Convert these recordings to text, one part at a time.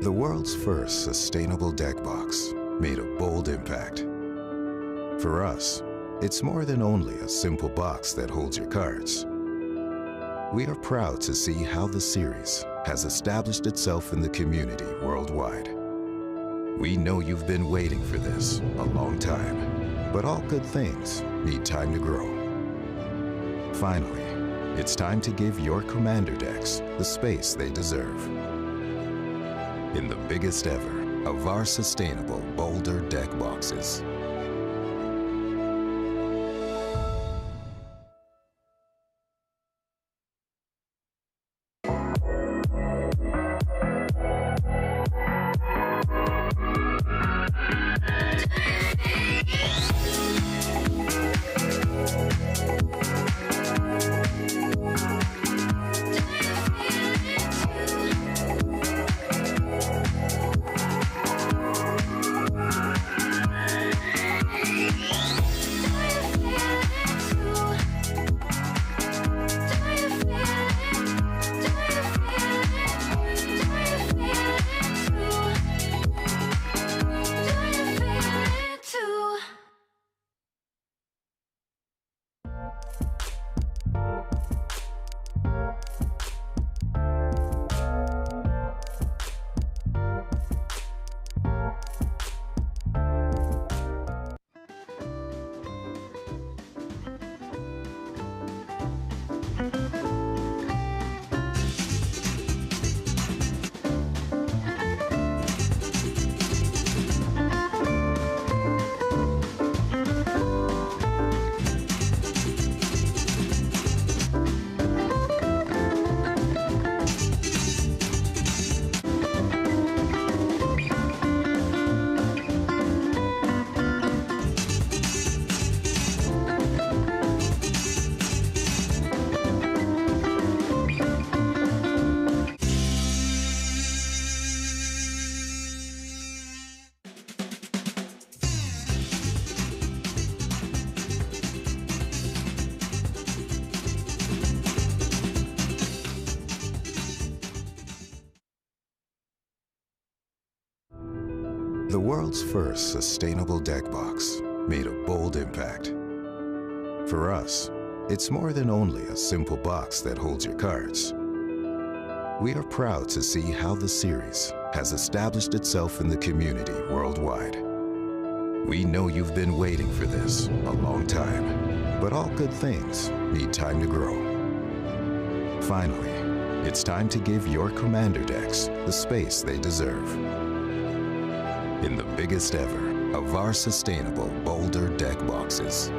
The world's first sustainable deck box made a bold impact. For us, it's more than only a simple box that holds your cards. We are proud to see how the series has established itself in the community worldwide. We know you've been waiting for this a long time, but all good things need time to grow. Finally, it's time to give your commander decks the space they deserve. In the biggest ever of our sustainable Boulder deck boxes. The world's first sustainable deck box made a bold impact. For us, it's more than only a simple box that holds your cards. We are proud to see how the series has established itself in the community worldwide. We know you've been waiting for this a long time, but all good things need time to grow. Finally, it's time to give your commander decks the space they deserve. In the biggest ever of our sustainable Boulder deck boxes.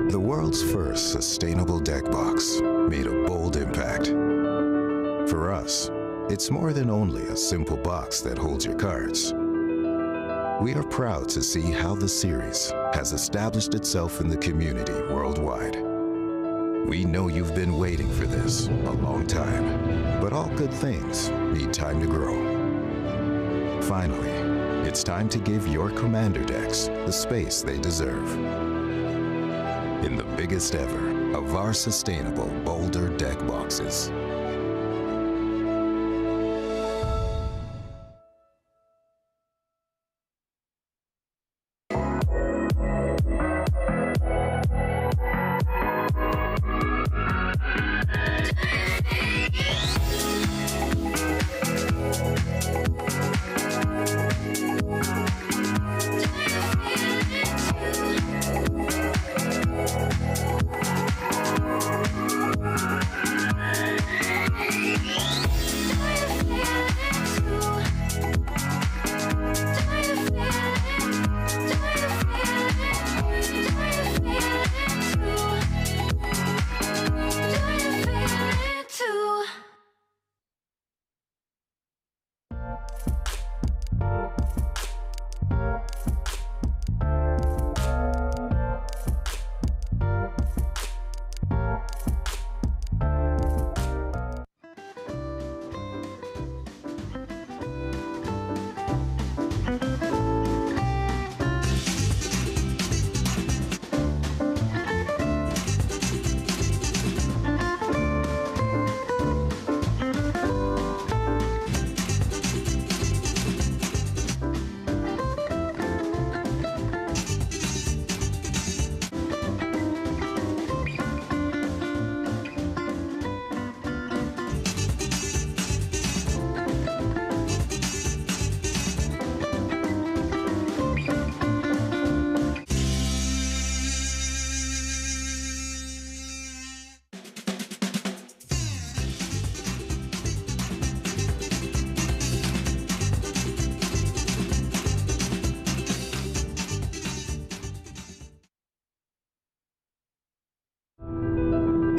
The world's first sustainable deck box made a bold impact. For us, it's more than only a simple box that holds your cards. We are proud to see how the series has established itself in the community worldwide. We know you've been waiting for this a long time, but all good things need time to grow. Finally, it's time to give your commander decks the space they deserve. In the biggest ever of our sustainable Boulder deck boxes.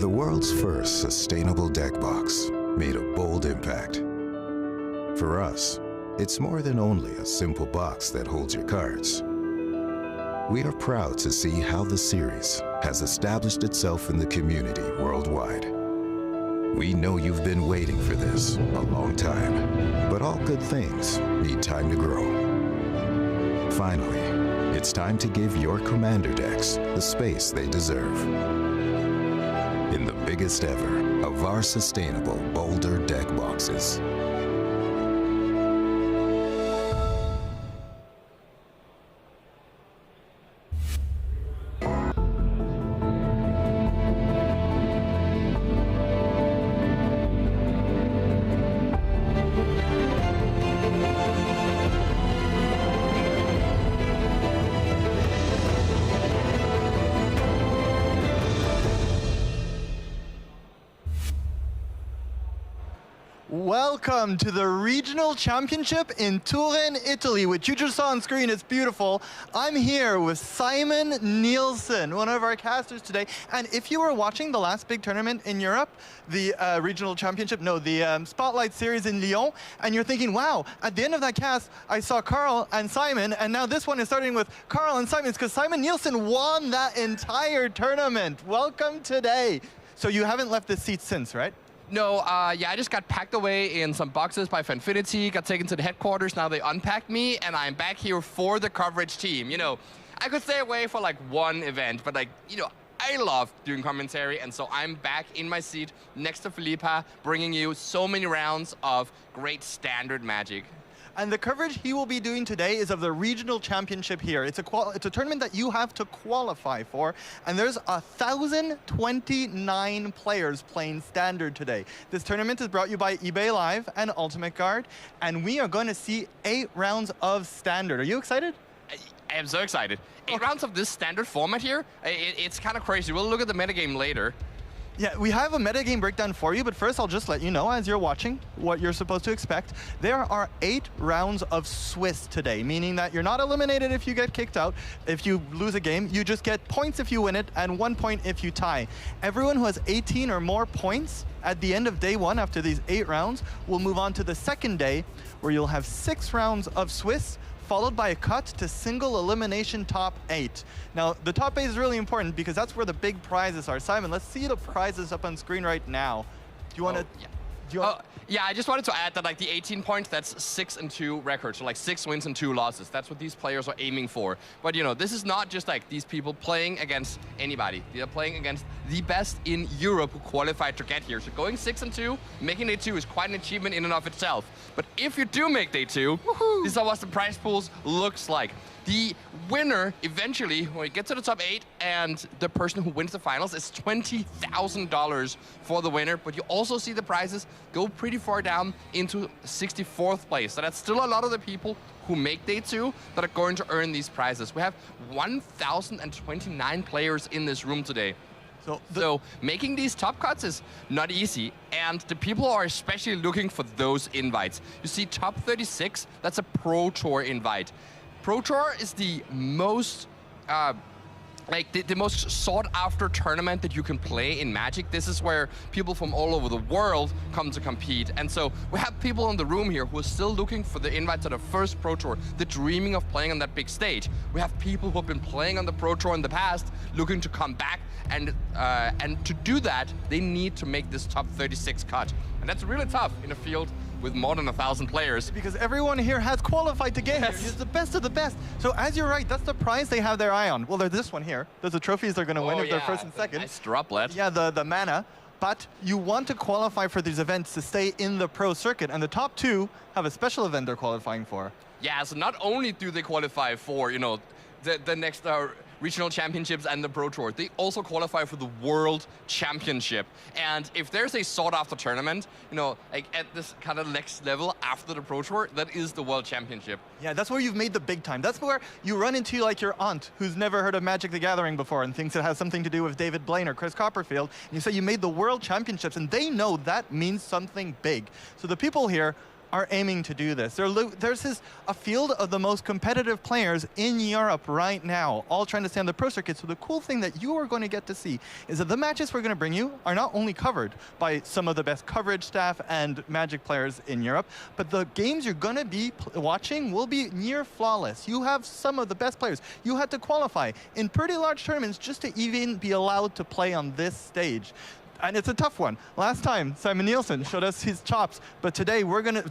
The world's first sustainable deck box made a bold impact. For us, it's more than only a simple box that holds your cards. We are proud to see how the series has established itself in the community worldwide. We know you've been waiting for this a long time, but all good things need time to grow. Finally, it's time to give your commander decks the space they deserve. In the biggest ever of our sustainable Boulder deck boxes. Welcome to the Regional Championship in Turin, Italy, which you just saw on screen. It's beautiful. I'm here with Simon Nielsen, one of our casters today. And if you were watching the last big tournament in Europe, the Regional Championship, no, the Spotlight Series in Lyon, and you're thinking, wow, at the end of that cast, I saw Carl and Simon, and now this one is starting with Carl and Simon. It's because Simon Nielsen won that entire tournament. Welcome today. So you haven't left this seat since, right? No, yeah, I just got packed away in some boxes by Fanfinity, got taken to the headquarters, now they unpacked me, and I'm back here for the coverage team. You know, I could stay away for like one event, but like, you know, I love doing commentary, and so I'm back in my seat next to Felipa, bringing you so many rounds of great standard Magic. And the coverage he will be doing today is of the regional championship here. It's a tournament that you have to qualify for, and there's 1,029 players playing standard today. This tournament is brought to you by eBay Live and Ultimate Guard, and we are going to see 8 rounds of standard. Are you excited? I am so excited. 8 rounds of this standard format here, it's kind of crazy. We'll look at the metagame later. Yeah, we have a metagame breakdown for you, but first I'll just let you know, as you're watching, what you're supposed to expect. There are 8 rounds of Swiss today, meaning that you're not eliminated if you get kicked out. If you lose a game, you just get points if you win it, and 1 point if you tie. Everyone who has 18 or more points at the end of day 1 after these 8 rounds will move on to the second day, where you'll have 6 rounds of Swiss, followed by a cut to single elimination top 8. Now, the top 8 is really important because that's where the big prizes are. Simon, let's see the prizes up on screen right now. Do you want to? Yeah. Yeah, I just wanted to add that like the 18 points, that's 6-2 record, so like 6 wins and 2 losses. That's what these players are aiming for. But you know, this is not just like these people playing against anybody. They are playing against the best in Europe who qualified to get here. So going 6-2, making day 2 is quite an achievement in and of itself. But if you do make day 2, this is what the prize pools looks like. The winner, eventually, when we get to the top 8, and the person who wins the finals is $20,000 for the winner. But you also see the prizes go pretty far down into 64th place. So that's still a lot of the people who make day 2 that are going to earn these prizes. We have 1,029 players in this room today. So making these top cuts is not easy, and the people are especially looking for those invites. You see top 36, that's a Pro Tour invite. Pro Tour is the most, the most sought-after tournament that you can play in Magic. This is where people from all over the world come to compete. And so we have people in the room here who are still looking for the invite to the first Pro Tour. They're dreaming of playing on that big stage. We have people who have been playing on the Pro Tour in the past, looking to come back. And to do that, they need to make this top 36 cut. And that's really tough in a field with more than 1,000 players. Because everyone here has qualified to get here. It's the best of the best. So as you're right, that's the prize they have their eye on. Well, there's this one here. There's the trophies they're going to win if they're first and second. Nice droplet. Yeah, the mana. But you want to qualify for these events to stay in the pro circuit. And the top 2 have a special event they're qualifying for. Yeah, so not only do they qualify for, you know, the next regional championships and the Pro Tour, they also qualify for the World Championship. And if there's a sought-after tournament, you know, like at this kind of next level after the Pro Tour, that is the World Championship. Yeah, that's where you've made the big time. That's where you run into like your aunt who's never heard of Magic the Gathering before and thinks it has something to do with David Blaine or Chris Copperfield. And you say you made the World Championships, and they know that means something big. So the people here are aiming to do this. There's a field of the most competitive players in Europe right now, all trying to stay on the pro circuit. So the cool thing that you are going to get to see is that the matches we're going to bring you are not only covered by some of the best coverage staff and Magic players in Europe, but the games you're going to be watching will be near flawless. You have some of the best players. You had to qualify in pretty large tournaments just to even be allowed to play on this stage. And it's a tough one. Last time, Simon Nielsen showed us his chops, but today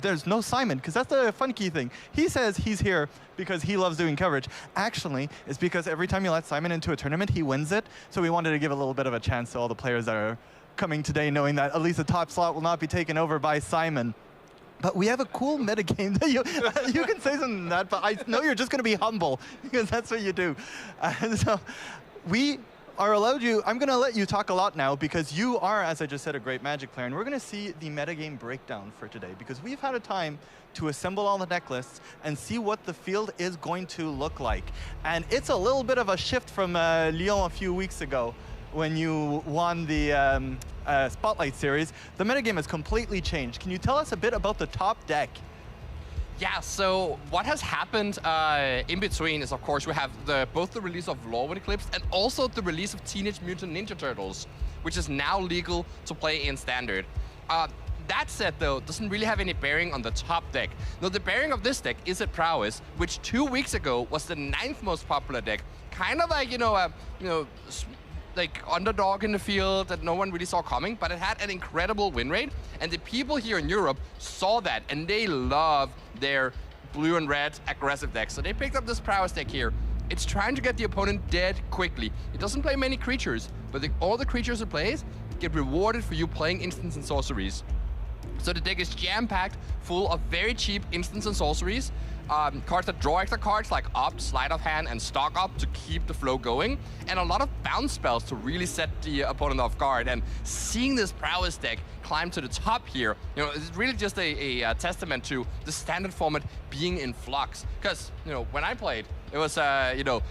there's no Simon, because that's the funky thing. He says he's here because he loves doing coverage. Actually, it's because every time you let Simon into a tournament, he wins it. So we wanted to give a little bit of a chance to all the players that are coming today, knowing that at least the top slot will not be taken over by Simon. But we have a cool metagame that you can say something than that, but I know you're just going to be humble, because that's what you do. So we I'm going to let you talk a lot now, because you are, as I just said, a great Magic player, and we're going to see the metagame breakdown for today, because we've had a time to assemble all the deck lists and see what the field is going to look like. And it's a little bit of a shift from Lyon a few weeks ago when you won the Spotlight Series. The metagame has completely changed. Can you tell us a bit about the top deck? Yeah, so what has happened in between is, of course, we have both the release of Lorwyn Eclipse and also the release of Teenage Mutant Ninja Turtles, which is now legal to play in Standard. That said, though, doesn't really have any bearing on the top deck. Now, the bearing of this deck is at Prowess, which 2 weeks ago was the 9th most popular deck. Kind of like, like underdog in the field that no one really saw coming, but it had an incredible win rate, and the people here in Europe saw that, and they love their blue and red aggressive deck. So they picked up this Prowess deck here. It's trying to get the opponent dead quickly. It doesn't play many creatures, but all the creatures it plays get rewarded for you playing instants and sorceries. So the deck is jam-packed, full of very cheap instants and sorceries, cards that draw extra cards like Opt, Sleight of Hand, and Stock Up to keep the flow going, and a lot of bounce spells to really set the opponent off guard. And seeing this Prowess deck climb to the top here, it's really just a testament to the standard format being in flux. Because, when I played, it was,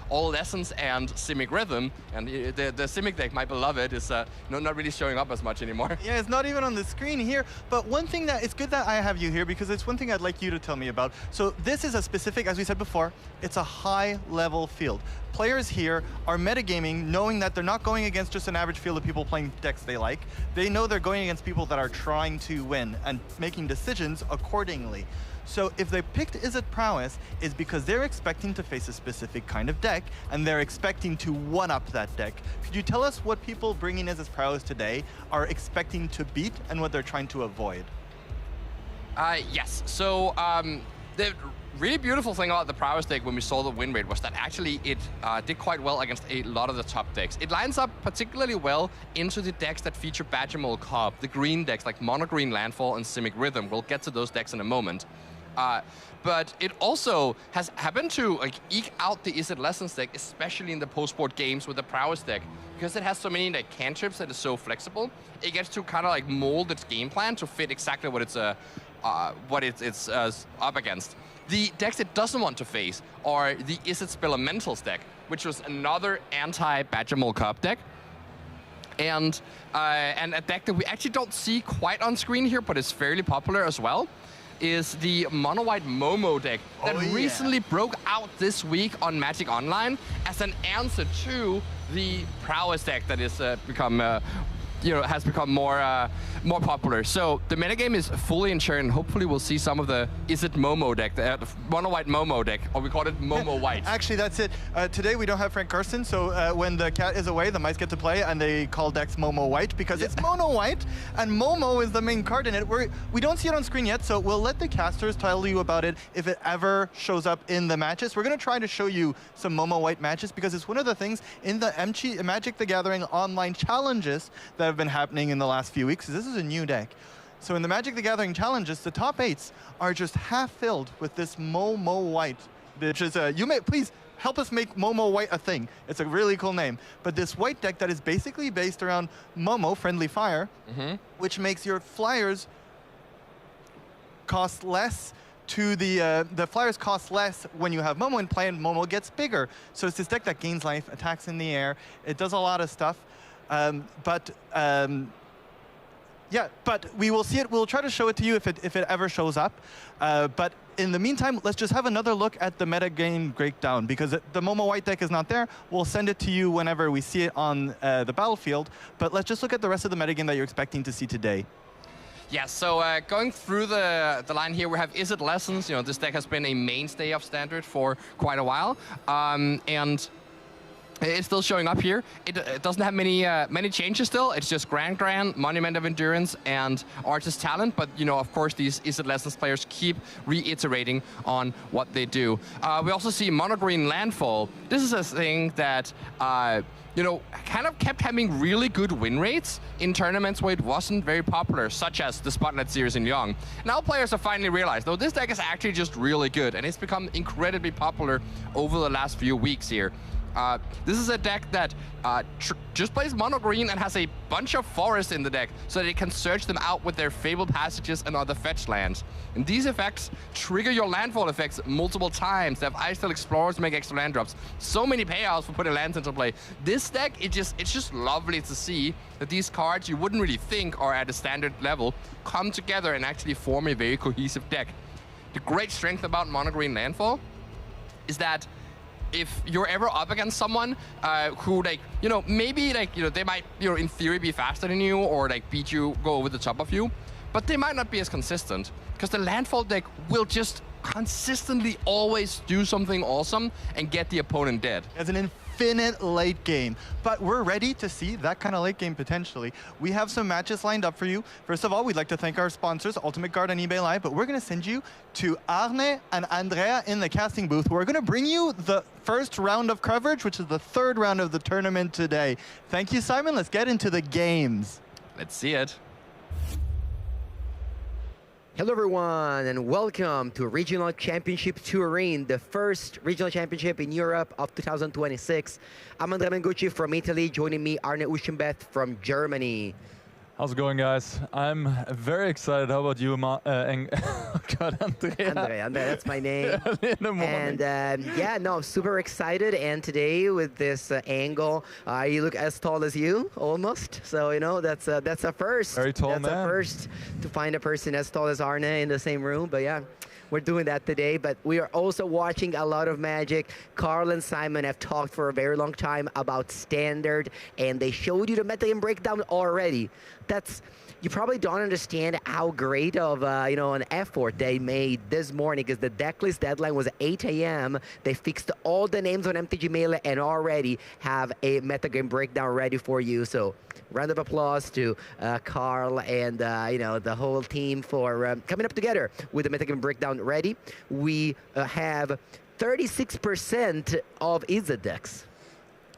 all lessons and Simic Rhythm, and the Simic deck, my beloved, is not really showing up as much anymore. Yeah, it's not even on the screen here, but one thing that, it's good that I have you here because it's one thing I'd like you to tell me about. So this is a specific, as we said before, it's a high-level field. Players here are metagaming knowing that they're not going against just an average field of people playing decks they like. They know they're going against people that are trying to win and making decisions accordingly. So if they picked Izzet Prowess, it's because they're expecting to face a specific kind of deck, and they're expecting to one-up that deck. Could you tell us what people bringing Izzet Prowess today are expecting to beat and what they're trying to avoid? Yes. So the really beautiful thing about the Prowess deck when we saw the win rate was that actually it did quite well against a lot of the top decks. It lines up particularly well into the decks that feature Badgermole Cobb, the green decks like Mono Green Landfall and Simic Rhythm. We'll get to those decks in a moment. But it also has happened to eke out the Izzet Lessons deck, especially in the post-board games with the Prowess deck. Because it has so many cantrips that is so flexible, it gets to kind of mold its game plan to fit exactly what it's up against. The decks it doesn't want to face are the Izzet Spelementals deck, which was another anti-Badgermole Cobb deck. And a deck that we actually don't see quite on screen here, but is fairly popular as well, is the mono-white Momo deck that recently broke out this week on Magic Online as an answer to the Prowess deck that is has become more popular. So the metagame is fully in churn. Hopefully we'll see some of the Izzet Momo deck, the mono-white Momo deck, or we call it Momo White. Actually, that's it. Today we don't have Frank Carson, so when the cat is away, the mice get to play, and they call decks Momo White because it's mono white, and Momo is the main card in it. We don't see it on screen yet, so we'll let the casters tell you about it if it ever shows up in the matches. We're going to try to show you some Momo White matches because it's one of the things in the Magic the Gathering online challenges that have been happening in the last few weeks. This is a new deck. So in the Magic the Gathering challenges, the top 8s are just half filled with this Momo White, which is you may please help us make Momo White a thing. It's a really cool name. But this white deck that is basically based around Momo, Friendly Fire, which makes your flyers cost less to the flyers cost less when you have Momo in play, and Momo gets bigger. So it's this deck that gains life, attacks in the air. It does a lot of stuff. Yeah, but we will see it. We'll try to show it to you if it ever shows up. But in the meantime, let's just have another look at the metagame breakdown, because the Momo White deck is not there. We'll send it to you whenever we see it on the battlefield. But let's just look at the rest of the metagame that you're expecting to see today. Yeah, so going through the line here, we have Izzet Lessons. This deck has been a mainstay of Standard for quite a while. And it's still showing up here. It doesn't have many changes still. It's just Grand, Monument of Endurance, and Artist Talent. But of course, these Izzet Lessons players keep reiterating on what they do. We also see Mono Green Landfall. This is a thing that kind of kept having really good win rates in tournaments where it wasn't very popular, such as the Spotlight Series in Young. Now players have finally realized, no, this deck is actually just really good, and it's become incredibly popular over the last few weeks here. This is a deck that just plays mono green and has a bunch of forests in the deck so that it can search them out with their Fabled Passages and other fetch lands. And these effects trigger your landfall effects multiple times. They have Icefell Explorers to make extra land drops. So many payouts for putting lands into play. This deck, it's just lovely to see that these cards you wouldn't really think are at a standard level come together and actually form a very cohesive deck. The great strength about mono green landfall is that if you're ever up against someone who maybe they might in theory be faster than you or beat you, go over the top of you, but they might not be as consistent because the landfall deck will just consistently always do something awesome and get the opponent dead. As an infinite late game, but we're ready to see that kind of late game potentially. We have some matches lined up for you. First of all, we'd like to thank our sponsors, Ultimate Guard and eBay Live, but we're going to send you to Arne and Andrea in the casting booth. We're going to bring you the first round of coverage, which is the third round of the tournament today. Thank you, Simon. Let's get into the games. Let's see it. Hello everyone and welcome to Regional Championship Turin, the first regional championship in Europe of 2026. I'm Andrea Mengucci from Italy, joining me Arne Uschenbeth from Germany. How's it going, guys? I'm very excited. How about you, oh God, Andrea? Andrea, that's my name. In the morning. And yeah, no, I'm super excited. And today with this angle, I look as tall as you, almost. So you know, that's a first. Very tall that's man. That's a first to find a person as tall as Arne in the same room. But yeah. We're doing that today, but we are also watching a lot of Magic. Carl and Simon have talked for a very long time about standard, and they showed you the metagame breakdown already. You probably don't understand how great of an effort they made this morning, because the decklist deadline was 8 a.m. They fixed all the names on MTG Melee and already have a metagame breakdown ready for you. So round of applause to Carl and the whole team for coming up together with the metagame breakdown ready. We have 36% of Izzet decks.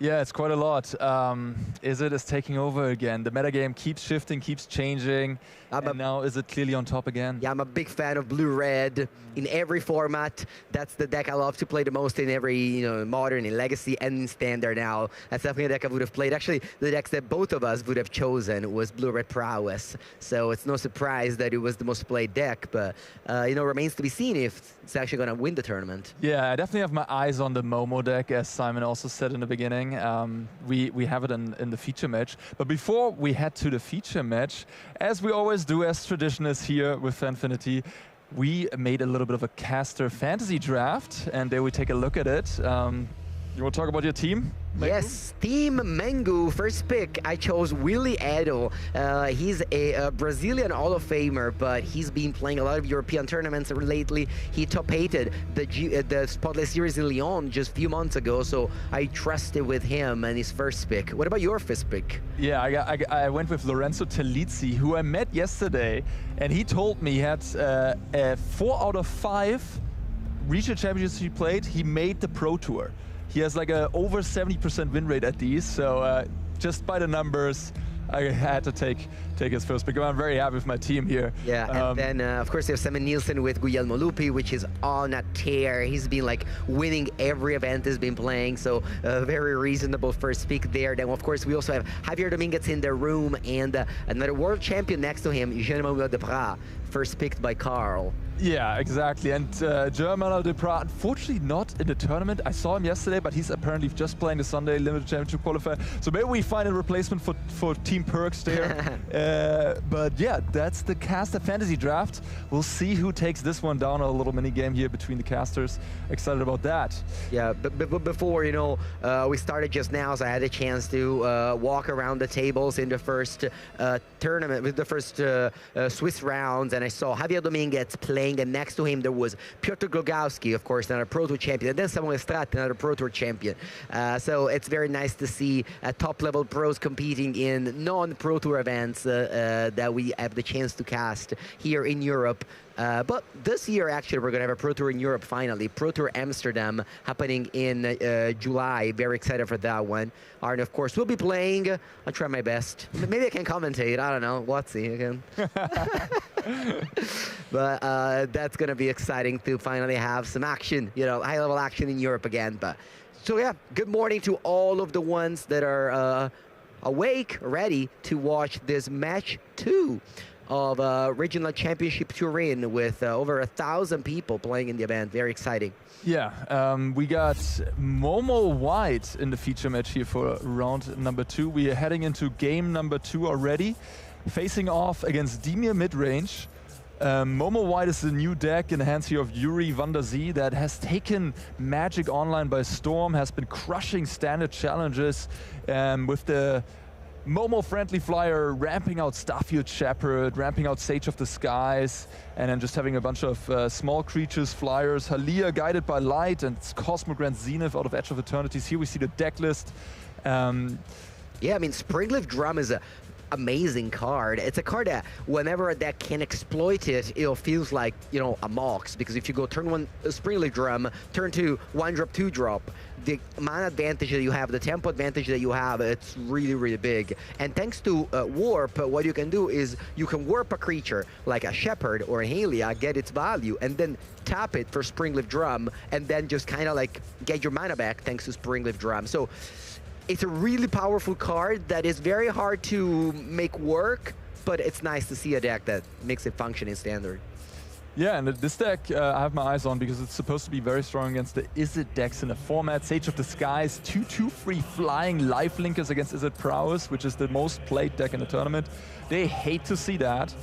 Yeah, it's quite a lot. Izzet is taking over again. The metagame keeps shifting, keeps changing, and now Izzet clearly on top again. Yeah, I'm a big fan of blue-red in every format. That's the deck I love to play the most in every, modern, in Legacy, and in Standard now. That's definitely a deck I would have played. Actually, the decks that both of us would have chosen was blue-red prowess. So it's no surprise that it was the most played deck, but, remains to be seen if it's actually going to win the tournament. Yeah, I definitely have my eyes on the Momo deck, as Simon also said in the beginning. We have it in the feature match. But before we head to the feature match, as we always do, as tradition is here with Fanfinity, we made a little bit of a caster fantasy draft, and there we take a look at it. You want to talk about your team? Mengu? Yes, Team Mengu. First pick, I chose Willie Edo. He's a Brazilian Hall of Famer, but he's been playing a lot of European tournaments lately. He top-8'd the Spotlight Series in Lyon just a few months ago, so I trusted with him and his first pick. What about your first pick? Yeah, I went with Lorenzo Tellizzi, who I met yesterday, and he told me he had 4 out of 5 regional championships he played. He made the Pro Tour. He has like a over 70% win rate at these, so just by the numbers, I had to take his first pick. I'm very happy with my team here. Yeah, and then of course we have Simon Nielsen with Guglielmo Lupi, which is on a tear. He's been like winning every event he's been playing, so very reasonable first pick there. Then of course we also have Javier Dominguez in the room, and another world champion next to him, Jean-Emmanuel Deprat, first picked by Carl. Yeah, exactly. And Jean-Emmanuel Deprat, unfortunately not in the tournament. I saw him yesterday, but he's apparently just playing the Sunday Limited Championship qualifier. So maybe we find a replacement for Team Perks there. But yeah, that's the caster fantasy draft. We'll see who takes this one down. A little mini game here between the casters. Excited about that. Yeah, but before, we started just now, so I had a chance to walk around the tables in the first tournament, with the first Swiss rounds, and I saw Javier Dominguez playing, and next to him there was Piotr Glogowski, of course, another Pro Tour champion, and then Samuel Estrada, another Pro Tour champion. So it's very nice to see top-level pros competing in non-Pro Tour events that we have the chance to cast here in Europe. But this year, actually, we're going to have a Pro Tour in Europe finally. Pro Tour Amsterdam happening in July. Very excited for that one. Arne, of course, will be playing. I'll try my best. Maybe I can commentate. I don't know. Let's see again. But that's going to be exciting to finally have some action, high-level action in Europe again. But so, yeah, good morning to all of the ones that are awake, ready to watch this match 2 of Regional Championship Turin with over 1,000 people playing in the event. Very exciting. Yeah, we got Momo White in the feature match here for round number 2. We are heading into game number 2 already, facing off against Dimir Midrange. Momo White is the new deck in the hands here of Yuri van der Zee that has taken Magic Online by storm, has been crushing standard challenges with the Momo Friendly Flyer, ramping out Starfield Shepherd, ramping out Sage of the Skies, and then just having a bunch of small creatures, flyers, Halia Guided by Light, and Cosmogrant Zenith out of Edge of Eternities. Here we see the deck list. Yeah, I mean, Springleaf Drum is a amazing card. It's a card that whenever a deck can exploit it, it feels like, a Mox, because if you go turn 1 Springleaf Drum, turn 2 1-drop, 2-drop, the mana advantage that you have, the tempo advantage that you have, it's really, really big. And thanks to Warp, what you can do is you can warp a creature like a Shepherd or a Halia, get its value, and then tap it for Springleaf Drum, and then just kind of like get your mana back thanks to Springleaf Drum. So it's a really powerful card that is very hard to make work but it's nice to see a deck that makes it function in Standard. Yeah, and this deck I have my eyes on because it's supposed to be very strong against the Izzet decks in the format. Sage of the Skies, 2/2/3 flying Lifelinkers against Izzet Prowess, which is the most played deck in the tournament. They hate to see that.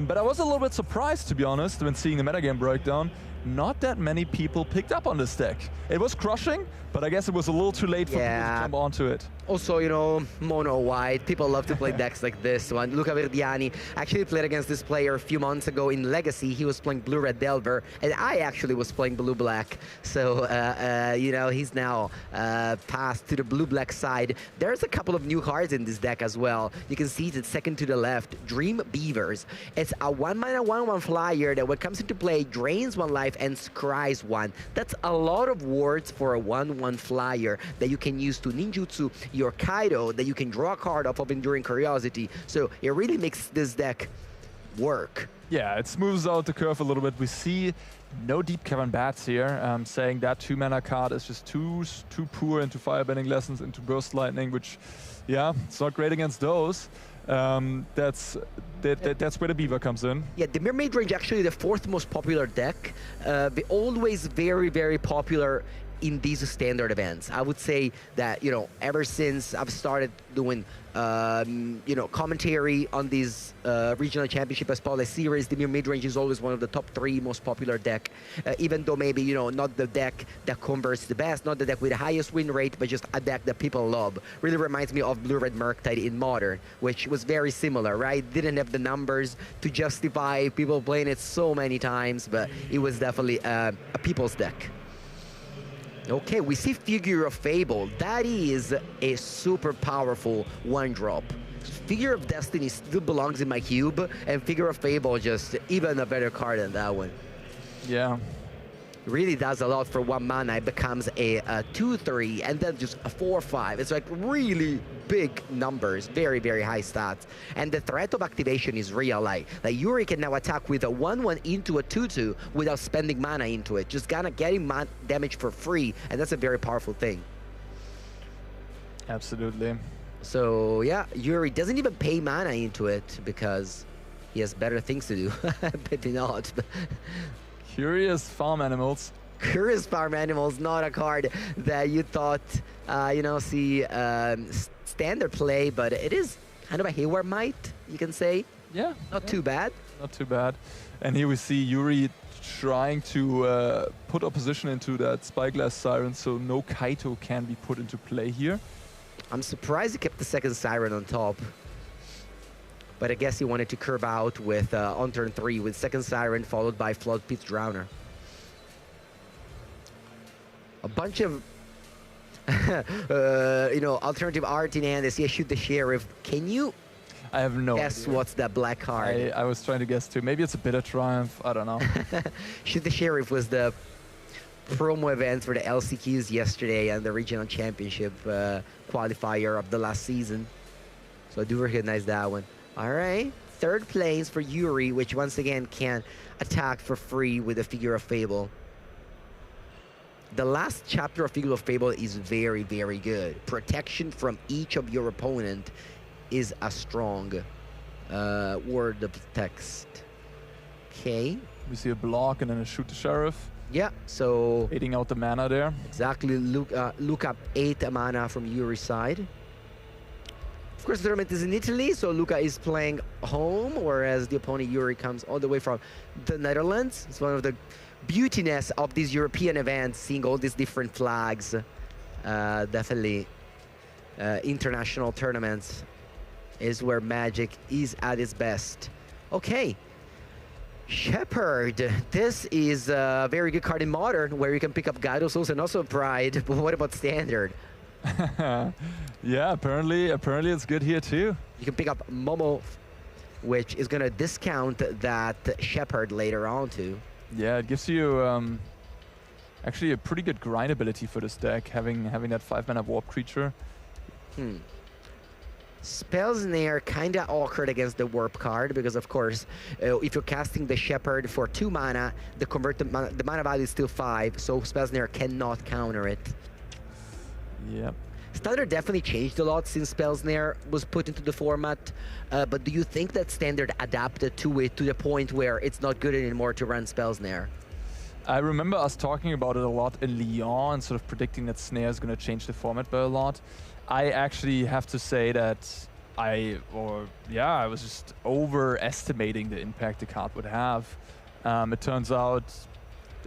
But I was a little bit surprised, to be honest, when seeing the metagame breakdown. Not that many people picked up on this deck. It was crushing, but I guess it was a little too late for people to jump onto it. Also, you know, mono white. People love to play decks like this one. Luca Verdiani actually played against this player a few months ago in Legacy. He was playing blue-red Delver, and I actually was playing blue-black. So, you know, he's now passed to the blue-black side. There's a couple of new cards in this deck as well. You can see it's second to the left, Dream Beavers. It's a 1-mana 1/1 flyer that when it comes into play, drains 1 life and scries 1. That's a lot of words for a 1/1 flyer that you can use to ninjutsu your Kaido, that you can draw a card off of Enduring Curiosity. So it really makes this deck work. Yeah, it smooths out the curve a little bit. We see no deep cavern bats here, saying that 2-mana card is just too poor into Firebending Lessons, into Burst Lightning, which, yeah, it's not great against those. That's where the Beaver comes in. Yeah, the Mermaid Range actually the 4th most popular deck. Always very, very popular in these standard events. I would say that, you know, ever since I've started doing, you know, commentary on these regional championship as Spotlight series, the mid-range is always one of the top 3 most popular deck, even though maybe, you know, not the deck that converts the best, not the deck with the highest win rate, but just a deck that people love. Really reminds me of Blue-Red Murktide in Modern, which was very similar, right? Didn't have the numbers to justify people playing it so many times, but it was definitely a people's deck. Okay, we see Figure of Fable. That is a super powerful 1-drop. Figure of Destiny still belongs in my cube, and Figure of Fable just even a better card than that one. Yeah. Really does a lot for 1 mana. It becomes a 2/3 and then just a 4/5. It's like really big numbers, very, very high stats. And the threat of activation is real. Like Yuri can now attack with a 1/1 into a 2/2 without spending mana into it. Just gonna get him damage for free, and that's a very powerful thing. Absolutely. So yeah, Yuri doesn't even pay mana into it because he has better things to do. Maybe not. Curious Farm Animals. Curious Farm Animals, not a card that you thought, you know, see standard play, but it is kind of a Hayward Might, you can say. Yeah. Not too bad. Not too bad. And here we see Yuri trying to put opposition into that Spyglass Siren, so no Kaito can be put into play here. I'm surprised he kept the second Siren on top. But I guess he wanted to curve out with on turn 3 with second Siren followed by Flood Pit Drowner. A bunch of you know, alternative art in hand. They see I Shoot the Sheriff. Can you I have no guess idea. what's that black card? I was trying to guess too. Maybe it's a Bitter Triumph. I don't know. Shoot the Sheriff was the promo event for the LCQs yesterday and the regional championship qualifier of the last season. So I do recognize that one. All right, 3rd Plains for Yuri, which once again can attack for free with a Figure of Fable. The last chapter of Figure of Fable is very, very good. Protection from each of your opponent is a strong word of text. Okay. We see a block and then a Shoot the Sheriff. Yeah, so Aiding out the mana there. exactly, look up 8 mana from Yuri's side. Of course, the tournament is in Italy, so Luca is playing home, whereas the opponent Yuri comes all the way from the Netherlands. It's one of the beautiness of these European events, seeing all these different flags. Definitely, international tournaments is where Magic is at its best. Okay, Shepherd. This is a very good card in Modern, where you can pick up Gyro Souls and also Pride. But what about Standard? Yeah, apparently it's good here too. You can pick up Momo, which is going to discount that Shepherd later on too. Yeah, it gives you actually a pretty good grind ability for this deck, having that 5-mana warp creature. Spellsnare kind of awkward against the warp card because, of course, if you're casting the Shepherd for 2 mana, the mana value is still 5, so Spellsnare cannot counter it. Yep. Standard definitely changed a lot since Spellsnare was put into the format, but do you think that Standard adapted to it to the point where it's not good anymore to run Spellsnare? I remember us talking about it a lot in Lyon and sort of predicting that Snare is going to change the format by a lot. I actually have to say that I was just overestimating the impact the card would have. It turns out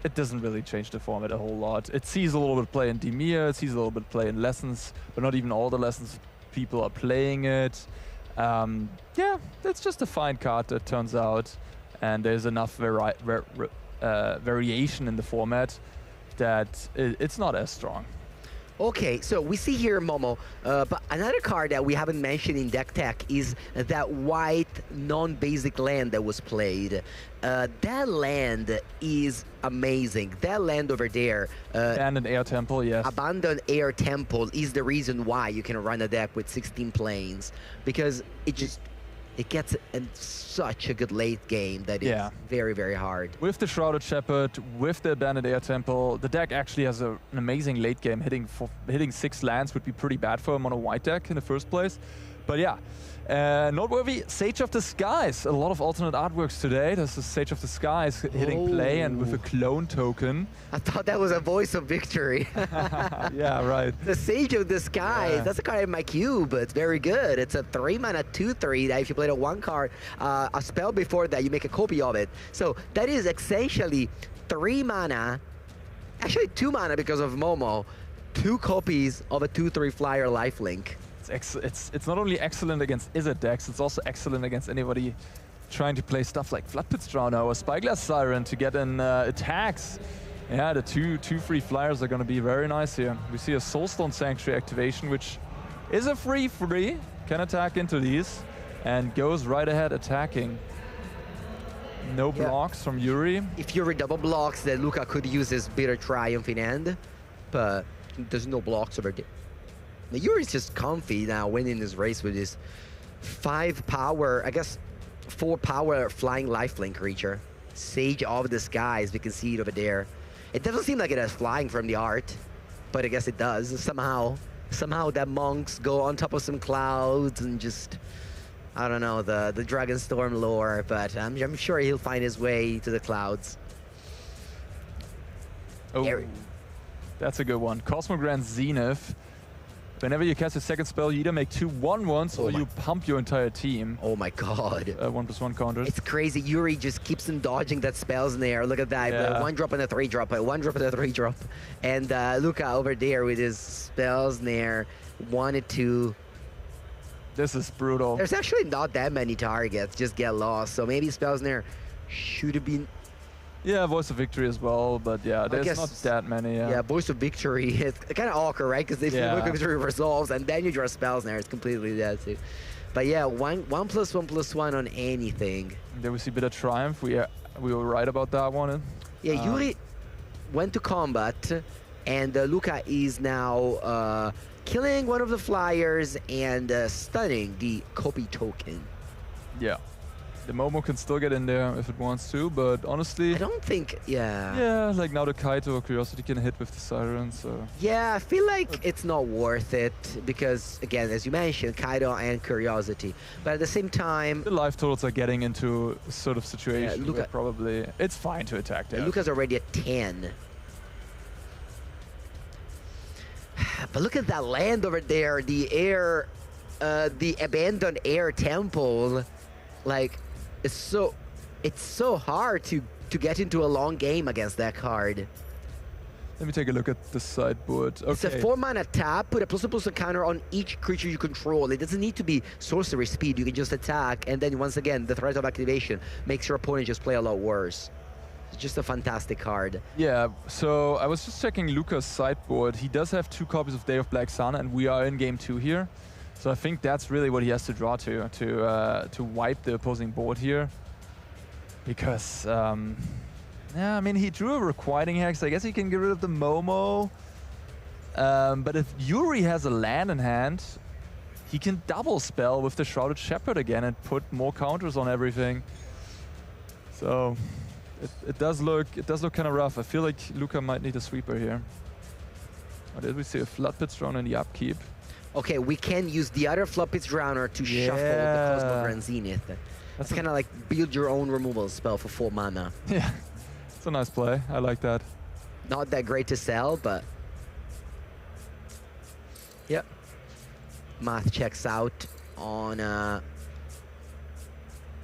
it doesn't really change the format a whole lot. It sees a little bit of play in Dimir, it sees a little bit of play in Lessons, but not even all the Lessons people are playing it. Yeah, it's just a fine card, it turns out, and there's enough variation in the format that it's not as strong. Okay, so we see here Momo, but another card that we haven't mentioned in deck tech is that white non-basic land that was played. That land is amazing. That land over there, Abandoned Air Temple, yes. Abandoned Air Temple is the reason why you can run a deck with 16 planes, because it gets in such a good late game that is very, very hard. With the Shrouded Shepherd, with the Abandoned Air Temple, the deck actually has an amazing late game. Hitting 6 lands would be pretty bad for him on a white deck in the first place. But yeah, noteworthy, Sage of the Skies. A lot of alternate artworks today. There's the Sage of the Skies hitting play and with a clone token. I thought that was a voice of victory. Yeah, right. The Sage of the Skies, that's a card in my cube. It's very good. It's a 3-mana 2/3 that if you played a 1 card, a spell before that, you make a copy of it. So that is essentially 3 mana, actually 2 mana because of Momo, 2 copies of a 2/3 flyer lifelink. It's not only excellent against Izzet decks, it's also excellent against anybody trying to play stuff like Floodpit Drowner or Spyglass Siren to get in attacks. Yeah, the two free flyers are going to be very nice here. We see a Soulstone Sanctuary activation, which is a free, can attack into these, and goes right ahead attacking. No blocks from Yuri. If Yuri double blocks, then Luca could use his Bitter Triumph in hand, but there's no blocks over there. Yuri's just comfy now, winning this race with his 5 power, I guess 4 power flying lifelink creature. Sage of the Skies, we can see it over there. It doesn't seem like it has flying from the art, but I guess it does. Somehow that monks go on top of some clouds and just, I don't know, the Dragonstorm lore, but I'm sure he'll find his way to the clouds. Oh, that's a good one. Cosmogrand Zenith. Whenever you cast a second spell, you either make 2 1/1s or you pump your entire team. Oh my god. 1/1 counters. It's crazy. Yuri just keeps on dodging that spells in there. Look at that. Yeah. 1 drop and a 3 drop. 1 drop and a 3 drop. And Luca over there with his spells in there. 1 and 2. This is brutal. There's actually not that many targets. Just get lost. So maybe spells in there should have been. Yeah, Voice of Victory as well, but yeah, there's not that many. Yeah, Voice of Victory is kind of awkward, right? Because if Voice of Victory resolves and then you draw spells in there, it's completely dead too. But yeah, 1/1/1/1 on anything. There we see Bitter Triumph. We were right about that one. Yeah, Yuri went to combat, and Luca is now killing one of the flyers and stunning the copy token. Yeah. The Momo can still get in there if it wants to, but honestly... I don't think, Yeah, like now the Kaito or Curiosity can hit with the Siren, so... Yeah, I feel like it's not worth it, because, again, as you mentioned, Kaito and Curiosity. But at the same time... The life totals are getting into a sort of situation where probably... It's fine to attack there. Luca's already at 10. But look at that land over there, the air... the Abandoned Air Temple. Like... It's so hard to get into a long game against that card. Let me take a look at the sideboard. Okay. It's a 4-mana tap, put a +++ counter on each creature you control. It doesn't need to be sorcery speed, you can just attack, and then once again, the threat of activation makes your opponent just play a lot worse. It's just a fantastic card. Yeah, so I was just checking Luca's sideboard. He does have 2 copies of Day of Black Sun, and we are in game 2 here. So I think that's really what he has to draw to wipe the opposing board here. Because, yeah, I mean, he drew a Requiting Hex. I guess he can get rid of the Momo. But if Yuri has a land in hand, he can double spell with the Shrouded Shepherd again and put more counters on everything. So it does look kind of rough. I feel like Luca might need a sweeper here. Oh, did we see a Flood Pit Drone in the upkeep? Okay, we can use the other Flood Pit Drowner to shuffle the Cosmo Grand Zenith. That's kind of like build your own removal spell for 4 mana. Yeah, it's a nice play. I like that. Not that great to sell, but yep. Math checks out on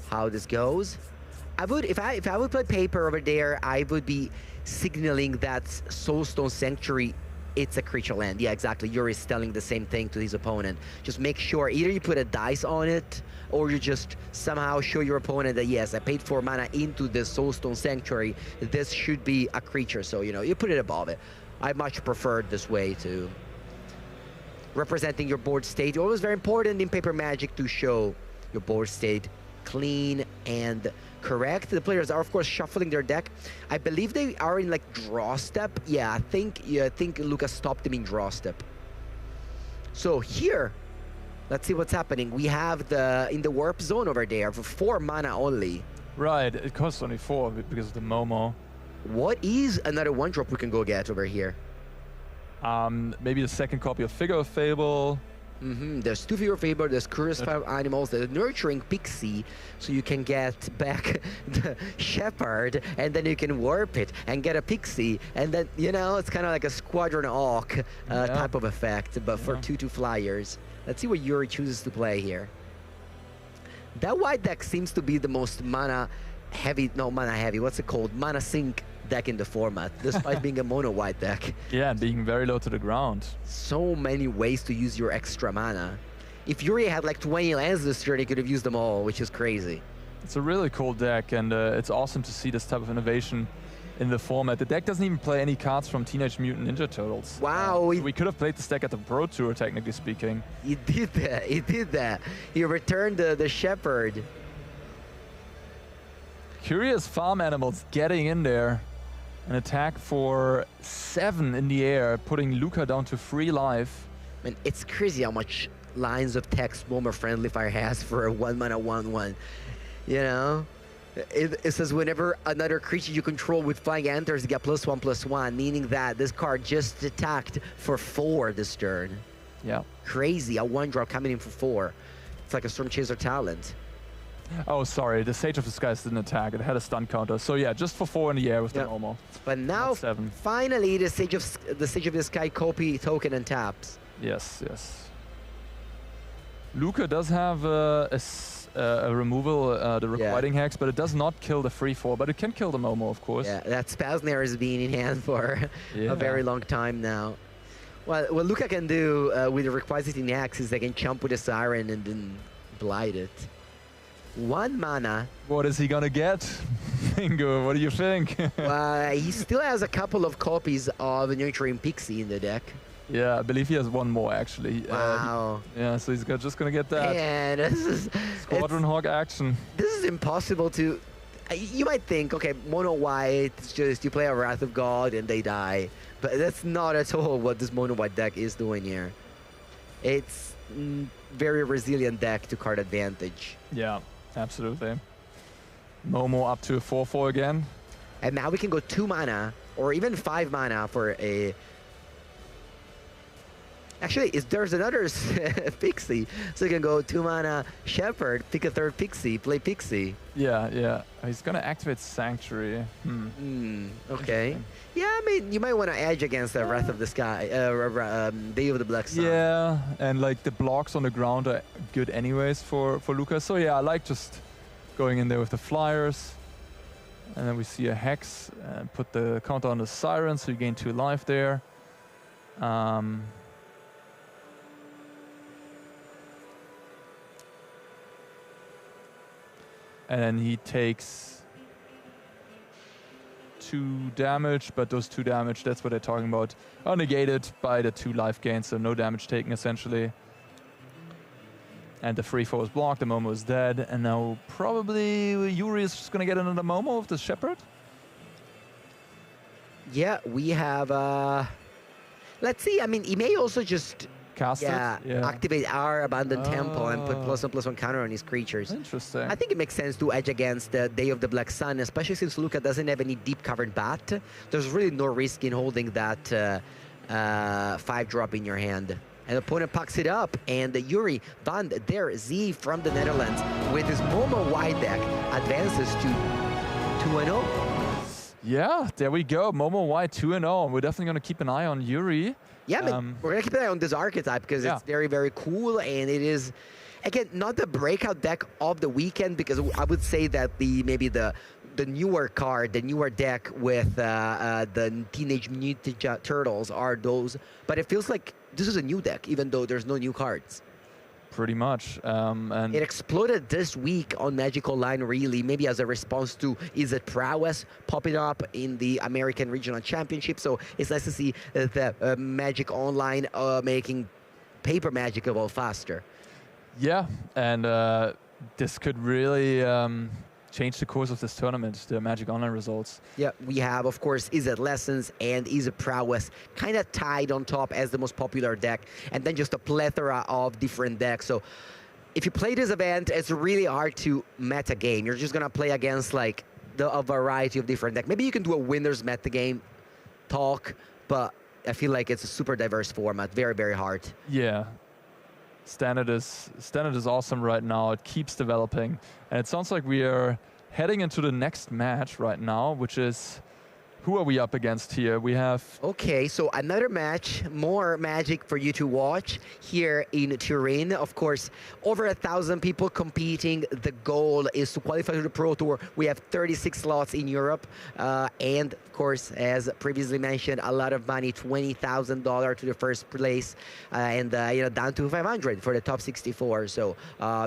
how this goes. I would, if I would play paper over there, I would be signaling that Soulstone Sanctuary, it's a creature land. Yeah, exactly. Yuri's telling the same thing to his opponent. Just make sure either you put a dice on it, or you just somehow show your opponent that, yes, I paid 4 mana into the Soulstone Sanctuary. This should be a creature, so, you know, you put it above it. I much prefer this way to representing your board state. Always very important in Paper Magic to show your board state clean and correct. The players are, of course, shuffling their deck. I believe they are in, like, draw step. Yeah, I think Lucas stopped them in draw step. So here, let's see what's happening. We have in the warp zone over there for 4 mana only. Right, it costs only 4 because of the Momo. What is another 1-drop we can go get over here? Maybe the second copy of Figure of Fable. There's 2 Figure of Fable, there's Curious 5 Animals, there's Nurturing Pixie, so you can get back the Shepherd, and then you can warp it and get a Pixie, and then, you know, it's kind of like a Squadron Hawk type of effect, but for 2/2 flyers. Let's see what Yuri chooses to play here. That white deck seems to be the most mana heavy, what's it called? Mana sink deck in the format, despite being a mono white deck. Yeah, and being very low to the ground. So many ways to use your extra mana. If Yuri had like 20 lands this turn, he could have used them all, which is crazy. It's a really cool deck, and it's awesome to see this type of innovation in the format. The deck doesn't even play any cards from Teenage Mutant Ninja Turtles. Wow. So we could have played this deck at the Pro Tour, technically speaking. He did that. He returned the Shepherd. Curious Farm Animals getting in there. An attack for 7 in the air, putting Luca down to 3 life. Man, it's crazy how much lines of text Momo Friendly Fire has for a 1 mana 1/1. You know? It says whenever another creature you control with flying enters, you get +1/+1, meaning that this card just attacked for 4 this turn. Yeah. Crazy, a 1-drop coming in for 4. It's like a Storm Chaser talent. Oh, sorry, the Sage of the Skies didn't attack. It had a stun counter. So yeah, just for 4 in the air with the Momo. But now, finally, the Sage of the Sky copy token and taps. Yes, yes. Luca does have a removal, the Requiting Hex, but it does not kill the 3/4, but it can kill the Momo, of course. Yeah, that Spasnair has been in hand for a very long time now. Well, what Luca can do with the Requisiting Hex is they can jump with a Siren and then blight it. 1 mana. What is he gonna get? Bingo, what do you think? He still has a couple of copies of Nurturing Pixie in the deck. Yeah, I believe he has 1 more, actually. Wow. Yeah, so he's just gonna get that. Yeah, this is... Squadron Hawk action. This is impossible to... You might think, okay, mono white, it's just you play a Wrath of God and they die. But that's not at all what this mono white deck is doing here. It's very resilient deck to card advantage. Yeah. Absolutely. Momo up to a 4/4 again. And now we can go 2 mana, or even 5 mana for a... Actually, there's another Pixie. So you can go 2 mana Shepherd, pick a 3rd Pixie, play Pixie. Yeah, yeah. He's gonna activate Sanctuary. Okay. Yeah, I mean, you might want to edge against the Wrath of the Sky, Day of the Black Sun. Yeah, and like the blocks on the ground are good anyways for Lucas. So yeah, I like just going in there with the flyers. And then we see a Hex and put the counter on the Siren, so you gain 2 life there. And then he takes 2 damage, but those 2 damage, that's what they're talking about, are negated by the 2 life gains, so no damage taken essentially. And the 3/4 is blocked, the Momo is dead, and now probably Yuri is just gonna get another Momo with the Shepherd? Yeah, we have, let's see, I mean, he may also just cast it? Yeah. Activate our Abandoned Temple and put +1/+1 counter on his creatures. Interesting. I think it makes sense to edge against the Day of the Black Sun, especially since Luca doesn't have any deep covered bat. There's really no risk in holding that 5-drop in your hand. And the opponent pucks it up, and Yuri van der Zee from the Netherlands with his Momo wide deck advances to 2-0. Yeah, there we go. Momo White 2-0. We're definitely going to keep an eye on Yuri. Yeah, but we're going to keep an eye on this archetype because it's very, very cool, and it is, again, not the breakout deck of the weekend, because I would say that maybe the newer card, the newer deck with the Teenage Mutant Ninja Turtles are those, but it feels like this is a new deck, even though there's no new cards. Pretty much. And it exploded this week on Magic Online, really, maybe as a response to Is It Prowess popping up in the American Regional Championship. So it's nice to see the Magic Online making paper Magic evolve faster. Yeah, and this could really change the course of this tournament, the Magic Online results. Yeah, we have, of course, Is It Lessons and Is It Prowess kind of tied on top as the most popular deck, and then just a plethora of different decks. So if you play this event, it's really hard to meta game. You're just going to play against like a variety of different decks. Maybe you can do a winner's meta game talk, but I feel like it's a super diverse format, very, very hard. Yeah. Standard is awesome right now. It keeps developing, and it sounds like we are heading into the next match right now, which is, who are we up against here? We have... Okay, so another match, more Magic for you to watch here in Turin. Of course, over 1,000 people competing. The goal is to qualify to the Pro Tour. We have 36 slots in Europe. And, of course, as previously mentioned, a lot of money, $20,000 to the first place. And, down to 500 for the top 64. So,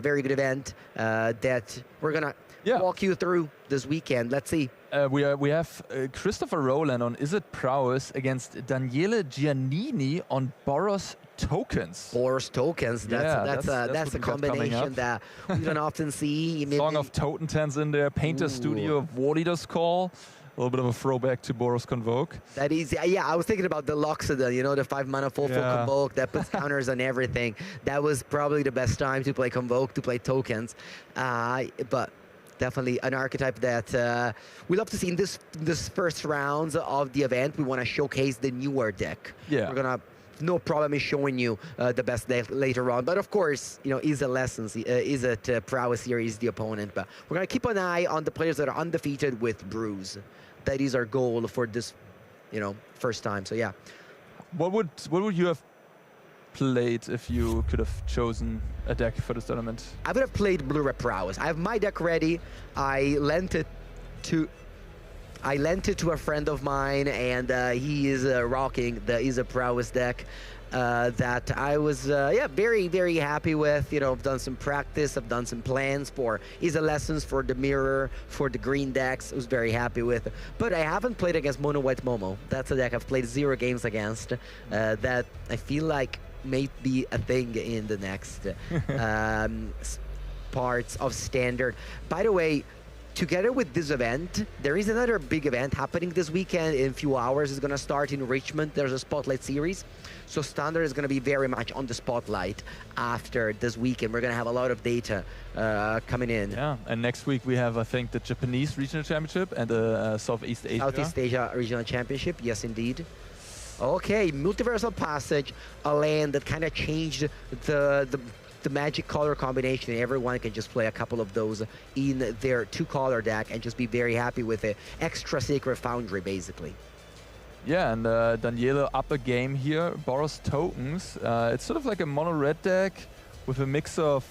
very good event that we're going to walk you through this weekend. Let's see. We have Christopher Rowland on Is It Prowess against Daniele Giannini on Boros Tokens. Boros Tokens, that's a combination that we don't often see. Song of Totentens in there, Painter Studio of War Leader's Call. A little bit of a throwback to Boros Convoke. That is, yeah, I was thinking about the Loxodon, the 5-mana 4/4 Convoke that puts counters on everything. That was probably the best time to play Convoke, to play Tokens. But definitely an archetype that we love to see in this first rounds of the event. We want to showcase the newer deck. Yeah. We're going to, no problem in showing you the best deck later on. But of course, Is It Lessons, Is It Prowess here is the opponent. But we're going to keep an eye on the players that are undefeated with brews. That is our goal for this, first time. So yeah. What would you have played if you could have chosen a deck for this tournament? I would have played Blue Red Prowess. I have my deck ready. I lent it to a friend of mine, and he is rocking the Is It Prowess deck that I was very, very happy with. I've done some practice, I've done some plans for Is It Lessons, for the Mirror, for the green decks. I was very happy with. But I haven't played against Mono White Momo. That's a deck I've played 0 games against that I feel like may be a thing in the next parts of Standard. By the way, together with this event, there is another big event happening this weekend. In a few hours, it's going to start in Richmond. There's a Spotlight Series. So Standard is going to be very much on the spotlight after this weekend. We're going to have a lot of data coming in. Yeah, and next week we have, I think, the Japanese Regional Championship and the Southeast Asia Regional Championship. Yes, indeed. Okay, Multiversal Passage, a land that kind of changed the Magic color combination. Everyone can just play a couple of those in their 2-color deck and just be very happy with it. Extra Sacred Foundry, basically. Yeah, and Daniele up a game here. Boros Tokens. It's sort of like a mono-red deck with a mix of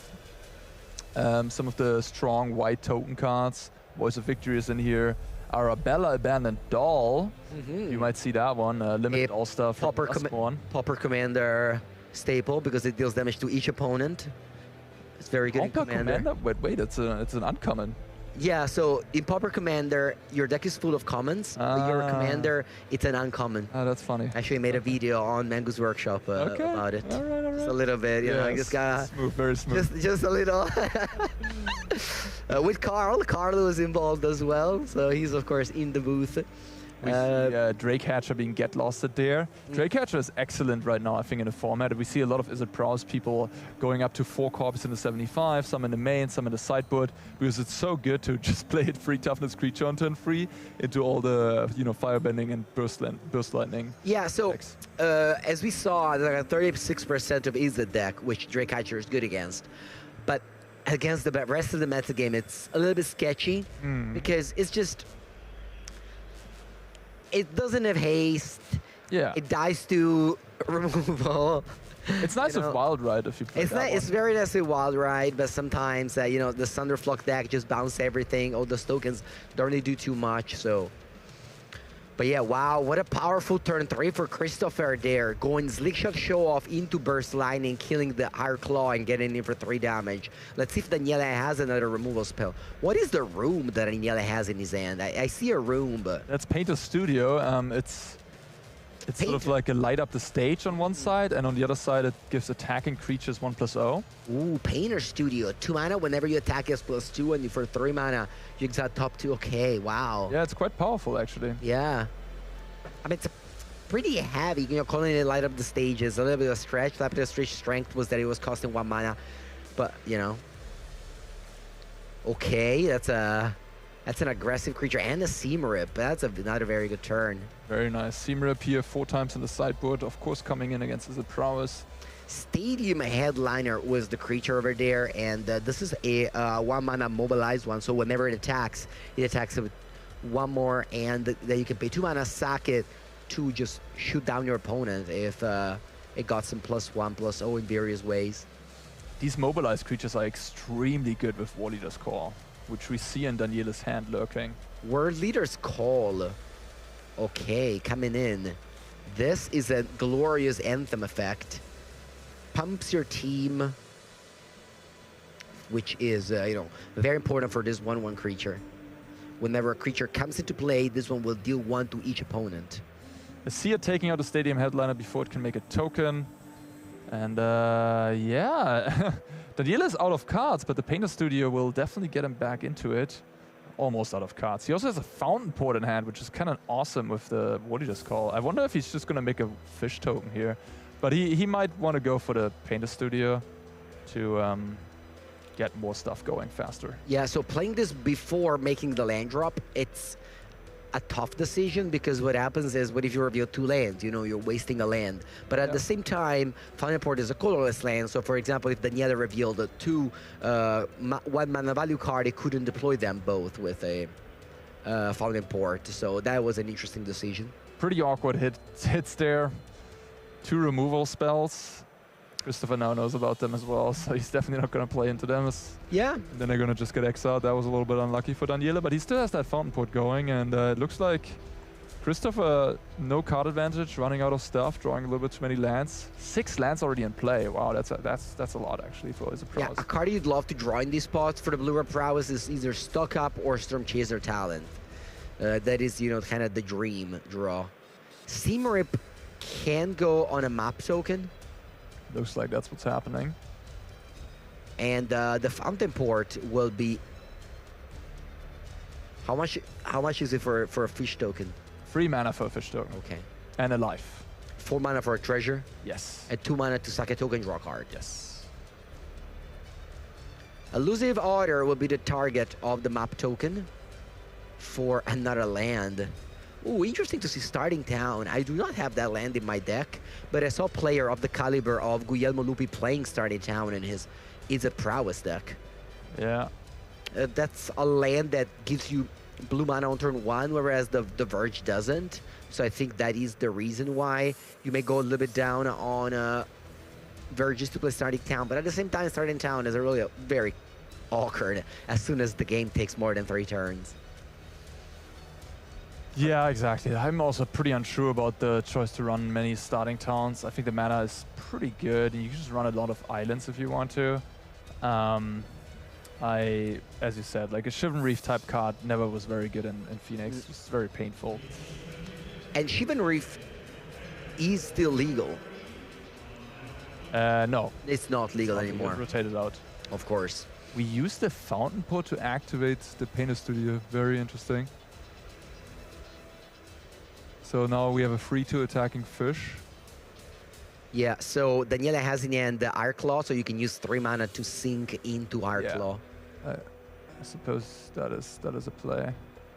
some of the strong white token cards. Voice of Victory is in here. Arabella Abandoned Doll. You might see that one. Limited all-star from Pauper Commander staple because it deals damage to each opponent. It's very good in Commander. Wait, it's an uncommon. Yeah, so in Pauper Commander, your deck is full of commons. Your Commander, it's an uncommon. Oh, that's funny. Actually made a video on Mango's Workshop about it. All right. Just a little bit, I just got smooth, very smooth. Just a little. With Carl is involved as well, so he's of course in the booth. We see Drake Hatcher being get losted there. Drake Hatcher is excellent right now, I think, in the format. We see a lot of Is It Prowess people going up to 4 copies in the 75, some in the main, some in the sideboard, because it's so good to just play it 3 toughness creature on turn 3 into all the firebending and burst lightning. Yeah, so as we saw, there's a 36% of Is It deck, which Drake Hatcher is good against. But against the rest of the meta game, it's a little bit sketchy because it's just... It doesn't have haste. Yeah. It dies to removal. It's nice with Wild Ride if you play that It's very nice with Wild Ride, but sometimes, the Thunderflock deck just bounce everything. All those tokens don't really do too much, so... But yeah, wow, what a powerful turn 3 for Christopher there. Going Slickshot Show Off into Burst Lightning, killing the Iron Claw and getting in for 3 damage. Let's see if Daniela has another removal spell. What is the room that Daniela has in his hand? I see a room, but... That's Painter's Studio. It's sort of like a light up the stage on one side, and on the other side it gives attacking creatures 1/0. Ooh, Painter Studio. 2 mana whenever you attack is +2, and for 3 mana you exile top 2. Okay, wow. Yeah, it's quite powerful actually. Yeah. I mean, it's pretty heavy, calling it light up the stages. A little bit of stretch. Light up the stage strength was that it was costing 1 mana, but okay, that's an aggressive creature and a Seam Rip. That's not a very good turn. Very nice. Seam Rip here 4 times in the sideboard, of course coming in against Is It Prowess. Stadium Headliner was the creature over there, and this is a 1 mana mobilized one, so whenever it attacks with 1 more, and then you can pay 2 mana, sack it to just shoot down your opponent if it got some +1/+0 in various ways. These mobilized creatures are extremely good with War Leader's Call, which we see in Daniela's hand lurking. World Leader's Call. Okay, coming in. This is a glorious Anthem effect. Pumps your team, which is, very important for this 1/1 creature. Whenever a creature comes into play, this one will deal 1 to each opponent. I see it taking out the Stadium Headliner before it can make a token. And yeah, Daniela's out of cards, but the Painter Studio will definitely get him back into it. Almost out of cards. He also has a Fountain Port in hand, which is kind of awesome with the What Leader's Call. I wonder if he's just going to make a fish token here. But he might want to go for the Painter Studio to get more stuff going faster. Yeah, so playing this before making the land drop, it's a tough decision, because what happens is, what if you reveal 2 lands? You're wasting a land. But at the same time, Fountain Port is a colorless land, so for example, if Daniela revealed 2 1 mana value card, it couldn't deploy them both with a Fountain Port, so that was an interesting decision. Pretty awkward hits there. 2 removal spells. Christopher now knows about them as well, so he's definitely not going to play into them. Yeah. Then they're going to just get exiled. That was a little bit unlucky for Daniela, but he still has that Fountain Port going, and it looks like Christopher, no card advantage, running out of stuff, drawing a little bit too many lands. 6 lands already in play. Wow, that's a lot actually for Is It Prowess. Yeah, a card you'd love to draw in these spots for the Blue Red Prowess is either Stock Up or Storm Chaser Talent. That is, kind of the dream draw. Seam Rip can go on a map token. Looks like that's what's happening. And the Fountain Port will be... How much is it for a fish token? 3 mana for a fish token. Okay. And a life. 4 mana for a treasure? Yes. And 2 mana to sack a token, draw a card. Yes. Elusive Otter will be the target of the map token for another land. Ooh, interesting to see Starting Town. I do not have that land in my deck, but I saw a player of the caliber of Guglielmo Lupi playing Starting Town in his Is It Prowess deck. Yeah. That's a land that gives you blue mana on turn 1, whereas the Verge doesn't. So I think that is the reason why you may go a little bit down on Verges to play Starting Town. But at the same time, Starting Town is really very awkward as soon as the game takes more than 3 turns. Yeah, exactly. I'm also pretty unsure about the choice to run many Starting Towns. I think the mana is pretty good, and you can just run a lot of islands if you want to. As you said, like a Shivan Reef type card never was very good in Phoenix. It's very painful. And Shivan Reef is still legal. No. It's not legal anymore. It rotated out. Of course. We used the Fountain Port to activate the Painter Studio. Very interesting. So now we have a 3-2 attacking fish. Yeah, so Daniela has in the end the Iron Claw, so you can use 3 mana to sink into Iron Claw. I suppose that is a play.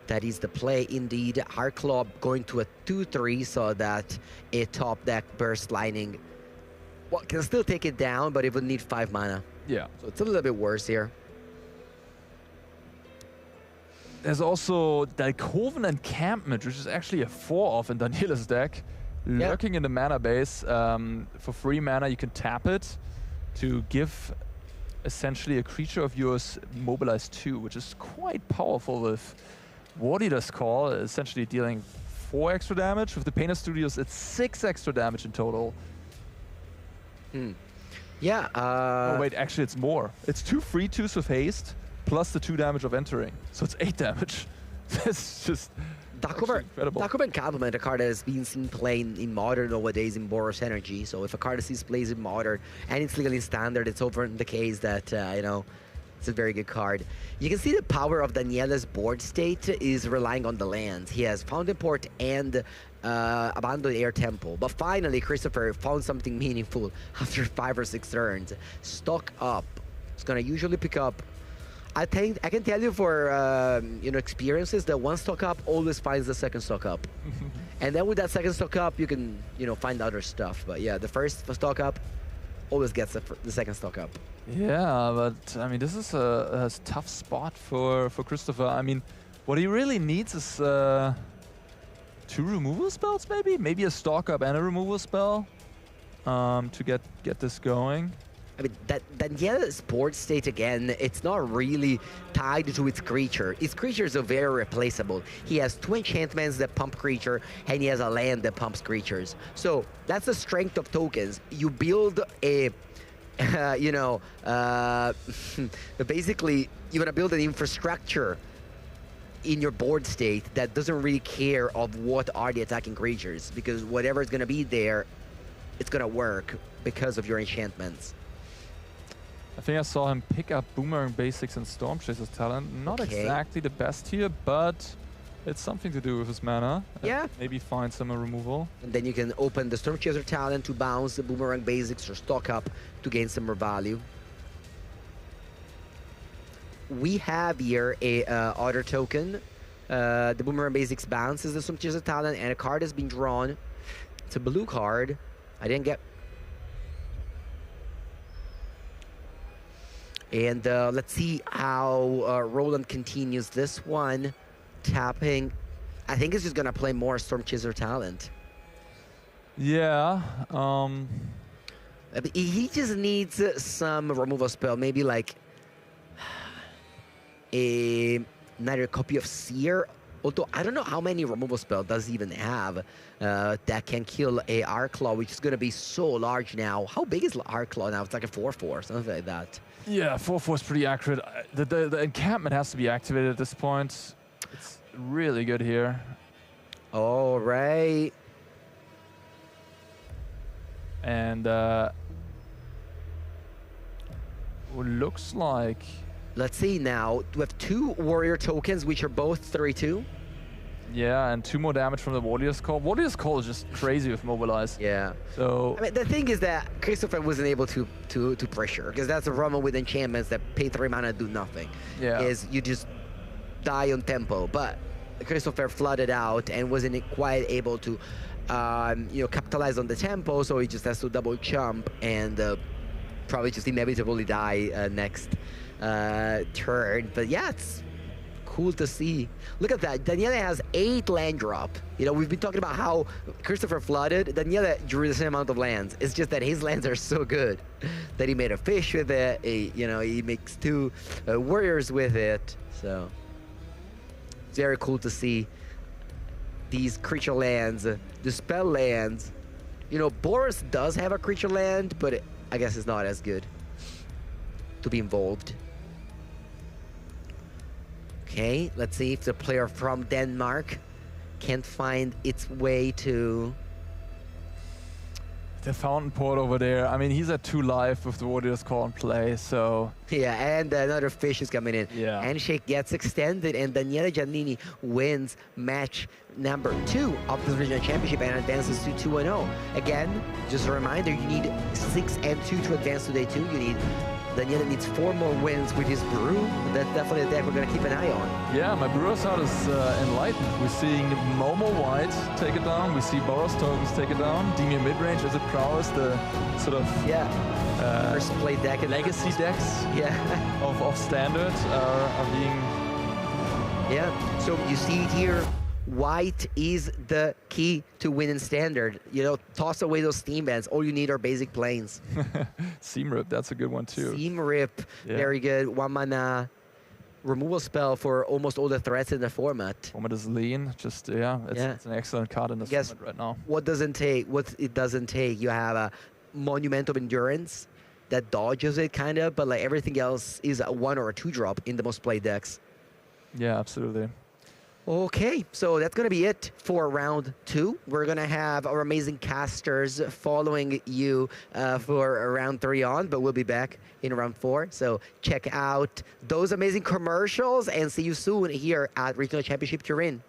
That is the play indeed. Iron Claw going to a 2-3 so that a top deck Burst Lightning can still take it down, but it would need 5 mana. Yeah. So it's a little bit worse here. There's also Dalkoven Encampment, which is actually a 4-off in Daniela's deck. Lurking in the mana base. For 3 mana, you can tap it to give essentially a creature of yours mobilize 2, which is quite powerful with War Eater's Call, essentially dealing 4 extra damage. With the Painter Studios, it's 6 extra damage in total. Yeah. Oh, wait, actually, it's more. It's 2 3/2s with haste, plus the 2 damage of entering. So it's 8 damage. That's just incredible. Darkover Encampment, a card that has been seen playing in Modern nowadays in Boros Energy. So if a card is plays in Modern and it's legally standard, it's often the case that, you know, it's a very good card. You can see the power of Daniela's board state is relying on the lands. He has Fountain Port and Abandoned Air Temple. But finally, Christopher found something meaningful after 5 or 6 turns. Stock up. It's going to usually pick up. I think I can tell you for you know, experiences that one stock up always finds the second stock up. And then with that second stock up, you can, you know, find other stuff. But yeah, the first stock up always gets the second stock up. Yeah, but I mean, this is a tough spot for Christopher. I mean, what he really needs is 2 removal spells, maybe a stock up and a removal spell to get this going. I mean, Daniela's board state, again, it's not really tied to its creature. Its creatures are very replaceable. He has 2 enchantments that pump creature, and he has a land that pumps creatures. So that's the strength of tokens. You build a, you know, basically, you're gonna build an infrastructure in your board state that doesn't really care of what are the attacking creatures, because whatever is gonna be there, it's gonna work because of your enchantments. I think I saw him pick up Boomerang Basics and Storm Chaser's Talent. Not exactly the best here, but it's something to do with his mana. Yeah. Maybe find some removal. And then you can open the Storm Chaser Talent to bounce the Boomerang Basics or stock up to gain some more value. We have here a other token. The Boomerang Basics bounces the Storm Chaser Talent, and a card has been drawn. It's a blue card. I didn't get... And let's see how Roland continues this one. Tapping. I think he's just going to play more Storm Chaser Talent. Yeah. He just needs some removal spell. Maybe like another copy of Seer. Although I don't know how many removal spell does he even have that can kill a Arkclaw, which is going to be so large now. How big is Arkclaw now? It's like a 4/4, something like that. Yeah, 4/4 is pretty accurate. The encampment has to be activated at this point. It's really good here. All right. And looks like... Let's see now. We have 2 warrior tokens, which are both 3/2. Yeah, and 2 more damage from the Warrior's Call. Warrior's Call is just crazy with Mobilize. Yeah. So... I mean, the thing is that Christopher wasn't able to pressure, because that's a problem with enchantments that pay 3 mana do nothing. Yeah. Is you just die on tempo. But Christopher flooded out and wasn't quite able to, you know, capitalize on the tempo, so he just has to double jump and probably just inevitably die next turn. But yeah, it's cool to see. Look at that. Daniela has 8 land drop. You know, we've been talking about how Christopher flooded. Daniela drew the same amount of lands. It's just that his lands are so good that he made a fish with it. You know, he makes 2 warriors with it. So it's very cool to see these creature lands, the spell lands. You know, Boros does have a creature land, but I guess it's not as good to be involved. Okay, let's see if the player from Denmark can't find its way to The fountain port over there. I mean, he's at 2 life with the Warriors call and play, so... Yeah, and another fish is coming in. Yeah. Handshake gets extended, and Daniela Giannini wins match number 2 of the regional championship and advances to 2-0. Again, just a reminder, you need 6 and 2 to advance to day 2. You need... Daniela needs 4 more wins with his brew. That's definitely a deck we're going to keep an eye on. Yeah, my brewer's heart is enlightened. We're seeing Momo White take it down. We see Boros Tokens take it down. Demir Midrange is it prowess, the sort of first play deck and legacy decks of standard are being... Yeah, so you see it here. White is the key to winning standard. You know, toss away those steam bands. All you need are basic planes. Seam Rip, that's a good one too. Seam Rip, very good. 1 mana removal spell for almost all the threats in the format. Format is lean, just, it's an excellent card in this format right now. What it doesn't take, you have a Monumental Endurance that dodges it kind of, but like everything else is a 1 or a 2 drop in the most played decks. Yeah, absolutely. Okay, so that's going to be it for round 2. We're going to have our amazing casters following you for round 3 on, but we'll be back in round 4. So check out those amazing commercials and see you soon here at Regional Championship Turin.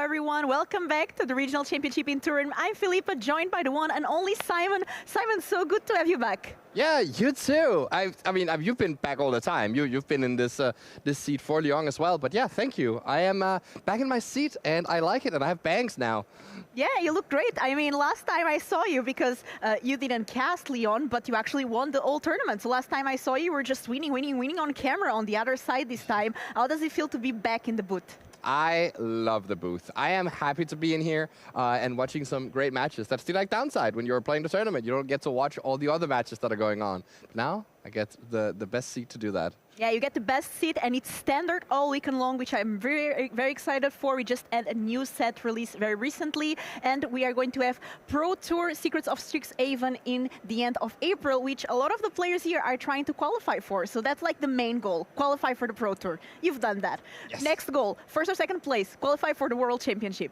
everyone. Welcome back to the Regional Championship in Turin. I'm Philippa, joined by the one and only Simon. Simon, so good to have you back. Yeah, you too. I mean, you've been back all the time. You've been in this this seat for Lyon as well. But yeah, thank you. I am back in my seat, and I like it, and I have bangs now. Yeah, you look great. I mean, last time I saw you, because you didn't cast Lyon, but you actually won the whole tournament. So last time I saw you, you were just winning on camera on the other side this time. How does it feel to be back in the booth? I love the booth. I am happy to be in here and watching some great matches. That's the like downside when you're playing the tournament. You don't get to watch all the other matches that are going on. But now I get the best seat to do that. Yeah, you get the best seat, and it's standard all weekend long, which I'm very, very excited for. We just had a new set released very recently, and we are going to have Pro Tour Secrets of Strixhaven in the end of April, which a lot of the players here are trying to qualify for. So that's like the main goal, qualify for the Pro Tour. You've done that. Yes. Next goal, first or second place, qualify for the World Championship.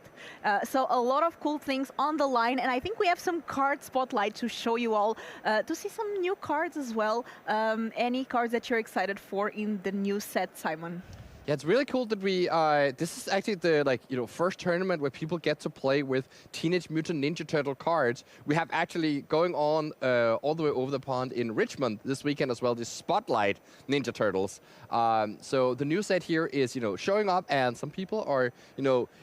So a lot of cool things on the line, and I think we have some card spotlight to show you all, to see some new cards as well. Any cards that you're excited for in the new set, Simon? Yeah, it's really cool that we. This is actually the first tournament where people get to play with Teenage Mutant Ninja Turtle cards. We have actually going on all the way over the pond in Richmond this weekend as well. This Spotlight Ninja Turtles. So the new set here is showing up, and some people are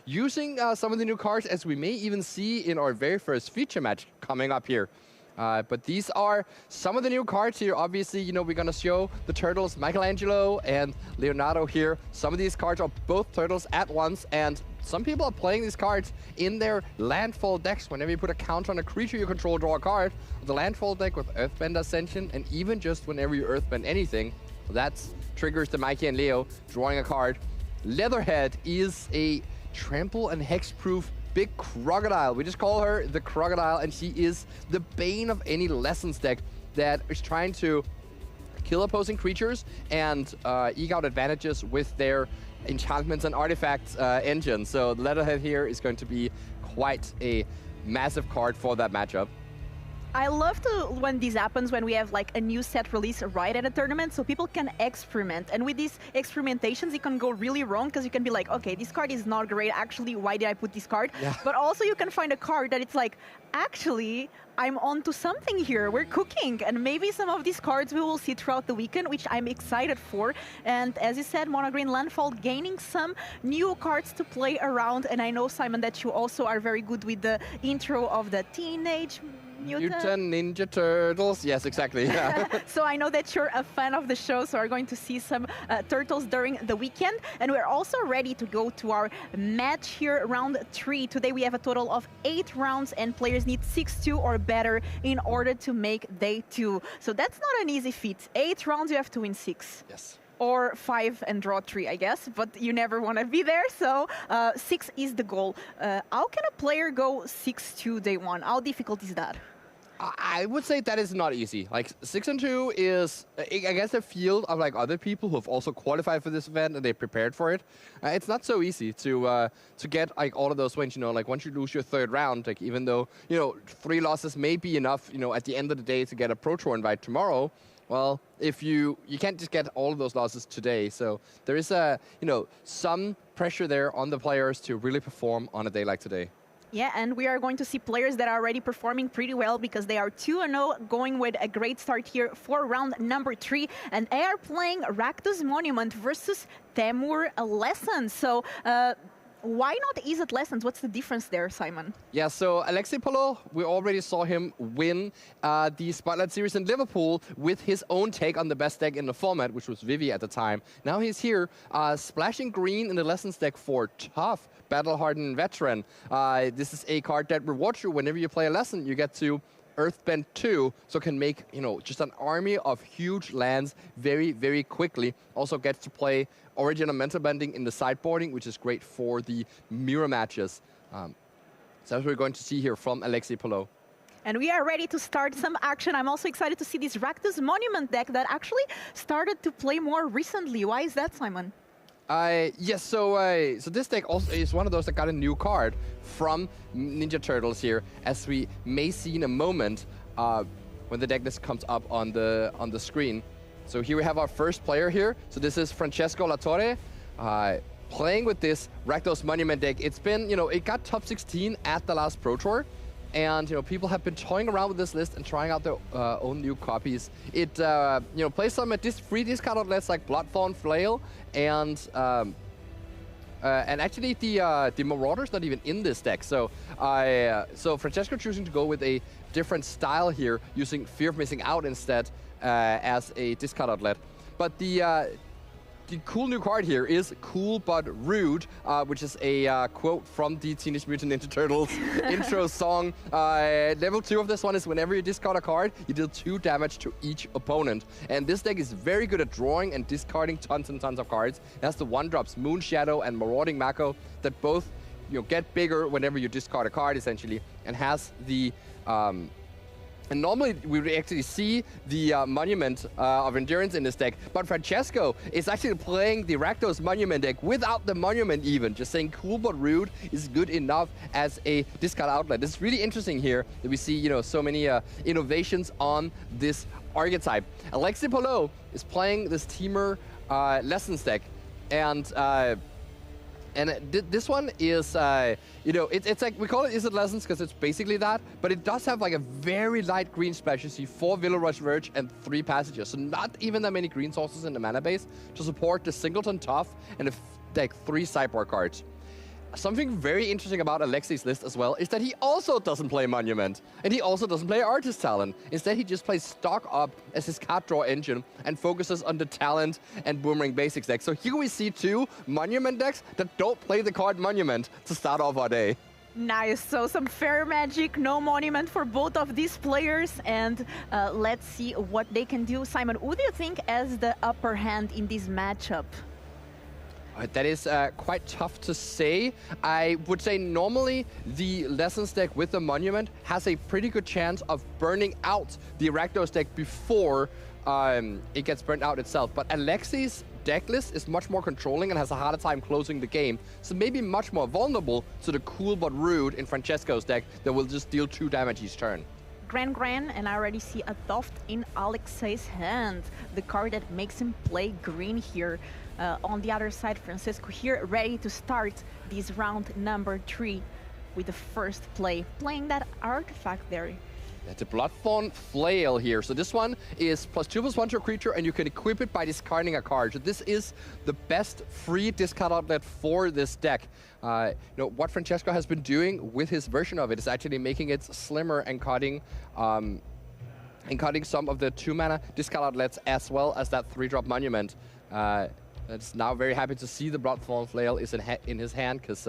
using some of the new cards, as we may even see in our very first feature match coming up here. But these are some of the new cards here. Obviously, we're going to show the Turtles, Michelangelo and Leonardo here. Some of these cards are both Turtles at once, and some people are playing these cards in their landfall decks. Whenever you put a counter on a creature you control, draw a card. The landfall deck with Earthbend Ascension, and even just whenever you Earthbend anything, that triggers the Mikey and Leo drawing a card. Leatherhead is a trample and hex-proof big crocodile. We just call her the crocodile, and she is the bane of any Lessons deck that is trying to kill opposing creatures and eke out advantages with their enchantments and artifacts engine. So the Leatherhead here is going to be quite a massive card for that matchup. I love when this happens, when we have like a new set release right at a tournament, so people can experiment. And with these experimentations, it can go really wrong, because you can be like, okay, this card is not great. Actually, why did I put this card? Yeah. But also you can find a card that it's like, actually, I'm onto something here. We're cooking. And maybe some of these cards we will see throughout the weekend, which I'm excited for. And as you said, Mono Green Landfall gaining some new cards to play around. And I know, Simon, that you also are very good with the intro of the Teenage Mutant Ninja Turtles. Yes, exactly. Yeah. So I know that you're a fan of the show, so we're going to see some turtles during the weekend. And we're also ready to go to our match here, round 3. Today we have a total of 8 rounds, and players need 6-2 or better in order to make day 2. So that's not an easy feat. 8 rounds, you have to win 6. Yes. Or 5 and draw 3, I guess, but you never want to be there, so 6 is the goal. How can a player go 6-2 day 1? How difficult is that? I would say that is not easy. Like 6-2 is, I guess, a field of like other people who have also qualified for this event and they prepared for it. It's not so easy to get like all of those wins. Like once you lose your 3rd round, like even though 3 losses may be enough, at the end of the day to get a Pro Tour invite tomorrow. Well, if you can't just get all of those losses today, so there is some pressure there on the players to really perform on a day like today. Yeah, and we are going to see players that are already performing pretty well, because they are 2-0, going with a great start here for round number 3. And they are playing Rakdos Monument versus Temur Lessons. So why not Izzet Lessons? What's the difference there, Simon? Yeah, so Alexei Polo, we already saw him win the Spotlight Series in Liverpool with his own take on the best deck in the format, which was Vivi at the time. Now he's here, splashing green in the Lessons deck for Tough, battle-hardened veteran. This is a card that rewards you whenever you play a lesson. You get to Earthbend 2, so can make just an army of huge lands very, very quickly. Also gets to play Origin of Mental Bending in the sideboarding, which is great for the mirror matches. So that's what we're going to see here from Alexei Polo. And we are ready to start some action. I'm also excited to see this Rakdos Monument deck that actually started to play more recently. Why is that, Simon? Yes, so this deck also is one of those that got a new card from Ninja Turtles here, as we may see in a moment when the deck list comes up on the screen. So here we have our first player here. So this is Francesco Latorre playing with this Rakdos Monument deck. It's been, it got top 16 at the last Pro Tour. And people have been toying around with this list and trying out their own new copies. It plays some free discard outlets like Bloodthorn Flail, and actually the Marauder's not even in this deck. So so Francesco choosing to go with a different style here, using Fear of Missing Out instead as a discard outlet. But the the cool new card here is Cool But Rude, which is a quote from the Teenage Mutant Ninja Turtles intro song. Level 2 of this one is whenever you discard a card, you deal 2 damage to each opponent. And this deck is very good at drawing and discarding tons and tons of cards. It has the 1-drops Moon Shadow and Marauding Mako that both get bigger whenever you discard a card, essentially, and has the... And normally we would actually see the Monument of Endurance in this deck, but Francesco is actually playing the Rakdos Monument deck without the Monument even, just saying Cool But Rude is good enough as a discard outlet. It's really interesting here that we see, so many innovations on this archetype. Alexi Polo is playing this Teamer Lessons deck, and this one is, it's like, we call it Izzet Lessons because it's basically that, but it does have like a very light green splash. You see 4 Villa Rush Verge and 3 Passages, so not even that many green sources in the mana base to support the Singleton Tough and like 3 sideboard cards. Something very interesting about Alexi's list as well is that he also doesn't play Monument, and he also doesn't play Artist Talent. Instead, he just plays Stock Up as his card draw engine and focuses on the Talent and Boomerang Basics deck. So here we see 2 Monument decks that don't play the card Monument to start off our day. Nice. So some fair magic, no Monument for both of these players, and let's see what they can do. Simon, who do you think has the upper hand in this matchup? That is quite tough to say. I would say normally the Lessons deck with the Monument has a pretty good chance of burning out the Rakdos deck before it gets burnt out itself. But Alexi's deck list is much more controlling and has a harder time closing the game, so maybe much more vulnerable to the Cool But Rude in Francesco's deck that will just deal 2 damage each turn. Gran, and I already see a Tuft in Alexei's hand, the card that makes him play green here. On the other side, Francisco here, ready to start this round number 3 with the first play, playing that artifact there. That's a Bloodthorn Flail here. So this one is +2/+1 to a creature, and you can equip it by discarding a card. So this is the best free discard outlet for this deck. What Francesco has been doing with his version of it is actually making it slimmer and cutting some of the 2-mana discard outlets as well as that 3-drop Monument. It's now very happy to see the Bloodthorn Flail is in his hand, because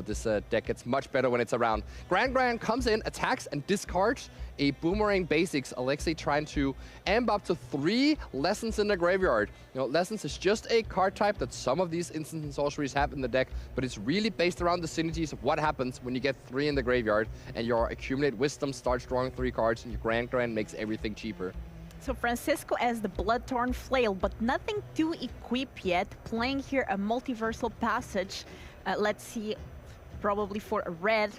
this deck gets much better when it's around. Gran comes in, attacks, and discards a Boomerang Basics. Alexei trying to amp up to 3 Lessons in the graveyard. Lessons is just a card type that some of these instants and sorceries have in the deck, but it's really based around the synergies of what happens when you get 3 in the graveyard, and your Accumulate Wisdom starts drawing 3 cards, and your Gran makes everything cheaper. So Francisco has the Bloodthorn Flail, but nothing to equip yet. Playing here a Multiversal Passage. Let's see, probably for a red.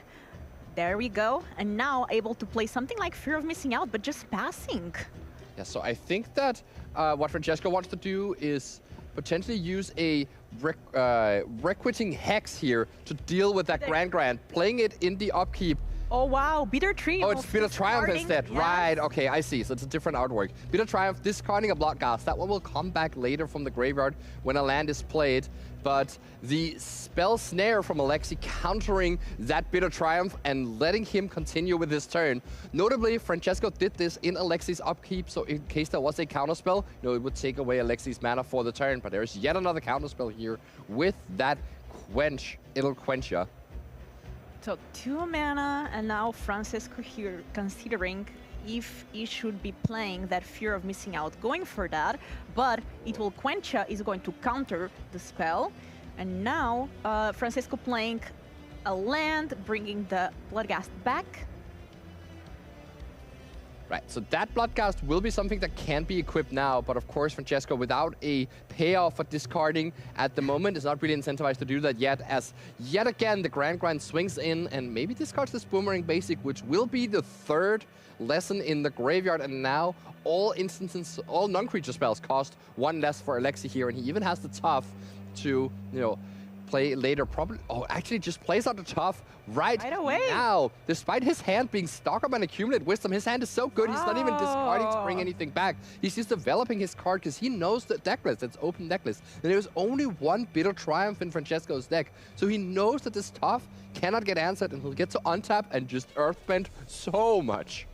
There we go. And now able to play something like Fear of Missing Out, but just passing. Yeah, so I think that what Francesco wants to do is potentially use a Requiting Hex here to deal with that Gran, playing it in the upkeep. Oh wow, Bitter Triumph. Oh, it's Bitter Triumph instead. Yes. Right, okay, I see. So it's a different artwork. Bitter Triumph, discarding a Bloodghast. That one will come back later from the graveyard when a land is played. But the Spell Snare from Alexi countering that Bitter Triumph and letting him continue with his turn. Notably, Francesco did this in Alexi's upkeep, so in case there was a counterspell, it would take away Alexi's mana for the turn. But there's yet another counterspell here with that Quench. It'll quench ya. So 2 mana, and now Francisco here considering if he should be playing that Fear of Missing Out, going for that, but it will Quencha is going to counter the spell. And now Francisco playing a land, bringing the Bloodghast back. Right, so that Bloodghast will be something that can be equipped now, but of course Francesco, without a payoff for discarding at the moment, is not really incentivized to do that yet, as yet again the Gran swings in and maybe discards this Boomerang Basic, which will be the 3rd lesson in the graveyard, and now all instances, all non-creature spells cost 1 less for Alexi here, and he even has the Tough to, play later, probably. Oh, actually just plays out the Tough right away now. Despite his hand being Stock Up and Accumulate Wisdom, his hand is so good, he's not even discarding to bring anything back. He's just developing his card because he knows the deck list, it's open deck list. And there's only 1 Bitter Triumph in Francesco's deck, so he knows that this Tough cannot get answered, and he'll get to untap and just Earthbend so much.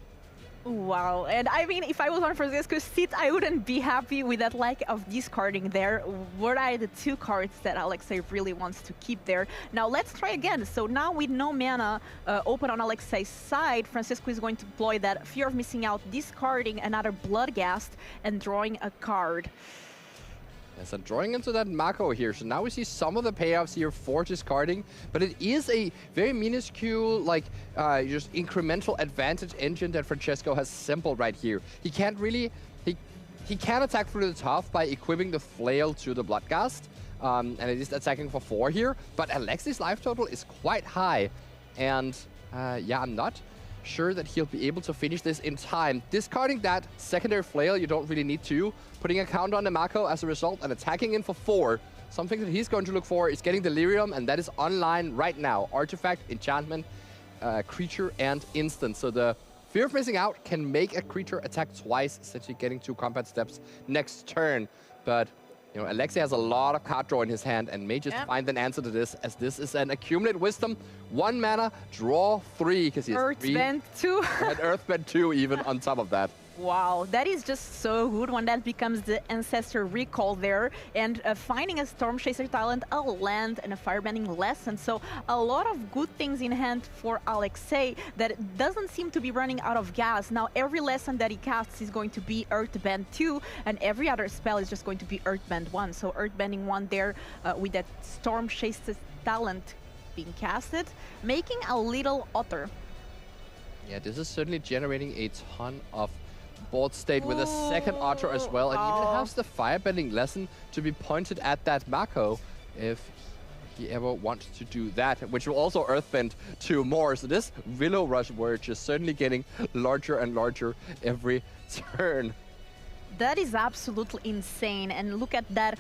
Wow, and I mean, if I was on Francesco's seat, I wouldn't be happy with that lack of discarding there. What are the two cards that Alexei really wants to keep there? Now let's try again. So now with no mana open on Alexei's side, Francesco is going to deploy that fear of missing out, discarding another Bloodghast and drawing a card. Yes, and drawing into that Mako here. So now we see some of the payoffs here for discarding, but it is a very minuscule, like, just incremental advantage engine that Francesco has simple right here. He can't really, he can attack through the top by equipping the flail to the Bloodghast, and it is attacking for 4 here, but Alexei's life total is quite high, and yeah, I'm not sure that he'll be able to finish this in time. Discarding that secondary flail, you don't really need to. Putting a counter on the Mako as a result and attacking in for 4. Something that he's going to look for is getting Delirium, and that is online right now. Artifact, enchantment, creature, and instant. So the fear of missing out can make a creature attack twice, essentially getting 2 combat steps next turn. But you know, Alexei has a lot of card draw in his hand and may just find an answer to this, as this is an Accumulate Wisdom, 1 mana, draw 3, because he has Earthbend 2. and Earthbend 2 even on top of that. Wow, that is just so good when that becomes the Ancestor Recall there. And finding a Storm Chaser talent, a land, and a Firebending Lesson. So a lot of good things in hand for Alexei that doesn't seem to be running out of gas. Now every lesson that he casts is going to be Earthbend 2, and every other spell is just going to be Earthbend 1. So Earthbending 1 there with that Storm Chaser talent being casted, making a little Otter. Yeah, this is certainly generating a ton of board state with a second Otter as well, and even has the Firebending Lesson to be pointed at that Mako if he ever wants to do that, which will also Earthbend 2 more. So this Willow Rush Wurge is certainly getting larger and larger every turn. That is absolutely insane, and look at that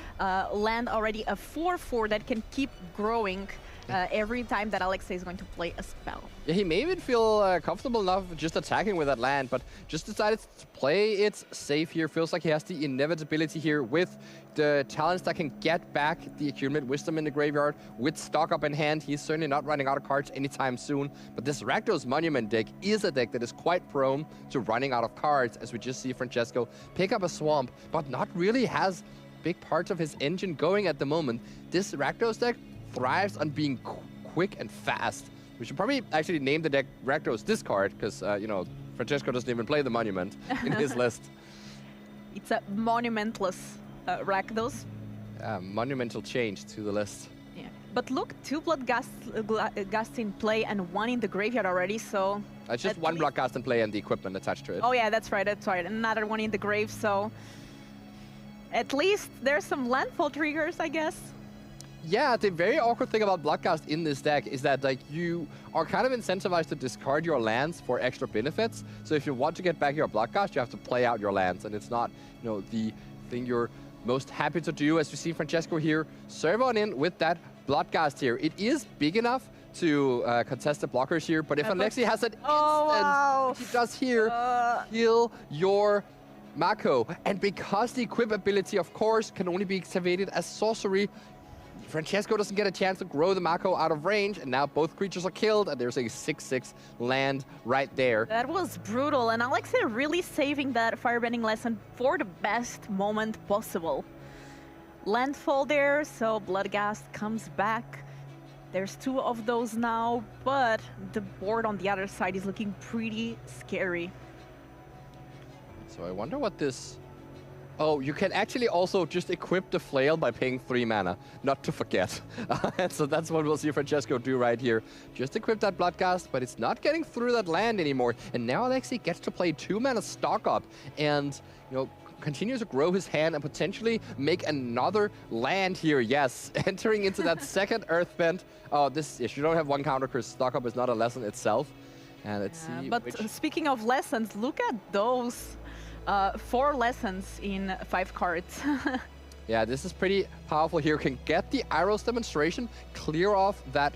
land already, a 4/4 that can keep growing every time that Alexei is going to play a spell. Yeah, he may even feel comfortable enough just attacking with that land, but just decided to play it safe here. Feels like he has the inevitability here with the talents that can get back the Accumulate Wisdom in the graveyard. With stock up in hand, he's certainly not running out of cards anytime soon. But this Rakdos Monument deck is a deck that is quite prone to running out of cards, as we just see Francesco pick up a Swamp, but not really has big parts of his engine going at the moment. This Rakdos deck thrives on being quick and fast. We should probably actually name the deck Rakdos Discard, because, you know, Francesco doesn't even play the Monument in his list. It's a monumentless Rakdos. Monumental change to the list. Yeah. But look, 2 Bloodghast in play and 1 in the graveyard already, so... It's just 1 Bloodghast in play and the equipment attached to it. Oh yeah, that's right. Another 1 in the grave, so... At least there's some landfall triggers, I guess. Yeah, the very awkward thing about Bloodghast in this deck is that, like, you are kind of incentivized to discard your lands for extra benefits. So if you want to get back your Bloodghast, you have to play out your lands, and it's not, you know, the thing you're most happy to do. As we see Francesco here, serve on in with that Bloodghast here. It is big enough to contest the blockers here, but if Alexei has an instant, he does here, heal your Mako. And because the equip ability, of course, can only be activated as sorcery, Francesco doesn't get a chance to grow the Mako out of range, and now both creatures are killed, and there's a 6/6 land right there. That was brutal, and Alexei really saving that Firebending Lesson for the best moment possible. Landfall there, so Bloodghast comes back. There's 2 of those now, but the board on the other side is looking pretty scary. So I wonder what this... Oh, you can actually also just equip the flail by paying 3 mana, not to forget. So that's what we'll see Francesco do right here. Just equip that Bloodghast, but it's not getting through that land anymore. And now Alexei gets to play 2 mana stock up and, you know, continue to grow his hand and potentially make another land here. Yes, entering into that second Earthbend. Oh, this, yes, you don't have 1 counter because stock up is not a lesson itself. And let's see. But speaking of lessons, look at those. 4 lessons in 5 cards. Yeah, this is pretty powerful here. Can get the Iros Demonstration, clear off that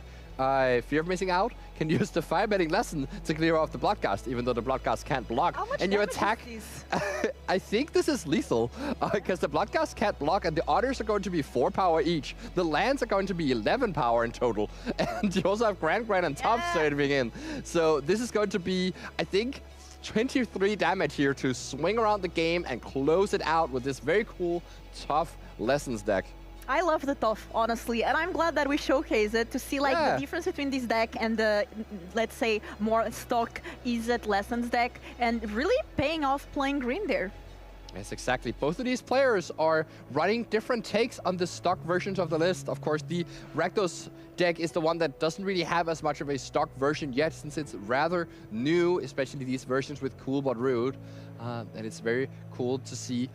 fear of missing out, can use the Firebending Lesson to clear off the Bloodghast, even though the Bloodghast can't block. How much and you damage attack. is I think this is lethal, because the Bloodghast can't block, and the Otters are going to be 4 power each. The lands are going to be 11 power in total. And you also have Grand and Top serving in. So this is going to be, I think, 23 damage here to swing around the game and close it out with this very cool, tough Lessons deck. I love the tough, honestly, and I'm glad that we showcase it to see like the difference between this deck and the, let's say, more stock Izzet Lessons deck, and really paying off playing green there. Yes, exactly. Both of these players are running different takes on the stock versions of the list. Of course, the Rakdos deck is the one that doesn't really have as much of a stock version yet, since it's rather new, especially these versions with Cool but Rude. And it's very cool to see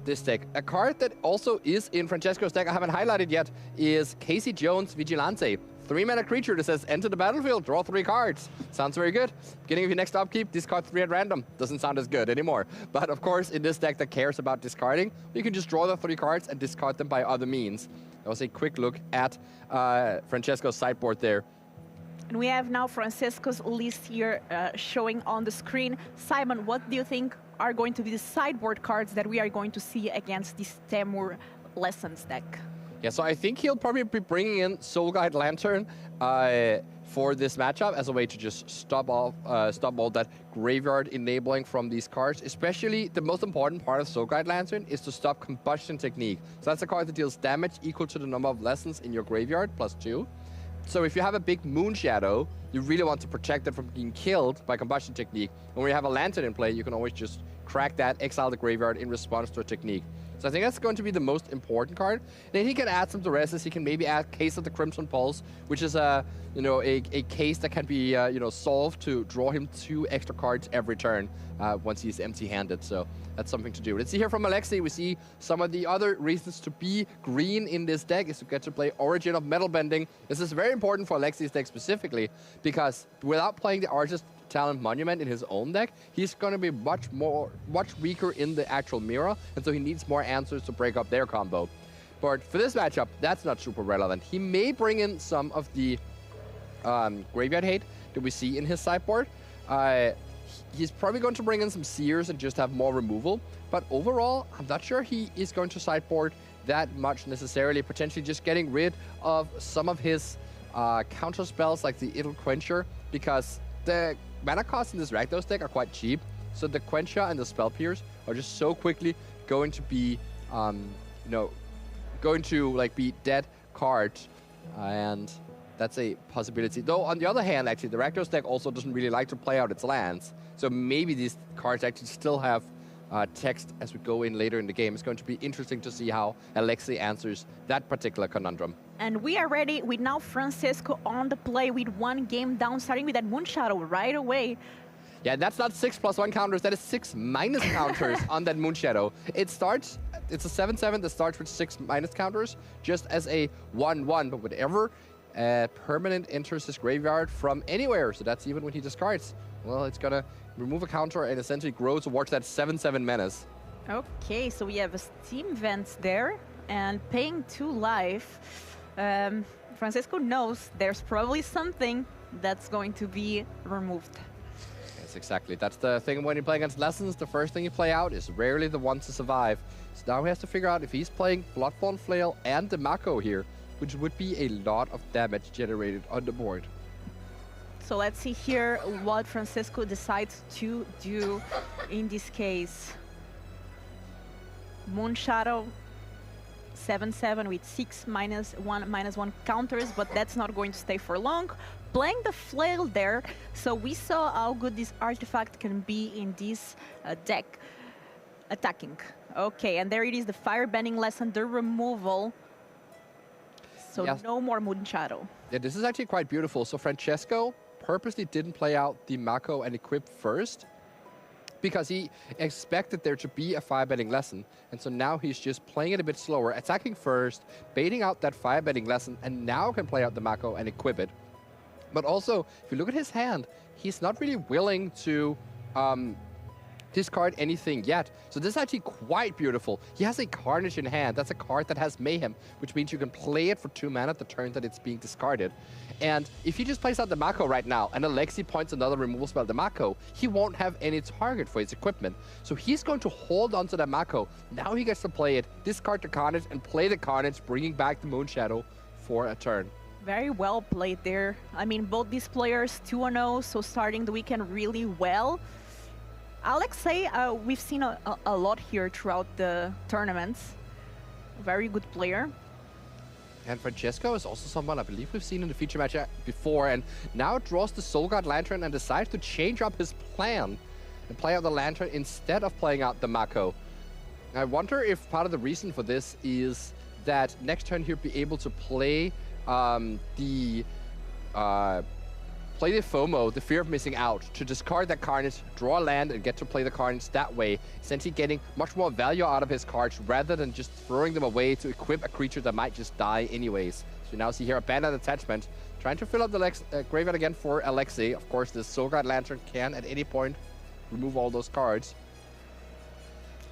this deck. A card that also is in Francesco's deck I haven't highlighted yet is Casey Jones Vigilante. 3-mana creature that says enter the battlefield, draw 3 cards. Sounds very good. Beginning of your next upkeep, discard 3 at random. Doesn't sound as good anymore. But of course, in this deck that cares about discarding, you can just draw the 3 cards and discard them by other means. That was a quick look at Francesco's sideboard there. And we have now Francesco's list here showing on the screen. Simon, what do you think are going to be the sideboard cards that we are going to see against this Temur Lessons deck? Yeah, so I think he'll probably be bringing in Soul Guide Lantern for this matchup as a way to just stop all that graveyard enabling from these cards. Especially the most important part of Soul Guide Lantern is to stop Combustion Technique. So that's a card that deals damage equal to the number of lessons in your graveyard, +2. So if you have a big Moon Shadow, you really want to protect it from being killed by Combustion Technique. And when you have a Lantern in play, you can always just crack that, exile the graveyard in response to a technique. So I think that's going to be the most important card. Then he can add some Duresses. He can maybe add Case of the Crimson Pulse, which is a case that can be solved to draw him 2 extra cards every turn once he's empty-handed. So that's something to do. Let's see here from Alexei. We see some of the other reasons to be green in this deck is to get to play Origin of Metal Bending. This is very important for Alexei's deck specifically because without playing the Artist Talent Monument in his own deck, he's going to be much weaker in the actual mirror, and so he needs more answers to break up their combo. But for this matchup, that's not super relevant. He may bring in some of the graveyard hate that we see in his sideboard. He's probably going to bring in some Seers and just have more removal, but overall, I'm not sure he is going to sideboard that much necessarily, potentially just getting rid of some of his counter spells like the Idle Quencher, because the mana costs in this Rakdos deck are quite cheap, so the Quencher and the Spell Pierce are just so quickly going to be, going to like be dead cards, and that's a possibility. Though on the other hand, actually, the Rakdos deck also doesn't really like to play out its lands, so maybe these cards actually still have text as we go in later in the game. It's going to be interesting to see how Alexei answers that particular conundrum. And we are ready with now Francesco on the play with 1 game down, starting with that Moon Shadow right away. Yeah, that's not 6+1 counters, that is 6- counters on that Moon Shadow. It's a 7/7 that starts with 6- counters, just as a 1/1, but whatever permanent enters his graveyard from anywhere, so that's even when he discards. Well, it's gonna remove a counter and essentially grow towards that 7/7 menace. Okay, so we have a Steam Vents there, and paying 2 life. Francesco knows there's probably something that's going to be removed. Yes, exactly. That's the thing when you play against Lessons. The first thing you play out is rarely the one to survive. So now he has to figure out if he's playing Bloodborne Flail and the Mako here, which would be a lot of damage generated on the board. So let's see here what Francesco decides to do in this case. Moon Shadow, 7/7 with 6-1/1 counters, but that's not going to stay for long. Playing the Flail there, so we saw how good this artifact can be in this deck. Attacking. Okay, and there it is, the Firebending Lesson, the removal. So yes, no more Moon Shadow. Yeah, this is actually quite beautiful. So Francesco purposely didn't play out the Mako and equip first, because he expected there to be a Firebending Lesson, and so now he's just playing it a bit slower, attacking first, baiting out that Firebending Lesson, and now can play out the Mako and equip it. But also, if you look at his hand, he's not really willing to discard anything yet. So this is actually quite beautiful. He has a Carnage in hand. That's a card that has Mayhem, which means you can play it for 2 mana the turn that it's being discarded. And if he just plays out the Mako right now, and Alexei points another removal spell at the Mako, he won't have any target for his equipment. So he's going to hold onto the Mako. Now he gets to play it, discard the Carnage, and play the Carnage, bringing back the Moon Shadow for a turn. Very well played there. I mean, both these players 2-0, so starting the weekend really well. Alexei, we've seen a lot here throughout the tournaments. Very good player. And Francesco is also someone I believe we've seen in the feature match before, and now draws the Soul Guard Lantern and decides to change up his plan and play out the Lantern instead of playing out the Mako. I wonder if part of the reason for this is that next turn he'll be able to play the FOMO, the fear of missing out, to discard that Carnage, draw a land, and get to play the Carnage that way, essentially getting much more value out of his cards rather than just throwing them away to equip a creature that might just die anyways. So you now see here a Bandit Attachment, trying to fill up the graveyard again for Alexei. Of course, the Soul Guard Lantern can at any point remove all those cards.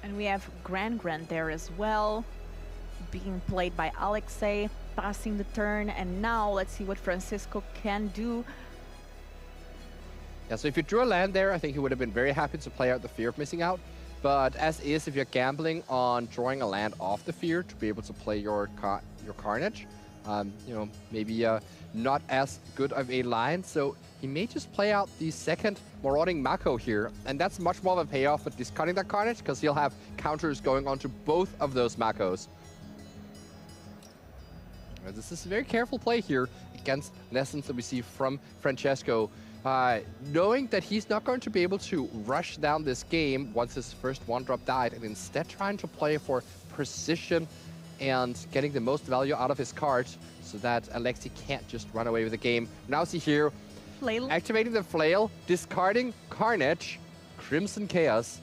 And we have Grand there as well, being played by Alexei, passing the turn, and now let's see what Francisco can do. Yeah, so if you drew a land there, I think he would have been very happy to play out the fear of missing out. But as is, if you're gambling on drawing a land off the fear to be able to play your Carnage, you know, maybe not as good of a line. So he may just play out the second Marauding Mako here, and that's much more of a payoff for discarding that Carnage, because he'll have counters going onto both of those Makos. This is a very careful play here against lessons that we see from Francesco. Knowing that he's not going to be able to rush down this game once his first one-drop died, and instead trying to play for precision and getting the most value out of his cards so that Alexei can't just run away with the game. Now see here, Flail. activating the Flail, discarding Carnage, Crimson Chaos,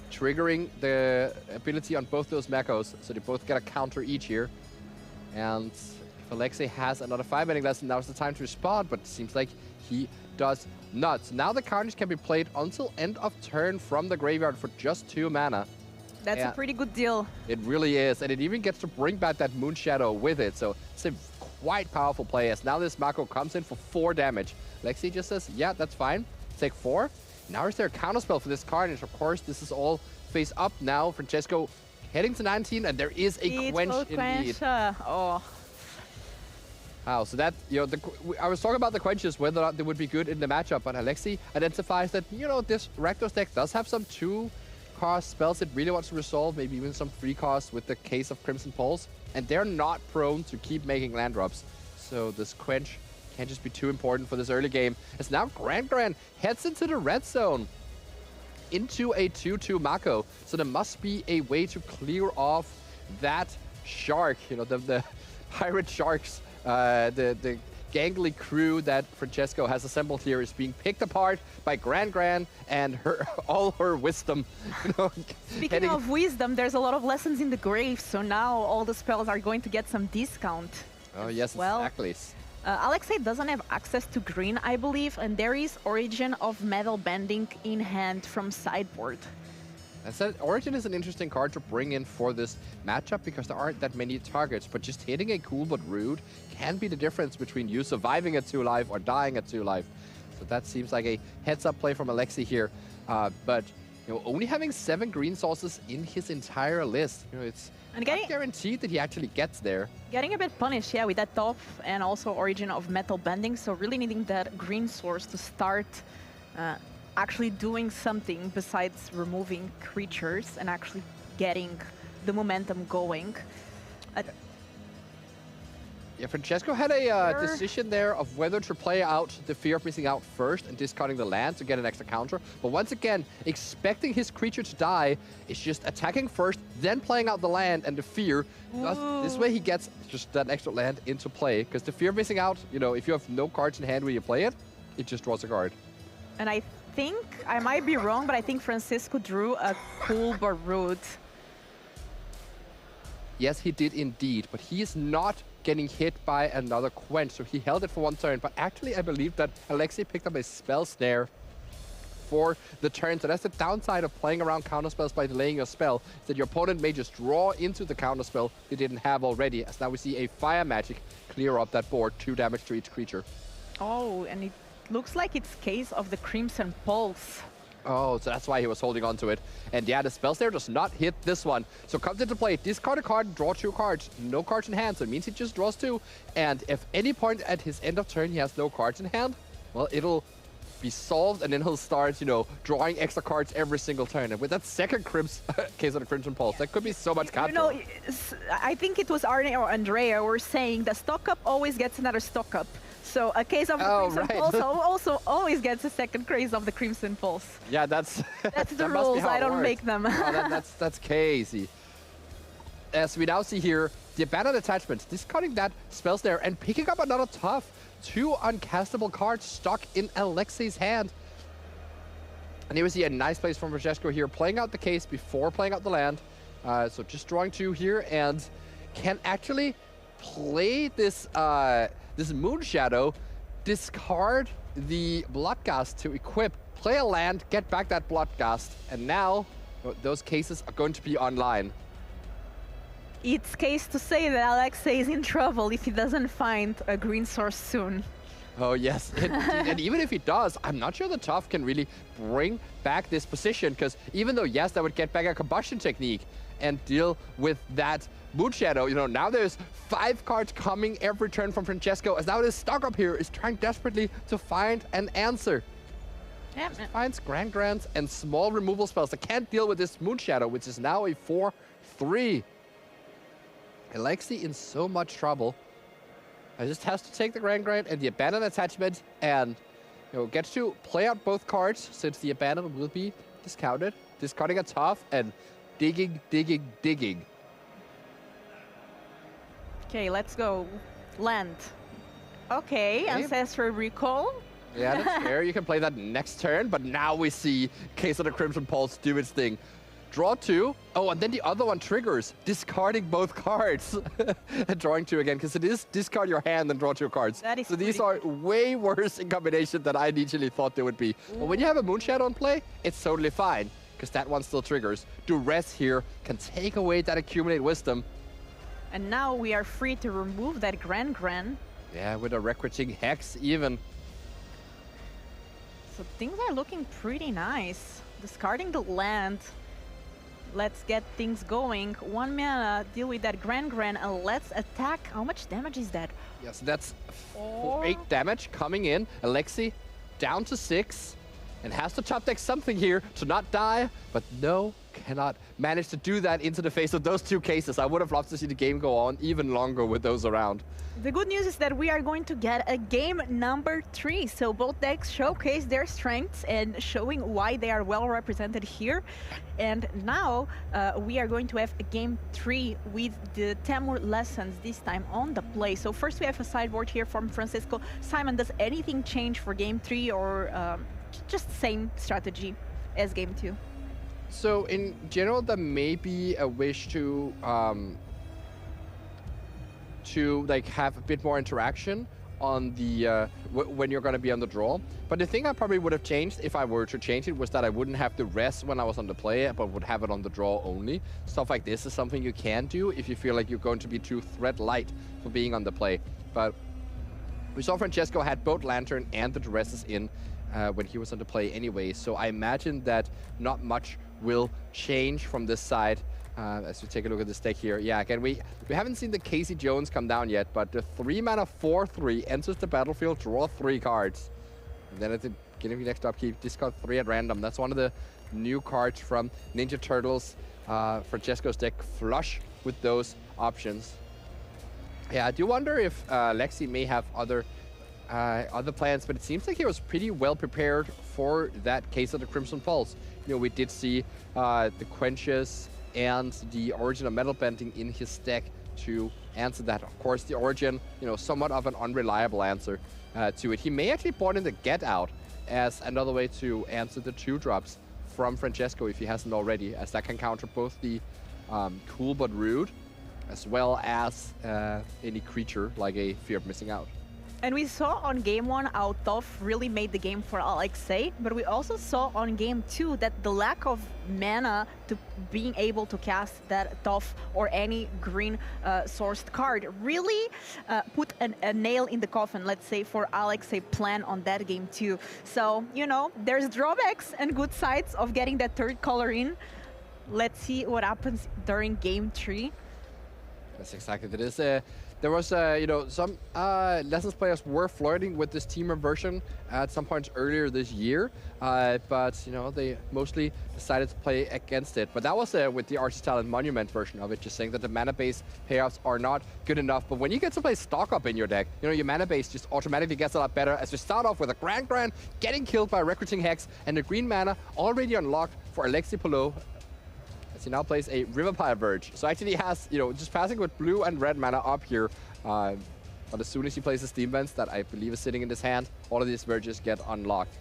triggering the ability on both those Makos, so they both get a counter each here. And if Alexei has another 5-manning lesson, now's the time to respond, but it seems like he does not. So now the Carnage can be played until end of turn from the graveyard for just 2 mana. That's a pretty good deal. It really is, and it even gets to bring back that Moon Shadow with it, so it's a quite powerful play, as now this Mako comes in for 4 damage. Alexei just says, yeah, that's fine, take 4. Now is there a counterspell for this Carnage? Of course, this is all face up now. Francesco heading to 19, and there is a quench indeed. Oh. Wow, so that, you know, I was talking about the quenches, whether or not they would be good in the matchup, but Alexei identifies that, you know, this Rakdos deck does have some 2-cost spells it really wants to resolve, maybe even some 3-cost with the case of Crimson Pulse, and they're not prone to keep making land drops. So this quench can't just be too important for this early game. As now Grand heads into the red zone, into a 2-2 Mako. So there must be a way to clear off that shark, you know, the pirate sharks. The gangly crew that Francesco has assembled here is being picked apart by Grand and all her wisdom. You know, Speaking of wisdom, there's a lot of lessons in the grave, so now all the spells are going to get some discount. Oh yes, well. exactly. Alexei doesn't have access to green, I believe, and there is Origin of Metal Bending in hand from sideboard. I said Origin is an interesting card to bring in for this matchup because there aren't that many targets, but just hitting a cool but rude can be the difference between you surviving at 2 life or dying at 2 life. So that seems like a heads-up play from Alexei here. But you know, only having 7 green sources in his entire list, you know, it's not guaranteed that he actually gets there. Getting a bit punished, yeah, with that top and also Origin of Metal Bending, so really needing that green source to start actually doing something besides removing creatures and actually getting the momentum going. Yeah, Francesco had a decision there of whether to play out the fear of missing out first and discarding the land to get an extra counter. But once again, expecting his creature to die is just attacking first, then playing out the land and the fear. This way he gets just that extra land into play. Because the fear of missing out, you know, if you have no cards in hand when you play it, it just draws a card. And I think, I might be wrong, but I think Francisco drew a cool but rude. Yes, he did indeed, but he is not getting hit by another quench, so he held it for 1 turn. But actually, I believe that Alexei picked up a spell snare for the turn. So that's the downside of playing around counterspells by delaying your spell, is that your opponent may just draw into the counterspell they didn't have already. As now we see a fire magic clear up that board, 2 damage to each creature. Oh, and it looks like it's case of the Crimson Pulse. Oh, so that's why he was holding on to it. And yeah, the spell snare does not hit this one. So comes into play, discard a card, draw 2 cards. No cards in hand, so it means he just draws 2. And if any point at his end of turn he has no cards in hand, well, it'll be solved, and then he'll start, you know, drawing extra cards every single turn. And with that second case of the Crimson Pulse, that could be so much You control. know, I think it was Arne or Andrea were saying the stock up always gets another stock up. So a case of the Crimson Pulse also always gets a second case of the Crimson Pulse. Yeah, that's That's the that must be rules. how I it don't works. make them. Oh, that's crazy. As we now see here, the abandoned attachment, discarding that spell snare and picking up another tough. 2 uncastable cards stuck in Alexei's hand. And here we see a nice place from Francesco here, playing out the case before playing out the land. So just drawing 2 here, and can actually play this this Moon Shadow, discard the Bloodghast to equip, play a land, get back that Bloodghast, and now those cases are going to be online. It's case to say that Alexei is in trouble if he doesn't find a green source soon. Oh, yes. And even if he does, I'm not sure the Tough can really bring back this position, because even though, yes, that would get back a combustion technique and deal with that Moon Shadow, you know, now there's 5 cards coming every turn from Francesco, as now this stock up here is trying desperately to find an answer. Yeah. Finds Grants and small removal spells that can't deal with this Moon Shadow, which is now a 4/3. Alexei in so much trouble. I just has to take the Grant and the Abandoned attachment and, you know, gets to play out both cards since the Abandoned will be discounted. Discarding a Tough and digging. Okay, let's go. Land. Okay, Ancestral Recall. Yeah, that's fair. You can play that next turn, but now we see Case of the Crimson Pulse do its thing. Draw 2. Oh, and then the other one triggers, discarding both cards. And drawing 2 again, because it is discard your hand and draw 2 cards. That is so these pretty are way worse in combination than I initially thought they would be. But when you have a Moon Shadow in play, it's totally fine, because that one still triggers. Duress here can take away that Accumulate Wisdom. And now we are free to remove that Gran. Yeah, with a Recruiting Hex even. So things are looking pretty nice. Discarding the land. Let's get things going. 1 mana, deal with that Gran, and let's attack. How much damage is that? Yes, that's 8 damage coming in. Alexei down to 6 and has to top deck something here to not die, but no, cannot manage to do that into the face of those 2 cases. I would have loved to see the game go on even longer with those around. The good news is that we are going to get a game number 3. So both decks showcase their strengths and showing why they are well represented here. And now we are going to have a game 3 with the Temur lessons this time on the play. So first we have a sideboard here from Francisco. Simon, does anything change for game 3 or just same strategy as game 2? So in general, there may be a wish to like have a bit more interaction on the when you're going to be on the draw. But the thing I probably would have changed if I were to change it was that I wouldn't have to rest when I was on the play, but would have it on the draw only. Stuff like this is something you can do if you feel like you're going to be too threat light for being on the play. But we saw Francesco had both Lantern and the Duresses in when he was on the play anyway, so I imagine that not much will change from this side. As we take a look at this deck here. Yeah, again, we haven't seen the Casey Jones come down yet, but the 3 mana 4/3 enters the battlefield, draw 3 cards. And then at the beginning of the next upkeep, discard 3 at random. That's one of the new cards from Ninja Turtles. Francesco's deck flush with those options. Yeah, I do wonder if Lexi may have other plans, but it seems like he was pretty well prepared for that Case of the Crimson Pulse. You know, we did see the Quenches and the Origin of Metal Bending in his deck to answer that. Of course, the Origin, you know, somewhat of an unreliable answer to it. He may actually brought in the Get Out as another way to answer the 2-drops from Francesco if he hasn't already, as that can counter both the Cool But Rude as well as any creature like a Fear of Missing Out. And we saw on game 1 how Tough really made the game for Alexei, but we also saw on game 2 that the lack of mana to being able to cast that Tough or any green sourced card really put a nail in the coffin, let's say, for Alexei plan on that game 2. So, you know, there's drawbacks and good sides of getting that 3rd color in. Let's see what happens during game 3. That's exactly. That is a There was, some Lessons players were flirting with this team version at some points earlier this year, but they mostly decided to play against it. But that was with the Artist Talent Monument version of it, just saying that the mana base payoffs are not good enough. But when you get to play Stock Up in your deck, your mana base just automatically gets a lot better as you start off with a Grand getting killed by Recruiting Hex and the green mana already unlocked for Alexi Polo. He now plays a Riverpire Verge. So actually he has, just passing with blue and red mana up here. But as soon as he plays the Steam Vents that I believe is sitting in his hand, all of these Verges get unlocked.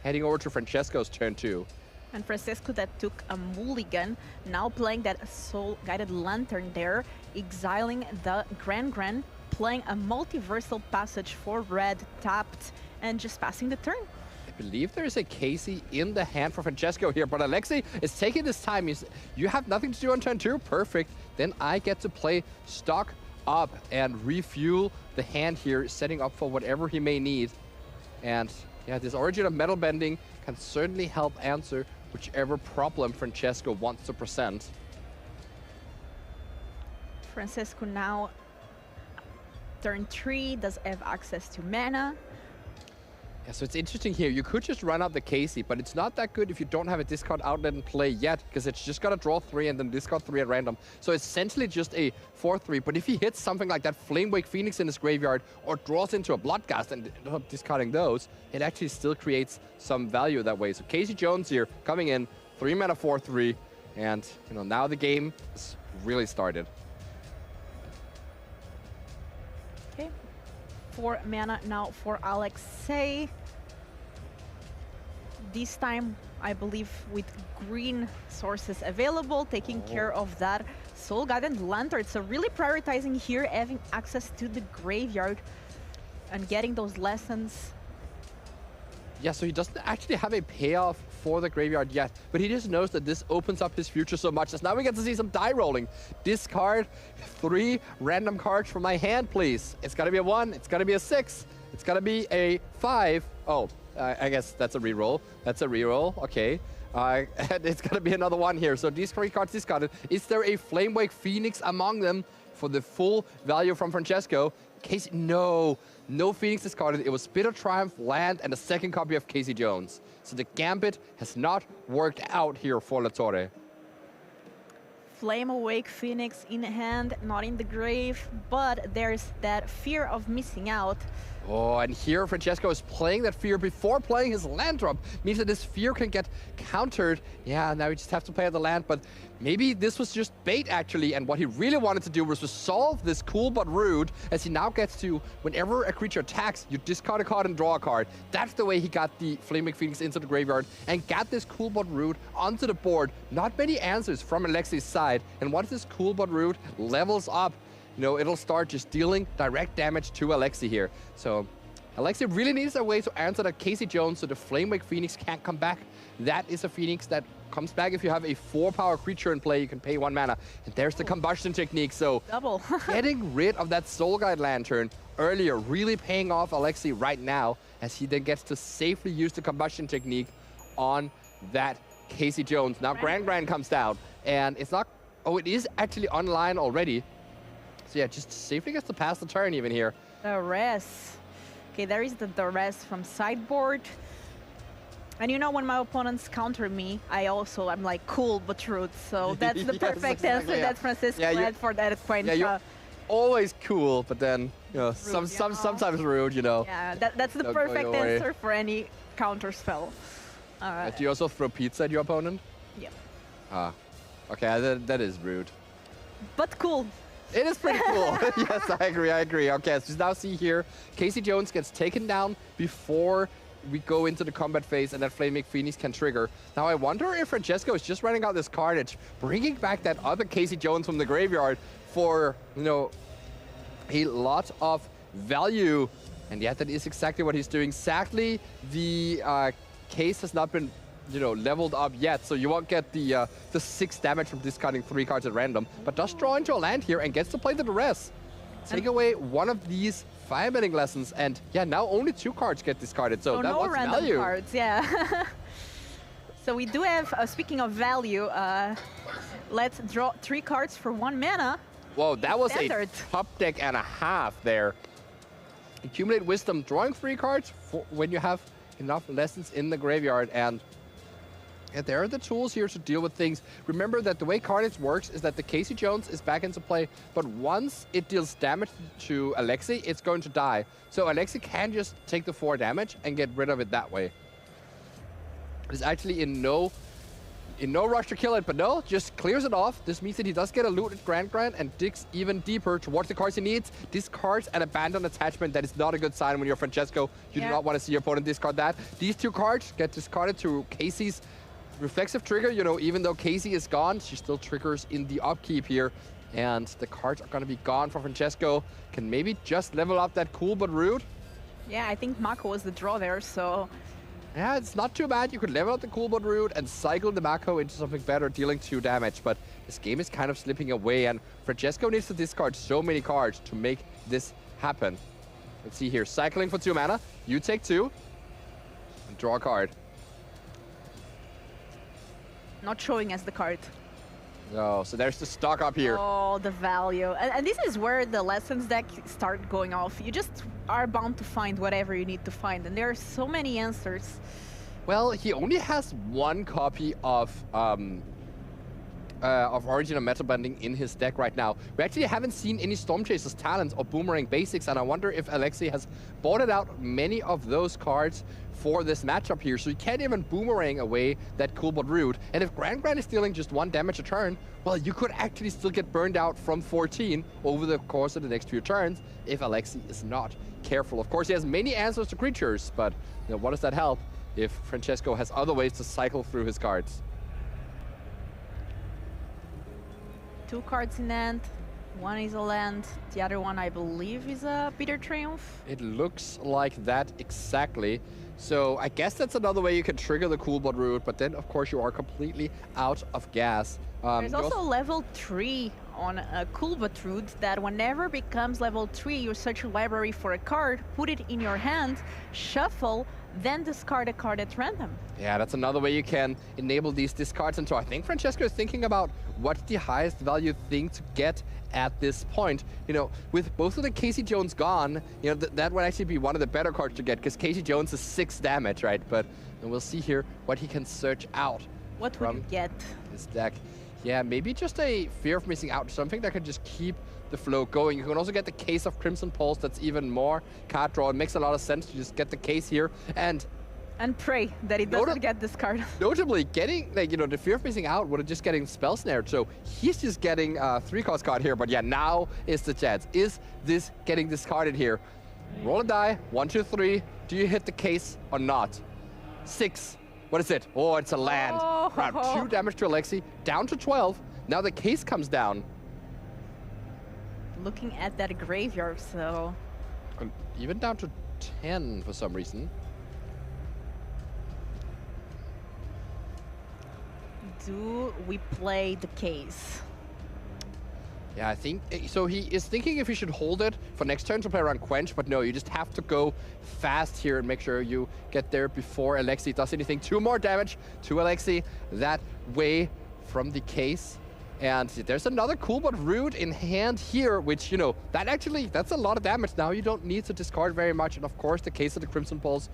Heading over to Francesco's turn 2. And Francesco that took a mulligan, now playing that Soul Guided Lantern there, exiling the Grand, playing a Multiversal Passage for red, tapped, and just passing the turn. I believe there is a Casey in the hand for Francesco here, but Alexi is taking this time. You have nothing to do on turn 2? Perfect. Then I get to play Stock Up and refuel the hand here, setting up for whatever he may need. And yeah, this Origin of Metal Bending can certainly help answer whichever problem Francesco wants to present. Francesco now, turn 3, does have access to mana. Yeah, so it's interesting here. You could just run out the Casey, but it's not that good if you don't have a discard outlet in play yet, because it's just got to draw 3 and then discard 3 at random. So it's essentially just a 4/3. But if he hits something like that Flamewake Phoenix in his graveyard or draws into a Bloodghast and discarding those, it actually still creates some value that way. So Casey Jones here coming in, 3 mana 4/3, and now the game has really started. Okay, 4 mana now for Alexei. This time, I believe, with green sources available, taking care of that Soul Guided Lantern. So really prioritizing here, having access to the graveyard and getting those lessons. Yeah, so he doesn't actually have a payoff for the graveyard yet, but he just knows that this opens up his future so much. As now we get to see some die rolling. Discard 3 random cards from my hand, please. It's gotta be a 1, it's gotta be a 6, it's gotta be a 5. Oh, I guess that's a reroll. That's a reroll, okay. And it's gonna be another 1 here. So these 3 cards discarded. Is there a Flamewake Phoenix among them for the full value from Francesco? Casey, no Phoenix discarded. It was Bitter Triumph, land, and a second copy of Casey Jones. So the gambit has not worked out here for La Torre. Flame Awake Phoenix in hand, not in the grave, but there's that fear of missing out. Oh, and here Francesco is playing that fear before playing his land drop. Means that this fear can get countered. Yeah, now we just have to play the land, but maybe this was just bait actually, and what he really wanted to do was resolve this cool but rude, as he now gets to, whenever a creature attacks, you discard a card and draw a card. That's the way he got the Flaming Phoenix into the graveyard and got this cool but rude onto the board. Not many answers from Alexi's side, and once this cool but rude levels up, it'll start just dealing direct damage to Alexi here. So Alexi really needs a way to answer that Casey Jones so the Flamewake Phoenix can't come back. That is a Phoenix that comes back if you have a 4-power creature in play. You can pay 1 mana. And there's the combustion technique. So double. getting rid of that Soul Guide Lantern earlier really paying off Alexi right now, as he then gets to safely use the combustion technique on that Casey Jones. Now Grand comes down, and it's not... Oh, it is actually online already. So yeah, just safely gets to pass the turn even here. Duress. Okay, there is the Duress from sideboard. And when my opponents counter me, I'm like cool but rude. So that's the perfect answer that Francisco had for that point. Yeah, you're always cool, but then sometimes rude, Yeah, that's the perfect answer for any counter spell. All right. Do you also throw pizza at your opponent? Yeah. Ah, okay, that is rude. But cool. It is pretty cool. Yes, I agree. Okay, so now see here, Casey Jones gets taken down before we go into the combat phase, and that Flaming Phoenix can trigger. Now I wonder if Francesco is just running out this carnage, bringing back that other Casey Jones from the graveyard for, a lot of value. And yeah, that is exactly what he's doing. Sadly, the case has not been leveled up yet, so you won't get the 6 damage from discarding 3 cards at random, but does draw into a land here and gets to play the Duress. Take away one of these Firebending Lessons, and yeah, now only 2 cards get discarded, so that no was random value. cards, yeah. So we do have, speaking of value, let's draw 3 cards for 1 mana. Whoa, that was Standard. a top deck and a half there. Accumulate Wisdom, drawing 3 cards for when you have enough lessons in the graveyard. And there are the tools here to deal with things. Remember that the way Carnage works is that the Casey Jones is back into play, but once it deals damage to Alexei, it's going to die. So Alexei can just take the 4 damage and get rid of it that way. It's actually in no rush to kill it, but no, just clears it off. This means that he does get a looted Grand and digs even deeper towards the cards he needs. Discards an abandoned attachment. That is not a good sign when you're Francesco. You do not want to see your opponent discard that. These 2 cards get discarded to Casey's reflexive trigger. You know, even though Casey is gone, she still triggers in the upkeep here. And the cards are going to be gone for Francesco. Can maybe just level up that Cool But Rude. Yeah, I think Mako was the draw there, so... Yeah, it's not too bad. You could level up the Cool But Rude and cycle the Mako into something better, dealing 2 damage. But this game is kind of slipping away, and Francesco needs to discard so many cards to make this happen. Let's see here. Cycling for 2 mana. You take 2 and draw a card. Not showing us the card. Oh, so there's the stock up here. Oh, the value. And this is where the lessons deck start going off. You just are bound to find whatever you need to find. And there are so many answers. Well, he only has 1 copy of Origin of Metal Bending in his deck right now. We actually haven't seen any Storm Chasers Talents or Boomerang Basics, and I wonder if Alexei has bought out many of those cards for this matchup here, so you can't even Boomerang away that Cool But Rude. And if Grand is dealing just 1 damage a turn, well, you could actually still get burned out from 14 over the course of the next few turns if Alexei is not careful. Of course, he has many answers to creatures, but you know, what does that help if Francesco has other ways to cycle through his cards? 2 cards in hand. 1 is a land. The other one, I believe, is a Bitter Triumph. It looks like that exactly. So I guess that's another way you can trigger the Cool But Rude, but then, of course, you are completely out of gas. There's also level 3 on a Cool But Rude that whenever it becomes level 3, you search your library for a card, put it in your hand, shuffle, then discard a card at random. Yeah, that's another way you can enable these discards. And so I think Francesco is thinking about what's the highest value thing to get at this point. You know, with both of the Casey Jones gone, you know, that would actually be one of the better cards to get, because Casey Jones is 6 damage, right? But we'll see here what he can search out. What would you get? His deck. Yeah, maybe just a Fear of Missing Out, something that can just keep the flow going. You can also get the Case of Crimson Pulse. That's even more card draw. It makes a lot of sense to just get the case here and pray that it doesn't get this card. Notably, getting, like, you know, the Fear of Missing Out would have just getting spell snared. So he's just getting a 3-cost card here. But yeah, now is the chance. Is this getting discarded here? Roll a die. 1, 2, 3. Do you hit the case or not? 6. What is it? Oh, it's a land. Oh. Right, 2 damage to Alexei. Down to 12. Now the case comes down. Looking at that graveyard, so... Even down to 10 for some reason. Do we play the case? Yeah, I think so. He is thinking if he should hold it for next turn to play around Quench, but no, you just have to go fast here and make sure you get there before Alexei does anything. 2 more damage to Alexei that way from the case. And there's another Cool But Rude in hand here, which, you know, that's a lot of damage. Now you don't need to discard very much. And of course, the Case of the Crimson Pulse,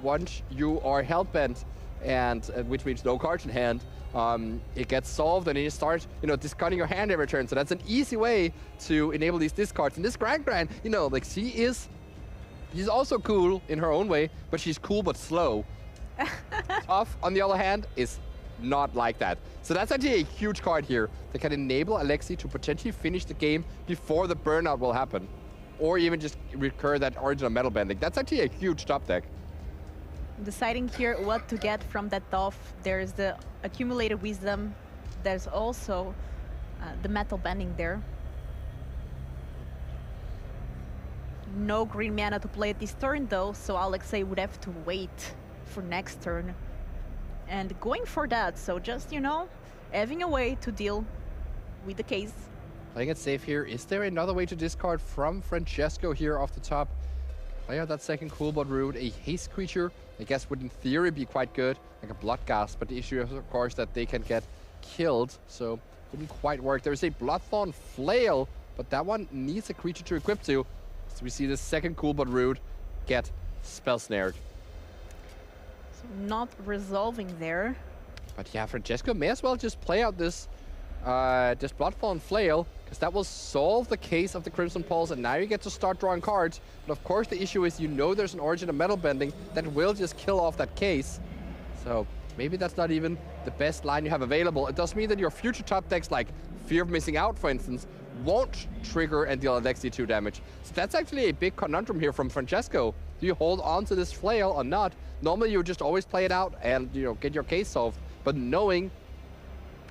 once you are hellbent, and which means no cards in hand, it gets solved, and then you start, you know, discarding your hand every turn. So that's an easy way to enable these discards. And this Grand, you know, like, she's also cool in her own way, but she's cool but slow. Tough, on the other hand, is not like that. So that's actually a huge card here that can enable Alexei to potentially finish the game before the burnout will happen, or even just recur that Origin of Metal Bending. That's actually a huge top deck. Deciding here what to get from that off. There's the accumulated wisdom. There's also the metal bending there. No green mana to play this turn though, so Alexei would have to wait for next turn. And going for that, so just, you know, having a way to deal with the case. Playing it safe here. Is there another way to discard from Francesco here off the top? Play out that second Cool But Rude, a haste creature. I guess would in theory be quite good, like a Bloodghast, but the issue is of course that they can get killed. So Didn't quite work. There's a Bloodthorn Flail, but that one needs a creature to equip to. So we see the second Coolbot Root get spell snared. So not resolving there. But yeah, Francesco may as well just play out this Bloodthorn Flail, because that will solve the case of the Crimson Pulse, and now you get to start drawing cards. But of course the issue is, you know, there's an Origin of Metal Bending that will just kill off that case. So maybe that's not even the best line you have available. It does mean that your future top decks, like Fear of Missing Out, for instance, won't trigger and deal Alexi 2 damage. So that's actually a big conundrum here from Francesco. Do you hold on to this Flail or not? Normally you would just always play it out and, you know, get your case solved. But knowing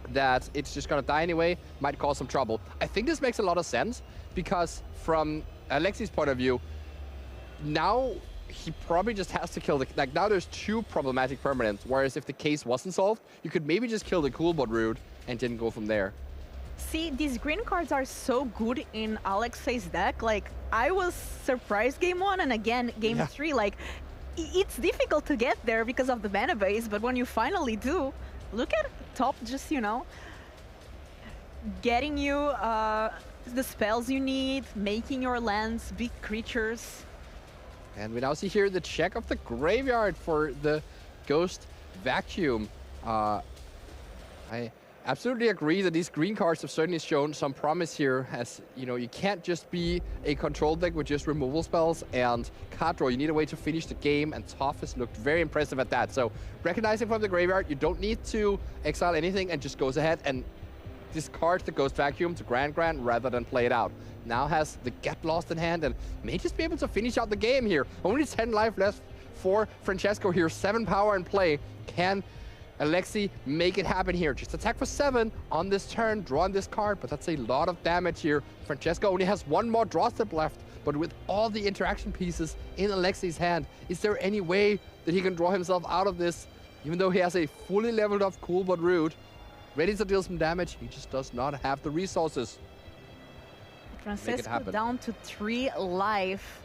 that it's just gonna die anyway might cause some trouble. I think this makes a lot of sense, because from Alexi's point of view, now he probably just has to kill the, like, now there's two problematic permanents, whereas if the case wasn't solved, you could maybe just kill the Coolbot Root and didn't go from there. See, these green cards are so good in Alexei's deck. Like, I was surprised game 1 and again game 3. Like, it's difficult to get there because of the mana base, but when you finally do, look at top, just, you know, getting you the spells you need, making your lands big creatures. And we now see here the check of the graveyard for the Ghost Vacuum. I absolutely agree that these green cards have certainly shown some promise here, as, you know, you can't just be a control deck with just removal spells and card draw. You need a way to finish the game, and Toph has looked very impressive at that. So recognizing from the graveyard, you don't need to exile anything, and just goes ahead and discards the Ghost Vacuum to Grand rather than play it out. Now has the Get Lost in hand and may just be able to finish out the game here. Only 10 life left for Francesco here. 7 power in play. Can Alexi make it happen here? Just attack for 7 on this turn, draw on this card, but that's a lot of damage here. Francesco only has 1 more draw step left, but with all the interaction pieces in Alexi's hand, is there any way that he can draw himself out of this? Even though he has a fully leveled up Coolbot Root, ready to deal some damage, he just does not have the resources. Francesco down to 3 life.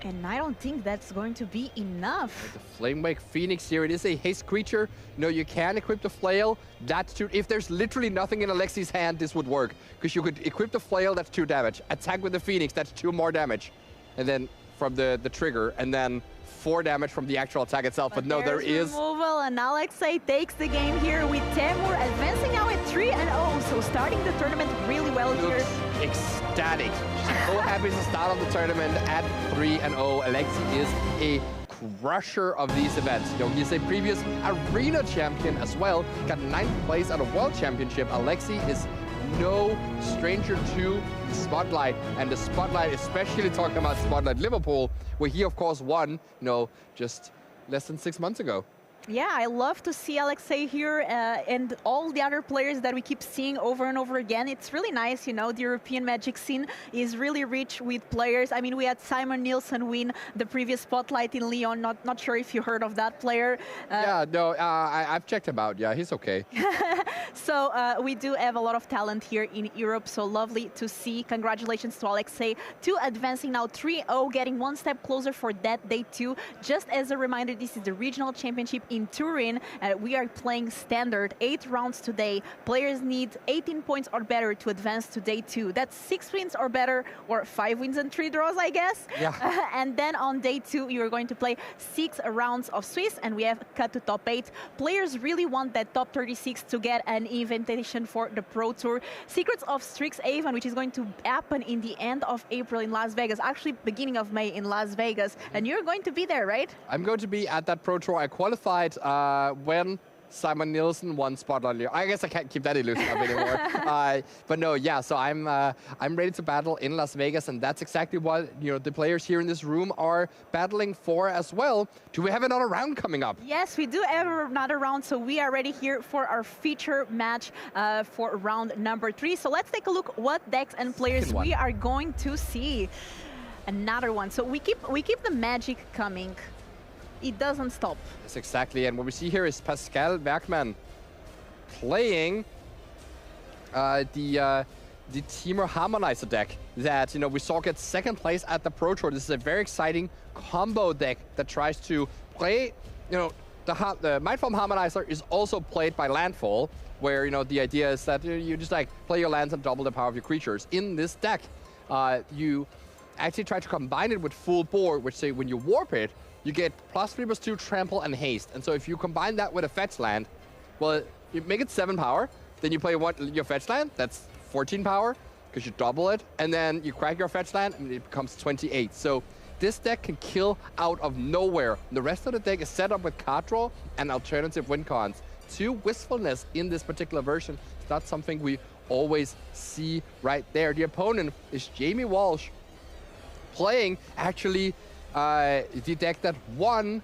And I don't think that's going to be enough. With the Flamewake Phoenix here, it is a haste creature. You know, you can equip the Flail. That's 2. If there's literally nothing in Alexi's hand, this would work. Because you could equip the Flail, that's 2 damage. Attack with the Phoenix, that's 2 more damage. And then from the trigger, and then 4 damage from the actual attack itself. But no, there is removal, and Alexei takes the game here with Temur advancing now at 3-0. So starting the tournament really well here. Ecstatic. So happy to start off the tournament at 3-0. Alexi is a crusher of these events. You know, he's a previous arena champion as well. Got 9th place at a world championship. Alexi is no stranger to the spotlight, and the spotlight, especially talking about Spotlight Liverpool, where he of course won, you know, just less than 6 months ago. Yeah, I love to see Alexei here and all the other players that we keep seeing over and over again. It's really nice, you know, the European Magic scene is really rich with players. I mean, we had Simon Nielsen win the previous Spotlight in Lyon. Not sure if you heard of that player. Yeah, no, I've checked him out. Yeah, he's okay. So we do have a lot of talent here in Europe, so lovely to see. Congratulations to Alexei to advancing now 3-0, getting 1 step closer for that day 2. Just as a reminder, this is the regional championship in Turin. We are playing standard 8 rounds today. Players need 18 points or better to advance to day 2. That's 6 wins or better, or 5 wins and 3 draws, I guess. Yeah. And then on day 2, you're going to play 6 rounds of Swiss, and we have cut to top 8. Players really want that top 36 to get an invitation for the Pro Tour. Secrets of Strixhaven, which is going to happen in the end of April in Las Vegas, actually beginning of May in Las Vegas. And you're going to be there, right? I'm going to be at that Pro Tour. I qualified when Simon Nielsen won Spotlight. I guess I can't keep that illusion up anymore. But no, yeah. So I'm ready to battle in Las Vegas, and that's exactly what, you know, the players here in this room are battling for as well. Do we have another round coming up? Yes, we do have another round. So we are ready here for our feature match for round number 3. So let's take a look what decks and players we are going to see. Another one. So we keep the magic coming. It doesn't stop. Yes, exactly. And what we see here is Pascal Werkman playing the Temur Harmonizer deck that, you know, we saw get 2nd place at the Pro Tour. This is a very exciting combo deck that tries to play, you know, the Mindform Harmonizer is also played by landfall, where the idea is that you just like play your lands and double the power of your creatures. In this deck, you actually try to combine it with full board, which say when you warp it, you get +3/+2 trample and haste. And so if you combine that with a fetch land, well, you make it 7 power, then you play your fetch land, that's 14 power, because you double it, and then you crack your fetch land, and it becomes 28. So this deck can kill out of nowhere. The rest of the deck is set up with card draw and alternative win cons. 2 Wistfulness in this particular version. It's not something we always see right there. The opponent is Jamie Walsh, playing actually the deck that won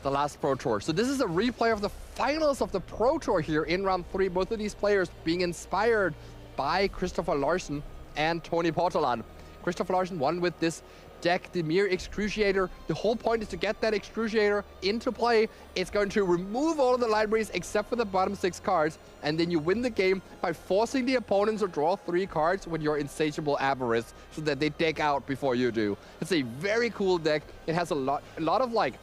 the last Pro Tour. So this is a replay of the finals of the Pro Tour here in round 3. Both of these players being inspired by Christopher Larsen and Tony Portolan. Christopher Larsen won with this deck, the Mere Excruciator. The whole point is to get that Excruciator into play. It's going to remove all of the libraries except for the bottom 6 cards, and then you win the game by forcing the opponents to draw 3 cards with your Insatiable Avarice so that they deck out before you do. It's a very cool deck. It has a lot of like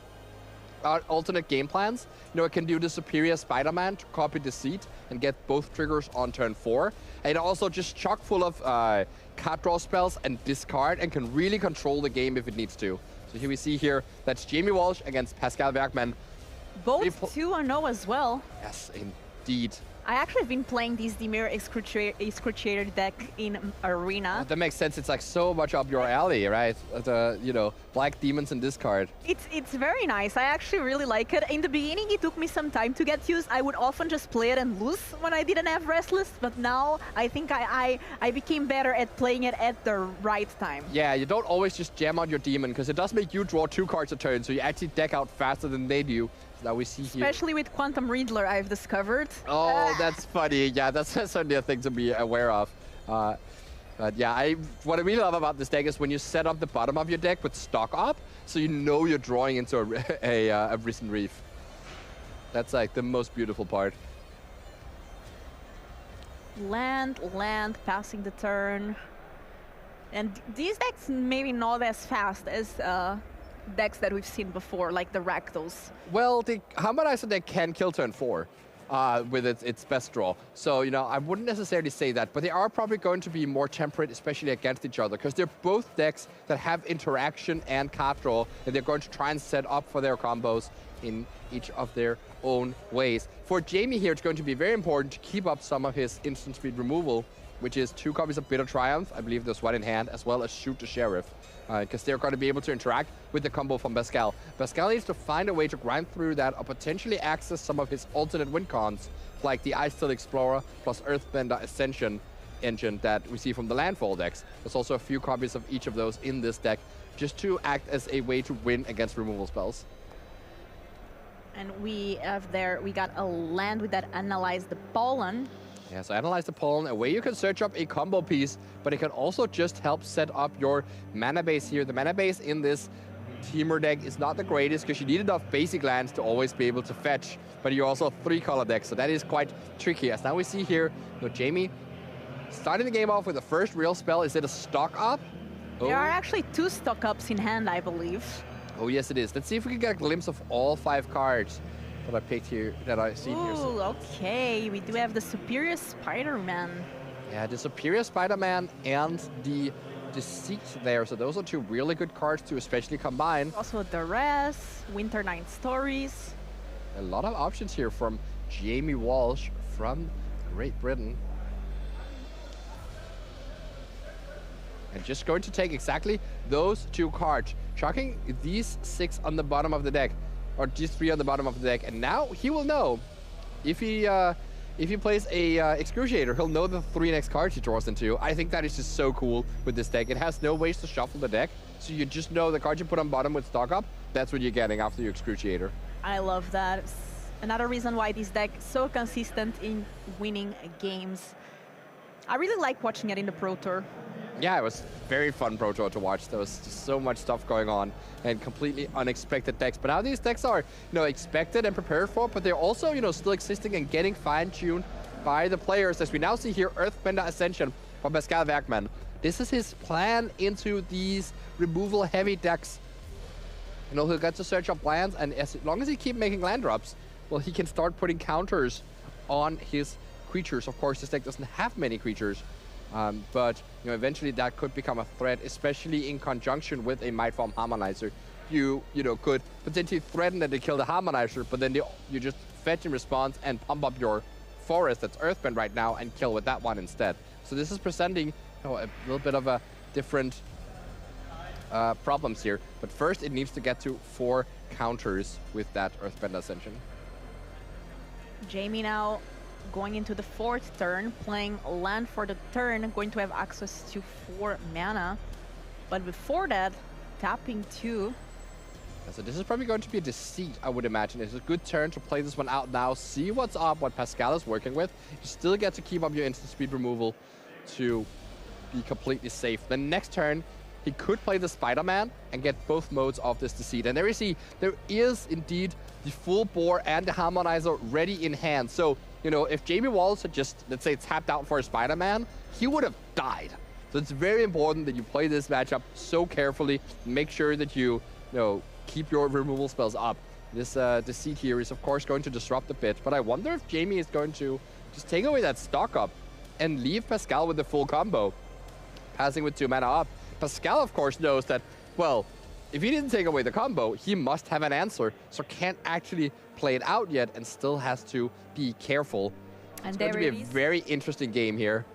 alternate game plans. It can do the Superior Spider-Man to copy Deceit and get both triggers on turn 4. And also just chock full of card draw spells and discard, and can really control the game if it needs to. So here we see here, that's Jamie Walsh against Pascal Werkman. Both 2-0 as well. Yes, indeed. I actually have been playing this Dimir Excruciator deck in Arena. That makes sense. It's like so much up your alley, right? Black Demons and discard. It's very nice. I actually really like it. In the beginning, it took me some time to get used. I would often just play it and lose when I didn't have Restless, but now I think I became better at playing it at the right time. Yeah, you don't always just jam out your Demon, because it does make you draw 2 cards a turn, so you actually deck out faster than they do. That we see here. Especially with Quantum Riddler, I've discovered. Oh, that's funny. Yeah, that's certainly a thing to be aware of. But yeah, what I really love about this deck is when you set up the bottom of your deck with stock up, so you know you're drawing into a Risen Reef. That's like the most beautiful part. Land, passing the turn. And these decks maybe not as fast as decks that we've seen before, like the Rakdos. Well, the Harmonizer deck can kill turn 4 with its best draw. So, I wouldn't necessarily say that, but they are probably going to be more temperate, especially against each other, because they're both decks that have interaction and card draw, and they're going to try and set up for their combos in each of their own ways. For Jamie here, it's going to be very important to keep up some of his instant speed removal, which is 2 copies of Bitter Triumph. I believe there's one in hand, as well as Shoot the Sheriff, because they're going to be able to interact with the combo from Pascal. Pascal needs to find a way to grind through that or potentially access some of his alternate win cons, like the Ice Steel Explorer plus Earthbender Ascension engine that we see from the Landfall decks. There's also a few copies of each of those in this deck, just to act as a way to win against removal spells. And we got a land with that Analyze the Pollen. Yeah, so Analyze the Pollen, a way you can search up a combo piece, but it can also just help set up your mana base here. The mana base in this Teamer deck is not the greatest, because you need enough basic lands to always be able to fetch, but you're also a 3-color deck, so that is quite tricky. As now we see here, Jamie starting the game off with the first real spell. Is it a stock up? There are actually 2 stock ups in hand, I believe. Oh, yes, it is. Let's see if we can get a glimpse of all 5 cards that I picked here, that I've seen here. Ooh, okay. We do have the Superior Spider-Man. Yeah, the Superior Spider-Man and the Deceit there. So those are 2 really good cards to especially combine. Also Duress, Winter Nine Stories. A lot of options here from Jamie Walsh from Great Britain. And just going to take exactly those 2 cards, chucking these 6 on the bottom of the deck, or these 3 on the bottom of the deck, and now he will know if he plays a Excruciator, he'll know the 3 next cards he draws into. I think that is just so cool with this deck. It has no ways to shuffle the deck, so you just know the card you put on bottom with stock up, that's what you're getting after your Excruciator. I love that. It's another reason why this deck is so consistent in winning games. I really like watching it in the Pro Tour. Yeah, it was very fun Pro Tour to watch. There was just so much stuff going on and completely unexpected decks. But now these decks are, expected and prepared for, but they're also, still existing and getting fine-tuned by the players. As we now see here, Earthbender Ascension from Pascal Werkman. This is his plan into these removal-heavy decks. You know, he'll get to search up lands, and as long as he keep making land drops, well, he can start putting counters on his creatures. Of course, this deck doesn't have many creatures, but you know, eventually that could become a threat, especially in conjunction with a Mightform Harmonizer. You know, could potentially threaten that they kill the Harmonizer, but then you just fetch in response and pump up your forest that's Earthbend right now and kill with that one instead. So this is presenting, you know, a little bit of a different problems here. But first, it needs to get to 4 counters with that Earthbend Ascension. Jamie now going into the 4th turn, playing land for the turn, going to have access to 4 mana. But before that, tapping 2. So this is probably going to be a Deceit, I would imagine. It's a good turn to play this one out now, see what's up, what Pascal is working with. You still get to keep up your instant speed removal to be completely safe. The next turn, he could play the Spider-Man and get both modes of this Deceit. And there you see, there is indeed the full bore and the Harmonizer ready in hand. So, you know, if Jamie Wallace had just, let's say, tapped out for a Spider-Man, he would have died. So it's very important that you play this matchup so carefully. Make sure that you know, keep your removal spells up. This Deceit here is, of course, going to disrupt a bit. But I wonder if Jamie is going to just take away that stock up and leave Pascal with the full combo, passing with 2 mana up. Pascal, of course, knows that, well, if he didn't take away the combo, he must have an answer, so can't actually play it out yet and still has to be careful. And it's going to be a very interesting game here.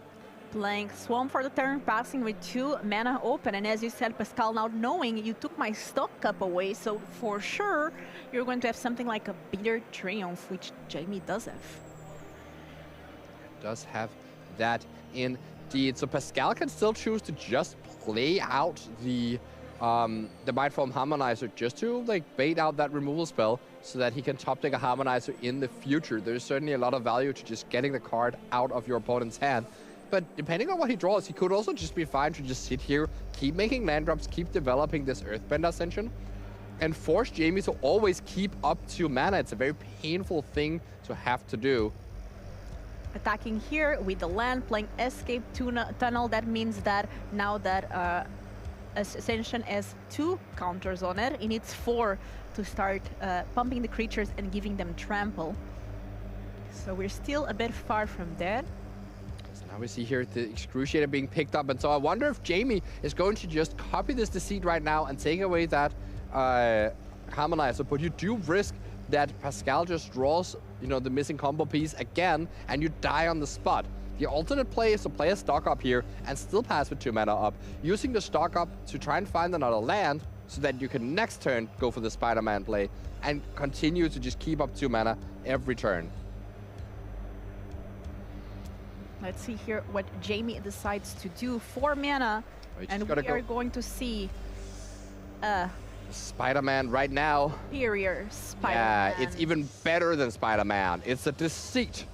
Playing Swarm for the turn, passing with 2 mana open. And as you said, Pascal, now knowing you took my stock up away, so for sure you're going to have something like a Bitter Triumph, which Jamie does have. Does have that indeed. So Pascal can still choose to just play out the Mightform Harmonizer just to like bait out that removal spell so that he can top deck a Harmonizer in the future. There's certainly a lot of value to just getting the card out of your opponent's hand. But depending on what he draws, he could also just be fine to just sit here, keep making land drops, keep developing this Earthbend Ascension, and force Jamie to always keep up 2 mana. It's a very painful thing to have to do. Attacking here with the land, playing Escape Tunnel. That means that now that Ascension has 2 counters on it, it needs 4 to start pumping the creatures and giving them trample. So we're still a bit far from that. So now we see here the Excruciator being picked up, and so I wonder if Jamie is going to just copy this Deceit right now and take away that Harmonizer, but you do risk that Pascal just draws, you know, the missing combo piece again, and you die on the spot. The alternate play is to play a stock up here and still pass with 2 mana up, using the stock up to try and find another land so that you can next turn go for the Spider-Man play and continue to just keep up 2 mana every turn. Let's see here what Jamie decides to do. 4 mana, and we are going to see Spider-Man right now. Superior Spider-Man. Yeah, it's even better than Spider-Man. It's a Deceit.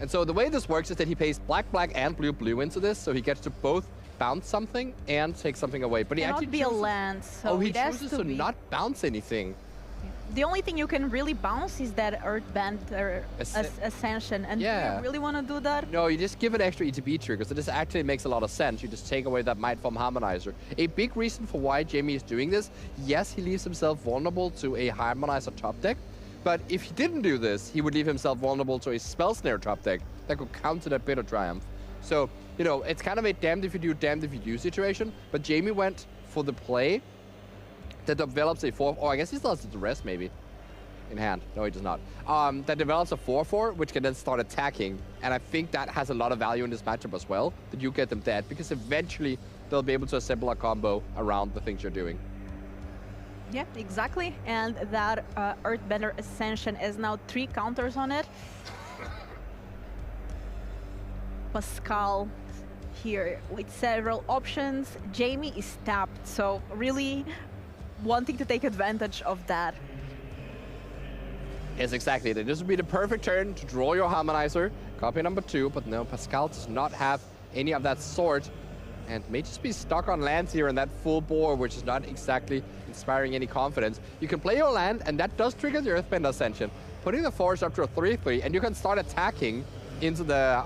And so the way this works is that he pays black, black, and blue, blue into this, so he gets to both bounce something and take something away. But he cannot actually be a land, so he it has chooses to to be not bounce anything. The only thing you can really bounce is that Earthbend or Ascension, and do you really want to do that? No, you just give it extra ETB trigger, so this actually makes a lot of sense. You just take away that Mightform Harmonizer. A big reason for why Jamie is doing this, yes, he leaves himself vulnerable to a Harmonizer top deck, but if he didn't do this, he would leave himself vulnerable to a Spell Snare top deck that could counter that Bitter Triumph. So, you know, it's kind of a damned if you do, damned if you do situation, but Jamie went for the play that develops a 4, or I guess he still has the Duress maybe in hand. No, he does not. That develops a 4/4, which can then start attacking, and I think that has a lot of value in this matchup as well, that you get them dead, because eventually they'll be able to assemble a combo around the things you're doing. Yeah, exactly. And that Earthbender Ascension has now 3 counters on it. Pascal here with several options. Jamie is tapped, so really wanting to take advantage of that. Yes, exactly. This would be the perfect turn to draw your Harmonizer, copy number 2, but no, Pascal does not have any of that sort, and may just be stuck on lands here in that full bore, which is not exactly inspiring any confidence. You can play your land, and that does trigger the Earthbend Ascension, putting the force up to a 3/3, and you can start attacking into the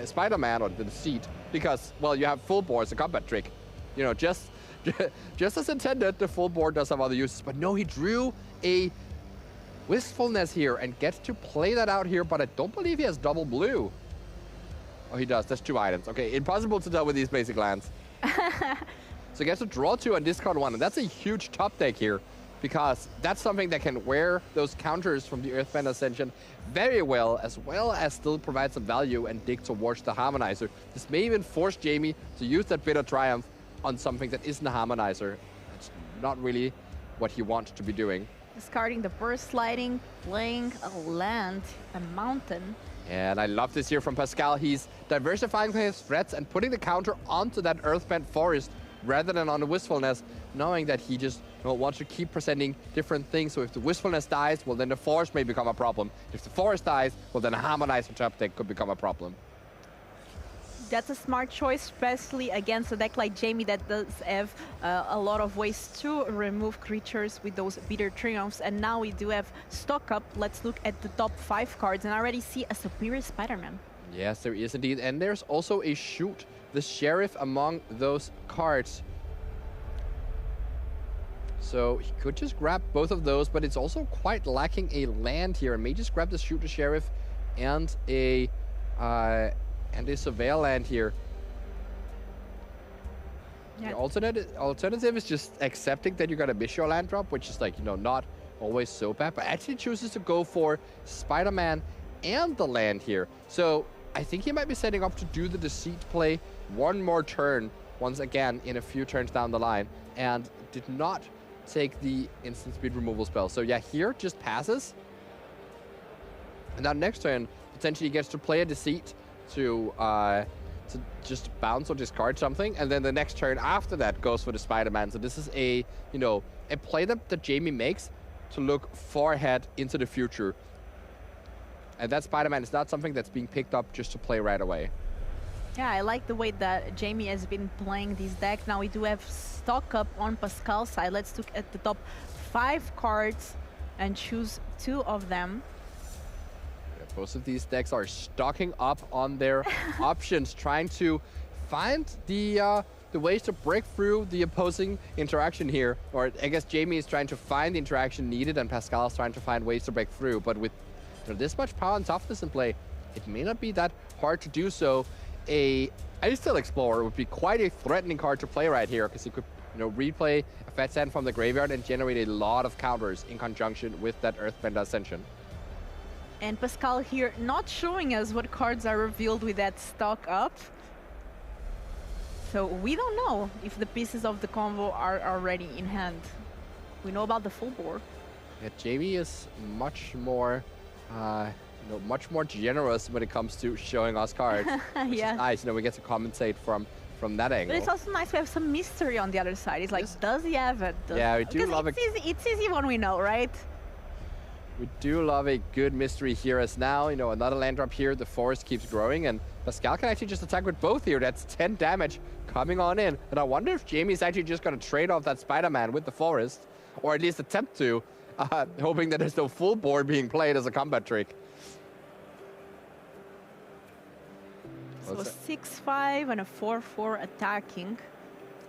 Spider-Man or the Deceit, because, well, you have full bore as a combat trick. You know, just Just as intended, the full board does have other uses, but no, he drew a Wistfulness here and gets to play that out here, but I don't believe he has double blue. Oh, he does. That's 2 items. Okay, impossible to tell with these basic lands. So he gets to draw 2 and discard 1, and that's a huge top deck here, because that's something that can wear those counters from the Earthbend Ascension very well as still provide some value and dig towards the Harmonizer. This may even force Jamie to use that Bitter Triumph on something that isn't a Harmonizer. It's not really what he wants to be doing. Discarding the Burst Lighting, playing a land, a mountain. And I love this here from Pascal. He's diversifying his threats and putting the counter onto that Earthbent Forest rather than on the Wistfulness, knowing that he just wants to keep presenting different things. So if the Wistfulness dies, well, then the Forest may become a problem. If the Forest dies, well, then a Harmonizer top deck could become a problem. That's a smart choice, especially against a deck like Jamie that does have a lot of ways to remove creatures with those Bitter Triumphs. And now we do have stock up. Let's look at the top 5 cards and I already see a Superior Spider-Man. Yes, there is indeed. And there's also a Shoot, the Sheriff among those cards. So he could just grab both of those, but it's also quite lacking a land here. And may just grab the Shoot, the Sheriff, and a Surveil land here. Yeah. The alternative is just accepting that you got a miss your land drop, which is like, not always so bad, but actually chooses to go for Spider-Man and the land here. So I think he might be setting up to do the Deceit play one more turn, once again, in a few turns down the line, and did not take the instant speed removal spell. So yeah, here just passes. And now next turn, potentially gets to play a Deceit to just bounce or discard something, and then the next turn after that goes for the Spider-Man. So this is a play that Jamie makes to look far ahead into the future. And that Spider-Man is not something that's being picked up just to play right away. Yeah, I like the way that Jamie has been playing this deck. Now we do have stock up on Pascal's side. Let's look at the top 5 cards and choose 2 of them. Most of these decks are stocking up on their options, trying to find the ways to break through the opposing interaction here. Or I guess Jamie is trying to find the interaction needed, and Pascal is trying to find ways to break through. But with this much power and toughness in play, it may not be that hard to do so. A Ice-Tail Explorer would be quite a threatening card to play right here, because you could replay a Fat Sand from the graveyard and generate a lot of counters in conjunction with that Earthbender Ascension. And Pascal here not showing us what cards are revealed with that stock up. So we don't know if the pieces of the combo are already in hand. We know about the full board. Yeah, Jamie is much more much more generous when it comes to showing us cards. Which is nice. We get to compensate from that angle. But it's also nice to have some mystery on the other side. It's like, does he have it? Yeah, we do love it. It's easy when we know, right? We do love a good mystery here, as now, another land drop here, the forest keeps growing, and Pascal can actually just attack with both here. That's 10 damage coming on in. And I wonder if Jamie's actually just going to trade off that Spider-Man with the forest, or at least attempt to, hoping that there's no full board being played as a combat trick. So a 6-5 and a 4-4 attacking.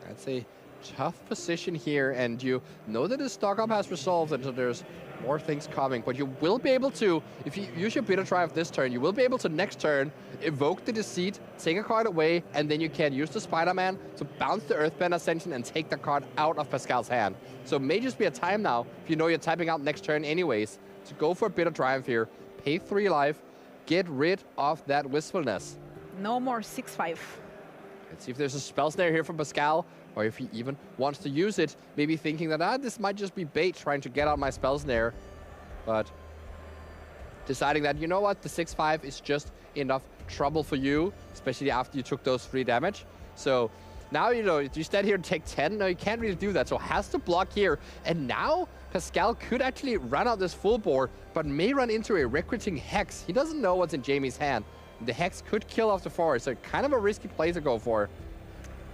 That's a tough position here, and you know that the stock up has resolved, and so there's more things coming, but you will be able to, if you use your Bitter Triumph this turn, you will be able to next turn evoke the Deceit, take a card away, and then you can use the Spider-Man to bounce the Earthbend Ascension and take the card out of Pascal's hand. So it may just be a time now, if you know you're typing out next turn anyways, to go for a Bitter Triumph here, pay 3 life, get rid of that Wistfulness. No more 6-5. Let's see if there's a Spell Snare here from Pascal, or if he even wants to use it, maybe thinking that, this might just be bait trying to get out my Spell Snare, but deciding that, you know what, the 6-5 is just enough trouble for you, especially after you took those 3 damage. So now, you stand here and take 10, no, you can't really do that, so has to block here, and now Pascal could actually run out this full board, but may run into a Recruiting Hex. He doesn't know what's in Jamie's hand. The Hex could kill off the forest, so kind of a risky play to go for.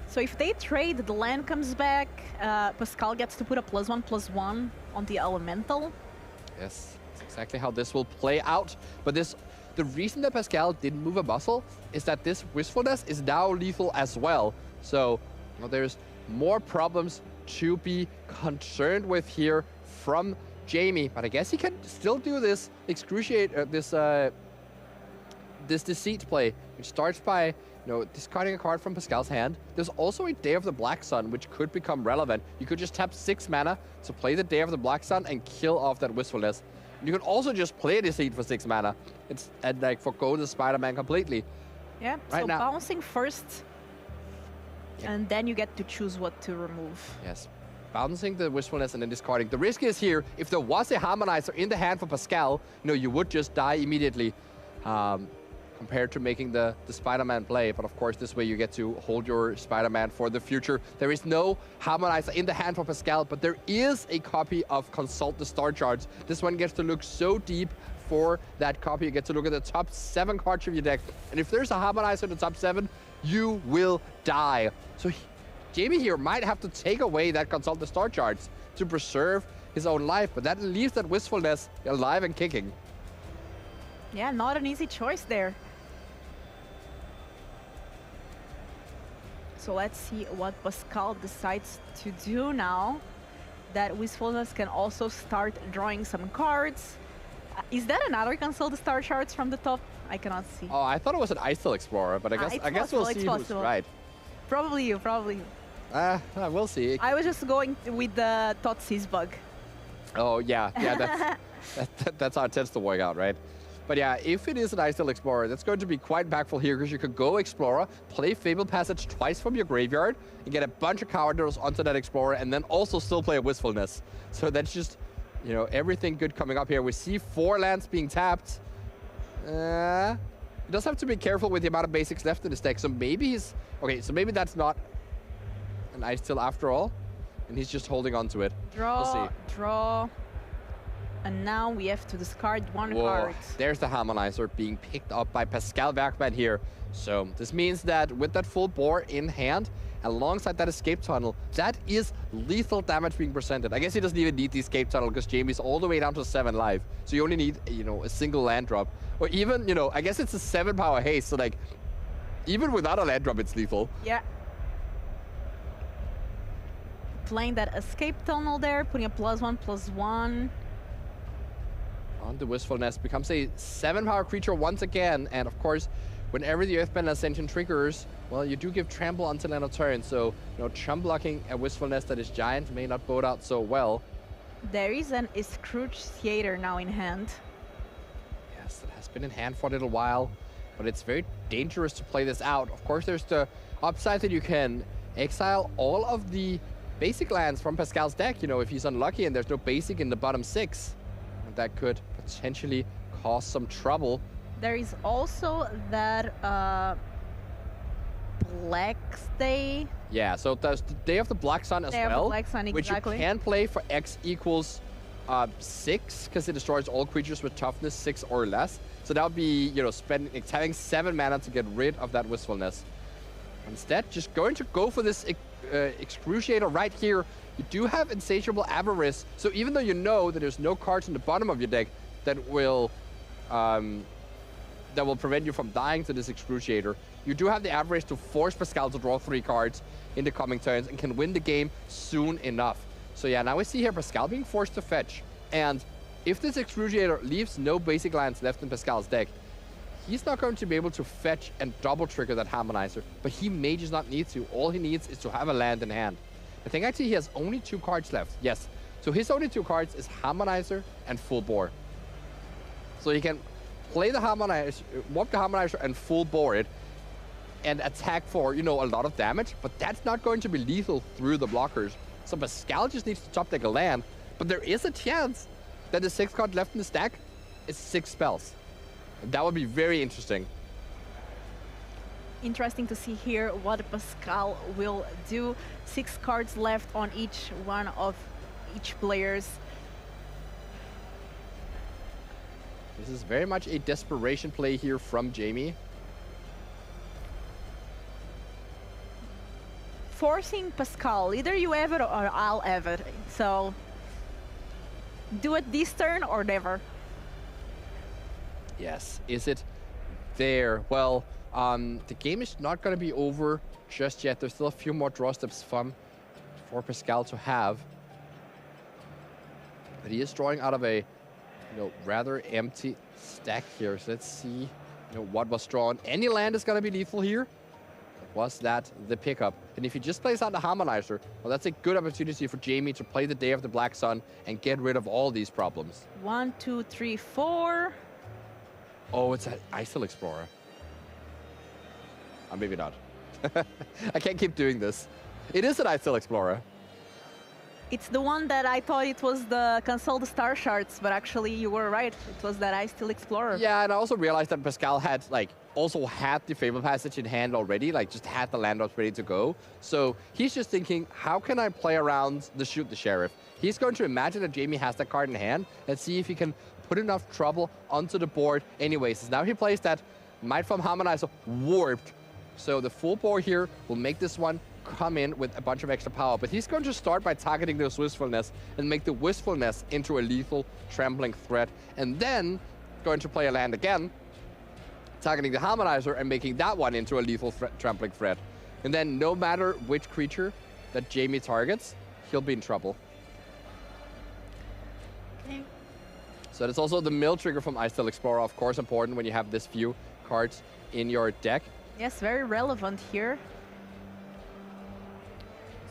So if they trade, the land comes back, Pascal gets to put a +1/+1 on the Elemental. Yes, that's exactly how this will play out. But the reason that Pascal didn't move a muscle is that this Wistfulness is now lethal as well. So there's more problems to be concerned with here from Jamie. But I guess he can still do this this deceit play, which starts by discarding a card from Pascal's hand. There's also a Day of the Black Sun, which could become relevant. You could just tap 6 mana to play the Day of the Black Sun and kill off that Wistfulness. You could also just play a Deceit for 6 mana and like forgo the Spider-Man completely. Yeah, right so now. bouncing first, and then you get to choose what to remove. Yes, bouncing the Wistfulness and then discarding. The risk is here, if there was a Harmonizer in the hand for Pascal, you would just die immediately. Compared to making the Spider-Man play. But of course, this way you get to hold your Spider-Man for the future. There is no Harmonizer in the hand for Pascal, but there is a copy of Consult the Star Charts. This one gets to look so deep for that copy. You get to look at the top 7 cards of your deck. And if there's a Harmonizer in the top 7, you will die. So Jamie here might have to take away that Consult the Star Charts to preserve his own life, but that leaves that Wistfulness alive and kicking. Yeah, not an easy choice there. So let's see what Pascal decides to do now. That Wistfulness can also start drawing some cards. Is that another Consult the Star Charts from the top? I cannot see. Oh, I thought it was an Ice Explorer, but I guess we'll see who's right. Probably you, probably you. We'll see. I was just going with the Totsis bug. Oh, yeah, that's how it tends to work out, right? But yeah, if it is an Ice Explorer, that's going to be quite impactful here because you could go Explorer, play Fabled Passage twice from your graveyard, and get a bunch of counters onto that Explorer, and then also still play a Wistfulness. So that's just, everything good coming up here. We see 4 lands being tapped. He does have to be careful with the amount of basics left in his deck. So maybe he's... Okay, so maybe that's not an Ice Till after all, and he's just holding on to it. Draw, we'll see. Draw. And now we have to discard 1 card. There's the Harmonizer being picked up by Pascal Werkman here. So this means that with that full bore in hand, alongside that Escape Tunnel, that is lethal damage being presented. I guess he doesn't even need the Escape Tunnel because Jamie's all the way down to 7 life. So you only need, a single land drop. Or even, I guess it's a 7 power haste. So like, even without a land drop, it's lethal. Yeah. Playing that Escape Tunnel there, putting a +1/+1. On the Wistfulness, becomes a 7 power creature once again, and of course, whenever the Earthbend Ascension triggers, well, you do give Trample until end of turn, so, chump blocking a Wistfulness that is giant may not bode out so well. There is an Excruciator now in hand. Yes, it has been in hand for a little while, but it's very dangerous to play this out. Of course, there's the upside that you can exile all of the basic lands from Pascal's deck, if he's unlucky and there's no basic in the bottom 6. That could potentially cause some trouble. There is also that Black Day. Yeah, so there's the Day of the Black Sun as Day well, of the Black Sun, which you exactly. can play for X equals 6, because it destroys all creatures with toughness 6 or less. So that would be, having 7 mana to get rid of that Wistfulness. Instead, just going to go for this Excruciator right here. You do have Insatiable Avarice, so even though you know that there's no cards in the bottom of your deck that will prevent you from dying to this Excruciator, you do have the Avarice to force Pascal to draw 3 cards in the coming turns and can win the game soon enough. So yeah, now we see here Pascal being forced to fetch, and if this Excruciator leaves no basic lands left in Pascal's deck, he's not going to be able to fetch and double trigger that Harmonizer, but he may just not need to. All he needs is to have a land in hand. I think actually he has only 2 cards left. Yes. So his only 2 cards is Harmonizer and Full Bore. So he can play the Harmonizer, warp the Harmonizer and Full Bore it and attack for, a lot of damage, but that's not going to be lethal through the blockers. So Pascal just needs to top deck a land, but there is a chance that the 6 card left in the stack is 6 spells. And that would be very interesting. Interesting to see here what Pascal will do. 6 cards left on each one of each players. This is very much a desperation play here from Jamie. Forcing Pascal, either you have it or I'll have it. So do it this turn or never. Yes, is it there? Well, the game is not going to be over just yet. There's still a few more draw steps from for Pascal to have. But he is drawing out of a rather empty stack here. So let's see what was drawn. Any land is going to be lethal here. Was that the pickup? And if he just plays out the Harmonizer, well, that's a good opportunity for Jamie to play the Day of the Black Sun and get rid of all these problems. 1, 2, 3, 4. Oh, it's an Isil Explorer. Maybe not. I can't keep doing this. It is an Isil Explorer. It's the one that I thought it was the Console the Star Shards, but actually you were right. It was that Isil Explorer. Yeah, and I also realized that Pascal had also had the Fable Passage in hand already, just had the land drops ready to go. So he's just thinking, how can I play around the Shoot the Sheriff? He's going to imagine that Jamie has that card in hand and see if he can put enough trouble onto the board anyways. So now he plays that Might from Harmonizer warped. So the full board here will make this one come in with a bunch of extra power. But he's going to start by targeting this Wistfulness and make the Wistfulness into a lethal trampling threat. And then going to play a land again, targeting the Harmonizer and making that one into a lethal trampling threat. And then no matter which creature that Jamie targets, he'll be in trouble. Okay. So that's also the mill trigger from Isil Explorer, of course, important when you have this few cards in your deck. Yes, very relevant here.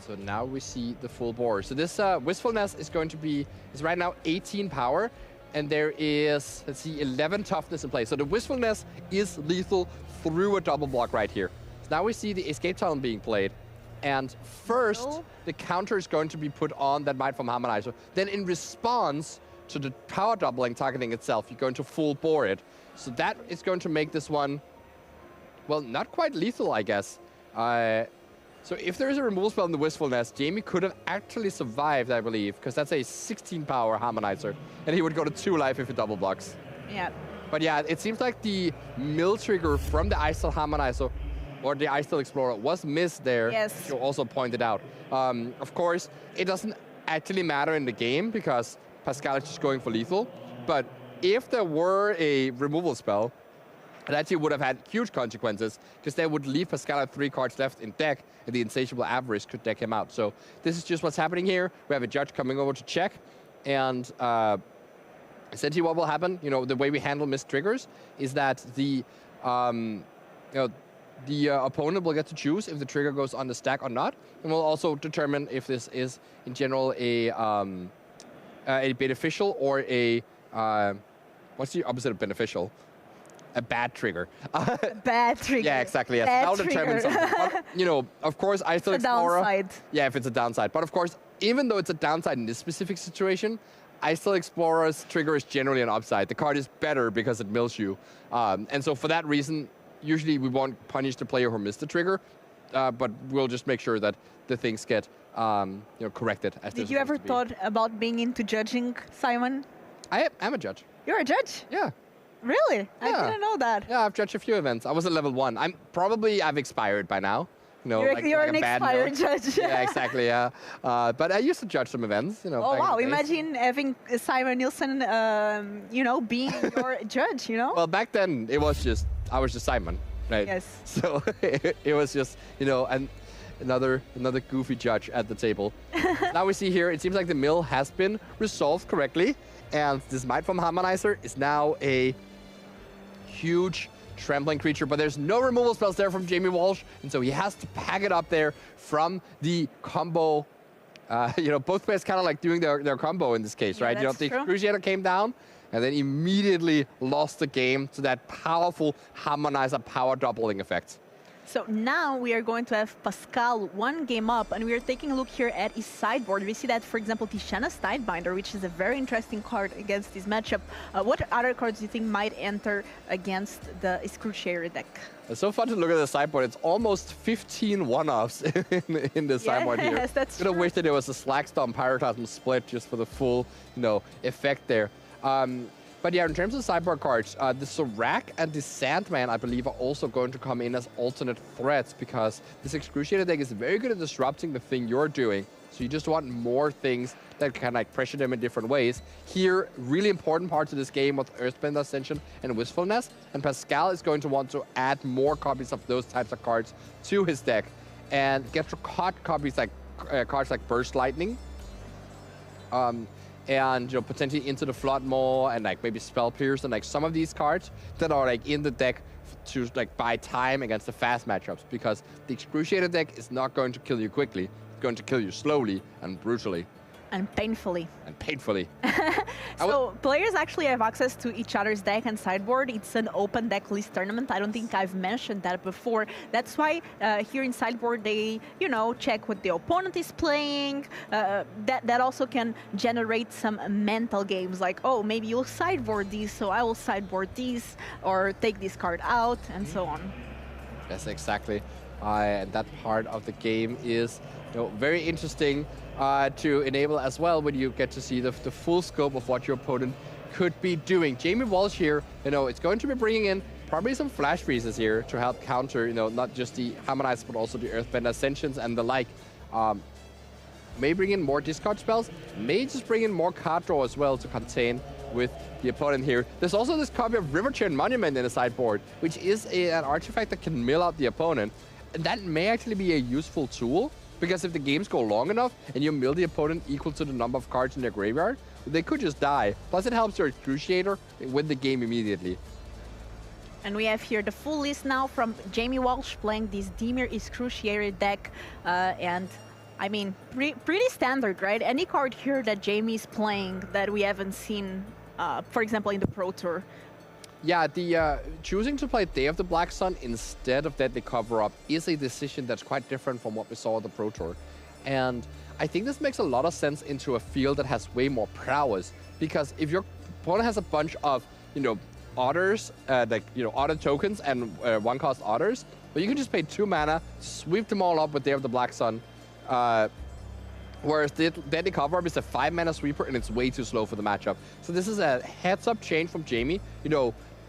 So now we see the full board. So this Wistfulness is going to be, is right now 18 power, and there is, let's see, 11 toughness in play. So the Wistfulness is lethal through a double block right here. So now we see the Escape Tunnel being played. And first, the counter is going to be put on that Might from Harmonizer. Then in response to the power doubling targeting itself, you're going to full bore it. So that is going to make this one, well, not quite lethal, I guess. So if there is a removal spell in the Wistfulness, Jamie could have actually survived, I believe, because that's a 16 power Harmonizer, and he would go to 2 life if he double blocks. Yeah. But yeah, it seems like the mill trigger from the Isil Harmonizer or the Isil Explorer was missed there. Yes. You also pointed out. Of course, it doesn't actually matter in the game because Pascal is just going for lethal. But if there were a removal spell, it actually would have had huge consequences because they would leave Pascal at 3 cards left in deck, and the Insatiable Avarice could deck him out. So this is just what's happening here. We have a judge coming over to check, and essentially what will happen, the way we handle missed triggers is that the opponent will get to choose if the trigger goes on the stack or not, and will also determine if this is in general a beneficial or a what's the opposite of beneficial? A bad trigger. Bad trigger. Yeah, exactly. Yes. Bad That'll determine something. But, of course, Isil Explorer. Downside. Yeah, if it's a downside. But of course, even though it's a downside in this specific situation, Isil Explorer's trigger is generally an upside. The card is better because it mills you. And so for that reason, usually we won't punish the player who missed the trigger, but we'll just make sure that the things get corrected. Did you ever thought about being into judging, Simon? I am a judge. You're a judge? Yeah. Really? Yeah. I didn't know that. Yeah, I've judged a few events. I was at level 1. I've expired by now. You're like an a bad expired note. judge. Yeah, exactly. Yeah, but I used to judge some events. Oh back wow! in the days. Imagine having Simon Nielsen, being your judge. Well, back then I was just Simon, right? Yes. So it was just another goofy judge at the table. Now we see here, it seems like the mill has been resolved correctly, and this Might from Harmonizer is now a huge trampling creature, but there's no removal spells there from Jamie Walsh, and so he has to pack it up there from the combo. Both players kind of like doing their combo in this case, Yeah, right? that's The true. Crusader came down and then immediately lost the game to that powerful Harmonizer power doubling effect. So now we are going to have Pascal 1 game up, and we are taking a look here at his sideboard. We see that, for example, Tishana's Tidebinder, which is a very interesting card against this matchup. What other cards do you think might enter against the Crusader deck? It's so fun to look at the sideboard. It's almost 15 one-offs in the sideboard here. Yes, that's Could have true. wished that there was a Slackstorm Pyroclasm split just for the full, effect there. But yeah, in terms of sideboard cards, the Serac and the Sandman, I believe, are also going to come in as alternate threats because this Excruciator deck is very good at disrupting the thing you're doing. So you just want more things that can pressure them in different ways. Here, really important parts of this game with Earthbender Ascension and Wistfulness. And Pascal is going to want to add more copies of those types of cards to his deck and get to cut copies like cards like Burst Lightning. And potentially into the Flood Maw and like maybe Spell Pierce and like some of these cards that are like in the deck to like buy time against the fast matchups, because the Excruciator deck is not going to kill you quickly. It's going to kill you slowly and brutally. And painfully. And painfully. So players actually have access to each other's deck and sideboard. It's an open deck list tournament. I don't think I've mentioned that before. That's why here in sideboard they, check what the opponent is playing. That also can generate some mental games like, oh, maybe you'll sideboard these, so I will sideboard these, or take this card out, and so on. Yes, exactly. And that part of the game is very interesting to enable as well, when you get to see the full scope of what your opponent could be doing. Jamie Walsh here, it's going to be bringing in probably some flash freezes here to help counter, not just the Harmonizer, but also the Earthbender Ascensions and the like. May bring in more discard spells, may just bring in more card draw as well to contain with the opponent here. There's also this copy of Riverchain Monument in the sideboard, which is an artifact that can mill out the opponent. And that may actually be a useful tool, because if the games go long enough and you mill the opponent equal to the number of cards in their graveyard, they could just die. Plus it helps your Excruciator win the game immediately. And we have here the full list now from Jamie Walsh playing this Dimir Excruciator deck. And I mean, pretty standard, right? Any card here that Jamie's playing that we haven't seen, for example, in the Pro Tour. Yeah, the choosing to play Day of the Black Sun instead of Deadly Cover-Up is a decision that's quite different from what we saw at the Pro Tour. And I think this makes a lot of sense into a field that has way more prowess. Because if your opponent has a bunch of, otters, otter tokens and one-cost otters, but you can just pay 2 mana, sweep them all up with Day of the Black Sun. Whereas Deadly Cover-Up is a 5-mana sweeper, and it's way too slow for the matchup. So this is a heads-up change from Jamie.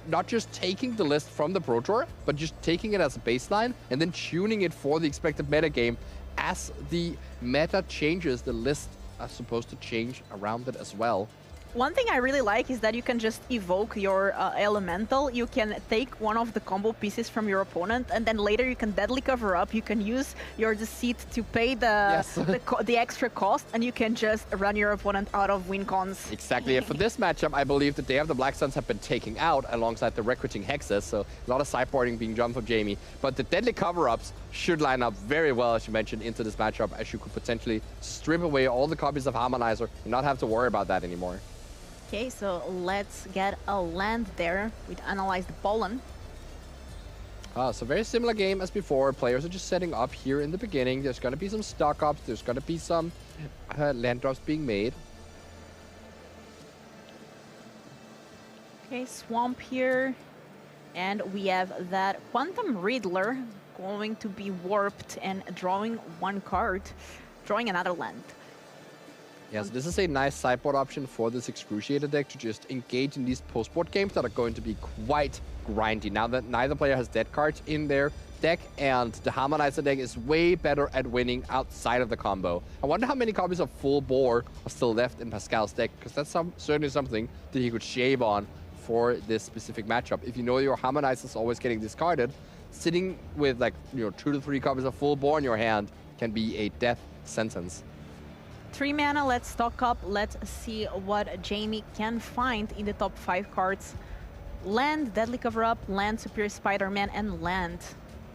Not just taking the list from the Pro Tour, but just taking it as a baseline and then tuning it for the expected meta game. As the meta changes, the list are supposed to change around it as well. One thing I really like is that you can just evoke your elemental. You can take one of the combo pieces from your opponent, and then later you can Deadly Cover Up. You can use your Deceit to pay the extra cost, and you can just run your opponent out of win cons. Exactly. And for this matchup, I believe that Day of the Black Suns have been taken out alongside the Recruiting Hexes, so a lot of sideboarding being done for Jamie. But the Deadly Cover-Ups should line up very well, as you mentioned, into this matchup, as you could potentially strip away all the copies of Harmonizer and not have to worry about that anymore. Okay, so let's get a land there with Analyzed Pollen. So very similar game as before. Players are just setting up here in the beginning. There's going to be some stock ups. There's going to be some land drops being made. Okay, Swamp here. And we have that Quantum Riddler going to be warped and drawing 1 card, drawing another land. Yes, this is a nice sideboard option for this Excruciator deck to just engage in these post-board games that are going to be quite grindy. Now that neither player has dead cards in their deck, and the Harmonizer deck is way better at winning outside of the combo. I wonder how many copies of Full Bore are still left in Pascal's deck, because that's certainly something that he could shave on for this specific matchup. If you know your Harmonizer is always getting discarded, sitting with 2 to 3 copies of Full Bore in your hand can be a death sentence. 3 mana, let's stock up. Let's see what Jamie can find in the top 5 cards. Land, Deadly Cover-Up, Land, Superior Spider-Man, and Land.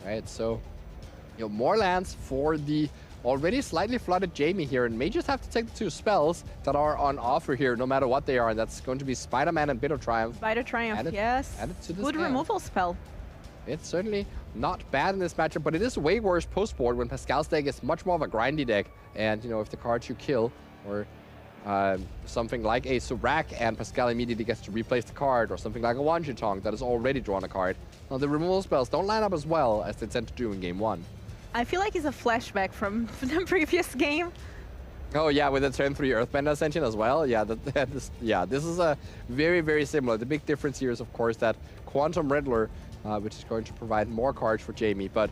Right, so more lands for the already slightly flooded Jamie here, and may just have to take the 2 spells that are on offer here, no matter what they are, and that's going to be Spider-Man and Bitter Triumph. Bitter Triumph, yes. Added to this Good hand. removal spell. It's certainly not bad in this matchup, but it is way worse post-board when Pascal's deck is much more of a grindy deck. And, if the cards you kill, or something like a Surak, and Pascal immediately gets to replace the card, or something like a Wanjitong that has already drawn a card. Now, the removal spells don't line up as well as they tend to do in Game 1. I feel like it's a flashback from the previous game. Oh yeah, with the turn 3 Earthbender Ascension as well. Yeah, this is a very, very similar. The big difference here is, of course, that Quantum Riddler, which is going to provide more cards for Jamie. But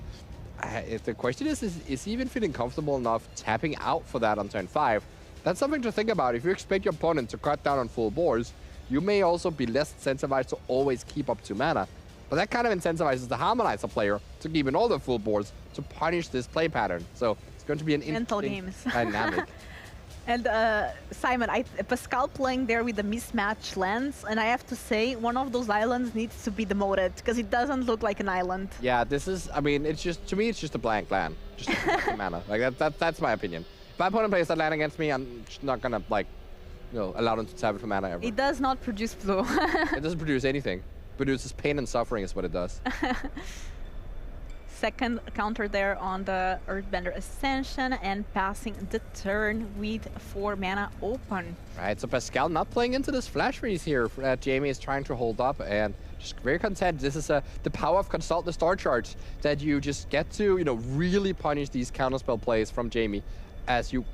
if the question is he even feeling comfortable enough tapping out for that on turn 5? That's something to think about. If you expect your opponent to cut down on full boards, you may also be less incentivized to always keep up 2 mana. But that kind of incentivizes the Harmonizer player to keep in all the full boards to punish this play pattern. So it's going to be an Mental interesting games. dynamic. And Simon, Pascal playing there with the mismatch lands, and I have to say, one of those islands needs to be demoted because it doesn't look like an island. Yeah, this is, I mean, it's just, to me, it's just a blank land. Just a mana. Like, that's my opinion. If my opponent plays that land against me, I'm just not gonna, like, you know, allow them to tap it for mana ever. It does not produce blue. It doesn't produce anything. It produces pain and suffering is what it does. Second counter there on the Earthbender Ascension and passing the turn with 4 mana open. Right, so Pascal not playing into this flash freeze here. Jamie is trying to hold up and just very content. This is the power of Consult the Star Charts, that you just get to, you know, really punish these counterspell plays from Jamie, as you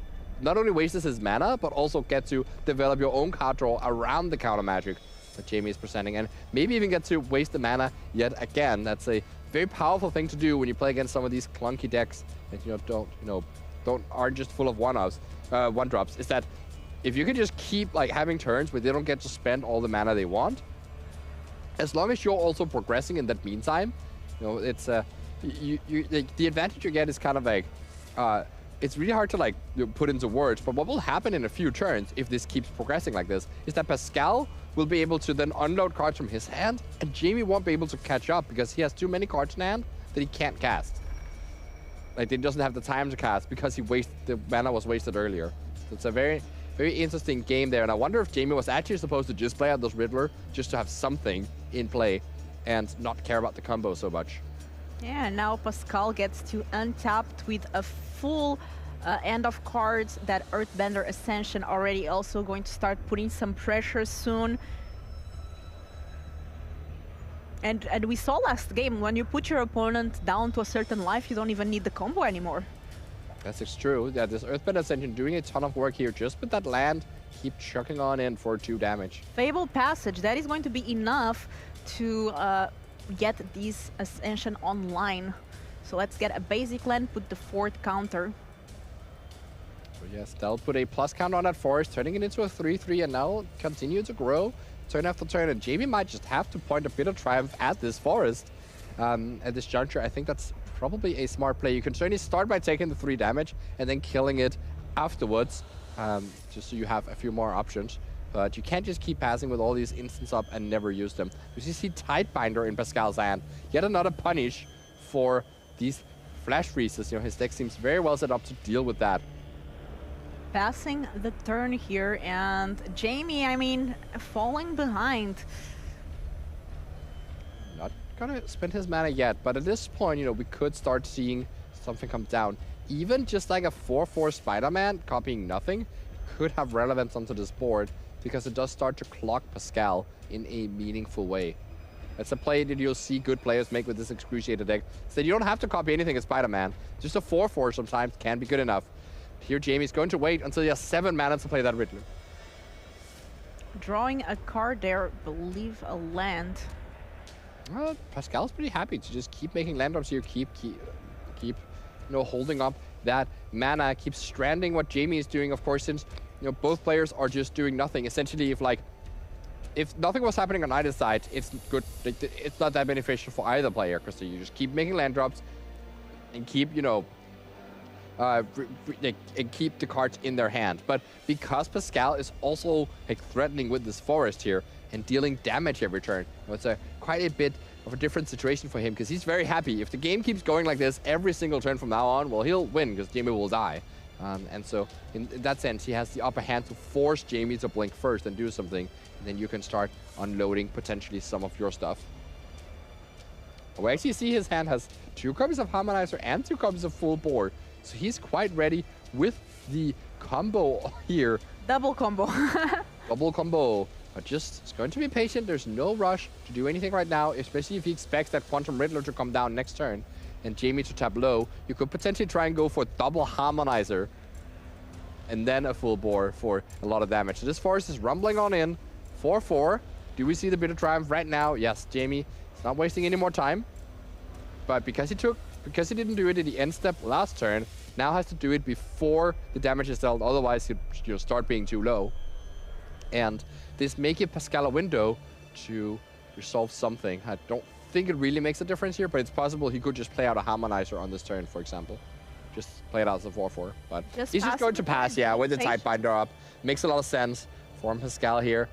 not only wastes his mana, but also get to develop your own card draw around the counter magic that Jamie is presenting, and maybe even get to waste the mana yet again. That's a very powerful thing to do when you play against some of these clunky decks that aren't just full of one drops. Is that if you can just keep like having turns where they don't get to spend all the mana they want, as long as you're also progressing in that meantime, you know, it's the advantage you get is kind of like it's really hard to like put into words, but what will happen in a few turns if this keeps progressing like this is that Pascal will be able to then unload cards from his hand, and Jamie won't be able to catch up because he has too many cards in hand that he can't cast. Like, he doesn't have the time to cast because the mana was wasted earlier. So it's a very, very interesting game there, and I wonder if Jamie was actually supposed to just play out this Riddler just to have something in play and not care about the combo so much. Yeah, now Pascal gets to untap with a full end of cards. That Earthbender Ascension already also going to start putting some pressure soon. And we saw last game, when you put your opponent down to a certain life, you don't even need the combo anymore. That's true. Yeah, this Earthbender Ascension doing a ton of work here just with that land. Keep chucking on in for 2 damage. Fabled Passage, that is going to be enough to get this Ascension online. So let's get a basic land, put the 4th counter. So yes, they'll put a plus count on that forest, turning it into a 3-3, and now continue to grow turn after turn. And Jamie might just have to point a bit of triumph at this forest at this juncture. I think that's probably a smart play. You can certainly start by taking the 3 damage and then killing it afterwards, just so you have a few more options. But you can't just keep passing with all these instants up and never use them. Because you see Tidebinder in Pascal's hand. Yet another punish for these flash freezes. You know, his deck seems very well set up to deal with that. Passing the turn here, and Jamie, I mean, falling behind. Not gonna spend his mana yet, but at this point, you know, we could start seeing something come down. Even just like a 4/4 Spider-Man copying nothing could have relevance onto this board, because it does start to clock Pascal in a meaningful way. That's a play that you'll see good players make with this Excruciator deck. So you don't have to copy anything as Spider-Man. Just a 4/4 sometimes can be good enough. Here Jamie's going to wait until he has 7 mana to play that Riddler. Drawing a card there, believe a land. Well, Pascal's pretty happy to just keep making land drops here, keep you know, holding up that mana, keep stranding what Jamie is doing, of course, since, you know, both players are just doing nothing. Essentially, if nothing was happening on either side, it's good. It's not that beneficial for either player, because you just keep making land drops and keep, you know, and keep the cards in their hand. But because Pascal is also like threatening with this forest here and dealing damage every turn, it's quite a bit of a different situation for him, because he's very happy. If the game keeps going like this every single turn from now on, well, he'll win because Jamie will die. And so in that sense, he has the upper hand to force Jamie to blink first and do something, and then you can start unloading potentially some of your stuff. We actually see his hand has 2 copies of Harmonizer and 2 copies of Full Bore, so he's quite ready with the combo here. Double combo. Double combo. But just is going to be patient. There's no rush to do anything right now, especially if he expects that Quantum Riddler to come down next turn and Jamie to tap low. You could potentially try and go for double Harmonizer and then a Full Bore for a lot of damage. So this forest is rumbling on in. 4/4. Do we see the bit of triumph right now? Yes, Jamie is not wasting any more time. But because he didn't do it in the end step last turn, now has to do it before the damage is dealt. Otherwise, he'll start being too low. And this may give Pascal a window to resolve something. I don't think it really makes a difference here, but it's possible he could just play out a Harmonizer on this turn, for example. just play it out as a 4-4. But Just he's just pass going the to pass, point. yeah, with the Safe. Tidebinder up. Makes a lot of sense for Pascal here.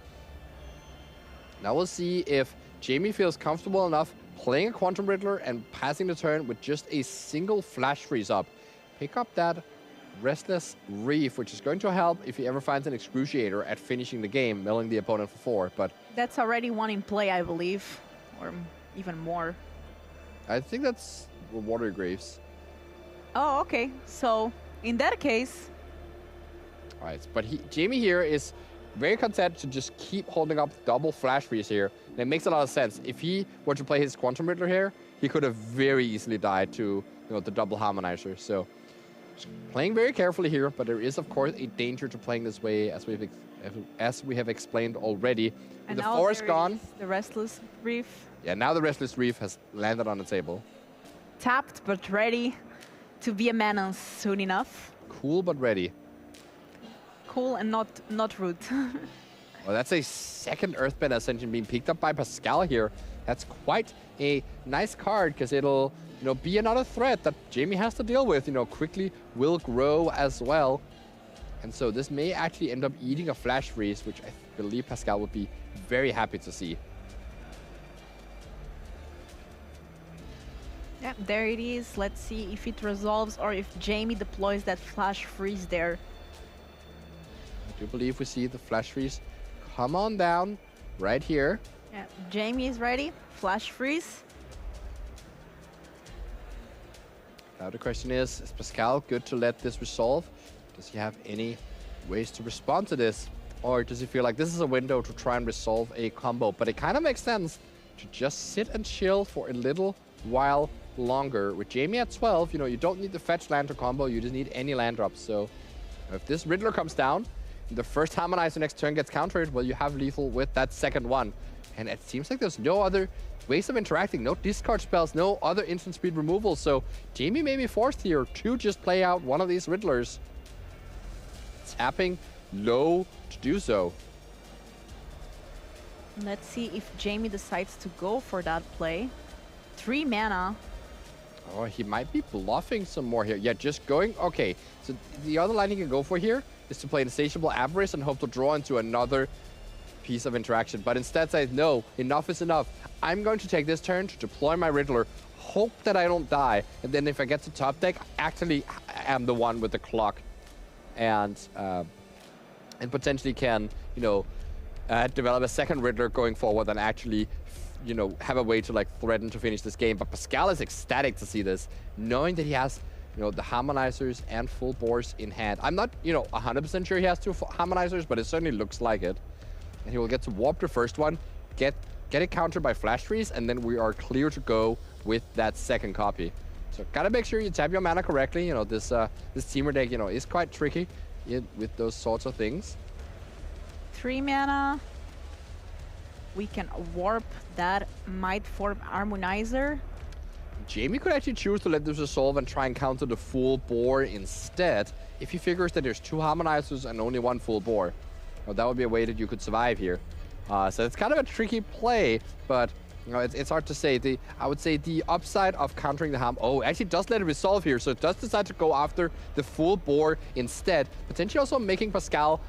Now we'll see if Jamie feels comfortable enough playing a Quantum Riddler and passing the turn with just a single Flash Freeze up. Pick up that Restless Reef, which is going to help if he ever finds an Excruciator at finishing the game, milling the opponent for 4. But That's already one in play, I believe, or even more. I think that's Water Graves. Oh, okay. So in that case, All right, but Jamie here is very content to just keep holding up double Flash Freeze here. And it makes a lot of sense. If he were to play his Quantum Riddler here, he could have very easily died to the double Harmonizer. So just playing very carefully here, but there is, of course, a danger to playing this way, as we have explained already. With and the now forest there gone. is the Restless Reef. Yeah, now the Restless Reef has landed on the table. Tapped, but ready to be a menace soon enough. Cool, but ready. Cool and not rude. Well, that's a second Earthbend Ascension being picked up by Pascal here. That's quite a nice card, because it'll be another threat that Jamie has to deal with. Quickly will grow as well. And so this may actually end up eating a Flash Freeze, which I believe Pascal would be very happy to see. Yeah, there it is. Let's see if it resolves or if Jamie deploys that Flash Freeze there. I do believe we see the Flash Freeze come on down right here. Yeah, Jamie is ready. Flash Freeze. Now the question is Pascal good to let this resolve? Does he have any ways to respond to this? Or does he feel like this is a window to try and resolve a combo? But it kind of makes sense to just sit and chill for a little while longer. With Jamie at 12, you don't need the fetch land to combo, you just need any land drops. So if this Riddler comes down, the first Harmonizer next turn gets countered, well, you have lethal with that second one. And it seems like there's no other ways of interacting, no discard spells, no other instant speed removal. So Jamie may be forced here to just play out one of these Riddlers. Tapping low to do so. Let's see if Jamie decides to go for that play. 3 mana. Oh, he might be bluffing some more here. Yeah, just going. Okay, so the other line he can go for here is to play Insatiable Avarice and hope to draw into another piece of interaction. But instead says, no, enough is enough. I'm going to take this turn to deploy my Riddler, hope that I don't die, and then if I get to top deck, actually am the one with the clock. And potentially can, develop a second Riddler going forward and actually, have a way to threaten to finish this game. But Pascal is ecstatic to see this, knowing that he has, the Harmonizers and full bores in hand. I'm not, 100% sure he has 2 Harmonizers, but it certainly looks like it. And he will get to warp the first one, get it countered by Flash Freeze, and then we are clear to go with that second copy. So gotta make sure you tap your mana correctly. This teamer deck, is quite tricky with those sorts of things. 3 mana. We can warp that Might Form Harmonizer. Jamie could actually choose to let this resolve and try and counter the full bore instead, if he figures that there's 2 Harmonizers and only 1 full bore. Well, that would be a way that you could survive here. So it's kind of a tricky play, but it's hard to say. I would say the upside of countering the Harm. Oh, actually does let it resolve here, so it does decide to go after the full bore instead. Potentially also making Pascal,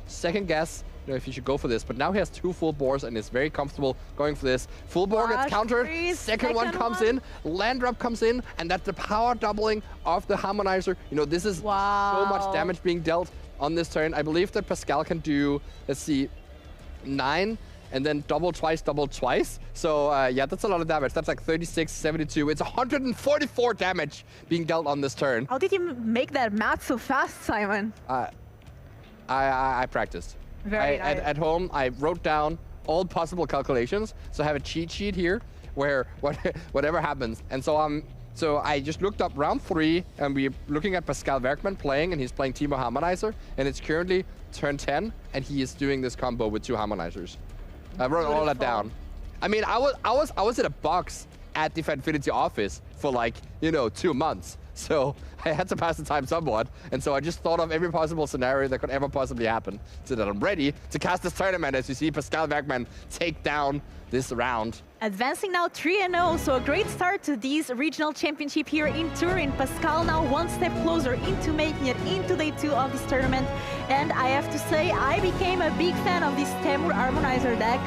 second guess if he should go for this. But now he has 2 full bores and is very comfortable going for this. Full bore gets countered. Second one comes in. Land drop comes in, and that's the power doubling of the Harmonizer. This is so much damage being dealt on this turn. I believe that Pascal can do, let's see, 9 and then double twice. So yeah, that's a lot of damage. That's like 36, 72. It's 144 damage being dealt on this turn. How did you make that math so fast, Simon? I practiced. Very nice. At home, I wrote down all possible calculations. So I have a cheat sheet here where whatever happens. And so I just looked up round 3, and we're looking at Pascal Werkman playing, and he's playing Teemo Harmonizer, and it's currently turn 10, and he is doing this combo with 2 Harmonizers. I wrote all that down. I mean, I was in a box at the Fanfinity office for like, 2 months. So I had to pass the time somewhat. And so I just thought of every possible scenario that could ever possibly happen so that I'm ready to cast this tournament as you see Pascal Bergman take down this round. Advancing now 3-0, so a great start to this regional championship here in Turin. Pascal now one step closer into making it into day 2 of this tournament. And I have to say, I became a big fan of this Temur Harmonizer deck.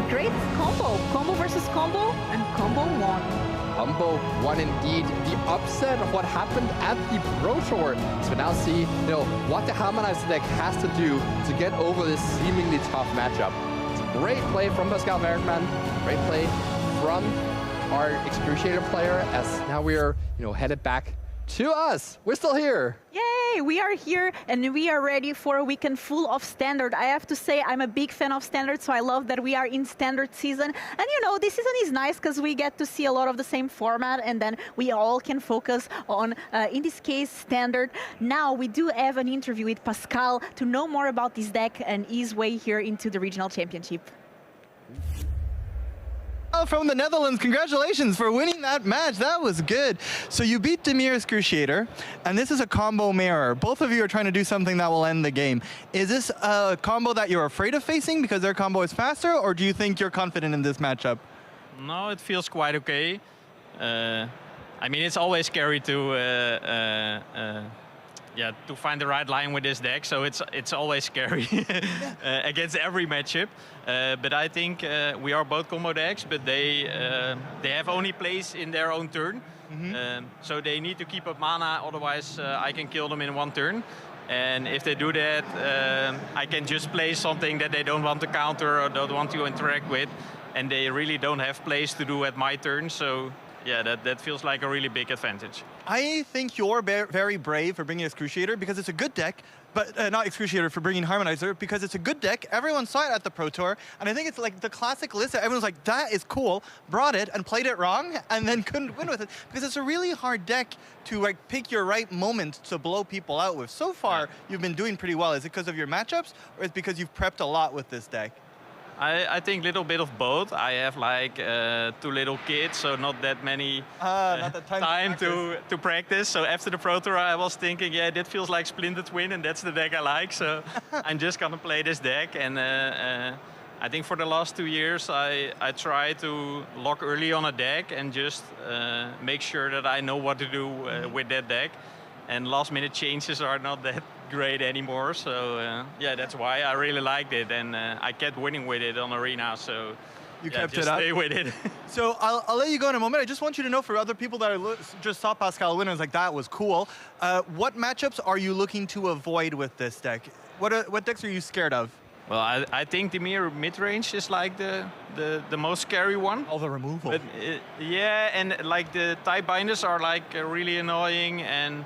Great combo versus combo, and combo won. Combo won indeed. The upset of what happened at the Pro Tour. So we now see, what the Harmonizer deck has to do to get over this seemingly tough matchup. Great play from Pascal Bergman. Great play from our Excruciator player as now we are, headed back to us. We're still here. Yay, we are here and we are ready for a weekend full of Standard. I have to say I'm a big fan of Standard, so I love that we are in Standard season. And this season is nice because we get to see a lot of the same format and then we all can focus on, in this case, Standard. Now we do have an interview with Pascal to know more about this deck and his way here into the regional championship. From the Netherlands, congratulations for winning that match. That was good. So you beat Demir's Crusader, and this is a combo mirror. Both of you are trying to do something that will end the game. Is this a combo that you're afraid of facing because their combo is faster, or do you think you're confident in this matchup? No, it feels quite okay. I mean, it's always scary to find the right line with this deck, so it's always scary against every matchup. But I think we are both combo decks, but they have only plays in their own turn. So they need to keep up mana, otherwise I can kill them in one turn. And if they do that, I can just play something that they don't want to counter or don't want to interact with, and they really don't have plays to do at my turn. So yeah, that feels like a really big advantage. I think you're very brave for bringing Excruciator because it's a good deck, but not Excruciator, for bringing Harmonizer because it's a good deck. Everyone saw it at the Pro Tour, and I think it's like the classic list that everyone's like, that is cool, brought it and played it wrong, and then couldn't win with it because it's a really hard deck to pick your right moment to blow people out with. So far, you've been doing pretty well. Is it because of your matchups, or is it because you've prepped a lot with this deck? I think a little bit of both. I have like 2 little kids, so not that many time to practice. So after the Pro Tour, I was thinking, yeah, that feels like Splinter Twin, and that's the deck I like. So I'm just gonna play this deck. And I think for the last 2 years, I try to lock early on a deck and just make sure that I know what to do with that deck. And last minute changes are not that great anymore, so yeah, that's why I really liked it, and I kept winning with it on Arena, so you yeah, kept just it up. stay with it. So I'll let you go in a moment. I just want you to know, for other people that just saw Pascal win and was like, that was cool, what matchups are you looking to avoid with this deck? What decks are you scared of? Well, I think the Demir mid-range is like the most scary one. All the removal. But, yeah, and like the type binders are like really annoying, and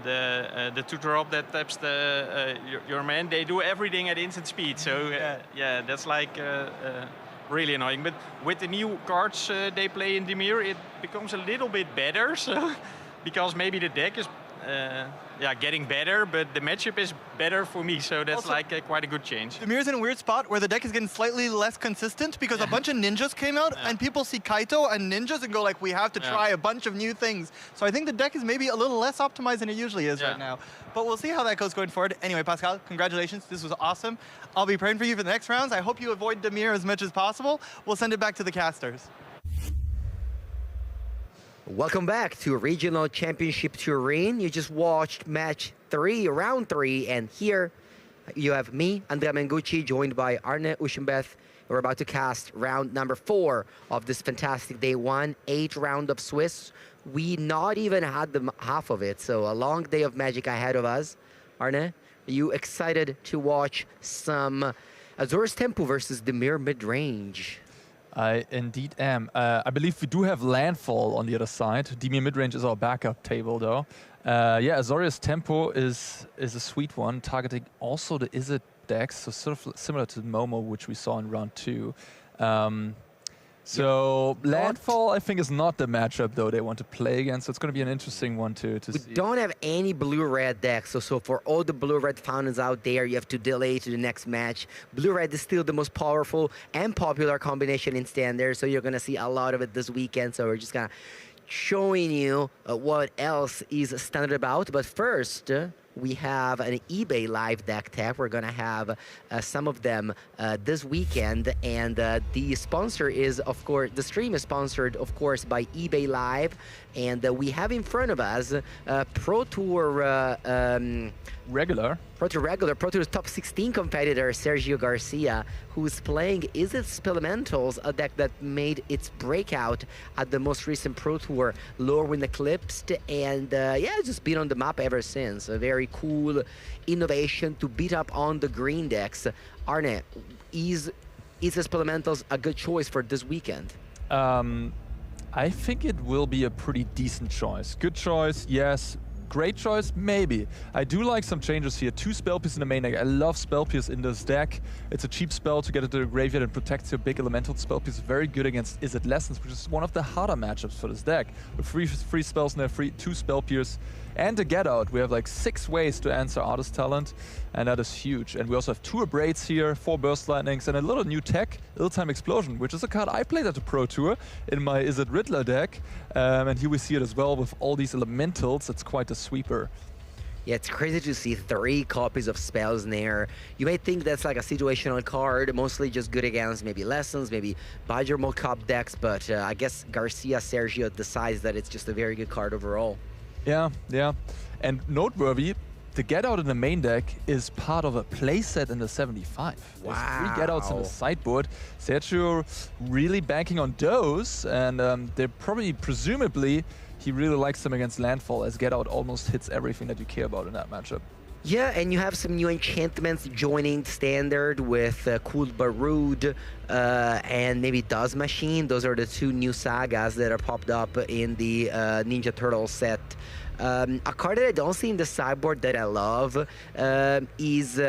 the 2-drop that taps your man, they do everything at instant speed. So yeah, that's like really annoying. But with the new cards they play in Demir, it becomes a little bit better. So because maybe the deck is getting better, but the matchup is better for me, so that's also, like quite a good change. Demir's in a weird spot where the deck is getting slightly less consistent because a bunch of ninjas came out, and people see Kaito and ninjas and go like, we have to try a bunch of new things. So I think the deck is maybe a little less optimized than it usually is right now. But we'll see how that goes going forward. Anyway, Pascal, congratulations. This was awesome. I'll be praying for you for the next rounds. I hope you avoid Demir as much as possible. We'll send it back to the casters. Welcome back to Regional Championship Turin. You just watched match 3, round 3, and here you have me, Andrea Mengucci, joined by Arne Uschenbeth. We're about to cast round number 4 of this fantastic day 1, 8 round of Swiss. We not even had the half of it, so a long day of magic ahead of us. Arne, are you excited to watch some Azorius Tempo versus Demir mid-range? I indeed am. I believe we do have Landfall on the other side. Demir midrange is our backup table, though. Yeah, Azorius Tempo is a sweet one, targeting also the Izzet decks, so sort of similar to Momo, which we saw in round 2. So Landfall, I think, is not the matchup, though, they want to play against. So it's going to be an interesting one to see. We don't have any blue-red decks. So for all the blue-red fountains out there, you have to delay to the next match. Blue-red is still the most powerful and popular combination in Standard, so you're going to see a lot of it this weekend. So we're just going to showing you what else is standard about. But first, we have an eBay live deck tap. We're gonna have some of them this weekend, and the sponsor is, of course, the stream is sponsored, of course, by eBay Live, and we have in front of us Pro Tour Pro Tour's top 16 competitor Sergio Garcia, who's playing Is It Spelementals, a deck that made its breakout at the most recent Pro Tour, Lorwyn Eclipsed, and yeah, it's just been on the map ever since. A very cool innovation to beat up on the green decks. Arne, is It Spelementals a good choice for this weekend? I think it will be a pretty decent choice. Good choice, yes. Great choice, maybe. I do like some changes here. 2 Spell Pierce in the main deck. I love Spell Pierce in this deck. It's a cheap spell to get into the graveyard and protects your big elemental. Spell Pierce is very good against Is It Lessons, which is one of the harder matchups for this deck. With free spells in there, 2 Spell Pierce, and a Get Out. We have like 6 ways to answer Artist Talent, and that is huge. And we also have 2 Abrades here, 4 Burst Lightnings, and a little new tech, Ill-Time Explosion, which is a card I played at the Pro Tour in my Is It Riddler deck. And here we see it as well with all these elementals. It's quite a sweeper. Yeah, it's crazy to see 3 copies of spells in there. You may think that's like a situational card, mostly just good against maybe Lessons, maybe Badger Mode Cup decks, but I guess Garcia Sergio decides that it's just a very good card overall. Yeah. And noteworthy, the Get Out in the main deck is part of a playset in the 75. Wow. There's 3 Get Outs in the sideboard. Sergio really banking on those, and they're probably, presumably, he really likes them against landfall, as Get Out almost hits everything that you care about in that matchup. Yeah, and you have some new enchantments joining standard with Cool Barood and maybe Dust Machine. Those are the 2 new sagas that are popped up in the Ninja Turtle set. A card that I don't see in the sideboard that I love is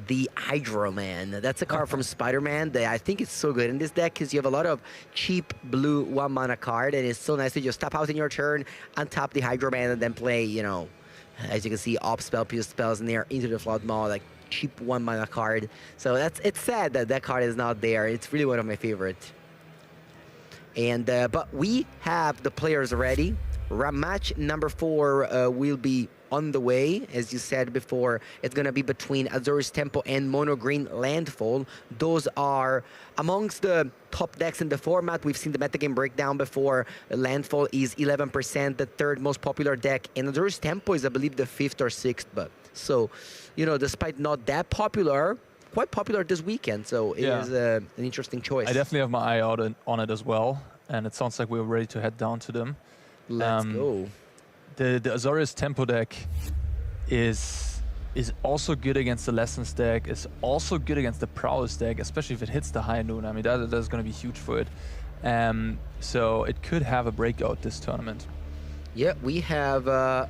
the Hydro Man. That's a card from Spider-Man that I think is so good in this deck because you have a lot of cheap blue 1 mana card, and it's so nice to just tap out in your turn, untap the Hydro Man, and then play, you know, as you can see, off spell, pierce spells in there, into the Flood Maw, like cheap 1 mana card. So it's sad that that card is not there. It's really one of my favorites. And but we have the players ready. Match number 4 will be on the way. As you said before, it's going to be between Azorius Tempo and Mono Green Landfall. Those are amongst the top decks in the format. We've seen the metagame breakdown before. Landfall is 11%, the 3rd most popular deck, and Azorius Tempo is, I believe, the 5th or 6th. But so, you know, despite not that popular, quite popular this weekend. So it is an interesting choice. I definitely have my eye out on it as well, and it sounds like we're ready to head down to them. Let's go. The Azorius Tempo deck is also good against the Lessons deck, is also good against the Prowess deck, especially if it hits the High Noon. I mean, that's going to be huge for it. So it could have a breakout this tournament. Yeah, we have a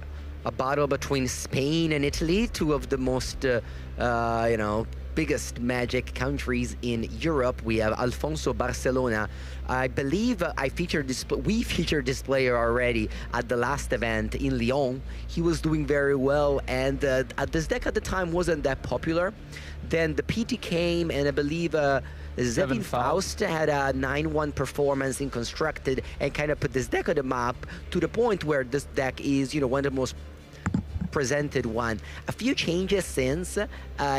battle between Spain and Italy, 2 of the most, you know, biggest Magic countries in Europe. We have Alfonso Barcelona. I believe we featured this player already at the last event in Lyon. He was doing very well, and this deck at the time wasn't that popular. Then the PT came, and I believe Zevin Faust had a 9-1 performance in Constructed and kind of put this deck on the map to the point where this deck is, you know, one of the most presented one. A few changes since.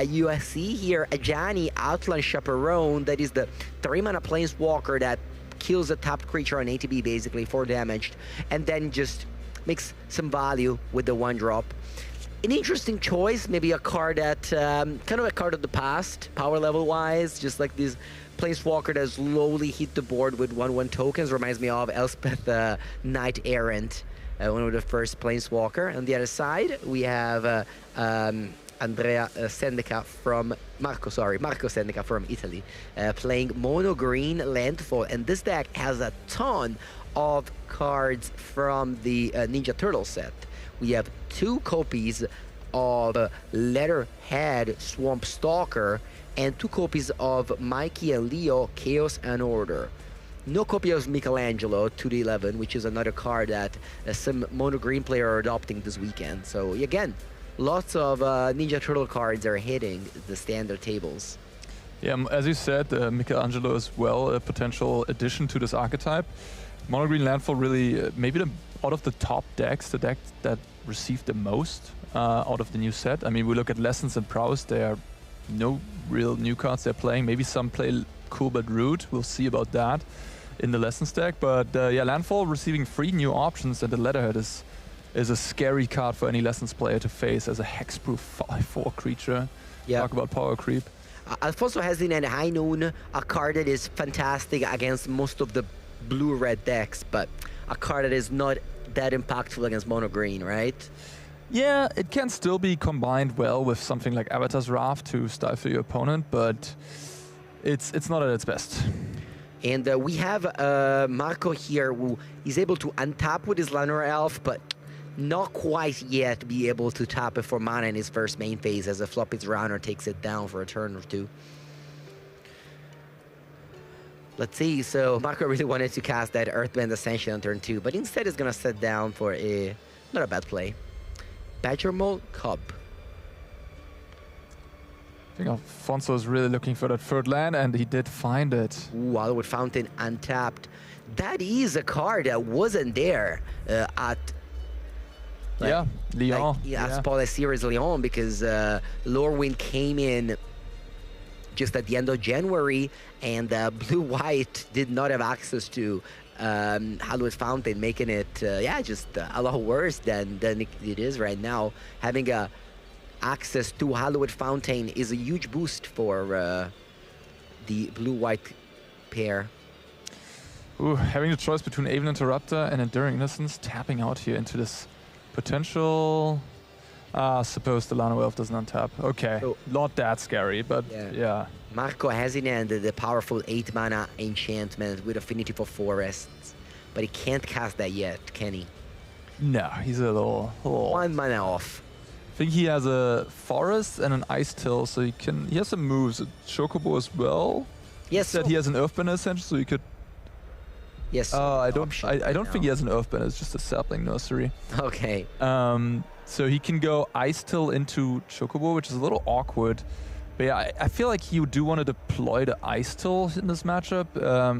You see here Ajani Outland Chaperone, that is the 3-mana Planeswalker that kills a tapped creature on ATB basically for damage, and then just makes some value with the 1-drop. An interesting choice, maybe a card that, kind of a card of the past, power level wise, just like this Planeswalker that slowly hit the board with 1/1 tokens. Reminds me of Elspeth Knight Errant. One of the first Planeswalker. On the other side, we have Marco Sendeca from Italy, playing Mono Green Landfall. And this deck has a ton of cards from the Ninja Turtle set. We have 2 copies of Leatherhead Swamp Stalker and 2 copies of Mikey and Leo Chaos and Order. No copy of Michelangelo 2D11, which is another card that some Mono Green player are adopting this weekend. So again, lots of Ninja Turtle cards are hitting the standard tables. Yeah, as you said, Michelangelo is well a potential addition to this archetype. Mono Green Landfall really, maybe out of the top decks, the deck that received the most out of the new set. I mean, we look at Lessons and Prowess, there are no real new cards they're playing. Maybe some play Cool but Rude, we'll see about that in the Lessons deck. But yeah, Landfall receiving 3 new options, and the Letterhead is a scary card for any Lessons player to face as a hexproof 5/4 creature. Yeah. Talk about power creep. Alfonso has in High Noon a card that is fantastic against most of the blue-red decks, but a card that is not that impactful against mono green, right? Yeah, it can still be combined well with something like Avatar's Wrath to stifle your opponent, but it's not at its best. And we have Marco here who is able to untap with his Llanowar Elf, but not quite yet be able to tap it for mana in his first main phase as a Floppy's Runner takes it down for a turn or two. Let's see, so Marco really wanted to cast that Earthbend Ascension on turn 2, but instead is going to sit down for not a bad play. Badger Mole Cub. I think Alfonso is really looking for that third land, and he did find it. Ooh, Hollywood Fountain untapped. That is a card that wasn't there at... Leon. As Paul Series Leon, because Lorwyn came in just at the end of January, and Blue-White did not have access to Hallowed Fountain, making it, just a lot worse than it is right now. Having access to Hallowed Fountain is a huge boost for the Blue-White pair. Ooh, having the choice between Aven Interrupter and Enduring Innocence, tapping out here into this potential... suppose the Llanowar Elf doesn't untap. Okay, so, not that scary, but yeah. Marco has in hand the powerful 8 mana enchantment with affinity for forests, but he can't cast that yet, can he? No, he's a little... 1 mana off. I think he has a forest and an ice till, so he has some moves. A Chocobo as well. Yes. Said he has an Earthbender Ascension, so he could... Yes. I don't think he has an Earthbender. It's just a Sapling Nursery. Okay. So he can go Ice Till into Chocobo, which is a little awkward. But yeah, I feel like he do want to deploy the Ice Till in this matchup.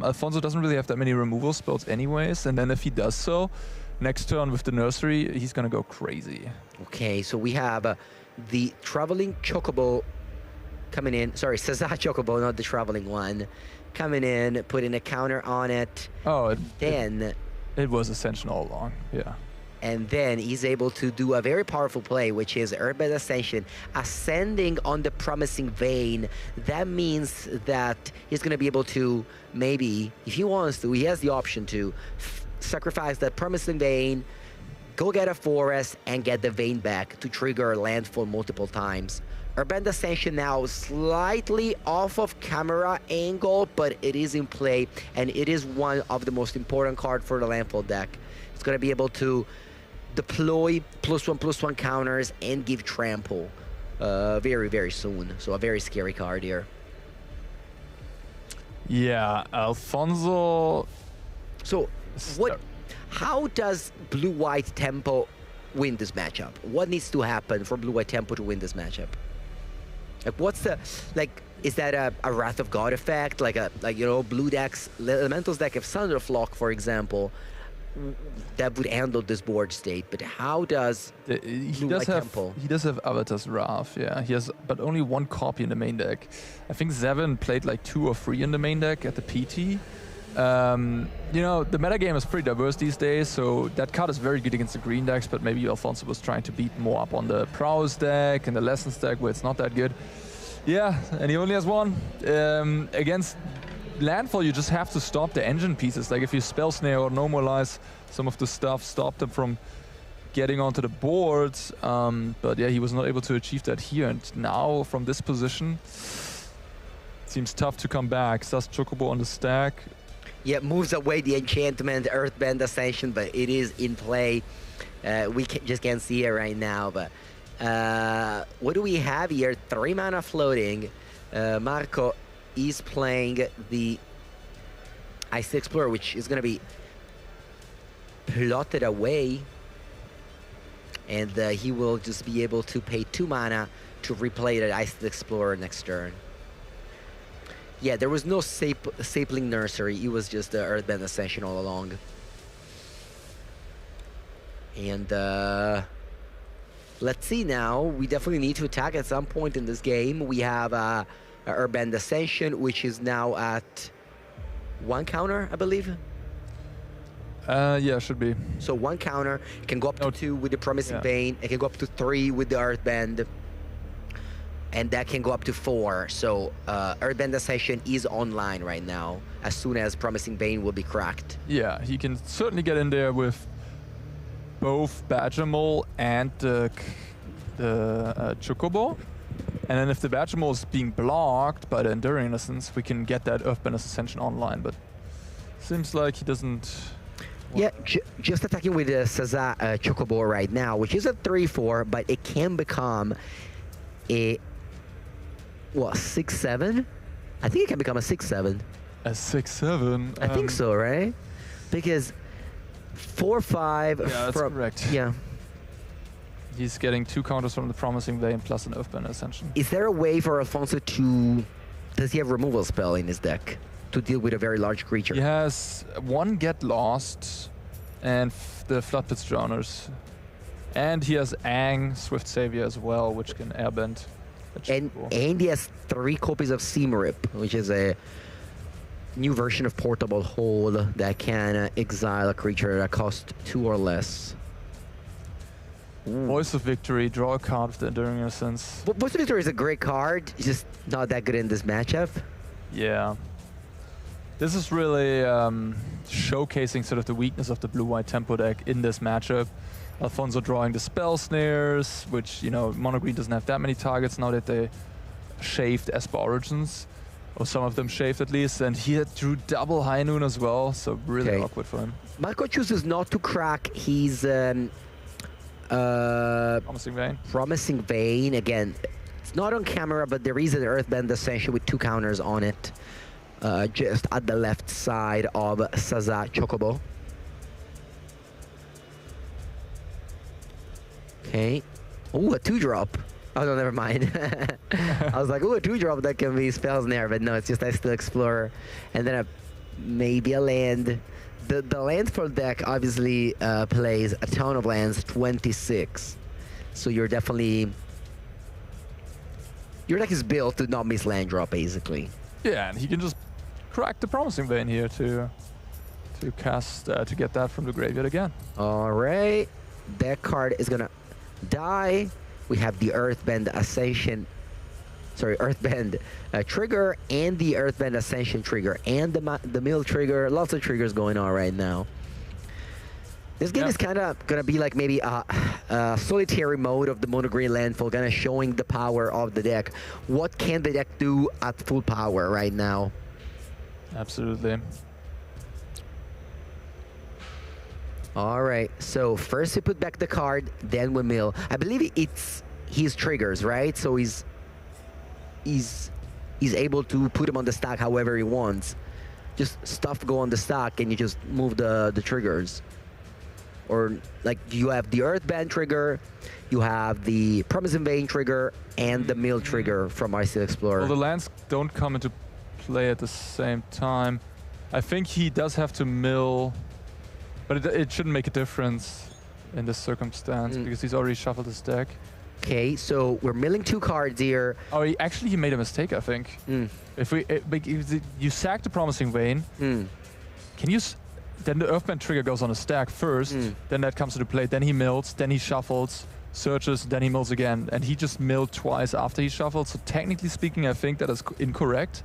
Alfonso doesn't really have that many removal spells anyways, and then if he does so, next turn with the Nursery, he's gonna go crazy. Okay, so we have the Traveling Chocobo coming in. Sorry, Sazah Chocobo, not the Traveling one. Coming in, putting a counter on it. Oh, it was Ascension all along, yeah. And then he's able to do a very powerful play, which is Earthbend Ascension, ascending on the Promising Vein. That means that he's going to be able to, maybe, if he wants to, he has the option to sacrifice that Promising Vein, go get a forest, and get the Vein back to trigger landfall multiple times. Earthbend Ascension now slightly off of camera angle, but it is in play, and it is one of the most important cards for the landfall deck. It's going to be able to deploy +1/+1 counters and give trample very, very soon. So a very scary card here. Yeah, Alfonso... So how does Blue-White Tempo win this matchup? What needs to happen for Blue-White Tempo to win this matchup? Like, what's the... Like, is that a Wrath of God effect? Like, Blue decks, Elementals deck of Thunderflock, for example, that would handle this board state, but how does he does have Avatar's Wrath, yeah. He has, but only 1 copy in the main deck. I think Zevin played like 2 or 3 in the main deck at the PT. The metagame is pretty diverse these days, so that card is very good against the green decks, but maybe Alfonso was trying to beat more up on the Prowess deck and the Lessons deck where it's not that good. Yeah, and he only has 1. Against Landfall, you just have to stop the engine pieces. Like if you Spell Snare or Normalize some of the stuff, stop them from getting onto the boards. But yeah, he was not able to achieve that here. And now from this position, it seems tough to come back. Sus Chocobo on the stack. Yeah, moves away the enchantment, Earthbend Ascension, but it is in play. We just can't see it right now. But what do we have here? 3 mana floating. Marco is playing the Ice Explorer, which is going to be plotted away. And he will just be able to pay 2 mana to replay that Ice Explorer next turn. Yeah, there was no Sapling Nursery. It was just the Earthbend Ascension all along. And let's see now. We definitely need to attack at some point in this game. We have Urban Ascension, which is now at 1 counter, I believe. Yeah, should be. So 1 counter. It can go up to 2 with the Promising Yeah. Vein. It can go up to 3 with the Earthbend. And that can go up to 4. So Earthbend Ascension is online right now, as soon as Promising Vein will be cracked. Yeah, he can certainly get in there with both Badgermole and the Chocobo. And then if the Badgermole is being blocked by the Enduring Innocence, we can get that Earthbend Ascension online. But seems like he doesn't... Yeah, just attacking with the Saza Chocobo right now, which is a 3-4, but it can become a... What, 6-7? I think it can become a 6-7. A 6-7? I think so, right? Because 4-5... Yeah, that's correct. Yeah. He's getting 2 counters from the Promising Vein plus an Earthbend Ascension. Is there a way for Alfonso to... Does he have removal spell in his deck to deal with a very large creature? He has 1 Get Lost and the Flood Pits Drowners. And he has Aang, Swift Savior as well, which can airbend. And he has 3 copies of Seamrip, which is a new version of Portable Hold that can exile a creature that costs 2 or less. Voice of Victory, draw a card with the Enduring Innocence. Voice of Victory is a great card, it's just not that good in this matchup. Yeah. This is really showcasing sort of the weakness of the blue-white tempo deck in this matchup. Alfonso drawing the Spell Snares, which, you know, Mono Green doesn't have that many targets now that they shaved Esper Origins. Or some of them shaved at least. And he drew double High Noon as well, so really awkward for him. Marco chooses not to crack his Promising Vein. Promising Vein. Again, it's not on camera, but there is an Earthbend Ascension with 2 counters on it. Just at the left side of Saza Chocobo. Okay. Ooh, a 2-drop. Oh, no, never mind. I was like, ooh, a 2-drop that can be Spells Snare, but no, it's just I Still Explorer. And then maybe a land. The landfall deck obviously plays a ton of lands, 26. So you're definitely... Your deck is built to not miss land drop, basically. Yeah, and he can just crack the Promising Vein here to cast, to get that from the graveyard again. All right. That card is gonna die. We have the Earthbend Ascension, sorry, Earthbend trigger and the Earthbend Ascension trigger and the mill trigger. Lots of triggers going on right now. This game is kind of gonna be like maybe a solitary mode of the Mono Green Landfall, kind of showing the power of the deck. What can the deck do at full power right now? Absolutely. All right, so first we put back the card, then we mill. I believe it's his triggers, right? So he's able to put them on the stack however he wants. Just stuff go on the stack and you just move the triggers. Or like you have the Earthband trigger, you have the Promising Vein trigger, and the mill trigger from Still Explorer. Well, the lands don't come into play at the same time. I think he does have to mill. But it shouldn't make a difference in this circumstance because he's already shuffled his deck. Okay, so we're milling 2 cards here. Oh, he made a mistake, I think. If you sack the Promising Vein, can you? Then the Earthbend trigger goes on a stack first. Then that comes into play. Then he mills. Then he shuffles, searches. Then he mills again. And he just milled twice after he shuffled. So technically speaking, I think that is incorrect.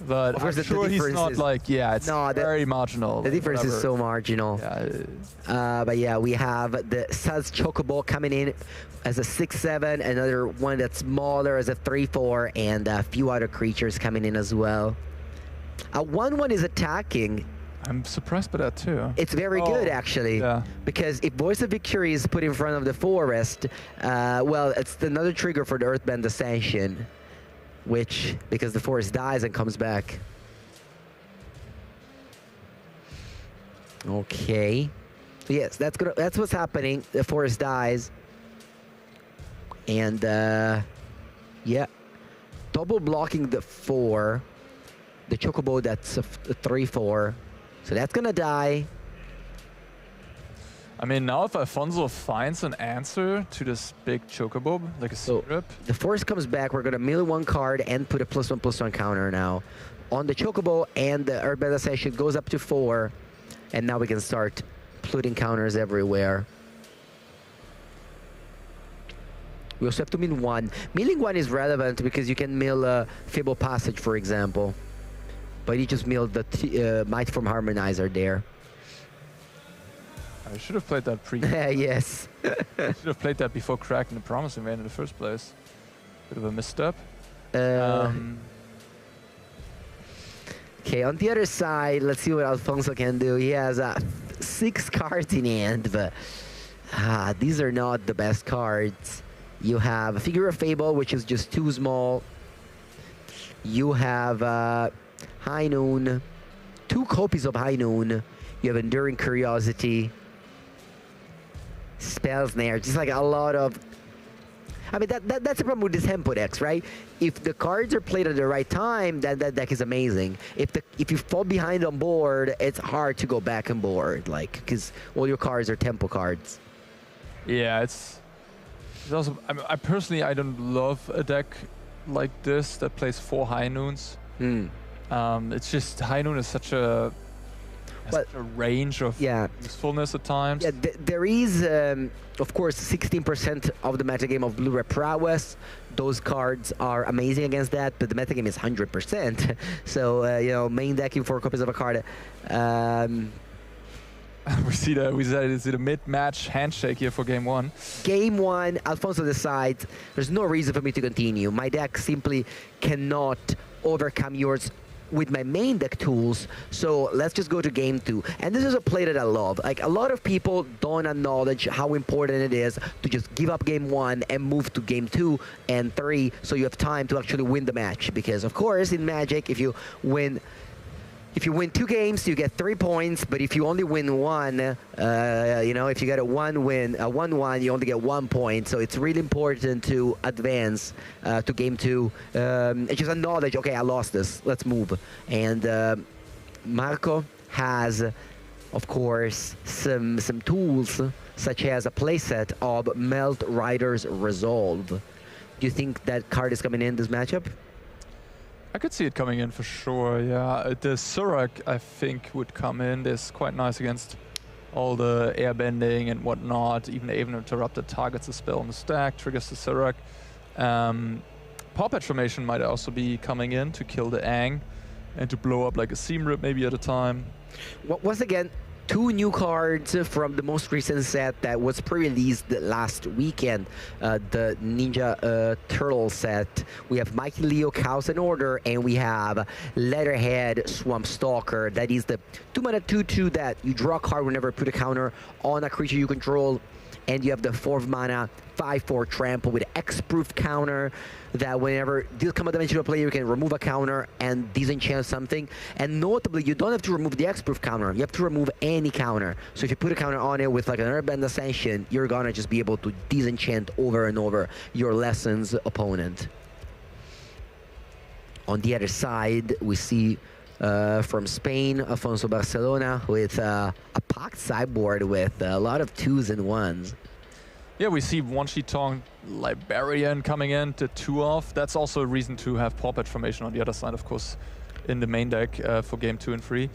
But I'm sure he's not like, it's very marginal. The difference is so marginal. Yeah. But yeah, we have the Saz Chocobo coming in as a 6-7, another one that's smaller as a 3-4, and a few other creatures coming in as well. 1-1 is attacking. I'm surprised by that too. It's very good, actually. Yeah. Because if Voice of Victory is put in front of the forest, well, it's another trigger for the Earthbend Ascension. Which, because the forest dies and comes back. Okay. Yes, that's what's happening. The forest dies. And, yeah. Double blocking the 4. The Chocobo, that's a 3-4. So that's gonna die. I mean, now if Alfonso finds an answer to this big chocobo, like a syrup. The force comes back, we're gonna mill one card and put a +1/+1 counter now on the chocobo, and the Earthbend Ascension goes up to 4, and now we can start putting counters everywhere. We also have to mill 1. Milling 1 is relevant because you can mill Fable Passage, for example. But you just milled the Might from Harmonizer there. I should have played that pre. Yes. Should have played that before cracking the Promising Land in the first place. Bit of a misstep. Okay, on the other side, let's see what Alfonso can do. He has 6 cards in hand, but these are not the best cards. You have a Figure of Fable, which is just too small. You have High Noon, 2 copies of High Noon. You have Enduring Curiosity, Spell Snare, just like a lot of... I mean, that's the problem with this Hempo decks, right? If the cards are played at the right time, then that deck is amazing. If you fall behind on board, it's hard to go back on board, like, because all your cards are tempo cards. Yeah, it's also... I personally, I don't love a deck like this that plays 4 High Noons. It's just High Noon is such a range of usefulness at times. Yeah, there is, of course, 16% of the metagame of Blue-Red Prowess. Those cards are amazing against that, but the metagame is 100%. So, you know, main decking 4 copies of a card. We see the mid-match handshake here for game 1. Game 1, Alfonso decides there's no reason for me to continue. My deck simply cannot overcome yours with my main deck tools, so let's just go to game 2. And this is a play that I love. Like, a lot of people don't acknowledge how important it is to just give up game 1 and move to game 2 and 3 so you have time to actually win the match. Because, of course, in Magic, if you win 2 games, you get 3 points, but if you only win 1, you know, if you get a 1-1, you only get 1 point. So it's really important to advance to game 2. And just acknowledge, okay, I lost this, let's move. And Marco has, of course, some tools, such as a playset of Melt Rider's Resolve. Do you think that card is coming in this matchup? I could see it coming in for sure, yeah. The Surak, I think, would come in. It's quite nice against all the airbending and whatnot. Even Interrupted targets a spell on the stack, triggers the Surak. Paw Patch Formation might also be coming in to kill the Aang and to blow up like a Seam Rip maybe at a time. Once again, 2 new cards from the most recent set that was pre-released last weekend, the Ninja Turtle set. We have Mighty Leo Chaos and Order, and we have Leatherhead Swamp Stalker. That is the 2-mana 2/2 that you draw a card whenever you put a counter on a creature you control. And you have the 4-mana 5/4 Trample with X-Proof counter that whenever deal combat damage to a player, you can remove a counter and disenchant something. And notably, you don't have to remove the X-Proof counter. You have to remove any counter. So if you put a counter on it with like an Earthbend Ascension, you're gonna just be able to disenchant over and over your Lessons opponent. On the other side, we see from Spain, Alfonso Barcelona with a packed sideboard with a lot of 2s and 1s. Yeah, we see One Shitong Librarian coming in to 2-off. That's also a reason to have Paw Patch Formation on the other side, of course, in the main deck for game 2 and 3.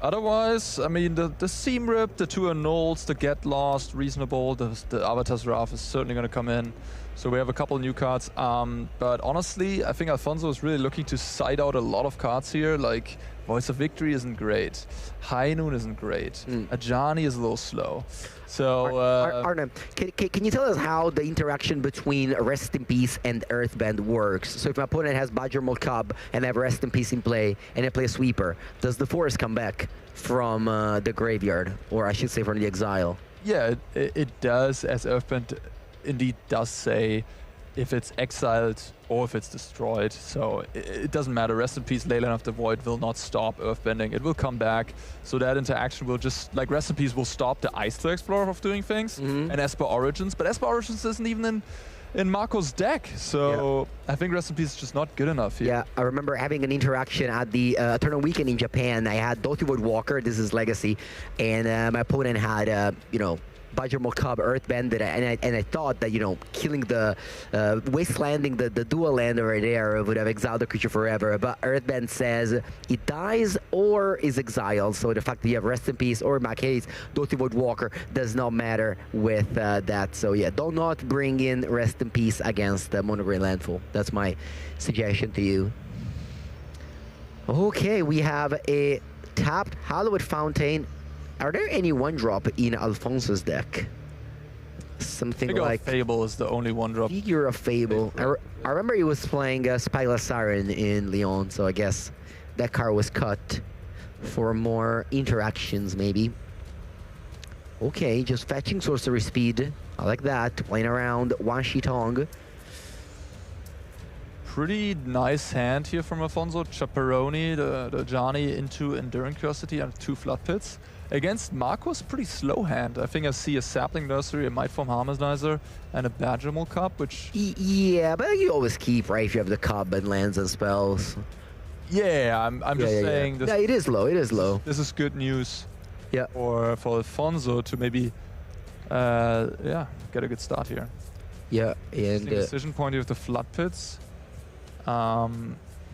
Otherwise, I mean, the Seam Rip, the 2 Annuls, the Get Lost, reasonable. The Avatar's Wrath is certainly going to come in. So we have a couple new cards. But honestly, I think Alfonso is really looking to side out a lot of cards here. Like, Voice of Victory isn't great. High Noon isn't great. Ajani is a little slow. So, Arne, can you tell us how the interaction between Rest in Peace and Earthbend works? So if my opponent has Badger Mold Cub and I have Rest in Peace in play and I play a Sweeper, does the forest come back from the graveyard, or I should say from the exile? Yeah, it does, as Earthbend indeed does say, if it's exiled or if it's destroyed. So it doesnesn't matter. Rest in Peace, Leyline of the Void will not stop Earthbending. It will come back. So that interaction will just, like, Rest in Peace will stop the Aether Explorer of doing things and Esper Origins. But Esper Origins isn't even in in Marco's deck. So I think Rest in Peace is just not good enough here. Yeah, I remember having an interaction at the tournament weekend in Japan. I had Dottie Wood Walker, this is Legacy, and my opponent had, you know, Badger Cub Earthbend, and I thought that, you know, killing the wastelanding the dual land over there would have exiled the creature forever. But Earthbend says it dies or is exiled. So the fact that you have Rest in Peace or in my case Dottie Wood Walker does not matter with that. So yeah, do not bring in Rest in Peace against Mono Green Landfall. That's my suggestion to you. Okay, we have a tapped Hallowed Fountain. Are there any one-drop in Alfonso's deck? Something Figure like... of Fable is the only one-drop. Figure of Fable. I remember he was playing Spyglass Siren in Lyon, so I guess that card was cut for more interactions, maybe. Okay, just fetching sorcery speed. I like that. Playing around Wan Shi Tong. Pretty nice hand here from Alfonso. Chaperone, the Johnny into Enduring Curiosity and 2 Flood Pits. Against Marco's pretty slow hand. I think I see a Sapling Nursery, a Might Form Harmonizer, and a Badgermal Cup, which... Yeah, but you always keep, right, if you have the Cub and lands and spells. Yeah, I'm just saying... This, yeah, it is low, it is low. This is good news for Alfonso to maybe, get a good start here. Yeah, and... decision point here with the Flood Pits.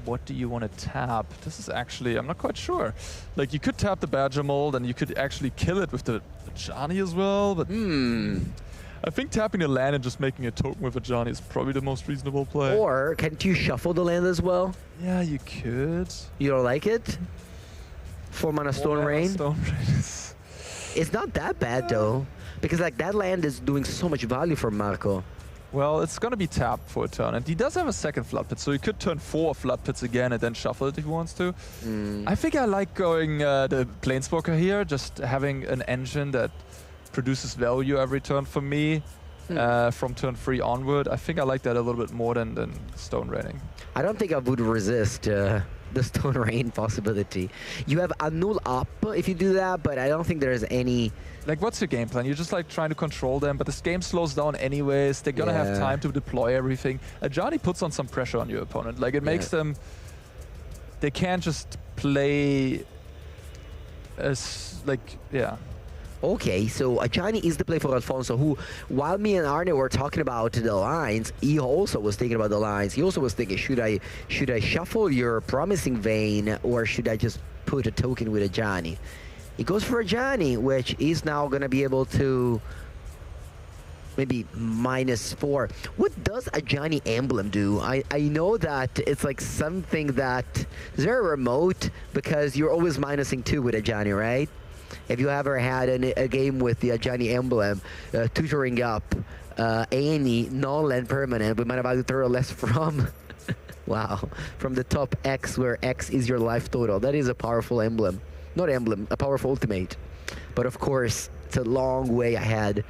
What do you want to tap? This is actually, I'm not quite sure. Like, you could tap the Badger Mold and you could actually kill it with the Johnny as well, but I think tapping the land and just making a token with a Johnny is probably the most reasonable play. Or, can't you shuffle the land as well? Yeah, you could. You don't like it? 4 mana Stone Rain? Stone Rain is... It's not that bad though, because like that land is doing so much value for Marco. Well, it's going to be tapped for a turn, and he does have a second Flood Pit, so he could turn 4 Flood Pits again and then shuffle it if he wants to. I think I like going the Planeswalker here, just having an engine that produces value every turn for me from turn 3 onward. I think I like that a little bit more than Stone Raining. I don't think I would resist the Stone Rain possibility. You have Annul up if you do that, but I don't think there's any... Like, what's your game plan? You're just like trying to control them, but this game slows down anyways. They're gonna have time to deploy everything. Johnny puts on some pressure on your opponent. Like, it makes them... They can't just play as, like, Okay, so Ajani is the play for Alfonso, who, while me and Arne were talking about the lines, he also was thinking about the lines. He also was thinking, should I shuffle your Promising Vein, or should I just put a token with Ajani? He goes for Ajani, which is now going to be able to maybe -4. What does Ajani Emblem do? I know that it's like something that is very remote, because you're always -2 with Ajani, right? If you ever had a game with the Ajani Emblem, tutoring up any non-land permanent with mana value 3 or less from, wow, from the top X, where X is your life total. That is a powerful emblem. Not emblem, a powerful ultimate. But of course, it's a long way ahead.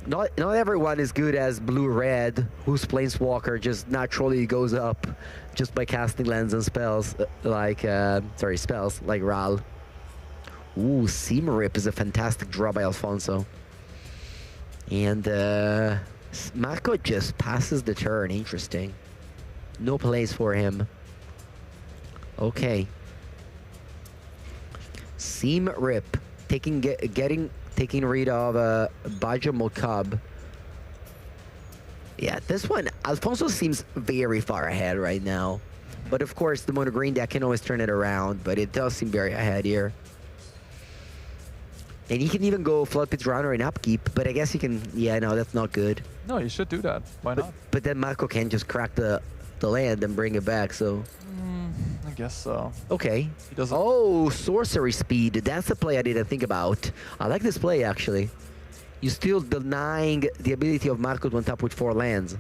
Not everyone is good as Blue-Red, whose Planeswalker just naturally goes up just by casting lands and spells, like, spells like Ral. Ooh, Seam Rip is a fantastic draw by Alfonso. And Marco just passes the turn. Interesting. No plays for him. Okay. Seam Rip, taking rid of Badger Cub. Yeah, this one, Alfonso seems very far ahead right now. But of course, the Mono Green deck can always turn it around, but it does seem very ahead here. And you can even go Flood Pits Runner and Upkeep, but I guess you can... Yeah, no, that's not good. No, you should do that. Why not? But then Marco can just crack the land and bring it back, so... I guess so. Okay. He doesn't... Oh, Sorcery Speed. That's the play I didn't think about. I like this play, actually. You're still denying the ability of Marco to untap with 4 lands.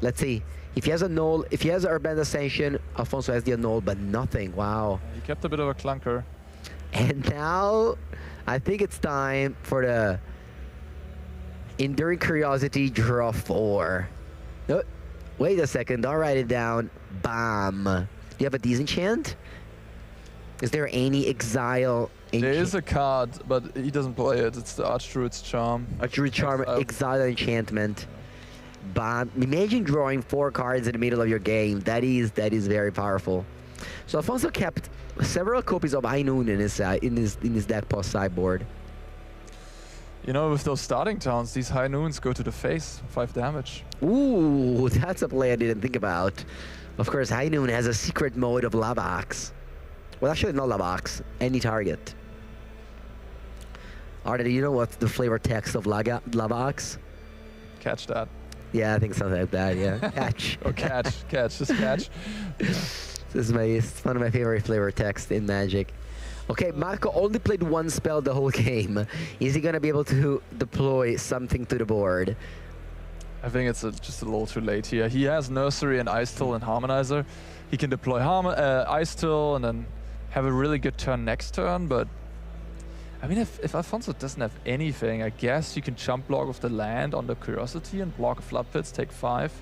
Let's see. If he has a null, if he has Urban Ascension, Alfonso has the null, but nothing. Wow. He kept a bit of a clunker. And now, I think it's time for the Enduring Curiosity draw 4. No, wait a second, I'll write it down. Bam. Do you have a disenchant? Is there any exile There is a card, but he doesn't play it. It's the Archdruid's Charm. Archdruid Charm, Exile Enchantment. But imagine drawing 4 cards in the middle of your game. That is very powerful. So Alfonso kept several copies of High Noon in his deck post sideboard. You know, with those starting towns, these High Noons go to the face, 5 damage. Ooh, that's a play I didn't think about. Of course, High Noon has a secret mode of Lava Axe. Well, actually, not Lava Axe. Any target. Arda, do you know what's the flavor text of Lava Axe? Catch that. Yeah, I think something like that, yeah. Catch. Or catch, just catch. It's one of my favorite flavor texts in Magic. Okay, Marco only played 1 spell the whole game. Is he going to be able to deploy something to the board? I think it's just a little too late here. He has Nursery and Ice Till and Harmonizer. He can deploy Ice Till and then have a really good turn next turn, but I mean, if Alfonso doesn't have anything, I guess you can jump block with the land on the Curiosity and block a Flood Pits, take 5.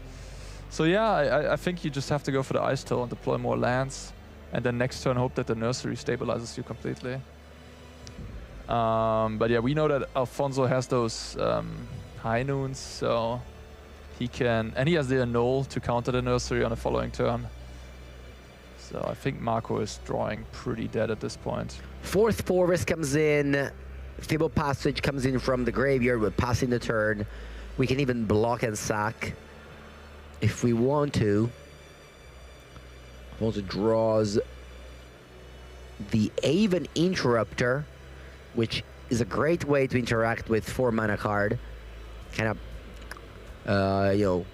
So yeah, I think you just have to go for the Ice Till and deploy more lands, and then next turn hope that the Nursery stabilizes you completely. But yeah, we know that Alfonso has those High Noons, so he can, and he has the Annul to counter the Nursery on the following turn. So I think Marco is drawing pretty dead at this point. 4th Forest comes in. Fable Passage comes in from the graveyard with passing the turn. We can even block and sack if we want to. Also draws the Aven Interrupter, which is a great way to interact with 4 mana card. Kind of, you know,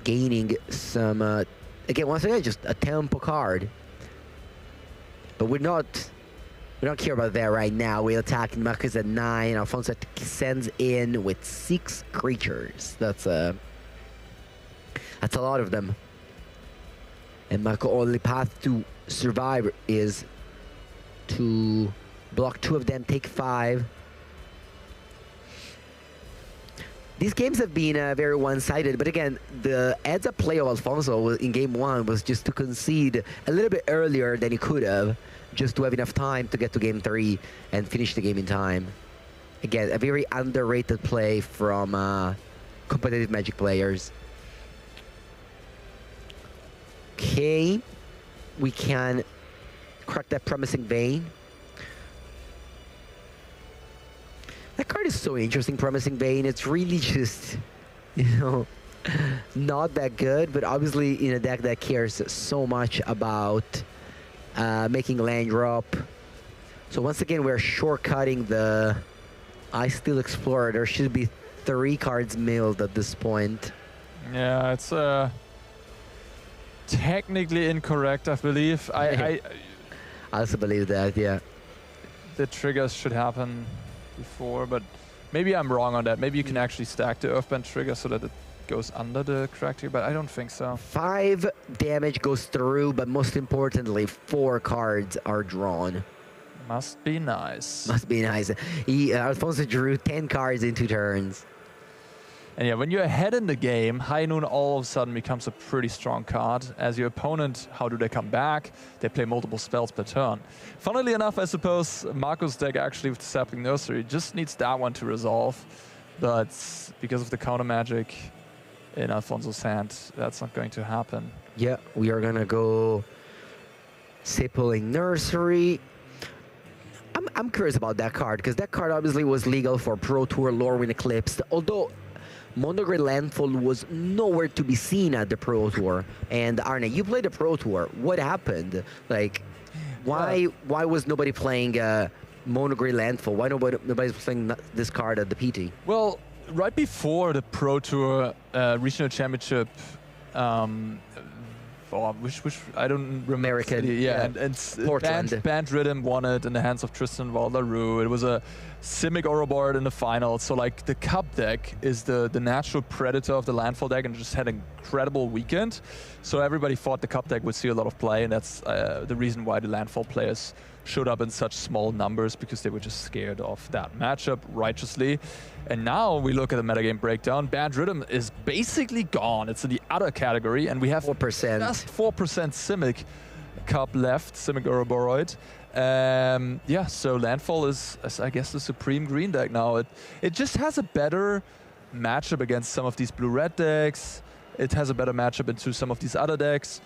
gaining some. Again, once again, just a tempo card. But we don't care about that right now. We're attacking Marcus at 9. Alfonso sends in with 6 creatures. That's a lot of them. And Marco's only path to survive is to block 2 of them, take 5. These games have been very one-sided, but again, the heads-up play of Alfonso in Game 1 was just to concede a little bit earlier than he could have, just to have enough time to get to Game 3 and finish the game in time. Again, a very underrated play from competitive Magic players. Okay, we can crack that Promising Vein. That card is so interesting, Promising Vein. It's really just, you know, not that good, but obviously in a deck that cares so much about making land drop. So once again, we're shortcutting the Ice Steel Explorer. There should be 3 cards milled at this point. Yeah, it's technically incorrect, I believe. I also believe that, yeah. The triggers should happen before, but maybe I'm wrong on that. Maybe you can actually stack the Earthbend trigger so that it goes under the correct trigger, but I don't think so. 5 damage goes through, but most importantly, 4 cards are drawn. Must be nice. Must be nice. Alfonso drew 10 cards in 2 turns. And yeah, when you're ahead in the game, High Noon all of a sudden becomes a pretty strong card. As your opponent, how do they come back? They play multiple spells per turn. Funnily enough, I suppose Marco's deck actually with the Sapling Nursery just needs that one to resolve. But because of the counter magic in Alfonso's hand, that's not going to happen. Yeah, we are gonna go Sapling Nursery. I'm curious about that card, because that card obviously was legal for Pro Tour, Lorwyn Eclipse, although Monograde Landfall was nowhere to be seen at the Pro Tour. And Arne, you played the Pro Tour. What happened? Like, why was nobody playing Monograde Landfall? Why nobody's playing this card at the PT? Well, right before the Pro Tour Regional Championship, which I don't remember. American, yeah, and Portland. Band Rhythm won it in the hands of Tristan Valdaroo. It was a Simic Ouroboros in the final. So like the Cup deck is the natural predator of the Landfall deck and just had an incredible weekend. So everybody thought the Cup deck would see a lot of play, and that's the reason why the Landfall players showed up in such small numbers, because they were just scared of that matchup, righteously. And now we look at the metagame breakdown. Bad Rhythm is basically gone. It's in the other category, and we have 4%. Just 4% Simic Cup left, Simic Ouroboros. Yeah, so Landfall is, I guess, the supreme green deck now. It just has a better matchup against some of these blue-red decks. It has a better matchup into some of these other decks.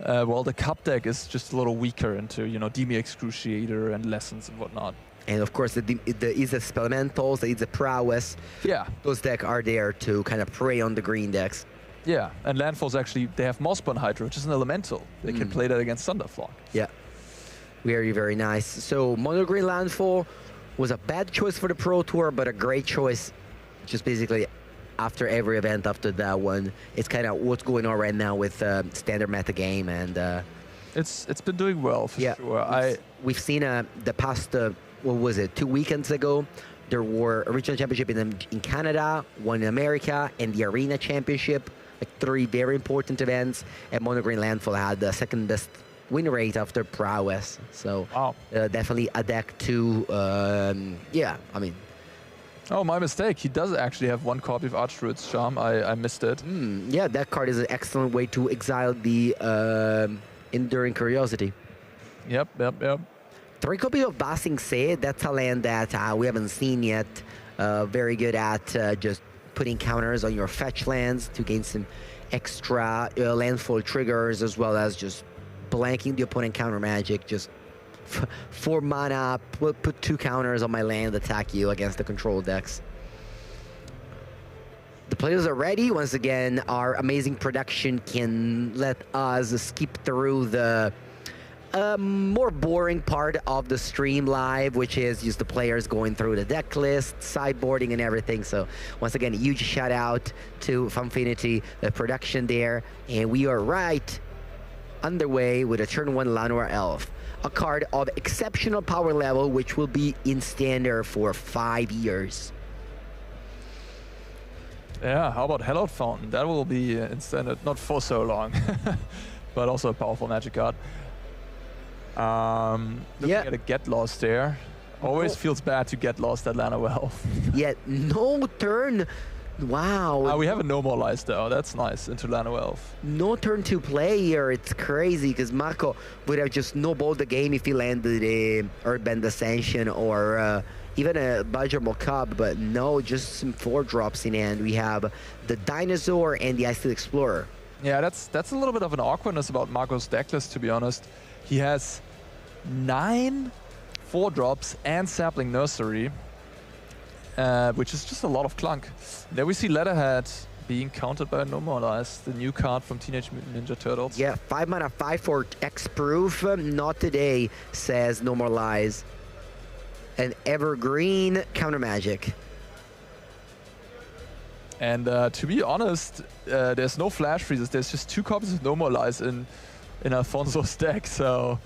Well, the Cup deck is just a little weaker into, you know, Demi Excruciator and Lessons and whatnot. And of course, the Isa Spelementals, the Isa Prowess. Yeah. Those decks are there to kind of prey on the green decks. Yeah, and Landfall's actually, they have Mossborn Hydra, which is an elemental. They can play that against Thunderflock. Yeah. Very, very nice. So Mono Green Landfall was a bad choice for the Pro Tour, but a great choice just basically after every event after that one. It's kind of what's going on right now with standard meta game, and it's been doing well for sure. We've seen the past what was it, 2 weekends ago, there were a regional championship in Canada, one in America, and the Arena Championship, like 3 very important events, and Mono Green Landfall had the second best win rate after Prowess. So wow. Definitely a deck to, yeah, I mean. Oh, my mistake. He does actually have 1 copy of Archdruid's Charm. I missed it. Yeah, that card is an excellent way to exile the Enduring Curiosity. Yep. 3 copies of Basing Se, that's a land that we haven't seen yet. Very good at just putting counters on your fetch lands to gain some extra landfall triggers, as well as just blanking the opponent counter magic. Just 4 mana, put 2 counters on my land, attack you against the control decks. The players are ready. Once again, our amazing production can let us skip through the more boring part of the stream live, which is just the players going through the deck list, sideboarding, and everything. So once again, a huge shout out to Funfinity, the production there. And we are right underway with a turn 1 Llanowar Elf, a card of exceptional power level, which will be in standard for 5 years. Yeah, how about Hallowed Fountain? That will be in standard, not for so long, but also a powerful magic card. Looking at a Get Lost there. Always feels bad to get lost at Llanowar Elf. Yeah, no turn. Wow. We have a No More Lies though. That's nice into Llanowar Elf. No turn to play here. It's crazy because Marco would have just snowballed the game if he landed a Earthbend Ascension or even a Badger Mokab, but no, just some 4-drops in hand. We have the Dinosaur and the Ice Explorer. Yeah, that's a little bit of an awkwardness about Marco's decklist, to be honest. He has 9 4-drops and Sapling Nursery, which is just a lot of clunk. There we see Leatherhead being countered by No More Lies, the new card from Teenage Mutant Ninja Turtles. Yeah, 5 mana, 5 for X-Proof. Not today, says No More Lies. An evergreen counter magic. And to be honest, there's no flash freezes. There's just 2 copies of No More Lies in Alfonso's deck, so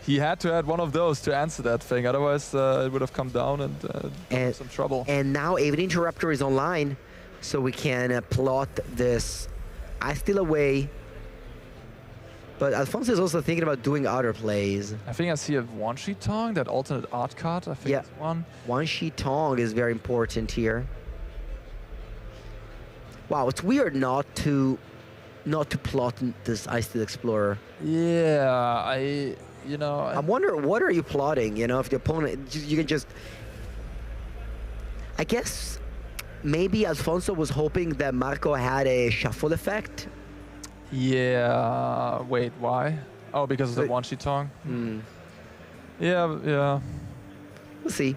he had to add one of those to answer that thing. Otherwise, it would have come down and some trouble. And now Avid Interrupter is online, so we can plot this. I steal away. But Alfonso is also thinking about doing other plays. I think I see a One Sheet Tong, that alternate art card. I think it's one. One Sheet Tong is very important here. Wow, it's weird not to plot this Ice Steel Explorer. Yeah, I wonder, what are you plotting? You know, if the opponent, you can just. I guess maybe Alfonso was hoping that Marco had a shuffle effect. Yeah. Wait, why? Oh, because of the One Sheet Tong. Yeah. We'll see.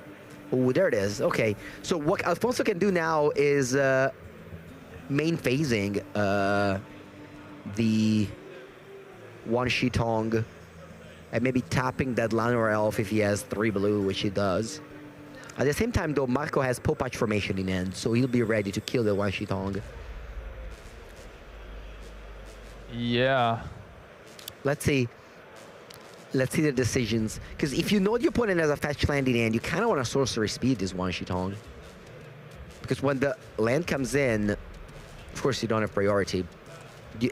Oh, there it is. Okay. So what Alfonso can do now is main phasing the One Sheet Tong and maybe tapping that Llanowar Elf if he has 3 blue, which he does. At the same time, though, Marco has Popatch formation in hand, so he'll be ready to kill the One Sheet Tong. Yeah. Let's see the decisions. Because if you know the opponent has a fetch land in hand, you kind of want to sorcery speed this One Sheet Tong. Because when the land comes in, of course you don't have priority.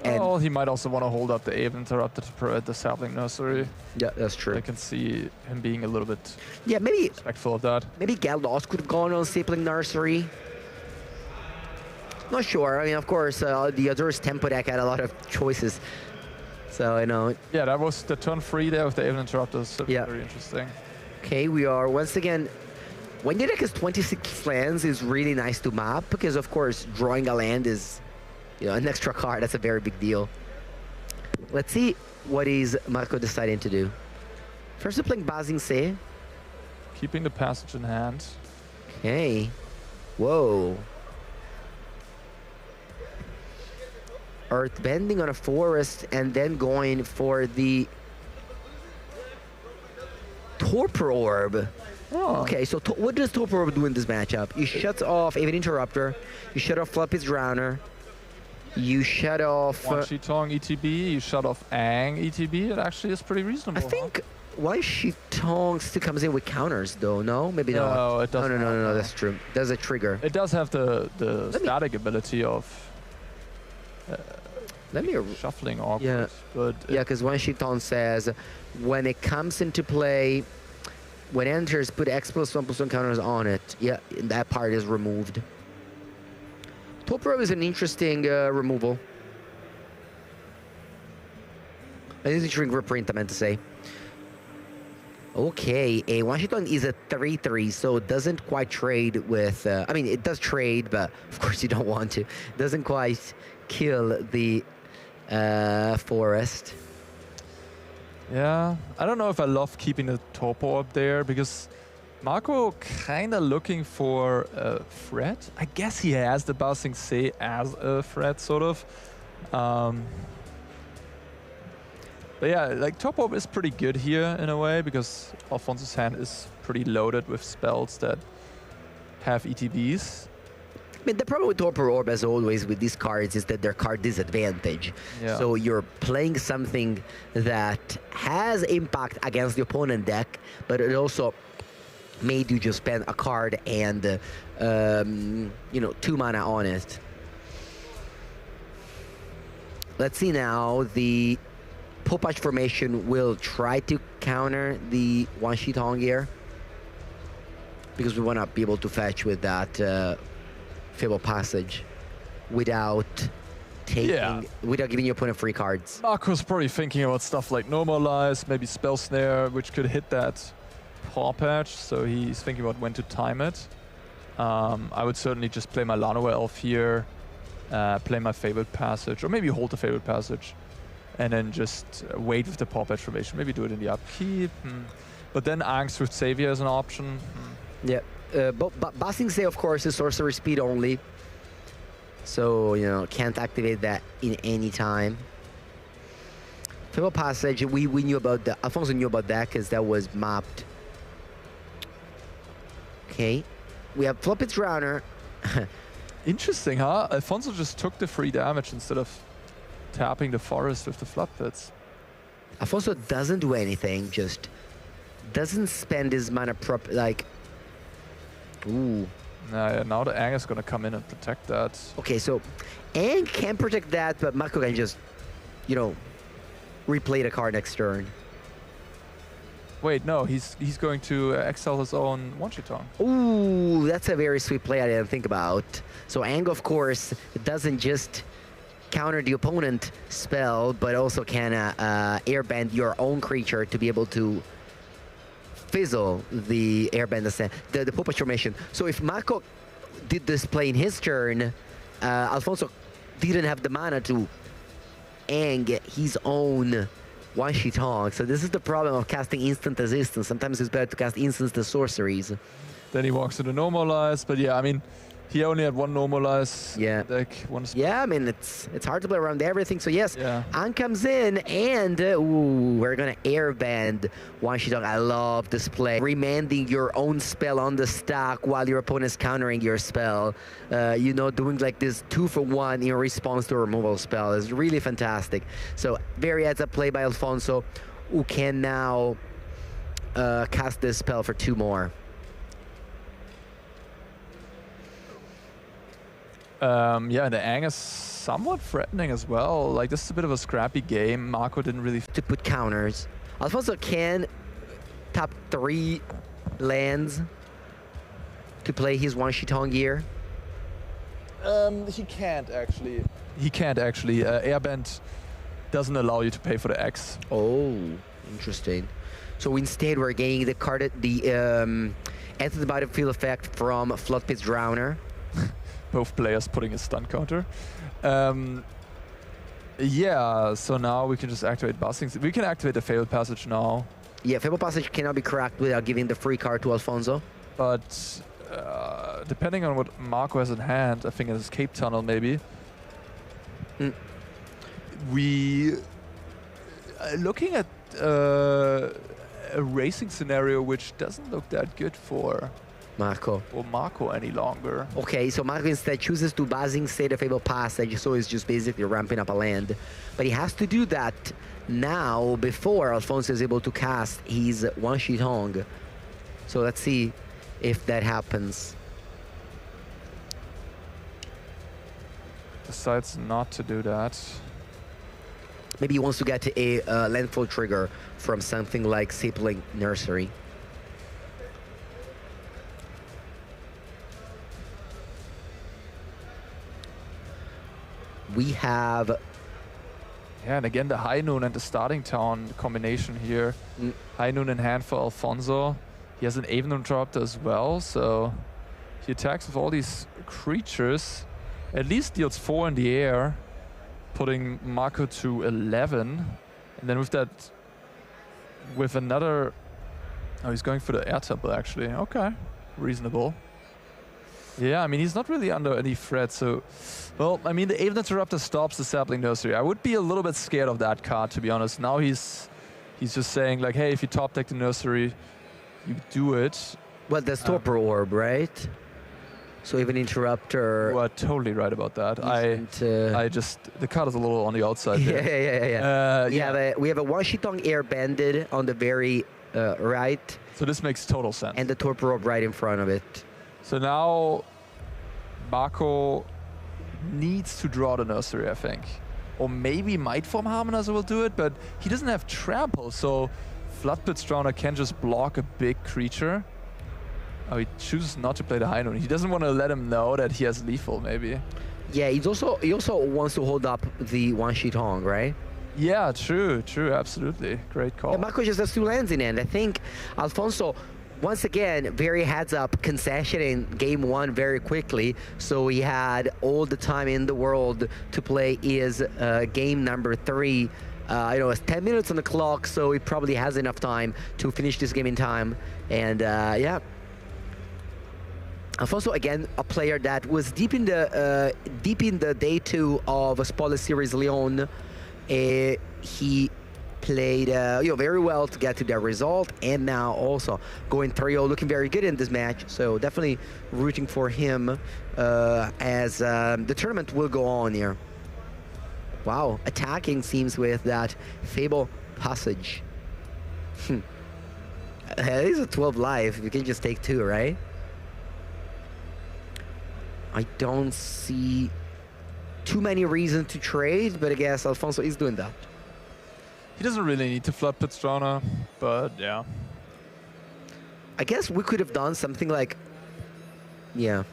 Well, he might also want to hold up the Aven Interrupter at the Sapling Nursery. Yeah, that's true. I can see him being a little bit maybe respectful of that. Maybe Galdos could have gone on Sapling Nursery. Not sure. I mean, of course, the Azur's Tempo deck had a lot of choices. So, you know. Yeah, that was the turn 3 there with the Aven Interrupters. Yeah. Very interesting. Okay, we are once again. When the deck has 26 lands, is really nice to map because, of course, drawing a land is, you know, an extra card. That's a very big deal. Let's see what is Marco deciding to do. First, we're playing Basing Se. Keeping the passage in hand. Okay. Whoa. Earth bending on a forest and then going for the Torpor Orb. Oh. Okay, so what does Torpor Orb do in this matchup? You shut off Avid Interrupter, you shut off Floppy's Drowner, you shut off... Wan Shi Tong ETB, you shut off Ang ETB. It actually is pretty reasonable. I think Wan Shi Tong still comes in with counters though, no? Maybe not. No, it doesn't. No, that's true. There's a trigger. It does have the static ability of Let me... shuffling awkward. Yeah, but yeah, because Wan Shi Tong says, when it comes into play, when it enters, put X+1/+1 counters on it. Yeah, that part is removed. Torpor Orb is an interesting removal. An interesting reprint, I meant to say. Okay, a Wan Shi Tong is a 3/3, so it doesn't quite trade with... I mean, it does trade, but of course you don't want to. It doesn't quite kill the forest. yeah, I don't know if I love keeping the Torpor Orb there because Marco kind of looking for a threat. I guess he has the Basing Se as a threat, sort of. But yeah, like Torpor Orb is pretty good here in a way because Alfonso's hand is pretty loaded with spells that have ETBs. I mean, the problem with Torpor Orb, as always, with these cards is that they're card disadvantage. Yeah. So you're playing something that has impact against the opponent deck, but it also made you just spend a card and, you know, 2 mana on it. Let's see now. The Popatch formation will try to counter the Wan Shi Tong here because we want to be able to fetch with that Fable Passage without taking, without giving your opponent free cards. Marco's probably thinking about stuff like Normalize, maybe Spell Snare, which could hit that Paw Patch, so he's thinking about when to time it. I would certainly just play my Lanoa Elf here, play my Fabled Passage, or maybe hold the Fabled Passage, and then just wait with the Paw Patch formation. Maybe do it in the upkeep. But then Angst with Savior is an option. Yeah. But Basing Se, of course, is sorcery speed only. So, you know, can't activate that in any time. Fable Passage, we knew about that. Alfonso knew about that because that was mapped. Okay. We have Floppy's Drowner. Interesting, huh? Alfonso just took the free damage instead of tapping the forest with the Flop Pits. Alfonso doesn't do anything, just doesn't spend his mana like... Ooh. Yeah, now the Ang is going to come in and protect that. Okay, so Ang can protect that, but Marco can just, you know, replay the card next turn. Wait, no, he's going to exile his own Wan Shi Tong. Ooh, that's a very sweet play I didn't think about. So Ang, of course, doesn't just counter the opponent spell, but also can airbend your own creature to be able to fizzle the airbend ascent, the Popatch formation. So if Marco did this play in his turn, Alfonso didn't have the mana to Ang his own Wan Shi Tong. So this is the problem of casting instant resistance. Sometimes it's better to cast instants than sorceries. Then he walks to the Normalize, but yeah, I mean, he only had one Normalize deck. Yeah, I mean, it's hard to play around everything. So yes, Ang comes in and ooh, we're gonna airbend Wan Shi Tong. I love this play. Remanding your own spell on the stack while your opponent's countering your spell. You know, doing like this 2-for-1 in response to a removal spell is really fantastic. So very heads up play by Alfonso, who can now cast this spell for 2 more. Yeah, the Ang is somewhat threatening as well. Like, this is a bit of a scrappy game. Marco didn't really... To put counters. Alfonso can tap 3 lands to play his Wan Shi Tong here. He can't actually. He can't actually. Airbend doesn't allow you to pay for the X. Oh, interesting. So instead, we're getting the card, the enter the battlefield effect from Floodpit's Drowner. Both players putting a stun counter. Yeah, so now we can just activate Buzzing. We can activate the Fabled Passage now. Yeah, Fabled Passage cannot be cracked without giving the free card to Alfonso. But depending on what Marco has in hand, I think an Escape Tunnel maybe. We looking at a racing scenario which doesn't look that good for Marco any longer. Okay, so Marco instead chooses to Buzzing State of Fabled Passage, so he's just basically ramping up a land. But he has to do that now before Alfonso is able to cast his One Sheet Hong. So let's see if that happens. Decides not to do that. Maybe he wants to get a landfall trigger from something like Sapling Nursery. We have... Yeah, and again, the High Noon and the Starting Town combination here. High Noon in hand for Alfonso. He has an Avenue Interrupter as well, so he attacks with all these creatures. At least deals 4 in the air, putting Marco to 11. And then with that, with another... Oh, he's going for the Air Temple, actually. Okay, reasonable. Yeah, I mean, he's not really under any threat, so... Well, I mean, the Aven Interrupter stops the Sapling Nursery. I would be a little bit scared of that card, to be honest. Now he's just saying, like, hey, if you top deck the Nursery, you do it. Well, there's Torpor Orb, right? So Aven Interrupter... You are totally right about that. I just... The card is a little on the outside there. Yeah. We have a One Sheet Hong Air Banded on the very right. So this makes total sense. And the Torpor Orb right in front of it. So now Marco needs to draw the Nursery, I think. Or maybe Mightform Harmonizer will do it, but he doesn't have Trample, so Floodpit's Drowner can just block a big creature. Oh, he chooses not to play the High Noon. He doesn't want to let him know that he has lethal, maybe. Yeah, he also wants to hold up the One Sheet Hong, right? Yeah, true, absolutely. Great call. Yeah, Marco just has 2 lands in hand. I think Alfonso, once again, very heads-up concession in game 1 very quickly, so he had all the time in the world to play his game number 3. You know, it's 10 minutes on the clock, so he probably has enough time to finish this game in time. And yeah. Alfonso, again, a player that was deep in the day 2 of a Spoiler Series Leon. He played very well to get to that result, and now also going 3-0, looking very good in this match. So definitely rooting for him as the tournament will go on here. Wow, attacking seems with that Fable Passage. It is a 12 life. You can just take 2, right? I don't see too many reasons to trade, but I guess Alfonso is doing that. He doesn't really need to Floodpit's Drowner, but yeah. I guess we could have done something like... Yeah.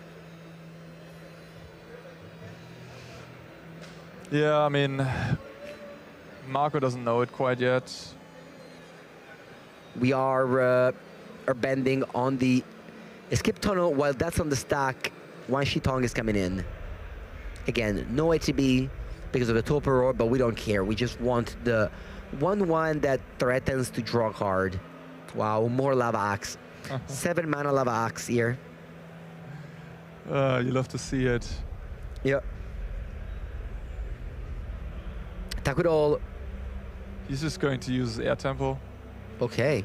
Yeah, I mean, Marco doesn't know it quite yet. We are bending on the Escape Tunnel. While that's on the stack, One Sheet Hong is coming in. Again, no ATB because of the Torpor Orb, but we don't care. We just want the 1/1 that threatens to draw a card. Wow, more Lava Axe. 7 mana Lava Axe here. You love to see it. Yep. Takudol. He's just going to use Air Temple. Okay.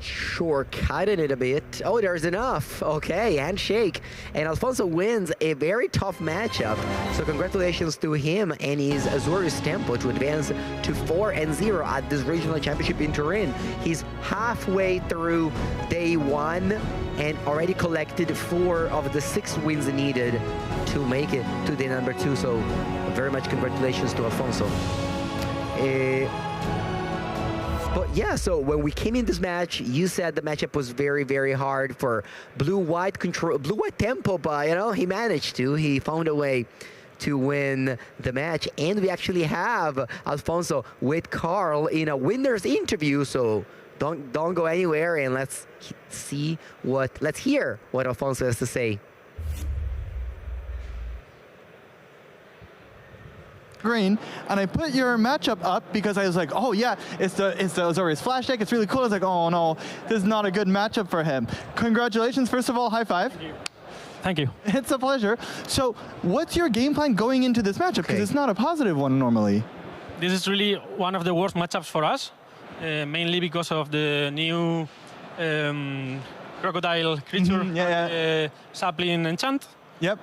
Short-cutting it a bit. Oh, there's enough. Okay, handshake. And Alfonso wins a very tough matchup. So congratulations to him and his Azorius Tempo to advance to 4-0 at this regional championship in Turin. He's halfway through day 1 and already collected 4 of the 6 wins needed to make it to day number 2. So very much congratulations to Alfonso. But yeah, so when we came in this match, you said the matchup was very, very hard for blue-white control, blue-white tempo, but you know, he managed to. He found a way to win the match. And we actually have Alfonso with Carl in a winner's interview, so don't go anywhere, and let's hear what Alfonso has to say. Green, and I put your matchup up because I was like, oh yeah, it's Azorius Flash deck, it's really cool. I was like, oh no, this is not a good matchup for him. Congratulations, first of all, high five. Thank you. It's a pleasure. So what's your game plan going into this matchup? Because it's not a positive one normally. This is really one of the worst matchups for us, mainly because of the new crocodile creature, sapling enchant. Yep.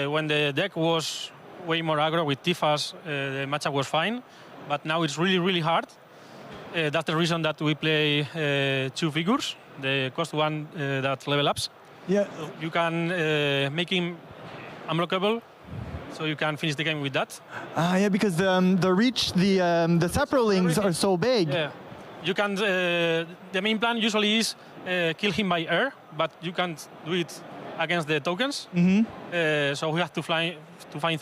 When the deck was way more aggro with Tifas, the matchup was fine, but now it's really, really hard. That's the reason that we play 2 figures, the cost one that level ups. Yeah. You can make him unblockable, so you can finish the game with that. Yeah, because the reach, the saprolings are so big. Yeah. You can, the main plan usually is kill him by air, but you can't do it against the tokens. So we have to find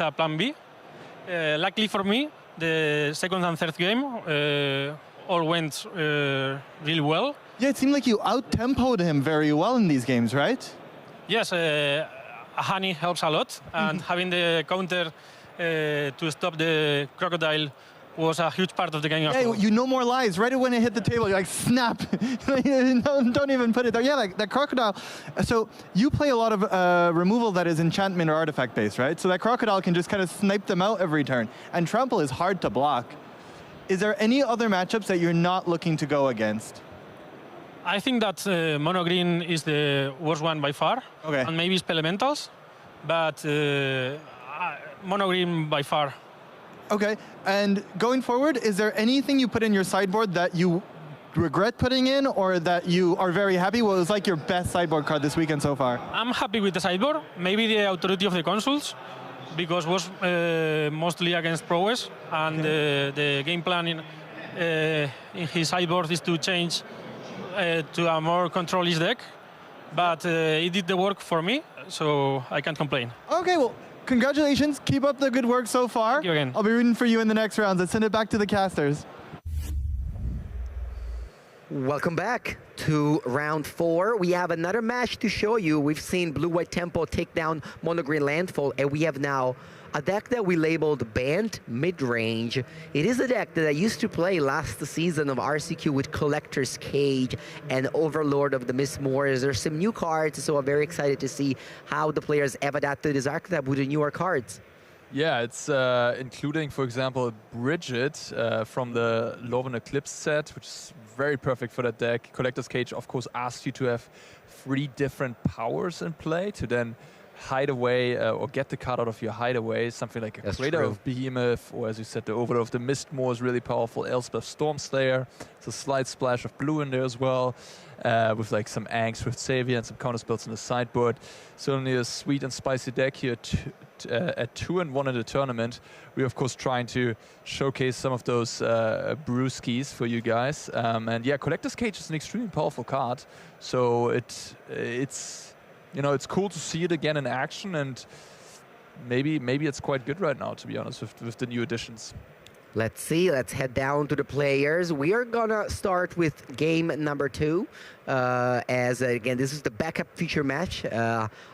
a plan B. Luckily for me, the second and third game all went really well. Yeah, it seemed like you out-tempoed him very well in these games, right? Yes, Honey helps a lot, and having the counter to stop the crocodile was a huge part of the game. Yeah, you know more lies. Right when it hit the table, you're like, snap. Don't even put it there. Yeah, like that crocodile. So you play a lot of removal that is enchantment or artifact based, right? So that crocodile can just kind of snipe them out every turn. And trample is hard to block. Is there any other matchups that you're not looking to go against? I think that mono green is the worst one by far. Okay. And maybe it's elementals, but mono green by far. Okay, and going forward, is there anything you put in your sideboard that you regret putting in, or that you are very happy? What was like your best sideboard card this weekend so far? I'm happy with the sideboard. Maybe the authority of the consuls, because it was mostly against prowess, and the game plan in his sideboard is to change to a more control-ish deck. But it did the work for me, so I can't complain. Okay, well, congratulations. Keep up the good work so far. Thank you again. I'll be rooting for you in the next rounds. Let's send it back to the casters. Welcome back to round 4. We have another match to show you. We've seen Blue-White Tempo take down Mono Green Landfall, and we have now a deck that we labeled Banned Midrange. It is a deck that I used to play last season of RCQ with Collector's Cage and Overlord of the Mistmoors. There's some new cards, so I'm very excited to see how the players have adapted to this archetype with the newer cards. Yeah, it's including, for example, Bridget from the Love and Eclipse set, which is very perfect for that deck. Collector's Cage, of course, asks you to have 3 different powers in play to then hide away or get the card out of your hideaway. Something like a Crater of Behemoth, or as you said, the Overlord of the Mistmoor is really powerful. Elspeth Stormslayer. It's a slight splash of blue in there as well, with like some Angst with Savior and some counter spells in the sideboard. Certainly a sweet and spicy deck here at 2-1 in the tournament. We're of course trying to showcase some of those brewskis for you guys. And yeah, Collector's Cage is an extremely powerful card. So it's you know, it's cool to see it again in action, and maybe it's quite good right now, to be honest, with the new additions. Let's see. Let's head down to the players. We are gonna start with game number 2. As again, this is the backup feature match.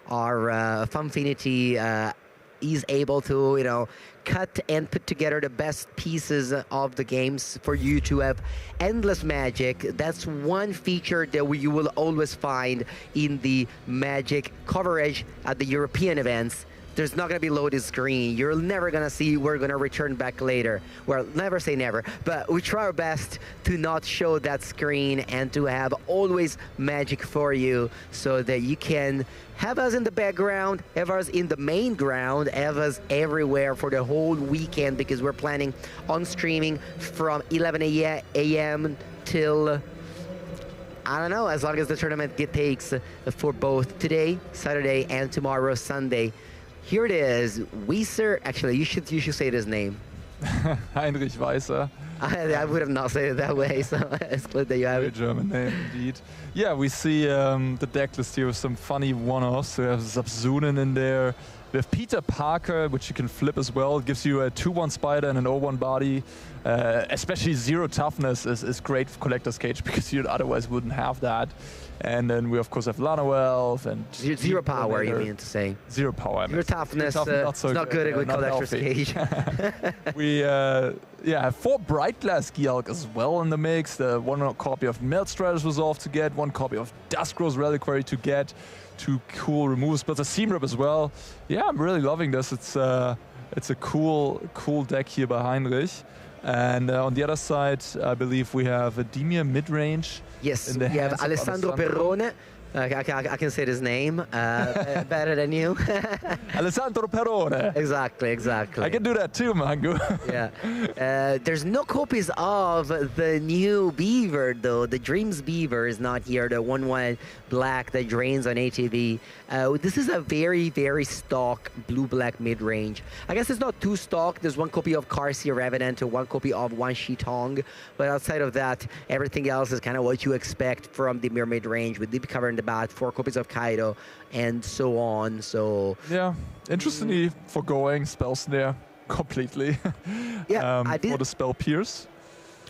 Our Funfinity is able to, you know, cut and put together the best pieces of the games for you to have endless magic. That's one feature that you will always find in the Magic coverage at the European events. There's not going to be loaded screen. You're never going to see we're going to return back later. Well, never say never, but we try our best to not show that screen and to have always magic for you so that you can have us in the background, have us in the main ground, have us everywhere for the whole weekend, because we're planning on streaming from 11 a.m. till, I don't know, as long as the tournament takes for both today, Saturday, and tomorrow, Sunday. Here it is, Weiser. Actually, you should say his name. Heinrich Weiser. I would have not said it that way, so it's good that you have it. German name, indeed. Yeah, we see the deck list here with some funny one-offs. We have Zapzunen in there, We have Peter Parker, which you can flip as well. It gives you a 2-1 spider and an 0-1 body. Especially 0 toughness is great for Collector's Cage because you otherwise wouldn't have that. And then we of course have Lano Elf and 0 power, you mean to say? 0 power. 0 toughness, not so not good with Collector's Cage. We have 4 Bright Glass Gearhulk as well in the mix. The 1 copy of Meltstratus Resolve to get, 1 copy of Duskgrow's Reliquary to get, 2 cool removal spells, a Seam Rip as well. Yeah, I'm really loving this. It's a cool deck here by Heinrich. And on the other side, I believe we have a Dimir mid-range. Yes, we have Alessandro Perrone. I can say his name better than you. Alessandro Perrone. Exactly. I can do that too, Mango. Yeah. There's no copies of the new Beaver, though. The Dreams Beaver is not here. The 1/1 black that drains on ATV. This is a very, very stock blue-black mid-range. I guess it's not too stock. There's 1 copy of Karsi Revenant, 1 copy of Wan Shi Tong. But outside of that, everything else is kind of what you expect from the Dimir mid-range with Deep Cover in the back, 4 copies of Kaido, and so on. So yeah, interestingly foregoing Spell Snare completely. Yeah, I did. For the Spell Pierce.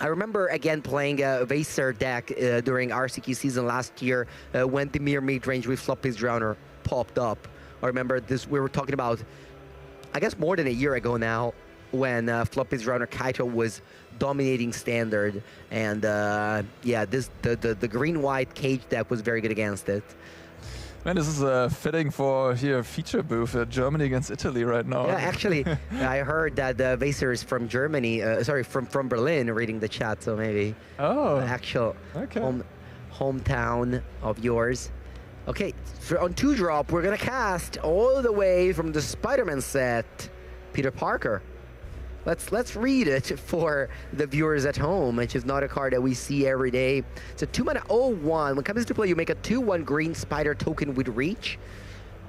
I remember again playing a Vaser deck during RCQ season last year when the Dimir mid-range with Floppy's Drowner popped up. I remember this. We were talking about, I guess, more than a year ago now, when Floppy's Drowner Kaito was dominating standard, and yeah, the green-white cage deck was very good against it. Man, this is fitting for here feature booth Germany against Italy right now. Yeah, actually, I heard that Vaser is from Germany. Sorry, from Berlin. Reading the chat, so maybe actual hometown of yours. Okay, on 2-drop, we're gonna cast all the way from the Spider-Man set, Peter Parker. Let's read it for the viewers at home, which is not a card that we see every day. It's a 2-mana 0-1. When it comes to play, you make a 2-1 green spider token with reach,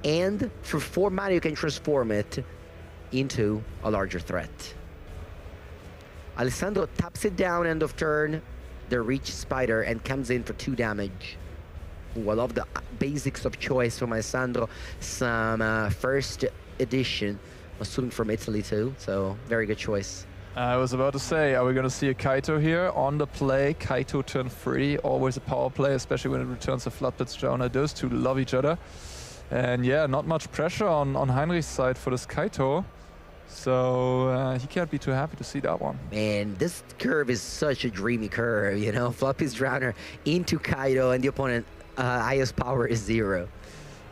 and for 4 mana, you can transform it into a larger threat. Alessandro taps it down end of turn, the reach spider, and comes in for 2 damage. Ooh, I love the basics of choice from Alessandro. Some first edition. Assuming from Italy too, so very good choice. I was about to say, are we going to see a Kaito here on the play? Kaito turn 3, always a power play, especially when it returns a Floodblitz Drowner. Those two love each other. And yeah, not much pressure on Heinrich's side for this Kaito. So he can't be too happy to see that one. Man, this curve is such a dreamy curve, you know? Floppy's Drowner into Kaito, and the opponent highest power is 0.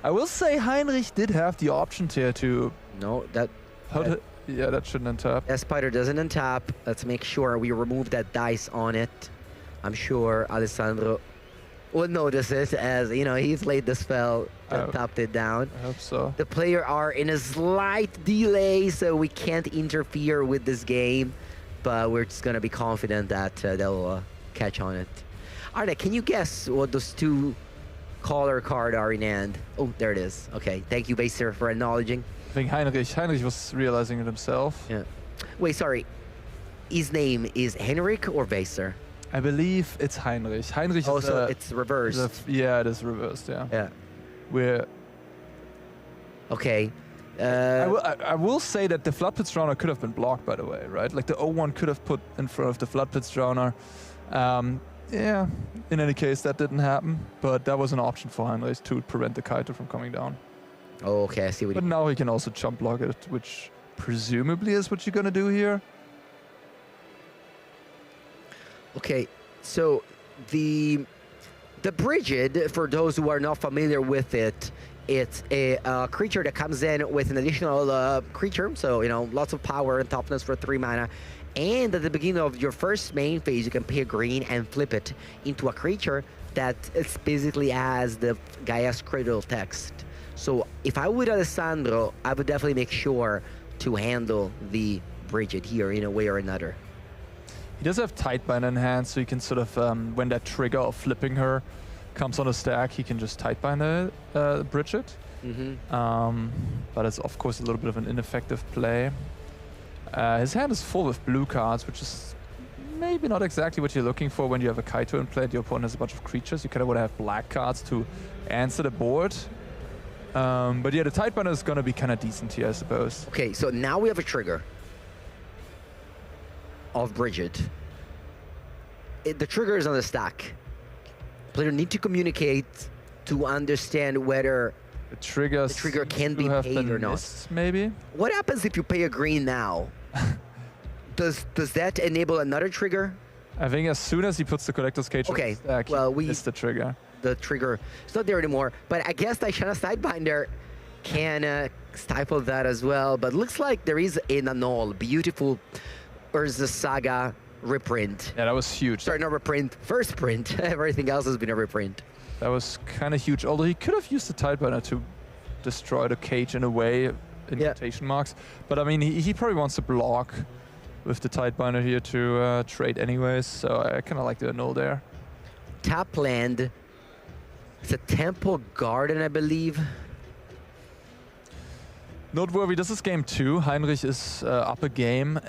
I will say Heinrich did have the option here to... No, that shouldn't untap. That spider doesn't untap. Let's make sure we remove that dice on it. I'm sure Alessandro will notice it, as you know, he's laid the spell and tapped it down. I hope so. The player are in a slight delay, so we can't interfere with this game, but we're just gonna be confident that they'll catch on it. Arne, can you guess what those 2 color cards are in hand? Oh, there it is. Okay, thank you, Vaser, for acknowledging. I think Heinrich was realizing it himself. Yeah. Wait, sorry. His name is Henrik or Vaser? I believe it's Heinrich. Heinrich is so it's reversed. Yeah, it is reversed, yeah. Yeah. We're... Okay. I will say that the Floodblitz Drowner could have been blocked, by the way, right? Like the 0-1 could have put in front of the Floodblitz Drowner. Yeah, in any case, that didn't happen. But that was an option for Heinrich to prevent the Kaito from coming down. Oh, okay, I see what. But now he can also jump block it, which presumably is what you're gonna do here. Okay, so the Brigid, for those who are not familiar with it, it's a creature that comes in with an additional creature, so you know, lots of power and toughness for 3 mana. And at the beginning of your first main phase, you can pay a green and flip it into a creature that it's basically has the Gaia's Cradle text. So if I were Alessandro, I would definitely make sure to handle the Brigid here in a way or another. He does have Tidebind in hand, so you can sort of, when that trigger of flipping her comes on a stack, he can just Tidebind the Brigid. But it's of course a little bit of an ineffective play. His hand is full of blue cards, which is maybe not exactly what you're looking for when you have a Kaito in play and your opponent has a bunch of creatures. You kind of want to have black cards to answer the board. But yeah, the Tidebinder is going to be kind of decent here, I suppose. Okay, so now we have a trigger of Bridget. The trigger is on the stack. Player need to communicate to understand whether The trigger can be paid or not. Missed, maybe? What happens if you pay a green now? Does that enable another trigger? I think as soon as he puts the Collector's Cage on Okay, the stack, well, he missed the trigger. The trigger is not there anymore, but I guess Tishana Sidebinder can stifle that as well. But looks like there is an annul. Beautiful Urza Saga reprint. Yeah, that was huge. Sorry, not reprint, first print. Everything else has been a reprint. That was kind of huge. Although he could have used the Tidebinder to destroy the cage in a way, in quotation marks. But I mean, he probably wants to block with the Tidebinder here to trade anyways. So I kind of like the annul there. Tap land. It's a Temple Garden, I believe. Noteworthy, this is game 2. Heinrich is up a game,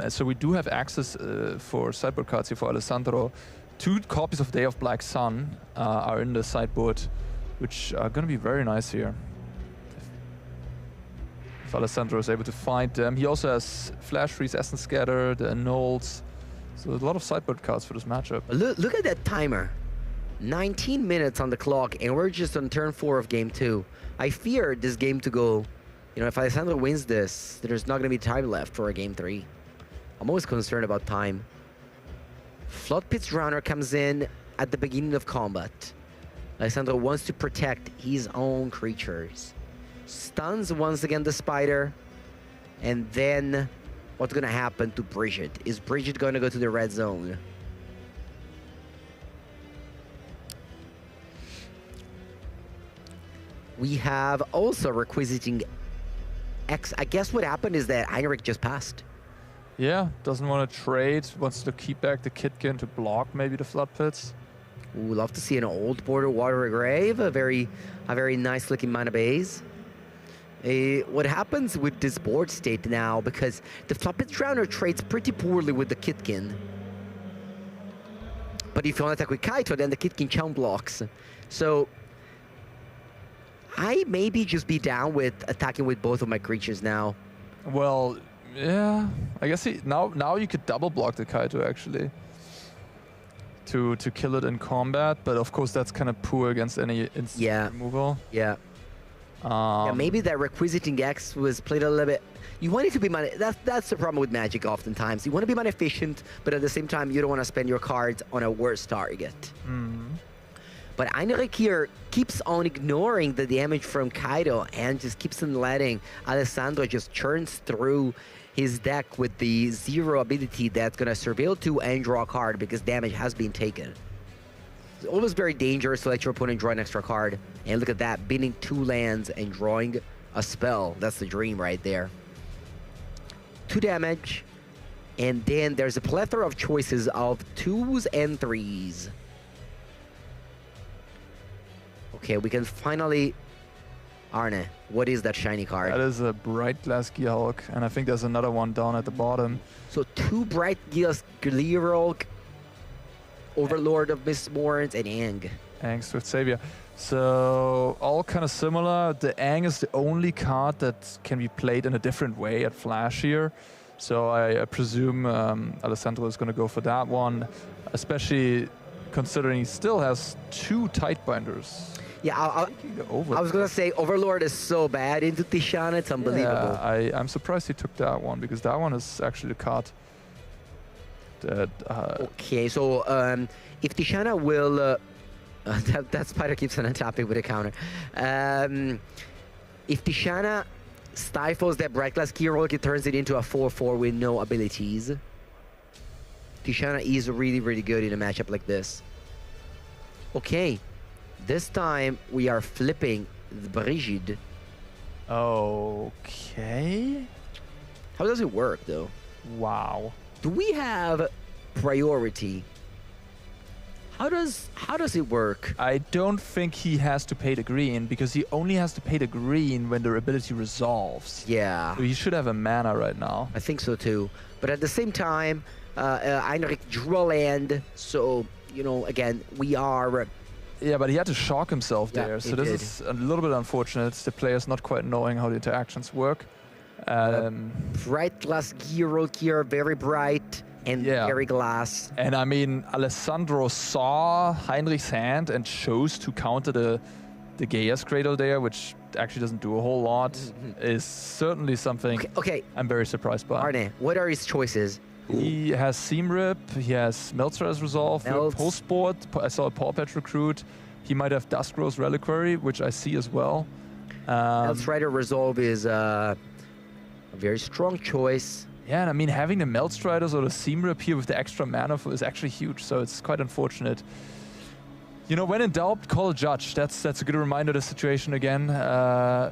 so we do have access for sideboard cards here for Alessandro. 2 copies of Day of Black Sun are in the sideboard, which are going to be very nice here. If Alessandro is able to find them. He also has Flash Freeze, Essence Scatter, the Annuls. So a lot of sideboard cards for this matchup. Look at that timer. 19 minutes on the clock, and we're just on turn 4 of game 2. I fear this game to go. You know, if Alessandro wins this, there's not going to be time left for a game 3. I'm always concerned about time. Flood Pit's Drowner comes in at the beginning of combat. Alessandro wants to protect his own creatures. Stuns once again the Spider. And then what's going to happen to Bridget? Is Bridget going to go to the red zone? We have also Requisiting X. I guess what happened is that Heinrich just passed. Yeah, doesn't want to trade, wants to keep back the Kitkin to block maybe the Flood Pits. Ooh, love to see an old border water grave, a very nice looking mana base. What happens with this board state now, because the Flood Pit Drowner trades pretty poorly with the Kitkin. But if you want to attack with Kaito, then the Kitkin chum blocks. So I maybe just be down with attacking with both of my creatures now. Well, yeah, I guess now you could double block the Kaito actually to kill it in combat, but of course that's kind of poor against any instant removal. Yeah. Yeah, maybe that Requisiting X was played a little bit. You want it to be money. That's the problem with Magic oftentimes. You want to be money efficient, but at the same time you don't want to spend your cards on a worse target. But Heinrich here keeps on ignoring the damage from Kaito and just keeps on letting Alessandro just churns through his deck with the 0 ability that's going to surveil 2 and draw a card because damage has been taken. It's always very dangerous to let your opponent draw an extra card. And look at that, binning 2 lands and drawing a spell. That's the dream right there. 2 damage. And then there's a plethora of choices of 2s and 3s. Okay, we can finally... Arne, what is that shiny card? That is a Bright Glass Gearhulk, and I think there's another one down at the bottom. So 2 Bright Glass Gearhulk, Overlord of Mistborns, and Aang. Aang, Swift Savior. So all kind of similar. The Aang is the only card that can be played in a different way at Flash here. So I presume Alessandro is going to go for that one, especially considering he still has 2 Tidebinders. Yeah, I was going to say Overlord is so bad into Tishana, it's unbelievable. Yeah, I'm surprised he took that one, because that one is actually the card that... Okay, so if Tishana will... that spider keeps on untapping with a counter. If Tishana stifles that Bright Glass Gearhulk, it turns it into a 4/4 with no abilities. Tishana is really, really good in a matchup like this. Okay. This time, we are flipping the Brigid. Okay. How does it work, though? Wow. Do we have priority? How does it work? I don't think he has to pay the green, because he only has to pay the green when their ability resolves. Yeah. So he should have a mana right now. I think so, too. But at the same time, Heinrich drew a land, so, you know, again, we are Yeah, but he had to shock himself Yeah, there. So he this did. is a little bit unfortunate. The players not quite knowing how the interactions work. Bright glass gear roll here, very bright and Yeah. very glass. And I mean, Alessandro saw Heinrich's hand and chose to counter the Gaia's Cradle there, which actually doesn't do a whole lot, is certainly something Okay, I'm very surprised by. Arne, what are his choices? He has Seam Rip, he has Meltzer as resolve, Melts. Post Board, I saw a Paw Patch Recruit, he might have Duskgrow's Reliquary, which I see as well. Meltrider Resolve is a very strong choice. Yeah, and I mean, having the Meltstriders or the Seam Rip here with the extra mana is actually huge, so it's quite unfortunate. You know, when in doubt, call a judge. That's a good reminder of the situation again.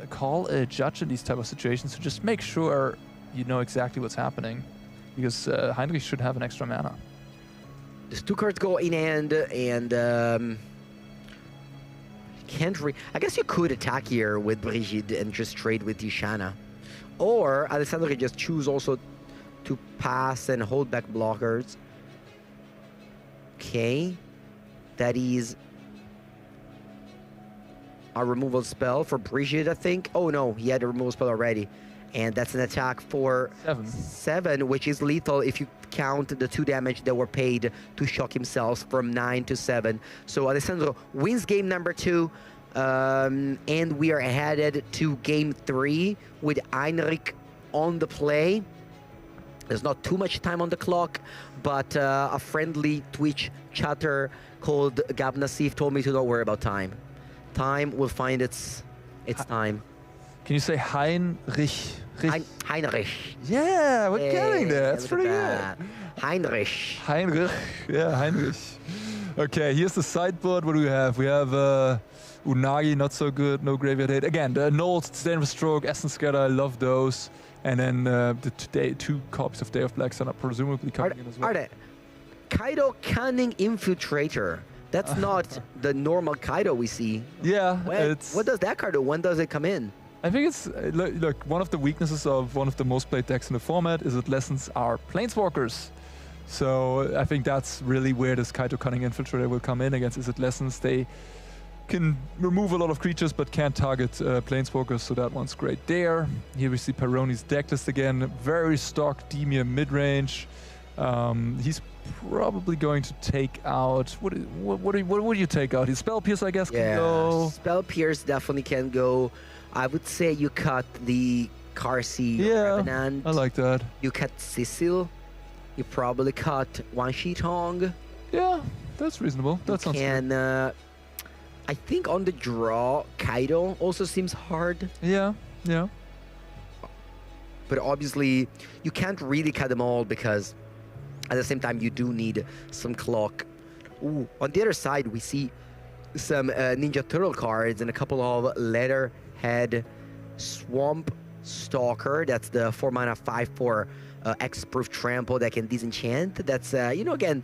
Call a judge in these type of situations to just make sure you know exactly what's happening. Because Heinrich should have an extra mana. There's 2 cards go in hand, and I guess you could attack here with Brigitte and just trade with Ishana. Or Alessandro can just choose also to pass and hold back blockers. Okay. That is a removal spell for Brigitte, I think. Oh no, he had a removal spell already. And that's an attack for 7, which is lethal if you count the 2 damage that were paid to shock himself from 9 to 7. So Alessandro wins game number 2. And we are headed to game 3 with Heinrich on the play. There's not too much time on the clock, but a friendly Twitch chatter called Gab Nassif told me to not worry about time. Time will find its time. Can you say Heinrich? Heinrich. Yeah, we're getting there. That's Look pretty at good. that. Heinrich. Heinrich. Yeah, Heinrich. Okay, here's the sideboard. What do we have? We have Unagi, not so good. No Graveyard Hate. Again, the Nold, Stainless Stroke, Essence Scatter, I love those. And then the 2 copies of Day of Black Sun are presumably coming in as well. Arde, Kaido Cunning Infiltrator. That's not the normal Kaido we see. Yeah, What does that card do? When does it come in? I think it's, look, one of the weaknesses of one of the most played decks in the format is it lessens our Planeswalkers. So I think that's really where this Kaito Cunning Infiltrator will come in against Izzet Lessons. They can remove a lot of creatures but can't target Planeswalkers, so that one's great there. Here we see Peroni's deck list again. Very stock Demir mid-range. He's probably going to take out... What would you take out? His Spell Pierce, I guess, can go. Spell Pierce definitely can go. I would say you cut the Karsi Revenant. I like that. You cut Cecil. You probably cut Wan Shitong. Yeah, that's reasonable. That sounds good. And I think on the draw, Kaido also seems hard. Yeah. But obviously, you can't really cut them all because at the same time, you do need some clock. Ooh, on the other side, we see some Ninja Turtle cards and a couple of Leatherhead Swamp Stalker. That's the 4-mana 5/4 X-Proof Trample that can disenchant. That's, again,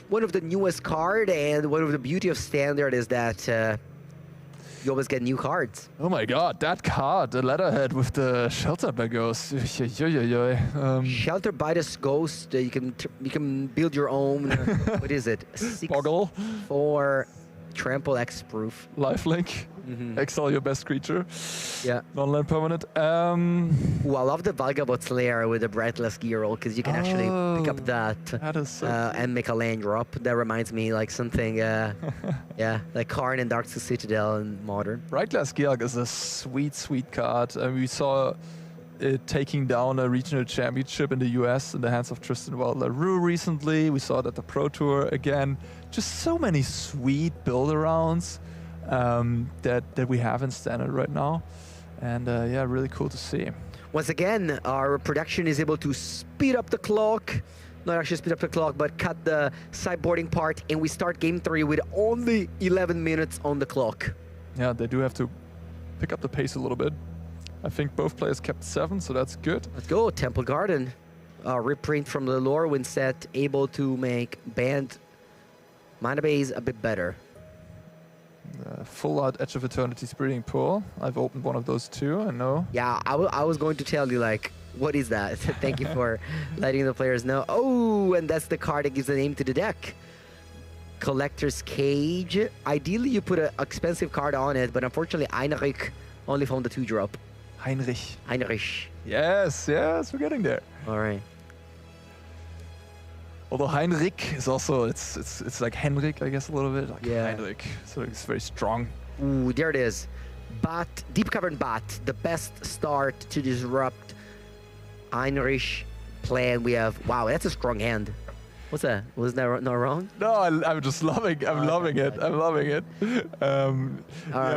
one of the newest card, and one of the beauty of Standard is that you always get new cards. Oh my god, that card, the Leatherhead with the Shelter by Ghost. Shelter by the Ghost, you can build your own, what is it? 6/4 Trample X-Proof. Lifelink. Exile your best creature. Yeah. Non-land permanent. Ooh, I love the Vagabond Slayer with the Breathless Gear roll because you can actually pick up that is so and make a land drop. That reminds me like something, like Karn and Dark Citadel in Modern. Brightglass Gearg is a sweet, sweet card. We saw it taking down a regional championship in the US in the hands of Tristan Wilder-LaRue recently. We saw it at the Pro Tour again. Just so many sweet build-arounds that we have in Standard right now. And yeah, really cool to see. Once again, our production is able to speed up the clock. Not actually speed up the clock, but cut the sideboarding part. And we start game 3 with only 11 minutes on the clock. Yeah, they do have to pick up the pace a little bit. I think both players kept 7, so that's good. Let's go, Temple Garden. Reprint from the Lorwyn set, able to make banned mana base a bit better. Full Art Edge of Eternity's Breeding Pool. I've opened one of those too, I know. Yeah, I was going to tell you, like, what is that? Thank you for letting the players know. Oh, and that's the card that gives the name to the deck. Collector's Cage. Ideally, you put an expensive card on it, but unfortunately, Heinrich only found the 2-drop. Heinrich. Heinrich. Yes, yes, we're getting there. All right. Although Heinrich is also, it's like Henrik, I guess, a little bit. Like Yeah. Heinrich, so it's very strong. Ooh, there it is. Bat, Deep Cavern Bat, the best start to disrupt Heinrich plan we have. Wow, that's a strong hand. What's that? Was that not wrong? No, I'm just loving. I'm loving it. I'm loving it. Yeah, All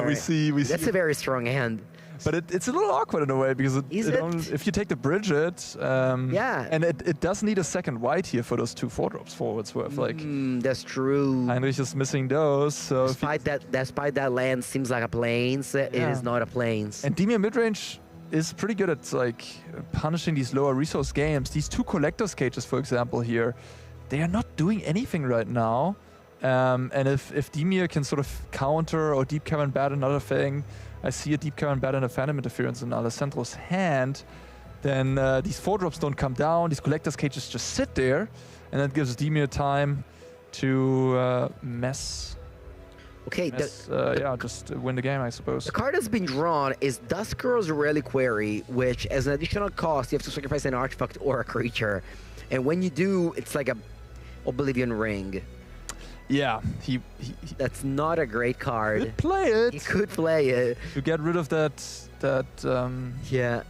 we right. see. That's a very strong hand. But it's a little awkward in a way because Is it? if you take the Bridget, Yeah. and it does need a second white here for those 2 4-drops for what's worth. Like That's true. Heinrich is missing those, so if you- Despite that land seems like a plains, it Yeah. is not a plains. and Demir midrange is pretty good at like punishing these lower resource games. These 2 collector's cages, for example, here, they are not doing anything right now. And if Demir can sort of counter or Deep Cavern Bat another thing, I see a Deep Cavern Bat and a Phantom Interference in Alessandro's hand, then these 4-drops don't come down, these collector's cages just sit there, and that gives Demir time to mess, Okay, just win the game, I suppose. the card that's been drawn is Duskur's Reliquary, which, as an additional cost, you have to sacrifice an artifact or a creature. And when you do, it's like a Oblivion Ring. Yeah, he That's not a great card. could play He it could play it. to get rid of that. Yeah.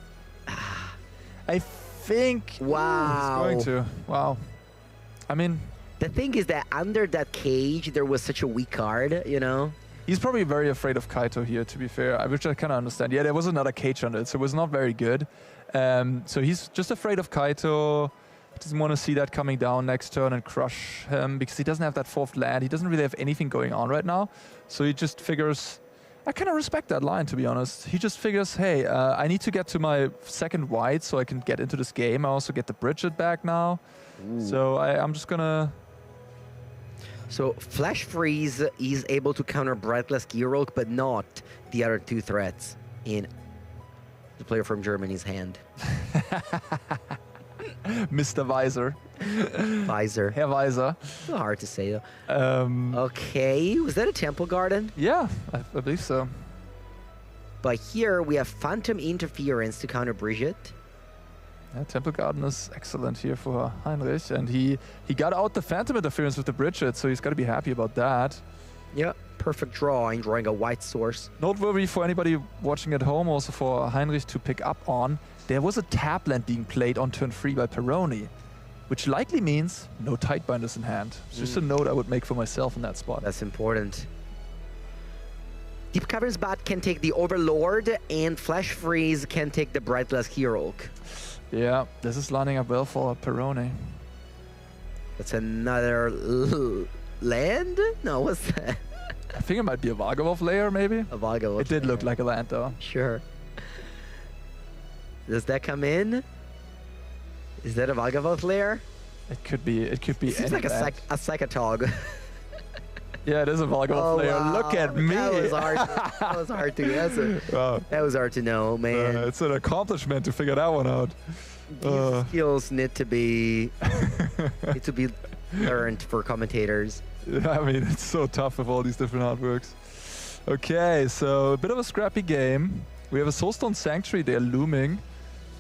I think. Wow. He's going to. Wow. I mean, The thing is that under that cage, there was such a weak card, you know? he's probably very afraid of Kaito here, to be fair, which I kind of understand. Yeah, there was another cage on it, so it was not very good. So he's just afraid of Kaito. Doesn't want to see that coming down next turn and crush him because he doesn't have that 4th land. He doesn't really have anything going on right now. So he just figures, I kind of respect that line, to be honest. He just figures, hey, I need to get to my 2nd white so I can get into this game. I also get the Bridget back now. So I'm just going to... So Flash Freeze is able to counter Breathless Gearwalk, but not the other 2 threats in the player from Germany's hand. Mr. Weiser. Visor. Herr Weiser. A little hard to say though. Okay, was that a Temple Garden? Yeah, I believe so. But here we have Phantom Interference to counter Bridget. Yeah, Temple Garden is excellent here for Heinrich, and he got out the Phantom Interference with the Bridget, so he's got to be happy about that. Yeah, perfect drawing, drawing a white source. Noteworthy for anybody watching at home, also for Heinrich to pick up on, there was a tap land being played on turn 3 by Peroni, which likely means no Tidebinders in hand. It's just a note I would make for myself in that spot. That's important. Deep Cavern's Bat can take the Overlord, and Flash Freeze can take the Breathless Gearwalk. Yeah, this is lining up well for Peroni. That's another land? No, what's that? I think it might be a Vargavov layer, maybe? A Vago. It did look like a land, though. Sure. Does that come in? Is that a Vagavoth layer? It could be. It could be. It seems any like land. a Psychotog. Yeah, it is a Vargavov layer. wow. Look at me. That was hard. That was hard to. Wow. That was hard to know, man. It's an accomplishment to figure that one out. These skills need to be learned for commentators. Yeah, I mean, it's so tough with all these different artworks. Okay, so a bit of a scrappy game. We have a Soulstone Sanctuary there looming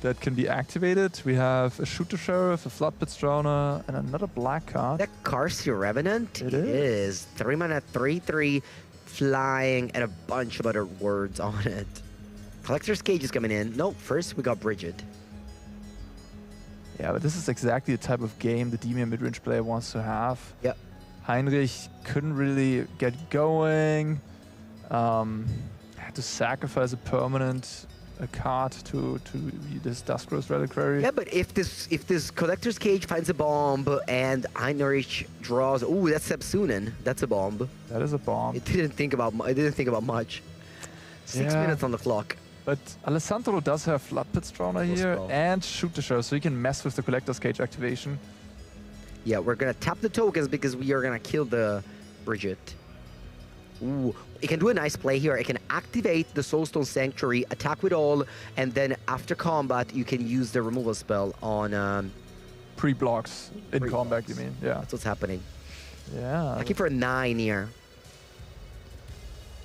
that can be activated. We have a Shooter Sheriff, a Floodpits Drowner, and another black card. That Carcy Revenant It is 3 mana, 3/3, flying, and a bunch of other words on it. Collector's Cage is coming in. No, first we got Bridget. Yeah, but this is exactly the type of game the Demir midrange player wants to have. Yep. Heinrich couldn't really get going. Had to sacrifice a permanent card to this Duskrose Reliquary. Yeah, but if this Collector's Cage finds a bomb and Heinrich draws, ooh, that's Sebsunen. That's a bomb. That is a bomb. It didn't think about much. 6 Yeah. minutes on the clock. But Alessandro does have Floodpits Drowner here spell. and Shooter Sheriff, so he can mess with the Collector's Cage activation. Yeah, we're gonna tap the tokens because we are gonna kill the Bridget. Ooh, it can do a nice play here. It can activate the Soulstone Sanctuary, attack with all, and then after combat, you can use the removal spell on... Pre-blocks in Pre-blocks. combat, you mean? Yeah. That's what's happening. Yeah. Looking for a 9 here.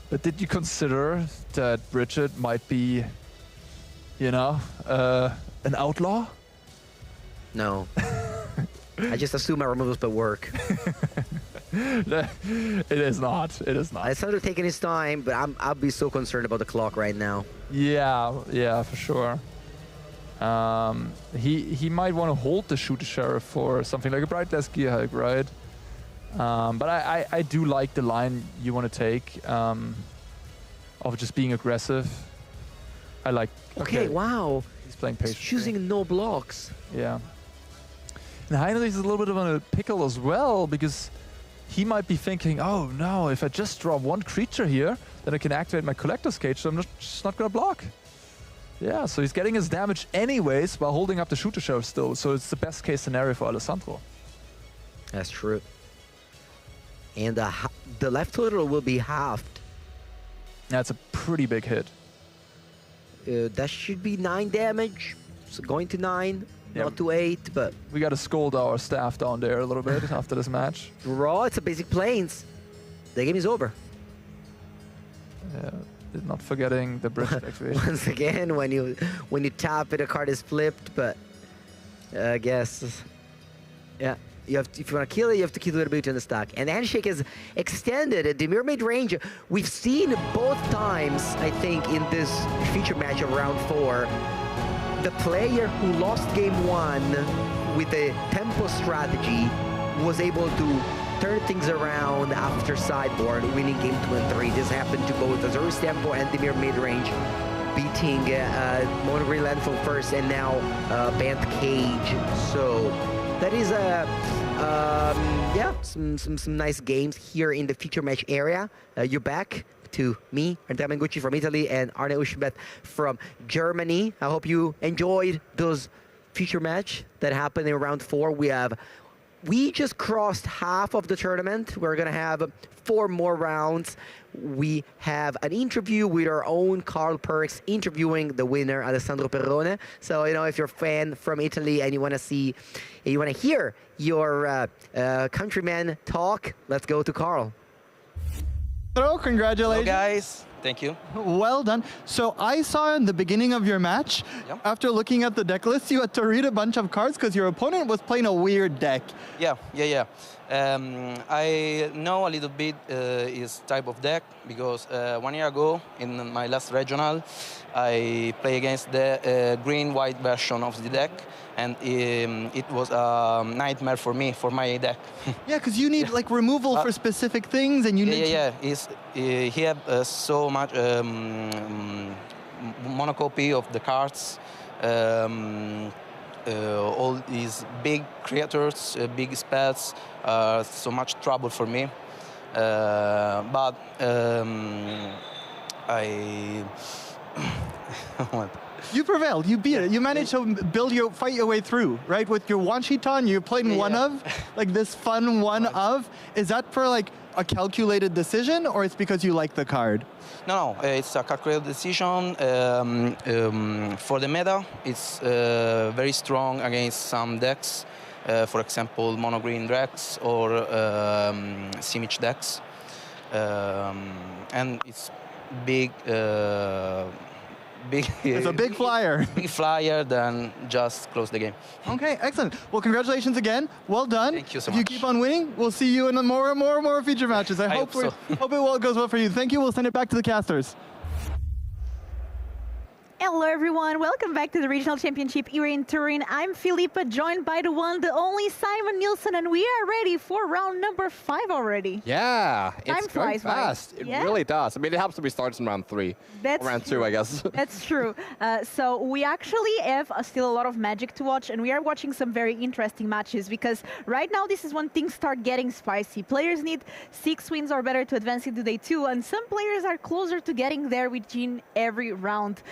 But did you consider that Bridget might be, you know, an outlaw? No. I just assume our removals but work. It is not. It is not. Alessandro taking his time, but I'll be so concerned about the clock right now. Yeah, for sure. He might want to hold the Shoot the Sheriff for something like a Bright Desk Gear Hike, right? But I do like the line you want to take of just being aggressive. I like. Okay, wow. He's playing He's patience. choosing no blocks. Yeah. And Heinrich is a little bit of a pickle as well, because he might be thinking, oh no, if I just draw one creature here, then I can activate my Collector's Cage, so I'm just not gonna block. Yeah, so he's getting his damage anyways while holding up the Shooter Sheriff still, so it's the best case scenario for Alessandro. That's true. And the left total will be halved. That's a pretty big hit. That should be 9 damage. So going to 9, Yeah. not to 8, but We gotta scold our staff down there a little bit after this match. raw, it's a basic planes. The game is over. Not forgetting the bridge activation. Once again, when you tap it, a card is flipped, but I guess, yeah. If you want to kill it, you have to kill it a bit in the stack. And Handshake is extended at the mid range. We've seen both times, I think, in this feature match of round 4, the player who lost game 1 with the tempo strategy was able to turn things around after sideboard, winning game 2 and 3. This happened to both Azur's tempo and Dimir mid-range, beating Mono Green Landfall first and now Bant Cage. So that is some nice games here in the feature match area. You're back to me, Artem Gucci from Italy, and Arne Ushbet from Germany. I hope you enjoyed those feature match that happened in round 4. We just crossed half of the tournament. We're gonna have 4 more rounds. We have an interview with our own Carl Perks interviewing the winner, Alessandro Perrone. So, you know, if you're a fan from Italy and you want to hear your countryman talk, let's go to Carl. Hello, congratulations. Hello guys, thank you. Well done. So I saw in the beginning of your match, Yep. after looking at the deck list, you had to read a bunch of cards because your opponent was playing a weird deck. Yeah. I know a little bit his type of deck because 1 year ago in my last regional, I played against the green-white version of the deck, and it was a nightmare for me, for my deck. Yeah, because you need like removal for specific things, and you need He had so much monocopy of the cards. All these big creatures, big spells, so much trouble for me. But I... You prevailed. You beat it. You managed to fight your way through, right? With your Wanshiton, you're playing one of, like this fun one of. Is that for like a calculated decision, or it's because you like the card? No, it's a calculated decision. For the meta, it's very strong against some decks. For example, mono green decks or Simic decks. And it's big. It's a big flyer. Big flyer, then just close the game. Okay, excellent. Well, congratulations again. Well done. Thank you so If you much. keep on winning, we'll see you in more and more feature matches. I hope hope so. hope it goes well for you. Thank you. We'll send it back to the casters. Hello everyone, welcome back to the Regional Championship here in Turin. I'm Filipa, joined by the one, the only Simon Nielsen, and we are ready for round number 5 already. Yeah, Time it's going flies by. fast. It Yeah. really does. I mean, it helps that we start in round 3. That's or round true. 2, I guess. That's true. So we actually have still a lot of Magic to watch, and we are watching some very interesting matches because right now this is when things start getting spicy. Players need 6 wins or better to advance into day 2, and some players are closer to getting there within every round.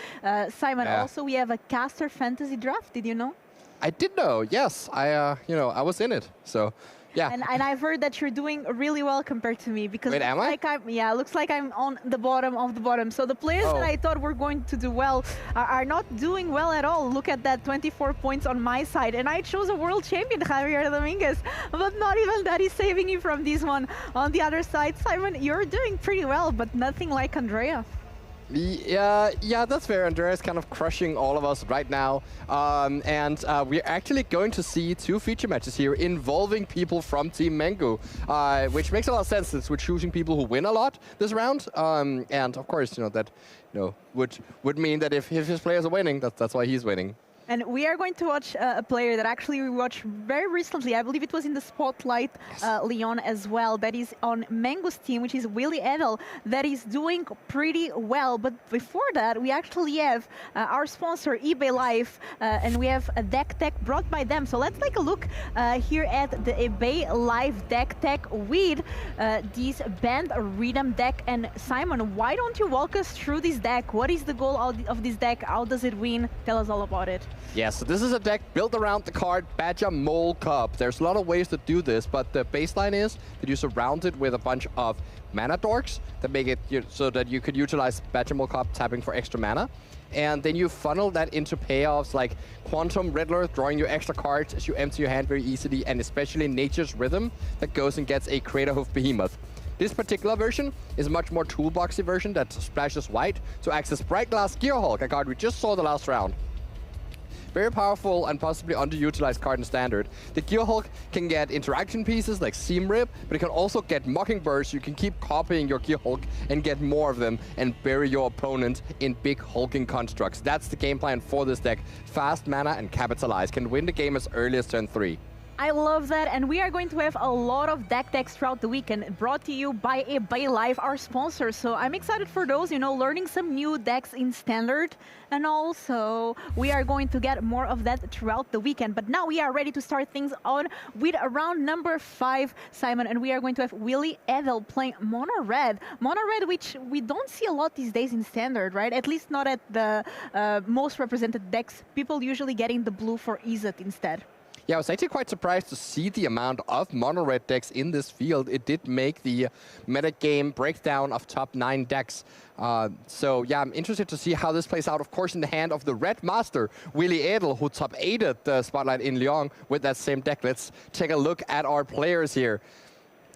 Simon, Yeah. also we have a caster fantasy draft. Did you know? I did know, yes. I was in it. So, Yeah. And I've heard that you're doing really well compared to me because Wait, am I? looks like I'm on the bottom of the bottom. So the players that I thought were going to do well are not doing well at all. Look at that, 24 points on my side. And I chose a world champion, Javier Dominguez, but not even that is saving you from this one. On the other side, Simon, you're doing pretty well, but nothing like Andrea. Yeah, that's fair. Andrea's kind of crushing all of us right now. We're actually going to see 2 feature matches here involving people from Team Mango, which makes a lot of sense since we're choosing people who win a lot this round. And of course, that would mean that if his players are winning, that's why he's winning. And we are going to watch a player that actually we watched very recently. I believe it was in the Spotlight Leon as well. That is on Mango's team, which is Willy Edel. That is doing pretty well. But before that, we actually have our sponsor, eBay Live. And we have a deck tech brought by them. So let's take a look here at the eBay Live deck tech with this band rhythm deck. And Simon, why don't you walk us through this deck? What is the goal of this deck? How does it win? Tell us all about it. Yeah, so this is a deck built around the card Badger Mole Cup. There's a lot of ways to do this, but the baseline is that you surround it with a bunch of mana dorks that make it so that you could utilize Badger Mole Cup tapping for extra mana. And then you funnel that into payoffs like Quantum Riddler, drawing your extra cards as you empty your hand very easily, and especially Nature's Rhythm that goes and gets a Craterhoof Behemoth. This particular version is a much more toolboxy version that splashes white to access Bright Glass Gearhulk, a card we just saw the last round. Very powerful and possibly underutilized card in Standard. The Gearhulk can get interaction pieces like Seam Rip, but it can also get Mockingbirds. You can keep copying your Gearhulk and get more of them and bury your opponent in big hulking constructs. That's the game plan for this deck. Fast mana and capitalize. Can win the game as early as turn 3. I love that, and we are going to have a lot of deck techs throughout the weekend, brought to you by eBay Live, our sponsor. So I'm excited for those, learning some new decks in Standard, and also we are going to get more of that throughout the weekend. But now we are ready to start things on with round number 5, Simon, and we are going to have Willy Edel playing Mono Red. Mono Red, which we don't see a lot these days in Standard, right? At least not at the most represented decks. People usually getting the blue for Izzet instead. Yeah, I was actually quite surprised to see the amount of mono-red decks in this field. It did make the metagame breakdown of top 9 decks. So yeah, I'm interested to see how this plays out, of course, in the hand of the Red Master, Willy Edel, who top 8'd the Spotlight in Lyon with that same deck. Let's take a look at our players here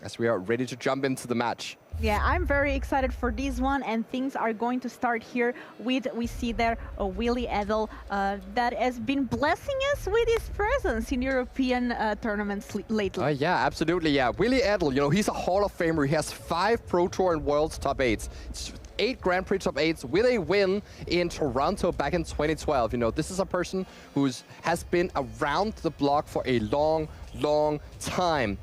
as we are ready to jump into the match. Yeah, I'm very excited for this one, and things are going to start here with, we see there, Willy Edel that has been blessing us with his presence in European tournaments lately. Yeah, absolutely, yeah. Willy Edel, he's a Hall of Famer. He has 5 Pro Tour and Worlds top 8s. 8 Grand Prix top 8s with a win in Toronto back in 2012. This is a person who has been around the block for a long, long time.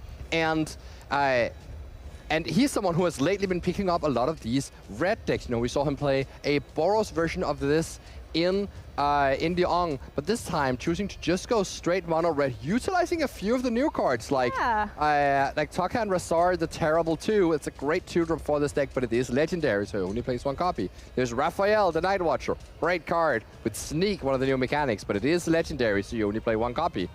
And he's someone who has lately been picking up a lot of these red decks. We saw him play a Boros version of this in Lyon, but this time choosing to just go straight mono red, utilizing a few of the new cards like Taka and Rasar the Terrible 2. It's a great 2-drop for this deck, but it is legendary, so it only plays 1 copy. There's Raphael the Night Watcher, great card with Sneak, one of the new mechanics, but it is legendary, so you only play 1 copy.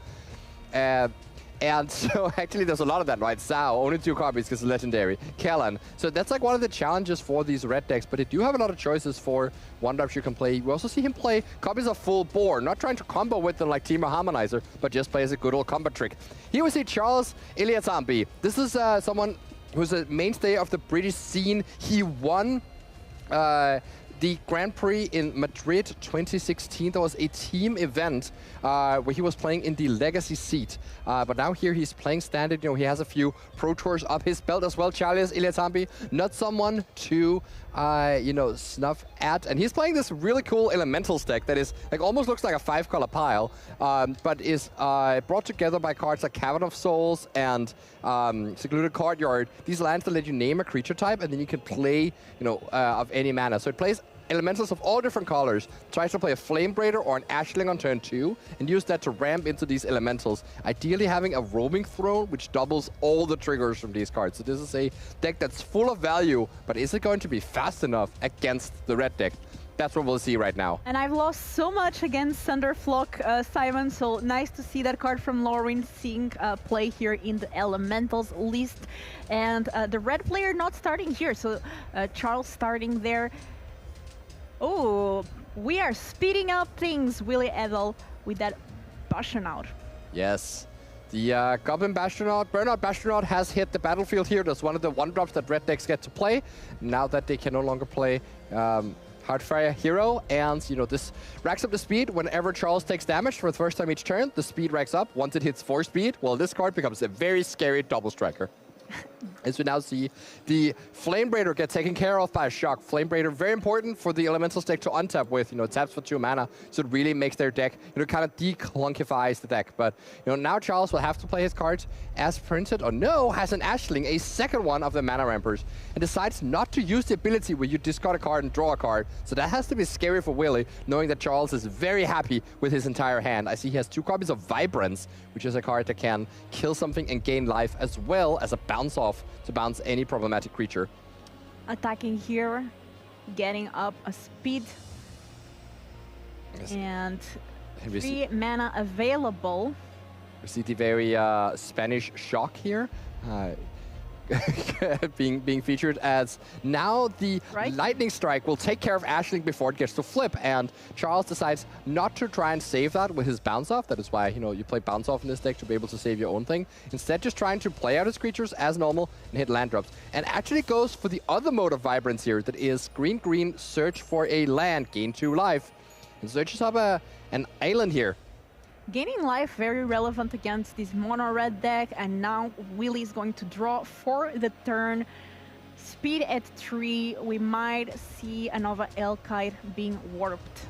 And so actually there's a lot of that, right? Sao, only 2 copies because it's legendary. Kellan. So that's like one of the challenges for these red decks, but they do have a lot of choices for 1-drops you can play. We also see him play copies of Full Bore, not trying to combo with them like Teamer Harmonizer, but just plays a good old combo trick. Here we see Charles Iliatambi. This is someone who's a mainstay of the British scene. He won the Grand Prix in Madrid 2016. There was a team event where he was playing in the Legacy seat. But now here he's playing Standard. He has a few Pro Tours up his belt as well. Charles Iliatambi, not someone to snuff at. And he's playing this really cool Elementals deck that is almost looks like a 5-color pile, but is brought together by cards like Cavern of Souls and Secluded Courtyard. These lands that let you name a creature type, and then you can play of any mana. So it plays Elementals of all different colors, tries to play a Flame Braider or an Ashling on turn 2, and use that to ramp into these Elementals, ideally having a Roaming Throne, which doubles all the triggers from these cards. So this is a deck that's full of value, but is it going to be fast enough against the red deck? That's what we'll see right now. And I've lost so much against Thunderflock, Simon, so nice to see that card from Lauren seeing play here in the Elementals list. And the red player not starting here, so Charles starting there. Oh, we are speeding up things, Willy Edel, with that Bastion. Yes. The Goblin Bastronaut, Burnout Bastronaut has hit the battlefield here. That's one of the one-drops that red decks get to play, now that they can no longer play Heartfire Hero. And, you know, this racks up the speed. Whenever Charles takes damage for the first time each turn, the speed racks up. Once it hits 4 speed, well, this card becomes a very scary double striker. As we now see the Flame Braider get taken care of by a Shock. Flame Braider, very important for the Elementals deck to untap with, you know, taps for 2 mana, so it really makes their deck, you know, kind of declunkifies the deck. But, you know, now Charles will have to play his cards as printed, or no, has an Ashling, a second one of the Mana Rampers, and decides not to use the ability where you discard a card and draw a card. So that has to be scary for Willy, knowing that Charles is very happy with his entire hand. I see he has 2 copies of Vibrance, which is a card that can kill something and gain life, as well as a bounce off to bounce any problematic creature. Attacking here, getting up a speed, yes. And we 3 mana available. We see the very Spanish Shock here. being featured as now the Lightning Strike will take care of Ashling before it gets to flip, and Charles decides not to try and save that with his bounce off. That is why, you know, you play bounce off in this deck to be able to save your own thing. Instead, just trying to play out his creatures as normal and hit land drops, and actually goes for the other mode of Vibrance here, that is green search for a land, gain 2 life, and searches up an island here. Gaining life, very relevant against this mono-red deck, and now Willy is going to draw for the turn. Speed at 3, we might see a Nova Elkite being warped.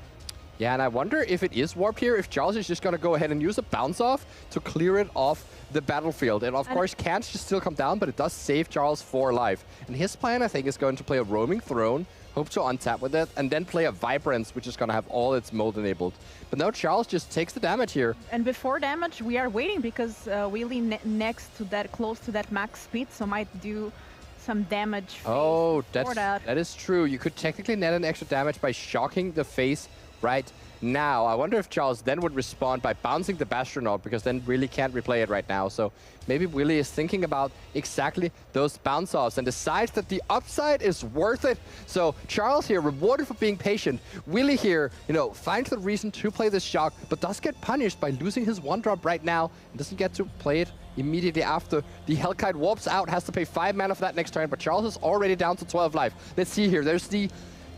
Yeah, and I wonder if it is warp here, if Charles is just going to go ahead and use a bounce off to clear it off the battlefield. And of course, can't just still come down, but it does save Charles 4 life. And his plan, I think, is going to play a Roaming Throne, hope to untap with it, and then play a Vibrance, which is going to have all its mode enabled. But now Charles just takes the damage here. And before damage, we are waiting because Willy next to that, close to that max speed, so might do some damage. Oh, that is true. You could technically net an extra damage by shocking the face right now. I wonder if Charles then would respond by bouncing the Bastronaut, because then really can't replay it right now. So maybe Willy is thinking about exactly those bounce offs and decides that the upside is worth it. So Charles here rewarded for being patient. Willy here, you know, finds the reason to play this Shock, but does get punished by losing his 1-drop right now and doesn't get to play it immediately after. The Hellkite warps out, has to pay 5 mana for that next turn, but Charles is already down to 12 life. Let's see here. There's the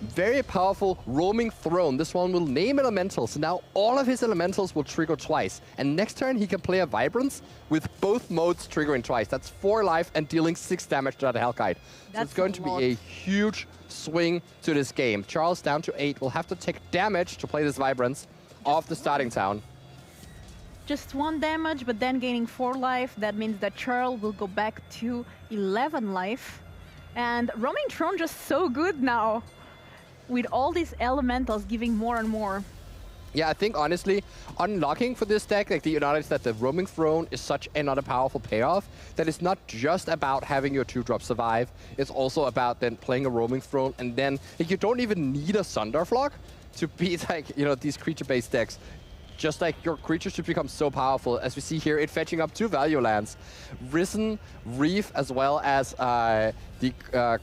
very powerful Roaming Throne. This one will name elementals, so now all of his elementals will trigger twice. And next turn he can play a Vibrance with both modes triggering twice. That's 4 life and dealing 6 damage to that Hellkite. So it's going to be a huge swing to this game. Charles down to 8 will have to take damage to play this Vibrance off the starting town. Just 1 damage, but then gaining 4 life. That means that Charles will go back to 11 life. And Roaming Throne just so good now, with all these elementals giving more and more. Yeah, I think honestly, unlocking for this deck, like the knowledge that the Roaming Throne is such another powerful payoff, that it's not just about having your 2-drop survive, it's also about then playing a Roaming Throne, and then like, you don't even need a Thunderflock to beat like, you know, these creature-based decks. Just like your creatures should become so powerful, as we see here, it fetching up 2 value lands. Risen, Reef, as well as the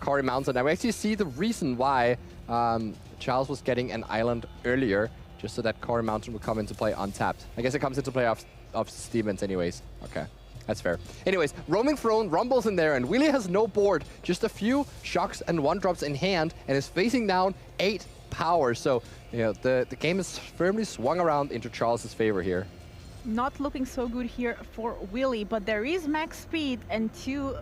Quarry Mountain. Now we actually see the reason why Charles was getting an island earlier, just so that Quarry Mountain would come into play untapped. I guess it comes into play off Stevens anyways. Okay, that's fair. Anyways, Roaming Throne rumbles in there, and Willy has no board, just a few Shocks and 1-drops in hand, and is facing down 8 power. So, you know, the game is firmly swung around into Charles's favor here. Not looking so good here for Willy, but there is max speed and 2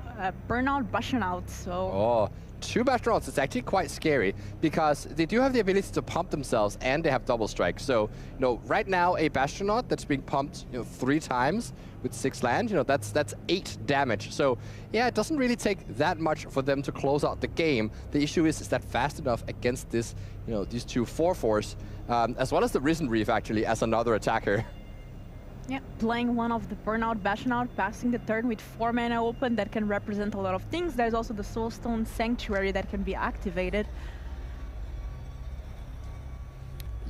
burnout Bastionouts, so... Oh, 2 Bastronauts. It's actually quite scary because they do have the ability to pump themselves and they have double strike. So, you know, right now a Bastronaut that's being pumped, you know, 3 times with 6 land, you know, that's 8 damage. So, yeah, it doesn't really take that much for them to close out the game. The issue is that fast enough against this, you know, these 2 4/4s, as well as the Risen Reef actually as another attacker. Yeah, playing one of the Burnout Bastionout, passing the turn with 4 mana open, that can represent a lot of things. There's also the Soulstone Sanctuary that can be activated.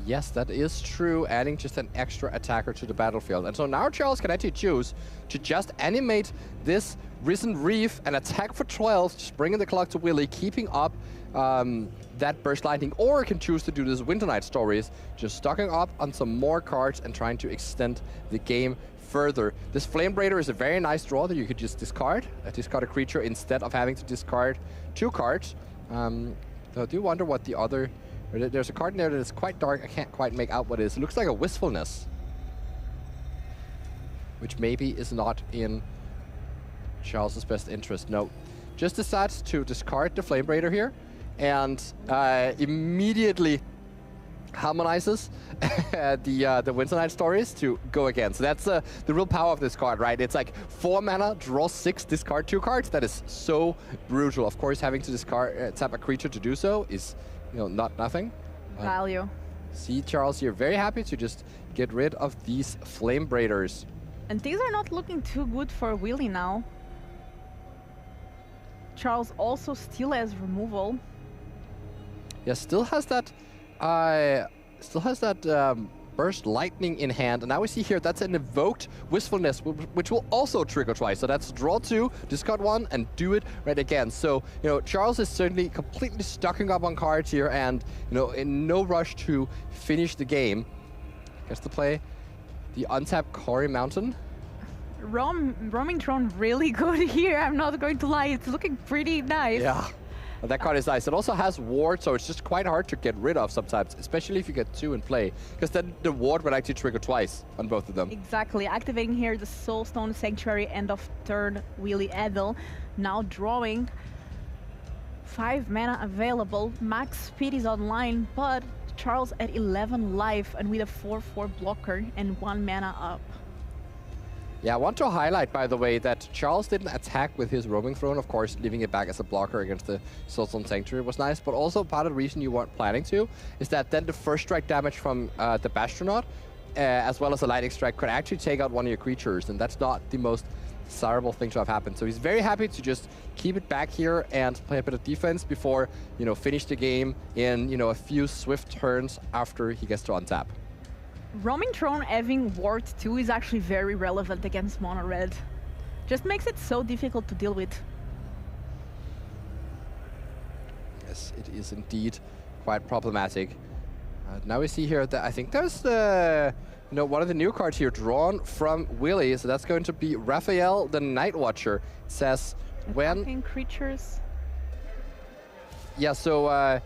Yes, that is true, adding just an extra attacker to the battlefield. And so now Charles can actually choose to just animate this Risen Reef and attack for 12, just bringing the clock to Willy, keeping up that Burst Lightning, or can choose to do this Winter Night Stories, just stocking up on some more cards and trying to extend the game further. This Flame Raider is a very nice draw that you could just discard a creature instead of having to discard 2 cards. Though I do wonder what the other... There's a card in there that is quite dark. I can't quite make out what it is. It looks like a Wistfulness, which maybe is not in Charles's best interest. No, just decides to discard the Flame Raider here, and immediately harmonizes the Winter Night Stories to go again. So that's the real power of this card, right? It's like 4 mana, draw 6, discard 2 cards. That is so brutal. Of course, having to discard tap a creature to do so is, not nothing. Value. See, Charles, you're very happy to just get rid of these Flame Raiders. And things are not looking too good for Willy now. Charles also still has removal. Yeah, still has that Burst Lightning in hand, and now we see here that's an evoked Wistfulness, which will also trigger twice. So that's draw 2, discard 1, and do it right again. So Charles is certainly completely stocking up on cards here, and in no rush to finish the game. Gets to play the untapped Quarry Mountain. Roaming Throne really good here. I'm not going to lie, it's looking pretty nice. Yeah. That card is nice. It also has ward, so it's just quite hard to get rid of sometimes, especially if you get 2 in play, because then the ward would actually trigger twice on both of them. Exactly. Activating here the Soulstone Sanctuary, end of turn, Willy Edel. Now drawing 5 mana available. Max speed is online, but Charles at 11 life and with a 4/4 blocker and 1 mana up. Yeah, I want to highlight, by the way, that Charles didn't attack with his Roaming Throne. Of course, leaving it back as a blocker against the Soulstone Sanctuary was nice, but also part of the reason you weren't planning to is that then the first strike damage from the Bastronaut, as well as a Lightning Strike, could actually take out one of your creatures, and that's not the most desirable thing to have happen. So he's very happy to just keep it back here and play a bit of defense before, finish the game in, a few swift turns after he gets to untap. Roaming Throne having Ward 2 is actually very relevant against Mono Red. Just makes it so difficult to deal with. Yes, it is indeed quite problematic. Now we see here that I think there's one of the new cards here drawn from Willy. So that's going to be Raphael the Night Watcher. It says attacking creatures. Yeah, so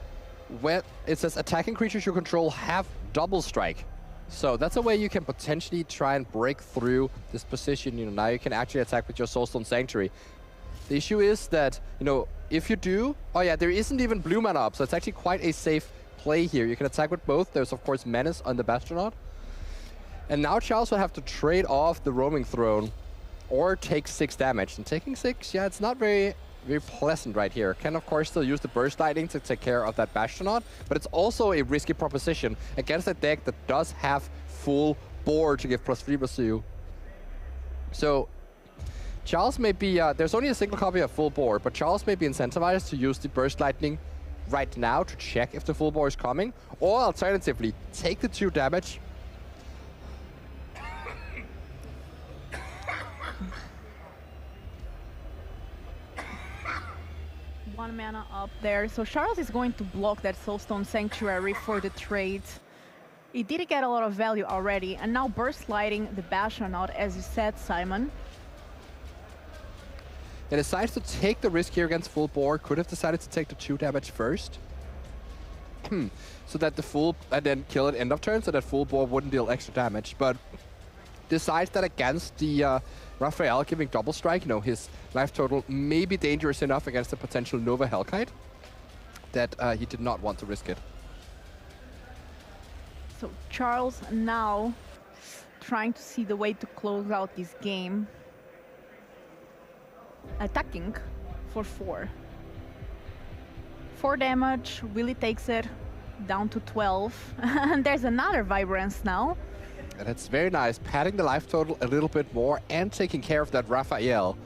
when it says attacking creatures you control have double strike. So that's a way you can potentially try and break through this position. Now you can actually attack with your Soulstone Sanctuary. The issue is that, if you do... Oh yeah, there isn't even blue mana up, so it's actually quite a safe play here. You can attack with both. There's, of course, Menace on the Bastronaut. And now Charles will have to trade off the Roaming Throne or take 6 damage. And taking 6, yeah, it's not very pleasant right here. Can, of course, still use the Burst Lightning to take care of that Bastronaut, but it's also a risky proposition against a deck that does have full board to give +3 to you. So Charles may be, there's only a single copy of full board, but Charles may be incentivized to use the Burst Lightning right now to check if the full board is coming, or alternatively, take the 2 damage. 1 mana up there. So Charles is going to block that Soulstone Sanctuary for the trade. He did get a lot of value already, and now Burst Lighting the Bastronaut, as you said, Simon. He decides to take the risk here against full board. Could have decided to take the 2 damage first. So that the full, and then kill it end of turn, so that full board wouldn't deal extra damage. But decides that against the Raphael giving double strike, his life total may be dangerous enough against the potential Nova Hellkite that he did not want to risk it. So Charles now trying to see the way to close out this game. Attacking for 4. 4 damage, Willy takes it down to 12. And there's another Vibrance now. And it's very nice, padding the life total a little bit more and taking care of that Raphael.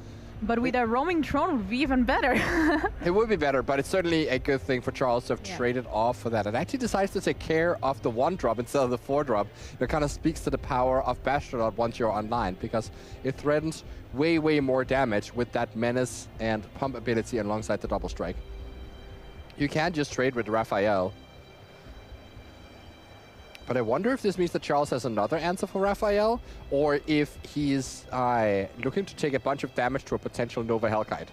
But with a roaming throne would be even better. It would be better, but it's certainly a good thing for Charles to have traded off for that. And actually decides to take care of the 1-drop instead of the 4-drop. It kind of speaks to the power of Bastronaut once you're online, because it threatens way, way more damage with that menace and pump ability alongside the double strike. You can just trade with Raphael. But I wonder if this means that Charles has another answer for Raphael, or if he's looking to take a bunch of damage to a potential Nova Hellkite.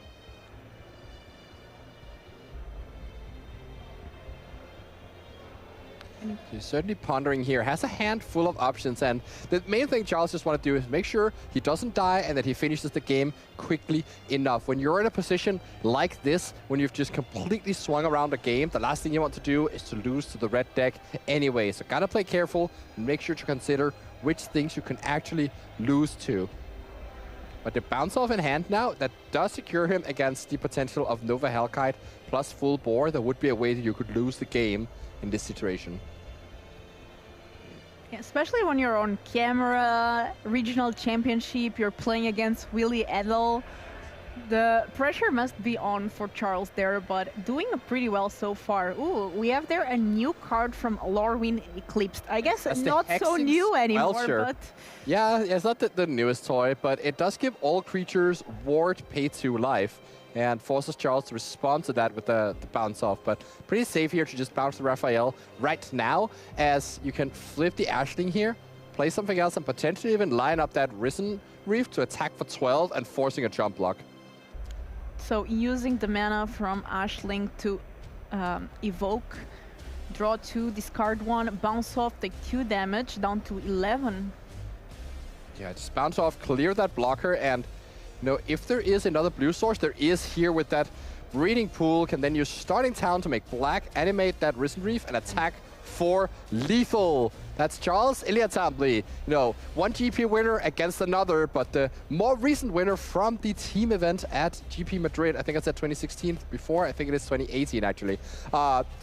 He's certainly pondering here, has a hand full of options, and the main thing Charles just want to do is make sure he doesn't die and that he finishes the game quickly enough. When you're in a position like this, when you've just completely swung around the game, the last thing you want to do is to lose to the red deck anyway. So gotta play careful and make sure to consider which things you can actually lose to. But the bounce off in hand now, that does secure him against the potential of Nova Hellkite plus full bore. There would be a way that you could lose the game in this situation. Especially when you're on camera, regional championship, you're playing against Willie Edel. The pressure must be on for Charles there, but doing pretty well so far. Ooh, we have there a new card from Lorwyn Eclipsed. I guess That's not so new anymore, Welcher. but... Yeah, it's not the newest toy, but it does give all creatures ward pay 2 life, and forces Charles to respond to that with the bounce off. But pretty safe here to just bounce the Raphael right now, as you can flip the Ashling here, play something else, and potentially even line up that Risen Reef to attack for 12 and forcing a jump block. So using the mana from Ashling to evoke, draw 2, discard 1, bounce off, take 2 damage, down to 11. Yeah, just bounce off, clear that blocker, and you know, if there is another blue source, there is here with that breeding pool, can then use starting town to make black, animate that Risen Reef, and attack for lethal. That's Charles Iliatambli. You know, one GP winner against another, but the more recent winner from the team event at GP Madrid, I think I said 2016 before, I think it is 2018 actually,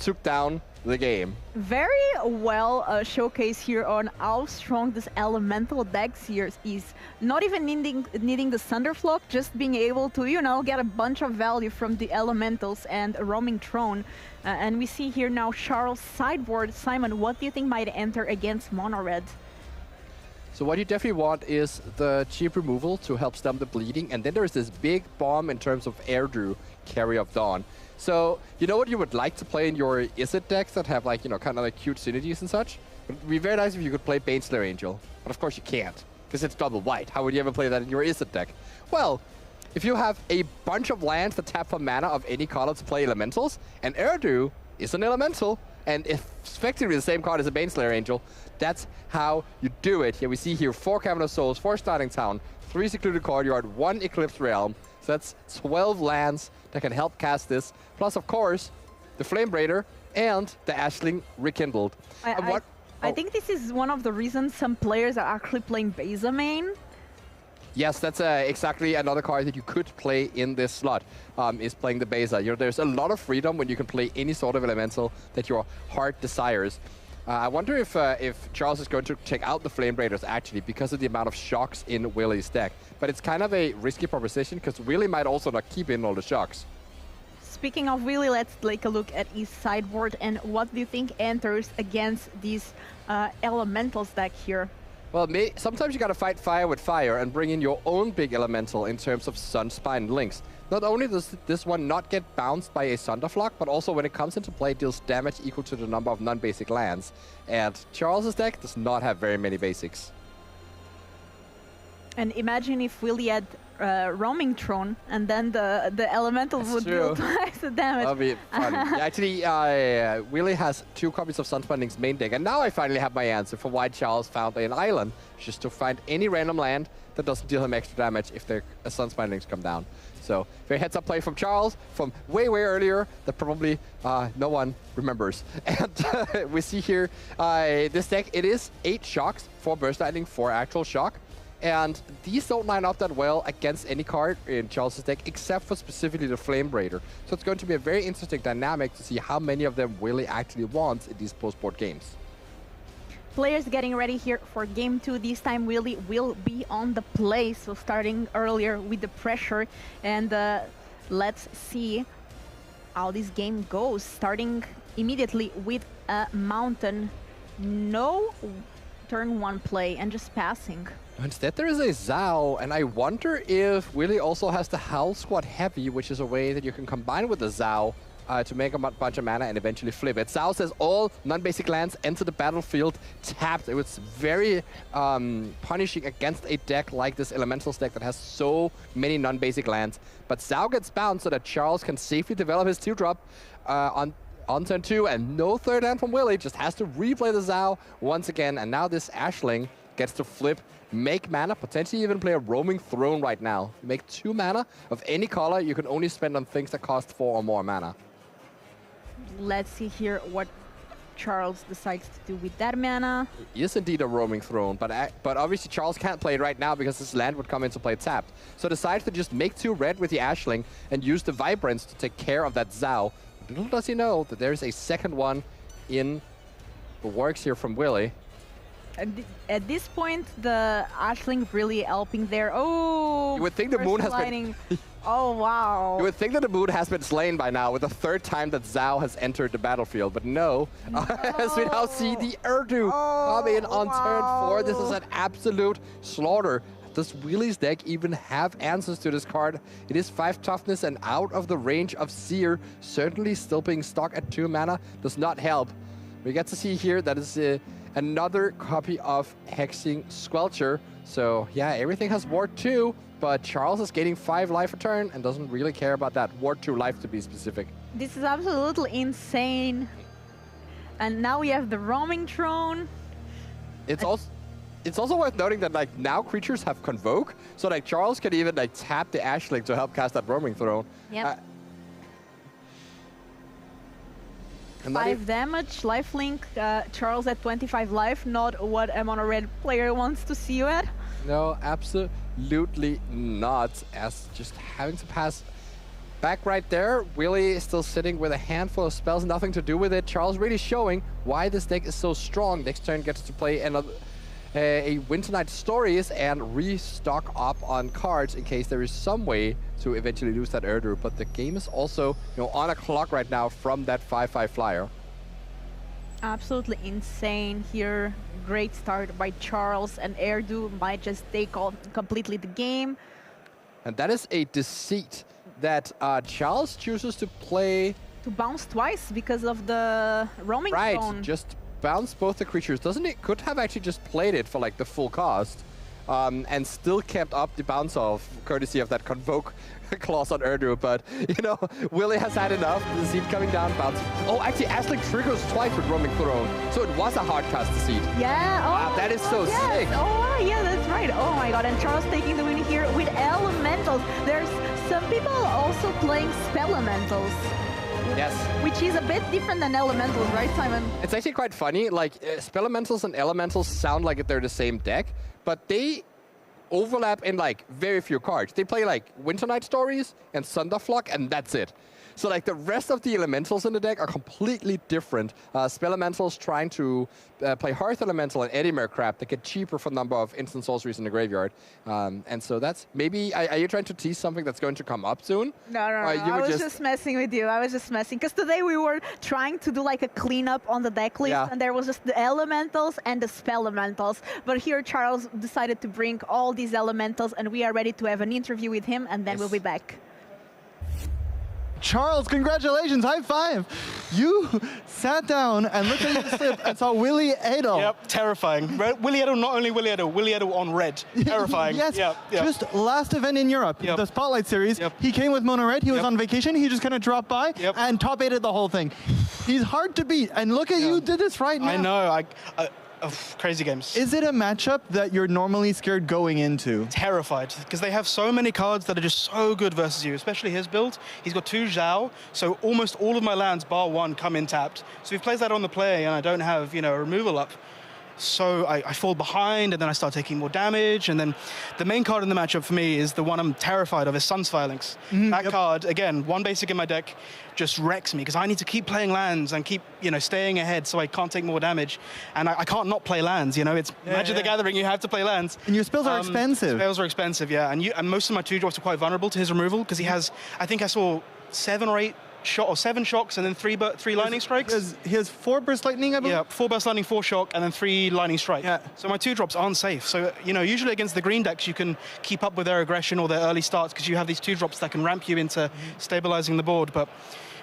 took down the game. Very well showcased here on how strong this elemental deck here is. Not even needing the Thunderflock, just being able to, you know, get a bunch of value from the elementals and a roaming throne. And we see here now Charles sideboard. Simon, what do you think might enter against Mono Red? So what you definitely want is the cheap removal to help stem the bleeding, and then there's this big bomb in terms of Erdrew, Carry of Dawn. So, you know what you would like to play in your Izzet decks that have, like, you know, kind of like cute synergies and such? It would be very nice if you could play Baneslayer Angel, but of course you can't, because it's double white. How would you ever play that in your Izzet deck? Well, if you have a bunch of lands that tap for mana of any color to play elementals, and Erdrew is an elemental, and effectively the same card as a Baneslayer Angel, that's how you do it. Here we see here 4 Cavern of Souls, 4 Starting Town, 3 Secluded Courtyard, 1 Eclipsed Realm. So that's 12 lands that can help cast this. Plus, of course, the Flame Raider and the Ashling Rekindled. I think this is one of the reasons some players are actually playing Beza main. Yes, that's exactly another card that you could play in this slot, is playing the Beza. You know, there's a lot of freedom when you can play any sort of elemental that your heart desires. I wonder if Charles is going to take out the Flame Raiders actually because of the amount of shocks in Willie's deck. But it's kind of a risky proposition because Willie might also not keep in all the shocks. Speaking of Willie, let's take a look at his sideboard. And what do you think enters against these elementals deck here? Well, sometimes you gotta fight fire with fire and bring in your own big elemental in terms of Sunspine links. Not only does this one not get bounced by a Thunderflock, but also when it comes into play, deals damage equal to the number of non-basic lands. And Charles's deck does not have very many basics. And imagine if Willie had roaming throne, and then the elementals would deal twice the damage. That'd be fun. Yeah, actually, Willie has 2 copies of Sunspine Link's main deck, and now I finally have my answer for why Charles found an island, just to find any random land that doesn't deal him extra damage if the Sunspine Links come down. So, very heads-up play from Charles from way, way earlier that probably no one remembers. And we see here, this deck, it is 8 shocks, 4 burst lightning, 4 actual shock. And these don't line up that well against any card in Charles' deck, except for specifically the Flame Raider. So it's going to be a very interesting dynamic to see how many of them Willie actually wants in these post-board games. Players getting ready here for game 2. This time Willie will be on the play, so starting earlier with the pressure. And let's see how this game goes. Starting immediately with a mountain. No turn 1 play and just passing. Instead, there is a Zhao, and I wonder if Willie also has the Howl Squad Heavy, which is a way that you can combine with the Zhao to make a bunch of mana and eventually flip it. Zhao says all non-basic lands enter the battlefield tapped. It was very punishing against a deck like this Elementals deck that has so many non-basic lands. But Zhao gets bound so that Charles can safely develop his 2-drop on turn 2, and no third hand from Willie, just has to replay the Zhao once again. And now this Ashling gets to flip, make mana, potentially even play a Roaming Throne right now. Make 2 mana of any color you can only spend on things that cost 4 or more mana. Let's see here what Charles decides to do with that mana. It is indeed a Roaming Throne, but obviously Charles can't play it right now because his land would come into play tapped. So decides to just make 2 red with the Ashling and use the Vibrance to take care of that Zhao. Little does he know that there's a second one in the works here from Willie. At this point, the Ashling really helping there. Oh, you would think the moon has been. Oh wow! You would think that the moon has been slain by now with the 3rd time that Zhao has entered the battlefield, but no. As we now see the Urdu come in on turn 4. This is an absolute slaughter. Does Willie's deck even have answers to this card? It is 5 toughness and out of the range of Seer. Certainly still being stuck at 2 mana does not help. We get to see here that is another copy of Hexing Squelcher. So yeah, everything has Ward 2, but Charles is getting 5 life a turn and doesn't really care about that. Ward 2 life to be specific. This is absolutely insane. And now we have the Roaming Throne. It's also worth noting that like now creatures have Convoke, so like Charles can even like tap the Ashling to help cast that Roaming Throne. Yep. 5 damage, lifelink, Charles at 25 life, not what a mono red player wants to see you at. No, absolutely not, as just having to pass back right there. Willie is still sitting with a handful of spells, nothing to do with it. Charles really showing why this deck is so strong. Next turn gets to play another a Winter Night Stories and restock up on cards in case there is some way to eventually lose that Urdu. But the game is also, on a clock right now from that 5/5 flyer. Absolutely insane here. Great start by Charles, and Erdu might just take on completely the game. And that is a deceit that Charles chooses to play. To bounce twice because of the Roaming Throne. Right, just bounce both the creatures. Doesn't it? Could have actually just played it for like the full cost and still kept up the bounce off courtesy of that Convoke clause on Urdu. But, Willie has had enough. The seed coming down, bounce. Oh, actually, Ashling triggers twice with Roaming Throne. So it was a hard cast seed. Yeah. Wow, that is so sick. Oh, yeah, that's right. Oh my god. And Charles taking the win here with Elementals. There's some people also playing Spellelementals. Yes. Which is a bit different than Elementals, right, Simon? It's actually quite funny. Like, Spellelementals and Elementals sound like they're the same deck, but they overlap in, like, very few cards. They play, like, Winter Night Stories and Thunderflock, and that's it. So, like, the rest of the Elementals in the deck are completely different. Spellelementals trying to play Hearth Elemental and Edimere crap that get cheaper for the number of instant sorceries in the graveyard. And so that's maybe... Are you trying to tease something that's going to come up soon? No. I was just messing with you. I was just messing. Because today we were trying to do, like, a cleanup on the deck list. Yeah. And there was just the Elementals and the Spellelementals. But here Charles decided to bring all these Elementals, and we are ready to have an interview with him, and then we'll be back. Charles, congratulations, high five. You sat down and looked at your slip and saw Willie Edel. Yep, terrifying. Willie Edel, not only Willie Edel on red. Terrifying. Yes, yep. Just last event in Europe, the Spotlight Series. Yep. He came with Mono Red, he was on vacation, he just kind of dropped by and top 8'd the whole thing. He's hard to beat, and look at you did this right now. I know, crazy games. Is it a matchup that you're normally scared going into? Terrified, because they have so many cards that are just so good versus you, especially his build. He's got 2 Zhao, so almost all of my lands, bar 1, come in tapped. So if he plays that on the play and I don't have, a removal up, so I fall behind, and then I start taking more damage. And then the main card in the matchup for me is the one I'm terrified of, is Sun's Phalanx. That card, again, one basic in my deck, just wrecks me because I need to keep playing lands and keep, staying ahead so I can't take more damage. And I can't not play lands, It's Magic the Gathering, you have to play lands. And your spells are expensive. Spells are expensive, yeah. And most of my 2-drops are quite vulnerable to his removal because he has, I think I saw 7 or 8 or 7 shocks and then 3 lightning strikes. He has 4 burst lightning, I believe? Yeah, 4 burst lightning, 4 shock, and then 3 lightning strike. Yeah. So my 2-drops aren't safe. So, usually against the green decks, you can keep up with their aggression or their early starts because you have these 2-drops that can ramp you into stabilizing the board. But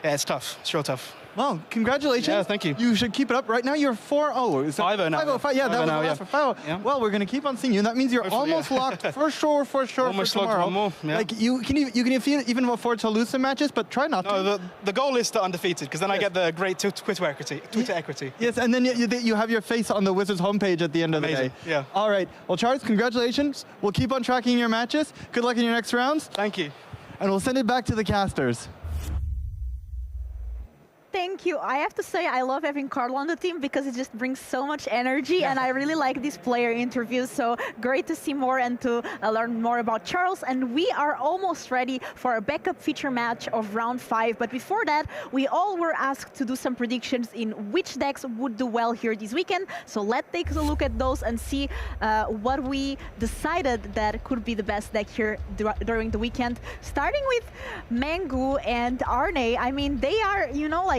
yeah, it's tough. It's real tough. Well, congratulations. Yeah, thank you. You should keep it up. Right now, you're 4-0. 5-0 now. 5-0, yeah, that was the last for 5-0. Yeah. Well, we're going to keep on seeing you. That means you're Hopefully, almost locked for sure Almost for locked tomorrow. one more, yeah. Like, you can even afford to lose some matches, but try not to. No, the goal is to undefeated, because then I get the great Twitter equity. Yes, and then you have your face on the Wizards homepage at the end of the day. Yeah. All right. Well, Charles, congratulations. We'll keep on tracking your matches. Good luck in your next rounds. Thank you. And we'll send it back to the casters. Thank you. I have to say I love having Carl on the team because it just brings so much energy, and I really like these player interviews. So great to see more and to learn more about Charles. And we are almost ready for a backup feature match of round 5. But before that, we all were asked to do some predictions in which decks would do well here this weekend. So let's take a look at those and see what we decided that could be the best deck here during the weekend. Starting with Mangu and Arne. I mean, they are,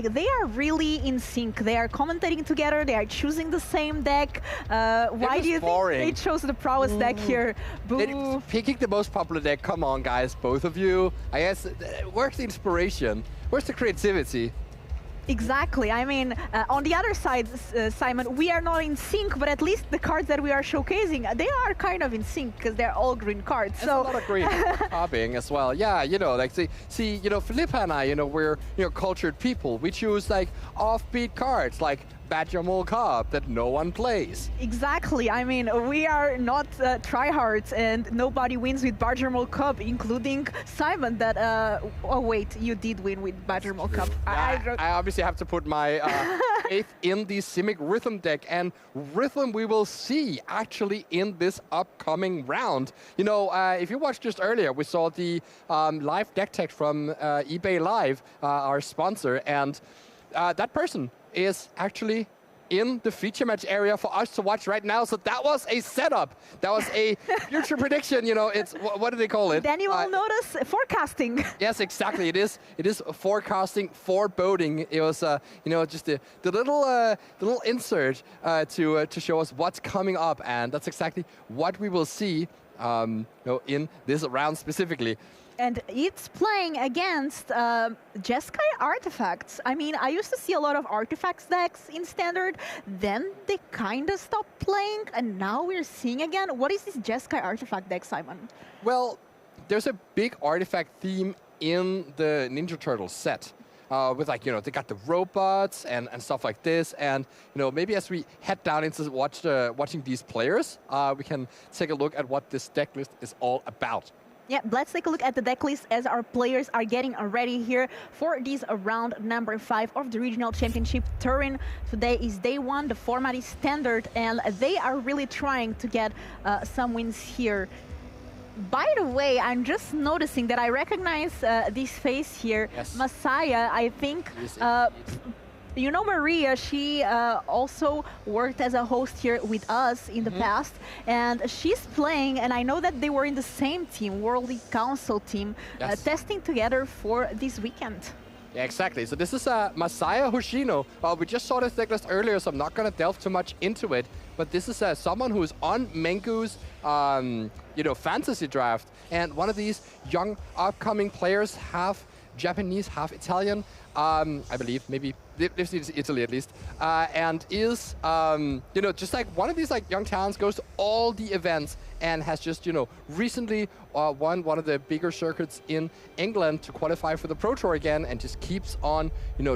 they are really in sync. They are commentating together. They are choosing the same deck. Why do you think they chose the prowess deck here? Boo. Picking the most popular deck. Come on, guys, both of you. I guess, where's the inspiration? Where's the creativity? Exactly. I mean, on the other side, Simon, we are not in sync, but at least the cards that we are showcasing, they are kind of in sync because they're all green cards. There's a lot of green copying as well. Yeah, Philippa and I, we're cultured people. We choose like offbeat cards, like Badgermole Cobb that no one plays. Exactly. I mean, we are not tryhards, and nobody wins with Badgermole Cobb, including Simon. That oh wait, you did win with Badgermole Cobb. Yeah, I obviously have to put my faith in the Simic Rhythm deck, and Rhythm we will see actually in this upcoming round. If you watched just earlier, we saw the live deck tech from eBay Live, our sponsor, and that person is actually in the feature match area for us to watch right now. So that was a setup. That was a future prediction. It's what do they call it? Then you will notice forecasting. Yes, exactly. It is forecasting, foreboding. It was just the little insert to show us what's coming up, and that's exactly what we will see in this round specifically. And it's playing against Jeskai artifacts. I mean, I used to see a lot of artifacts decks in Standard. Then they kind of stopped playing, and now we're seeing again. What is this Jeskai artifact deck, Simon? Well, there's a big artifact theme in the Ninja Turtles set. With they got the robots and stuff like this. And, maybe as we head down into watching these players, we can take a look at what this deck list is all about. Yeah, let's take a look at the deck list as our players are getting ready here for this round number 5 of the Regional Championship Turin. Today is day 1, the format is Standard, and they are really trying to get some wins here. By the way, I'm just noticing that I recognize this face here, yes. Messiah, I think. Maria, she also worked as a host here with us in the past, and she's playing, and I know that they were in the same team, World League Council team, yes. Testing together for this weekend. Yeah, exactly. So this is Masaya Hoshino. We just saw this deck list earlier, so I'm not going to delve too much into it, but this is someone who is on Mengu's fantasy draft, and one of these young upcoming players, half Japanese, half Italian, I believe, maybe lives in Italy at least, and is, just like one of these young talents, goes to all the events and has just, recently won one of the bigger circuits in England to qualify for the Pro Tour again, and just keeps on,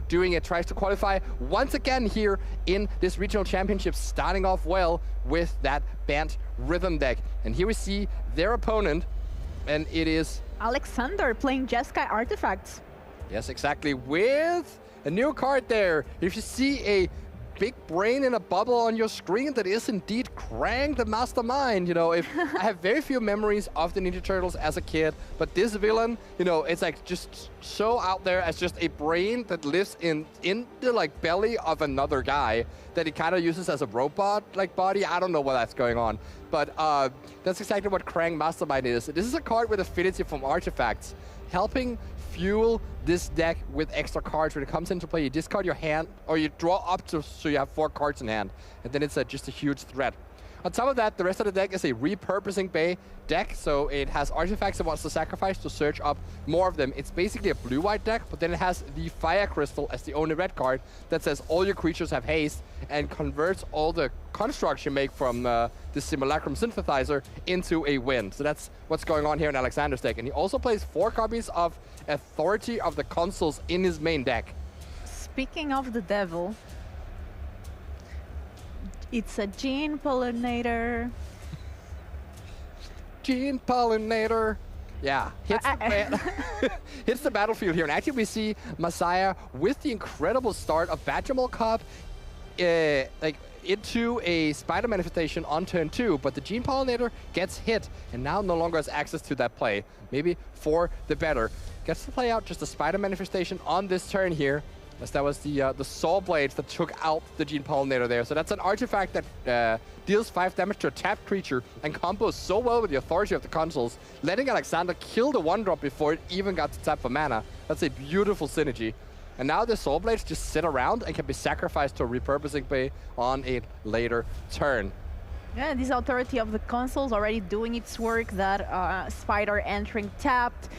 doing it, tries to qualify once again here in this regional championship, starting off well with that banned Rhythm deck. And here we see their opponent, and it is Alexander playing Jeskai Artifacts. Yes, exactly, with a new card there. If you see a big brain in a bubble on your screen that is indeed Krang the mastermind. You know, if I have very few memories of the Ninja Turtles as a kid, but this villain, you know, it's like just so out there as just a brain that lives in the like belly of another guy that he kind of uses as a robot like body. I don't know what that's going on, but that's exactly what Krang Mastermind is. This is a card with affinity from artifacts, helping fuel this deck with extra cards. When it comes into play, you discard your hand, or you draw up to so you have 4 cards in hand, and then it's just a huge threat. On top of that, the rest of the deck is a repurposing bay deck, so it has artifacts it wants to sacrifice to search up more of them. It's basically a blue-white deck, but then it has the Fire Crystal as the only red card that says all your creatures have haste and converts all the constructs you make from the Simulacrum Synthesizer into a wind. So that's what's going on here in Alexander's deck. And he also plays 4 copies of Authority of the Consuls in his main deck. Speaking of the devil, it's a gene pollinator. Gene pollinator. Yeah, hits the battlefield here. And actually we see Messiah with the incredible start of Badgermole Cup like into a spider manifestation on turn 2, but the Gene Pollinator gets hit and now no longer has access to that play. Maybe for the better. Gets to play out just a spider manifestation on this turn here, as that was the Saw Blades that took out the Gene Pollinator there. So that's an artifact that deals 5 damage to a tapped creature and combos so well with the Authority of the Consuls, letting Alexander kill the 1-drop before it even got to tap for mana. That's a beautiful synergy. And now the Soul Blades just sit around and can be sacrificed to a repurposing bay on a later turn. Yeah, this Authority of the Consuls already doing its work, that Spider entering tapped.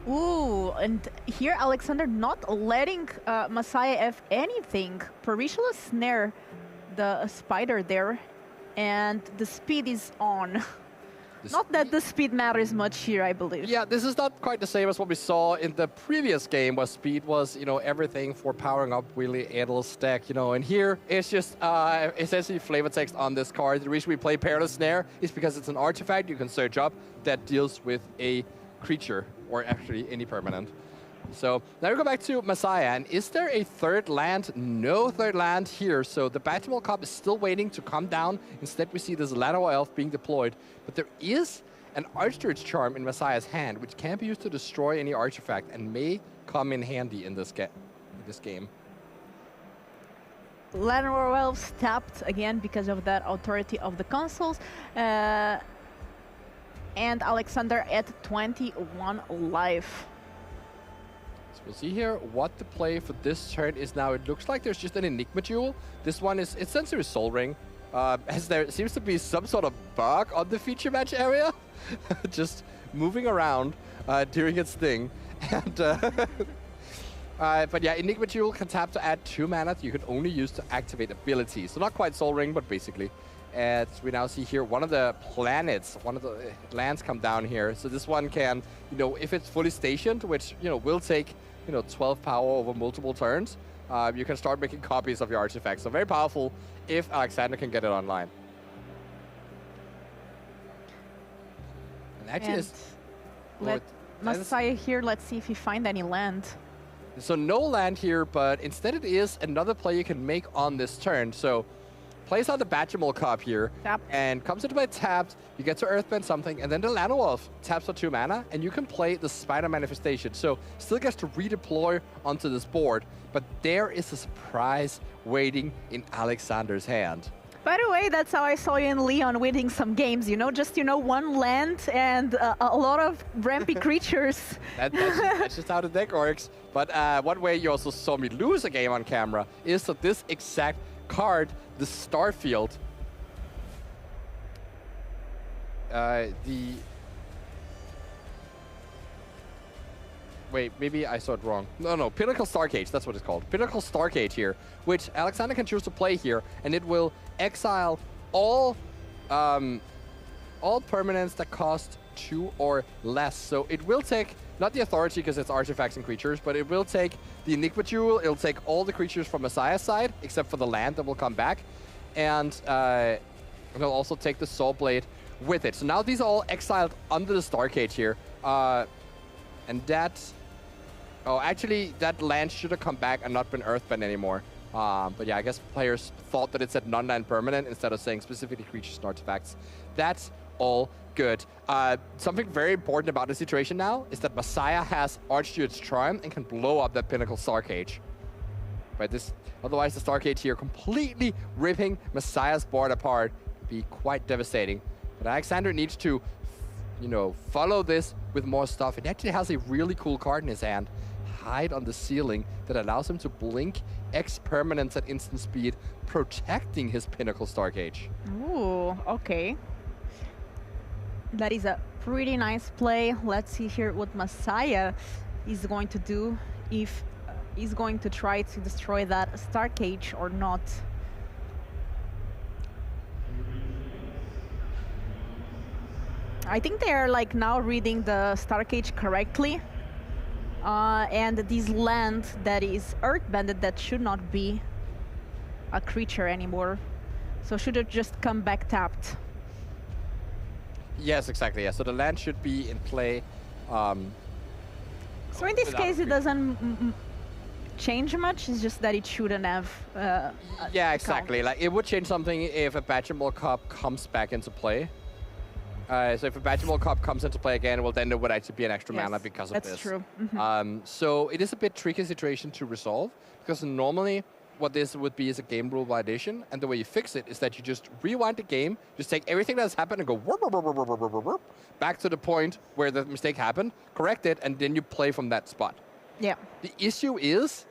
Ooh, and here Alexander not letting Messiah have anything. Perishula snare the Spider there, and the speed is on. Not that the speed matters much here, I believe. Yeah, this is not quite the same as what we saw in the previous game, where speed was, you know, everything for powering up Willie Edel's deck, you know. And here, it's just essentially flavor text on this card. The reason we play Perilous Snare is because it's an artifact you can search up that deals with a creature, or actually any permanent. So now we go back to Messiah, and is there a third land? No third land here, so the Badgermole Cup is still waiting to come down. Instead, we see this Llanowar Elf being deployed, but there is an Archduke's Charm in Messiah's hand, which can be used to destroy any artifact and may come in handy in this game. Llanowar Elves tapped again because of that Authority of the Consuls. And Alexander at 21 life. So we'll see here what the play for this turn is now. It looks like there's just an Enigma Jewel. This one is essentially Soul Ring, as there seems to be some sort of bug on the feature match area, just moving around during its thing. And but yeah, Enigma Jewel can tap to add 2 mana that you can only use to activate abilities. So not quite Soul Ring, but basically. As we now see here, one of the planets, one of the lands come down here. So this one can, you know, if it's fully stationed, which, you know, will take, you know, 12 power over multiple turns, you can start making copies of your artifacts. So very powerful if Alexander can get it online. And actually, Messiah here, let's see if he find any land. So no land here, but instead it is another play you can make on this turn. So plays out the Badgermole Cup here, and comes into play tapped. You get to Earthbend something, and then the Llanowar Elf taps for 2 mana, and you can play the Spider Manifestation. So still gets to redeploy onto this board, but there is a surprise waiting in Alexander's hand. By the way, that's how I saw you and Leon winning some games, you know? Just, you know, 1 land and a lot of rampy creatures. That's just how the deck works. But one way you also saw me lose a game on camera is that this exact card, the Starfield, wait, maybe I saw it wrong. No, Pinnacle Starcage, that's what it's called. Pinnacle Starcage here, which Alexander can choose to play here, and it will exile all permanents that cost 2 or less. So it will take, not the Authority because it's artifacts and creatures, but it will take the Enigma Jewel, it'll take all the creatures from Messiah's side, except for the land that will come back, and it'll also take the Soul Blade with it. So now these are all exiled under the Starcage here. And that... Oh, actually, that land should have come back and not been Earthbend anymore. But yeah, I guess players thought that it said non-land permanent instead of saying specifically creatures and artifacts. That's all good. Something very important about the situation now is that Messiah has Archduke's Charm and can blow up that Pinnacle Star Cage. Right, otherwise the Star Cage here completely ripping Messiah's board apart would be quite devastating. But Alexander needs to, you know, follow this with more stuff. It actually has a really cool card in his hand, Hide on the Ceiling, that allows him to blink X permanents at instant speed, protecting his Pinnacle Star Cage. Ooh, okay. That is a pretty nice play. Let's see here what Messiah is going to do, if he's going to try to destroy that Star Cage or not. I think they are like now reading the Star Cage correctly. And this land that is earthbended, that should not be a creature anymore. So should have just come back tapped. Yes, exactly. Yeah. So the land should be in play. So in this case, it doesn't change much. It's just that it shouldn't have. Yeah, exactly. Like it would change something if a Badgermore Cup comes back into play. So if a Badgermore Cup comes into play again, well, then there would actually be an extra mana because of this. That's true. So it is a bit tricky situation to resolve, because normally what this would be is a game rule violation, and the way you fix it is that you just rewind the game, just take everything that's happened and go back to the point where the mistake happened, correct it, and then you play from that spot. Yeah. The issue is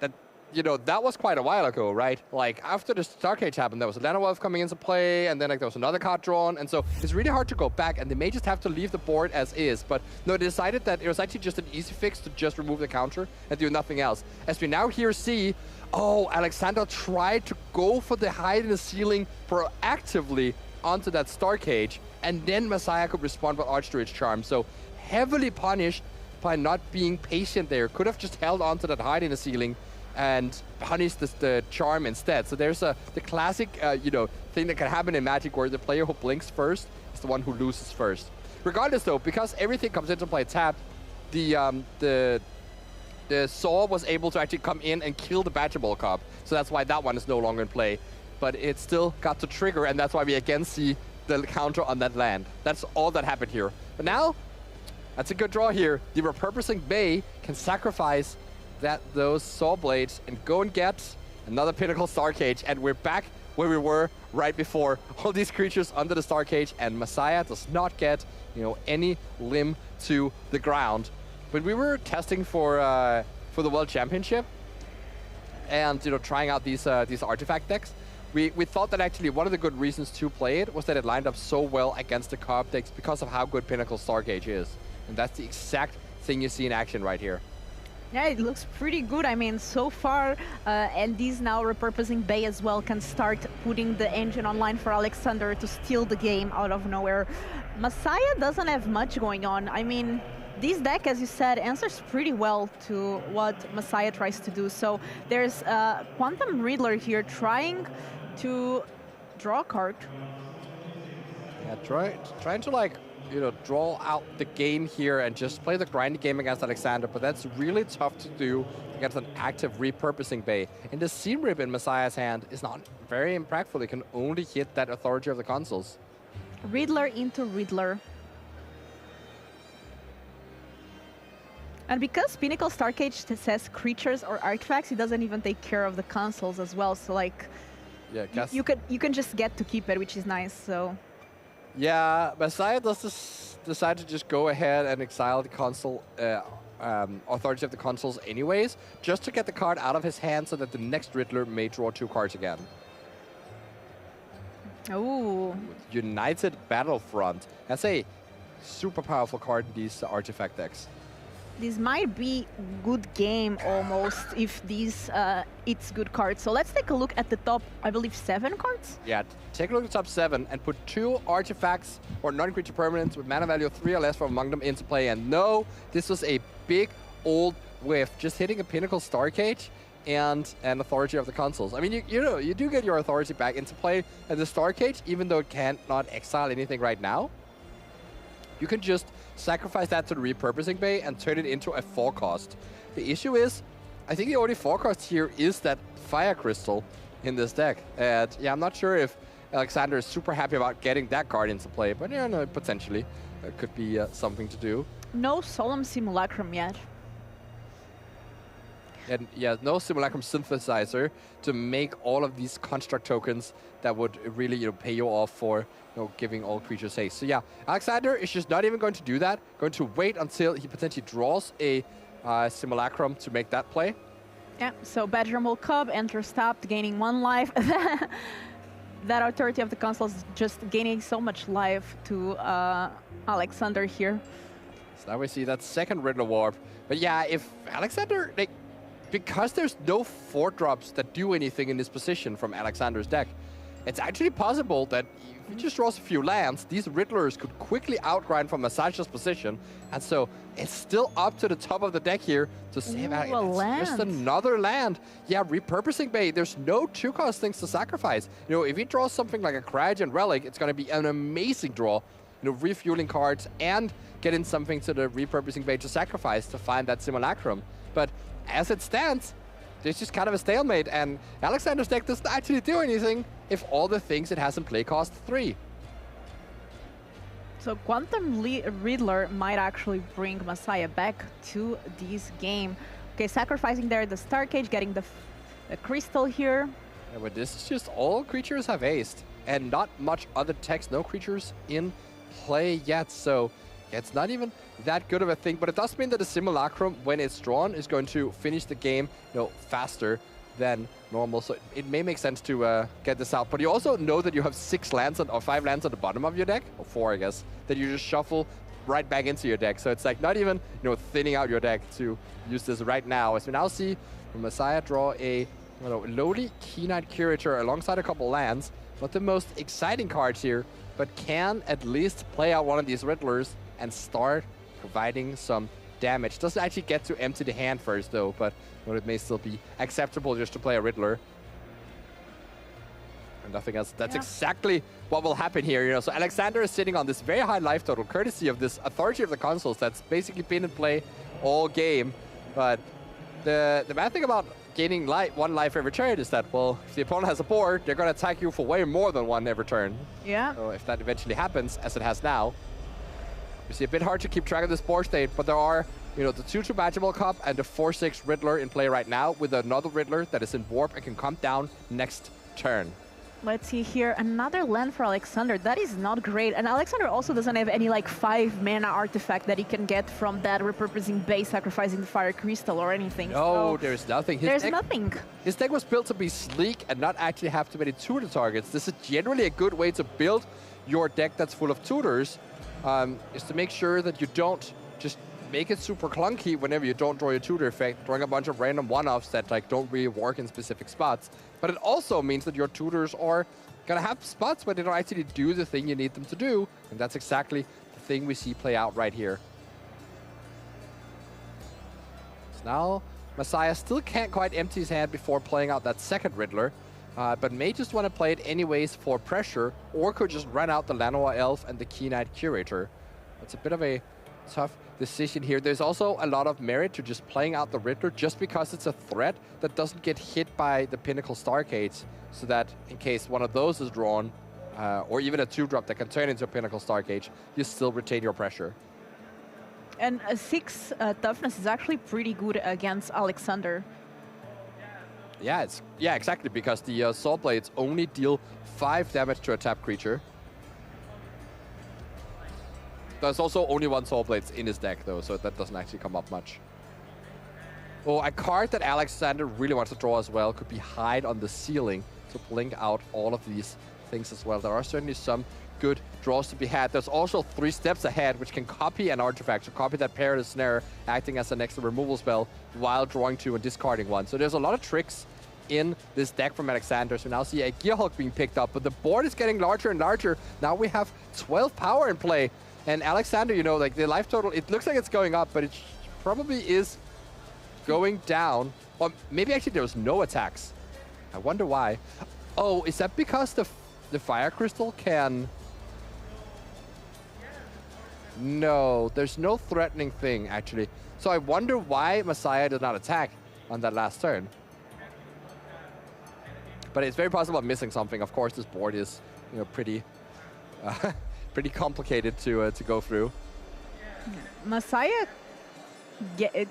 that, you know, that was quite a while ago, right? Like, after the Star Cage happened, there was a Lana Wolf coming into play, and then like there was another card drawn, and so it's really hard to go back, and they may just have to leave the board as is. But no, they decided that it was actually just an easy fix to just remove the counter and do nothing else. As we now here see, oh, Alexander tried to go for the Hide in the Ceiling proactively onto that Star Cage, and then Messiah could respond with Archduke's Charm. So heavily punished by not being patient there. Could have just held onto that Hide in the Ceiling and punished the Charm instead. So there's the classic you know, thing that can happen in Magic, where the player who blinks first is the one who loses first. Regardless though, because everything comes into play tapped, the Saw was able to actually come in and kill the Badgerball Cup. So that's why that one is no longer in play. But it still got to trigger, and that's why we again see the counter on that land. That's all that happened here. But now, that's a good draw here. The Repurposing Bay can sacrifice those Saw Blades and go and get another Pinnacle Star Cage, and we're back where we were right before. All these creatures under the Star Cage, and Messiah does not get, you know, any limb to the ground. When we were testing for the World Championship and, you know, trying out these artifact decks, we thought that actually one of the good reasons to play it was that it lined up so well against the carb decks because of how good Pinnacle Star Cage is. And that's the exact thing you see in action right here. Yeah, it looks pretty good. I mean, so far, and these now Repurposing Bay as well can start putting the engine online for Alexander to steal the game out of nowhere. Messiah doesn't have much going on. I mean, this deck, as you said, answers pretty well to what Messiah tries to do. So there's Quantum Riddler here trying to draw a card. Yeah, trying to, like, you know, draw out the game here and just play the grindy game against Alexander, but that's really tough to do against an active Repurposing Bay. And the Seam Rip in Messiah's hand is not very impactful. It can only hit that Authority of the Consuls. Riddler into Riddler. And because Pinnacle Star Cage says creatures or artifacts, it doesn't even take care of the consoles as well. So like, yeah, you can just get to keep it, which is nice. So. Yeah, Messiah does decide to just go ahead and exile the console, Authority of the Consuls anyways, just to get the card out of his hand so that the next Riddler may draw 2 cards again. Oh. United Battlefront. That's a super powerful card in these artifact decks. This might be good game almost if these it's good cards. So let's take a look at the top, I believe 7 cards? Yeah, take a look at the top 7 and put 2 artifacts or non-creature permanents with mana value of 3 or less from among them into play. And no, this was a big old whiff, just hitting a Pinnacle Star Cage and an Authority of the Consuls. I mean, you know, you do get your Authority back into play at the Star Cage, even though it can't not exile anything right now. You can just sacrifice that to the Repurposing Bay and turn it into a 4 cost. The issue is I think the only forecast here is that Fire Crystal in this deck. And yeah, I'm not sure if Alexander is super happy about getting that card into play, but yeah, no, potentially could be something to do. No Solemn Simulacrum yet. And yeah, no Simulacrum Synthesizer to make all of these construct tokens that would really, pay you off for, giving all creatures haste. So yeah, Alexander is just not even going to do that. Going to wait until he potentially draws a Simulacrum to make that play. Yeah, so Badgermole Cub enters tapped, gaining 1 life. That Authority of the Council is just gaining so much life to Alexander here. So now we see that second Riddler Warp. But yeah, if Alexander, because there's no 4-drops that do anything in this position from Alexander's deck, it's actually possible that if he just draws a few lands, these Riddlers could quickly outgrind from Massage's position. And so it's still up to the top of the deck here to save out. It's just another land. Yeah, Repurposing Bay. There's no 2-cost things to sacrifice. If he draws something like a Cryogen Relic, it's going to be an amazing draw. Refueling cards and getting something to the Repurposing Bay to sacrifice to find that Simulacrum. But as it stands, there's just kind of a stalemate, and Alexander's deck doesn't actually do anything if all the things it has in play cost 3. So Quantum Riddler might actually bring Messiah back to this game. Okay, sacrificing there the Star Cage, getting the crystal here. Yeah, but this is just all creatures have aced, and not much other text, no creatures in play yet, so yeah, it's not even that good of a thing, but it does mean that the Simulacrum, when it's drawn, is going to finish the game faster than normal, so it may make sense to get this out. But you also know that you have 6 lands or 5 lands at the bottom of your deck, or 4 I guess, that you just shuffle right back into your deck. So it's like not even thinning out your deck to use this right now. As we now see Messiah draw a lowly Keen-Eyed Curator alongside a couple lands, not the most exciting cards here, but can at least play out one of these Riddlers and start providing some damage. Doesn't actually get to empty the hand first though, but it may still be acceptable just to play a Riddler. And nothing else. That's exactly what will happen here. So Alexander is sitting on this very high life total, courtesy of this Authority of the Consoles that's basically been in play all game. But the bad thing about gaining 1 life every turn is that, well, if the opponent has a board, they're going to attack you for way more than 1 every turn. Yeah. So if that eventually happens, as it has now, you see a bit hard to keep track of this board state, but there are, the 2-2 Badgermole Cup and the 4-6 Riddler in play right now, with another Riddler that is in Warp and can come down next turn. Let's see here, another land for Alexander. That is not great. And Alexander also doesn't have any 5-mana artifact that he can get from that Repurposing Bay, sacrificing the Fire Crystal or anything. No, there's nothing. There's nothing. His deck was built to be sleek and not actually have too many tutor targets. This is generally a good way to build your deck that's full of tutors, is to make sure that you don't just make it super clunky whenever you don't draw your tutor effect, drawing a bunch of random one-offs that don't really work in specific spots. But it also means that your tutors are gonna have spots where they don't actually do the thing you need them to do, and that's exactly the thing we see play out right here. So now Messiah still can't quite empty his hand before playing out that second Riddler, but may just want to play it anyways for pressure, or could just run out the Llanowar Elf and the Keen-Eyed Curator. It's a bit of a tough decision here. There's also a lot of merit to just playing out the Riddler just because it's a threat that doesn't get hit by the Pinnacle Stargates, so that in case one of those is drawn, or even a 2-drop that can turn into a Pinnacle Stargate, you still retain your pressure. And a 6 toughness is actually pretty good against Alexander. Yeah, exactly, because the Soul Blades only deal 5 damage to a tapped creature. There's also only 1 Soul Blades in his deck, though, so that doesn't actually come up much. Oh, a card that Alexander really wants to draw as well could be Hide on the Ceiling to blink out all of these things as well. There are certainly some good draws to be had. There's also 3 steps ahead, which can copy an artifact, so copy that Perilous Snare, acting as an extra removal spell while drawing 2 and discarding 1. So there's a lot of tricks in this deck from Alexander. So now see a Gearhulk being picked up, but the board is getting larger and larger. Now we have 12 power in play. And Alexander, the life total, it looks like it's going up, but it probably is going down. Or maybe actually there was no attacks. I wonder why. Oh, is that because the Fire Crystal can... No, there's no threatening thing, actually. So I wonder why Messiah did not attack. on that last turn. But it's very possible I'm missing something. Of course, this board is, you know, pretty pretty complicated to go through. Messiah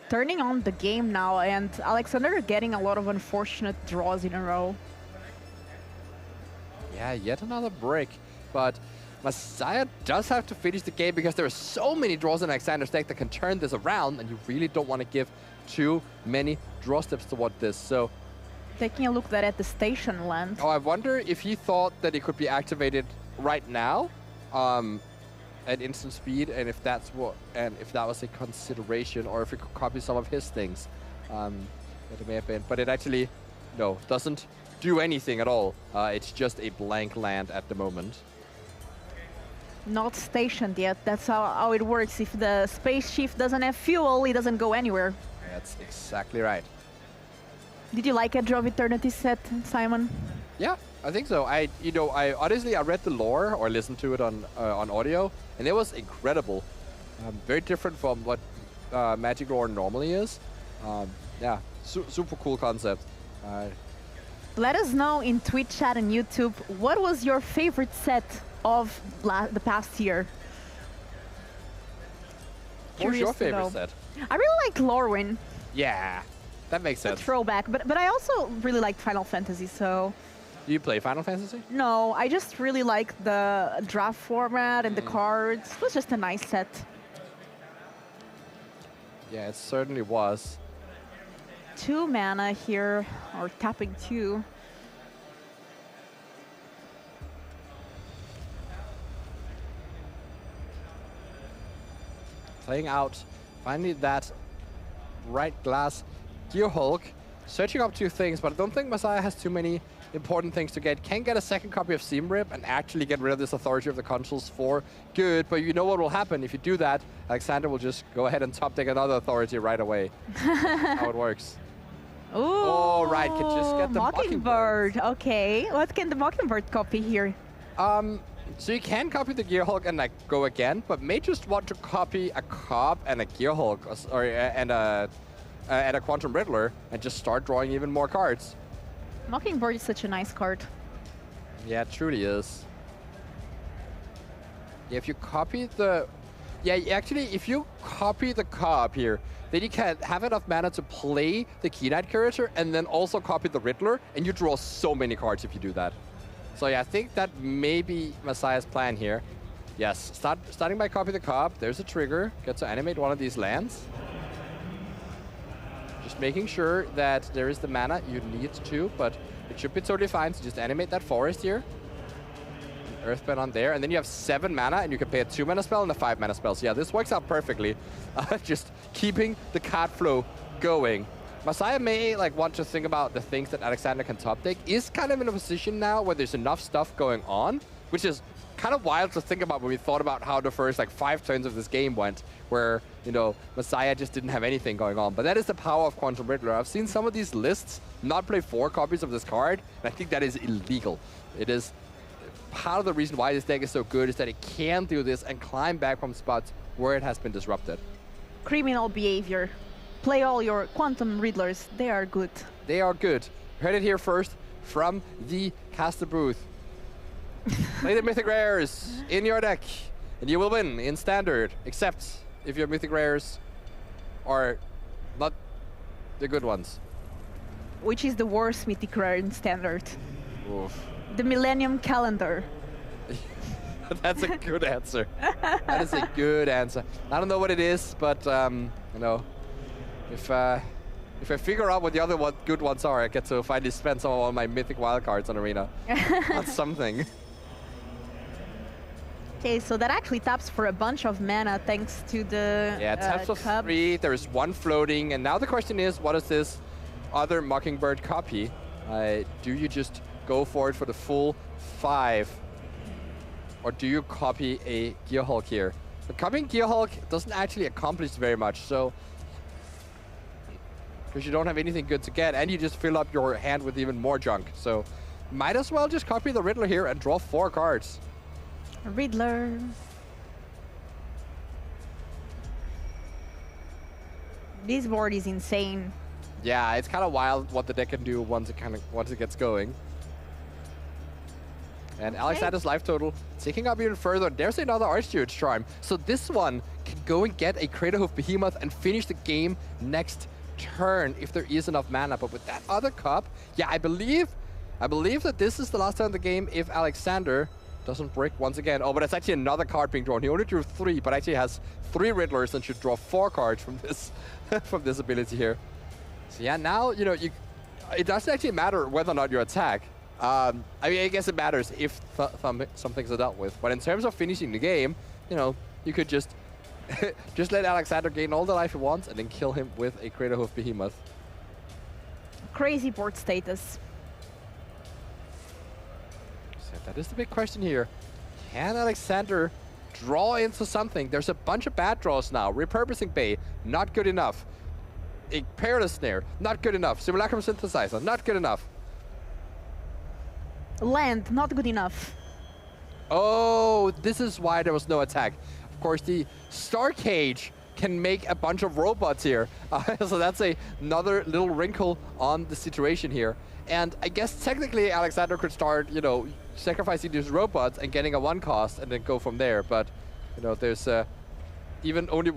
turning on the game now, and Alexander getting a lot of unfortunate draws in a row. Yeah, yet another break. But Messiah does have to finish the game because there are so many draws in Alexander's deck that can turn this around, and you really don't want to give too many draw steps toward this. So, taking a look at the station land. oh, I wonder if he thought that it could be activated right now at instant speed, and if that's what, and if that was a consideration, or if it could copy some of his things. That it may have been, but it actually, no, doesn't do anything at all. It's just a blank land at the moment. Not stationed yet. That's how it works. If the spaceship doesn't have fuel, it doesn't go anywhere. That's exactly right. Did you like Edge of Eternity set, Simon? Yeah, I think so. I honestly, I read the lore or listened to it on audio, and it was incredible. Very different from what Magic lore normally is. Yeah, super cool concept. Let us know in Twitch chat and YouTube, what was your favorite set of the past year? What was your favorite set? I really like Lorwyn. Yeah, that makes sense. A throwback, but I also really like Final Fantasy, so... Do you play Final Fantasy? No, I just really like the draft format and the cards. It was just a nice set. Yeah, it certainly was. 2 mana here, or tapping 2. Playing out finally that right glass Gear Hulk. Searching up 2 things, but I don't think Messiah has too many important things to get. Can get a second copy of Seam Rip and actually get rid of this Authority of the Consuls for good, but you know what will happen if you do that? Alexander will just go ahead and top deck another Authority right away. How it works. Ooh, oh, right, can just get the Mockingbird. Okay, what can the Mockingbird copy here? So you can copy the Gear Hulk and like go again, but may just want to copy a Cobb and a Gear Hulk and a Quantum Riddler and just start drawing even more cards. Mockingbird is such a nice card. Yeah, it truly is. Yeah, if you copy the... Yeah, actually, if you copy the Cobb here, then you can have enough mana to play the Key Knight character and then also copy the Riddler, and you draw so many cards if you do that. So yeah, I think that may be Messiah's plan here. Yes, starting by copy the Cobb. There's a trigger. Get to animate one of these lands. Just making sure that there is the mana you need to, but it should be totally fine. So just animate that forest here. Earthbend on there, and then you have 7 mana, and you can pay a 2 mana spell and a 5 mana spell. So yeah, this works out perfectly. Just keeping the card flow going. Messiah may want to think about the things that Alexander can top deck. Is kind of in a position now where there's enough stuff going on, which is kind of wild to think about when we thought about how the first 5 turns of this game went, where Messiah just didn't have anything going on. But that is the power of Quantum Riddler. I've seen some of these lists not play 4 copies of this card, and I think that is illegal. It is part of the reason why this deck is so good is that it can do this and climb back from spots where it has been disrupted. Criminal behavior. Play all your Quantum Riddlers. They are good. They are good. Heard it here first from the caster booth. Play the Mythic Rares in your deck, and you will win in Standard, except if your Mythic Rares are not the good ones. Which is the worst Mythic Rare in Standard? Oof. The Millennium Calendar. That's a good answer. That is a good answer. I don't know what it is, but if I figure out what the other good ones are, I get to finally spend some of all my mythic wildcards on Arena. That's something. Okay, so that actually taps for a bunch of mana thanks to the Yeah, it taps for 3. There is 1 floating, and now the question is, what is this other Mockingbird copy? Do you just go for it for the full 5? Or do you copy a Gear Hulk here? But copying Gear Hulk doesn't actually accomplish very much, so... Because you don't have anything good to get, and you just fill up your hand with even more junk. So, might as well just copy the Riddler here and draw 4 cards. Riddler. This board is insane. Yeah, it's kind of wild what the deck can do once it gets going. And Alexander's life total ticking up even further. There's another Archduke Charm. So this one can go and get a Craterhoof Behemoth and finish the game next turn if there is enough mana. But with that other cup, yeah, I believe that this is the last turn of the game if Alexander doesn't break once again. Oh, but it's actually another card being drawn. He only drew 3, but actually has 3 Riddlers and should draw 4 cards from this from this ability here. So yeah, now it doesn't actually matter whether or not you attack. I mean, I guess it matters if some things are dealt with. But in terms of finishing the game, you could just just let Alexander gain all the life he wants and then kill him with a Craterhoof Behemoth. Crazy board status. So that is the big question here. Can Alexander draw into something? There's a bunch of bad draws now. Repurposing Bay, not good enough. A Perilous Snare, not good enough. Simulacrum Synthesizer, not good enough. Land, not good enough. Oh, this is why there was no attack. Of course, the Star Cage can make a bunch of robots here. So that's another little wrinkle on the situation here. And I guess technically Alexander could start, sacrificing these robots and getting a 1 cost and then go from there. But, there's even only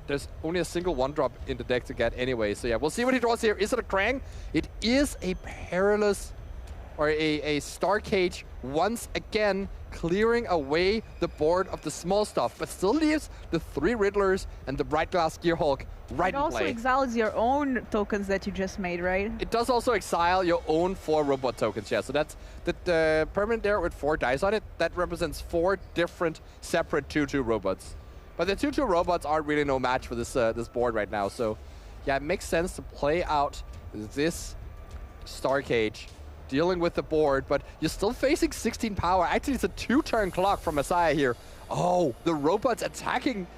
there's only a single 1-drop in the deck to get anyway. So yeah, we'll see what he draws here. Is it a Krang? It is a Perilous or a Star Cage once again, clearing away the board of the small stuff, but still leaves the 3 Riddlers and the Bright Glass Gearhulk right in play. It also exiles your own tokens that you just made, right? It does also exile your own 4 robot tokens, yeah. So that's the permanent there with 4 dice on it. That represents 4 different separate 2/2 robots. But the 2/2 robots aren't really no match for this this board right now. So yeah, it makes sense to play out this Star Cage, dealing with the board, but you're still facing 16 power. Actually, it's a 2-turn clock from Messiah here. Oh, the robots attacking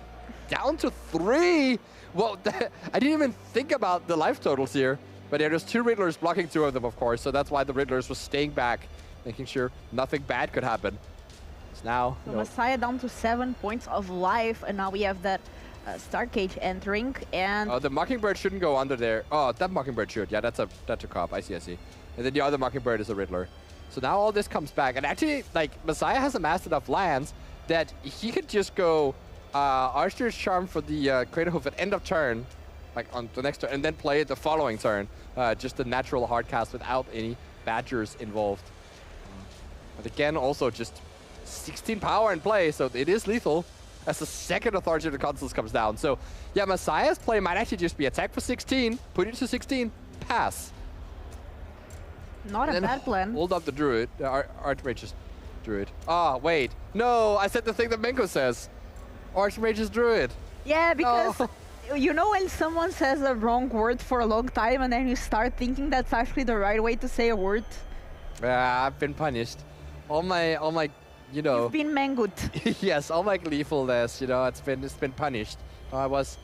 down to 3. Well, I didn't even think about the life totals here, but yeah, there's 2 Riddlers blocking 2 of them, of course, so that's why the Riddlers were staying back, making sure nothing bad could happen. So now, so Messiah down to 7 points of life, and now we have that Star Cage entering, and the Mockingbird shouldn't go under there. Oh, that Mockingbird should. Yeah, that's a cop. I see. And then the other Mockingbird is a Riddler. So now all this comes back. And actually, Messiah has amassed enough lands that he could just go Archduke's Charm for the Craterhoof at end of turn, on the next turn, and then play it the following turn. Just a natural hard cast without any Badgers involved. But again, also just 16 power in play, so it is lethal as the second Authority of the Consuls comes down. So yeah, Messiah's play might actually just be attack for 16, put it to 16, pass. Not a bad plan. Hold up the Druid, Archmage's Druid. Ah, wait. No, I said the thing that Menko says. Archmage's Druid. Yeah, because when someone says a wrong word for a long time and then you start thinking that's actually the right way to say a word. Yeah, I've been punished. All my You've been mangled. Yes, all my gleefulness, it's been punished. I was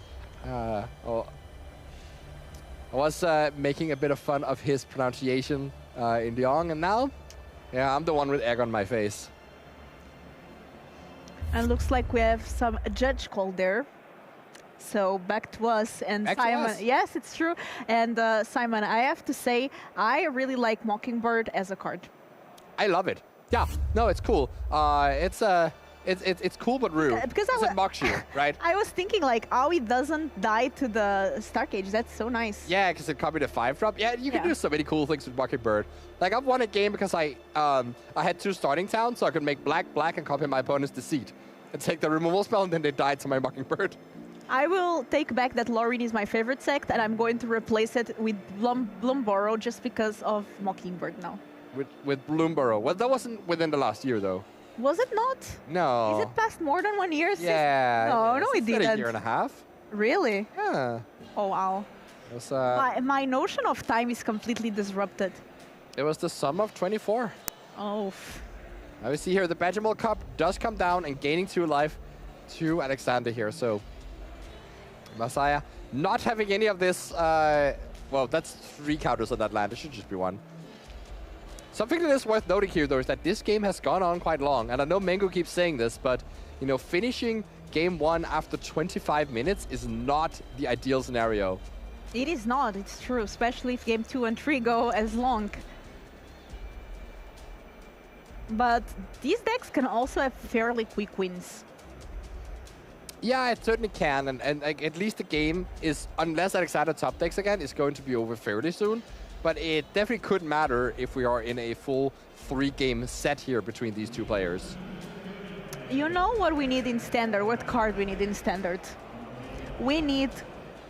making a bit of fun of his pronunciation in Lyon, and now, yeah, I'm the one with egg on my face. And looks like we have some judge call there. So back to us and back Simon. To us. Yes, it's true. And Simon, I have to say, I really like Mockingbird as a card. I love it. Yeah, no, it's cool. It's cool but rude. Because it mocks you, right? I was thinking Aoi doesn't die to the Star Cage. That's so nice. Yeah, because it copied a 5-drop. Yeah, you can do so many cool things with Mockingbird. I've won a game because I had 2 starting towns, so I could make black and copy my opponent's Deceit and take the removal spell, and then they died to my Mockingbird. I will take back that Lorraine is my favorite sect, and I'm going to replace it with Bloomborough just because of Mockingbird now. With Bloomborough. Well, that wasn't within the last year, though. Was it not? No. Is it past more than 1 year? Yeah. No, it didn't. A year and a half. Really? Yeah. Oh, wow. It was, my notion of time is completely disrupted. It was the sum of 24. Oh. Now we see here the Badgermole Cup does come down and gaining 2 life to Alexander here. So Messiah not having any of this. Well, that's 3 counters on that land. It should just be 1. Something that is worth noting here, though, is that this game has gone on quite long. And I know Mengo keeps saying this, but, finishing game 1 after 25 minutes is not the ideal scenario. It is not, it's true, especially if game 2 and 3 go as long. But these decks can also have fairly quick wins. Yeah, it certainly can, and like, at least the game is, unless Alexander top decks again, is going to be over fairly soon. But it definitely could matter if we are in a full 3-game set here between these two players. You know what we need in Standard, what card we need in Standard? We need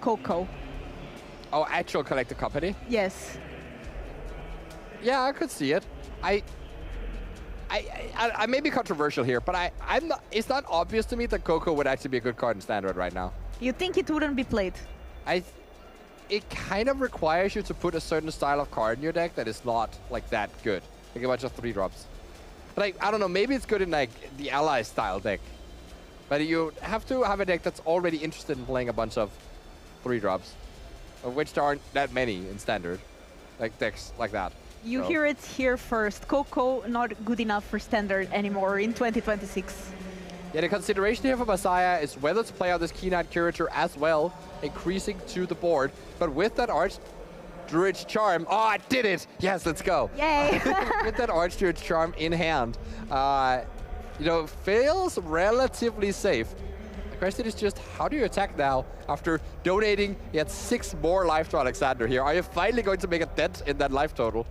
Coco. Oh, actual collector company? Yes. Yeah, I could see it. I may be controversial here, but I'm not. It's not obvious to me that Coco would actually be a good card in Standard right now. You think it wouldn't be played? It kind of requires you to put a certain style of card in your deck that is not like that good, like a bunch of 3-drops. Like, I don't know, maybe it's good in like the ally style deck, but you have to have a deck that's already interested in playing a bunch of 3-drops, of which there aren't that many in Standard, like decks like that. You hear it here first. Coco not good enough for Standard anymore in 2026. Yeah, the consideration here for Messiah is whether to play out this Keen Eyed Curator as well, increasing to the board. But with that Archdruid's Charm, oh, I did it! Yes, let's go. Yay! With that Archdruid's Charm in hand, you know, feels relatively safe. The question is just, how do you attack now after donating yet 6 more life to Alexander here? Are you finally going to make a dent in that life total?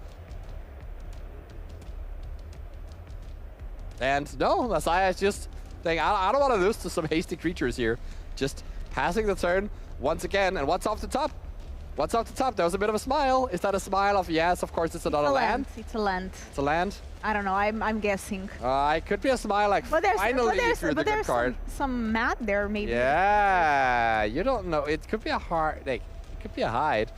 And no, Messiah is just saying, I don't want to lose to some hasty creatures here. Just passing the turn once again. And what's off the top? What's off the top? There was a bit of a smile. Is that a smile of, yes, of course, it's another land? It's a land. It's a land? I don't know, I'm guessing. It could be a smile like, finally drew the good card. Some mat there, maybe. Yeah, you don't know. It could be a hard, like, it could be a hide.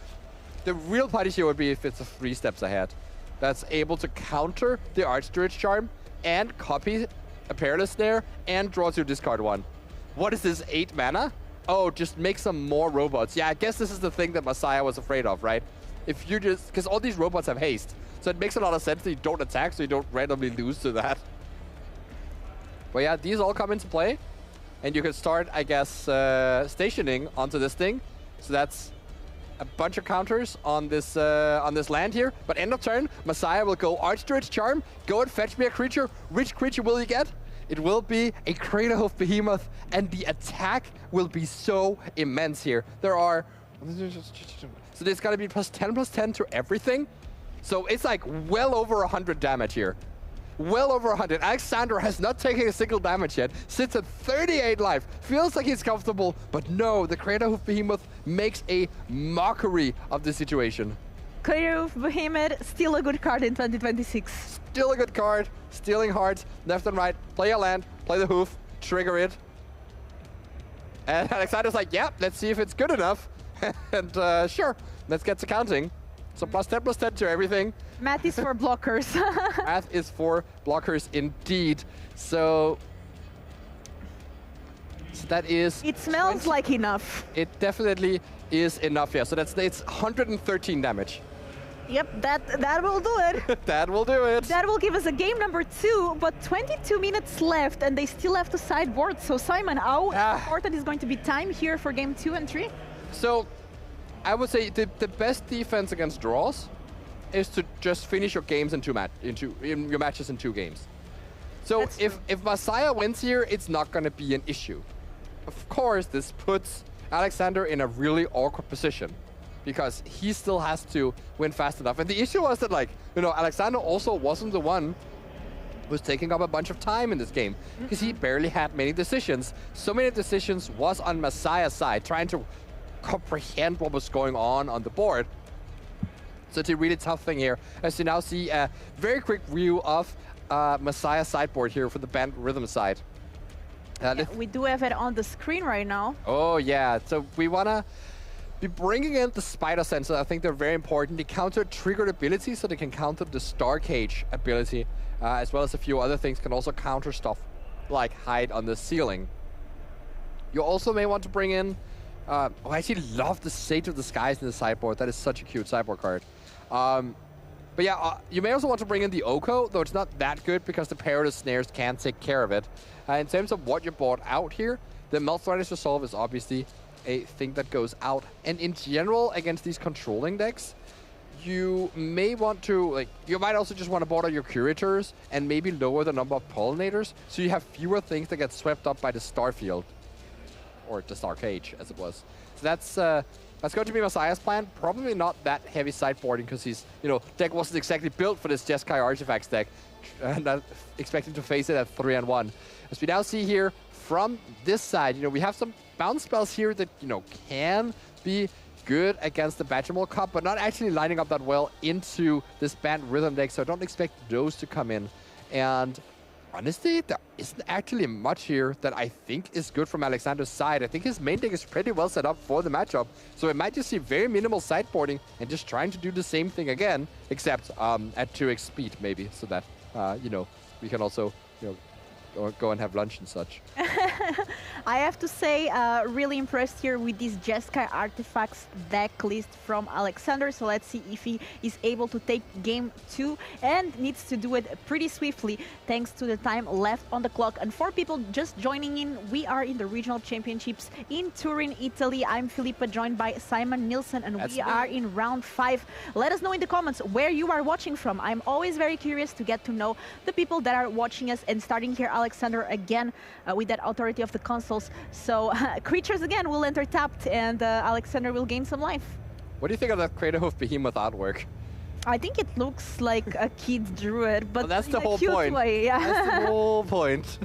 The real punish here would be if it's a 3 steps ahead. That's able to counter the Archdruid's Charm and copy a Perilous Snare and draw to discard 1. What is this, 8 mana? Oh, just make some more robots. Yeah, I guess this is the thing that Messiah was afraid of, right? If you just, because all these robots have haste. So it makes a lot of sense that you don't attack, so you don't randomly lose to that. But yeah, these all come into play. And you can start, I guess, stationing onto this thing. So that's a bunch of counters on this land here. But end of turn, Messiah will go Archdruid's Charm, go and fetch me a creature. Which creature will you get? It will be a Craterhoof Behemoth, and the attack will be so immense here. There are... So there's got to be +10/+10 to everything. So it's like well over 100 damage here. Well over 100. Alexander has not taken a single damage yet. Sits at 38 life. Feels like he's comfortable, but no, the Craterhoof Behemoth makes a mockery of the situation. Craterhoof Behemoth, still a good card in 2026. Still a good card. Stealing hearts, left and right. Play a land, play the hoof, trigger it. And Alexander's like, yeah, let's see if it's good enough. And sure, let's get to counting. So +10/+10 to everything. Math is for blockers. Math is for blockers indeed. So that is... It smells like enough. It definitely is enough, yeah. So it's 113 damage. Yep, that will do it. That will do it. That will give us a game number 2, but 22 minutes left, and they still have to sideboard. So Simon, how important is going to be time here for game 2 and 3? So I would say the best defense against draws is to just finish your games in your matches in 2 games. So if Messiah wins here, it's not going to be an issue. Of course, this puts Alexander in a really awkward position because he still has to win fast enough. And the issue was that, like, you know, Alexander also wasn't the one who was taking up a bunch of time in this game because he barely had many decisions. So many decisions was on Messiah's side, trying to comprehend what was going on the board. So it's a really tough thing here. As you now see a very quick view of Messiah's sideboard here for the band rhythm side. We do have it on the screen right now. Oh yeah, so we wanna be bringing in the Spider Sensor. I think they're very important. They counter triggered abilities, so they can counter the Star Cage ability, as well as a few other things. Can also counter stuff like hide on the ceiling. You also may want to bring in I actually love the Sage of the Skies in the sideboard. That is such a cute sideboard card. But yeah, you may also want to bring in the Oko, though it's not that good because the Perilous Snares can take care of it. In terms of what you bought out here, the Meltwriter's Resolve is obviously a thing that goes out. And in general, against these controlling decks, you may want to, like, you might also just want to border your curators and maybe lower the number of pollinators, so you have fewer things that get swept up by the Starfield, or the Star Cage, as it was. So that's going to be Messiah's plan. Probably not that heavy sideboarding, because his, deck wasn't exactly built for this Jeskai Artifacts deck, and not expecting to face it at 3-1. As we now see here from this side, we have some bounce spells here that, can be good against the Badgermole Cup, but not actually lining up that well into this banned Rhythm deck, so I don't expect those to come in. And honestly, there isn't actually much here that I think is good from Alexander's side. I think his main deck is pretty well set up for the matchup, so it might just see very minimal sideboarding and just trying to do the same thing again, except at 2x speed maybe, so that, we can also, go and have lunch and such. I have to say, really impressed here with this Jeskai Artifacts deck list from Alexander. So let's see if he is able to take game 2, and needs to do it pretty swiftly thanks to the time left on the clock. And for people just joining in, we are in the regional championships in Turin, Italy. I'm Filippa, joined by Simon Nielsen, and we are in round 5. Let us know in the comments where you are watching from. I'm always very curious to get to know the people that are watching us. And starting here, Alexander again with that authority of the consoles. So creatures again will enter tapped, and Alexander will gain some life. What do you think of that Crater Hoof Behemoth artwork? I think it looks like a kid drew it, but that's the in a whole cute point. way. Yeah. That's the whole point.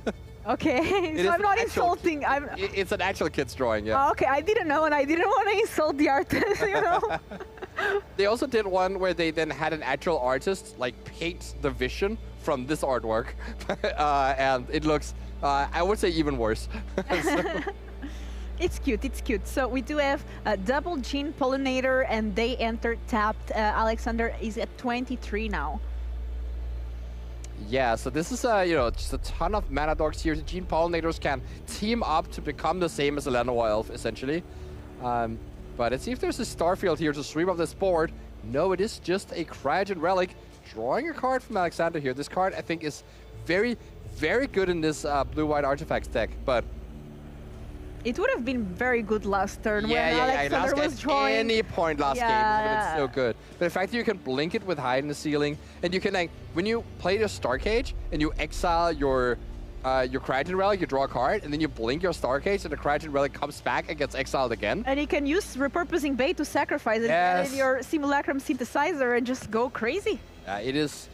Okay, so I'm not insulting. It's an actual kid's drawing, yeah. Oh, okay, I didn't know, and I didn't want to insult the artist, They also did one where they then had an actual artist like paint the vision from this artwork, and it looks, I would say, even worse. It's cute, it's cute. So we do have a double Gene Pollinator, and they enter tapped. Alexander is at 23 now. Yeah, so this is just a ton of mana dorks here. The Gene Pollinators can team up to become the same as a Llanowar Elf, essentially. But let's see if there's a Starfield here to sweep up this board. No, it is just a Cryogen Relic. Drawing a card from Alexander here. This card, I think, is very, very good in this blue-white artifacts deck, but it would have been very good last turn when Alexander Alexander was drawing. Any point last game would have been so good. But the fact that you can blink it with Hide in the Ceiling, and you can, like, when you play your Star Cage and you exile your Cryogen Relic, you draw a card, and then you blink your Star Cage, and the Cryogen Relic comes back and gets exiled again. And you can use Repurposing Bay to sacrifice it in your Simulacrum Synthesizer and just go crazy. It is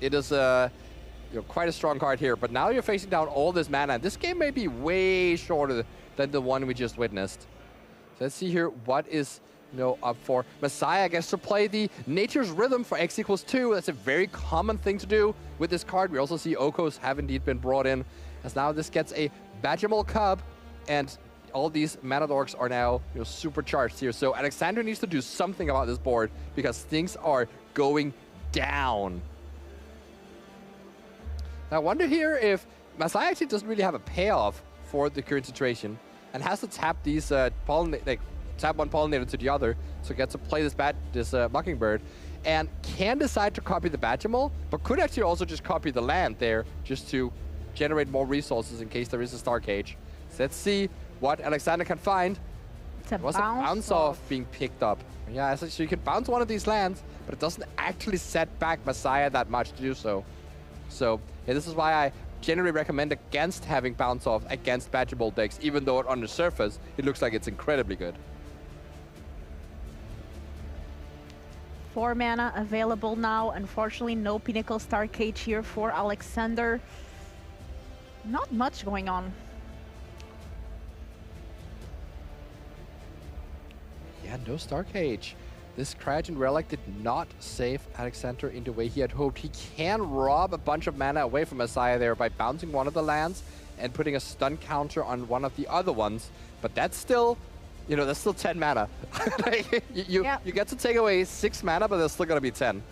quite a strong card here, but now you're facing down all this mana, and this game may be way shorter than the one we just witnessed. So let's see here what is up for. Messiah gets to play the Nature's Rhythm for X = 2. That's a very common thing to do with this card. We also see Okos have indeed been brought in, as now this gets a Badgermole Cub, and all these mana dorks are now supercharged here. So Alexander needs to do something about this board, because things are going down. Now, I wonder here if Messiah actually doesn't really have a payoff for the current situation, and has to tap these tap one pollinator to the other, so gets to play this Mockingbird, and can decide to copy the Badgermole, but could actually also just copy the land there, just to generate more resources in case there is a Star Cage. So let's see what Alexander can find. It was a bounce off being picked up. Yeah, so you can bounce one of these lands, but it doesn't actually set back Messiah that much to do so. So yeah, this is why I generally recommend against having bounce off against Badgermole decks, even though on the surface it looks like it's incredibly good. 4 mana available now. Unfortunately, no Pinnacle Star Cage here for Alexander. Not much going on. Yeah, no Star Cage. This Cryogen Relic did not save Alexander in the way he had hoped. He can rob a bunch of mana away from Messiah there by bouncing one of the lands and putting a stun counter on one of the other ones. But that's still, that's still 10 mana. you get to take away 6 mana, but there's still going to be 10.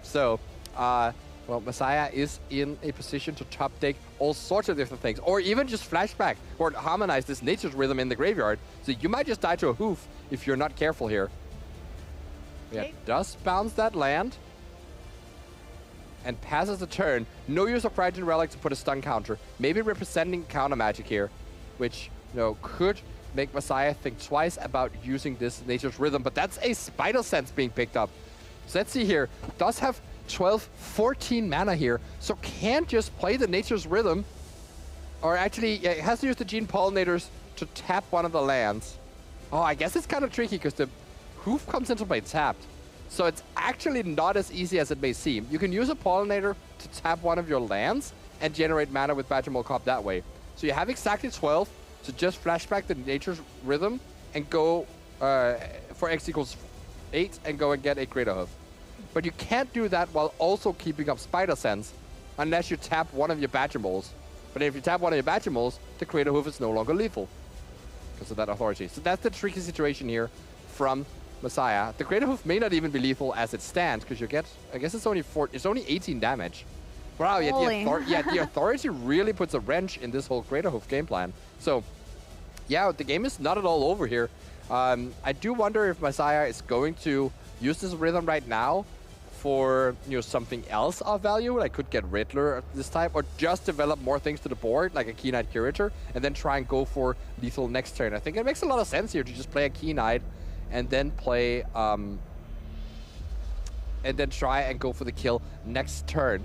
So, well, Messiah is in a position to top deck all sorts of different things, or even just flashback or harmonize this Nature's Rhythm in the graveyard. So you might just die to a hoof if you're not careful here. Yeah, does bounce that land and passes the turn. No use of Cryogen Relic to put a stun counter. Maybe representing counter magic here, which could make Messiah think twice about using this Nature's Rhythm, but that's a Spider Sense being picked up. So let's see here. Does have 12, 14 mana here, so can't just play the Nature's Rhythm, or actually, yeah, it has to use the Gene Pollinators to tap one of the lands. Oh, I guess it's kind of tricky because the Hoof comes into play tapped. So it's actually not as easy as it may seem. You can use a Pollinator to tap one of your lands and generate mana with Badger Mole Cop that way. So you have exactly 12, so just flashback the Nature's Rhythm and go for X equals 8 and go and get a Greater Hoof. But you can't do that while also keeping up Spider Sense unless you tap one of your Badger Moles. But if you tap one of your Badger Moles, the Greater Hoof is no longer lethal because of that authority. So that's the tricky situation here from Messiah. The Greater Hoof may not even be lethal as it stands because you get, I guess it's only 18 damage. Wow, yeah, the authority really puts a wrench in this whole Greater Hoof game plan. So, yeah, the game is not at all over here. I do wonder if Messiah is going to use this rhythm right now for something else of value. Like could get Riddler this time, or just develop more things to the board, like a Key Knight Curator, and then try and go for lethal next turn. I think it makes a lot of sense here to just play a Key Knight and then play and then try and go for the kill next turn.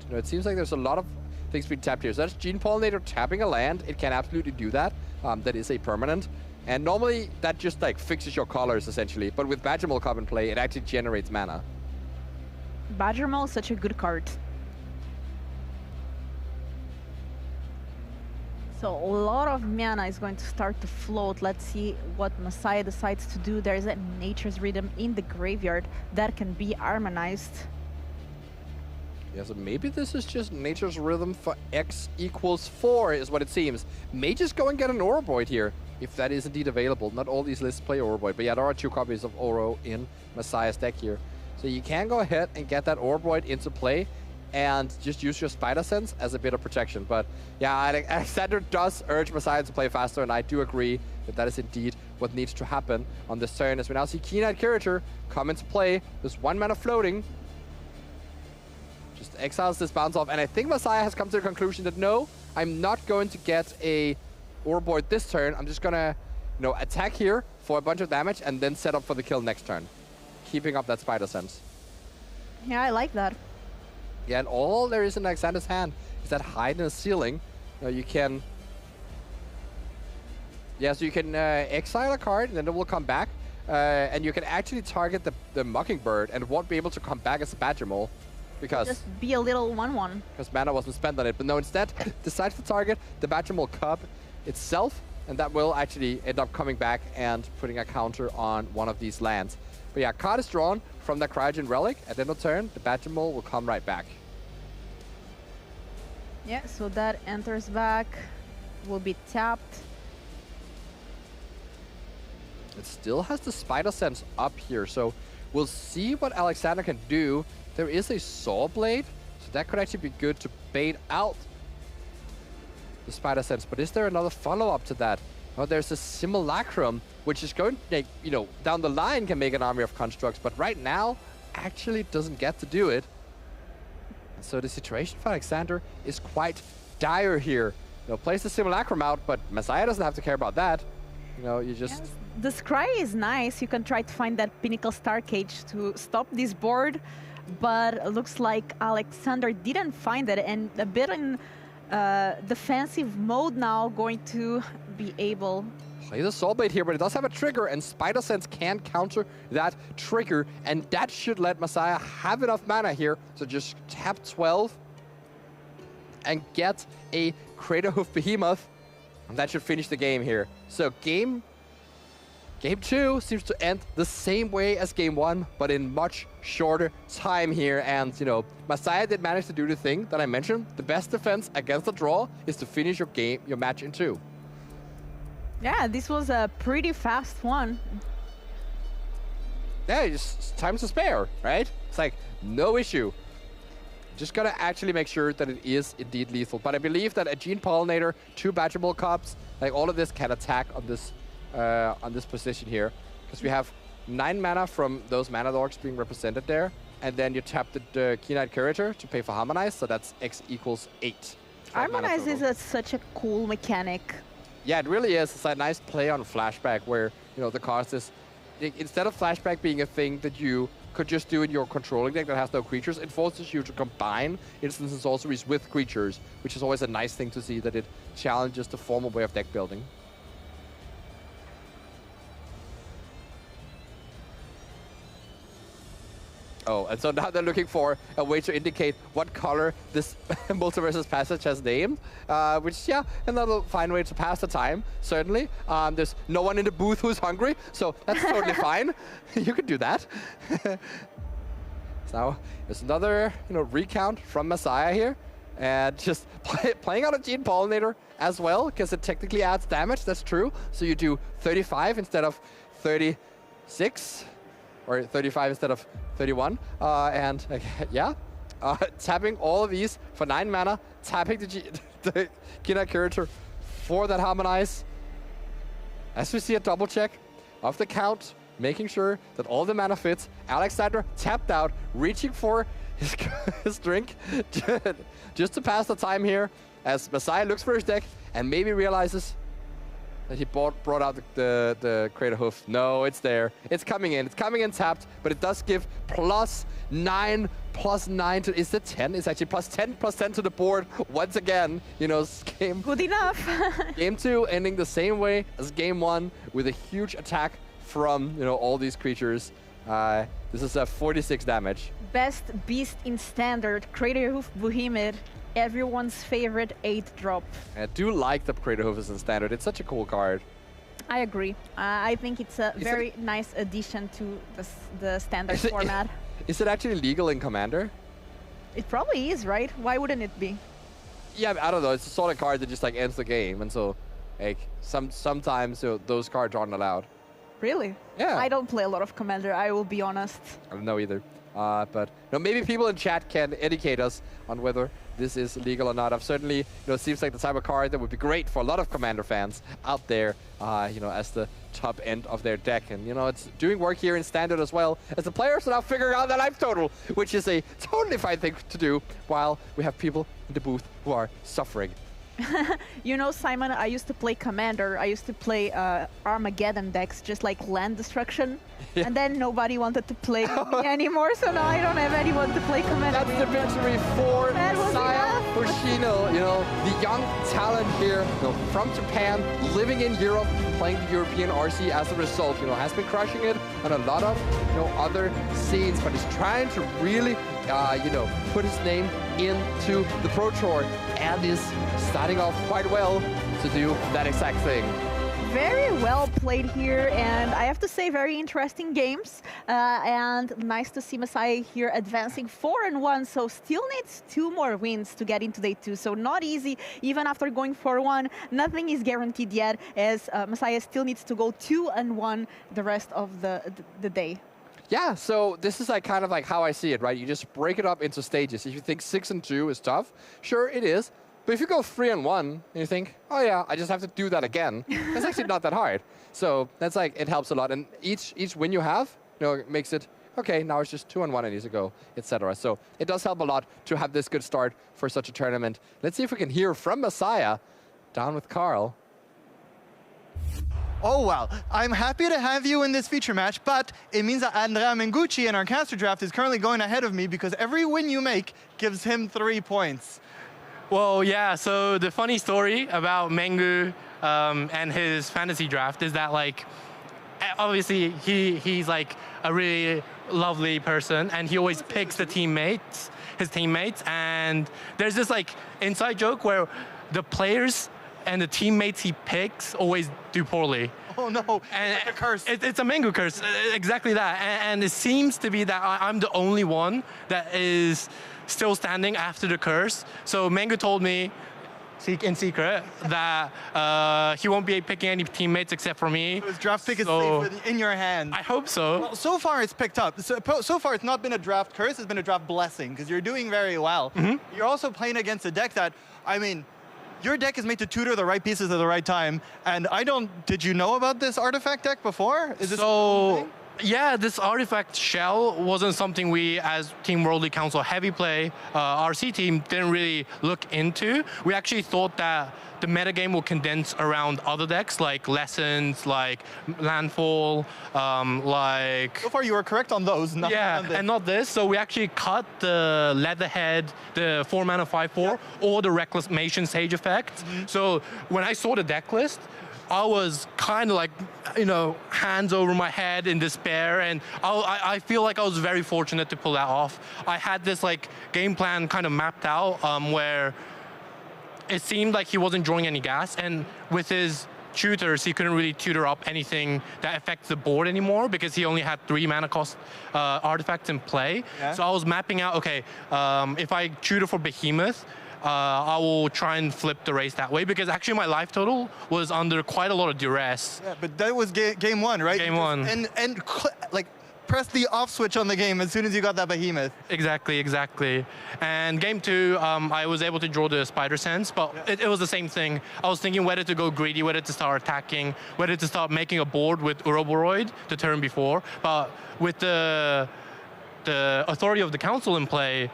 But it seems like there's a lot of things being tapped here. So that's Gene Pollinator tapping a land. It can absolutely do that. That is a permanent. And normally that just like fixes your colors essentially. But with Badger Mole Cop in play, it actually generates mana. Badger Mole is such a good card. So a lot of mana is going to start to float. Let's see what Messiah decides to do. There's a Nature's Rhythm in the graveyard that can be harmonized. Yeah, so maybe this is just Nature's Rhythm for X equals 4 is what it seems. May just go and get an Oroboid here, if that is indeed available. Not all these lists play Oroboid, but yeah, there are 2 copies of Oro in Messiah's deck here. So you can go ahead and get that Oroboid into play and just use your Spider Sense as a bit of protection. But yeah, Alexander does urge Messiah to play faster, and I do agree that that is indeed what needs to happen on this turn. As we now see Key Knight Curator come into play. There's 1 mana floating. Just exiles this bounce off, and I think Messiah has come to the conclusion that no, I'm not going to get a Oroboid this turn. I'm just gonna, attack here for a bunch of damage and then set up for the kill next turn, keeping up that Spider Sense. Yeah, I like that. Yeah, and all there is in Alexander's hand is that hide in the ceiling. You can, yeah, so you can exile a card, and then it will come back, and you can actually target the Mockingbird, and it won't be able to come back as a Badger Mole. Because just be a little 1/1. Because mana wasn't spent on it. But no, instead, decides to target the Badger Mole Cub itself, and that will actually end up coming back and putting a counter on one of these lands. But yeah, card is drawn from the Cryogen Relic. At the end of turn, the Badger Mole will come right back. Yeah, so that enters back, will be tapped. It still has the Spider Sense up here, so we'll see what Alexander can do. There is a Saw Blade, so that could actually be good to bait out the Spider Sense. But is there another follow-up to that? Oh, there's a Simulacrum, which is going to, down the line can make an army of constructs, but right now actually doesn't get to do it. So the situation for Alexander is quite dire here. Place the Simulacrum out, but Messiah doesn't have to care about that. You just... Yes. The Scry is nice. You can try to find that Pinnacle Star Cage to stop this board. But it looks like Alexander didn't find it, and a bit in defensive mode now, going to be able... Play the Soul Blade here, but it does have a trigger, and Spider Sense can counter that trigger, and that should let Messiah have enough mana here. So just tap 12 and get a Crater Hoof Behemoth, and that should finish the game here. So Game 2 seems to end the same way as Game 1, but in much shorter time here. And, Messiah did manage to do the thing that I mentioned. The best defense against a draw is to finish your match in 2. Yeah, this was a pretty fast one. Yeah, just time to spare, right? It's like, no issue. Just gotta actually make sure that it is indeed lethal. But I believe that a Gene Pollinator, 2 Badger Mole Cubs, like all of this can attack on this position here, because we have 9 mana from those mana dogs being represented there, and then you tap the Key Knight Curator to pay for Harmonize, so that's X equals 8. Harmonize is such a cool mechanic. Yeah, it really is. It's a nice play on flashback where, the cost is, instead of flashback being a thing that you could just do in your controlling deck that has no creatures, it forces you to combine instants and sorceries with creatures, which is always a nice thing to see, that it challenges the formal way of deck building. Oh, and so now they're looking for a way to indicate what color this Multiversus Passage has named, which, yeah, another fine way to pass the time, certainly. There's no one in the booth who's hungry, so that's totally fine. You can do that. So there's another, recount from Messiah here, and just playing out a Gene Pollinator as well, because it technically adds damage, that's true. So you do 35 instead of 36. Or 35 instead of 31. Tapping all of these for 9 mana, tapping the Kina Curator for that Harmonize. As we see a double check of the count, making sure that all the mana fits. Alexander tapped out, reaching for his drink just to pass the time here, as Messiah looks for his deck and maybe realizes that he brought out the Crater Hoof. No, it's there. It's coming in. It's coming in tapped, but it does give +9 to... Is it 10? It's actually +10 to the board once again. Game... Good enough. Game 2 ending the same way as Game 1 with a huge attack from, all these creatures. This is a 46 damage. Best beast in Standard, Crater Hoof Behemoth. Everyone's favorite 8th drop. I do like the Crater Hoof in Standard. It's such a cool card. I agree. I think it's a very nice addition to the Standard format. Is it actually legal in Commander? It probably is, right? Why wouldn't it be? Yeah, I don't know. It's a sort of card that just ends the game, and so sometimes those cards aren't allowed. Really? Yeah. I don't play a lot of Commander, I will be honest. I don't know either. But maybe people in chat can educate us on whether this is legal or not. I've certainly, it seems like the type of card that would be great for a lot of Commander fans out there, as the top end of their deck. And, it's doing work here in Standard as well, as the players are now figuring out their life total, which is a totally fine thing to do, while we have people in the booth who are suffering. Simon, I used to play Commander. I used to play Armageddon decks, just like land destruction. Yeah. And then nobody wanted to play me anymore, so now I don't have anyone to play Commander. That's the victory for Saya Hoshino, the young talent here, from Japan, living in Europe, playing the European RC as a result, has been crushing it on a lot of, other scenes, but is trying to really, put his name into the Pro Tour, and is starting off quite well to do that exact thing. Very well played here, and I have to say, very interesting games. And nice to see Messiah here advancing 4-1, so still needs 2 more wins to get into day 2. So not easy, even after going 4-1. Nothing is guaranteed yet, as Messiah still needs to go 2-1 the rest of the day. Yeah, so this is kind of how I see it, right? You just break it up into stages. If you think 6-2 is tough, sure it is. But if you go 3-1 and you think, oh yeah, I just have to do that again, that's actually not that hard. So that's it helps a lot. And each win you have, makes it, okay, now it's just 2-1 I need to go, etc. So it does help a lot to have this good start for such a tournament. Let's see if we can hear from Messiah down with Carl. Oh, well, I'm happy to have you in this feature match, but it means that Andrea Mengucci in our caster draft is currently going ahead of me because every win you make gives him 3 points. Well, yeah, so the funny story about Mengu and his fantasy draft is that, obviously he's a really lovely person, and he always picks his teammates, and there's this inside joke where the players and the teammates he picks always do poorly. Oh no, and it's like a curse. It's a Mengu curse, exactly that. And it seems to be that I'm the only one that is still standing after the curse. So Mengu told me in secret that he won't be picking any teammates except for me. So his draft pick is safe in your hand. I hope so. Well, so far it's picked up. So far it's not been a draft curse, it's been a draft blessing, because you're doing very well. Mm-hmm. You're also playing against a deck that, your deck is made to tutor the right pieces at the right time, and did you know about this artifact deck before? Is this Yeah, this artifact shell wasn't something we, as Team Worldly Council Heavy Play, RC team, didn't really look into. We actually thought that the metagame will condense around other decks like Lessons, like Landfall, like... So far you were correct on those. And not this. So we actually cut the Leatherhead, the 4-mana 5/4, or the Reclamation Sage effect. So when I saw the deck list, I was kind of like, hands over my head in despair, and I feel like I was very fortunate to pull that off. I had this like game plan kind of mapped out where it seemed like he wasn't drawing any gas, and with his tutors, he couldn't really tutor up anything that affects the board anymore because he only had 3 mana cost artifacts in play. Yeah. So I was mapping out, okay, if I tutor for Behemoth, I will try and flip the race that way, because actually my life total was under quite a lot of duress. Yeah, but that was game one, right? Game one. And like, press the off switch on the game as soon as you got that Behemoth. Exactly. And game 2, I was able to draw the Spider Sense, but it was the same thing. I was thinking whether to go greedy, whether to start attacking, whether to start making a board with Uroboroid the turn before. But with the authority of the council in play,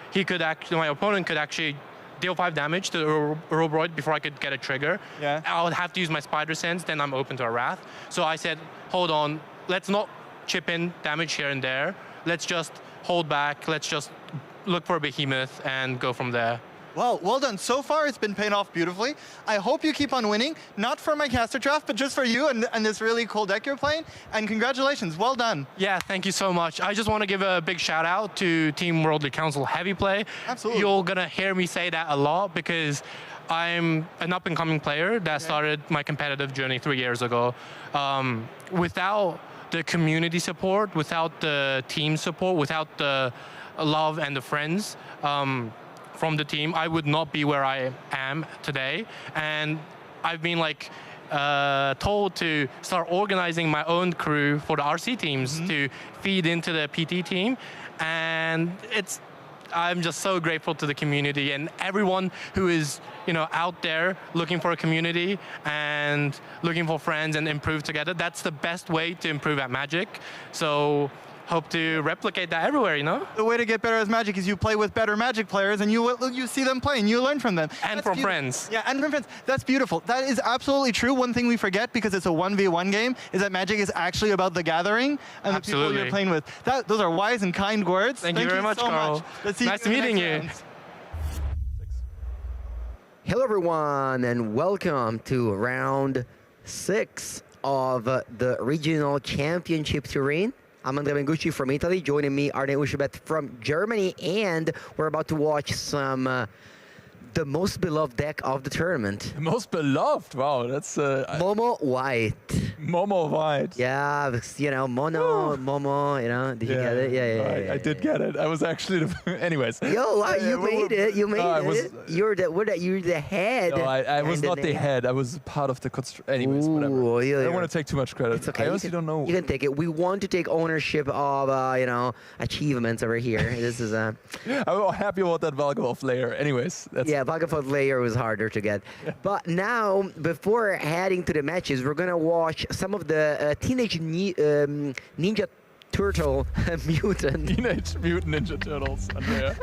my opponent could actually deal 5 damage to Uroboroid before I could get a trigger. Yeah. I would have to use my Spider Sense, then I'm open to a Wrath. So I said, hold on, let's not chip in damage here and there. Let's just hold back. Let's just look for a Behemoth and go from there. Well done. So far, it's been paying off beautifully. I hope you keep on winning, not for my caster draft, but just for you and this really cool deck you're playing. And congratulations, well done. Yeah, thank you so much. I just want to give a big shout out to Team Worldly Council Heavy Play. Absolutely. You're gonna hear me say that a lot because I'm an up-and-coming player that started my competitive journey 3 years ago. Without the community support, without the team support, without the love and the friends from the team, I would not be where I am today. And I've been told to start organizing my own crew for the RC teams to feed into the PT team. And I'm just so grateful to the community and everyone who is, out there looking for a community and looking for friends and improve together. That's the best way to improve at Magic. So hope to replicate that everywhere, The way to get better as Magic is you play with better Magic players and you see them play and you learn from them. And from friends. Yeah, and from friends. That's beautiful. That is absolutely true. One thing we forget, because it's a 1v1 game, is that Magic is actually about the gathering and the people you're playing with. Those are wise and kind words. Thank you very much, so Carl. Nice meeting you. Hello, everyone, and welcome to round 6 of the Regional Championship Turin. I'm Andrea Bengucci from Italy. Joining me, Arne Ushebet from Germany, and we're about to watch some the most beloved deck of the tournament. The most beloved? Wow, that's... Momo White. Momo White. Yeah, Momo, did you get it? Yeah. I did get it. I was actually anyways. Yo, wow, you made it. You made it. You're the head. No, I was not the head. I was part of the anyways, whatever. I don't want to take too much credit. It's okay. I honestly don't know. You can take it. We want to take ownership of, achievements over here. This is I'm happy about that Valgavoth layer. Anyways, yeah, Valgavoth layer was harder to get. But now, before heading to the matches, we're gonna watch some of the Teenage Ninja Turtle Mutant. Teenage Mutant Ninja Turtles, Andrea.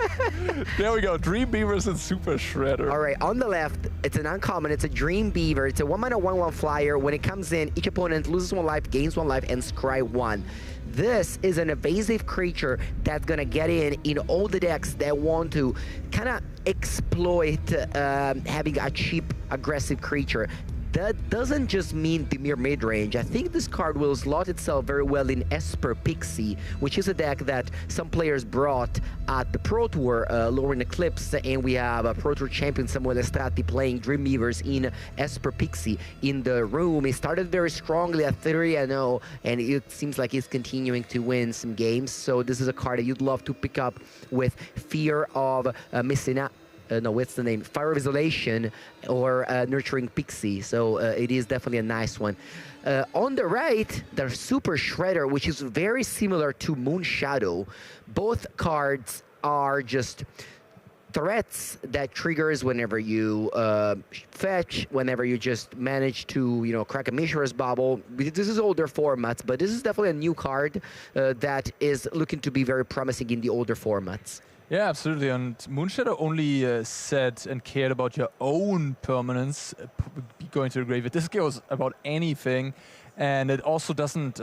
There we go. Dream Beavers and Super Shredder. All right, on the left, it's an uncommon. It's a Dream Beaver. It's a 1-mana 1/1 flyer. When it comes in, each opponent loses 1 life, gains 1 life, and scry 1. This is an evasive creature that's gonna get in all the decks that want to kind of exploit having a cheap, aggressive creature. That doesn't just mean the mere mid-range. I think this card will slot itself very well in Esper Pixie, which is a deck that some players brought at the Pro Tour, Lauren Eclipse, and we have a Pro Tour champion, Samuel Estrati, playing Dream Beavers in Esper Pixie in the room. He started very strongly at 3-0, and it seems like he's continuing to win some games. So this is a card that you'd love to pick up with Fear of Missing Out. No, what's the name? Fire of Isolation or Nurturing Pixie. So it is definitely a nice one. On the right, there's Super Shredder, which is very similar to Moon Shadow. Both cards are just threats that triggers whenever you fetch, whenever you just manage to, crack a Mishra's bubble. This is older formats, but this is definitely a new card that is looking to be very promising in the older formats. Yeah, absolutely. And Moonshadow only said and cared about your own permanence going to the grave. This goes about anything, and it also doesn't.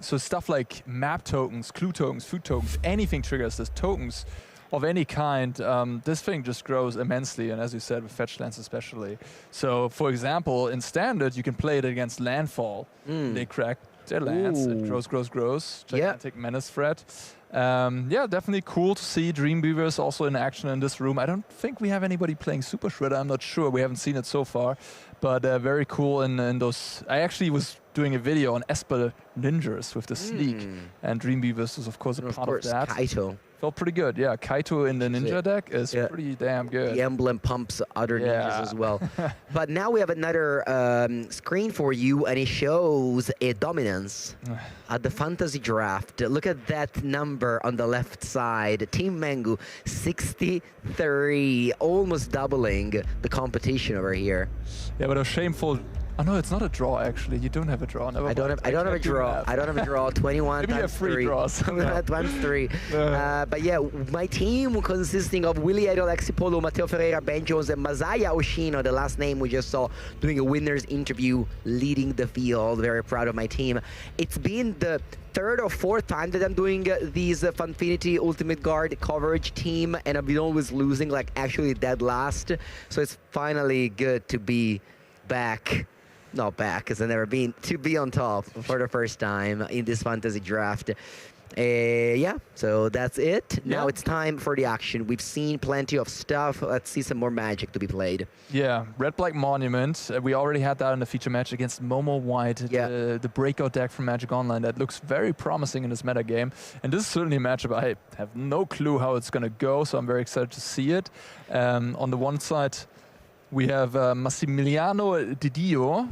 So stuff like map tokens, clue tokens, food tokens, anything triggers this. Tokens of any kind, this thing just grows immensely, and as you said, with fetch lands especially. So, for example, in Standard, you can play it against Landfall. They crack their lands, it grows. Gigantic menace threat. Yeah, definitely cool to see Dreamweavers also in action in this room. I don't think we have anybody playing Super Shredder, I'm not sure. We haven't seen it so far, but very cool in those. I actually was doing a video on Esper Ninjas with the Sneak, and Dreamweavers is of course a part of that. Kaito. Felt pretty good, yeah. Kaito in the Ninja deck is pretty damn good. The emblem pumps other ninjas as well. But now we have another screen for you, and it shows a dominance at the fantasy draft. Look at that number on the left side. Team Mangu, 63, almost doubling the competition over here. Yeah, but a shameful. Oh no, it's not a draw actually. You don't have a draw. Never I don't have a draw. I don't have a draw. 21 Maybe times 3. Maybe draws. Times 3. But yeah, my team consisting of Willie Idol, Exipolo, Matteo Ferreira, Ben Jones, and Masaya Oshino, the last name we just saw doing a winner's interview, leading the field. Very proud of my team. It's been the 3rd or 4th time that I'm doing these Funfinity Ultimate Guard coverage team, and I've been always losing, like actually dead last. So it's finally good to be back. Not back, because I've never been, to be on top for the first time in this fantasy draft. Yeah, so that's it. Yeah. Now it's time for the action. We've seen plenty of stuff. Let's see some more Magic to be played. Yeah, Red-Black Monument. We already had that in the feature match against Momo White, the breakout deck from Magic Online that looks very promising in this meta game. And this is certainly a matchup I have no clue how it's going to go, so I'm very excited to see it. On the one side, we have Massimiliano Didio.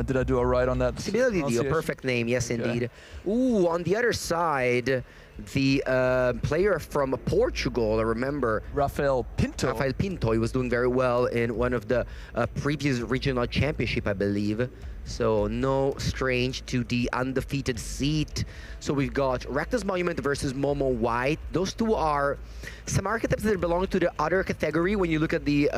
Did I do all right on that? Massimiliano Didio, perfect name, yes indeed. Ooh, on the other side, the player from Portugal, I remember. Rafael Pinto. Rafael Pinto, he was doing very well in one of the previous regional championship, I believe. So no strange to the undefeated seat. So we've got Rakdos Monument versus Momo White. Those two are some archetypes that belong to the other category when you look at the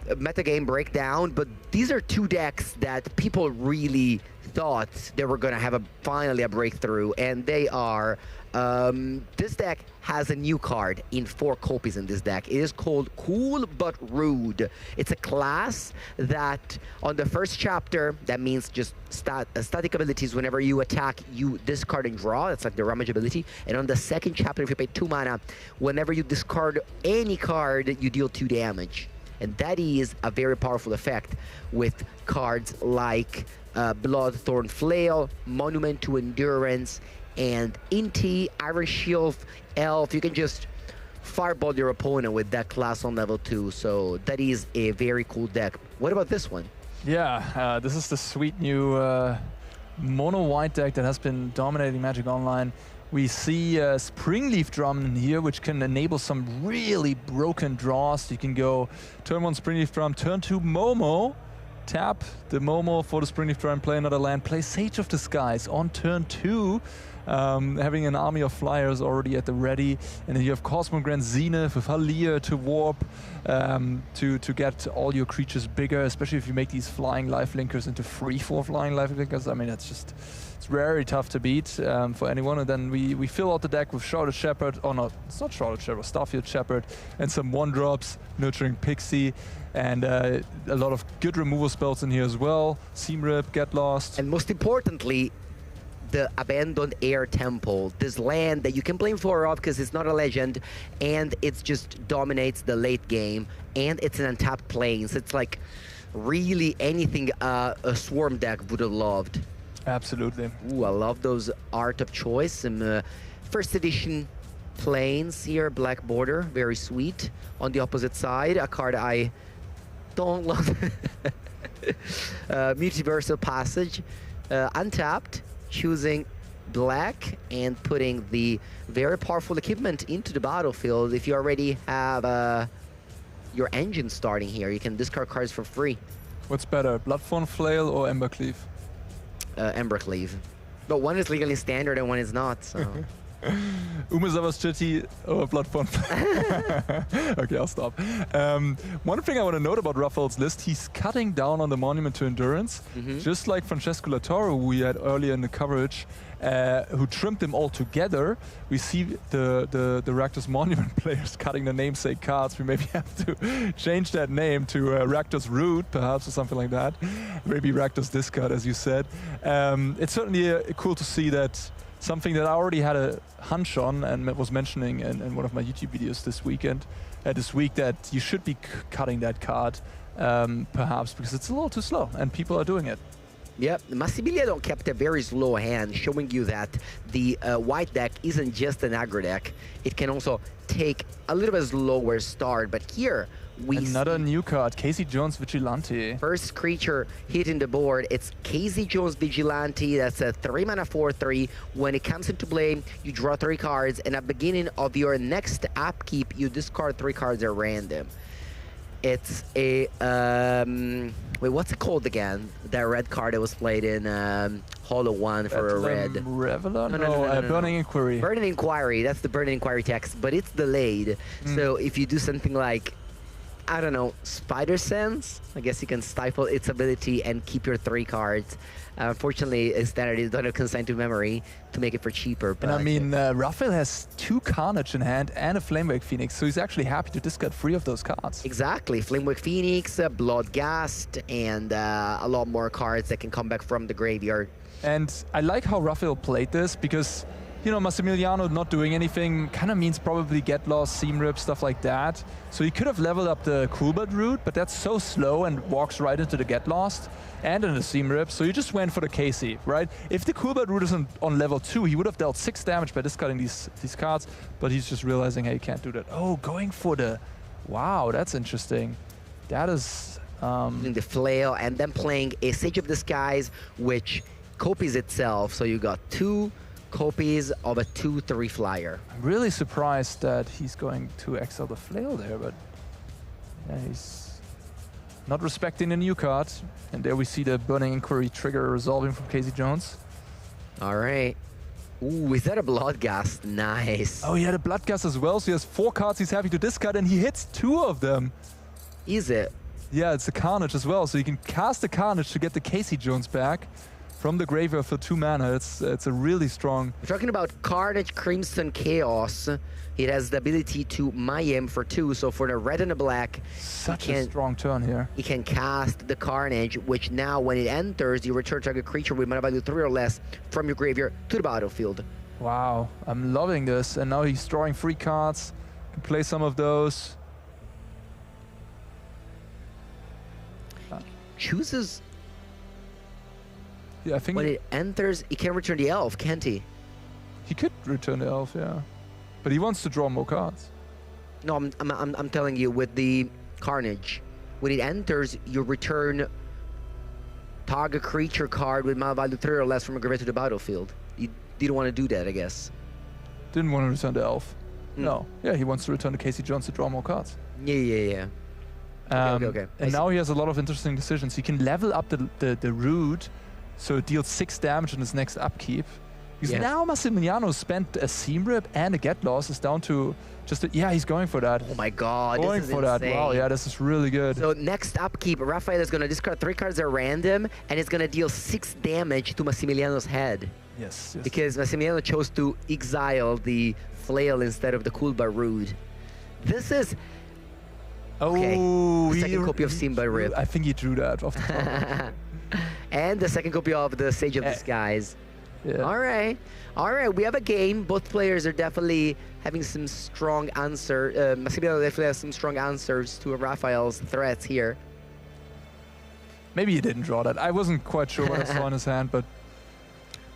metagame breakdown, but these are two decks that people really thought they were going to have finally a breakthrough, and they are. This deck has a new card in 4 copies in this deck. It is called Cool But Rude. It's a class that on the first chapter, that means just static abilities. Whenever you attack, you discard and draw. That's like the Rummage ability. And on the second chapter, if you pay 2 mana, whenever you discard any card, you deal 2 damage. And that is a very powerful effect with cards like Bloodthorn Flail, Monument to Endurance, and Inti, Iron Shield, Elf. You can just fireball your opponent with that class on level 2. So that is a very cool deck. What about this one? Yeah, this is the sweet new mono white deck that has been dominating Magic Online. We see Springleaf Drum in here, which can enable some really broken draws. You can go turn 1 Springleaf Drum, turn 2 Momo, tap the Momo for the Springleaf Drum, play another land, play Sage of the Skies on turn 2. Having an army of flyers already at the ready, and then you have Cosmogrant Zenith with Halia to warp to get all your creatures bigger, especially if you make these flying lifelinkers into 3/4 flying lifelinkers. I mean, it's very tough to beat for anyone. And then we fill out the deck with Shrouded Shepherd. Oh no, it's not Shrouded Shepherd, Starfield Shepherd, and some 1-drops, Nurturing Pixie, and a lot of good removal spells in here as well. Seam Rip, Get Lost. And most importantly, the Abandoned Air Temple, this land that you can blame for off because it's not a legend, and it just dominates the late game, and it's an untapped plains. It's like really anything a Swarm deck would have loved. Absolutely. Ooh, I love those art of choice. Some first edition plains here, black border, very sweet. On the opposite side, a card I don't love. Multiversal Passage, untapped, choosing black and putting the very powerful equipment into the battlefield. If you already have your engine starting here, you can discard cards for free. What's better, Bloodthorn Flail or Embercleave? Embercleave. But one is legally standard and one is not, so... Umezawa's Chitty or Bloodthorn Flail? Okay, I'll stop. One thing I want to note about Raphael's list, he's cutting down on the Monument to Endurance, just like Francesco Latoro, who we had earlier in the coverage, who trimmed them all together. We see the Rakdos Monument players cutting the namesake cards. We maybe have to change that name to Rakdos Root, perhaps, or something like that. Maybe Rakdos Discard, as you said. It's certainly cool to see that something that I already had a hunch on and was mentioning in one of my YouTube videos this week, that you should be cutting that card, perhaps, because it's a little too slow and people are doing it. Yep, Massimiliano kept a very slow hand, showing you that the white deck isn't just an aggro deck. It can also take a little bit slower start, but here we another new card, Casey Jones Vigilante. First creature hitting the board, it's Casey Jones Vigilante. That's a 3-mana 4/3. When it comes into play, you draw 3 cards, and at the beginning of your next upkeep, you discard 3 cards at random. It's a wait, what's it called again? That red card that was played in Hollow 1 for a red. Reveler? No, Burning Inquiry. Burning Inquiry, that's the Burning Inquiry text, but it's delayed. So if you do something like, I don't know, Spider Sense, I guess you can stifle its ability and keep your 3 cards. Unfortunately, Standard is don't have consigned to memory to make it for cheaper. But and I mean, Raphael has 2 Carnage in hand and a Flamewake Phoenix, so he's actually happy to discard 3 of those cards. Exactly, Flamewake Phoenix, Bloodghast, and a lot more cards that can come back from the graveyard. And I like how Raphael played this because, you know, Massimiliano not doing anything kind of means probably Get Lost, Seam Rip, stuff like that. So he could have leveled up the Coolbird route, but that's so slow and walks right into the Get Lost and in the Seam Rip. So you just went for the Casey, right? If the Coolbird route is on level 2, he would have dealt 6 damage by discarding these cards, but he's just realizing, hey, he can't do that. Oh, going for the... Wow, that's interesting. That is... The Flail, and then playing a Sage of Disguise, which copies itself. So you got 2 copies of a 2/3 flyer. I'm really surprised that he's going to exile the Flail there, but yeah, he's not respecting the new card. And there we see the Burning Inquiry trigger resolving from Casey Jones. All right. Ooh, is that a Bloodghast? Nice. Oh, he had a Bloodghast as well, so he has 4 cards he's happy to discard, and he hits 2 of them. Is it? Yeah, it's a Carnage as well, so you can cast the Carnage to get the Casey Jones back from the graveyard for 2 mana. It's a really strong... We're talking about Carnage Crimson Chaos. It has the ability to Mayhem for 2, so for the red and the black... Such a strong turn here. You can cast the Carnage, which now when it enters, you return target creature with mana value 3 or less from your graveyard to the battlefield. Wow, I'm loving this. And now he's drawing 3 cards. Can play some of those. Chooses... Yeah, I think when it enters, he can return the elf, can't he? He could return the elf, yeah. But he wants to draw more cards. No, I'm telling you, with the Carnage, when it enters, you return target creature card with mana value 3 or less from a graveyard to the battlefield. You didn't want to do that, I guess. Didn't want to return the elf. No. Yeah, he wants to return to Casey Jones to draw more cards. Yeah. Okay. And now he has a lot of interesting decisions. He can level up the root, so it deals 6 damage in his next upkeep. Because now Massimiliano spent a Seam Rip and a Get Lost. Is down to just... yeah, he's going for that. Oh my god, going this is for insane. that. Wow, yeah, this is really good. So next upkeep, Raphael is going to discard 3 cards at random, and it's going to deal 6 damage to Massimiliano's head. Yes. Because Massimiliano chose to exile the Flail instead of the Coolbar Root. This is... Okay, the second copy of Simba Rip. I think he drew that off the top. And the second copy of the Sage of Disguise. Yeah. All right. We have a game. Both players are definitely having some strong answer. Massimiliano definitely has some strong answers to Raphael's threats here. Maybe he didn't draw that. I wasn't quite sure what I saw in his hand, but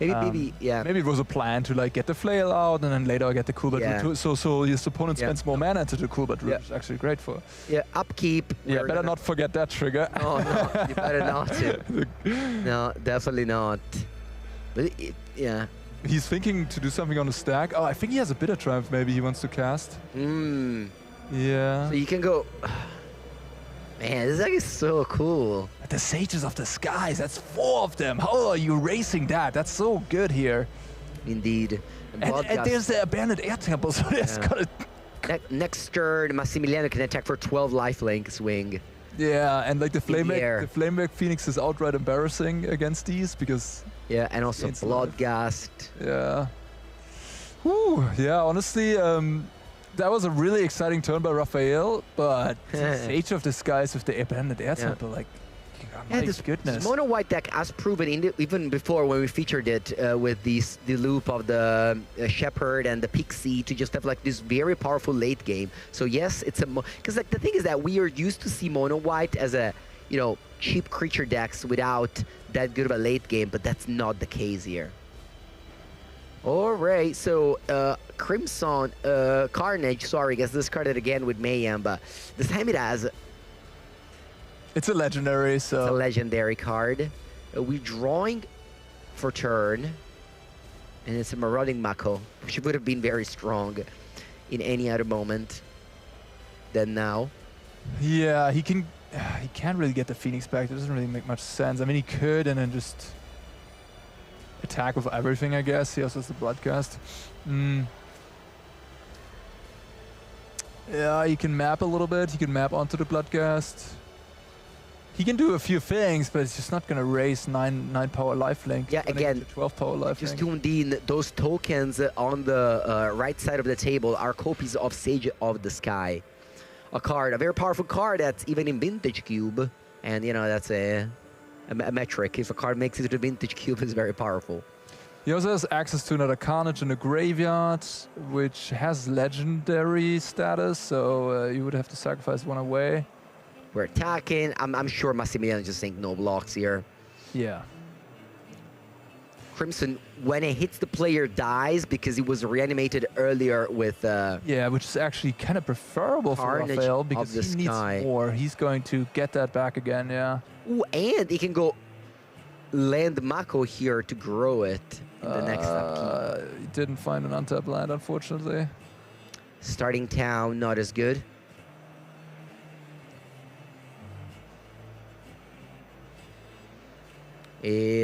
maybe it was a plan to like get the Flail out and then later get the Coolbird root. So his opponent spends more mana into the Coolbird root, which is actually great for. Yeah, upkeep. Yeah, better not forget that trigger. Oh no, you better not. No, definitely not. But He's thinking to do something on the stack. Oh, I think he has a Bitter Triumph maybe he wants to cast. Yeah. So you can go... Man, this deck is so cool. The Sages of the Skies, that's 4 of them. How are you racing that? That's so good here. Indeed. And there's the Abandoned Air Temple, so it's got a... Next turn, Massimiliano can attack for 12 lifelink swing. Yeah, and like the Flameback Phoenix is outright embarrassing against these because... Yeah, and also Bloodgast. Yeah. Whew, yeah, honestly, that was a really exciting turn by Raphael, but Sage of the Skies with the Abandoned Air Temple, like, my goodness. This mono white deck has proven even before when we featured it with the loop of the Shepherd and the Pixie to just have like this very powerful late game. So yes, it's a because like the thing is that we are used to see mono white as a cheap creature decks without that good of a late game, but that's not the case here. All right, so Crimson Carnage. Sorry, gets discarded again with Mayhem, but this time it has. It's a legendary, so... It's a legendary card. We're drawing for turn. And it's a Marauding Mako, which would have been very strong in any other moment than now. Yeah, he can't really get the Phoenix back. It doesn't really make much sense. I mean, he could and then just attack with everything, I guess. He also has the Bloodcast. Yeah, he can map a little bit. He can map onto the Bloodcast. He can do a few things, but it's just not going to raise 9 power lifelink. Yeah, again, 12 power lifelink. Just tuned in, those tokens on the right side of the table are copies of Sage of the Sky. A card, a very powerful card that's even in Vintage Cube. And, that's a metric. If a card makes it to the Vintage Cube, it's very powerful. He also has access to another Carnage in the graveyard, which has legendary status, so you would have to sacrifice one away. We're attacking. I'm sure Massimiliano just saying no blocks here. Yeah. Crimson, when it hits the player, dies because he was reanimated earlier with... yeah, which is actually kind of preferable for Raphael because he needs more. He's going to get that back again, yeah. Ooh, and he can go land Mako here to grow it in the next upkeep. He didn't find an untapped land, unfortunately. Starting town, not as good.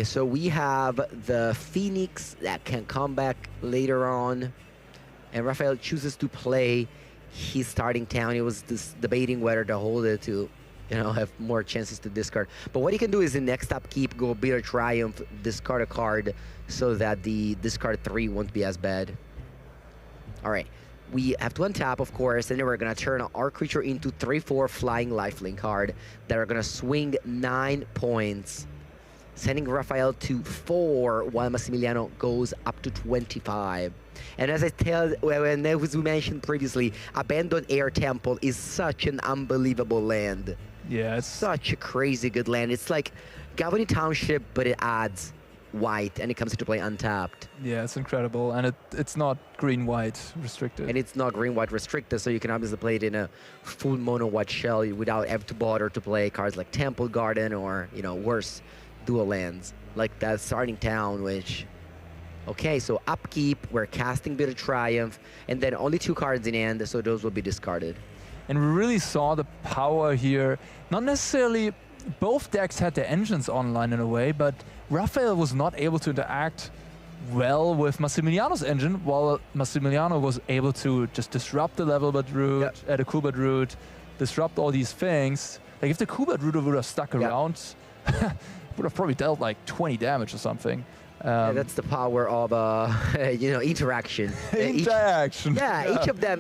So we have the Phoenix that can come back later on. And Raphael chooses to play his starting town. He was debating whether to hold it to, have more chances to discard. But what he can do is in next upkeep, go Bitter Triumph, discard a card so that the discard 3 won't be as bad. All right. We have to untap, of course, and then we're going to turn our creature into 3/4 Flying Lifelink card that are going to swing 9 points. Sending Raphael to 4 while Massimiliano goes up to 25. And as we mentioned previously, Abandoned Air Temple is such an unbelievable land. Yeah, it's such a crazy good land. It's like Galvani Township, but it adds white and it comes into play untapped. Yeah, it's incredible. And it's not green-white restricted. And it's not green-white restricted, so you can obviously play it in a full mono-white shell without having to bother to play cards like Temple Garden or, worse, dual lands like that starting town, which okay, so upkeep, we're casting Bitter Triumph, and then only 2 cards in hand, so those will be discarded. And we really saw the power here. Not necessarily both decks had their engines online in a way, but Raphael was not able to interact well with Massimiliano's engine, while Massimiliano was able to just disrupt the Levelbird route, add a Kubert route, disrupt all these things. Like if the Kubert route would have stuck around, would have probably dealt like 20 damage or something. Yeah, that's the power of interaction. Interaction.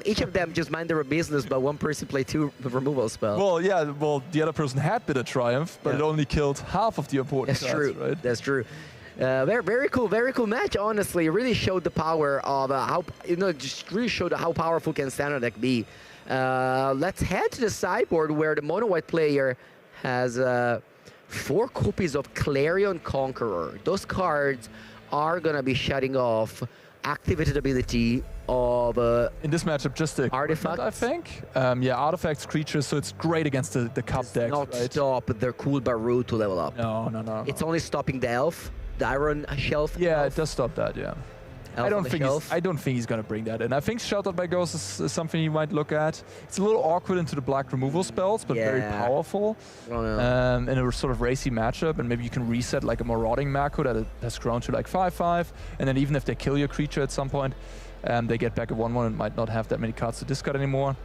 Each of them just mind their business, but one person play 2 removal spells. Well, the other person had Bitter Triumph, but it only killed half of the important cards, true. Right? That's true. Very cool match. Honestly, it really showed the power of how just really showed how powerful can standard deck be. Let's head to the sideboard where the mono white player has 4 copies of Clarion Conqueror. Those cards are gonna be shutting off activated ability of in this matchup just the artifacts, I think. Yeah, artifacts, creatures, so it's great against the cup decks. Not right? stop their cool Baru to level up. No. It's only stopping the elf, the Iron Shelf. Yeah, elf. it does stop that. Yeah. I don't think he's going to bring that in. I think Sheltered by Ghost is something you might look at. It's a little awkward into the black removal spells, but very powerful. In a sort of racy matchup, and maybe you can reset like a Marauding Mako that has grown to like 5/5, and then even if they kill your creature at some point, they get back a 1/1 and might not have that many cards to discard anymore.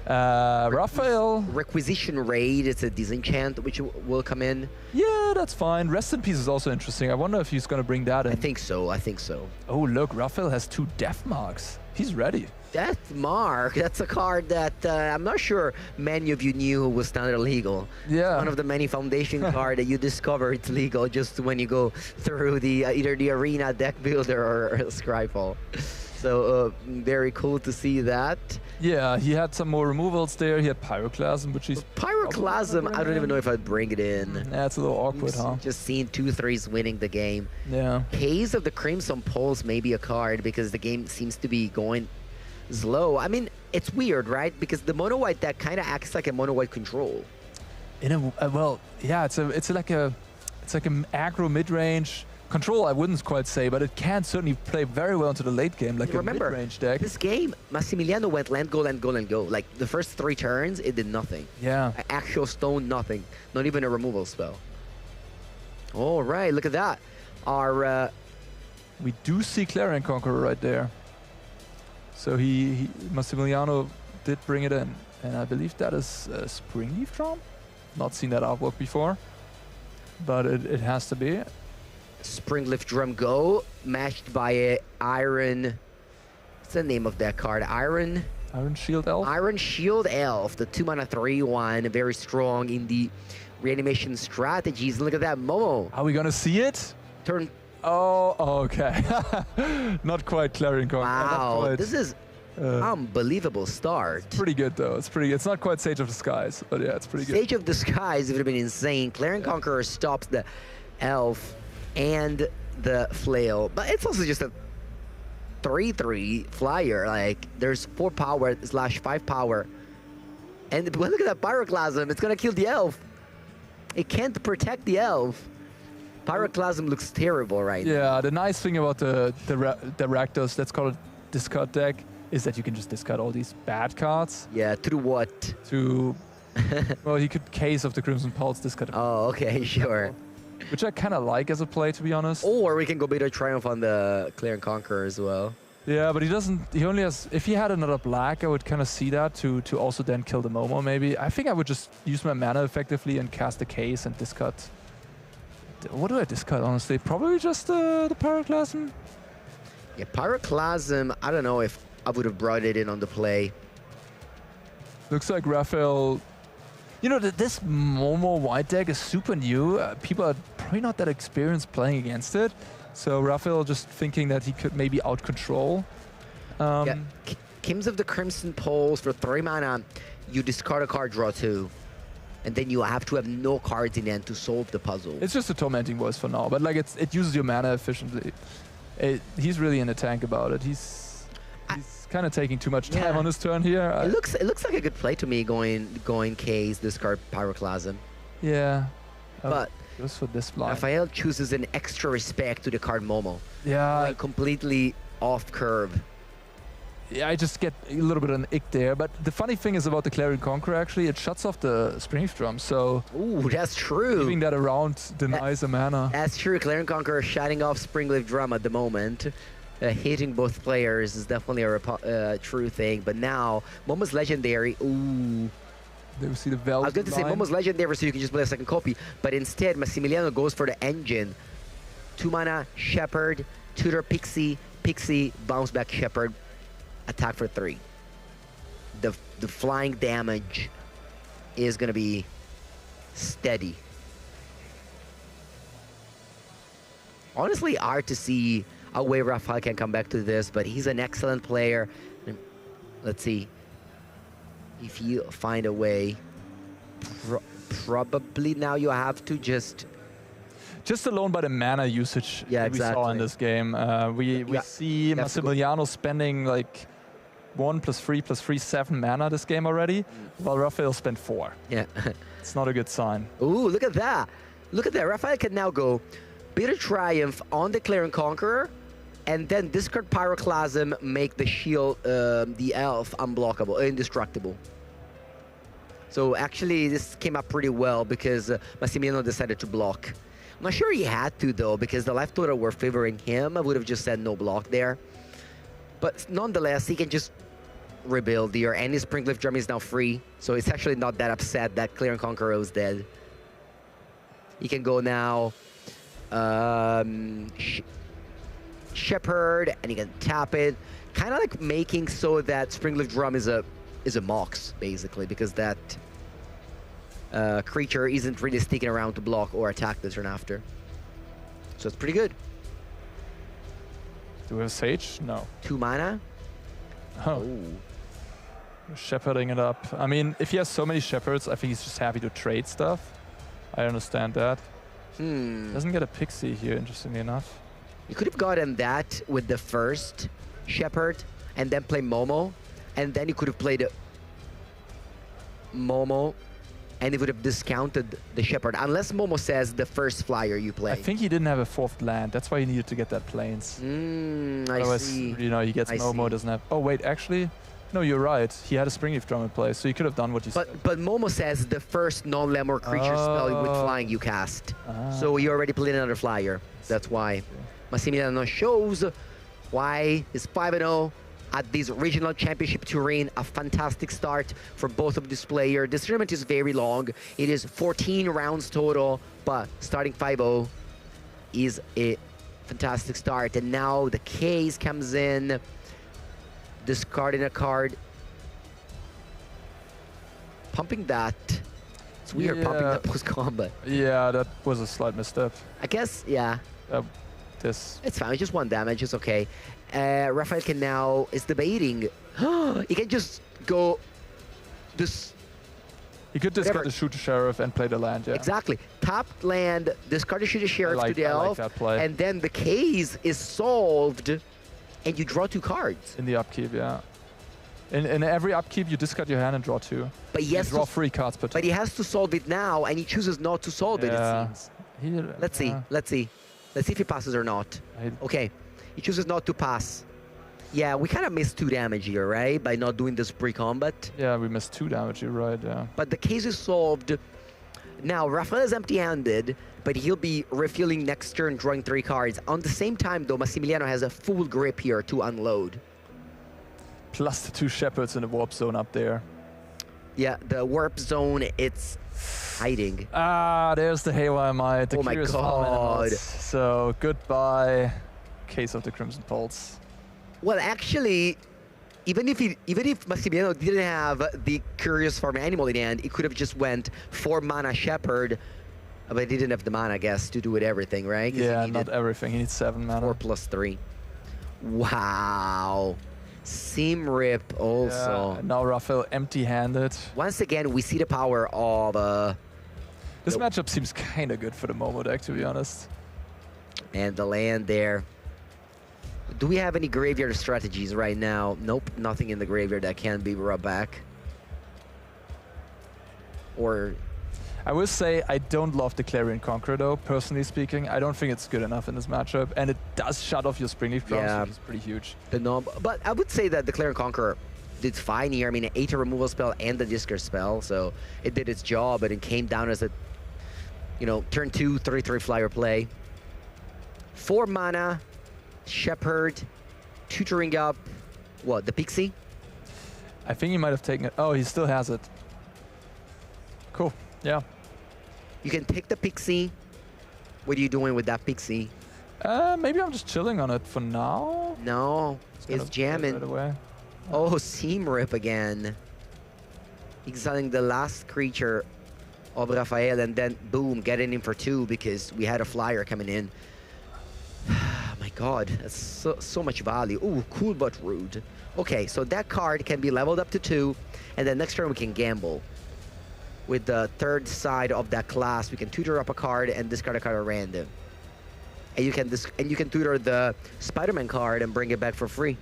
Raphael. Requisition Raid, it's a disenchant which will come in. Yeah, that's fine. Rest in Peace is also interesting. I wonder if he's going to bring that in. I think so. Oh, look, Raphael has 2 Death Marks. He's ready. Death Mark, that's a card that I'm not sure many of you knew was standard legal. Yeah. One of the many foundation cards that you discover it's legal just when you go through the either the Arena, Deck Builder, or Scryfall. So very cool to see that. Yeah, he had some more removals there. He had Pyroclasm, which is... Pyroclasm, I don't even know if I'd bring it in. Yeah, it's a little awkward, huh? Just seeing 2/3s winning the game. Yeah. Haze of the Crimson Pulse may be a card because the game seems to be going slow. I mean, it's weird, right? Because the mono white deck kind of acts like a mono white control. Well, yeah, it's like an aggro mid-range control, I wouldn't quite say, but it can certainly play very well into the late game, like a mid-range deck. This game, Massimiliano went land, go, land, go, land, go. Like, the first 3 turns, it did nothing. Yeah. Actual stone, nothing. Not even a removal spell. All right, look at that. Our... we do see Clarion Conqueror right there. So Massimiliano did bring it in. And I believe that is Springleaf Drum? Not seen that artwork before. But it has to be. Springleaf Drum Go, matched by a Iron... What's the name of that card? Iron Shield Elf? Iron Shield Elf, the 2-mana 3/1, very strong in the reanimation strategies. Look at that, Momo. Are we gonna see it? Turn... Oh, okay. Not quite Clarion Conqueror. Wow, this is unbelievable start. It's pretty good though. It's not quite Sage of the Skies, but yeah, it's pretty good. Sage of the Skies would have been insane. Clarion Conqueror stops the Elf and the Flail, but it's also just a 3/3 flyer. Like, there's 4 power / 5 power, and look at that Pyroclasm. It's gonna kill the Elf. It can't protect the Elf. Pyroclasm looks terrible right now. Yeah, the nice thing about the Rakdos, let's call it discard deck, is that you can just discard all these bad cards. Yeah, to what? To well, he could Case of the Crimson Pulse discard. Oh, okay, sure. Which I kind of like as a play, to be honest. Or we can go Bitter Triumph on the Clarion Conqueror as well. Yeah, but he doesn't. He only has. If he had another black, I would kind of see that to also then kill the Momo. Maybe I think I would just use my mana effectively and cast the Case and discard. What do I discard? Honestly, probably just the Pyroclasm. Yeah, Pyroclasm. I don't know if I would have brought it in on the play. Looks like Raphael. You know, this Momo white deck is super new. People are probably not that experienced playing against it. So Raphael just thinking that he could maybe out-control. Yeah. Kings of the Crimson Pulse for 3 mana. You discard a card, draw 2. And then you have to have no cards in hand to solve the puzzle. It's just a Tormenting Voice for now, but like it uses your mana efficiently. He's really in the tank about it. He's kind of taking too much time on his turn here. It looks like a good play to me, going Case, discard Pyroclasm. Yeah. But goes for this blind. Raphael chooses an extra respect to the card Momo. Yeah. Like completely off curve. Yeah, I just get a little bit of an ick there. But the funny thing is about the Clarion Conqueror, actually, it shuts off the Springleaf Drum. So ooh, that's true. Leaving that around denies a mana. That's true. Clarion Conqueror shutting off Springleaf Drum at the moment. Hitting both players is definitely a true thing. But now, Momo's Legendary. Ooh. There we see the Velvet. I was going to say Momo's Legendary, so you can just play a second copy. But instead, Massimiliano goes for the engine. 2 mana, Shepherd, Tutor Pixie, bounce back Shepherd, attack for 3. The flying damage is going to be steady. Honestly, hard to see a way Raphael can come back to this, but he's an excellent player. Let's see if you find a way. Probably now you have to just alone by the mana usage that we saw in this game. We see Massimiliano spending like 1 + 3 + 3, 7 mana this game already, while Raphael spent 4. Yeah. It's not a good sign. Ooh, look at that. Look at that. Raphael can now go Bitter Triumph on the Clarion Conqueror And then discard Pyroclasm, make the shield, the elf, unblockable, indestructible. So actually, this came up pretty well because Massimiliano decided to block. I'm not sure he had to, though, because the life total were favoring him. I would have just said no block there. But nonetheless, he can just rebuild here, and his Springleaf Drum is now free. So it's actually not that upset that Clear and Conquer is dead. He can go now Shepherd, and he can tap it. Kind of like making so that Springleaf Drum is a Mox, basically, because that creature isn't really sticking around to block or attack the turn after. So it's pretty good. Do we have Sage? No. 2 mana? Oh. Shepherding it up. I mean, if he has so many Shepherds, I think he's just happy to trade stuff. I understand that. Doesn't get a Pixie here, interestingly enough. You could have gotten that with the first Shepherd and then play Momo. And then you could have played Momo and it would have discounted the Shepherd. Unless Momo says the first flyer you play. I think he didn't have a 4th land. That's why he needed to get that Plains. I see. You know, he gets Momo, doesn't have... Oh, wait, actually... No, you're right. He had a Springleaf Drum in play, so he could have done what you said. But Momo says the first non-Lemur creature spell with flying you cast. So you already played another flyer. That's why. Massimiliano shows why he's 5-0 at this regional championship Turin. A fantastic start for both of these players. This tournament is very long. It is 14 rounds total, but starting 5-0 is a fantastic start. And now the case comes in. Discarding a card. Pumping that. It's weird pumping that post-combat. Yeah, that was a slight misstep. I guess, yeah. It's fine, it's just 1 damage, it's okay. Raphael can now, is debating. He can just go, he could discard the Shoot the Sheriff and play the land, yeah. Exactly. Tapped land, discard the Shoot the Sheriff to the elf, that play. And then the case is solved, and you draw 2 cards. In the upkeep, yeah. In every upkeep, you discard your hand and draw 2. But he has draw 3 cards per turn. But he has to solve it now, and he chooses not to solve it, it seems. Let's see. Let's see if he passes or not. Okay. He chooses not to pass. Yeah, we kind of missed 2 damage here, right? By not doing this pre-combat. Yeah, we missed 2 damage, you're right, yeah. But the case is solved. Now, Raphael is empty-handed, but he'll be refilling next turn, drawing 3 cards. On the same time, though, Massimiliano has a full grip here to unload. Plus the 2 Shepherds in the Warp Zone up there. Yeah, the Warp Zone, it's hiding. There's the Haywire Might. Oh my god. So, goodbye, Case of the Crimson Pulse. Well, actually, even if Massimiliano didn't have the Curious Farm Animal in hand, it could have just went 4 mana Shepherd, but he didn't have the mana, I guess, to do it everything, right? Yeah, not everything. He needs 7 mana. 4 plus 3. Wow. Seam Rip also. Yeah, now Raphael empty-handed. Once again, we see the power of... this matchup seems kind of good for the Momo deck, to be honest. And the land there. Do we have any graveyard strategies right now? Nope, nothing in the graveyard that can be brought back. Or... I will say I don't love the Clarion Conqueror, though, personally speaking. I don't think it's good enough in this matchup, and it does shut off your Springleaf Drums, which is pretty huge. But I would say that the Clarion Conqueror did fine here. I mean, an 8 removal spell and the discard spell, so it did its job, but it came down as a, turn 2, 3/3 flyer play. 4 mana, Shepherd, tutoring up, what, the Pixie? I think he might have taken it. Oh, he still has it. Cool, yeah. You can take the Pixie. What are you doing with that Pixie? Maybe I'm just chilling on it for now. No, it's jamming. Right away. Oh, Seam Rip again. Exiling the last creature of Raphael, and then boom, getting in for 2 because we had a flyer coming in. My god, that's so much value. Ooh, cool but rude. Okay, so that card can be leveled up to 2, and then next turn we can gamble. With the 3rd side of that class, we can tutor up a card and discard a card at random. And you can tutor the Spider-Man card and bring it back for free.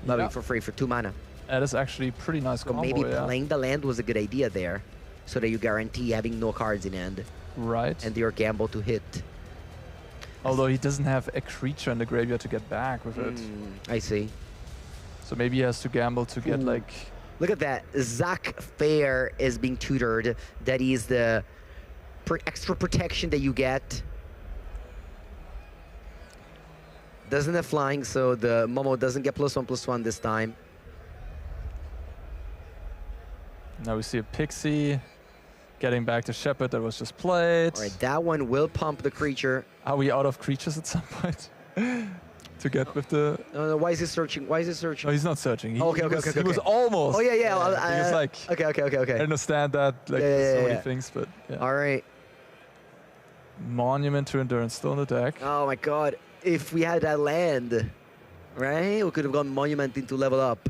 Yeah. For free, for 2 mana. That is actually pretty nice combo, maybe playing the land was a good idea there, so that you guarantee having no cards in hand. Right. And your gamble to hit. Although he doesn't have a creature in the graveyard to get back with it. I see. So maybe he has to gamble to get like... Look at that. Zach Fair is being tutored. That is the extra protection that you get. Doesn't have flying, so the Momo doesn't get +1/+1 this time. Now we see a Pixie getting back to Shepherd that was just played. All right, that one will pump the creature. Are we out of creatures at some point? To get with the... No, why is he searching? Why is he searching? No, he's not searching. He, Okay. He was almost. Oh, yeah. He was like... Okay. I understand that, like, so many things, but yeah. All right. Monument to Endurance still in the deck. Oh, my God. If we had that land, right? We could have gone Monument into level up.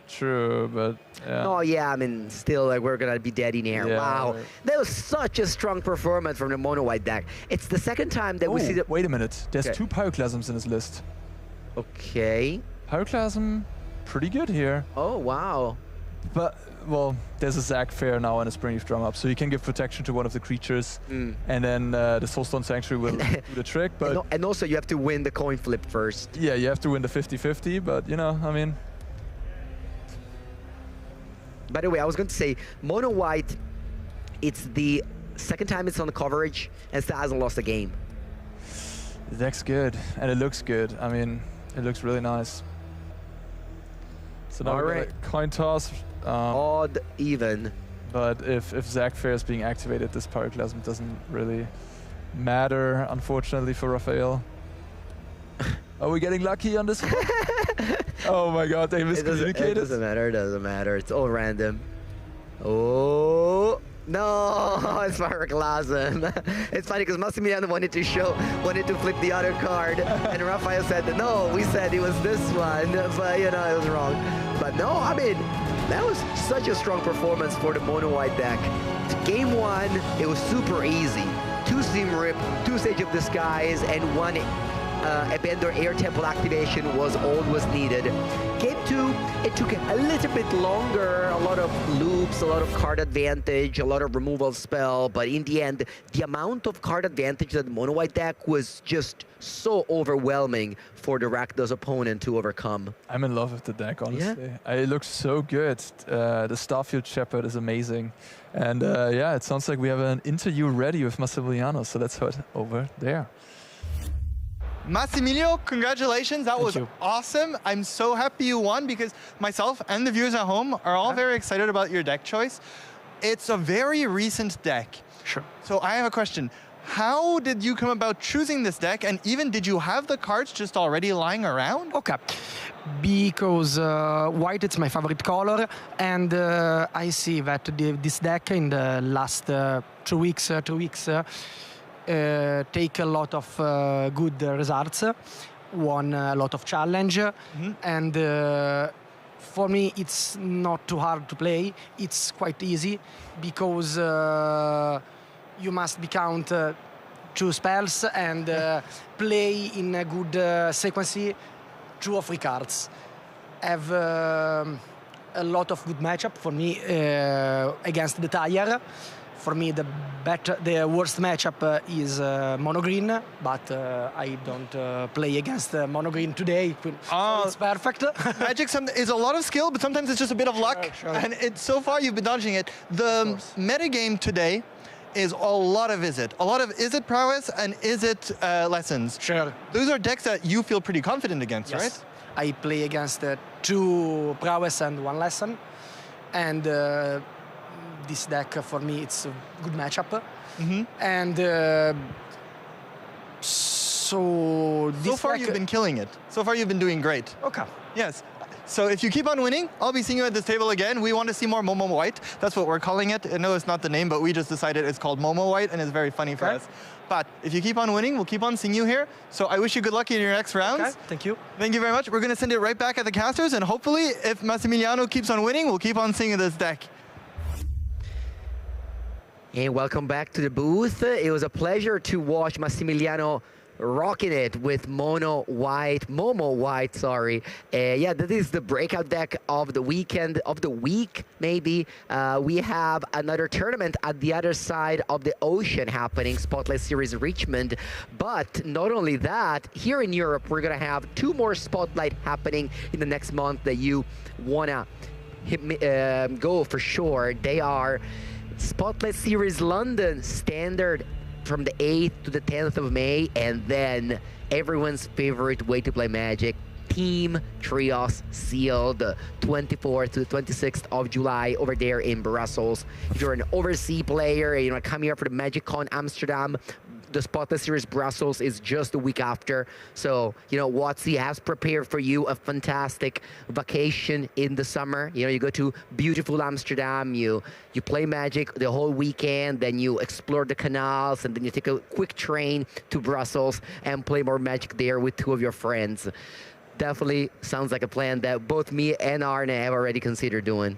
True, but yeah. Oh, yeah, I mean, still, like, we're going to be dead in air. Yeah, wow. right. That was such a strong performance from the Mono White deck. It's the second time that we see the... Wait a minute. There's Okay. 2 Pyroclasms in his list. Okay. Pyroclasm, pretty good here. Oh, wow. But, well, there's a Zach Fair now and a Springleaf Drum Up, so you can give protection to one of the creatures, and then the Soulstone Sanctuary will do the trick, but... And also, you have to win the coin flip first. Yeah, you have to win the 50-50, but, you know, I mean... By the way, I was going to say, Mono White, it's the second time it's on the coverage, and still hasn't lost a game. The deck's good, and it looks good. I mean, it looks really nice. So now we're gonna coin toss. Odd, even. But if Zach Fair is being activated, this Pyroclasm doesn't really matter, unfortunately, for Raphael. Are we getting lucky on this one? Oh my God, they miscommunicated. It doesn't matter. It's all random. Oh. No, it's Pyroclasm. It's funny because Massimiliano wanted to flip the other card, and Raphael said, no, we said it was this one, but you know, it was wrong. But no, I mean, that was such a strong performance for the Mono White deck. Game 1, it was super easy. 2 Steam Rip, 2 Sage of Disguise, and 1 Abandor Air Temple activation was all was needed. Game 2, it took a little bit longer, a lot of loops, a lot of card advantage, a lot of removal spell, but in the end, the amount of card advantage that the Mono White deck was just so overwhelming for the Rakdos opponent to overcome. I'm in love with the deck, honestly. Yeah. It looks so good. The Starfield Shepherd is amazing. And yeah, it sounds like we have an interview ready with Massimiliano, so let's head over there. Massimiliano, congratulations. That was awesome. I'm so happy you won because myself and the viewers at home are all very excited about your deck choice. It's a very recent deck. Sure. So I have a question. How did you come about choosing this deck, and even did you have the cards just already lying around? Okay, because white is my favorite color, and I see that this deck in the last 2 weeks, take a lot of good results, won a lot of challenge, and for me it's not too hard to play. It's quite easy because you must count 2 spells and play in a good sequence 2 or 3 cards. Have a lot of good matchup for me against the Tire. For me, the worst matchup is mono green, but I don't play against mono green today. So it's perfect. Magic is a lot of skill, but sometimes it's just a bit of luck. Sure. And so far, you've been dodging it. The metagame today is a lot of Izzet prowess and Izzet lessons. Sure. Those are decks that you feel pretty confident against, yes. right? I play against 2 prowess and 1 lesson, and this deck for me it's a good matchup. And so far you've been killing it. So far you've been doing great. Okay. Yes. So if you keep on winning, I'll be seeing you at this table again. We want to see more Momo White. That's what we're calling it. I know it's not the name, but we just decided it's called Momo White, and it's very funny for us. But if you keep on winning, we'll keep on seeing you here. So I wish you good luck in your next rounds. Okay, thank you. Thank you very much. We're going to send it right back at the casters, and hopefully, if Massimiliano keeps on winning, we'll keep on seeing this deck. And welcome back to the booth. It was a pleasure to watch Massimiliano rocking it with Momo White, sorry. Yeah, that is the breakout deck of the weekend, of the week, maybe. We have another tournament at the other side of the ocean happening, Spotlight Series Richmond. But not only that, here in Europe, we're gonna have 2 more Spotlight happening in the next month that you wanna go for sure. They are Spotlight Series London Standard from the 8th to the 10th of May, and then everyone's favorite way to play Magic, Team Trios Sealed, 24th to the 26th of July over there in Brussels. If you're an overseas player and you want to come here for the Magic Con Amsterdam, the Spotlight Series Brussels is just a week after. So, you know, WotC has prepared for you a fantastic vacation in the summer. You know, you go to beautiful Amsterdam, you play Magic the whole weekend, then you explore the canals, and then you take a quick train to Brussels and play more Magic there with 2 of your friends. Definitely sounds like a plan that both me and Arne have already considered doing.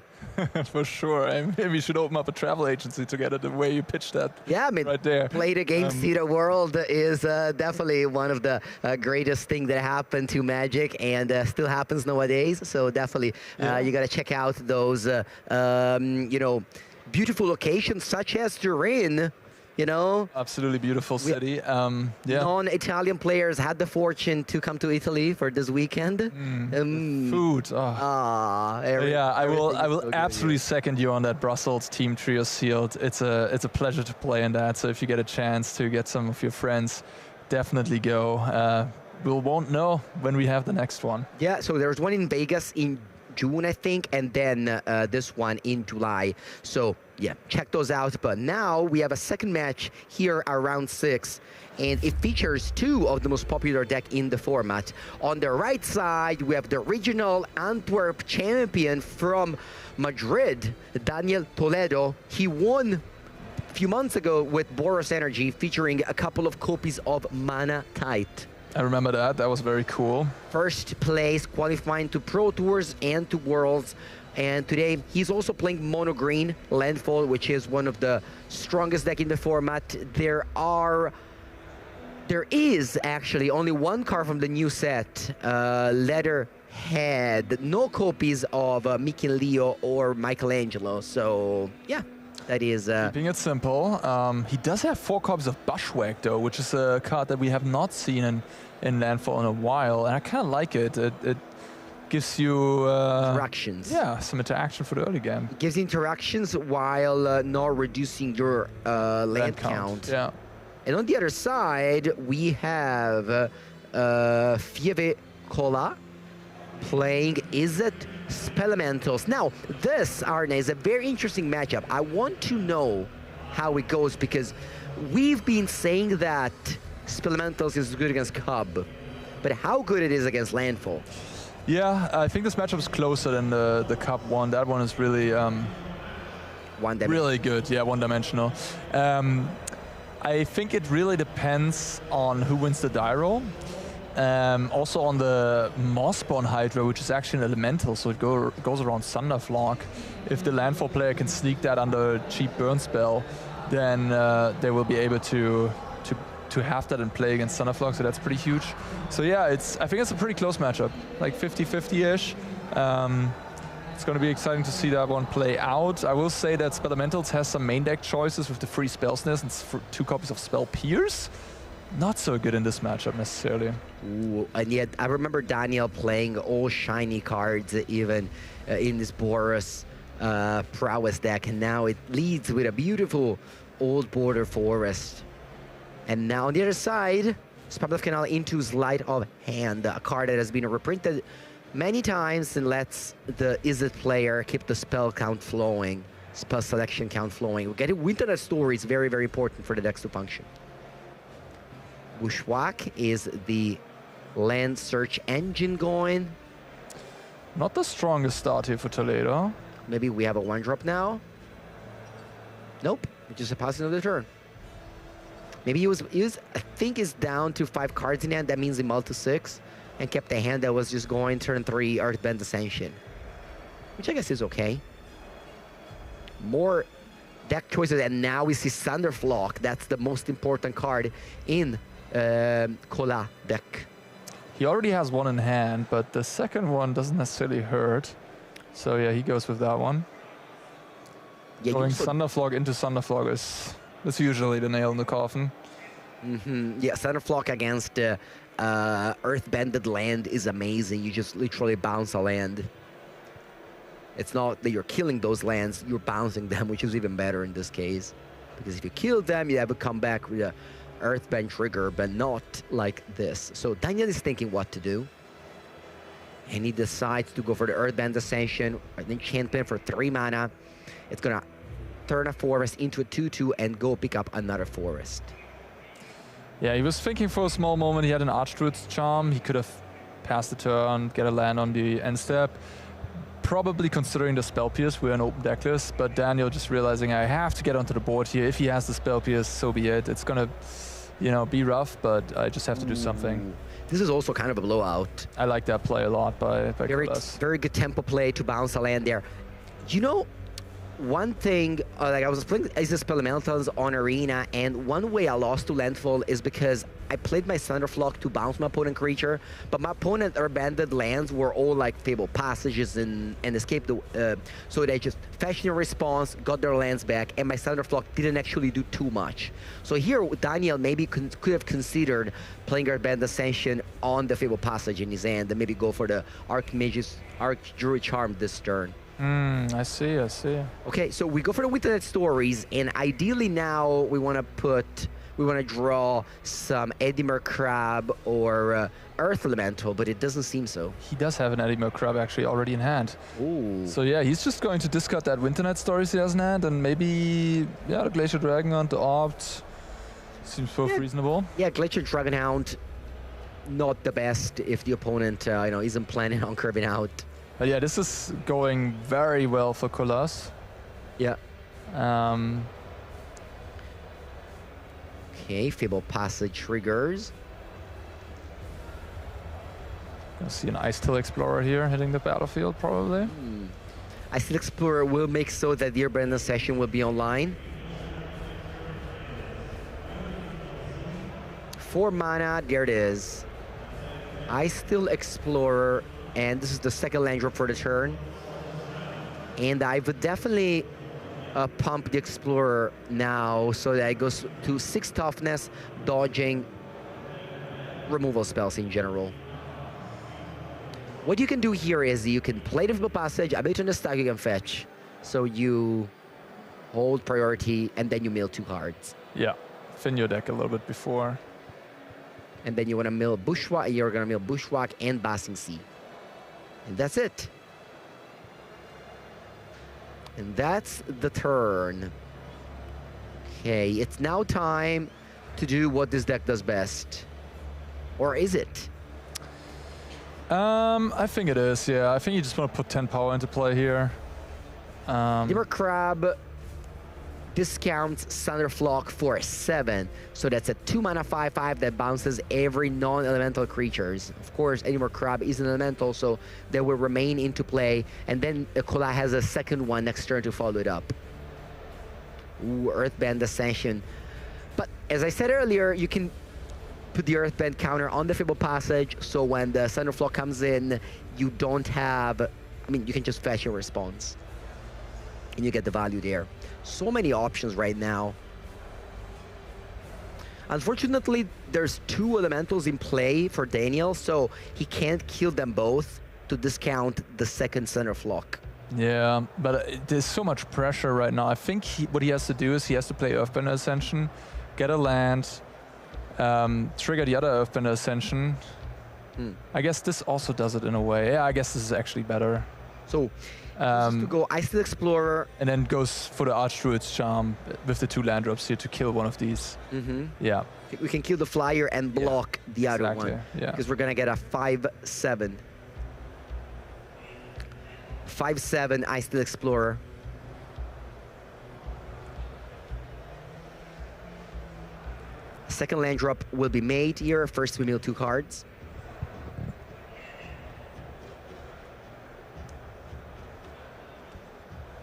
For sure. I mean, maybe you should open up a travel agency together the way you pitched that. Yeah, I mean, right there. Play the game, see the world is definitely one of the greatest things that happened to Magic, and still happens nowadays. So definitely, you got to check out those, you know, beautiful locations such as Turin. You know, absolutely beautiful city. Yeah. Non-Italian players had the fortune to come to Italy for this weekend. Food. Yeah, I will absolutely second you on that. Brussels Team Trio Sealed. It's a pleasure to play in that. So if you get a chance to get some of your friends, definitely go. We won't know when we have the next one. Yeah. So there's one in Vegas in June, I think, and then this one in July. So yeah, check those out. But now we have a second match here around 6, and it features 2 of the most popular deck in the format. On the right side, we have the regional Antwerp champion from Madrid, Daniel Toledo. He won a few months ago with Boros Energy, featuring a couple of copies of Mana Tide. I remember that. That was very cool. First place, qualifying to Pro Tours and to Worlds. And today, he's also playing Mono Green Landfall, which is one of the strongest deck in the format. There is actually only 1 card from the new set, Leatherhead. No copies of Mickey and Leo or Michelangelo. So, yeah. That is... Keeping it simple. He does have 4 copies of Bushwhack, though, which is a card that we have not seen in Landfall in a while. And I kind of like it. It gives you... interactions. Yeah, some interaction for the early game. It gives interactions while not reducing your land count. Yeah. And on the other side, we have Fieve Cola playing Izzet Spelementals. Now, this, Arne, is a very interesting matchup. I want to know how it goes, because we've been saying that Spelementals is good against Cub, but how good it is against Landfall? Yeah, I think this matchup is closer than the Cup one. That one is really really good. Yeah, one-dimensional. I think it really depends on who wins the die roll. Also on the Mossborn Hydra, which is actually an elemental, so it goes around Thunderflock. If the Landfall player can sneak that under a cheap burn spell, then they will be able to have that and play against Thunderflock, so that's pretty huge. So yeah, I think it's a pretty close matchup, like 50-50-ish. It's going to be exciting to see that one play out. I will say that Spelementals has some main deck choices with the free Spellsness and 2 copies of Spell Pierce. Not so good in this matchup necessarily. Ooh, and yet I remember Daniel playing all shiny cards even in this Boros prowess deck, and now it leads with a beautiful old border forest. And now on the other side, Spamdov Canal into Sleight of Hand, a card that has been reprinted many times and lets the Izzet player keep the spell count flowing, spell selection count flowing. Getting Winternet Story is very, very important for the decks to function. Bushwhack is the land search engine going. Not the strongest start here for Toledo. Maybe we have a 1-drop now. Nope, just a passing of the turn. Maybe he was I think is down to 5 cards in hand. That means he mulled to 6 and kept a hand that was just going turn 3 Earthbend Ascension, which I guess is okay. More deck choices, and now we see Thunderflock. That's the most important card in Kola deck. He already has one in hand, but the second one doesn't necessarily hurt. So yeah, he goes with that one. Yeah, Going Thunderflog into Thunderflog is usually the nail in the coffin. Yeah, Thunderflog against Earthbended land is amazing. You just literally bounce a land. It's not that you're killing those lands, you're bouncing them, which is even better in this case. Because if you kill them, you have to come back with a Earthbend trigger, but not like this. So Daniel is thinking what to do. And he decides to go for the Earthbend Ascension, an enchantment for 3 mana. It's gonna turn a forest into a 2/2 and go pick up another forest. Yeah, he was thinking for a small moment. He had an Archdruid's Charm. He could have passed the turn, get a land on the end step. Probably considering the Spell Pierce, we're an open deck list, but Daniel just realizing I have to get onto the board here. If he has the Spell Pierce, so be it. It's gonna, you know, be rough, but I just have to do something. This is also kind of a blowout. I like that play a lot by very good tempo play to bounce a land there. You know, one thing, like I was playing Ace Elementals on Arena, and one way I lost to landfall is because I played my Thunderflog to bounce my opponent creature, but my opponent abandoned lands were all like Fable Passages and escaped the, so they just fetched a response, got their lands back, and my Thunderflog didn't actually do too much. So here, Daniel maybe could have considered playing Earthbend Ascension on the Fable Passage in his hand, and maybe go for the Archdruid Charm this turn. I see. Okay, so we go for the Winternet Stories, and ideally now we want to draw some Edimer Crab or Earth Elemental, but it doesn't seem so. He does have an Edimer Crab actually already in hand. Ooh. So yeah, he's just going to discard that Winternet Stories he has in hand, and maybe, yeah, the Glacier Dragonhound, the Opt, seems both reasonable. Yeah, Glacier Dragonhound, not the best if the opponent, you know, isn't planning on curving out. But yeah, this is going very well for Colas. Yeah. Okay, Fable Passage triggers. You'll see an Ice Till Explorer here hitting the battlefield, probably. Ice Till Explorer will make so that the Earthbend Session will be online. 4 mana, there it is. Ice Till Explorer, and this is the second land drop for the turn. And I would definitely pump the Explorer now so that it goes to 6 toughness, dodging, removal spells in general. What you can do here is you can play the Fable Passage, I bet on the stack you can fetch. So you hold priority and then you mill 2 cards. Yeah, thin your deck a little bit before. And then you want to mill Bushwhack, you're going to mill Bushwhack and Basing Sea. And that's it. And that's the turn. Okay, it's now time to do what this deck does best. Or is it? I think it is, yeah. I think you just want to put 10 power into play here. Dimmer Crab discounts Thunderflog for 7. So that's a 2 mana 5/5 that bounces every non-elemental creatures. Of course, Dimmer Crab is an elemental, so they will remain into play. And then Kola has a second one next turn to follow it up. Ooh, Earthbend Ascension. But as I said earlier, you can put the Earthbend counter on the Fable Passage, so when the Thunderflog comes in, you don't have, I mean, you can just fetch your response. And you get the value there. So many options right now. Unfortunately, there's 2 elementals in play for Daniel, so he can't kill them both to discount the second Thunderflog. Yeah, but there's so much pressure right now. I think what he has to do is he has to play Earthbender Ascension, get a land, trigger the other Earthbender Ascension. I guess this also does it in a way. Yeah, I guess this is actually better. So, to go Ice Till Explorer. And then goes for the Archdruid's Charm with the 2 land drops here to kill one of these. Yeah. We can kill the flyer and block the other one. Yeah. Because we're going to get a 5/7. 5/7 Ice Till Explorer. Second land drop will be made here. First we mill 2 cards.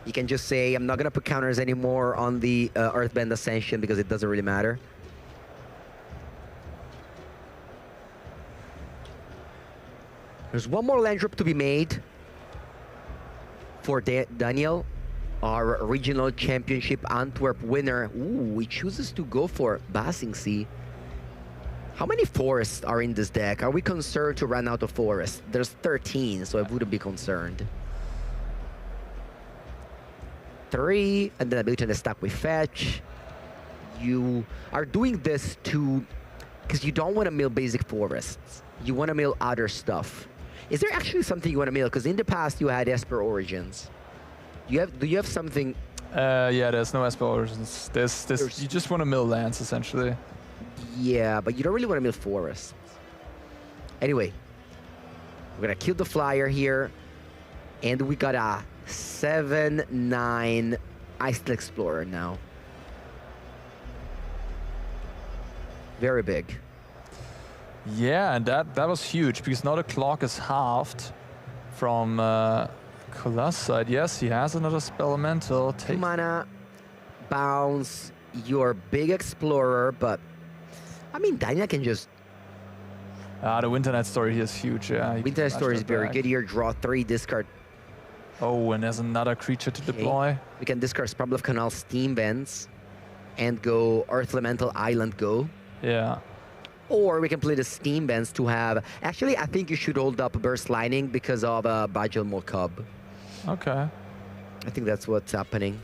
You can just say, I'm not going to put counters anymore on the Earthbend Ascension because it doesn't really matter. There's one more land drop to be made for Daniel, our regional championship Antwerp winner. Ooh, he chooses to go for Basingse. How many forests are in this deck? Are we concerned to run out of forests? There's 13, so I wouldn't be concerned. 3, and then ability to stack with fetch. You are doing this because you don't want to mill basic forests. You want to mill other stuff. Is there actually something you want to mill? Because in the past you had Esper Origins. Do you have something? Yeah, there's no Esper Origins. You just want to mill lands essentially. Yeah, but you don't really want to mill forests. Anyway, we're gonna kill the flyer here, and we got a 7/9 Isle Explorer now. Very big. Yeah, and that was huge because now the clock is halved from Kula's side. Yes, he has another spell elemental. 2 mana, bounce your big explorer, but I mean Daniel can just. The Winter Night Story here is huge. Yeah, Winter Night Story is very good here. Draw 3, discard. Oh, and there's another creature to deploy. We can discard Sprawl of Canal, Steam Vents, and go Earth Elemental Island Go. Yeah. Or we can play the Steam Vents to have. Actually, I think you should hold up Burst Lightning because of Bajal Mokub. Okay. I think that's what's happening.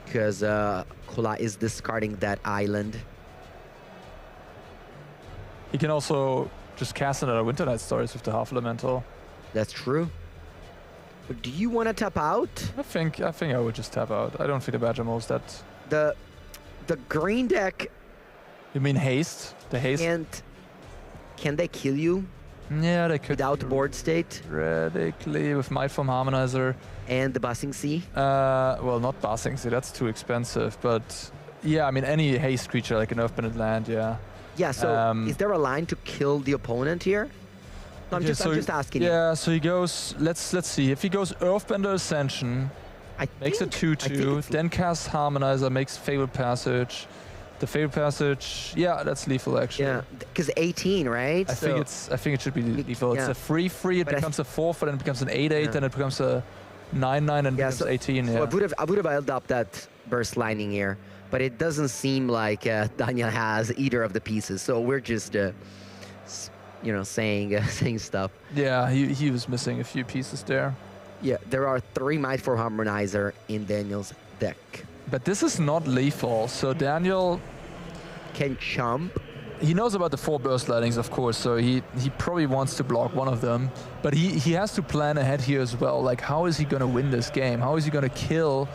Because Kula is discarding that island. He can also just cast another Winter Night Stories with the half elemental. That's true. But do you want to tap out? I think I would just tap out. I don't think the Badgermo's that. The green deck. You mean haste? The haste. And can they kill you? Yeah, they could. Without board state. Radically with Might from Harmonizer. And the Basingse. Well, not Basingse. That's too expensive. But yeah, I mean any haste creature like an Earthbended land. Yeah. Yeah, so is there a line to kill the opponent here? No, I'm just asking you. Yeah, so he goes, let's see, if he goes Earthbender Ascension, makes a 2/2, then casts Harmonizer, makes Fabled Passage. The Fabled Passage, yeah, that's lethal actually. Yeah, because 18, right? I think it should be lethal. Yeah. It's a 3/3, it becomes a 4/4, then it becomes an 8/8, then it becomes a 9/9, and becomes 18. So I would have held up that Burst Lightning here. But it doesn't seem like Daniel has either of the pieces, so we're just, saying stuff. Yeah, he was missing a few pieces there. Yeah, there are 3 Might for Harmonizer in Daniel's deck. But this is not lethal, so Daniel can chump. He knows about the 4 Burst Lightnings, of course, so he probably wants to block one of them. But he has to plan ahead here as well. Like, how is he going to win this game? How is he going to kill?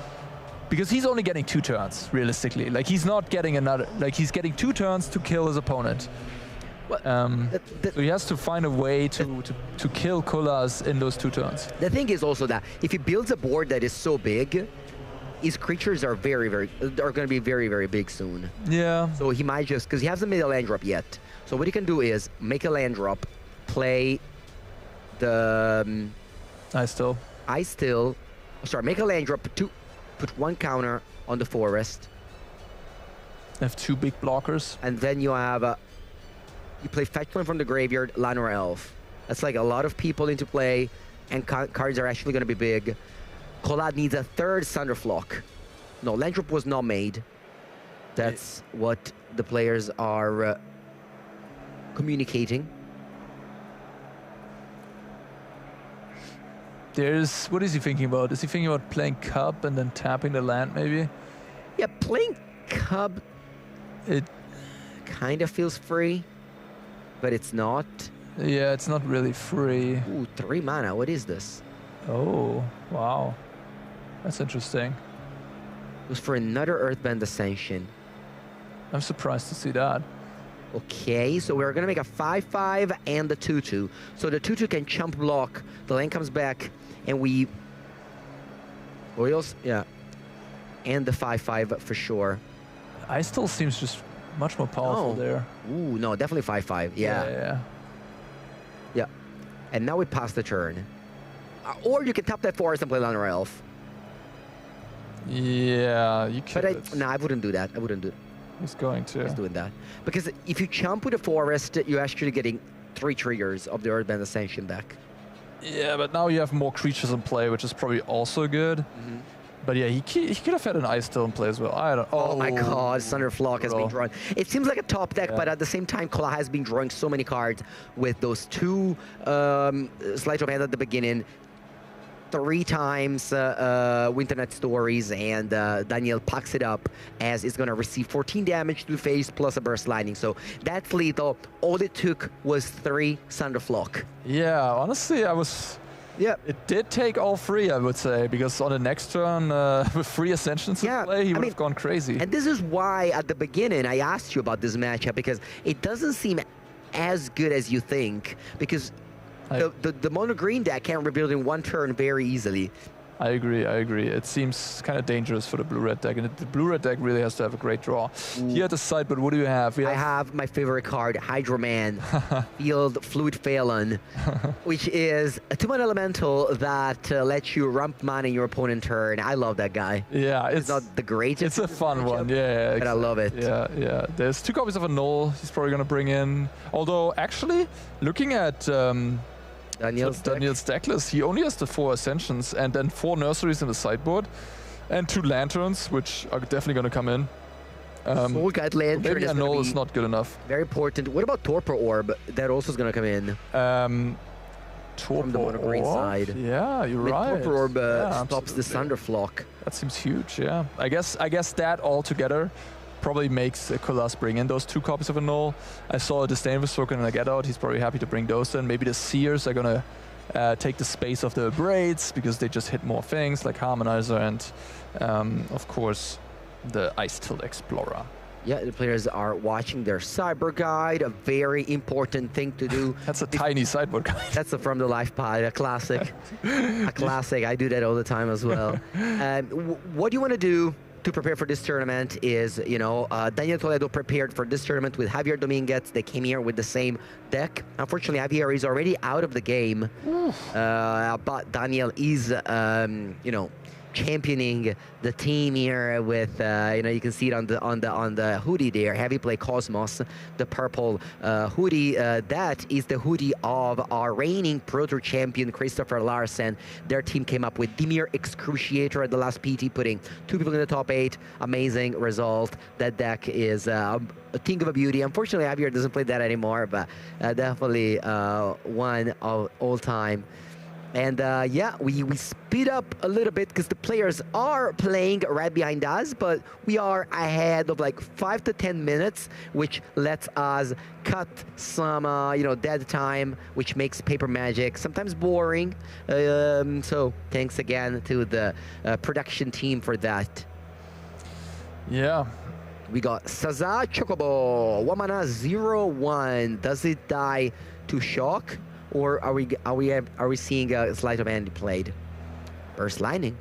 Because he's only getting 2 turns, realistically. Like, he's not getting another... Like, he's getting 2 turns to kill his opponent. So he has to find a way to kill Kulas in those 2 turns. The thing is also that if he builds a board that is so big, his creatures are going to be very, very big soon. Yeah. So he might just... Because he hasn't made a land drop yet. So what he can do is make a land drop, play the... Make a land drop to... Put 1 counter on the forest. Have 2 big blockers. And then you have you play Fetchland from the graveyard, Llanowar Elf. That's like a lot of people into play, and cards are actually going to be big. Collad needs a 3rd Thunderflock. No, land drop was not made. That's what the players are communicating. What is he thinking about? Is he thinking about playing Cub and then tapping the land, maybe? Yeah, playing Cub, it kind of feels free, but it's not. Yeah, it's not really free. Ooh, 3 mana, what is this? Oh, wow. That's interesting. It was for another Earthbend Ascension. I'm surprised to see that. Okay, so we're gonna make a 5/5 and the 2/2. So the 2/2 can chump block, the land comes back, and we... Oils? Yeah. And the 5/5 for sure. I still seems just much more powerful there. Ooh, no, definitely 5/5, yeah. Yeah. And now we pass the turn. Or you can tap that forest and play Llanowar Elf. Yeah, you could. But I wouldn't do that. I wouldn't do it. He's going to. He's doing that. Because if you chump with a forest, you're actually getting 3 triggers of the Earthband Ascension deck. Yeah, but now you have more creatures in play, which is probably also good. But yeah, he could have had an Ice Stone in play as well. I don't. Oh my God, Thunderflock has been Bro. drawn. It seems like a top deck, but at the same time, Kola has been drawing so many cards with those 2 Sleight of Hand at the beginning, 3 times Winternet Stories, and Daniel packs it up as it's going to receive 14 damage to the face plus a Burst Lightning. So that's lethal. All it took was 3 Thunderflock. Yeah, honestly, Yeah, it did take all 3, I would say, because on the next turn, with 3 Ascensions in play, he would have gone crazy. And this is why, at the beginning, I asked you about this matchup, because it doesn't seem as good as you think, because the mono green deck can rebuild in 1 turn very easily. I agree. It seems kind of dangerous for the blue-red deck, and the blue-red deck really has to have a great draw. Here at the side, but what do you have? I have my favorite card, Hydro Man, Field Fluid Phelan, which is a 2-mana elemental that lets you rump mana in your opponent's turn. I love that guy. Yeah, it's not the greatest. It's a fun one, yeah. But I love it. Yeah. There's 2 copies of a Null he's probably going to bring in. Although, actually, looking at Daniel's deck list, he only has the 4 Ascensions and then 4 Nurseries in the sideboard and 2 Lanterns, which are definitely going to come in. Soul Guide Lantern maybe a Null is not good enough. Very important. What about Torpor Orb? That also is going to come in. From the mono green side. Yeah, you're right. Torpor Orb stops the Thunderflock. That seems huge, yeah. I guess that all together probably makes Kolas bring in those 2 copies of a Null. I saw a Disdainful Token and a Get Out. He's probably happy to bring those in. Maybe the Seers are going to take the space of the Braids because they just hit more things like Harmonizer and, of course, the Ice Tilt Explorer. Yeah, the players are watching their Cyber Guide, a very important thing to do. That's a tiny sideboard guide. That's a From the Life Pod, a classic. A classic. I do that all the time as well. What do you want to do to prepare for this tournament is, Daniel Toledo prepared for this tournament with Javier Dominguez. They came here with the same deck. Unfortunately, Javier is already out of the game, but Daniel is, championing the team here with, you can see it on the hoodie there. Heavy Play Cosmos, the purple hoodie. That is the hoodie of our reigning Pro Tour champion, Christopher Larsen. Their team came up with Dimir Excruciator at the last PT, putting 2 people in the top 8. Amazing result. That deck is a thing of a beauty. Unfortunately, Javier doesn't play that anymore, but definitely one of all time. And we speed up a little bit because the players are playing right behind us, but we are ahead of like 5 to 10 minutes, which lets us cut some, dead time, which makes Paper Magic sometimes boring. So thanks again to the production team for that. Yeah. We got Saza Chocobo, 1 mana, 0/1. Does it die to shock? Or are we seeing a Sleight of Hand played? Burst Lightning.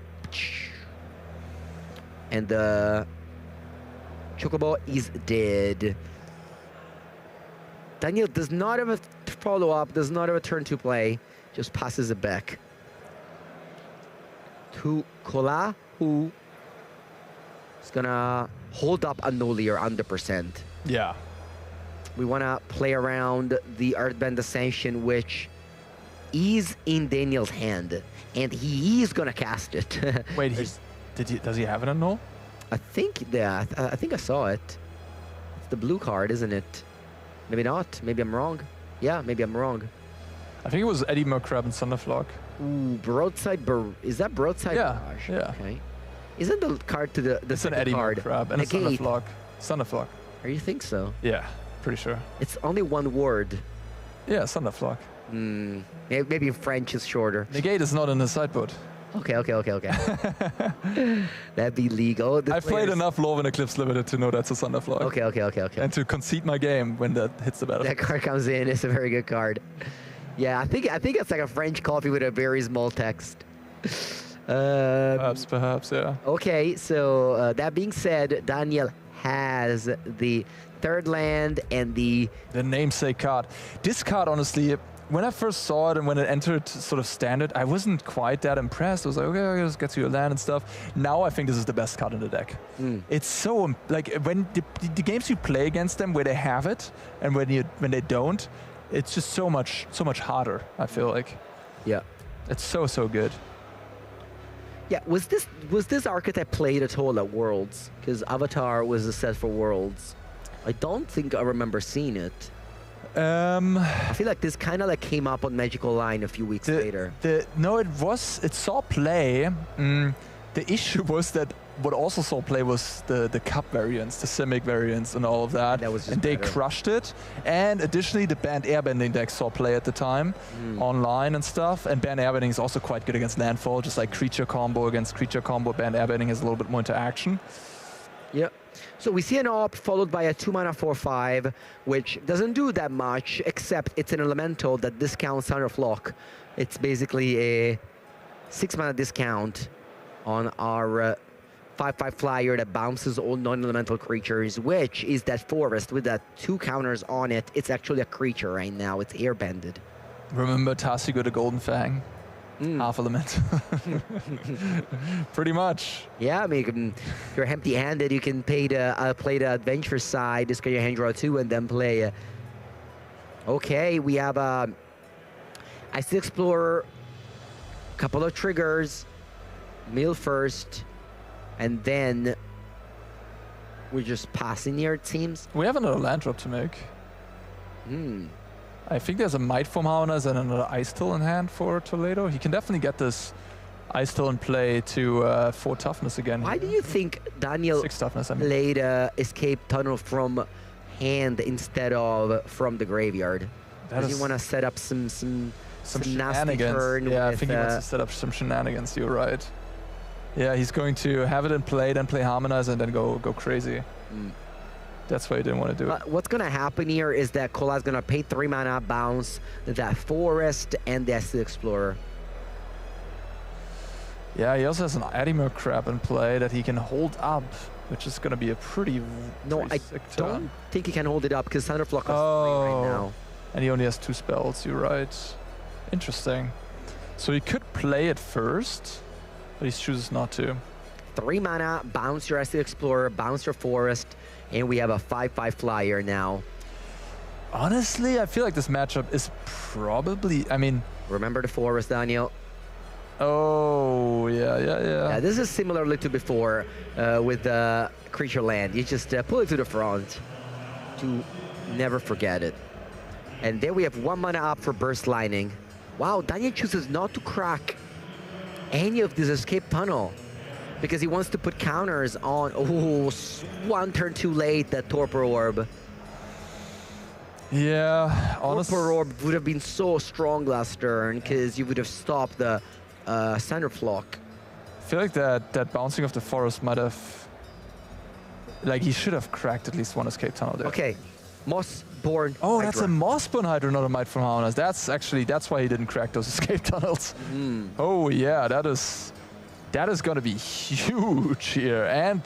And the Chocobo is dead. Daniel does not have a follow-up, does not have a turn to play, just passes it back to Kola, who is gonna hold up a Nullier under percent. Yeah. We want to play around the Earthband Ascension, which is in Daniel's hand, and he is going to cast it. Wait, does he have it on Null? I think that. I think I saw it. It's the blue card, isn't it? Maybe not. Maybe I'm wrong. Yeah, maybe I'm wrong. I think it was Eddie Crab and Thunderflock. Ooh, Broadside. Is that Broadside? Yeah. Barrage? Yeah. Okay. Isn't the card to the it's an Eddie Crab and a Thunderflock. Thunderflock. Or you think so? Yeah. Pretty sure. It's only 1 word. Yeah, Thunderflock. Maybe French is shorter. Negate is not in the sideboard. Okay. That'd be legal. I've played enough Lorwyn Eclipse Limited to know that's a Thunderflock. Okay. And to concede my game when that hits the battlefield. That card comes in. It's a very good card. Yeah, I think it's like a French coffee with a very small text. Perhaps, yeah. Okay, so that being said, Daniel has the 3rd land and the namesake card. This card, honestly, when I first saw it and when it entered sort of standard, I wasn't quite that impressed. I was like, okay, let's get to your land and stuff. Now I think this is the best card in the deck. It's so, like, when the games you play against them where they have it and when they don't, it's just so much harder, I feel like. Yeah. It's so good. Yeah, was this archetype played at all at Worlds? Because Avatar was a set for Worlds. I don't think I remember seeing it. I feel like this kind of like came up on Magical Line a few weeks later. No, it saw play. The issue was that what also saw play was the cup variants, the Simic variants and all of that. That was just and they better. crushed it. And additionally, the banned airbending deck saw play at the time online and stuff. And banned airbending is also quite good against landfall, just like creature combo against creature combo. Banned airbending has a little bit more interaction. Yep. So we see an AWP followed by a 2-mana 4/5, which doesn't do that much, except it's an elemental that discounts Thunderflock. It's basically a 6-mana discount on our 5/5 flyer that bounces all non-elemental creatures, which is that forest with that 2 counters on it. It's actually a creature right now. It's airbended. Remember Tasigo the Golden Fang? Half element. Pretty much. Yeah, I mean, if you're empty-handed, you can play the adventure side, discard your hand draw 2, and then play. Okay, we have Ice Explorer, couple of triggers, mill first, and then we're just passing here, it seems. We have another land drop to make. I think there's a Might from Harmoners and another Ice Till in hand for Toledo. He can definitely get this Ice Till in play to 4 toughness again. Why do you think Daniel 6 toughness, I mean. played Escape Tunnel from hand instead of from the graveyard? Does he want to set up some nasty shenanigans. turn? Yeah, with, I think he wants to set up some shenanigans. You're right. Yeah, he's going to have it in play, then play Harmonize, and then go crazy. That's why he didn't want to do it. What's going to happen here is that Kola's going to pay 3 mana, bounce that Forest and the Acid Explorer. Yeah, he also has an Adimer Crab in play that he can hold up, which is going to be a pretty I sick don't turn. think he can hold it up because Thunderflock is 3 right now. And he only has 2 spells, you're right. Interesting. So he could play it first, but he chooses not to. 3 mana, bounce your Acid Explorer, bounce your Forest, and we have a 5/5 flyer now. Honestly, I feel like this matchup is probably, I mean... Remember the Forest, Daniel? Oh, yeah. Yeah, this is similarly to before with the creature land. You just pull it to the front to never forget it. And there we have 1 mana up for Burst Lightning. Wow, Daniel chooses not to crack any of this Escape Tunnel because he wants to put counters on. Oh, 1 turn too late, that Torpor Orb. Yeah, honestly. Torpor Orb would have been so strong last turn because you would have stopped the Thunderflock. I feel like that bouncing of the Forest might have... Like, he should have cracked at least 1 Escape Tunnel there. Okay, Mossborn Oh, Hydra. that's a Mossborn Hydra, not a Might from Harmoners. That's why he didn't crack those Escape Tunnels. Oh, yeah, that is going to be huge here. And,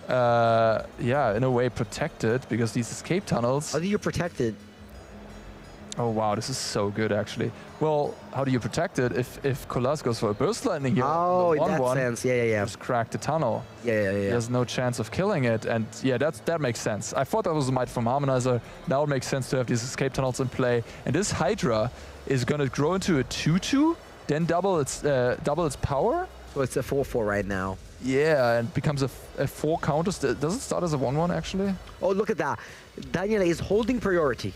yeah, in a way protected, because these Escape Tunnels... How do you protect it? Oh, wow, this is so good, actually. Well, how do you protect it if Colas goes for a Burst Lightning here? Oh, in that 1/1, sense, yeah. just crack the tunnel. Yeah. There's no chance of killing it, and yeah, that makes sense. I thought that was a Might from Harmonizer. Now it makes sense to have these Escape Tunnels in play. And this Hydra is going to grow into a 2/2, then double its power. So it's a 4/4 right now. Yeah, and becomes a 4 counter. Does it start as a 1/1 actually? Oh, look at that. Daniel is holding priority.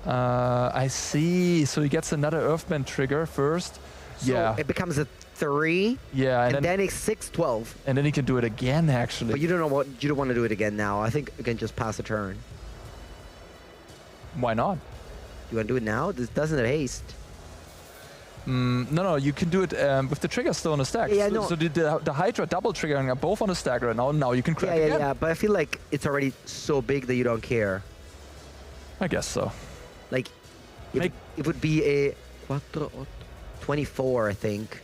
I see. So he gets another Earthbend trigger first. So yeah. it becomes a 3. Yeah, and then it's 6/12. And then he can do it again, actually. But you don't want to do it again now. I think you can just pass a turn. Why not? You want to do it now? This doesn't have haste. No, you can do it with the trigger still on the stack. Yeah, so, no. So the Hydra double triggering are both on the stack right now. Now you can crack again. Yeah. But I feel like it's already so big that you don't care. I guess so. Like, it would be a 24, I think.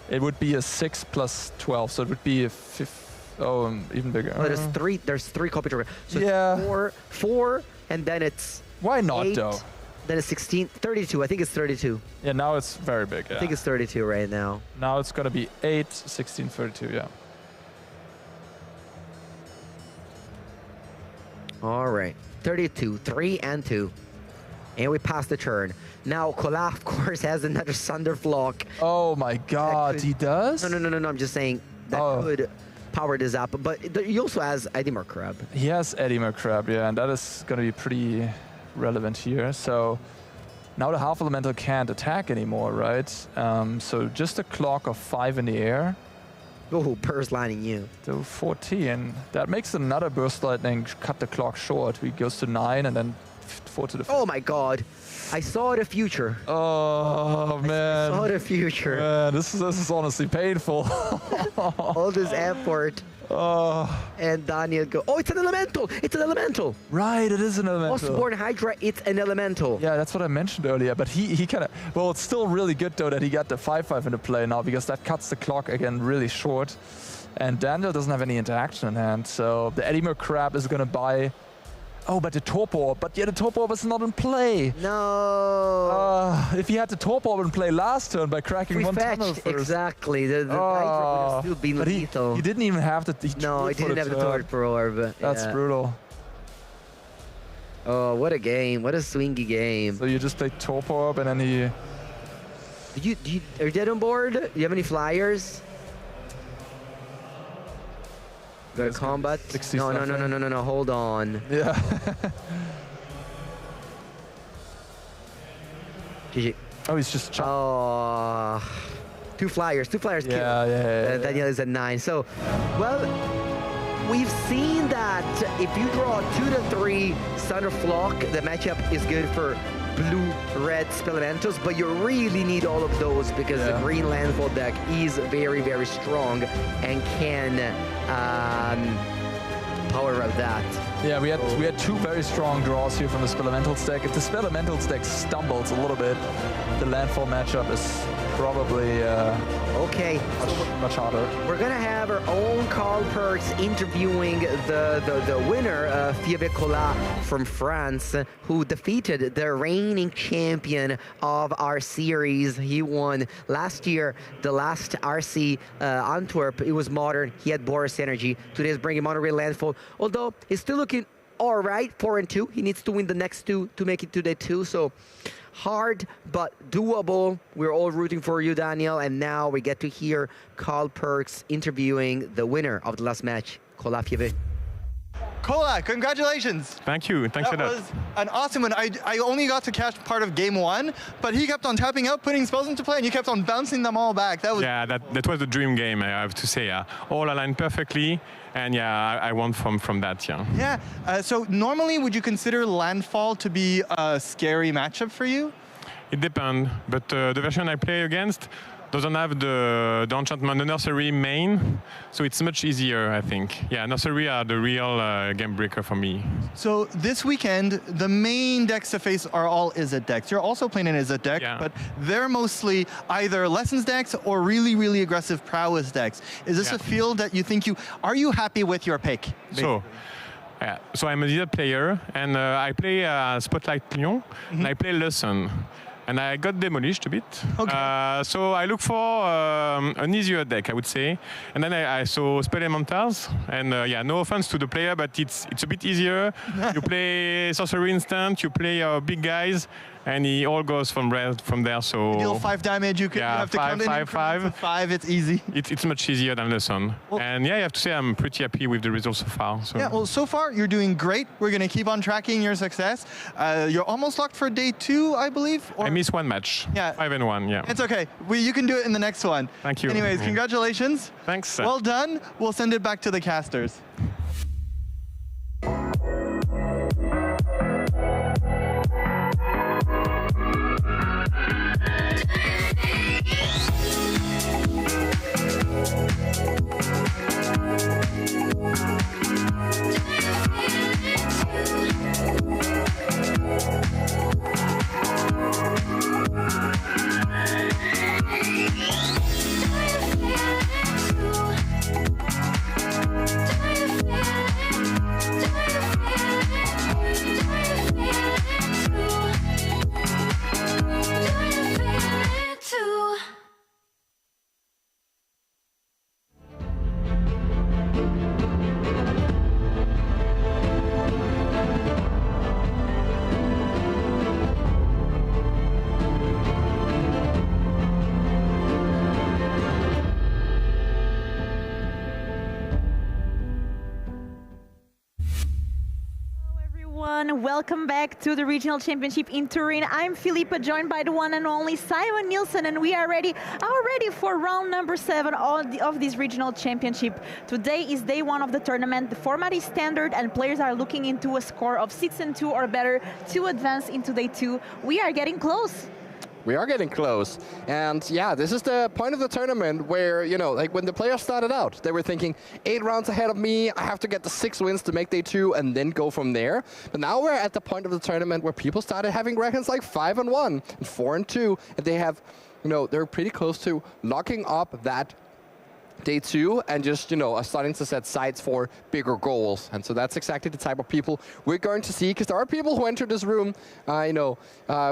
It would be a 6 plus 12, so it would be a 5. Oh, even bigger. No, there's 3 copy trigger. So yeah. It's 4, and then it's... Why not, 8, though? Then it's 16, 32. I think it's 32. Yeah, now it's very big. Yeah. I think it's 32 right now. Now it's going to be 8, 16, 32, yeah. All right. 32, 3 and 2. And we pass the turn. Now, Kola, of course, has another Thunderflock. Oh my god, he does? No, I'm just saying that could power this up. But he also has Edimer Crab. He has Edimer Crab, yeah, and that is going to be pretty relevant here. So now the Half Elemental can't attack anymore, right? So just a clock of 5 in the air. Oh, Burst Lightning you. So 14. That makes another Burst Lightning cut the clock short. He goes to 9 and then 4 to the... Oh my god. I saw the future. Oh, man. I saw the future. Man, this is honestly painful. All this effort. And Daniel go, oh, it's an elemental! It's an elemental! Right, it is an elemental. Frostborn Hydra, it's an elemental. Yeah, that's what I mentioned earlier, but he kind of... Well, it's still really good, though, that he got the 5/5 into play now, because that cuts the clock, again, really short. And Daniel doesn't have any interaction in hand, so the Edimer Crab is going to buy... Oh, but the Torpor Orb. But yeah, the Torpor Orb is not in play. No. If he had the Torpor Orb in play last turn by cracking one tunnel first. Exactly. The Hydra would have still been lethal. He didn't even have the... No, he didn't have the Torpor Orb. That's brutal. Oh, what a game. What a swingy game. So you just play Torpor Orb and then he... Are you dead on board? Do you have any flyers? Go combat. No, hold on. Yeah. GG. Oh, he's just... Oh. Two flyers yeah. Daniel is at 9. So, well, we've seen that if you draw 2 to 3 Thunderflock, the matchup is good for blue-red Spelementals, but you really need all of those because the green landfall deck is very, very strong and can power out that. Yeah, we had 2 very strong draws here from the Spelementals deck. If the Spelementals deck stumbles a little bit, the landfall matchup is probably much harder. We're gonna have our own Carl Perks interviewing the winner, Fiebe Collat from France, who defeated the reigning champion of our series. He won last year, the last RC Antwerp. It was modern. He had Boros Energy. Today is bringing Monorail Landfall. Although he's still looking all right, 4-2. He needs to win the next 2 to make it to day 2. So hard, but doable. We're all rooting for you, Daniel. And now we get to hear Carl Perks interviewing the winner of the last match, Kola Fiebe. Kola, congratulations. Thank you. Thanks a lot. That was an awesome one. I only got to catch part of game 1, but he kept on tapping out, putting spells into play, and you kept on bouncing them all back. That was... Yeah, that was a dream game, I have to say. All aligned perfectly, and yeah, I won from that, yeah. Yeah, so normally would you consider Landfall to be a scary matchup for you? It depends, but the version I play against doesn't have the enchantment, the nursery main, so it's much easier, I think. Yeah, nursery are the real game breaker for me. So this weekend, the main decks to face are all Izzet decks. You're also playing an Izzet deck, but they're mostly either Lessons decks or really, really aggressive Prowess decks. Is this a field that you think are you happy with your pick? So I'm a Izzet player, and I play Spotlight Lyon, and I play Lesson. And I got demolished a bit. Okay. So I look for an easier deck, I would say. And then I saw Spelementals. And yeah, no offense to the player, but it's a bit easier. You play Sorcery Instant, you play big guys, and he all goes from there. So you deal 5 damage. You have to count in 5. It's easy. It's much easier than Lesson. Well, and yeah, I have to say I'm pretty happy with the results so far. So. Yeah, well, so far you're doing great. We're going to keep on tracking your success. You're almost locked for day 2, I believe. I missed 1 match. Yeah, 5-1. Yeah, it's okay. You can do it in the next one. Thank you. Anyways, congratulations. Thanks. Well done. We'll send it back to the casters. Do you feel welcome back to the Regional Championship in Turin. I'm Filipa, joined by the one and only Simon Nielsen, and we are ready for round number 7 of this Regional Championship. Today is day 1 of the tournament. The format is standard, and players are looking into a score of 6-2 or better to advance into day 2. We are getting close. We are getting close. And yeah, this is the point of the tournament where, you know, like when the players started out, they were thinking 8 rounds ahead of me, I have to get the 6 wins to make day 2 and then go from there. But now we're at the point of the tournament where people started having records like 5-1 and 4-2, and they have, you know, they're pretty close to locking up that day 2 and just, you know, are starting to set sights for bigger goals. And so that's exactly the type of people we're going to see, because there are people who enter this room, you know,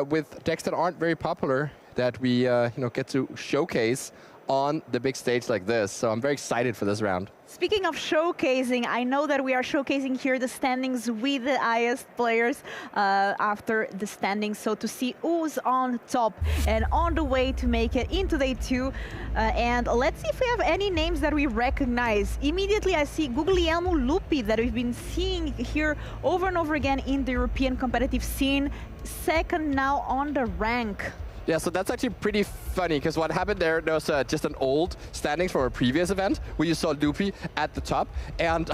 with decks that aren't very popular that we, you know, get to showcase on the big stage like this. So I'm very excited for this round. Speaking of showcasing, I know that we are showcasing here the standings with the highest players after the standings. So to see who's on top and on the way to make it into day 2. And let's see if we have any names that we recognize. Immediately I see Guglielmo Lupi that we've been seeing here over and over again in the European competitive scene. Second now on the rank. Yeah, so that's actually pretty funny, because what happened there was just an old standings from a previous event where you saw Lupi at the top. And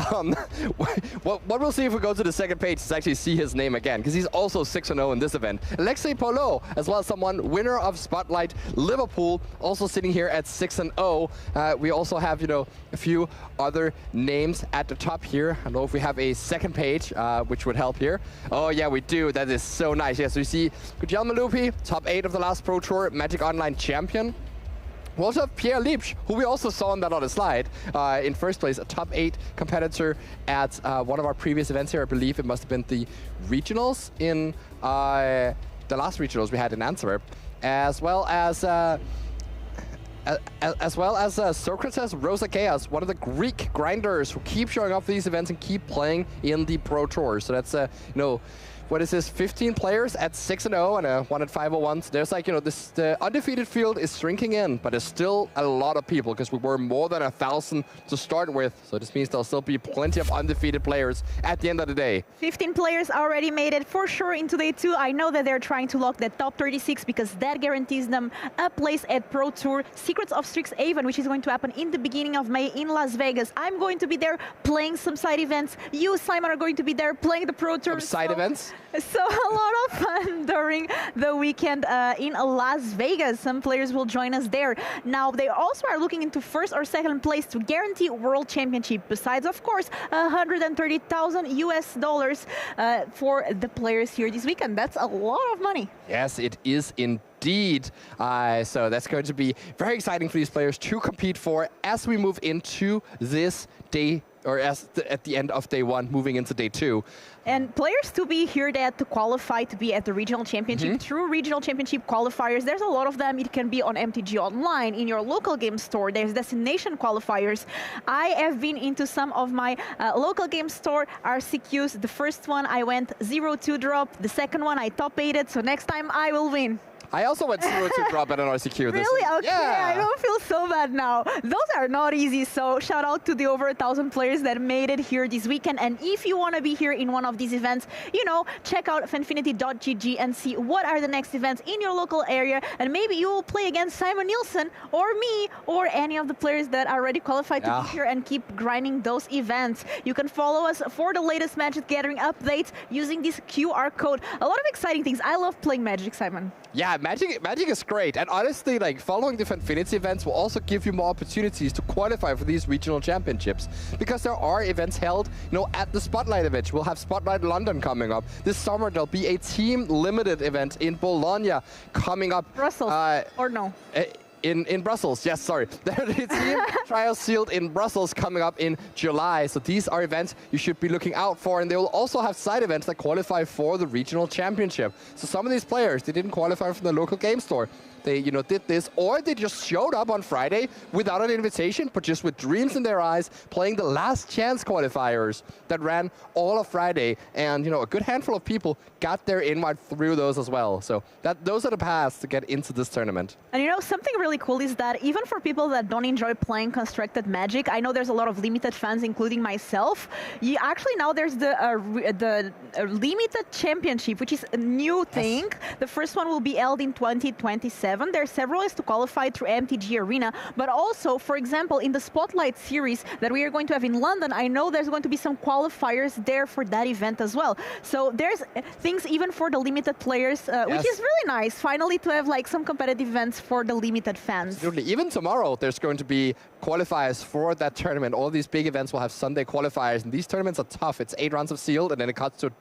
what we'll see if we go to the second page is actually see his name again, because he's also 6-0 in this event. Alexei Polo, as well as someone winner of Spotlight Liverpool, also sitting here at 6-0. We also have, you know, a few other names at the top here. I don't know if we have a second page, which would help here. Oh yeah, we do. That is so nice. Yeah, so you see Guglielmo Lupi, top 8 of the last Pro Tour Magic Online champion. We also have Pierre Liebsch, who we also saw on that other slide, in first place, a top 8 competitor at one of our previous events here. I believe it must have been the regionals in the last regionals we had in Antwerp, as well as Socrates Rosakeas, one of the Greek grinders who keep showing up for these events and keep playing in the Pro Tour. So that's, you know, what is this, 15 players at 6-0 and one at 5-1. So there's like, you know, the undefeated field is shrinking in, but there's still a lot of people, because we were more than 1,000 to start with. So this means there'll still be plenty of undefeated players at the end of the day. 15 players already made it for sure into day 2. I know that they're trying to lock that top 36, because that guarantees them a place at Pro Tour Secrets of Strixhaven, which is going to happen in the beginning of May in Las Vegas. I'm going to be there playing some side events. You, Simon, are going to be there playing the Pro Tour. Side events? So a lot of fun during the weekend in Las Vegas. Some players will join us there. Now, they also are looking into first or second place to guarantee World Championship, besides, of course, $130,000 for the players here this weekend. That's a lot of money. Yes, it is indeed. So that's going to be very exciting for these players to compete for as we move into this day, or at the end of day 1, moving into day 2. And players to be here that to qualify to be at the Regional Championship through Regional Championship qualifiers. There's a lot of them. It can be on MTG Online, in your local game store. There's destination qualifiers. I have been into some of my local game store RCQs. The first one I went 0-2 drop. The second one I top 8'd. So next time I will win. I also went 0-2 drop at an RCQ. Really? Okay, yeah. I don't feel so bad now. Those are not easy, so shout out to the over 1,000 players that made it here this weekend. And if you want to be here in one of these events, you know, check out fanfinity.gg and see what are the next events in your local area. And maybe you will play against Simon Nielsen or me or any of the players that are already qualified to be here and keep grinding those events. You can follow us for the latest Magic Gathering updates using this QR code. A lot of exciting things. I love playing Magic, Simon. Yeah, Magic is great, and honestly, like, following the Fanfinity events will also give you more opportunities to qualify for these regional championships, because there are events held, you know, at the Spotlight event. We'll have Spotlight London coming up this summer. There'll be a team limited event in Bologna coming up. Brussels, or no? In Brussels, yes, sorry. There's a team trial sealed in Brussels coming up in July. So these are events you should be looking out for, and they will also have side events that qualify for the regional championship. So some of these players, they didn't qualify from the local game store. They, you know, did this, or they just showed up on Friday without an invitation, but just with dreams in their eyes, playing the last chance qualifiers that ran all of Friday. And, you know, a good handful of people got their invite through those as well. So those are the paths to get into this tournament. And, you know, something really really cool is that even for people that don't enjoy playing constructed Magic, I know there's a lot of limited fans, including myself. Actually, now there's the limited championship, which is a new thing. The first one will be held in 2027. There are several ways to qualify through MTG Arena, but also, for example, in the Spotlight series that we are going to have in London, I know there's going to be some qualifiers there for that event as well. So there's things even for the limited players, which is really nice. Finally, to have like some competitive events for the limited fans. Absolutely. Even tomorrow, there's going to be qualifiers for that tournament. All these big events will have Sunday qualifiers, and these tournaments are tough. It's 8 rounds of sealed, and then it cuts to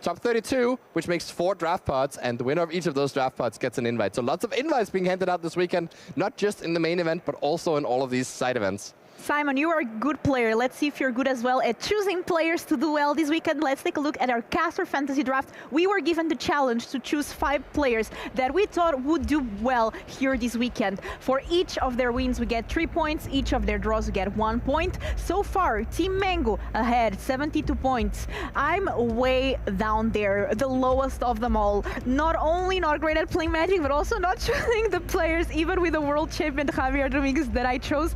top 32, which makes 4 draft pods, and the winner of each of those draft pods gets an invite. So lots of invites being handed out this weekend, not just in the main event, but also in all of these side events. Simon, you are a good player. Let's see if you're good as well at choosing players to do well this weekend. Let's take a look at our Caster Fantasy Draft. We were given the challenge to choose 5 players that we thought would do well here this weekend. For each of their wins, we get 3 points. Each of their draws, we get 1 point. So far, Team Mango ahead, 72 points. I'm way down there, the lowest of them all. Not only not great at playing Magic, but also not choosing the players, even with the world champion Javier Dominguez that I chose.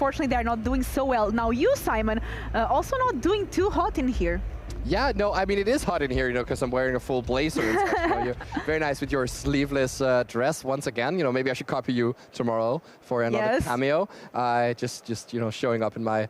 Unfortunately, they're not doing so well. Now you, Simon, also not doing too hot in here. Yeah, no, I mean, it is hot in here, you know, because I'm wearing a full blazer and stuff. You know, you're very nice with your sleeveless dress once again. You know, maybe I should copy you tomorrow for another cameo. Just you know, showing up in my,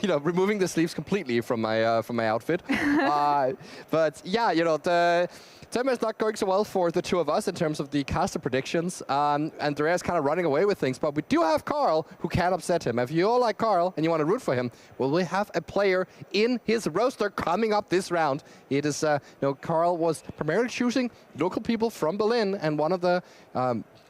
you know, removing the sleeves completely from my outfit. But yeah, you know, the Tema is not going so well for the two of us in terms of the caster predictions. Andrea is kind of running away with things, but we do have Carl who can upset him. If you all like Carl and you want to root for him, well, we have a player in his roster coming up this round. It is, you know, Carl was primarily choosing local people from Berlin, and one of the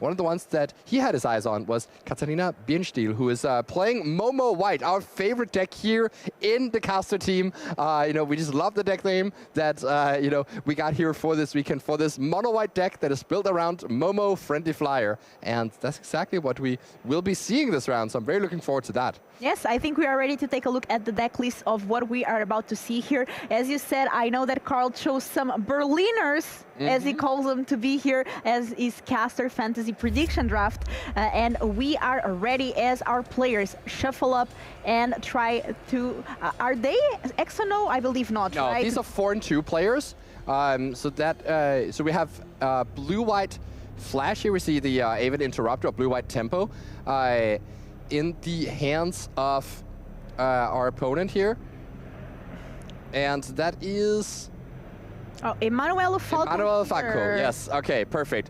ones that he had his eyes on was Katharina Birnstiel, who is playing Momo White, our favorite deck here in the caster team. You know, we just love the deck name that you know, we got here for this weekend, for this mono white deck that is built around Momo Friendly Flyer, and that's exactly what we will be seeing this round. So I'm very looking forward to that. Yes, I think we are ready to take a look at the deck list of what we are about to see here. As you said, I know that Carl chose some Berliners, as he calls them, to be here as his Caster Fantasy Prediction Draft. And we are ready as our players shuffle up and try to... are they X or no? I believe not, no, right? These are 4 and 2 players. So we have blue-white Flash here. We see the Avid Interrupter, or blue-white Tempo, in the hands of our opponent here. And that is... Oh, Emanuele Falco. Emanuele Falco, yes. Okay, perfect.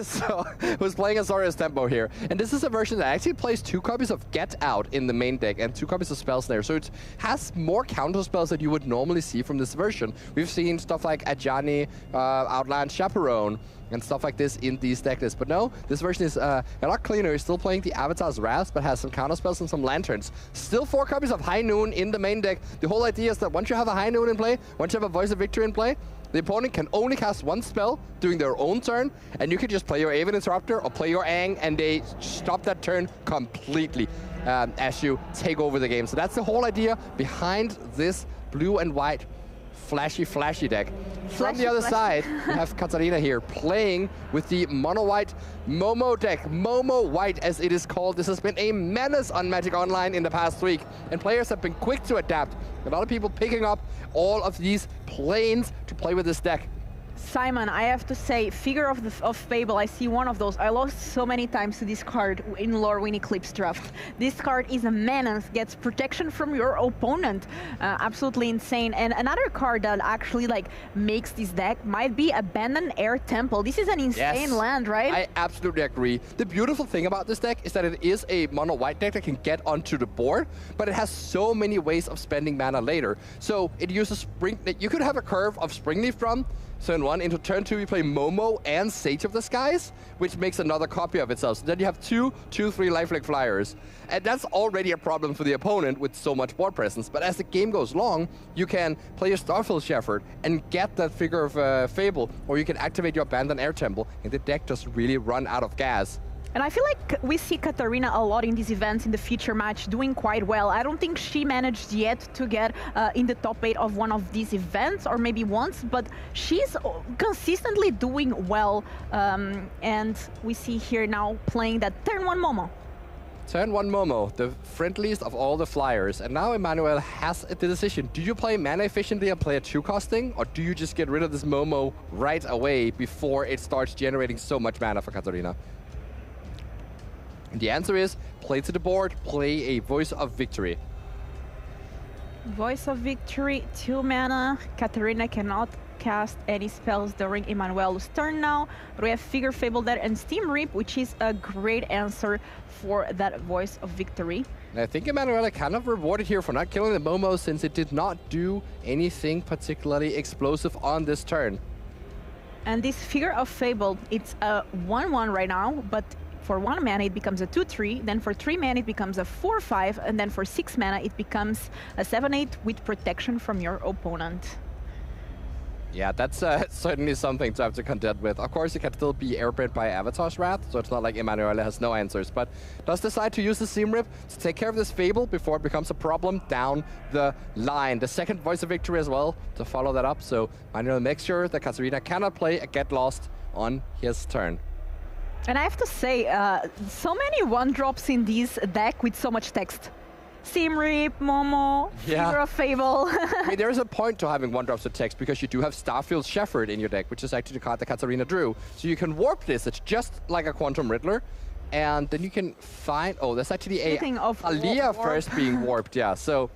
So, who's playing Azorius Tempo here. And this is a version that actually plays 2 copies of Get Out in the main deck and 2 copies of Spell Snare. So it has more counter spells that you would normally see from this version. We've seen stuff like Ajani, Outland Chaperone, and stuff like this in these deck lists. But no, this version is a lot cleaner. It's still playing the Avatar's Wrath, but has some counter spells and some lanterns. Still 4 copies of High Noon in the main deck. The whole idea is that once you have a High Noon in play, once you have a Voice of Victory in play, the opponent can only cast 1 spell during their own turn, and you can just play your Avid Interrupter or play your Aang, and they stop that turn completely as you take over the game. So that's the whole idea behind this blue and white flashy deck. From the other side, we have Katharina here playing with the mono-white Momo deck. Momo White, as it is called. This has been a menace on Magic Online in the past week, and players have been quick to adapt. A lot of people picking up all of these planes to play with this deck. Simon, I have to say, Figure of Fable, I see one of those. I lost so many times to this card in Lorwyn Eclipse draft. This card is a menace, gets protection from your opponent. Absolutely insane. And another card that actually like makes this deck might be Abandoned Air Temple. This is an insane land, right? I absolutely agree. The beautiful thing about this deck is that it is a mono white deck that can get onto the board, but it has so many ways of spending mana later. So it uses Spring. You could have a curve of Springleaf Drum. Turn 1, into turn 2 we play Momo and Sage of the Skies, which makes another copy of itself. So then you have 2 2/3 lifelink flyers. And that's already a problem for the opponent with so much board presence. But as the game goes long, you can play your Starfield Shepherd and get that Figure of Fable, or you can activate your Abandoned Air Temple, and the deck just really run out of gas. And I feel like we see Katarina a lot in these events in the feature match doing quite well. I don't think she managed yet to get in the top 8 of one of these events, or maybe once, but she's consistently doing well. And we see here now playing that turn 1 Momo. Turn 1 Momo, the friendliest of all the flyers. And now Emmanuel has the decision. Do you play mana efficiently and play a 2-costing, or do you just get rid of this Momo right away before it starts generating so much mana for Katarina? The answer is, play to the board, play a Voice of Victory. Voice of Victory, 2 mana. Katarina cannot cast any spells during Emmanuel's turn now. But we have Figure Fable there and Steam Reap, which is a great answer for that Voice of Victory. And I think Emmanuel kind of rewarded here for not killing the Momo, since it did not do anything particularly explosive on this turn. And this Figure of Fable, it's a 1-1 right now, but for 1 mana it becomes a 2-3, then for 3 mana it becomes a 4-5, and then for 6 mana it becomes a 7-8 with protection from your opponent. Yeah, that's certainly something to have to contend with. Of course, it can still be airburned by Avatar's Wrath, so it's not like Emmanuel has no answers, but does decide to use the Steam Rip to take care of this Fable before it becomes a problem down the line. The second Voice of Victory as well to follow that up, so Emmanuel makes sure that Katarina cannot play a Get Lost on his turn. And I have to say, so many 1-drops in this deck with so much text. Steam Reap, Momo, Figure of Fable. I mean, there is a point to having 1-drops of text, because you do have Starfield Shepherd in your deck, which is actually the card that Katarina drew. So you can warp this. It's just like a Quantum Riddler. And then you can find... Oh, that's actually a Aliyah first being warped, yeah. So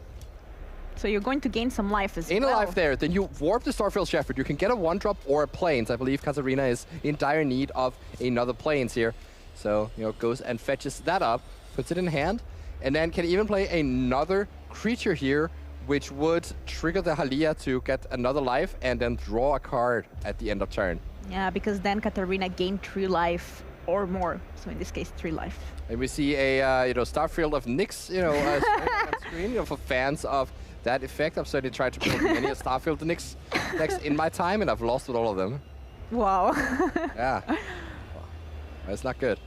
you're going to gain some life as well. Gain a life there. Then you warp the Starfield Shepherd. You can get a 1-drop or a Plains. I believe Katarina is in dire need of another Plains here. So, you know, goes and fetches that up, puts it in hand, and then can even play another creature here, which would trigger the Aliyah to get another life and then draw a card at the end of turn. Yeah, because then Katarina gained 3 life or more. So in this case, 3 life. And we see a Starfield of Nyx, on screen. For fans of that effect, I've certainly tried to build many a Starfield Nyx decks in my time, and I've lost with all of them. Wow. Yeah. That's not good.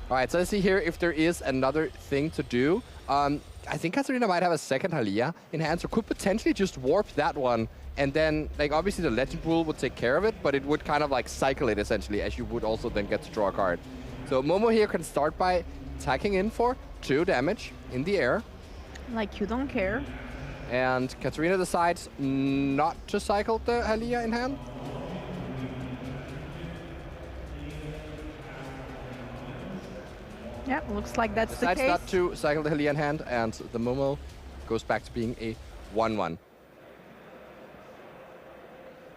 All right, so let's see here if there is another thing to do. I think Katarina might have a second Aliyah in hand, so could potentially just warp that one. And then, obviously the Legend Rule would take care of it, but it would kind of cycle it essentially, as you would also then get to draw a card. So Momo here can start by attacking in for 2 damage in the air. Like you don't care. And Katarina decides not to cycle the Aliyah in hand. Yeah, looks like that's the case. Decides not to cycle the Aliyah in hand, and the Momo goes back to being a 1-1.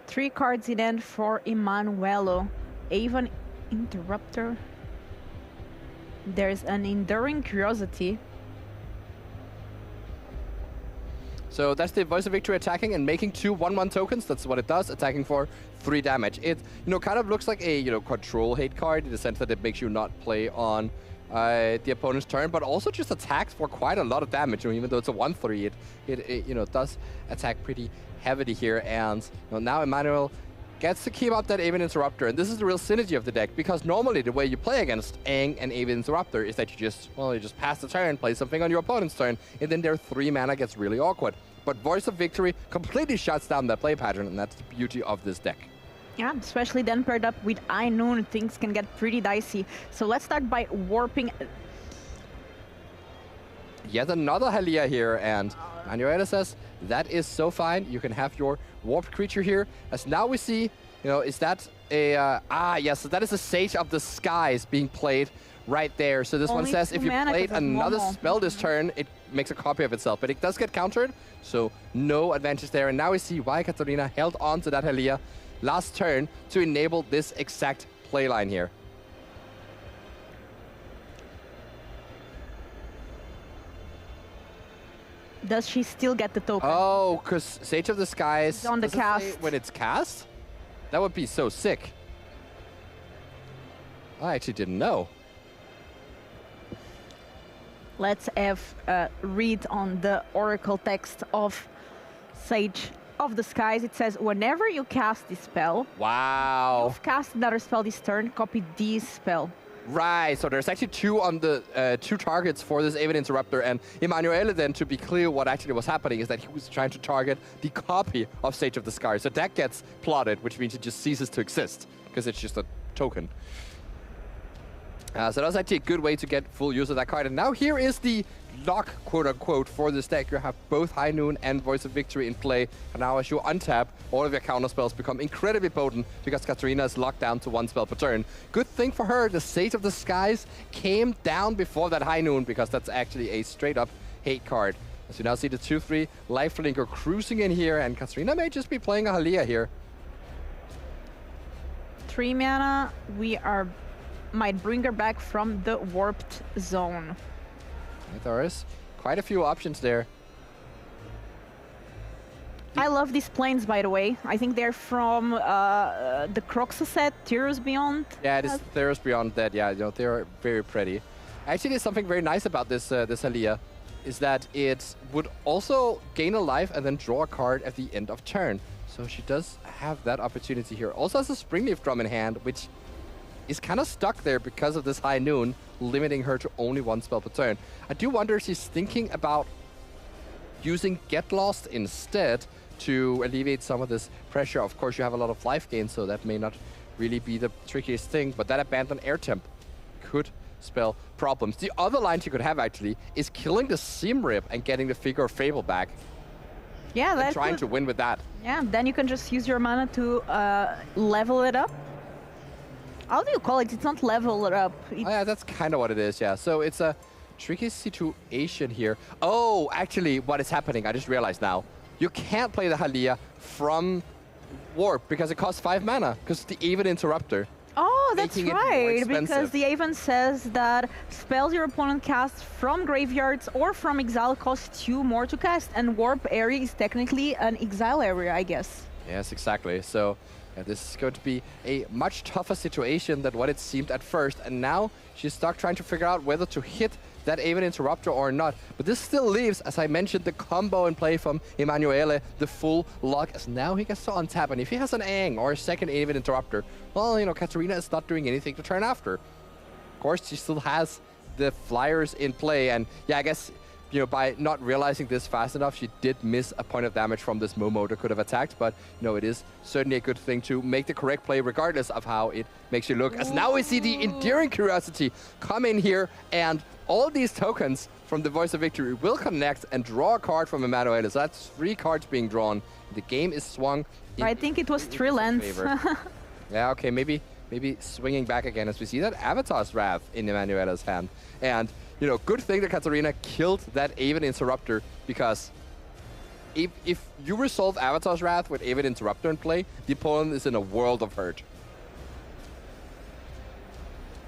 3 cards in hand for Emanuelo. Aeon Interrupter. There's an Enduring Curiosity. So that's the Voice of Victory attacking and making 2 1/1 tokens. That's what it does, attacking for 3 damage. It kind of looks like a control hate card in the sense that it makes you not play on the opponent's turn, but also just attacks for quite a lot of damage. Even though it's a 1/3, it does attack pretty heavily here. And now Emmanuel gets to keep up that Aeon Interrupter, and this is the real synergy of the deck, because normally the way you play against Aang and Aeon Interrupter is that you just pass the turn, play something on your opponent's turn, and then their 3 mana gets really awkward. But Voice of Victory completely shuts down that play pattern, and that's the beauty of this deck. Yeah, especially then paired up with Ainun, things can get pretty dicey. So let's start by warping. Yet another Aliyah here, and Manuela says, that is so fine. You can have your warped creature here. As now we see, is that a... yes, so that is a Sage of the Skies being played right there. So this one says if you played another spell this turn, it makes a copy of itself. But it does get countered, so no advantage there. And now we see why Katarina held on to that Aliyah last turn to enable this exact playline here. Does she still get the token? Oh, because Sage of the Skies it's on the cast. When it's cast? That would be so sick. I actually didn't know. Let's have a read on the Oracle text of Sage of the Skies. It says, whenever you cast this spell, wow, you've cast another spell this turn, copy this spell. Right, so there's actually two on the two targets for this Avid Interrupter, and Emanuele then, to be clear, what actually was happening is that he was trying to target the copy of Sage of the Skies. So that gets plotted, which means it just ceases to exist, because it's just a token. So that's actually a good way to get full use of that card. And now here is the lock, quote-unquote, for this deck. You have both High Noon and Voice of Victory in play. And now as you untap, all of your counter spells become incredibly potent because Katarina is locked down to 1 spell per turn. Good thing for her, the Sage of the Skies came down before that High Noon, because that's actually a straight-up hate card. As you now see the 2-3 Lifelinker cruising in here, and Katarina may just be playing a Halia here. 3 mana, might bring her back from the warped zone. There is quite a few options there. I love these planes, by the way. I think they're from the Croxa set, Tears Beyond. Yeah, it is Theros Beyond that. Yeah, you know, they're very pretty. Actually, there's something very nice about this this Halia, is that it would also gain a life and then draw a card at the end of turn. So she does have that opportunity here. Also has a Springleaf Drum in hand, which is kind of stuck there because of this High Noon, limiting her to only 1 spell per turn. I do wonder if she's thinking about using Get Lost instead to alleviate some of this pressure. Of course, you have a lot of life gain, so that may not really be the trickiest thing, but that Abandoned Air Temp could spell problems. The other line she could have, actually, is killing the Sim Rip and getting the Figure of Fable back. Yeah, that's trying to win with that. Yeah, then you can just use your mana to level it up. How do you call it? It's not level it up. Oh, yeah, that's kind of what it is, yeah. So it's a tricky situation here. Oh, actually, what is happening, I just realized now. You can't play the Halia from Warp because it costs 5 mana, because the Avid Interrupter. Oh, that's right, because expensive. the Aven says that spells your opponent casts from graveyards or from exile cost 2 more to cast, and Warp area is technically an exile area, I guess. Yes, exactly. So this is going to be a much tougher situation than what it seemed at first, and now she's stuck trying to figure out whether to hit that Avid Interrupter or not. But this still leaves, as I mentioned, the combo in play from Emanuele, the full lock, as now he gets to untap, and if he has an Aang or a second Avid Interrupter, well, you know, Katarina is not doing anything to turn after. Of course, she still has the flyers in play, and yeah, I guess, you know, by not realizing this fast enough, she did miss a point of damage from this Momo that could have attacked, but, you know, it is certainly a good thing to make the correct play regardless of how it makes you look. As now we see the Endearing Curiosity come in here, and all these tokens from the Voice of Victory will connect and draw a card from Emanuele. So that's 3 cards being drawn. The game is swung. I think it was 3 lands. Yeah, okay, maybe swinging back again as we see that Avatar's Wrath in Emanuele's hand. And, you know, good thing that Katarina killed that Avid Interrupter, because if you resolve Avatar's Wrath with Avid Interrupter in play, the opponent is in a world of hurt.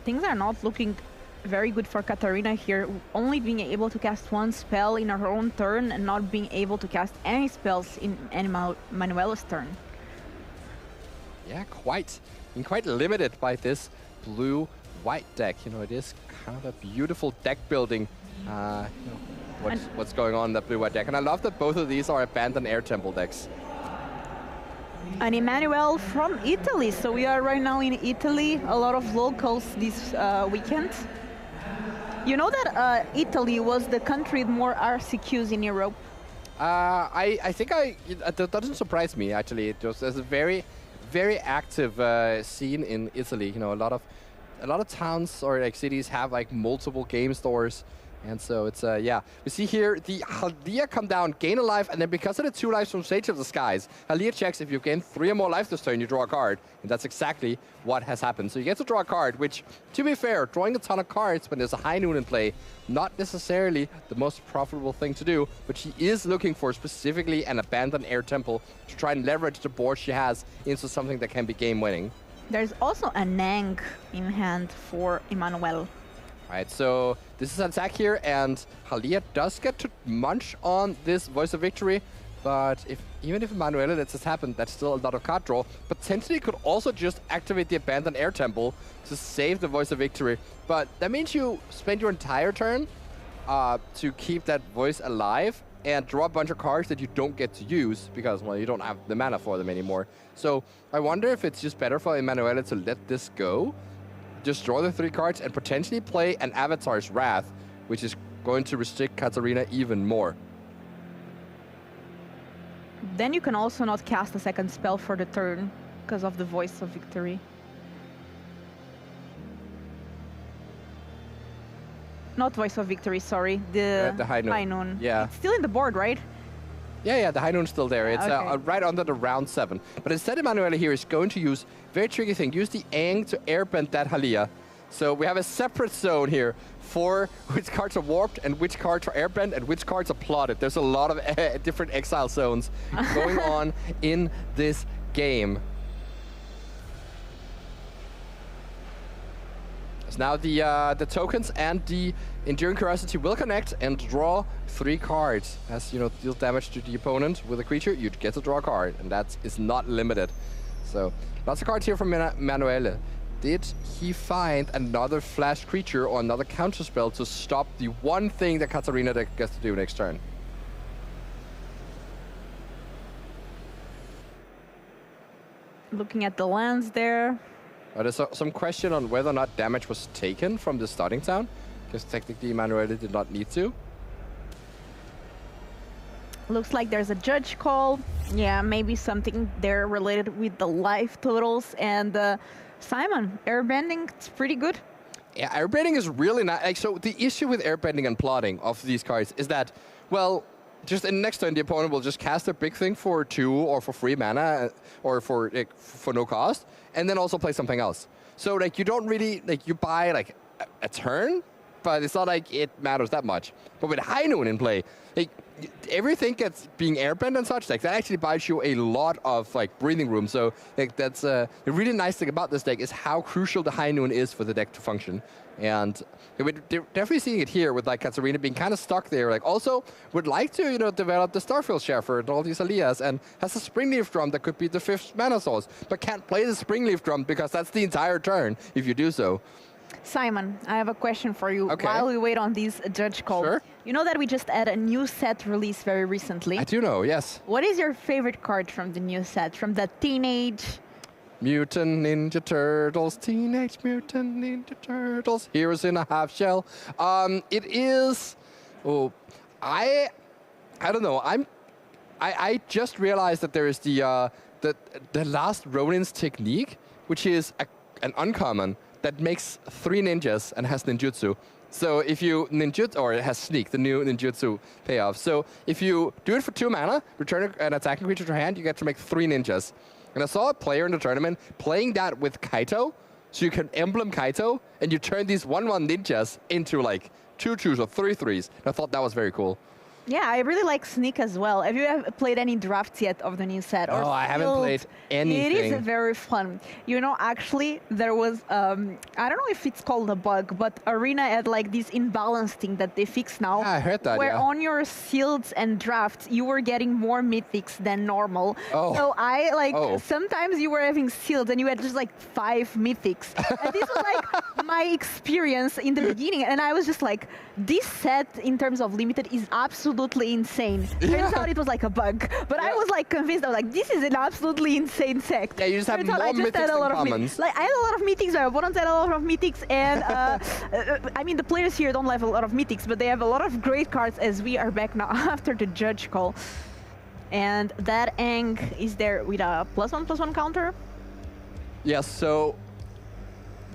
Things are not looking very good for Katarina here, only being able to cast 1 spell in her own turn and not being able to cast any spells in Emanuele's turn. Yeah, quite limited by this blue-white deck. You know, it is kind of a beautiful deck building. You know, what's going on in that blue-white deck, and I love that both of these are Abandoned Air Temple decks. And Emanuele from Italy, so we are right now in Italy. A lot of locals this weekend. You know that Italy was the country with more RCQs in Europe? I think that doesn't surprise me, actually. There's a very active scene in Italy. You know, a lot of towns or like cities have like multiple game stores, and so it's yeah. We see here the Halia come down, gain a life, and then because of the 2 lives from Sage of the Skies, Halia checks if you gain 3 or more life this turn, you draw a card, and that's exactly what has happened. So you get to draw a card, which, to be fair, drawing a ton of cards when there's a High Noon in play, not necessarily the most profitable thing to do, but she is looking for specifically an Abandoned Air Temple to try and leverage the board she has into something that can be game-winning. There's also a Nang in hand for Emanuele. Right, so this is an attack here, and Halia does get to munch on this Voice of Victory, but even if Emanuele lets this happen, that's still a lot of card draw. Potentially could also just activate the Abandoned Air Temple to save the Voice of Victory, but that means you spend your entire turn to keep that voice alive and draw a bunch of cards that you don't get to use because, well, you don't have the mana for them anymore. So I wonder if it's just better for Emanuele to let this go just draw the 3 cards and potentially play an Avatar's Wrath, which is going to restrict Katarina even more. Then you can also not cast a second spell for the turn because of the Voice of Victory. Not Voice of Victory, sorry. The High Noon. High Noon. Yeah. It's still in the board, right? Yeah, the High Noon's still there. It's Okay. right under the round 7. But instead, Emanuele here is going to use, very tricky thing, use the Aang to airbend that Halia. So we have a separate zone here for which cards are warped and which cards are airbend and which cards are plotted. There's a lot of different exile zones going on in this game. So now the tokens and the Enduring Curiosity will connect and draw 3 cards. As you know, deal damage to the opponent with a creature, you get to draw a card, and that is not limited. So lots of cards here from Emanuele. Did he find another flash creature or another counterspell to stop the one thing that Katarina gets to do next turn? Looking at the lands there. There's some question on whether or not damage was taken from the starting town, because technically Emanuele did not need to. Looks like there's a judge call. Yeah, maybe something there related with the life totals. And Simon, airbending, it's pretty good. Yeah, airbending is really nice. Like, so the issue with airbending and plotting of these cards is that, well, just in the next turn, the opponent will just cast a big thing for 2 or for 3 mana or for no cost, and then also play something else. So like you don't really, like you buy like a turn, but it's not like it matters that much. But with High Noon in play, like everything gets being airbend and such, like that actually buys you a lot of like breathing room. So like that's the really nice thing about this deck is how crucial the High Noon is for the deck to function. And we're definitely seeing it here with like Katarina being kind of stuck there. Like also would like to, you know, develop the Starfield Shepherd and all these Alias, and has a Springleaf Drum that could be the 5th mana source, but can't play the Springleaf Drum because that's the entire turn if you do so. Simon, I have a question for you Okay. while we wait on these judge calls. Sure. You know that we just had a new set release very recently. I do know, yes. What is your favorite card from the new set, from the Teenage? Mutant Ninja Turtles, Teenage Mutant Ninja Turtles, Heroes in a Half Shell. It is, I don't know. I just realized that there is the last Ronin's technique, which is an uncommon that makes 3 ninjas and has ninjutsu. So if you ninjutsu, or it has sneak, the new ninjutsu payoff. So if you do it for 2 mana, return an attacking creature to your hand, you get to make 3 ninjas. And I saw a player in the tournament playing that with Kaito. So you can emblem Kaito, and you turn these 1/1 ninjas into like 2/2s or 3/3s. And I thought that was very cool. Yeah, I really like Sneak as well. Have you ever played any drafts yet of the new set? Or I haven't played anything. It is very fun. You know, actually, there was, I don't know if it's called a bug, but Arena had like this imbalance thing that they fix now. Yeah, I heard that, Where yeah. on your seals and drafts, you were getting more mythics than normal. Oh. So sometimes you were having seals and you had just like 5 mythics. And this was like my experience in the beginning. And I was just like, this set in terms of limited is absolutely insane. Turns out it was like a bug, but I was like convinced. I was like, this is an absolutely insane set. Yeah, you just have Turns out more I just mythics had a than lot of commons. Like I had a lot of mythics. My opponents had a lot of mythics, and I mean the players here don't have a lot of mythics, but they have a lot of great cards. As we are back now after the judge call, and that Aang is there with a +1/+1 counter. Yes, so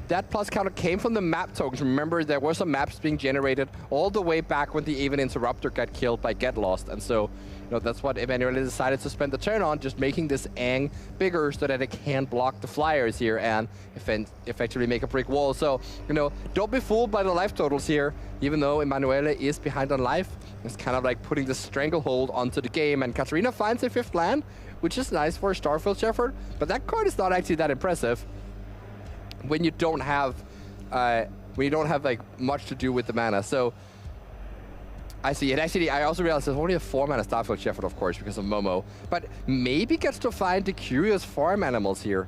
that plus counter came from the map tokens. Remember, there were some maps being generated all the way back when the Even Interrupter got killed by Get Lost. And so, you know, that's what Emanuele decided to spend the turn on, just making this Aang bigger so that it can block the flyers here and effectively make a brick wall. So, you know, don't be fooled by the life totals here. Even though Emanuele is behind on life, it's kind of like putting the stranglehold onto the game. And Katarina finds a 5th land, which is nice for a Starfield Shepherd, but that card is not actually that impressive when you don't have like much to do with the mana. So I see it. Actually, I also realized there's only a 4 mana Starfield Shepherd, of course, because of Momo, but maybe gets to find the curious farm animals here,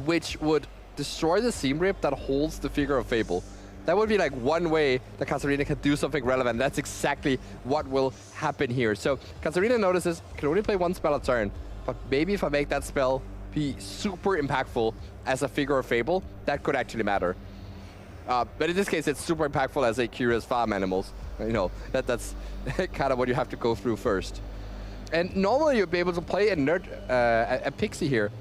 which would destroy the Seam Rip that holds the Figure of Fable. That would be like one way that Katarina can do something relevant. That's exactly what will happen here. So Katarina notices, can only play 1 spell a turn, but maybe if I make that spell, be super impactful as a figure of fable, that could actually matter. But in this case, it's super impactful as a curious farm animals. You know, that's kind of what you have to go through first. And normally you'd be able to play a Pixie here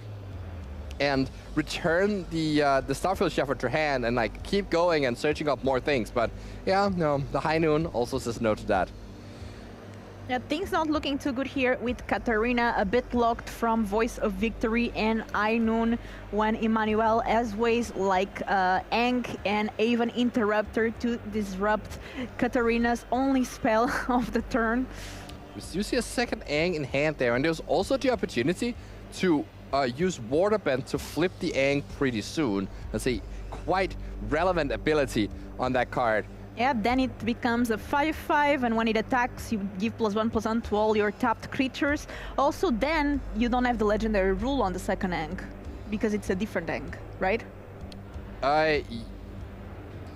and return the Starfield Shepherd to hand and like keep going and searching up more things. But yeah, no, the High Noon also says no to that. Yeah, things not looking too good here with Katarina, a bit locked from Voice of Victory and Ainun when Emmanuel has ways like Aang and even Interrupter to disrupt Katarina's only spell of the turn. You see a second Aang in hand there, and there's also the opportunity to use Waterbend to flip the Aang pretty soon. That's a quite relevant ability on that card. Yeah, then it becomes a 5/5, and when it attacks, you give +1/+1 to all your tapped creatures. Also, then you don't have the legendary rule on the second Aang, because it's a different Aang, right?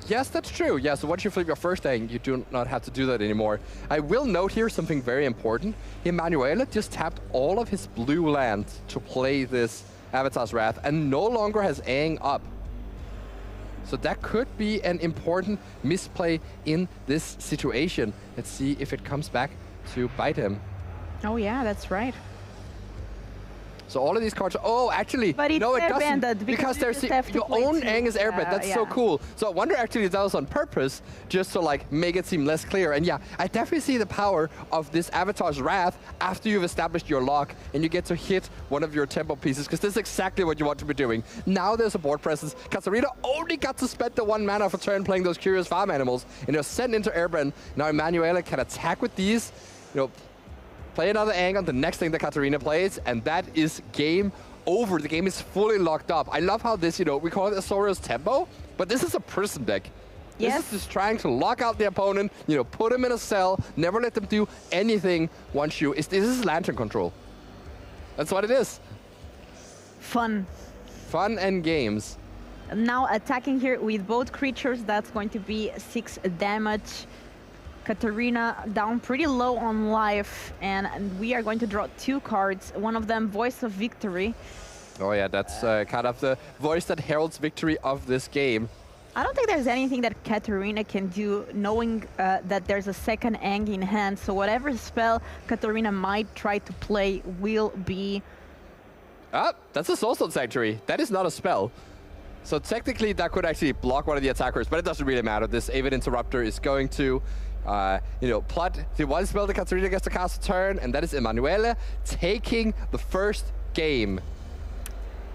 Yes, that's true. Yeah, so once you flip your first Aang, you do not have to do that anymore. I will note here something very important. Emmanuel just tapped all of his blue lands to play this Avatar's Wrath, and no longer has Aang up. So that could be an important misplay in this situation. Let's see if it comes back to bite him. Oh yeah, that's right. So all of these cards, oh, actually, but no, it doesn't, banded because there's your own Aang is airbend. That's so cool. So I wonder actually if that was on purpose, just to like make it seem less clear. And yeah, I definitely see the power of this Avatar's Wrath after you've established your lock and you get to hit one of your tempo pieces, because this is exactly what you want to be doing. Now there's a board presence. Katarina only got to spend the 1 mana for turn playing those curious farm animals, and they're sent into airbend. Now Emmanuel can attack with these, you know, play another Aang on the next thing that Katarina plays, and that is game over. The game is fully locked up. I love how this, you know, we call it Azorius Tempo, but this is a prison deck. Yes. This is just trying to lock out the opponent, you know, put him in a cell, never let them do anything once you... This is Lantern control. That's what it is. Fun. Fun and games. Now attacking here with both creatures, that's going to be 6 damage. Katarina down pretty low on life, and we are going to draw 2 cards. One of them, Voice of Victory. Oh yeah, that's kind of the voice that heralds victory of this game. I don't think there's anything that Katarina can do knowing that there's a second Aang in hand, so whatever spell Katarina might try to play will be... Ah, that's a Soulstone Sanctuary. That is not a spell. So technically that could actually block one of the attackers, but it doesn't really matter. This Avid Interrupter is going to you know, plot the one spell that Katarina gets to cast a turn, and that is Emmanuel taking the first game.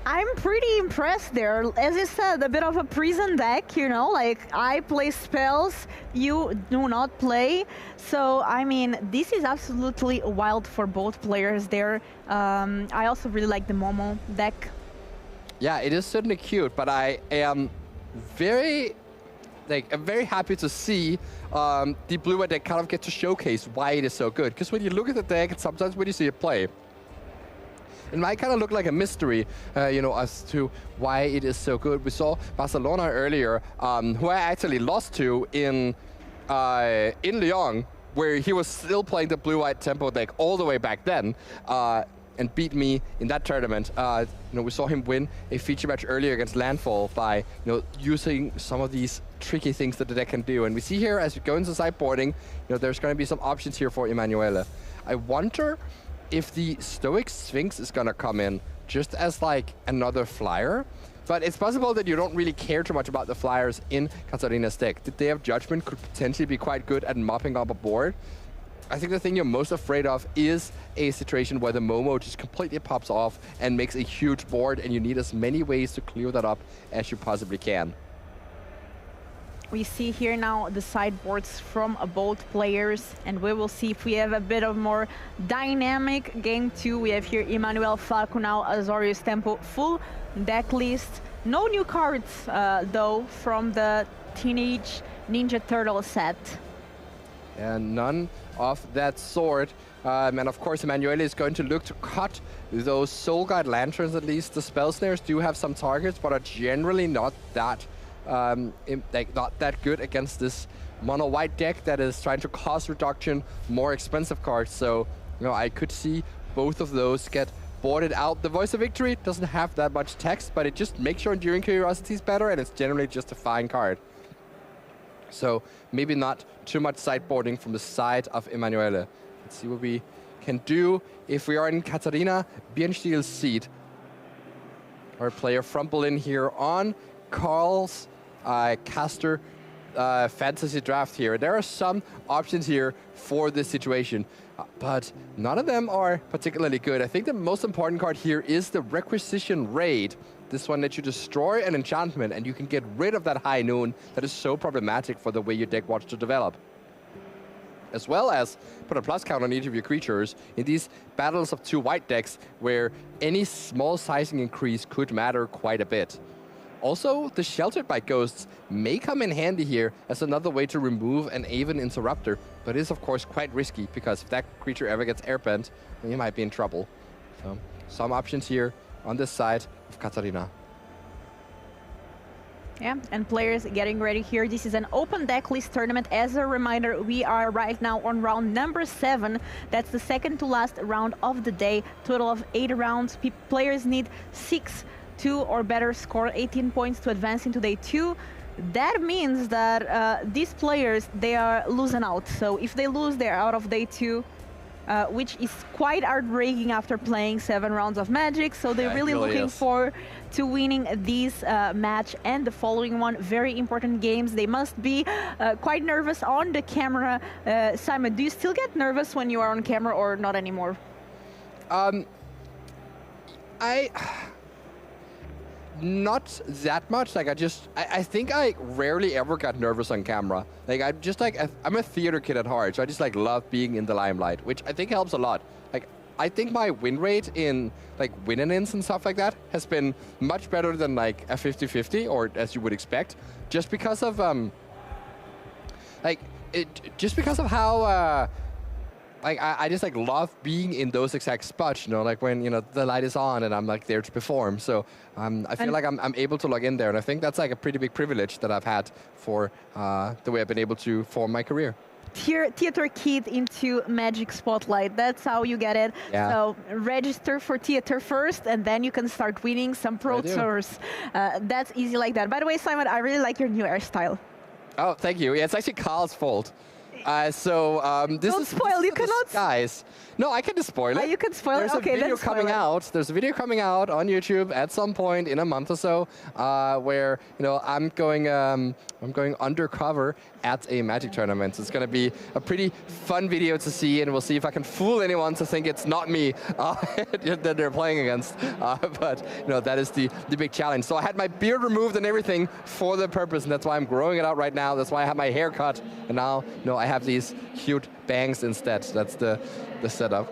I'm pretty impressed there. As you said, a bit of a prison deck, you know, like I play spells, you do not play. So, I mean, this is absolutely wild for both players there. I also really like the Momo deck. Yeah, it is certainly cute, but I am very... I'm very happy to see the blue-white deck kind of get to showcase why it is so good. Because when you look at the deck, and sometimes when you see it play, it might kind of look like a mystery, you know, as to why it is so good. We saw Barcelona earlier, who I actually lost to in Lyon, where he was still playing the blue-white tempo deck all the way back then. And beat me in that tournament. You know, we saw him win a feature match earlier against Landfall by, you know, using some of these tricky things that the deck can do. And we see here as we go into sideboarding, you know, there's going to be some options here for Emmanuel. I wonder if the Stoic Sphinx is going to come in just as like another flyer. But it's possible that you don't really care too much about the flyers in Katarina's deck. The Day of Judgment could potentially be quite good at mopping up a board. I think the thing you're most afraid of is a situation where the Momo just completely pops off and makes a huge board, and you need as many ways to clear that up as you possibly can. We see here now the sideboards from both players, and we will see if we have a bit of more dynamic game 2. We have here Emmanuel Falco now, Azorius Tempo, full deck list. No new cards, though, from the Teenage Ninja Turtle set. And none of that sort. And of course, Emmanuel is going to look to cut those Soul Guide Lanterns at least. The Spell Snares do have some targets, but are generally not that not that good against this mono-white deck that is trying to cost reduction, more expensive cards. So, you know, I could see both of those get boarded out. The Voice of Victory doesn't have that much text, but it just makes your Enduring Curiosity is better, and it's generally just a fine card. So maybe not too much sideboarding from the side of Emanuele. Let's see what we can do if we are in Katharina Birnstiel's seat. Our player from Berlin here on Carl's caster fantasy draft here. There are some options here for this situation, but none of them are particularly good. I think the most important card here is the Requisition Raid. This one lets you destroy an enchantment, and you can get rid of that High Noon that is so problematic for the way your deck wants to develop. As well as put a plus count on each of your creatures in these battles of 2 white decks where any small sizing increase could matter quite a bit. Also, the Sheltered by Ghosts may come in handy here as another way to remove an Aven Interrupter, but is of course quite risky because if that creature ever gets airbent, then you might be in trouble. So, some options here on this side of Katharina. Yeah, and players getting ready here. This is an open deck list tournament. As a reminder, we are right now on round number 7. That's the second to last round of the day. Total of 8 rounds. Players need 6-2 or better, score 18 points to advance into day 2. That means that these players, they are losing out. So if they lose, they're out of day 2. Which is quite heartbreaking after playing 7 rounds of Magic. So they're really looking forward to winning this match and the following one. Very important games. They must be quite nervous on the camera. Simon, do you still get nervous when you are on camera or not anymore? Not that much. Like I think I rarely ever got nervous on camera. Like I'm a theater kid at heart, so I just like love being in the limelight, which I think helps a lot. Like I think my win rate in like win-ins and stuff like that has been much better than like a 50-50, or as you would expect, just because of just because of how I just like love being in those exact spots, you know, like when, you know, the light is on and I'm like there to perform. So I feel like I'm able to log in there, and I think that's like a pretty big privilege that I've had for the way I've been able to form my career. Theater kid into Magic Spotlight. That's how you get it. Yeah. So register for theater first, and then you can start winning some Pro Tours. That's easy like that. By the way, Simon, I really like your new hairstyle. Oh, thank you. Yeah, it's actually Carl's fault. This Don't spoil. You cannot. Guys, no, I can just spoil it. You can spoil it. Okay, There's a video coming out on YouTube at some point in a month or so, where, you know, I'm going undercover at a Magic tournament. It's going to be a pretty fun video to see, and we'll see if I can fool anyone to think it's not me that they're playing against. But you know, that is the big challenge. So I had my beard removed and everything for the purpose, and that's why I'm growing it out right now. That's why I have my hair cut, and now, you know, I have these cute bangs instead. That's the setup.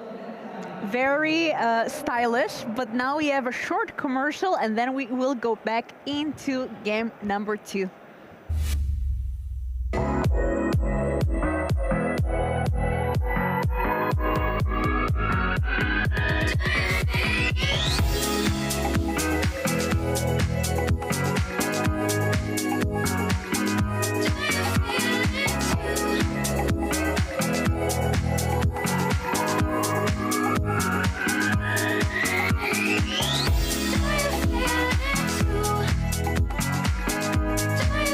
Very stylish, but now we have a short commercial, and then we will go back into game number 2. Do you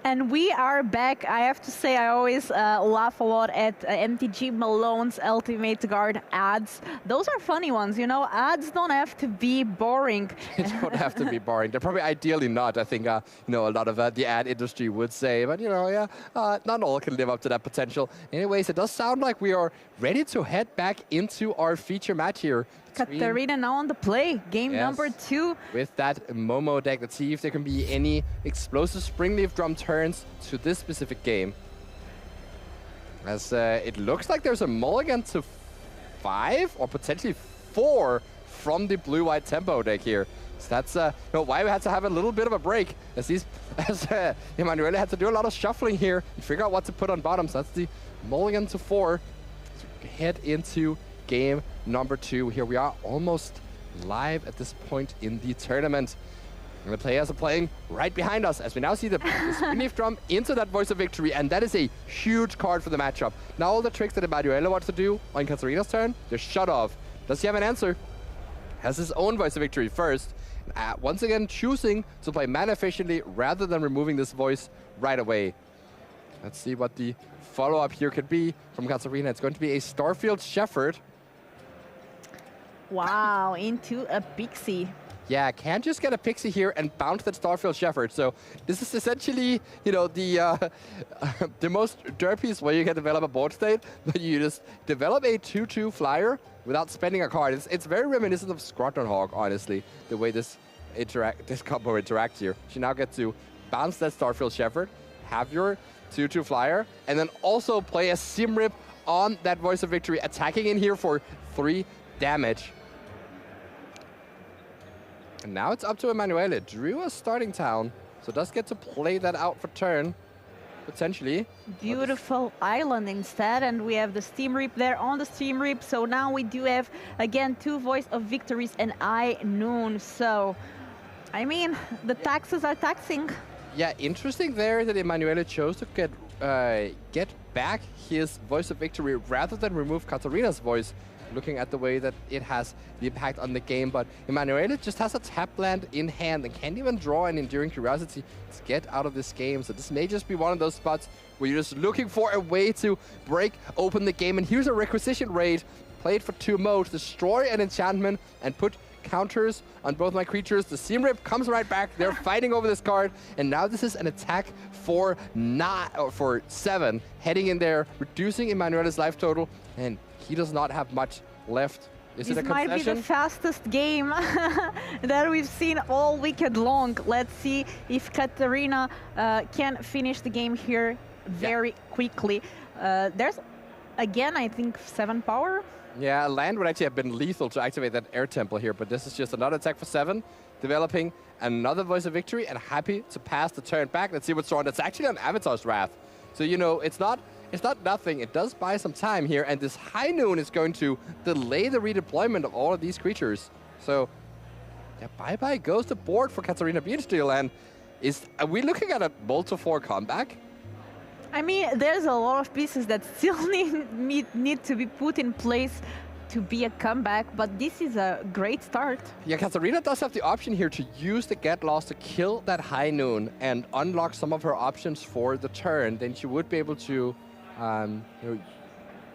And we are back. I have to say, I always laugh a lot at MTG Malone's Ultimate Guard ads. Those are funny ones, you know. Ads don't have to be boring. They don't have to be boring. They're probably ideally not. I think, you know, a lot of the ad industry would say, but you know, yeah, not all can live up to that potential. Anyways, it does sound like we are ready to head back into our feature match here. Katarina now on the play, game number 2. With that Momo deck, let's see if there can be any explosive Springleaf Drum turns to this specific game. As it looks like there's a mulligan to 5 or potentially 4 from the blue-white tempo deck here. So that's you know, why we had to have a little bit of a break, as Emanuele had to do a lot of shuffling here and figure out what to put on bottom. So that's the mulligan to 4. So head into game number 2. Here we are almost live at this point in the tournament. And the players are playing right behind us as we now see the Springleaf Drum into that Voice of Victory, and that is a huge card for the matchup. Now all the tricks that Emanuele wants to do on Katarina's turn, they're shut off. Does he have an answer? Has his own Voice of Victory first. Once again choosing to play mana efficiently rather than removing this voice right away. Let's see what the follow-up here could be from Katarina. It's going to be a Starfield Shepherd. Wow, into a Pixie. Yeah, can't just get a Pixie here and bounce that Starfield Shepherd. So this is essentially, you know, the most derpiest way you can develop a board state. But you just develop a 2/2 flyer without spending a card. It's very reminiscent of Squadron Hawk, honestly, the way this combo interacts here. You now get to bounce that Starfield Shepherd, have your 2/2 flyer, and then also play a Simrip on that Voice of Victory, attacking in here for 3 damage. And now it's up to Emanuele. Drew a starting town, so does get to play that out for turn, potentially. Beautiful island instead, and we have the Steam Reap there on the Steam Reap. So now we do have, again, 2 Voice of Victories and High Noon. So, I mean, the taxes are taxing. Yeah, interesting there that Emanuele chose to get back his Voice of Victory rather than remove Katarina's voice, looking at the way that it has the impact on the game. But Emanuele just has a tap land in hand and can't even draw an Enduring Curiosity to get out of this game. So this may just be one of those spots where you're just looking for a way to break open the game. And here's a Requisition Raid, played for 2 modes, destroy an enchantment and put counters on both my creatures. The Simrip comes right back. They're fighting over this card, and now this is an attack for 7, heading in there, reducing Emanuele's life total, and he does not have much left. Is it a concession? This might be the fastest game that we've seen all weekend long. Let's see if Katarina can finish the game here very quickly. There's, again, I think 7 power. Yeah, land would actually have been lethal to activate that Air Temple here, but this is just another attack for 7, developing another Voice of Victory, and happy to pass the turn back. Let's see what's on. It's actually on Avatar's Wrath. So, you know, it's not nothing. It does buy some time here, and this High Noon is going to delay the redeployment of all of these creatures. So, yeah, bye-bye goes the board for Katarina Bienstiel, and are we looking at a multi-4 comeback? I mean, there's a lot of pieces that still need to be put in place to be a comeback, but this is a great start. Yeah, Katarina does have the option here to use the Get Lost to kill that High Noon and unlock some of her options for the turn. Then she would be able to you know,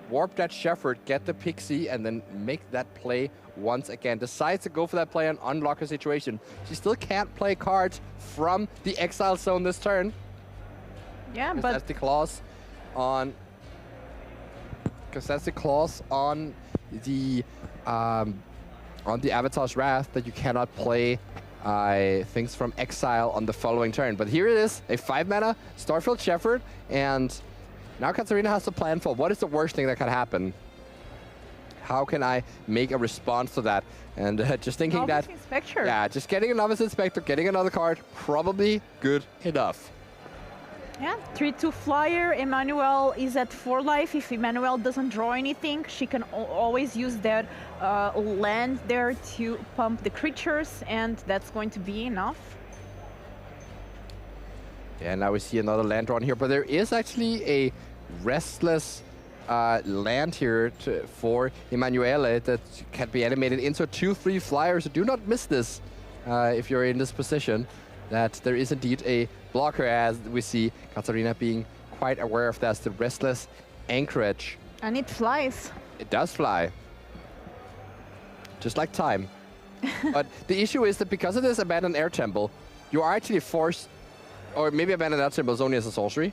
warp that Shepherd, get the Pixie, and then make that play once again. Decides to go for that play and unlock her situation. She still can't play cards from the Exile Zone this turn. Yeah, but that's the clause on. Because that's the clause on the Avatar's Wrath that you cannot play things from Exile on the following turn. But here it is, a 5-mana Starfield Shepherd, and now Katarina has to plan for what is the worst thing that can happen. How can I make a response to that? And just thinking Novice that, Inspector. Yeah, just getting a Novice Inspector, getting another card, probably good enough. Yeah, 3/2 flyer. Emmanuel is at 4 life. If Emmanuel doesn't draw anything, she can always use that land there to pump the creatures, and that's going to be enough. Yeah, now we see another land drawn here, but there is actually a Restless land here for Emanuele that can be animated into a 2/3 flyer, so do not miss this if you're in this position. that there is indeed a blocker, as we see Katarina being quite aware of that. The restless anchorage. And it flies. It does fly. Just like time. But the issue is that because of this abandoned air temple, you are actually forced, or maybe abandoned air temple is only as a sorcery.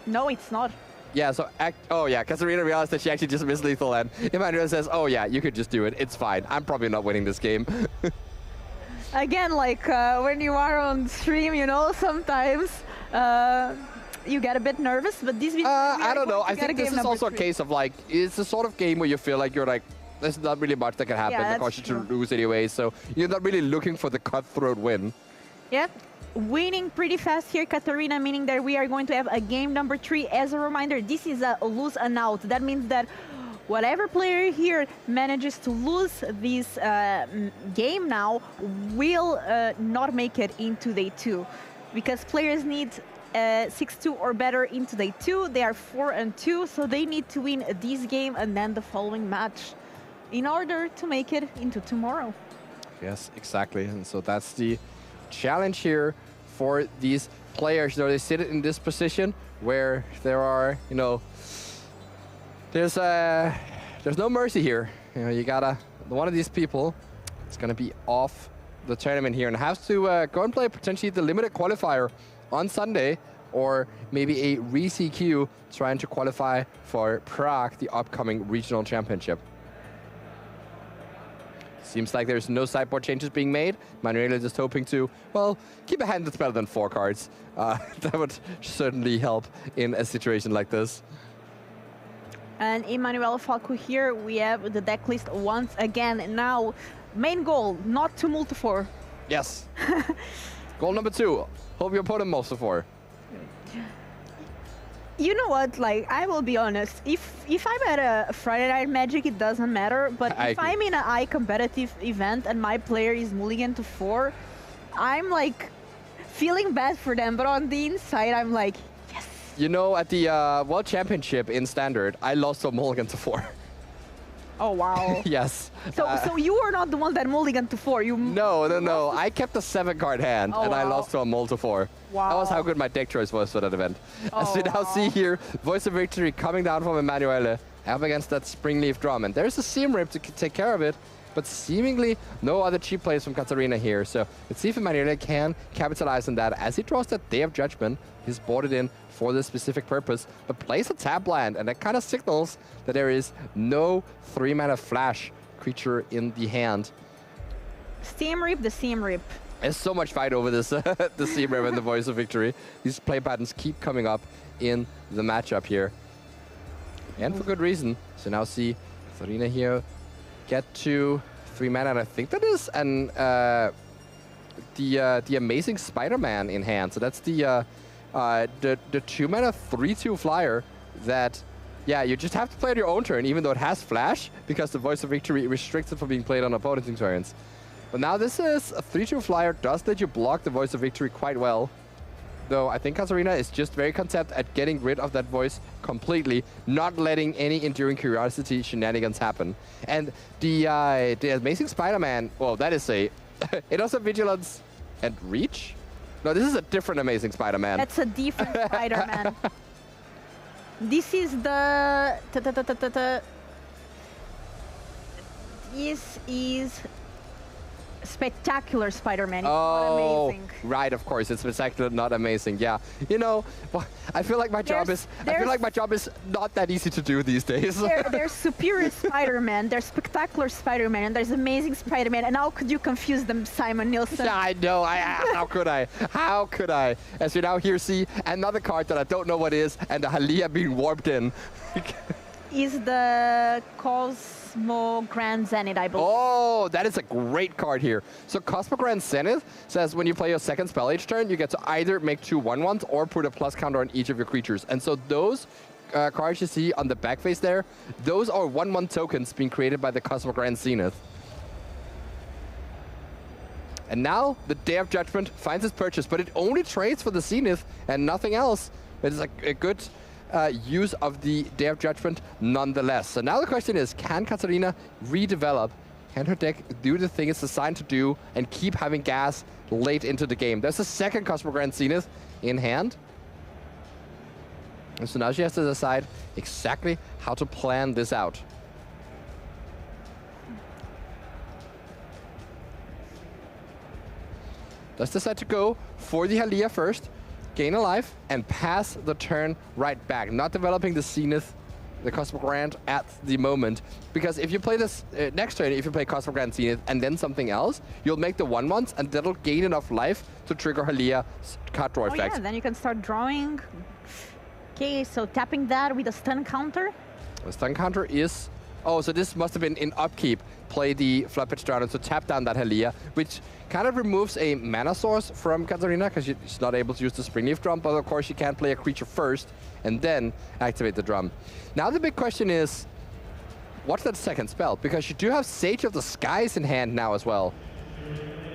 No, it's not. Yeah, so, oh yeah, Katarina realized that she actually just missed lethal, and Emmanuel says, oh yeah, you could just do it, it's fine. I'm probably not winning this game. Again, like when you are on stream, you know, sometimes you get a bit nervous, but this I don't know, I think this is also a case of like, it's the sort of game where you feel like you're like, there's not really much that can happen. Yeah, They cause you to lose anyway, so you're not really looking for the cutthroat win. Yeah, winning pretty fast here, Katarina, meaning that we are going to have a game number 3. As a reminder, this is a lose and out. That means that whatever player here manages to lose this game now will not make it into day 2. Because players need 6-2 or better into day 2. They are 4-2, so they need to win this game and then the following match in order to make it into tomorrow. Yes, exactly. And so that's the challenge here for these players. You know, they sit in this position where there are, you know, there's no mercy here. You know, you gotta, one of these people is gonna be off the tournament here and has to go and play potentially the limited qualifier on Sunday, or maybe a re-CQ trying to qualify for Prague, the upcoming regional championship. Seems like there's no sideboard changes being made. Manuela just hoping to, well, keep a hand that's better than 4 cards. That would certainly help in a situation like this. And Emmanuel Falco here, we have the deck list once again. Now, main goal, not to multi-4. Yes. Goal number 2, hope your opponent multi-4. You know what, like, I will be honest, if I'm at a Friday Night Magic, it doesn't matter, but if I'm in an competitive event and my player is mulligan to 4, I'm like feeling bad for them, but on the inside, I'm like, yes. You know, at the World Championship in Standard, I lost to a mulligan to 4. Oh, wow. Yes. So you are not the one that mulligan to 4. No. I kept a 7-card hand, and I lost to a mull to 4. Wow. That was how good my deck choice was for that event. As we now see here, Voice of Victory coming down from Emanuele up against that Springleaf Drum. And there's a Seam Rip to take care of it, but seemingly no other cheap plays from Katarina here. So let's see if Emanuele can capitalize on that. As he draws that Day of Judgment, he's bought it in for this specific purpose, but plays a tap land, and that kind of signals that there is no 3-mana flash creature in the hand. Steam Rip, the Steam Rip. There's so much fight over this, the Steam Rip and the Voice of Victory. These play patterns keep coming up in the matchup here. And for good reason. So now see Katarina here get to 3 mana, and I think that is an the amazing Spider-Man in hand. So that's the 2-mana 3/2 flyer that, yeah, you just have to play it your own turn, even though it has flash, because the Voice of Victory restricts it from being played on opponent's turns. But now this is a 3/2 flyer, does let you block the Voice of Victory quite well. Though I think Katarina is just very content at getting rid of that voice completely, not letting any Enduring Curiosity shenanigans happen. And the amazing Spider-Man, well, that is a... it also Vigilance and Reach? No, this is a different Amazing Spider-Man. That's a different Spider-Man. This is the... This is Spectacular Spider-Man. It's not amazing. Right, of course, it's spectacular, not amazing. Yeah, you know, I feel like my job is not that easy to do these days. There's Superior Spider-Man, there's Spectacular Spider-Man, and there's Amazing Spider-Man. And how could you confuse them, Simon Nielsen? Yeah, I know. How could I? How could I? As we now here see another card that I don't know what is, and the Halia being warped in. Is the Cosmo Grand Zenith, I believe. Oh, that is a great card here. So Cosmo Grand Zenith says when you play your second spell each turn, you get to either make 2 1/1s or put a plus counter on each of your creatures. And so those cards you see on the back face there, those are 1/1 tokens being created by the Cosmo Grand Zenith. And now the Day of Judgment finds its purchase, but it only trades for the Zenith and nothing else. It is a good use of the Day of Judgment nonetheless. So now the question is, can Katarina redevelop Can her deck do the thing it's designed to do and keep having gas late into the game? There's a second Cosmo Grand Zenith in hand. And so now she has to decide exactly how to plan this out. Let's decide to go for the Halia first, gain a life, and pass the turn right back. Not developing the Zenith, the Cosmo Grand at the moment. Because if you play this next turn, if you play Cosmo Grand Zenith and then something else, you'll make the 1/1s and that'll gain enough life to trigger Halia's card draw effect. Yeah, then you can start drawing. Okay, so tapping that with a stun counter. The stun counter is... Oh, so this must have been in upkeep. Play the Flood Pitch Drowner to tap down that Halia, which kind of removes a mana source from Katarina because she's not able to use the Springleaf Drum, but of course she can play a creature first and then activate the drum. Now the big question is, what's that second spell? Because you do have Sage of the Skies in hand now as well.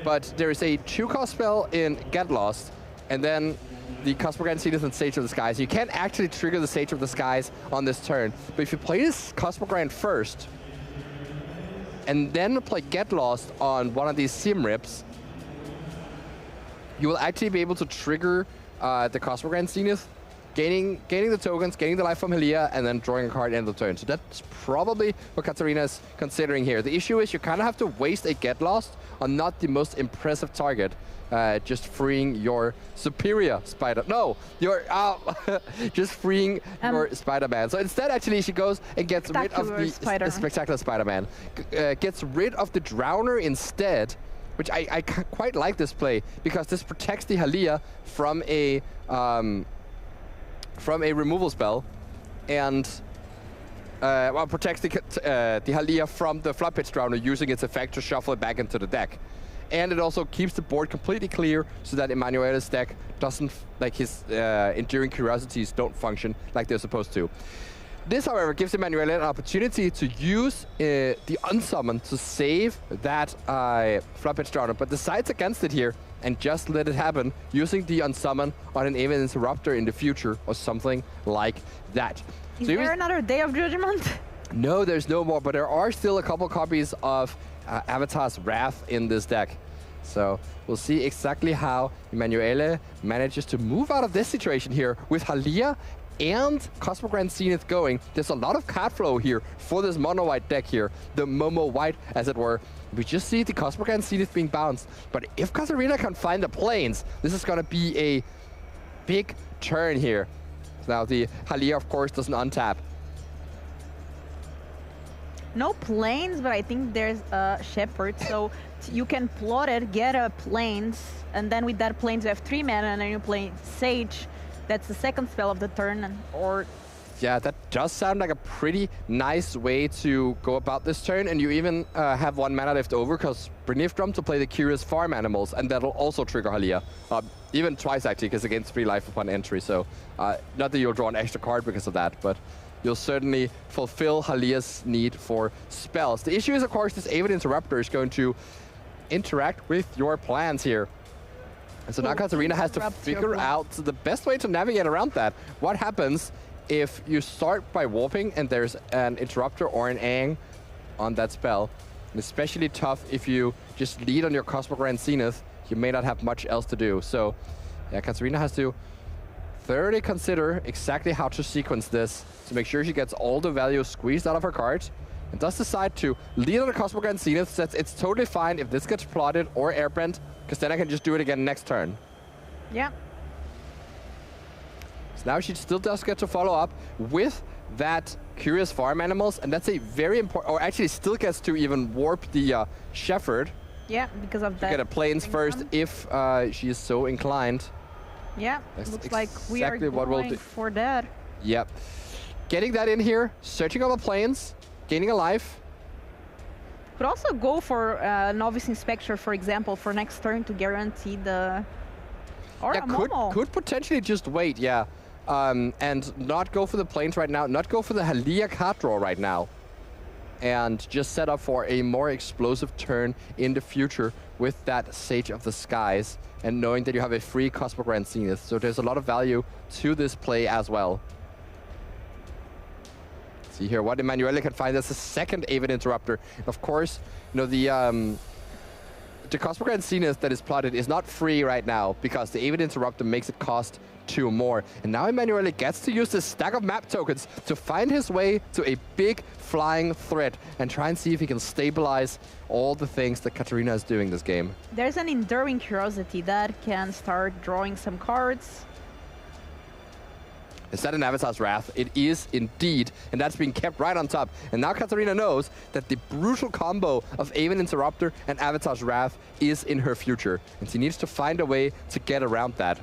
But there is a 2-cost spell in Get Lost, and then the Cosmo Grand Zenith and Sage of the Skies. You can't actually trigger the Sage of the Skies on this turn. But if you play this Cosmo Grand first, and then play Get Lost on one of these Sim Rips, you will actually be able to trigger the Cosmo Grand Zenith, gaining the tokens, gaining the life from Halia, and then drawing a card end of the turn. So that's probably what Katarina is considering here. The issue is you kind of have to waste a Get Lost on not the most impressive target. Just freeing your superior Spider... No! Your... just freeing your Spider-Man. So instead, actually, she goes and gets rid of the Spectacular Spider-Man. Gets rid of the Drowner instead, which I quite like this play, because this protects the Halia from a removal spell, and well, protects the Halia from the Flood Pitch Drowner using its effect to shuffle it back into the deck. And it also keeps the board completely clear so that Emanuele's deck doesn't, like his Enduring Curiosities don't function like they're supposed to. This, however, gives Emanuele an opportunity to use the Unsummon to save that Flood Pitch Drowner, but decides against it here and just let it happen using the Unsummon on an Aven Interrupter in the future or something like that. Is there another Day of Judgment? No, there's no more, but there are still a couple copies of Avatar's Wrath in this deck. So we'll see exactly how Emanuele manages to move out of this situation here with Halia and Cosmo Grand Zenith going. There's a lot of card flow here for this mono-white deck here, the Momo White, as it were. We just see the Cosmo Grand Zenith being bounced. But if Katarina can find the planes, this is going to be a big turn here. Now the Halia, of course, doesn't untap. No planes, but I think there's a Shepherd, so you can plot it, get a planes, and then with that planes you have 3 mana, and then you play Sage. That's the second spell of the turn, or... Yeah, that does sound like a pretty nice way to go about this turn, and you even have 1 mana left over, because Springleaf Drum to play the Curious Farm Animals, and that'll also trigger Halia. Even twice, actually, because it gains 3 life upon entry, so not that you'll draw an extra card because of that, but you'll certainly fulfill Halia's need for spells. The issue is, of course, this Avid Interrupter is going to interact with your plans here. And so now Katarina has to figure out the best way to navigate around that. What happens if you start by warping and there's an Interrupter or an Aang on that spell? And especially tough if you just lead on your Cosmo Grand Zenith. You may not have much else to do. So yeah, Katarina has to thoroughly consider exactly how to sequence this to make sure she gets all the value squeezed out of her cards, and does decide to lead on the Cosmo Grand Zenith, says it's totally fine if this gets plotted or airbrand, because then I can just do it again next turn. Yeah. So now she still does get to follow up with that Curious Farm Animals, and that's a very important, or actually still gets to even warp the Shepherd. Yeah, because of that. To get a planes first if she is so inclined. Yeah, looks like we are going for that. Yep. Getting that in here, searching all the planes, gaining a life. Could also go for Novice Inspector, for example, for next turn to guarantee the... Or yeah, a Momo. could potentially just wait, yeah. And not go for the planes right now, not go for the Halia card draw right now. And just set up for a more explosive turn in the future with that Sage of the Skies, and knowing that you have a free Cosmo Grand Zenith. So there's a lot of value to this play as well. See here what Emanuele can find. That's a second Avid Interrupter. Of course, you know, the Cosmogran Zenith that is plotted is not free right now because the Avid Interrupter makes it cost 2 more. And now Emanuele gets to use this stack of map tokens to find his way to a big flying threat and try and see if he can stabilize all the things that Katarina is doing this game. There's an Enduring Curiosity that can start drawing some cards. Is that an Avatar's Wrath? It is indeed, and that's being kept right on top. And now Katarina knows that the brutal combo of Aven Interrupter and Avatar's Wrath is in her future, and she needs to find a way to get around that.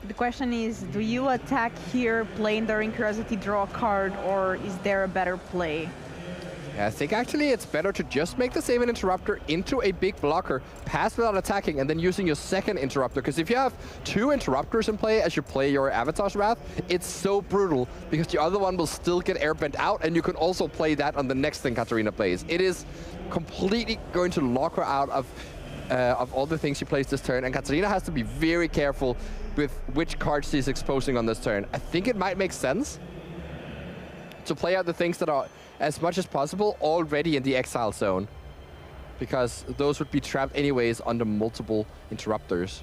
The question is, do you attack here, play Enduring Curiosity, draw a card, or is there a better play? I think actually it's better to just make the Aven Interrupter into a big blocker, pass without attacking, and then using your second Interrupter. Because if you have 2 Interrupters in play as you play your Avatar's Wrath, it's so brutal because the other one will still get airbent out, and you can also play that on the next thing Katarina plays. It is completely going to lock her out of all the things she plays this turn, and Katarina has to be very careful with which cards she's exposing on this turn. I think it might make sense to play out the things that are as much as possible already in the exile zone, because those would be trapped anyways under multiple interrupters.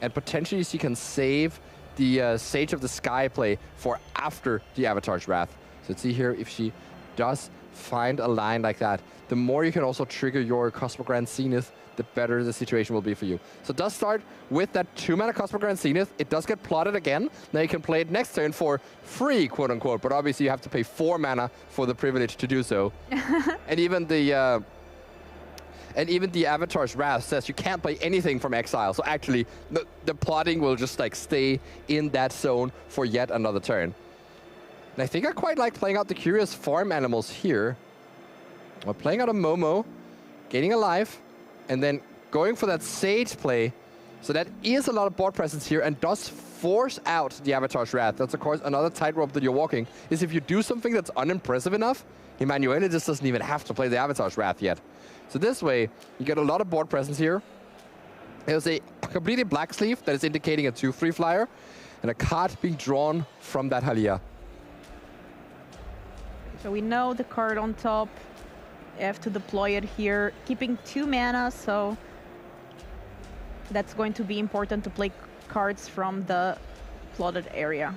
And potentially she can save the Sage of the Sky play for after the Avatar's Wrath. So let's see here if she does find a line like that. The more you can also trigger your Cosmogran Zenith, the better the situation will be for you. So it does start with that 2-mana Cosmogran Zenith. It does get plotted again. Now you can play it next turn for free, quote unquote, but obviously you have to pay 4 mana for the privilege to do so. And even the Avatar's Wrath says you can't play anything from exile. So actually the plotting will just like stay in that zone for yet another turn. And I think I quite like playing out the Curious Farm Animals here. We're playing out a Momo, gaining a life, and then going for that Sage play. So that is a lot of board presence here and does force out the Avatar's Wrath. That's, of course, another tightrope that you're walking, is if you do something that's unimpressive enough, Emanuele just doesn't even have to play the Avatar's Wrath yet. So this way, you get a lot of board presence here. There's a completely black sleeve that is indicating a 2/3 flyer, and a card being drawn from that Halia. So we know the card on top. You have to deploy it here, keeping 2 mana, so that's going to be important to play cards from the plotted area.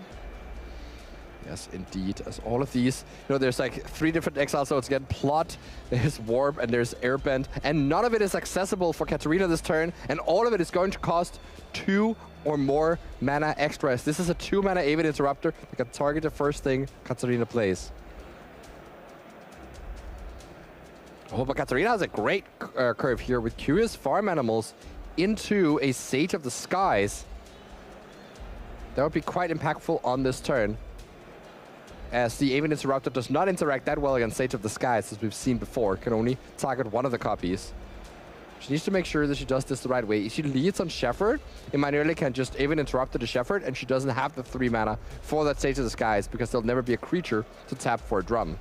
Yes, indeed. As all of these, you know, there's like 3 different exile zones. Again, plot, there's warp, and there's airbend, and none of it is accessible for Katarina this turn, and all of it is going to cost 2 or more mana extras. This is a 2-mana Avid Interrupter that can target the first thing Katarina plays. Oh, but Katarina has a great curve here with Curious Farm Animals into a Sage of the Skies. That would be quite impactful on this turn, as the Aven Interrupter does not interact that well against Sage of the Skies, as we've seen before. Can only target one of the copies. She needs to make sure that she does this the right way. If she leads on Shepherd, Emanuele can just Aven Interrupt the Shepherd, and she doesn't have the 3 mana for that Sage of the Skies, because there'll never be a creature to tap for a drum.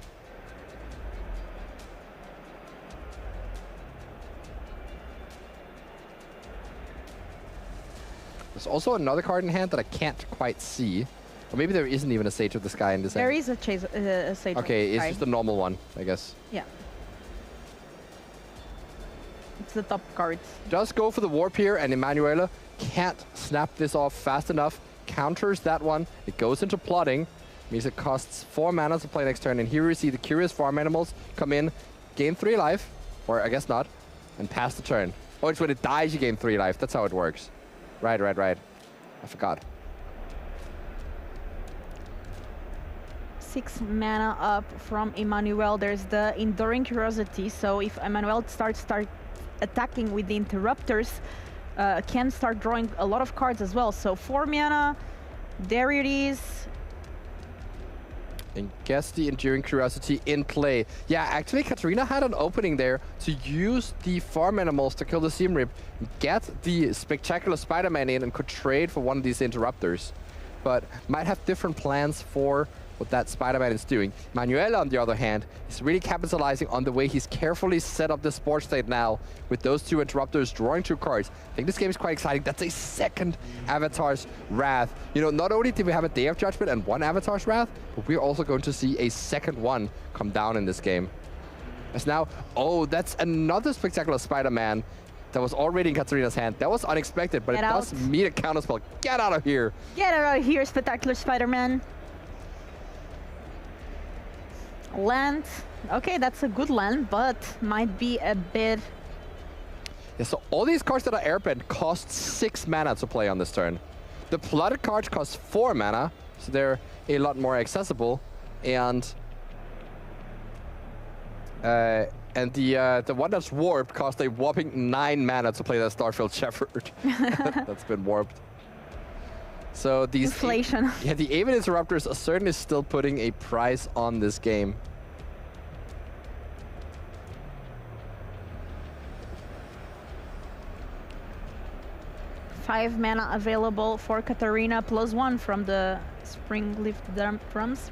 There's also another card in hand that I can't quite see. Or maybe there isn't even a Sage of the Sky in this There hand. is a Sage of the Sky. Okay, it's just a normal one, I guess. Yeah. It's the top card. Does go for the Warp here, and Emanuele can't snap this off fast enough. Counters that one. It goes into plotting. Means it costs 4 mana to play next turn. And here we see the Curious Farm Animals come in, gain 3 life, or I guess not, and pass the turn. Oh, it's when it dies you gain 3 life. That's how it works. Right. I forgot. 6 mana up from Emanuele. There's the Enduring Curiosity, so if Emanuele starts attacking with the Interrupters, can start drawing a lot of cards as well. So 4 mana, there it is. And guess the Enduring Curiosity in play. Yeah, actually Katarina had an opening there to use the farm animals to kill the Seam Rip, get the Spectacular Spider-Man in, and could trade for one of these Interrupters. But might have different plans for what that Spider-Man is doing. Manuela, on the other hand, is really capitalizing on the way he's carefully set up the sports state now with those two interrupters drawing 2 cards. I think this game is quite exciting. That's a second Avatar's Wrath. You know, not only did we have a Day of Judgment and 1 Avatar's Wrath, but we're also going to see a second one come down in this game. As now, oh, that's another spectacular Spider-Man that was already in Katarina's hand. That was unexpected, but it does meet a counterspell. Get out of here! Get out of here, spectacular Spider-Man. Land. Okay, that's a good land, but might be a bit... Yeah, so all these cards that are airbend cost 6 mana to play on this turn. The plotted cards cost 4 mana, so they're a lot more accessible. And the one that's warped cost a whopping 9 mana to play that Starfield Shepherd. That's been warped. So these inflation. Yeah, the Aven Interrupters are certainly still putting a price on this game. Five mana available for Katarina, +1 from the Springleaf Drums.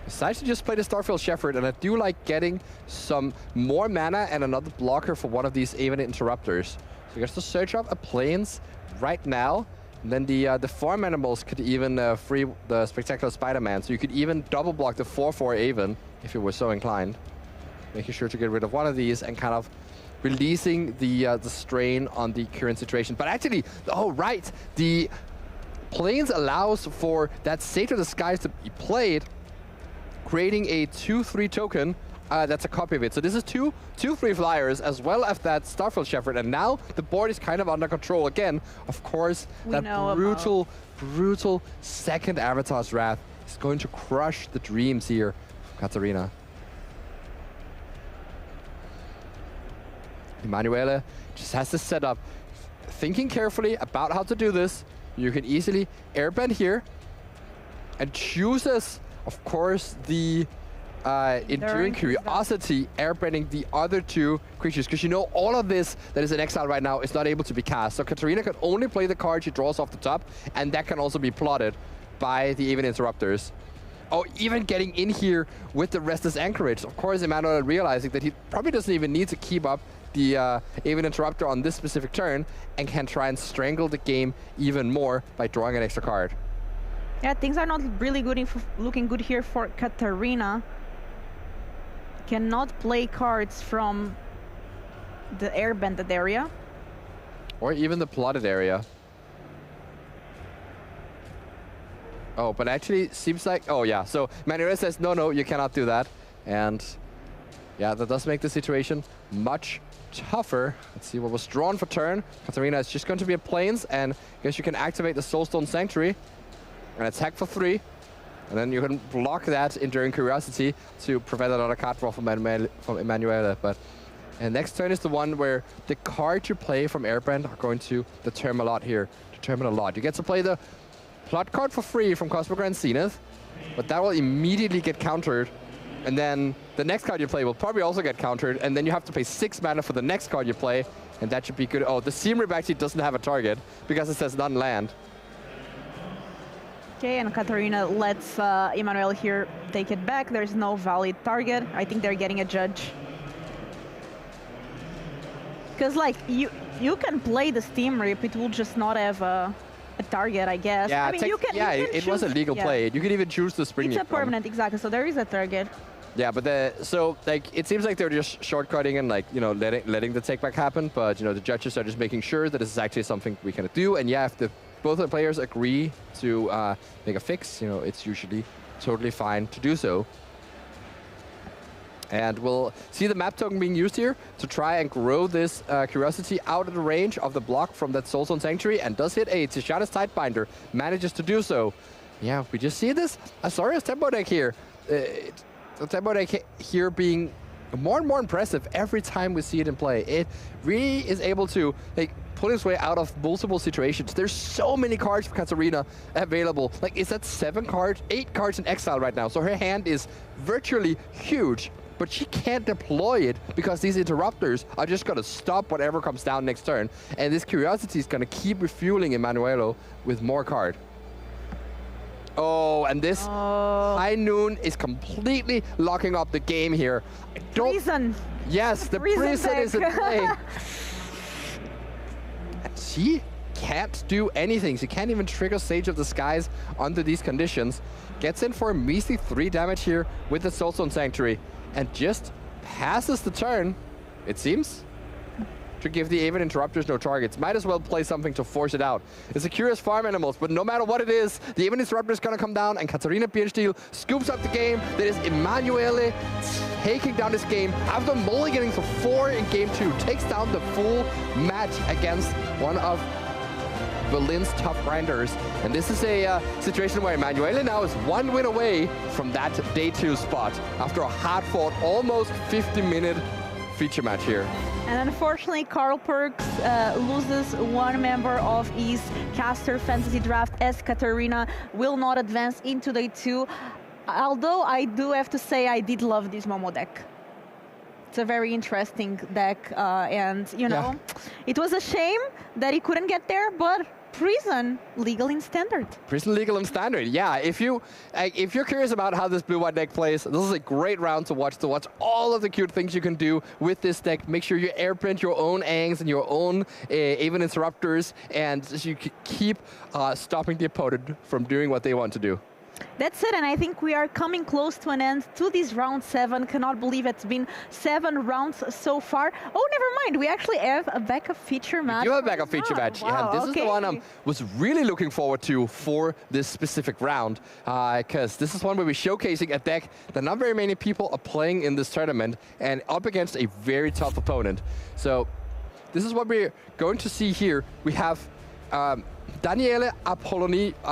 Decides to just play the Starfield Shepherd, and I do like getting some more mana and another blocker for one of these Aven Interrupters. So he gets to search up a Plains right now. And then the farm animals could even free the Spectacular Spider-Man. So you could even double block the 4/4 Aven if you were so inclined. Making sure to get rid of one of these and kind of releasing the strain on the current situation. But actually, oh right, the Plains allows for that Sage of the Skies to be played, creating a 2/3 token. That's a copy of it. So this is two 2/3 flyers as well as that Starfield Shepherd. And now the board is kind of under control again. Of course, that brutal second Avatar's Wrath is going to crush the dreams here of Katarina. Emanuele just has to set up, thinking carefully about how to do this. You can easily airbend here and chooses, of course, the Enduring Curiosity, airbending the other 2 creatures, because you know all of this that is in exile right now is not able to be cast. So Katarina can only play the card she draws off the top, and that can also be plotted by the Aven Interrupters. Oh, even getting in here with the Restless Anchorage. Of course, Emanuele realizing that he probably doesn't even need to keep up the Aven Interrupter on this specific turn, and can try and strangle the game even more by drawing an extra card. Yeah, things are not really looking good here for Katarina. Cannot play cards from the airbended area. Or even the plotted area. Oh, but actually seems like, oh yeah, so Manuel says, no, you cannot do that. And yeah, that does make the situation much tougher. Let's see what was drawn for turn. Katarina is just going to be a Plains, and I guess you can activate the Soulstone Sanctuary and attack for 3. And then you can block that Enduring Curiosity to prevent another card draw from Emanuele. But and next turn is the one where the cards you play from Airbend are going to determine a lot here. You get to play the plot card for free from Cosmic Grand Zenith, but that will immediately get countered. And then the next card you play will probably also get countered, and then you have to pay 6 mana for the next card you play, and that should be good. Oh, the Seam Rip actually doesn't have a target because it says non-land. Okay, and Katarina lets Emanuele here take it back. There's no valid target. I think they're getting a judge. Because like you can play the Steam Rip, it will just not have a target, I guess. Yeah, I mean, it was a legal play. You can even choose to spring it. It's a permanent, exactly. So there is a target. Yeah, but so like it seems like they're just shortcutting and like letting the take back happen. But the judges are just making sure that this is actually something we can do. And yeah, if both the players agree to make a fix, it's usually totally fine to do so. And we'll see the map token being used here to try and grow this Curiosity out of the range of the block from that Soulstone Sanctuary, and does hit a Tishana's Tidebinder, manages to do so. Yeah, we just see this Azorius Tempo deck here. The Tempo deck here being more and more impressive every time we see it in play. It really is able to pull its way out of multiple situations. There's so many cards for Katarina available. Like, is that 8 cards in exile right now? So her hand is virtually huge, but she can't deploy it because these interrupters are just going to stop whatever comes down next turn. And this Curiosity is going to keep refueling Emanuele with more card. Oh, and this High Noon is completely locking up the game here. Prison. Yes, the prison is in play. And she can't do anything. She can't even trigger Sage of the Skies under these conditions. Gets in for a measly 3 damage here with the Soulstone Sanctuary and just passes the turn, it seems, to give the Aven Interrupters no targets. Might as well play something to force it out. It's a curious farm animals, but no matter what it is, the Aven Interruptor is going to come down, and Katarina Bierstiel scoops up the game. That is Emanuele taking down this game after mulliganing for 4 in game 2. Takes down the full match against one of Berlin's top grinders. And this is a situation where Emanuele now is 1 win away from that day 2 spot after a hard-fought, almost 50-minute feature match here. And unfortunately, Carl Perks loses 1 member of his caster fantasy draft as Katarina will not advance into day 2. Although I do have to say I did love this Momo deck. It's a very interesting deck, and you know, it was a shame that he couldn't get there, but Prison legal in standard. Prison legal in standard, yeah. If you're curious about how this blue-white deck plays, this is a great round to watch all of the cute things you can do with this deck. Make sure you airprint your own Angs and your own Aven Interrupters, and you keep stopping the opponent from doing what they want to do. That's it, and I think we are coming close to an end to this round 7. Cannot believe it's been 7 rounds so far. Oh, never mind. We actually have a backup feature match. You have a backup feature match. Wow, yeah, this is the one I was really looking forward to for this specific round, because this is one where we're showcasing a deck that not very many people are playing in this tournament, and up against a very tough opponent. So this is what we're going to see here. We have Daniele Apollonio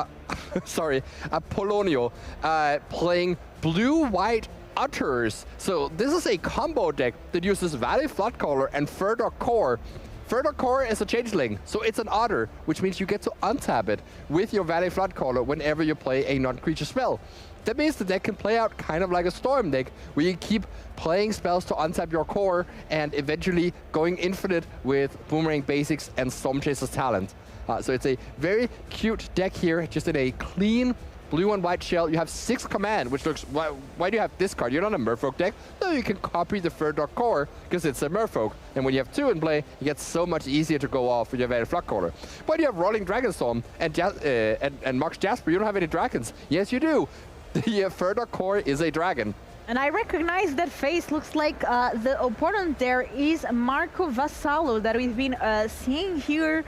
playing blue-white Utters. So this is a combo deck that uses Valley Floodcaller and Further Core. Further Core is a changeling, so it's an Otter, which means you get to untap it with your Valley Floodcaller whenever you play a non-creature spell. That means the deck can play out kind of like a Storm deck, where you keep playing spells to untap your core and eventually going infinite with Boomerang Basics and Storm Chaser's Talent. So it's a very cute deck here, just in a clean blue and white shell. You have 6 command, which looks, why do you have this card? You're not a Merfolk deck. No, you can copy the Further Core because it's a Merfolk. And when you have 2 in play, it gets so much easier to go off with your Valley Floodcaller. But you have Rolling Dragonstorm and Mox Jasper. You don't have any dragons. Yes, you do. The Further Core is a dragon. And I recognize that face. Looks like the opponent there is Marco Vassallo that we've been seeing here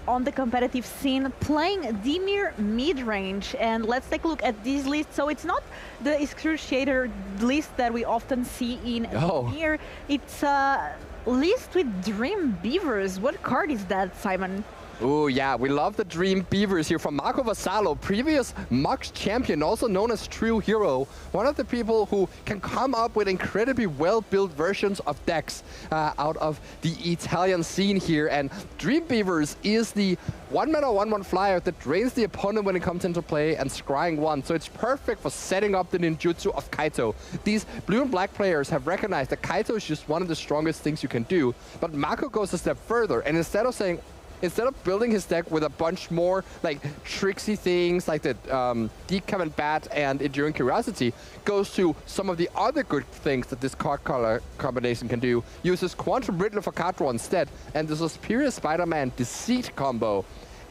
on the competitive scene, playing Dimir mid-range. And let's take a look at this list. So it's not the Excruciator list that we often see in Dimir. It's a list with Dream Beavers. What card is that, Simon? Oh yeah, we love the Dream Beavers here from Marco Vassallo, previous Mox champion, also known as True Hero. One of the people who can come up with incredibly well-built versions of decks out of the Italian scene here. And Dream Beavers is the 1-mana 1/1 flyer that drains the opponent when it comes into play and scrying 1. So it's perfect for setting up the ninjutsu of Kaito. These blue and black players have recognized that Kaito is just one of the strongest things you can do. But Marco goes a step further, and instead of building his deck with a bunch more like tricksy things like the Deep Cavern Bat and Enduring Curiosity, goes to some of the other good things that this card color combination can do. Uses Quantum Riddler for card draw instead, and the Suspirious Spider-Man Deceit combo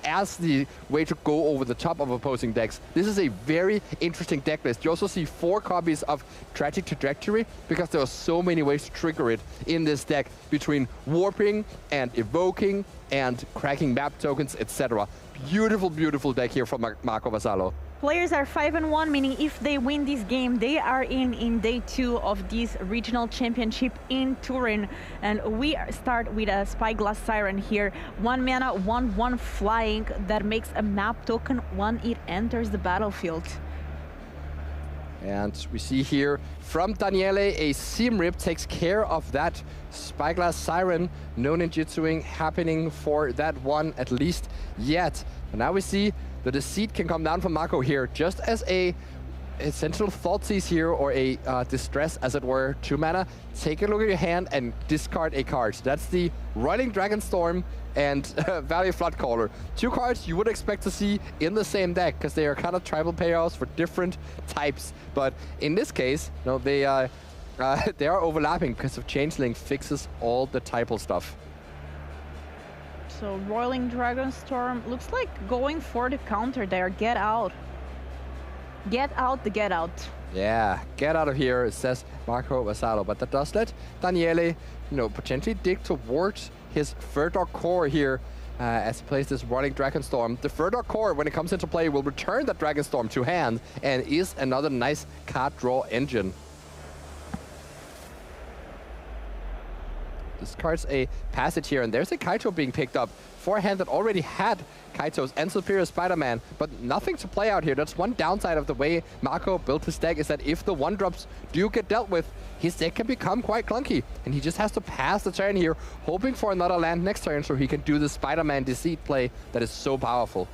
as the way to go over the top of opposing decks. This is a very interesting deck list. You also see 4 copies of Tragic Trajectory because there are so many ways to trigger it in this deck, between warping and evoking and cracking map tokens, etc. Beautiful, beautiful deck here from Marco Vassallo. Players are 5-1, meaning if they win this game, they are in day 2 of this regional championship in Turin. And we start with a Spyglass Siren here. 1 mana, 1/1 flying that makes a map token when it enters the battlefield. And we see here from Daniele, a Seam Rip takes care of that Spyglass Siren. No ninjutsuing happening for that one, at least yet. And now we see the Deceit can come down from Marco here, just as a essential Thoughtseize here, or a Distress, as it were, 2 mana. Take a look at your hand and discard a card. So that's the Rolling Dragonstorm and Valley Floodcaller. 2 cards you would expect to see in the same deck, because they are kind of tribal payouts for different types. But in this case, no, they are overlapping, because of Changeling fixes all the typal stuff. So Rolling Dragonstorm looks like going for the counter there. Get out. Get out the get out. Yeah, get out of here, says Marco Vassallo. But that does let Daniele, potentially dig towards his Furdock Core here as he plays this Rolling Dragonstorm. The Furdock Core, when it comes into play, will return that Dragonstorm to hand and is another nice card draw engine. Discards a passage here, and there's a Kaito being picked up for a hand that already had Kaitos and Superior Spider-Man, but nothing to play out here. That's one downside of the way Marco built his deck, is that if the 1-drops do get dealt with, his deck can become quite clunky, and he just has to pass the turn here, hoping for another land next turn so he can do the Spider-Man Deceit play that is so powerful.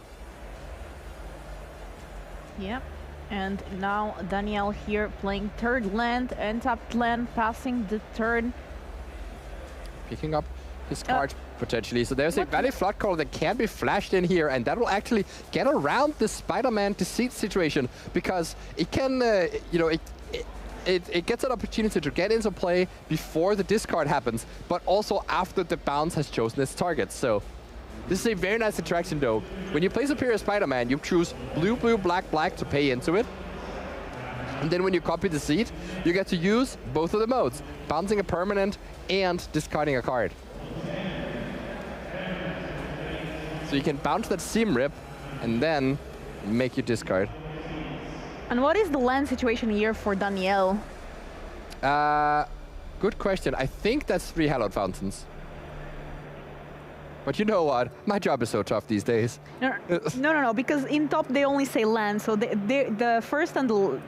Yep. And now Daniel here playing 3rd land, untapped land, passing the turn. Picking up his card potentially. So there's a Valley Floodcaller that can be flashed in here, and that will actually get around the Spider-Man Deceit situation, because it can, it gets an opportunity to get into play before the discard happens, but also after the bounce has chosen its target. So this is a very nice interaction though. When you play Superior Spider-Man, you choose blue, blue, black, black to pay into it. And then when you copy Deceit, you get to use both of the modes, bouncing a permanent and discarding a card. So you can bounce that Seam Rip and then make your discard. And what is the land situation here for Daniel? Good question. I think that's 3 Hallowed Fountains. But you know what? My job is so tough these days. No, because in top they only say land, so the first and the...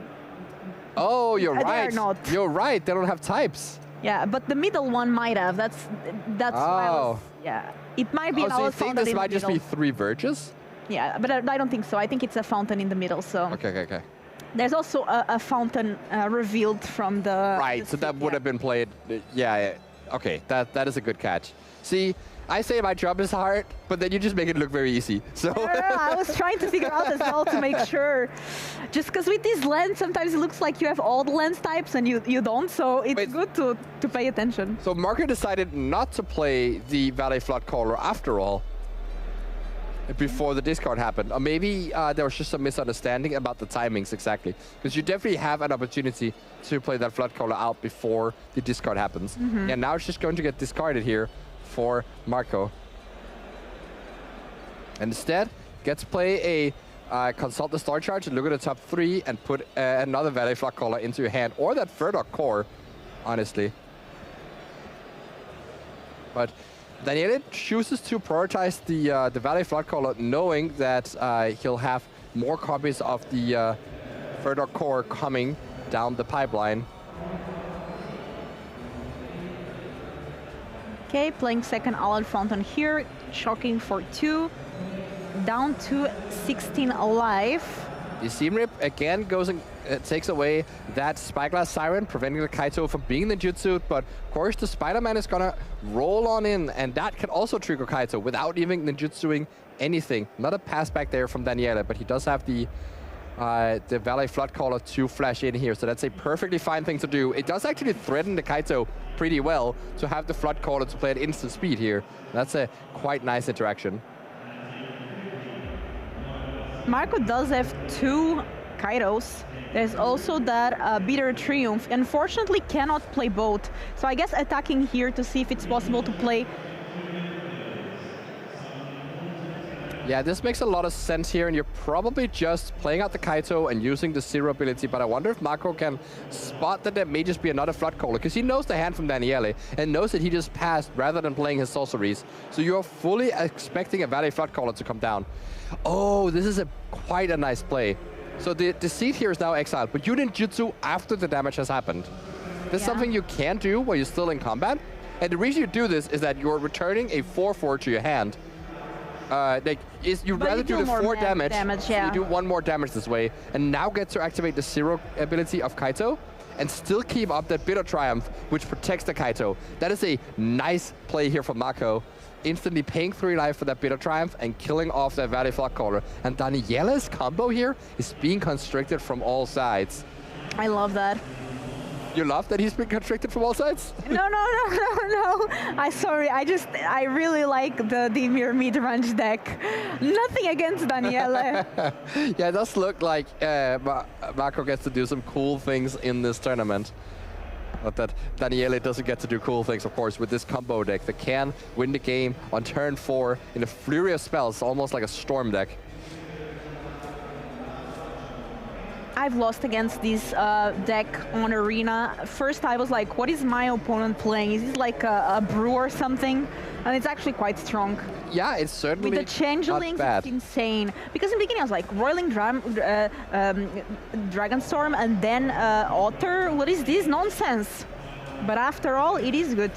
Oh, you're right. They are not. You're right. They don't have types. Yeah, but the middle one might have. That's why I was, yeah. It might be. So you think this might just be 3 Verges? Yeah, but I don't think so. I think it's a fountain in the middle. So. Okay. There's also a fountain revealed from the. Right. So that would have been played. Yeah. Okay. That is a good catch. See, I say my job is hard, but then you just make it look very easy. So no, I was trying to figure out as well to make sure. Just because with these lens, sometimes it looks like you have all the lens types and you don't, so it's good to pay attention. So Marco decided not to play the Valley Floodcaller after all, before the discard happened. Or maybe there was just some misunderstanding about the timings exactly. Because you definitely have an opportunity to play that Floodcaller out before the discard happens. Mm-hmm. And now it's just going to get discarded here for Marco. And instead, gets to play a Consult the Star Charge and look at the top 3 and put another Valley Floodcaller into your hand, or that Furdock Core, honestly. But Daniele chooses to prioritize the Valley Floodcaller, knowing that he'll have more copies of the Furdock Core coming down the pipeline. Okay, playing second Allied Fountain here, shocking for 2, down to 16 alive. The Seam Rip again goes and takes away that Spyglass Siren, preventing the Kaito from being ninjutsu, but of course the Spider-Man is gonna roll on in, and that can also trigger Kaito without even ninjutsuing anything. Not a pass back there from Daniele, but he does have the Valley Floodcaller to flash in here, so that's a perfectly fine thing to do. It does actually threaten the Kaito pretty well to have the Floodcaller to play at instant speed here. That's a quite nice interaction. Marco does have 2 Kairos. There's also that Bitter Triumph. Unfortunately, cannot play both. So I guess attacking here to see if it's possible to play. Yeah, this makes a lot of sense here, and you're probably just playing out the Kaito and using the Zero ability, but I wonder if Marco can spot that there may just be another Floodcaller, because he knows the hand from Daniele and knows that he just passed rather than playing his sorceries. So you're fully expecting a Valley Floodcaller to come down. Oh, this is quite a nice play. So the Deceit here is now exiled, but you ninjutsu after the damage has happened. This is something you can do while you're still in combat. And the reason you do this is that you're returning a 4/4 to your hand. You'd But rather you do do the more 4 damage, so yeah. you do 1 more damage this way, and now get to activate the 0 ability of Kaito, and still keep up that Bitter Triumph, which protects the Kaito. That is a nice play here from Mako. Instantly paying 3 life for that Bitter Triumph and killing off that Valley Floodcaller. And Daniela's combo here is being constricted from all sides. I love that. You love that he's been constricted from all sides? No. I really like the Dimir mid-range deck. Nothing against Daniele. Yeah, it does look like Mako gets to do some cool things in this tournament. But that Daniele doesn't get to do cool things, of course, with this combo deck that can win the game on turn 4 in a flurry of spells, almost like a storm deck. I've lost against this deck on Arena. First, I was like, what is my opponent playing? Is it like a brew or something? And it's actually quite strong. Yeah, it's certainly with the changelings, it's insane. Because in the beginning, I was like, Roiling Dragonstorm and then Otter. What is this nonsense? But after all, it is good.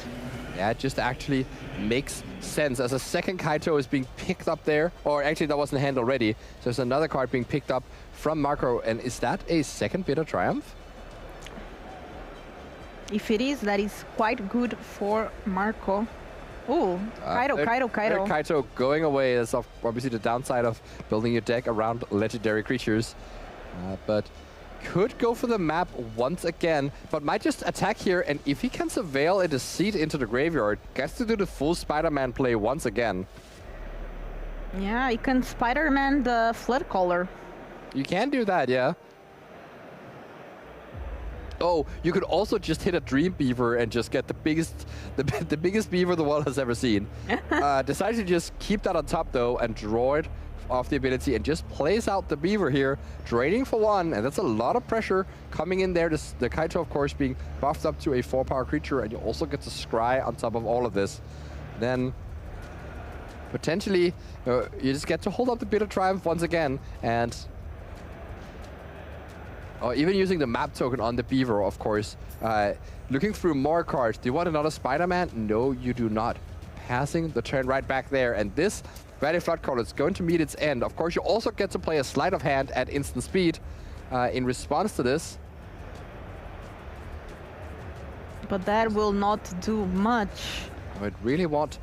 Yeah, it just actually makes sense as a second Kaito is being picked up there. Or actually, that wasn't hand already. So there's another card being picked up from Marco. And is that a second Bitter Triumph? If it is, that is quite good for Marco. Ooh, Kaito. Kaito going away is obviously the downside of building your deck around legendary creatures. But could go for the map once again, but might just attack here. And if he can surveil a Deceit into the graveyard, gets to do the full Spider-Man play once again. Yeah, he can Spider-Man the Floodcaller. You can do that, yeah. Oh, you could also just hit a Dream Beaver and just get the biggest beaver the world has ever seen. Decided to just keep that on top though and draw it off the ability and just plays out the Beaver here, draining for 1, and that's a lot of pressure coming in there. The Kaito, of course, being buffed up to a 4-power creature, and you also get to Scry on top of all of this. Then potentially you just get to hold up the Bitter Triumph once again, and even using the map token on the Beaver, of course. Looking through more cards. Do you want another Spider-Man? No, you do not. Passing the turn right back there. And this Valley Floodcaller is going to meet its end. Of course, you also get to play a Sleight of Hand at instant speed in response to this. But that will not do much. It really won't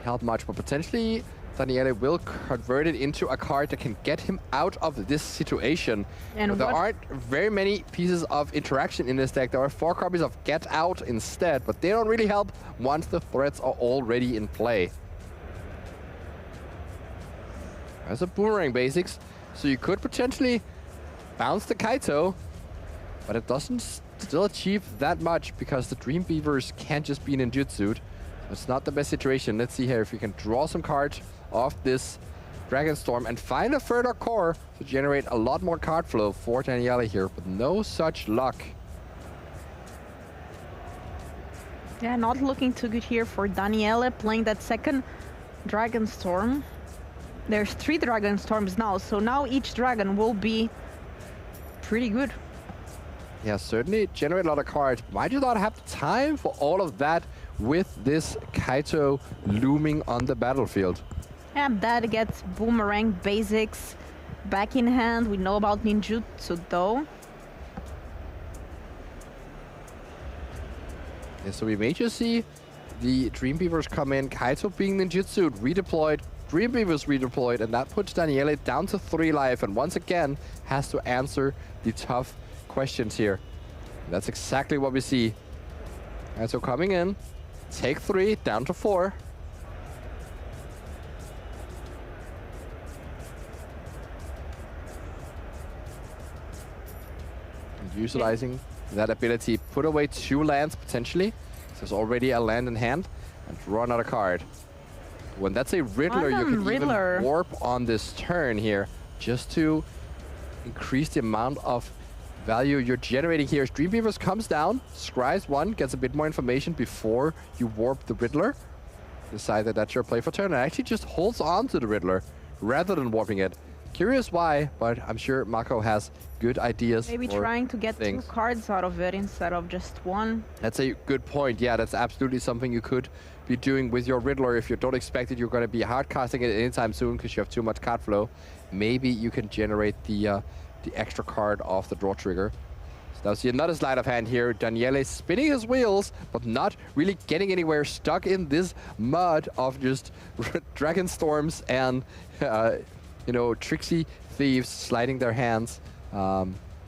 help much, but potentially Daniele will convert it into a card that can get him out of this situation. And there aren't very many pieces of interaction in this deck. There are 4 copies of Get Out instead, but they don't really help once the threats are already in play. There's a Boomerang basics, so you could potentially bounce the Kaito, but it doesn't still achieve that much because the Dream Beavers can't just be ninjutsu'd. It's not the best situation. Let's see here if we can draw some cards off this Dragonstorm and find a further core to generate a lot more card flow for Daniele here, but no such luck. Yeah, not looking too good here for Daniele playing that second Dragonstorm. There's 3 Dragonstorms now, so now each dragon will be pretty good. Yeah, certainly generate a lot of cards. Might you not have time for all of that with this Kaito looming on the battlefield? Yeah, that gets Boomerang basics back in hand. We know about ninjutsu though. Yeah, so we may just see the Dream Beavers come in, Kaito being ninjutsu'd, redeployed, Dream Beavers redeployed, and that puts Daniele down to 3 life, and once again has to answer the tough questions here. And that's exactly what we see. And so coming in, take 3, down to 4. And utilizing that ability, put away 2 lands potentially. So there's already a land in hand, and draw another card. When that's a Riddler, you can even warp on this turn here, just to increase the amount of value you're generating here. As Dream Beavers comes down, scries 1, gets a bit more information before you warp the Riddler. Decide that that's your play for turn, and actually just holds on to the Riddler rather than warping it. Curious why, but I'm sure Mako has good ideas. Maybe trying to get 2 cards out of it instead of just 1. That's a good point. Yeah, that's absolutely something you could be doing with your Riddler if you don't expect that you're going to be hardcasting it anytime soon because you have too much card flow. Maybe you can generate the extra card off the draw trigger. So now see another sleight of hand here. Daniele spinning his wheels, but not really getting anywhere, stuck in this mud of just Dragon Storms and, you know, tricksy thieves sliding their hands.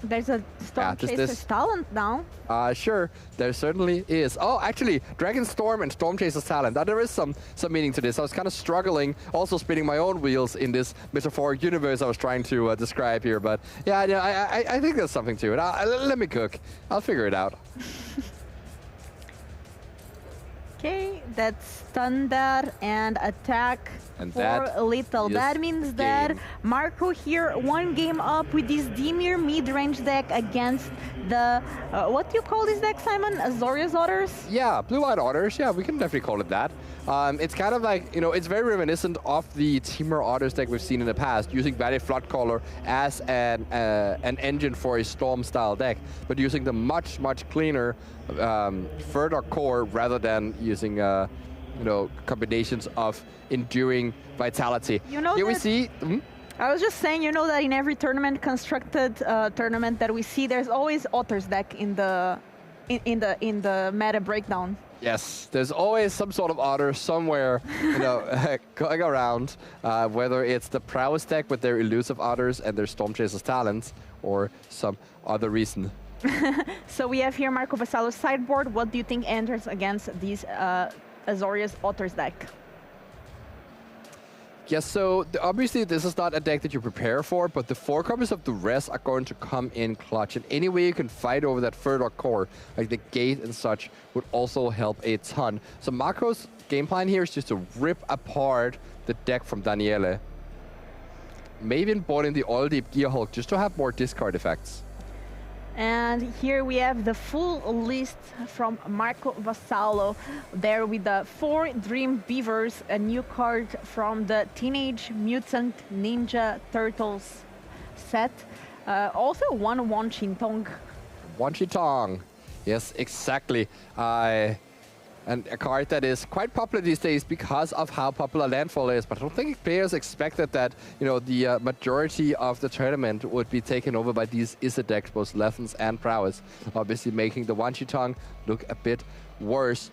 There's a Storm Chaser's talent now. Sure, there certainly is. Oh, actually, Dragon Storm and Storm Chaser's talent. Now, there is some meaning to this. I was kind of struggling, also spinning my own wheels in this metaphoric universe I was trying to describe here. But yeah, I think there's something to it. Let me cook. I'll figure it out. Okay, that's standard and attack and for Little. That means that Marco here, one game up with this Dimir mid-range deck against the, what do you call this deck, Simon? Azorius Otters? Yeah, Blue-Eyed Otters. Yeah, we can definitely call it that. It's kind of like, you know, it's very reminiscent of the Temur Otters deck we've seen in the past, using Valley Floodcaller as an engine for a Storm-style deck, but using the much cleaner further core rather than using, you know, combinations of enduring vitality. You know, here we see. I was just saying, you know, that in every tournament, constructed tournament that we see, there's always Otters deck in the meta breakdown. Yes, there's always some sort of otter somewhere, you know, going around, whether it's the prowess deck with their elusive otters and their Storm Chaser's talents, or some other reason. So we have here Marco Vassallo's sideboard. What do you think enters against these Azorius Otters deck? Yes, so obviously this is not a deck that you prepare for, but the 4 copies of Duress are going to come in clutch. And any way you can fight over that Furlock core, like the gate and such, would also help a ton. So Marco's game plan here is just to rip apart the deck from Daniele. Maybe bought in the Oil Deep Gear Hulk just to have more discard effects. And here we have the full list from Marco Vassallo, there with the 4 Dream Beavers, a new card from the Teenage Mutant Ninja Turtles set. Also one Wanchintong. Wanchintong, yes, exactly. And a card that is quite popular these days because of how popular Landfall is. But I don't think players expected that, you know, the majority of the tournament would be taken over by these Izzet decks, both Lessons and Prowess, obviously making the Wanchintong look a bit worse.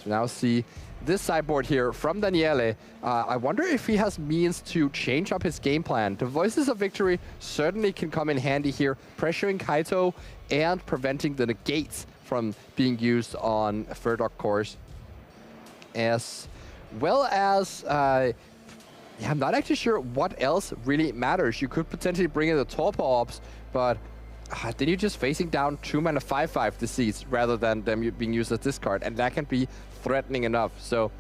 So now see this sideboard here from Daniele. I wonder if he has means to change up his game plan. The Voices of Victory certainly can come in handy here, pressuring Kaito and preventing the negates from being used on Furdock cores, as well as yeah, I'm not actually sure what else really matters. You could potentially bring in the Torpor Orbs, but then you're just facing down 2 mana 5/5 Disease rather than them being used as discard, and that can be threatening enough. So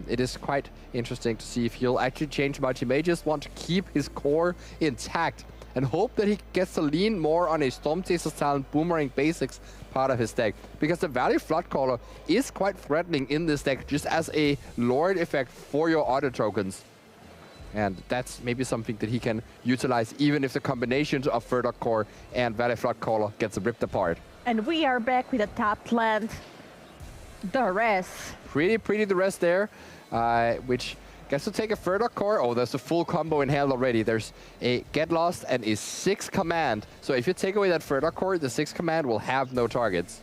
it is quite interesting to see if he'll actually change much. He may just want to keep his core intact and hope that he gets to lean more on a Storm Chaser's Talent Boomerang Basics part of his deck, because the Valley Floodcaller is quite threatening in this deck just as a Lord effect for your auto tokens. And that's maybe something that he can utilize even if the combinations of Furdock Core and Valley Floodcaller gets ripped apart. And we are back with a tapped land, Duress. Pretty Duress there, which gets to take a Furdock Core. Oh, there's a full combo in hand already. There's a Get Lost and a 6 command. So if you take away that Furdock Core, the 6 command will have no targets.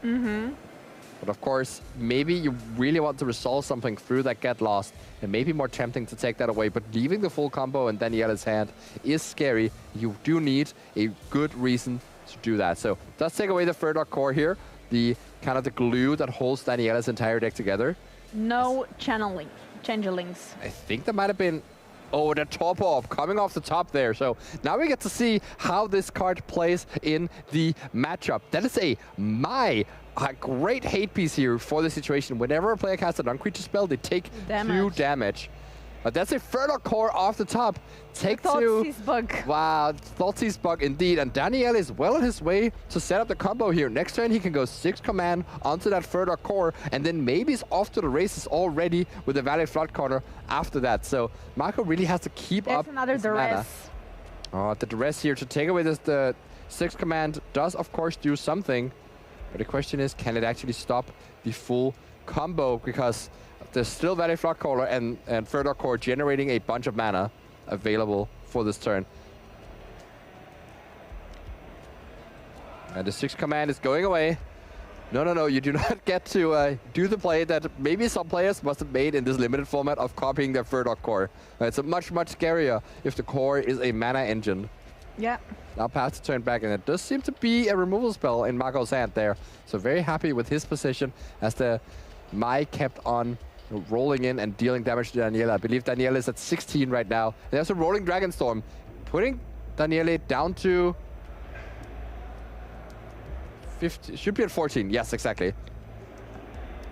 But of course, maybe you really want to resolve something through that Get Lost, and maybe more tempting to take that away. But leaving the full combo in Daniele's hand is scary. You do need a good reason to do that. So let's take away the Furdock Core here, the kind of the glue that holds Daniele's entire deck together. No changelings. I think that might have been, oh, the Torpor Orb coming off the top there. So now we get to see how this card plays in the matchup. That is a great hate piece here for the situation. Whenever a player casts a non-creature spell, they take 2 damage. But that's a Furlock Core off the top. Take 2. Thoughtseize Bug. Wow, Thoughtseize Bug indeed. And Daniele is well on his way to set up the combo here. Next turn, he can go 6 command onto that Furlock Core, and then maybe he's off to the races already with the Valley Floodcaller after that. So Marco really has to keep up. That's another Duress. Oh, the Duress here to take away this, the 6 command does, of course, do something. But the question is, can it actually stop the full combo because there's still Valley Floodcaller and Furlock Core generating a bunch of mana available for this turn. And the 6 command is going away. No, you do not get to do the play that maybe some players must have made in this limited format of copying their Furlock Core. It's a much scarier if the core is a mana engine. Yeah. Now pass to turn back, and it does seem to be a removal spell in Marco's hand there. So very happy with his position as the Mai kept on rolling in and dealing damage to Daniela. I believe Daniela is at 16 right now. There's a rolling Dragon Storm, putting Daniela down to 50, should be at 14. Yes, exactly.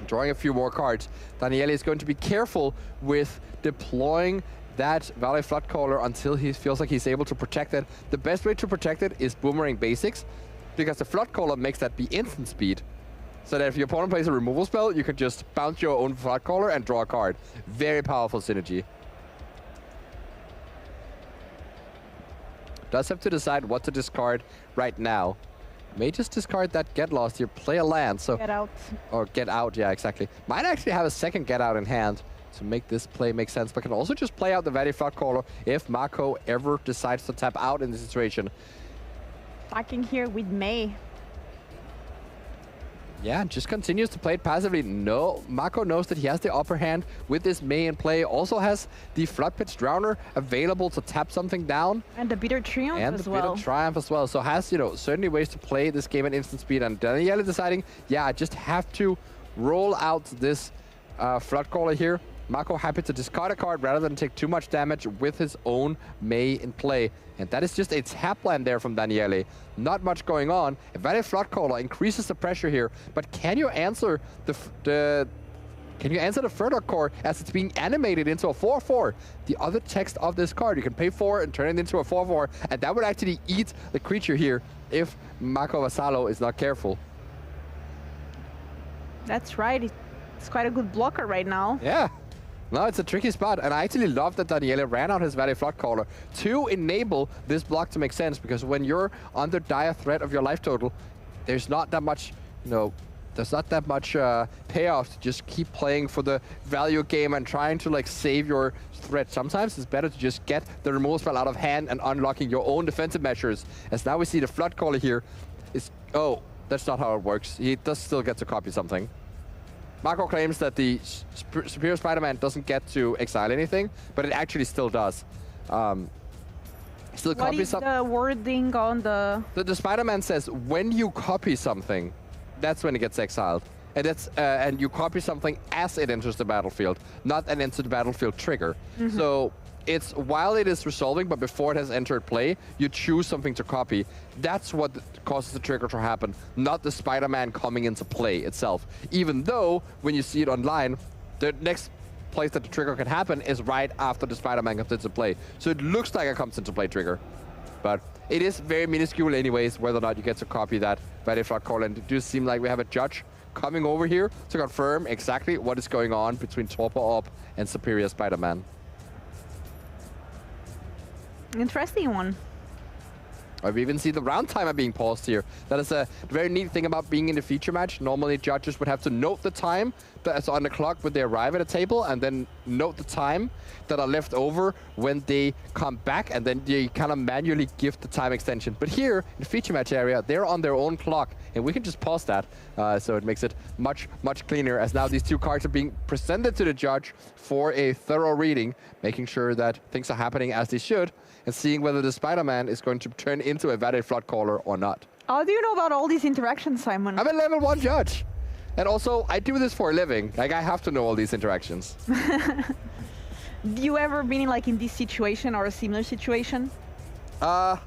Drawing a few more cards. Daniele is going to be careful with deploying that Valley Floodcaller until he feels like he's able to protect it. The best way to protect it is Boomerang Basics, because the Floodcaller makes that be instant speed. So that if your opponent plays a removal spell, you can just bounce your own Floodcaller and draw a card. Very powerful synergy. Does have to decide what to discard right now. May just discard that Get Lost here, play a land, so... Get out. Or Get Out, yeah, exactly. Might actually have a second Get Out in hand to make this play make sense, but can also just play out the Valley Floodcaller if Marco ever decides to tap out in this situation. Backing here with May. Yeah, just continues to play it passively. No, Marco knows that he has the upper hand with this May in play. Also has the Flood Pitch Drowner available to tap something down. And the Bitter Triumph as well. And the Bitter Triumph as well. So has, you know, certainly ways to play this game at instant speed. And Daniele deciding, yeah, I just have to roll out this Floodcaller here. Marco happy to discard a card rather than take too much damage with his own May in play. And that is just a tap land there from Daniele. Not much going on. A Valley Floodcaller increases the pressure here, but can you answer the Furlock Core as it's being animated into a 4/4? The other text of this card, you can pay 4 and turn it into a 4/4, and that would actually eat the creature here if Marco Vassallo is not careful. That's right. It's quite a good blocker right now. Yeah. No, it's a tricky spot, and I actually love that Daniele ran out his Valley Floodcaller to enable this block to make sense, because when you're under dire threat of your life total, there's not that much, you know, there's not that much payoff to just keep playing for the value game and trying to like save your threat. Sometimes it's better to just get the removal spell out of hand and unlocking your own defensive measures. As now we see the Floodcaller here is, oh, that's not how it works. He does still get to copy something. Marco claims that the Superior Spider-Man doesn't get to exile anything, but it actually still does. Still what is the wording on the... The Spider-Man says when you copy something, that's when it gets exiled. And that's and you copy something as it enters the battlefield, not an enter the battlefield trigger. Mm-hmm. So it's while it is resolving, but before it has entered play, you choose something to copy. That's what causes the trigger to happen, not the Spider-Man coming into play itself. Even though, when you see it online, the next place that the trigger can happen is right after the Spider-Man comes into play. So it looks like a comes into play trigger. But it is very minuscule anyways, whether or not you get to copy that Valley Floodcaller. And it does seem like we have a judge coming over here to confirm exactly what is going on between Torpor Orb and Superior Spider-Man. Interesting one. We even see the round timer being paused here. That is a very neat thing about being in the feature match. Normally, judges would have to note the time that's on the clock when they arrive at a table, and then note the time that are left over when they come back, and then they kind of manually give the time extension. But here, in the feature match area, they're on their own clock, and we can just pause that. So it makes it much cleaner, as now these two cards are being presented to the judge for a thorough reading, making sure that things are happening as they should, and seeing whether the Spider-Man is going to turn into a Valley Floodcaller or not. How do you know about all these interactions, Simon? I'm a level 1 judge. And also, I do this for a living. Like, I have to know all these interactions. Do you ever been in, like, in this situation or a similar situation? So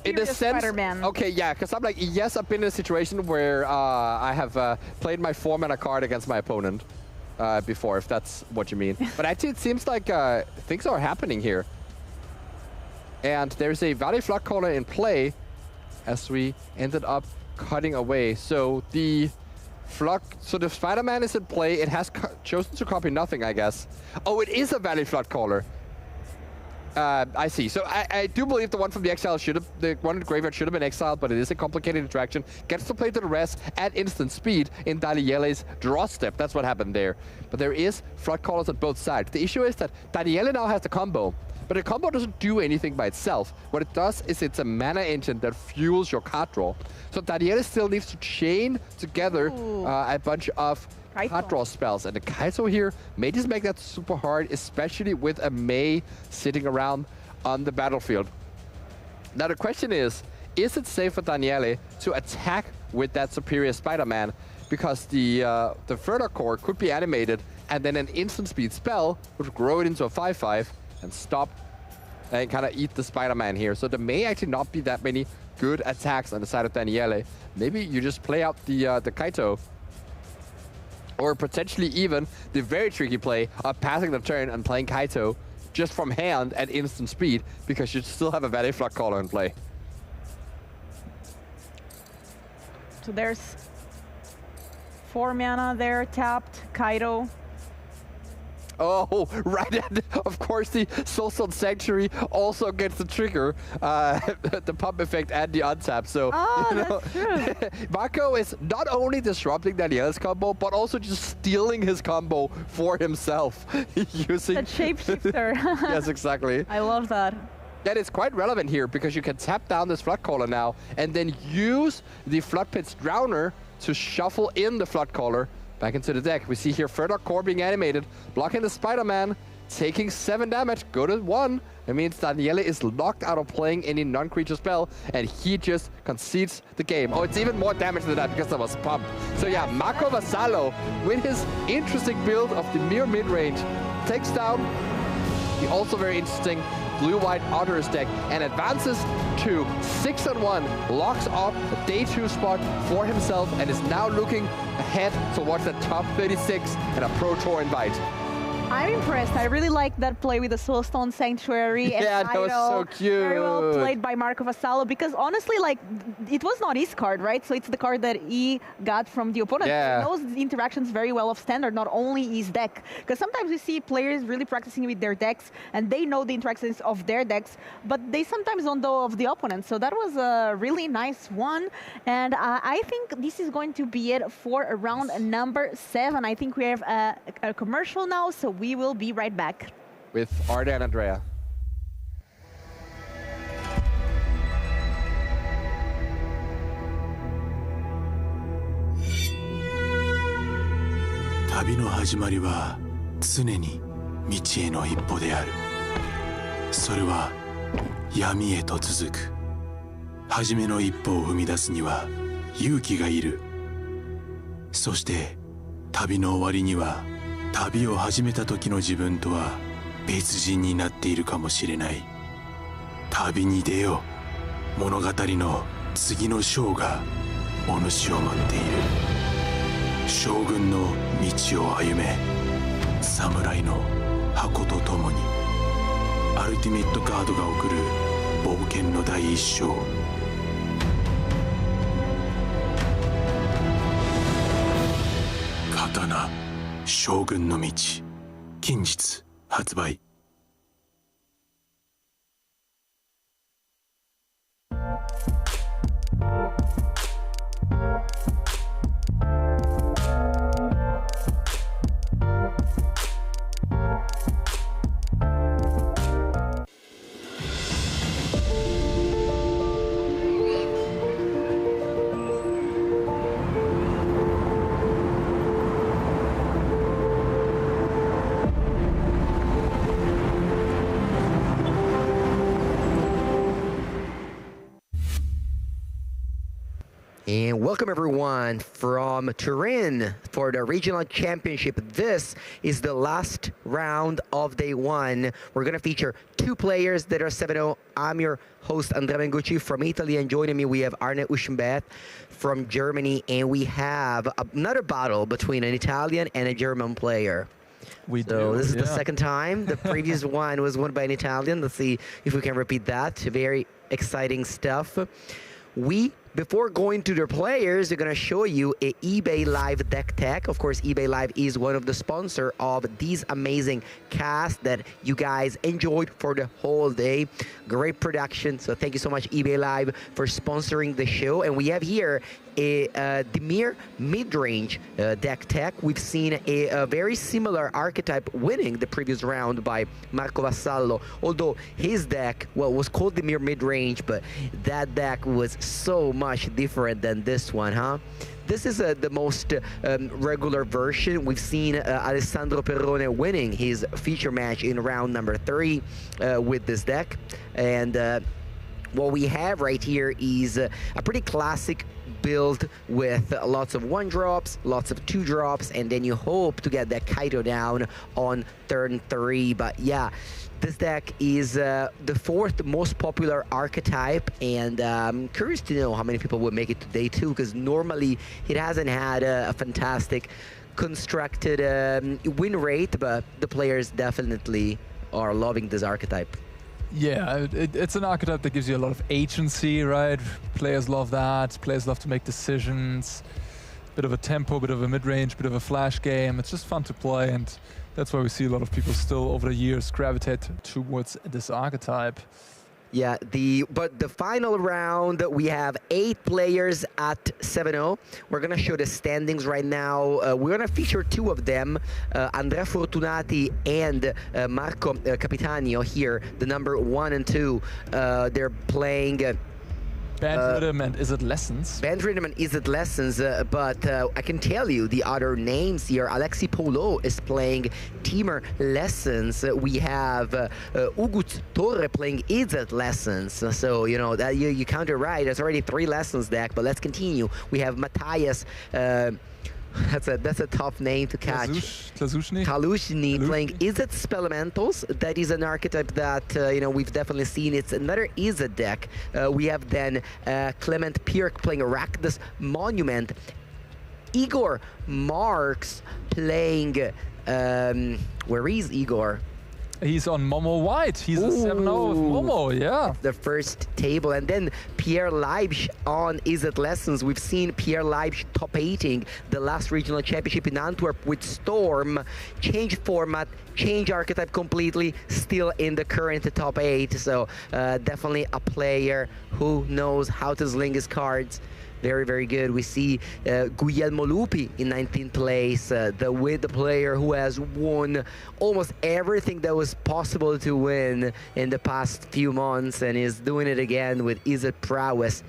in the sense, okay, yeah, because I'm like, yes, I've been in a situation where I have played my 4-mana card against my opponent before, if that's what you mean. But actually, it seems like things are happening here. And there's a Valley Floodcaller in play as we ended up cutting away. So the Spider-Man is in play. It has chosen to copy nothing, I guess. Oh, it is a Valley Floodcaller. I see. So I do believe the one from the exile the one in the graveyard should have been exiled, but it is a complicated interaction. Gets to play to the rest at instant speed in Daniele's draw step. That's what happened there. But there is Flood Callers on both sides. The issue is that Daniele now has the combo, but the combo doesn't do anything by itself. What it does is it's a mana engine that fuels your card draw. So Daniele still needs to chain together a bunch of card draw spells, and the Kaito here may just make that super hard, especially with a Mei sitting around on the battlefield. Now the question is it safe for Daniele to attack with that Superior Spider-Man? Because the further core could be animated, and then an instant speed spell would grow it into a 5/5 and stop and kind of eat the Spider-Man here. So there may actually not be that many good attacks on the side of Daniele. Maybe you just play out the Kaito, or potentially even the very tricky play of passing the turn and playing Kaito just from hand at instant speed, because you still have a Valley Flood Caller in play. So there's 4 mana there, tapped, Kaito. Oh, right. Of course, the Soulstone Sanctuary also gets the trigger, the pump effect and the untap. So, that's true. Marco is not only disrupting Daniele's combo, but also just stealing his combo for himself using a shapeshifter. Yes, exactly. I love that. That is quite relevant here, because you can tap down this Flood Caller now and then use the Flood Pit's Drowner to shuffle in the Flood Caller back into the deck. We see here further core being animated, blocking the Spider-Man, taking 7 damage, go to 1. It means Daniele is locked out of playing any non-creature spell, and he just concedes the game. Oh, it's even more damage than that because that was pumped. So yeah, Marco Vassallo, with his interesting build of the mere mid-range, takes down the also very interesting blue-white Otters deck and advances to 6-1, locks up a day 2 spot for himself, and is now looking ahead towards the top 36 and a Pro Tour invite. I'm impressed. I really like that play with the Soulstone Sanctuary. And yeah, that was so cute. Very well played by Marco Vassallo, because honestly, like, it was not his card, right? So it's the card that he got from the opponent. Yeah. He knows the interactions very well of Standard, not only his deck. Because sometimes we see players really practicing with their decks, and they know the interactions of their decks, but they sometimes don't know of the opponent. So that was a really nice one. And I think this is going to be it for round number 7. I think we have a commercial now, so we will be right back. With Arda and Andrea. Tabi no hajimari wa tsune ni michi e no ippo de aru. Sore wa yami e to tsuzuku. Hajime no ippo o fumidasu ni wa yuki ga iru. Soshite tabi no owari ni wa 旅を始めた時の自分とは別人になっているかもしれない。旅に出よう。物語の次の章がお主を待っている。将軍の道を歩め。侍の箱と共に。アルティメットカードが送る冒険の第一章。刀。将軍の道近日発売。And welcome everyone from Turin for the regional championship. This is the last round of day 1. We're going to feature 2 players that are 7-0. I'm your host, Andrea Mengucci from Italy, and joining me we have Arne Uschenbeth from Germany, and we have another battle between an Italian and a German player. This is the second time. The previous one was won by an Italian. Let's see if we can repeat that. Very exciting stuff. We Before going to their players, they're going to show you a eBay Live deck tech. Of course, eBay Live is one of the sponsor of these amazing casts that you guys enjoyed for the whole day. Great production. So thank you so much, eBay Live, for sponsoring the show. And we have here a Dimir mid-range deck tech. We've seen a very similar archetype winning the previous round by Marco Vassallo, although his deck, well, was called Dimir mid-range, but that deck was so much different than this one, huh? This is the most regular version. We've seen Alessandro Perrone winning his feature match in round number 3 with this deck. And what we have right here is a pretty classic build with lots of 1-drops, lots of 2-drops, and then you hope to get that Kaito down on turn 3. But yeah, this deck is the 4th most popular archetype, and I'm curious to know how many people will make it to day 2, because normally it hasn't had a fantastic constructed win rate, but the players definitely are loving this archetype. Yeah, it's an archetype that gives you a lot of agency, right? Players love that. Players love to make decisions. Bit of a tempo, bit of a mid-range, bit of a flash game. It's just fun to play, and that's why we see a lot of people still over the years gravitate towards this archetype. Yeah, but the final round, we have 8 players at 7-0. We're going to show the standings right now. We're going to feature 2 of them, Andrea Fortunati and Marco Capitanio here, the number 1 and 2. They're playing... Band Rhythm and Is It Lessons? Band Rhythm and Is It Lessons, but I can tell you the other names here. Alexi Polo is playing Teamer Lessons. We have Ugut Torre playing Is It Lessons. So, you know, that you counted right. There's already 3 lessons deck, but let's continue. We have Matthias. That's a tough name to catch. Kalushny playing Is It Spelementals. That is an archetype that you know, we've definitely seen. It's another Is It deck. We have then Clement Pirk playing Rakdos Monument. Igor Marks playing where is Igor? He's on Momo White. He's a 7-0 with Momo, yeah. The first table. And then Pierre Leibsch on Is It Lessons. We've seen Pierre Leibsch top 8ing the last regional championship in Antwerp with Storm. Change format, change archetype completely, still in the current top 8. So definitely a player who knows how to sling his cards. Very, very good. We see Guglielmo Lupi in 19th place, the player who has won almost everything that was possible to win in the past few months, and is doing it again with Is It Prowess.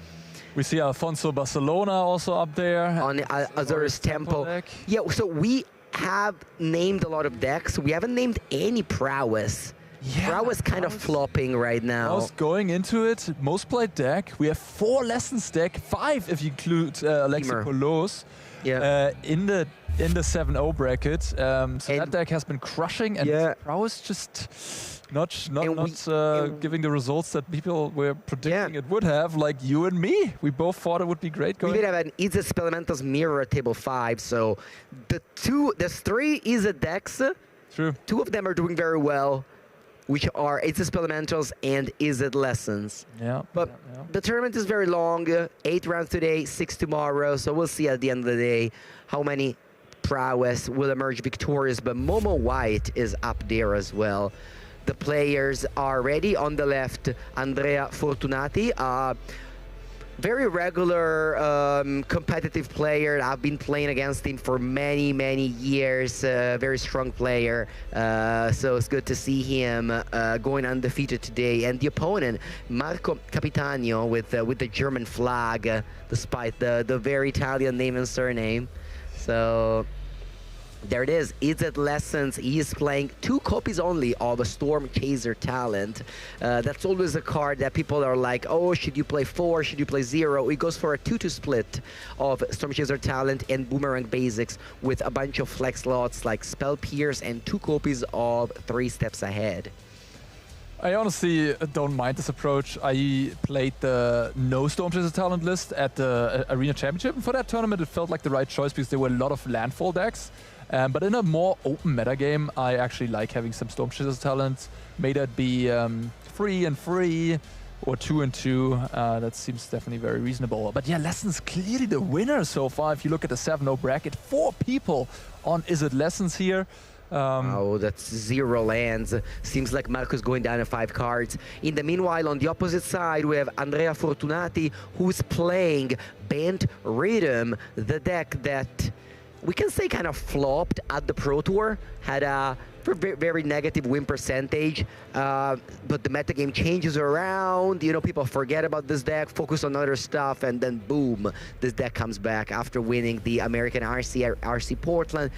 We see Alfonso Barcelona also up there. On Azur's Tempo. Yeah, so we have named a lot of decks. We haven't named any Prowess. Yeah, Prowess kind of flopping right now. I was going into it, most played deck. We have 4 lessons deck, 5 if you include Alexi Polos, in the 7-0 bracket. So that deck has been crushing, and Prowess just not giving the results that people were predicting it would have, like you and me. We both thought it would be great going. We did have an Is It Spelementals mirror at table 5, so there's 3 Is It decks. True. 2 of them are doing very well, which are Is It Spelementals and Is It Lessons. Yeah. But the tournament is very long, 8 rounds today, 6 tomorrow, so we'll see at the end of the day how many Prowess will emerge victorious, but Momo White is up there as well. The players are ready. On the left, Andrea Fortunati, very regular competitive player. I've been playing against him for many, many years. Very strong player. So it's good to see him going undefeated today. And the opponent, Marco Capitanio, with the German flag, despite the very Italian name and surname. So there it is. Is It Lessons. He is playing 2 copies only of a Storm Chaser Talent. That's always a card that people are like, oh, should you play 4? Should you play 0? He goes for a 2-2 split of Storm Chaser Talent and Boomerang Basics with a bunch of flex slots like Spell Pierce and 2 copies of 3 Steps Ahead. I honestly don't mind this approach. I played the no Storm Chaser Talent list at the Arena Championship, and for that tournament it felt like the right choice because there were a lot of landfall decks. But in a more open metagame, I actually like having some Storm Chaser Talent. May that be free and free, or 2 and 2. That seems definitely very reasonable. But yeah, Lessons clearly the winner so far. If you look at the 7-0 bracket, 4 people on Is It Lessons here. Oh, that's 0 lands. Seems like Marco's going down to 5 cards. In the meanwhile, on the opposite side, we have Andrea Fortunati, who's playing Bent Rhythm, the deck that we can say kind of flopped at the Pro Tour. Had a very negative win percentage, but the metagame changes around. You know, people forget about this deck, focus on other stuff, and then boom, this deck comes back after winning the American RC Portland.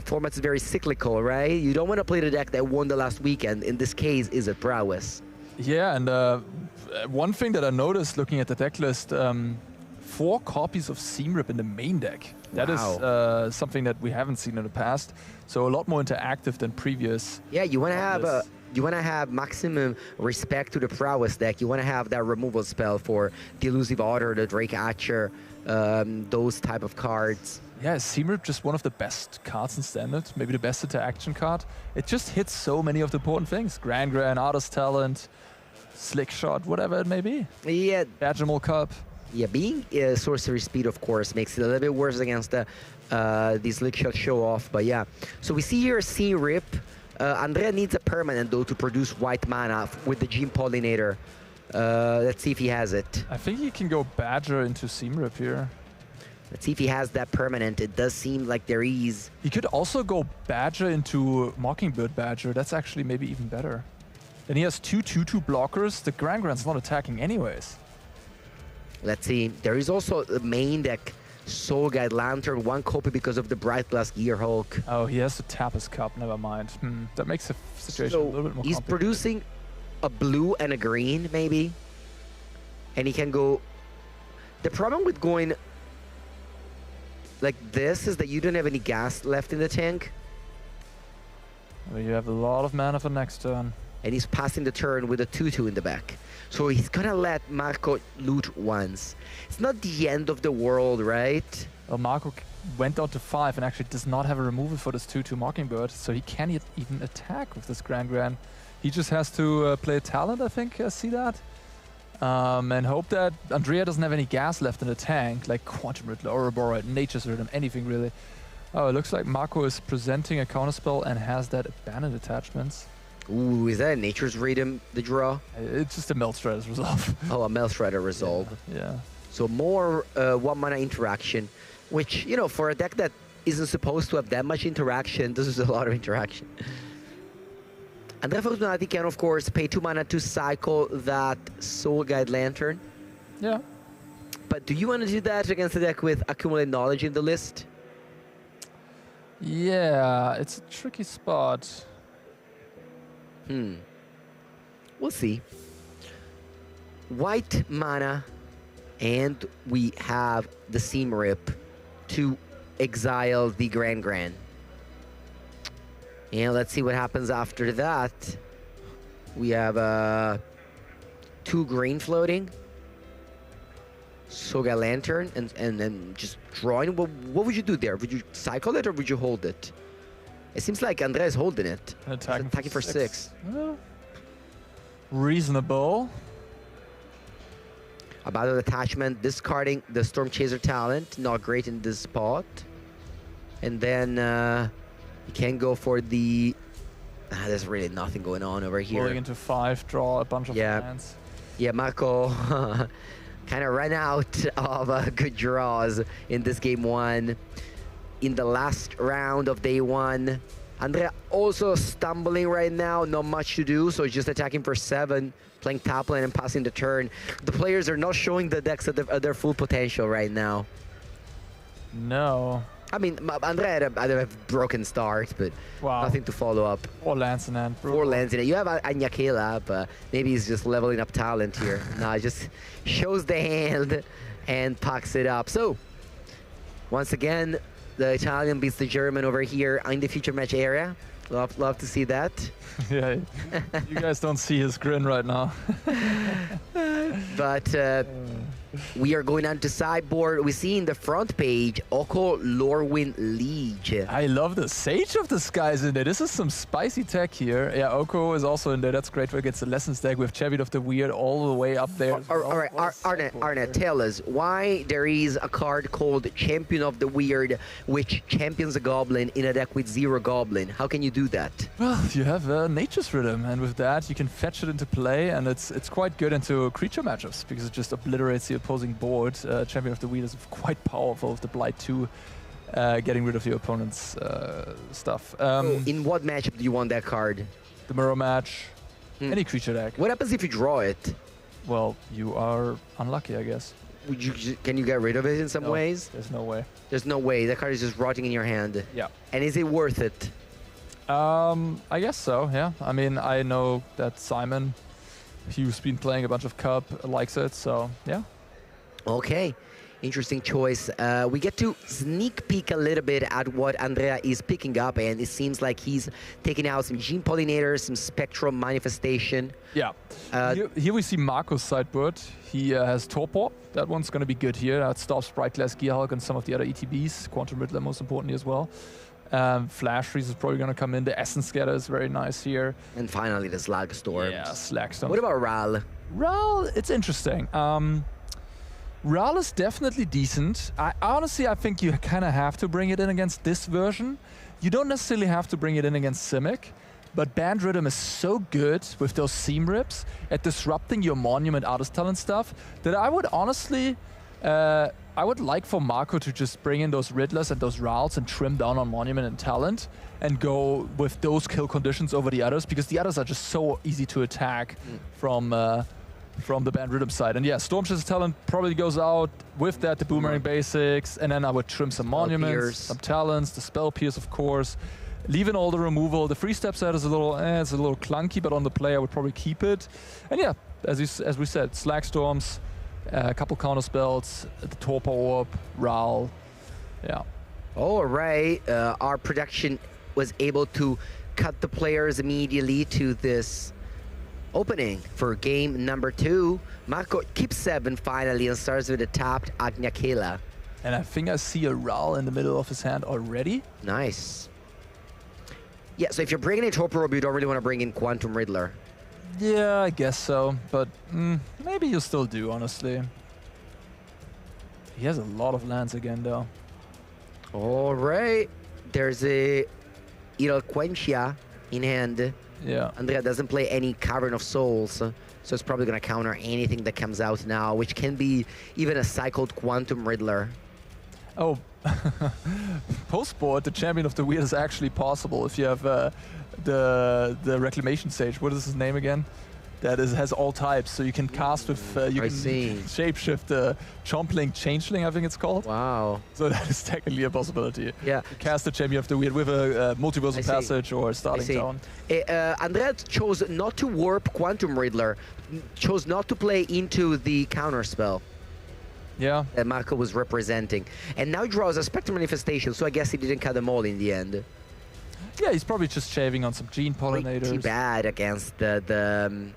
Format is very cyclical, right? You don't want to play the deck that won the last weekend. In this case, Is It Prowess? Yeah, and one thing that I noticed looking at the deck list, 4 copies of Seamrip in the main deck. That is something that we haven't seen in the past. So a lot more interactive than previous. Yeah, you want to have maximum respect to the Prowess deck. You want to have that removal spell for the Elusive Otter, the Drake Archer, those type of cards. Yeah, Seamrip just one of the best cards in Standard, maybe the best interaction card. It just hits so many of the important things. Grand, Artist Talent, Slick Shot, whatever it may be. Yeah. Badgemal Cup. Yeah, being sorcery speed, of course, makes it a little bit worse against the Slick Shot show off. But yeah, so we see here Seamrip. Andrea needs a permanent though to produce white mana with the Gene Pollinator. Let's see if he has it. I think he can go Badger into Seamrip here. Let's see if he has that permanent. It does seem like there is. He could also go Badger into Mockingbird Badger. That's actually maybe even better. And he has 2 2/2 blockers. The Grand's not attacking anyways. Let's see. There is also the main deck, Soul Guide Lantern, 1 copy because of the Bright Glass Gearhulk. Oh, he has to tap his cup, never mind. That makes the situation a little bit more complicated. He's producing a blue and a green, maybe. And he can go... The problem with going like this is that you don't have any gas left in the tank. Well, you have a lot of mana for next turn. And he's passing the turn with a 2/2 in the back. So he's gonna let Marco loot once. It's not the end of the world, right? Well, Marco went down to 5 and actually does not have a removal for this 2/2 Mockingbird, so he can't even attack with this Grand. He just has to play a talent, I think, see that? And hope that Andrea doesn't have any gas left in the tank, like Quantum Riddler, Ouroboros, Nature's Rhythm, anything really. Oh, it looks like Marco is presenting a counterspell and has that abandoned attachments. Ooh, is that a Nature's Rhythm, the draw? It's just a Maelstrad's resolve. Oh, a Maelstrad's resolve. Yeah. So more 1 mana interaction, which, you know, for a deck that isn't supposed to have that much interaction, this is a lot of interaction. Andrea Fortunati can, of course, pay 2 mana to cycle that Soul Guide Lantern. Yeah. But do you want to do that against a deck with Accumulate Knowledge in the list? Yeah, it's a tricky spot. We'll see. White mana, and we have the Seamrip to exile the Grand. And let's see what happens after that. We have 2 green floating. Soga Lantern, and then just drawing. What would you do there? Would you cycle it or would you hold it? It seems like Andrea is holding it. Attacking for 6. Reasonable. About an attachment, discarding the Storm Chaser talent. Not great in this spot. And then you can go for the... there's really nothing going on over here. Going into 5, draw a bunch of lands. Yeah, Marco kind of ran out of good draws in this game 1. In the last round of day 1, Andrea also stumbling right now, not much to do, so just attacking for 7, playing top lane and passing the turn. The players are not showing the decks at their full potential right now. No. I mean, Andrea had a broken start, but nothing to follow up. 4 lands in hand. 4 lands in it. You have Anyakela, but maybe he's just leveling up talent here. No, just shows the hand and packs it up. So, once again, the Italian beats the German over here in the future match area. Love to see that. Yeah, you guys don't see his grin right now. But We are going on to sideboard. We see in the front page, Oko Lorwyn Liege. I love the Sage of the Skies in there. This is some spicy tech here. Yeah, Oko is also in there. That's great for against the Lessons deck. We have Champion of the Weird all the way up there. All right, Arne, tell us why there is a card called Champion of the Weird, which champions a goblin in a deck with 0 goblin. How can you do that? Well, you have Nature's Rhythm, and with that you can fetch it into play, and it's quite good into creature matchups because it just obliterates the opposing board. Champion of the Wheel is quite powerful with the Blight 2, getting rid of the opponent's stuff. In what matchup do you want that card? The mirror match, any creature deck. What happens if you draw it? Well, you are unlucky, I guess. Can you get rid of it in some ways? There's no way. There's no way. The card is just rotting in your hand. Yeah. And is it worth it? I guess so, yeah. I mean, I know that Simon, he's been playing a bunch of Cup, likes it, so yeah. Okay, interesting choice. We get to sneak peek a little bit at what Andrea is picking up, and it seems like he's taking out some Gene Pollinators, some Spectral Manifestation. Yeah. Here we see Marco's sideboard. He has Torpor. That one's going to be good here. That stops Brightglass, Gearhulk, and some of the other ETBs. Quantum Riddler, most importantly, as well. Flash Freeze is probably going to come in. The Essence Scatter is very nice here. And finally, the Slag Storm. Yeah, Slag Storm. What about Ral? Ral, it's interesting. Ral is definitely decent. Honestly, I think you kind of have to bring it in against this version. You don't necessarily have to bring it in against Simic, but Band Rhythm is so good with those Seam Rips at disrupting your Monument Artist Talent stuff that I would honestly, I would like for Marco to just bring in those Riddlers and those Rals and trim down on Monument and Talent and go with those kill conditions over the others, because the others are just so easy to attack from the Band Rhythm side. And yeah, Stormchaser's Talent probably goes out. With that, the Boomerang Basics, and then I would trim some Monuments, some Talents, the Spell Pierce, of course. Leaving all the removal. The free step set is a little, it's a little clunky, but on the play I would probably keep it. And yeah, as we said, Slag Storms, a couple counter spells, the Torpor Orb, Ral, yeah. All right, our production was able to cut the players immediately to this opening for game number 2. Marco keeps 7 finally and starts with a tapped Agnya Kela. And I think I see a Ral in the middle of his hand already. Nice. Yeah, so if you're bringing in Torpor Orb, you don't really want to bring in Quantum Riddler. Yeah, I guess so, but maybe you still do, honestly. He has a lot of lands again, though. All right. There's a Eloquentia in hand. Yeah. Andrea doesn't play any Cavern of Souls, so it's probably going to counter anything that comes out now, which can be even a cycled Quantum Riddler. Oh, post-board, the Champion of the Weird is actually possible if you have the Reclamation Sage. What is his name again? That has all types, so you can cast with, you can shapeshift Chompling Changeling, I think it's called. Wow. So that is technically a possibility. Yeah. Cast the Champion of the Weird with a Multiversal Passage or Starting Zone. Andrea chose not to warp Quantum Riddler, chose not to play into the counter spell. Yeah. That Marco was representing. And now he draws a Spectral Manifestation, so I guess he didn't cut them all in the end. Yeah, he's probably just shaving on some Gene Pollinators. Pretty bad against the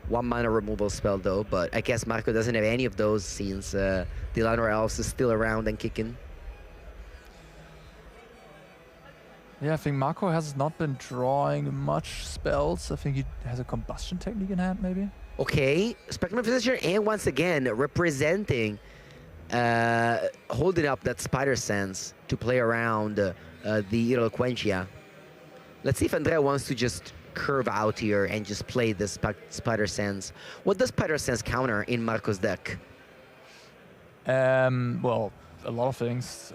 1 mana removal spell, though, but I guess Marco doesn't have any of those since the Llanowar Elves is still around and kicking. Yeah, I think Marco has not been drawing much spells. I think he has a Combustion Technique in hand, maybe. Okay, Spectral Manifestation, and once again, representing, holding up that Spider Sense to play around the Eloquentia. Let's see if Andrea wants to just curve out here and just play this Spider Sense. What does Spider Sense counter in Marco's deck? Well, a lot of things.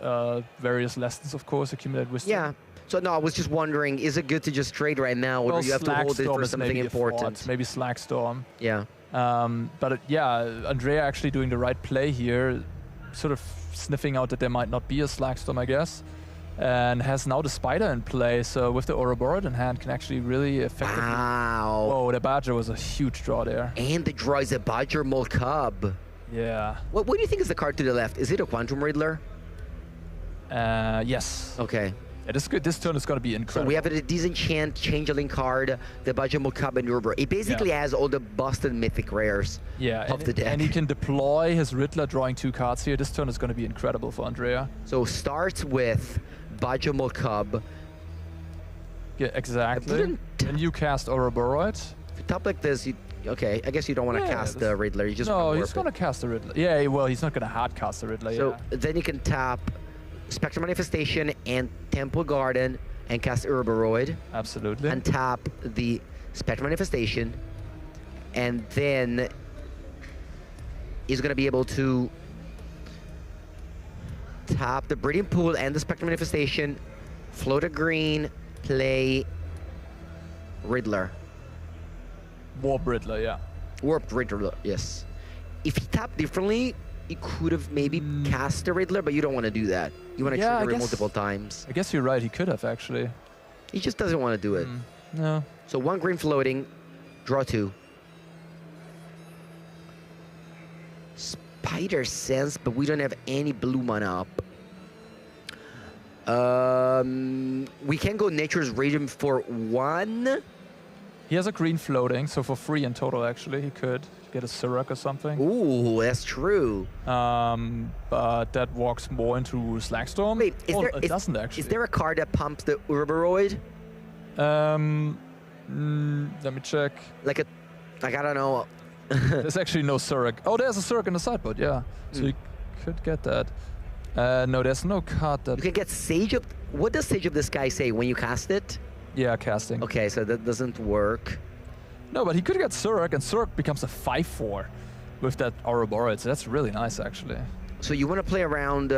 Various lessons, of course, accumulated wisdom. Yeah. So no, I was just wondering, is it good to just trade right now, or do you have to hold it for something important? Maybe Slag Storm. Yeah. But yeah, Andrea actually doing the right play here, sort of sniffing out that there might not be a Slag Storm, I guess. And has now the Spider in play, so with the Ouroboros in hand can actually really effectively... Wow. Whoa, the Badger was a huge draw there. And the draw is a Badger Molcub. Yeah. What do you think is the card to the left? Is it a Quantum Riddler? Yes. Okay. Yeah, this turn is going to be incredible. So we have a Disenchant Changeling card, the Bajamo Cub and Urber. It basically has all the busted mythic rares of the deck. And he can deploy his Riddler drawing 2 cards here. This turn is going to be incredible for Andrea. So starts with Bajamo Cub. Yeah, exactly. And you cast Ouroboros. If you top like this, okay, I guess you don't want to cast the Riddler. You just no, he's going to cast the Riddler. Yeah, well, he's not going to hard cast the Riddler. So then you can tap Spectral Manifestation and Temple Garden and cast Urboroi. Absolutely. And tap the Spectral Manifestation. And then he's going to be able to tap the Breeding Pool and the Spectral Manifestation, float a green, play Riddler. Warp Riddler, yeah. Warped Riddler, yes. If he tapped differently, he could have maybe cast the Riddler, but you don't want to do that. You want to trigger it multiple times. I guess you're right, he could have actually. He just doesn't want to do it. No. So 1 green floating, draw 2. Spider Sense, but we don't have any blue mana up. We can go Nature's Radium for 1. He has a green floating, so for 3 in total, actually, he could get a Surak or something. Ooh, that's true. But that walks more into Slagstorm. Wait, it doesn't actually. Is there a card that pumps the Urboroi? Let me check. Like I don't know. There's actually no Surak. Oh, there's a Surak in the sideboard, yeah. So you could get that. No, there's no card that... You can get Sage of... What does Sage of the Sky say when you cast it? Yeah, casting. Okay, so that doesn't work. No, but he could get Surak, and Surak becomes a 5/4 with that Ouroboros. So that's really nice, actually. So you want to play around...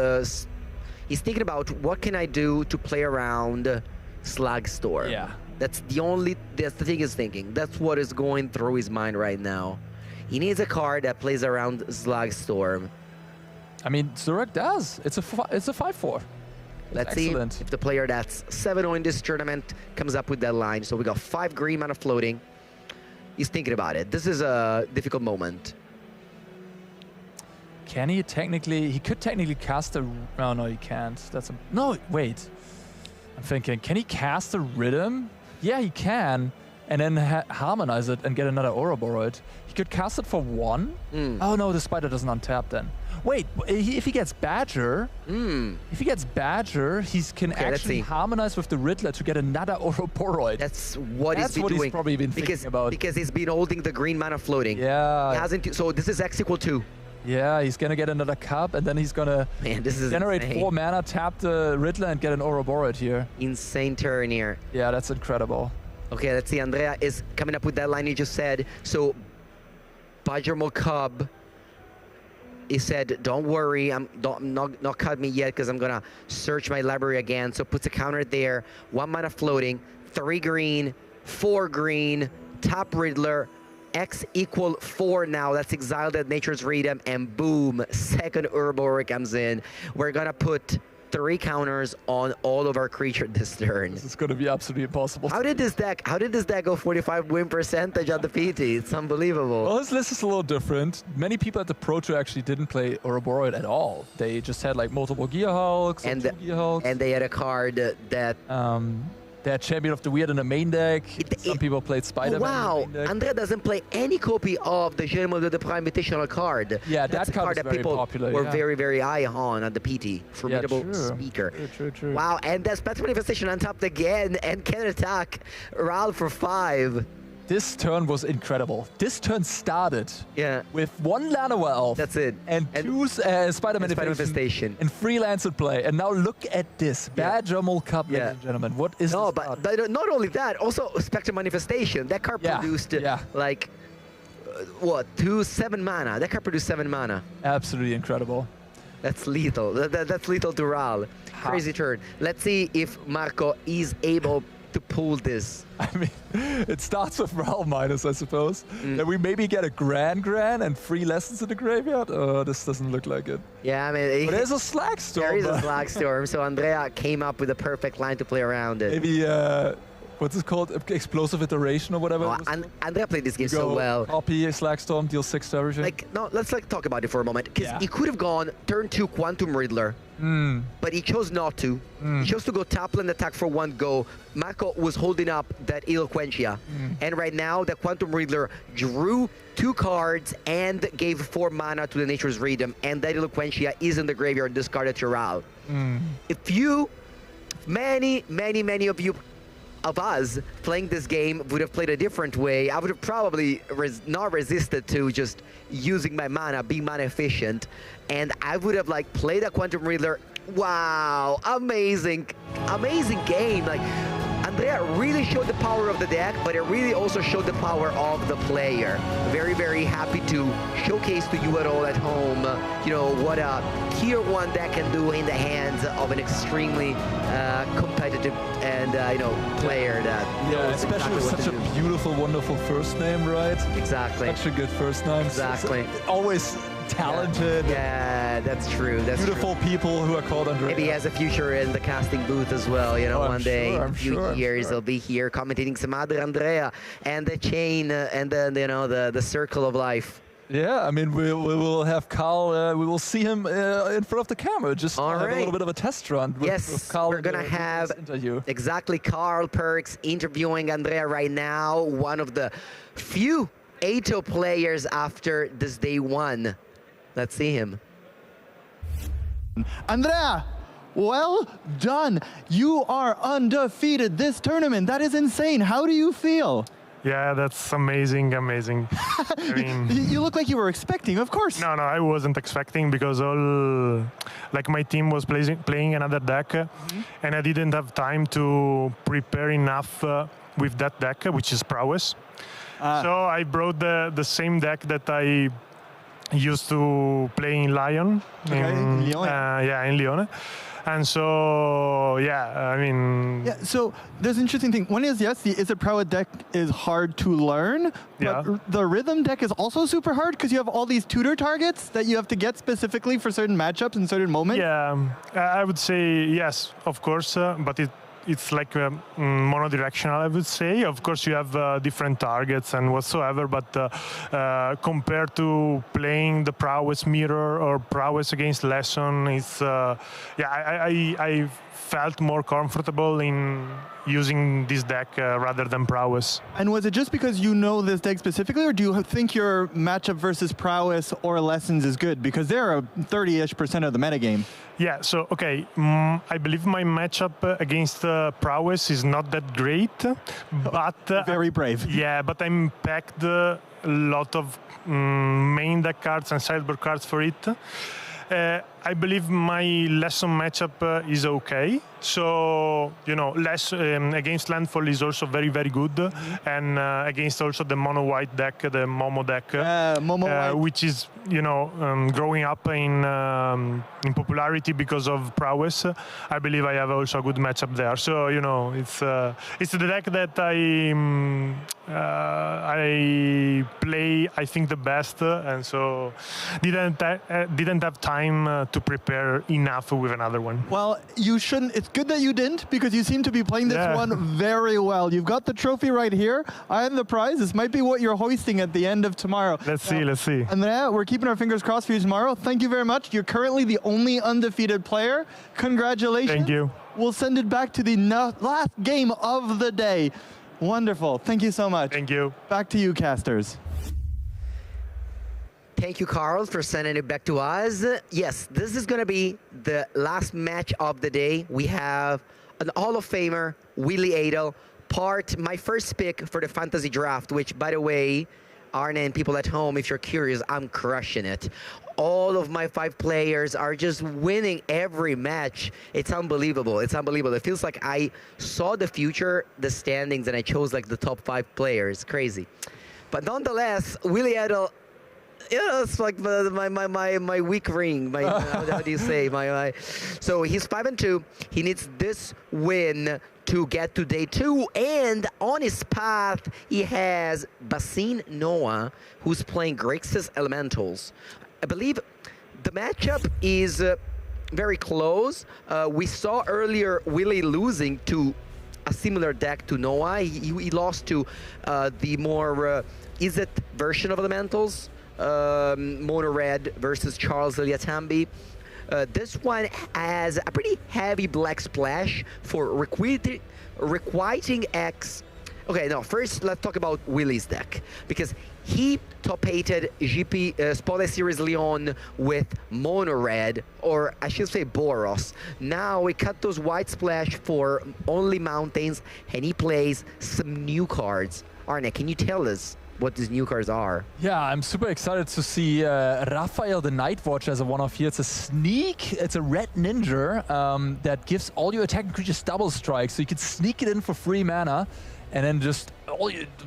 he's thinking about what can I do to play around Slagstorm. Yeah. That's the thing he's thinking. That's what is going through his mind right now. He needs a card that plays around Slagstorm. I mean, Surak does. It's a 5/4. Let's see if the player that's 7-0 in this tournament comes up with that line. So we got 5 green mana floating. He's thinking about it. This is a difficult moment. Can he technically... He could technically cast a... Oh, no, he can't. That's a... No, wait. I'm thinking, can he cast a Rhythm? Yeah, he can. And then harmonize it and get another Ouroboros. He could cast it for 1. Oh, no, the Spider doesn't untap then. Wait, if he gets Badger, he can actually harmonize with the Riddler to get another Ouroboros. That's what he's been doing. He's probably been thinking about. Because he's been holding the green mana floating. Yeah. He hasn't. So this is X equal 2. Yeah, he's gonna get another Cup, and then he's gonna generate insane. 4 mana, tap the Riddler, and get an Ouroboros here. Insane turn here. Yeah, that's incredible. Okay, let's see. Andrea is coming up with that line you just said. So, Bajamo Cub. He said, don't worry, not cut me yet because I'm going to search my library again. So puts a counter there, 1 mana floating, 3 green, 4 green, top Riddler, X equal 4 now. That's exiled at Nature's Rhythm, and boom, second Ouroboros comes in. We're going to put 3 counters on all of our creatures this turn. This is going to be absolutely impossible. How did this deck go 45 win percentage at the PT? It's unbelievable. Well, this list is a little different. Many people at the Pro Tour actually didn't play Ouroboros at all. They just had like multiple Gear Hulks and 2 Gear Hulks. And they had a card that... They had Champion of the Weird in the main deck. Some people played Spider-Man. Wow, in the main deck. Andrea doesn't play any copy of the German de Prime Invitational card. Yeah, that's that card that very people popular, were very, very high on at the PT. Formidable true. speaker. True. Wow, and that Spectral Manifestation untapped again and can attack Ral for 5. This turn was incredible. This turn started with 1 Llanowar Elf. That's it. And 2 Spider Manifestation. And 3 lands in play. And now look at this. Bajamo Cup, ladies and gentlemen. What is this but not only that, also Spectral Manifestation. That card produced like, what, 7 mana. That card produced 7 mana. Absolutely incredible. That's lethal. That's lethal to Ral. Crazy turn. Let's see if Marco is able to pull this. I mean, it starts with Ral minus, I suppose. Then we maybe get a Gran and 3 lessons in the graveyard. Oh, this doesn't look like it. Yeah, I mean... But there's a Slagstorm. There is a Slagstorm, so Andrea came up with a perfect line to play around it. Maybe what's it called? Explosive iteration or whatever. Andrea played this game You so go well. Copy, Slackstorm, deal 6 to everything. Like, no, let's like talk about it for a moment. Because he could have gone turn 2 Quantum Riddler, but he chose not to. He chose to go Tapland attack for 1 go. Mako was holding up that Eloquentia. And right now, the Quantum Riddler drew 2 cards and gave 4 mana to the Nature's Rhythm. And that Eloquentia is in the graveyard, discarded to route. If you, many of us playing this game would have played a different way, I would have probably not resisted to just using my mana, being mana efficient, and I would have like played a Quantum Riddler. Wow, amazing game. Like, Andrea really showed the power of the deck, but it really also showed the power of the player. Very happy to showcase to you at all at home, you know, what a tier 1 deck can do in the hands of an extremely competitive and, you know, player that knows especially exactly with what such to a do. beautiful, wonderful first name, right? Exactly. Such a good first name. Exactly. Always talented. Yeah, that's true. That's beautiful people who are called Andrea. Maybe he has a future in the casting booth as well, you know, one day, I'm in a few years, he'll be here commentating some other Andrea and the chain and then, you know, the circle of life. Yeah, I mean, we will have Carl, we will see him in front of the camera, just have a little bit of a test run with Carl. We're going to have exactly Carl Perks interviewing Andrea right now, one of the few Ato players after this day 1. Let's see him. Andrea, well done. You are undefeated this tournament. That is insane. How do you feel? Yeah, that's amazing. I mean, you look like you were expecting, of course. No, I wasn't expecting because my team was playing another deck, and I didn't have time to prepare enough with that deck, which is Prowess. So I brought the same deck that I used to play in Lyon. In Lyon. In Lyon. And so, I mean... Yeah, so there's an interesting thing. One is, yes, the Is It Prowess deck is hard to learn, but the Rhythm deck is also super hard because you have all these tutor targets that you have to get specifically for certain matchups and certain moments. Yeah, I would say yes, of course, but it's like monodirectional, I would say. Of course, you have different targets and whatsoever, but compared to playing the Prowess Mirror or Prowess against Lesson, it's I felt more comfortable in using this deck rather than Prowess. And was it just because you know this deck specifically, or do you think your matchup versus Prowess or Lessons is good? Because they're 30-ish% of the metagame. Yeah, so, okay, I believe my matchup against Prowess is not that great, but... Very brave. Yeah, but I'm packed a lot of main deck cards and sideboard cards for it. I believe my Lesson matchup is okay. So, you know, against Landfall is also very good. And against also the mono white deck, the Momo deck, which is, you know, growing up in popularity because of Prowess. I believe I have also a good matchup there. So, you know, it's the deck that I play, I think, the best, and so didn't have time to prepare enough with another one. Well, you shouldn't. It's good that you didn't, because you seem to be playing this one very well. You've got the trophy right here. I have the prize. This might be what you're hoisting at the end of tomorrow. Let's see. Andrea, we're keeping our fingers crossed for you tomorrow. Thank you very much. You're currently the only undefeated player. Congratulations. Thank you. We'll send it back to the last game of the day. Wonderful. Thank you so much. Thank you. Back to you, casters. Thank you, Carl, for sending it back to us. Yes, this is going to be the last match of the day. We have an Hall of Famer, Willie Adel, my first pick for the fantasy draft, which, by the way, Arne and people at home, if you're curious, I'm crushing it. All of my 5 players are just winning every match. It's unbelievable. It feels like I saw the future, the standings, and I chose like the top 5 players. Crazy. But nonetheless, Willie Adel, it's like my weak ring. How do you say? So he's 5-2. He needs this win to get to day 2, and on his path he has Basin Noah, who's playing Grixis Elementals. I believe the matchup is very close. We saw earlier Willie losing to a similar deck to Noah. He lost to the more Izzet version of Elementals, Mono Red versus Charles Eliatambi. This one has a pretty heavy black splash for Requiting X. Okay, no, first let's talk about Willie's deck, because he top-8'd GP Spotlight Series Leon with Mono Red, or I should say Boros. Now we cut those white splash for only mountains, and he plays some new cards. Arne, can you tell us what these new cards are? Yeah, I'm super excited to see Raphael the Nightwatch as a one-off here. It's a sneak, it's a red ninja that gives all your attacking creatures double strike, so you can sneak it in for 3 mana, and then just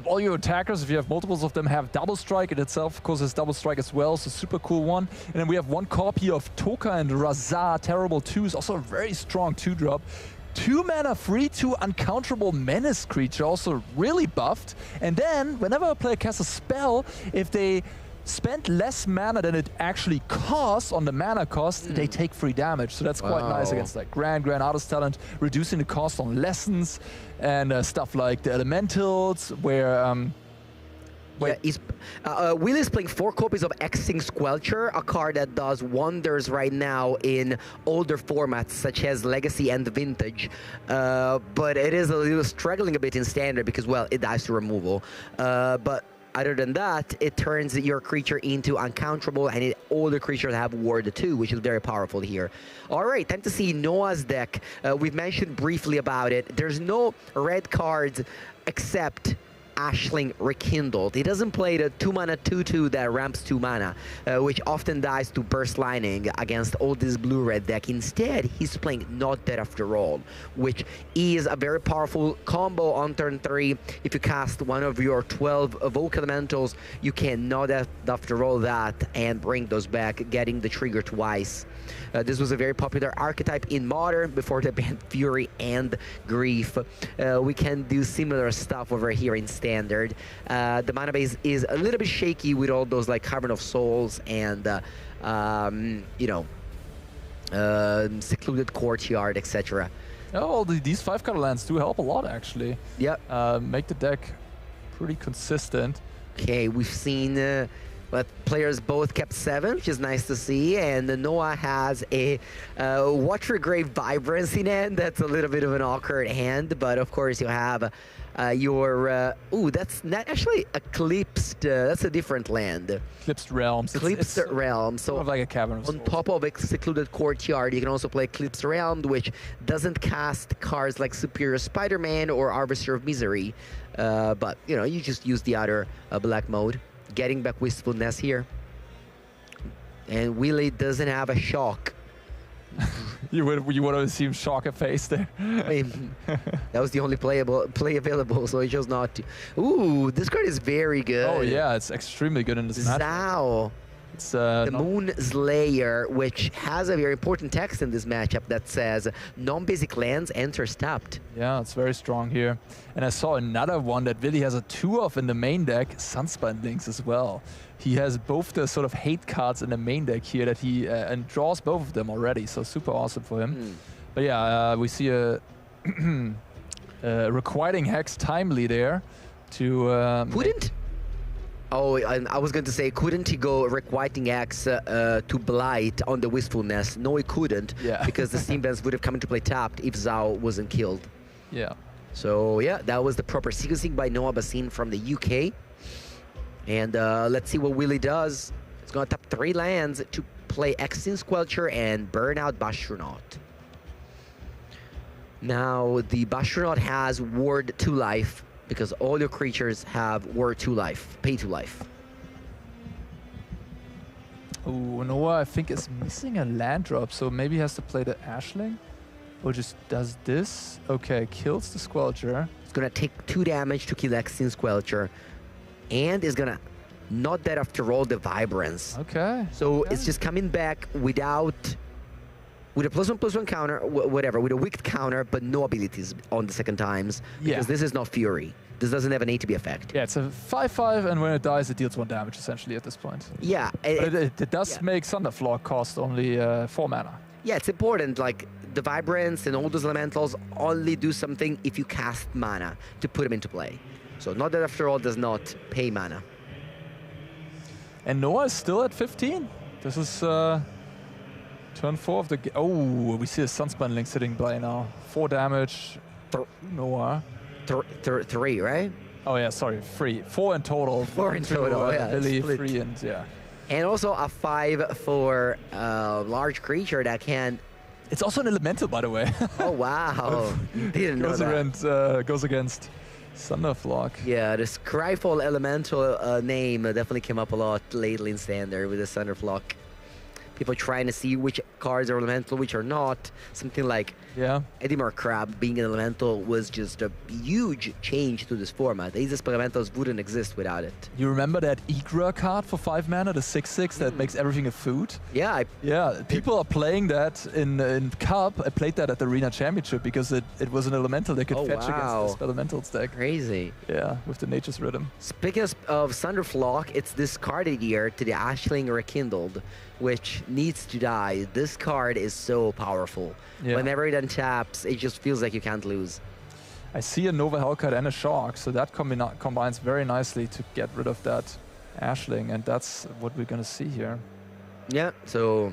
all your attackers, if you have multiples of them, have double strike. It itself, of course, has double strike as well, so super cool one. And then we have 1 copy of Toka and Razar, Terrible 2s, also a very strong 2-drop. 2 mana free, 2 uncounterable menace creature, also really buffed. And then, whenever a player casts a spell, if they spend less mana than it actually costs on the mana cost, they take 3 damage. So that's quite nice against like Grand Artist Talent, reducing the cost on Lessons and stuff like the Elementals, where Will is playing 4 copies of Xing Squelcher, a card that does wonders right now in older formats such as Legacy and Vintage. But it is a little struggling a bit in Standard because, well, it dies to removal. But other than that, it turns your creature into uncounterable, and older creatures have Ward 2, which is very powerful here. All right, time to see Noah's deck. We've mentioned briefly about it. There's no red cards except Ashling Rekindled. He doesn't play the 2-mana 2/2 that ramps 2 mana, which often dies to Burst Lightning against all this blue-red deck. Instead, he's playing Not Dead After All, which is a very powerful combo on turn 3. If you cast one of your 12 Evoke Elementals, you can Not Dead After All that and bring those back, getting the trigger twice. This was a very popular archetype in Modern before the banned Fury and Grief. We can do similar stuff over here in Standard. The mana base is a little bit shaky with all those like Cavern of Souls and, you know, Secluded Courtyard, etc. Oh, these 5-color lands do help a lot, actually. Yep. Make the deck pretty consistent. Okay, we've seen but players both kept 7, which is nice to see, and Noah has a Watergrave Vibrance in hand. That's a little bit of an awkward hand, but of course you have your... ooh, that's not actually Eclipsed. That's a different land. Eclipsed Realms. Eclipsed Realms. So sort of like a Cavern of on Souls. top of Secluded Courtyard, you can also play Eclipsed Realm, which doesn't cast cards like Superior Spider-Man or Harvester of Misery. But, you know, you just use the other black mode. Getting back Wistfulness here. And Willie doesn't have a shock. you would have assumed shock a face there. I mean, that was the only play available, so he chose not to. Ooh, this card is very good. Oh yeah, it's extremely good in this match. Zao. It's the Moon Slayer, which has a very important text in this matchup that says non-basic lands enters tapped. Yeah, it's very strong here. And I saw another one that Willie has a 2 of in the main deck, Sunspine Links as well. He has both the sort of hate cards in the main deck here that he and draws both of them already, so super awesome for him. But yeah, we see a Requiting Hex Timely there to... Oh, I was going to say, couldn't he go Requiting X to Blight on the Wistfulness? No, he couldn't, because the Steam Bands would have come into play tapped if Zao wasn't killed. Yeah. So yeah, that was the proper sequencing by Noah Bassin from the UK. And let's see what Willie does. He's going to tap 3 lands to play Xing Squelcher and burn out Bastronaut. Now, the Bastronaut has Ward 2 life, because all your creatures have Ward 2 life, pay 2 life. Oh, Noah, I think, is missing a land drop, so maybe he has to play the Ashling? Or just does this? Okay, kills the Squelcher. It's gonna take 2 damage to kill Xing Squelcher, and is gonna Not Dead After All the Vibrance. Okay. So it's just coming back without... with a +1/+1 counter, whatever, with a wicked counter, but no abilities on the second times, because this is not Fury. This doesn't have an ATB effect. Yeah, it's a 5/5, and when it dies, it deals 1 damage, essentially, at this point. Yeah. But it does make Thunderflock cost only 4 mana. Yeah, it's important, like, the Vibrance and all those elementals only do something if you cast mana to put them into play. So Not Dead After All does not pay mana. And Noah is still at 15. This is turn 4 of the game. Oh, we see a Sunspun Link sitting by now. 4 damage. Noah. 3, right? Oh yeah, sorry, 3. 4 in total. 4 in total, yeah. Billy, split. 3 and yeah. And also a 5 for a large creature that can... It's also an elemental, by the way. Oh, wow. Didn't know that. Goes against Thunderflock. Yeah, this Cryfall elemental name definitely came up a lot lately in Standard with the Thunderflock. People trying to see which cards are elemental, which are not. Something like Edimar Crab being an elemental was just a huge change to this format. Aegis elementals wouldn't exist without it. You remember that Igra card for 5 mana, the 6/6 that makes everything a food? Yeah. People are playing that in Cup. I played that at the Arena Championship because it was an elemental they could fetch against the elementals deck. Crazy. Yeah, with the Nature's Rhythm. Speaking of Thunderflock, it's discarded here to the Ashling Rekindled, which needs to die. This card is so powerful. Yeah. Whenever it untaps, it just feels like you can't lose. I see a Nova Hellcat and a Shark, so that combines very nicely to get rid of that Ashling, and that's what we're gonna see here. Yeah, so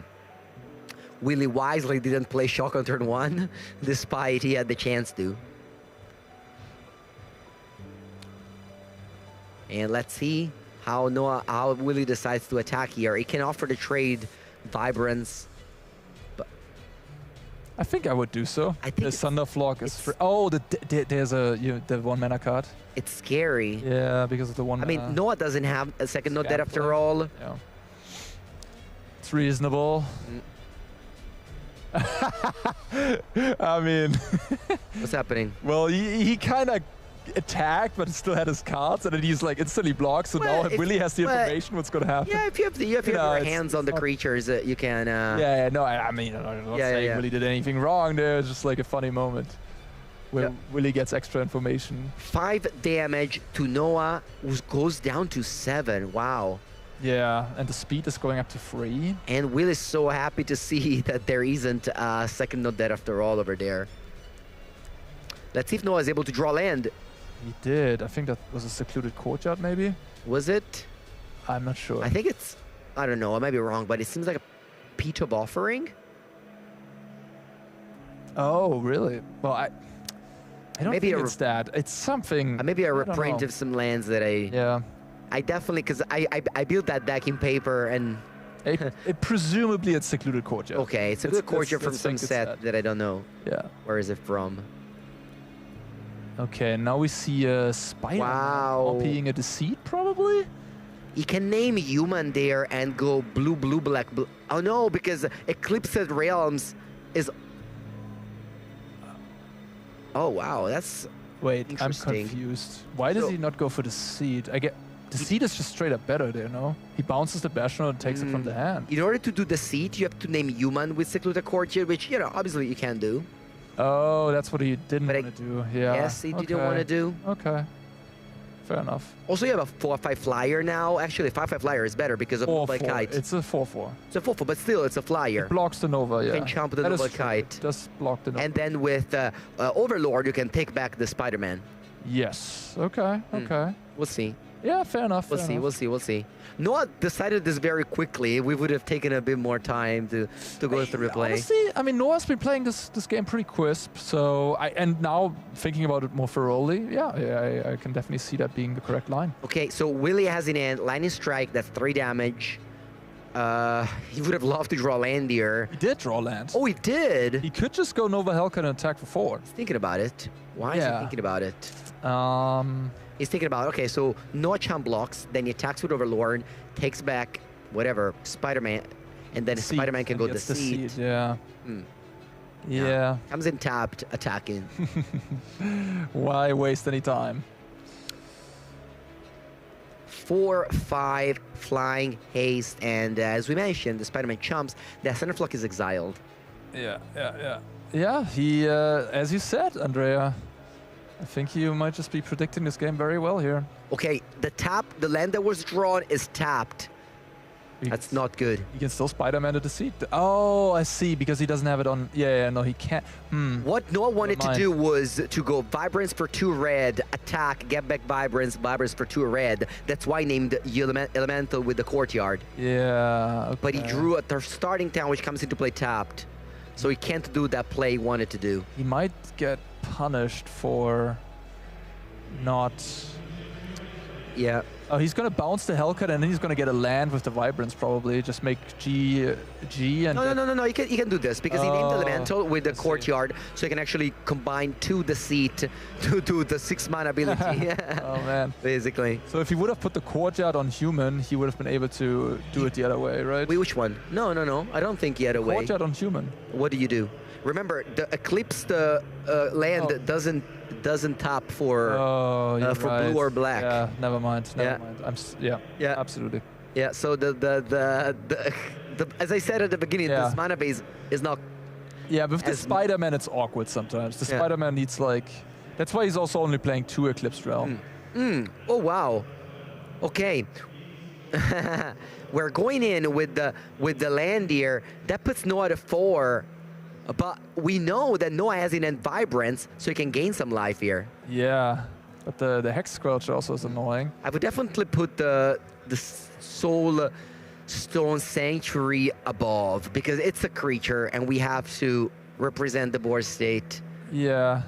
Willie wisely didn't play Shock on turn 1, despite he had the chance to. And let's see how Willie decides to attack here. He can offer to trade Vibrance. But I think I would do so. I think the Thunderflock is free. Oh, there's the 1 mana card. It's scary. Yeah, because of the 1 mana. I mean, Noah doesn't have a second Not Dead After All. Yeah. It's reasonable. I mean... What's happening? Well, he kind of attacked, but still had his cards, and then he's like instantly blocked. So now Willie has the information what's going to happen. Yeah, if you have your hands on the creatures, you can. No, I mean, I'm not saying Willie did anything wrong there. It's just like a funny moment where Willie gets extra information. 5 damage to Noah, who goes down to 7. Wow. Yeah, and the speed is going up to 3. And Will is so happy to see that there isn't a second Not Dead After All over there. Let's see if Noah is able to draw land. He did. I think that was a Secluded Courtyard, maybe? Was it? I'm not sure. I think it's... I don't know. I might be wrong, but it seems like a Peat of Offering. Oh, really? Well, I don't think it's that. It's something... maybe a reprint of some lands that I... Yeah. I definitely... Because I built that deck in paper and... presumably it's Secluded Courtyard. Okay, it's a good courtyard from some set that I don't know. Yeah. Where is it from? Okay, now we see a spider. Wow. Copying a Deceit, probably? You can name human there and go blue, blue, black, blue. Oh no, because Eclipsed Realms is... Oh wow, that's... Wait, I'm confused. Why does he not go for Deceit? Deceit is just straight up better there, no? He bounces the Bastion and takes it from the hand. In order to do Deceit, you have to name human with Secluded Courtyard, which, obviously you can do. Oh, that's what he didn't want to do. Yeah. Yes, he didn't want to do. Okay. Fair enough. Also, you have a 4/5 flyer now. Actually, 5/5 flyer is better because of Nova Kite. It's a 4/4. It's a 4/4, but still, it's a flyer. It blocks the Nova, yeah. You can jump the Nova Kite. Just block the Nova. And then with Overlord, you can take back the Spider-Man. Yes. Okay. Okay. We'll see. Yeah, fair enough. We'll see. Noah decided this very quickly. We would have taken a bit more time to go through the play. Honestly, I mean, Noah's been playing this game pretty crisp. So and now thinking about it more thoroughly, I can definitely see that being the correct line. Okay, so Willie has in hand Lightning Strike. That's 3 damage. He would have loved to draw land here. He did draw land. Oh, he did? He could just go Nova Hellcat and attack for 4. He's thinking about it. Why is he thinking about it? He's thinking about, okay, so Noah Chan blocks, then he attacks with Overlord, takes back whatever, Spider-Man, and then Spider-Man can go Deceit. Yeah. Yeah. Comes in tapped, attacking. Why waste any time? 4/5 flying haste, and as we mentioned, the Spider-Man chumps. The Thunderflock is exiled. Yeah. He, as you said, Andrea. I think you might just be predicting this game very well here. Okay, the land that was drawn is tapped. That's not good. He can still Spider-Man to the seat. Oh, I see, because he doesn't have it on. Yeah, no, he can't. What Noah wanted to do was to go Vibrance for 2 red, attack, get back Vibrance for 2 red. That's why he named Elemental with the Courtyard. Yeah. Okay. But he drew at the starting town, which comes into play tapped. So he can't do that play he wanted to do. He might get punished for not... Yeah. Oh, he's going to bounce the Hellcat and then he's going to get a land with the Vibrance probably. Just make G and... No. He can do this because he named Elemental with the Courtyard, so he can actually combine to the seat to do the 6 mana ability. Oh, man. Basically. So if he would have put the Courtyard on human, he would have been able to do it the other way, right? Wait, which one? No. I don't think he had a way. Courtyard on human. What do you do? Remember, the Eclipse land doesn't tap for blue or black. Yeah, never mind. Never mind. Yeah, absolutely. Yeah. So the as I said at the beginning, this mana base is not. Yeah, with the Spider-Man, it's awkward sometimes. The Spider-Man needs like. That's why he's also only playing 2 Eclipse Realm. Oh wow. Okay. We're going in with the land here. That puts Noah to 4. But we know that Noah has an Vibrance, so he can gain some life here. Yeah, but the Hex Squelch also is annoying. I would definitely put the Soul Stone Sanctuary above, because it's a creature, and we have to represent the board state. Yeah.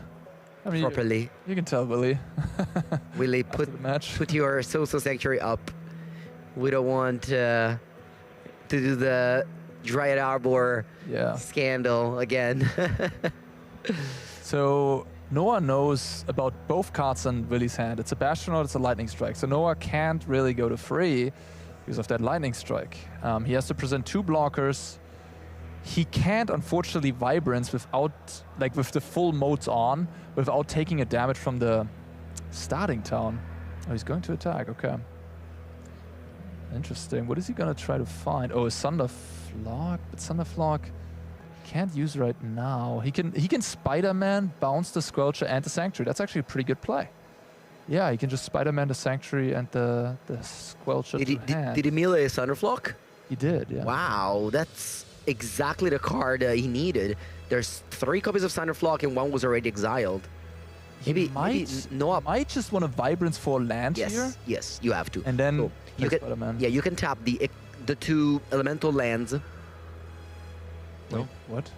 I mean, properly. You can tell Willie. Willie, put your Soul Stone Sanctuary up. We don't want to do the Dryad Arbor scandal again. So Noah knows about both cards in Willie's hand. It's a Bastronaut, it's a Lightning Strike. So Noah can't really go to free because of that Lightning Strike. He has to present 2 blockers. He can't, unfortunately, Vibrance without, like with the full modes on, without taking a damage from the starting town. Oh, he's going to attack, okay. Interesting. What is he gonna try to find? Oh, a Thunderflock, but Thunderflock can't use right now. He can Spider-Man, bounce the Squelcher and the Sanctuary. That's actually a pretty good play. Yeah, he can just Spider-Man the Sanctuary and the Squelcher to hand. Did he melee a Thunderflock? He did, yeah. Wow, that's exactly the card he needed. There's 3 copies of Thunderflock and 1 was already exiled. Maybe Noah might just want a Vibrance for land here. Yes, you have to. And then so you can tap the 2 elemental lands. No. What?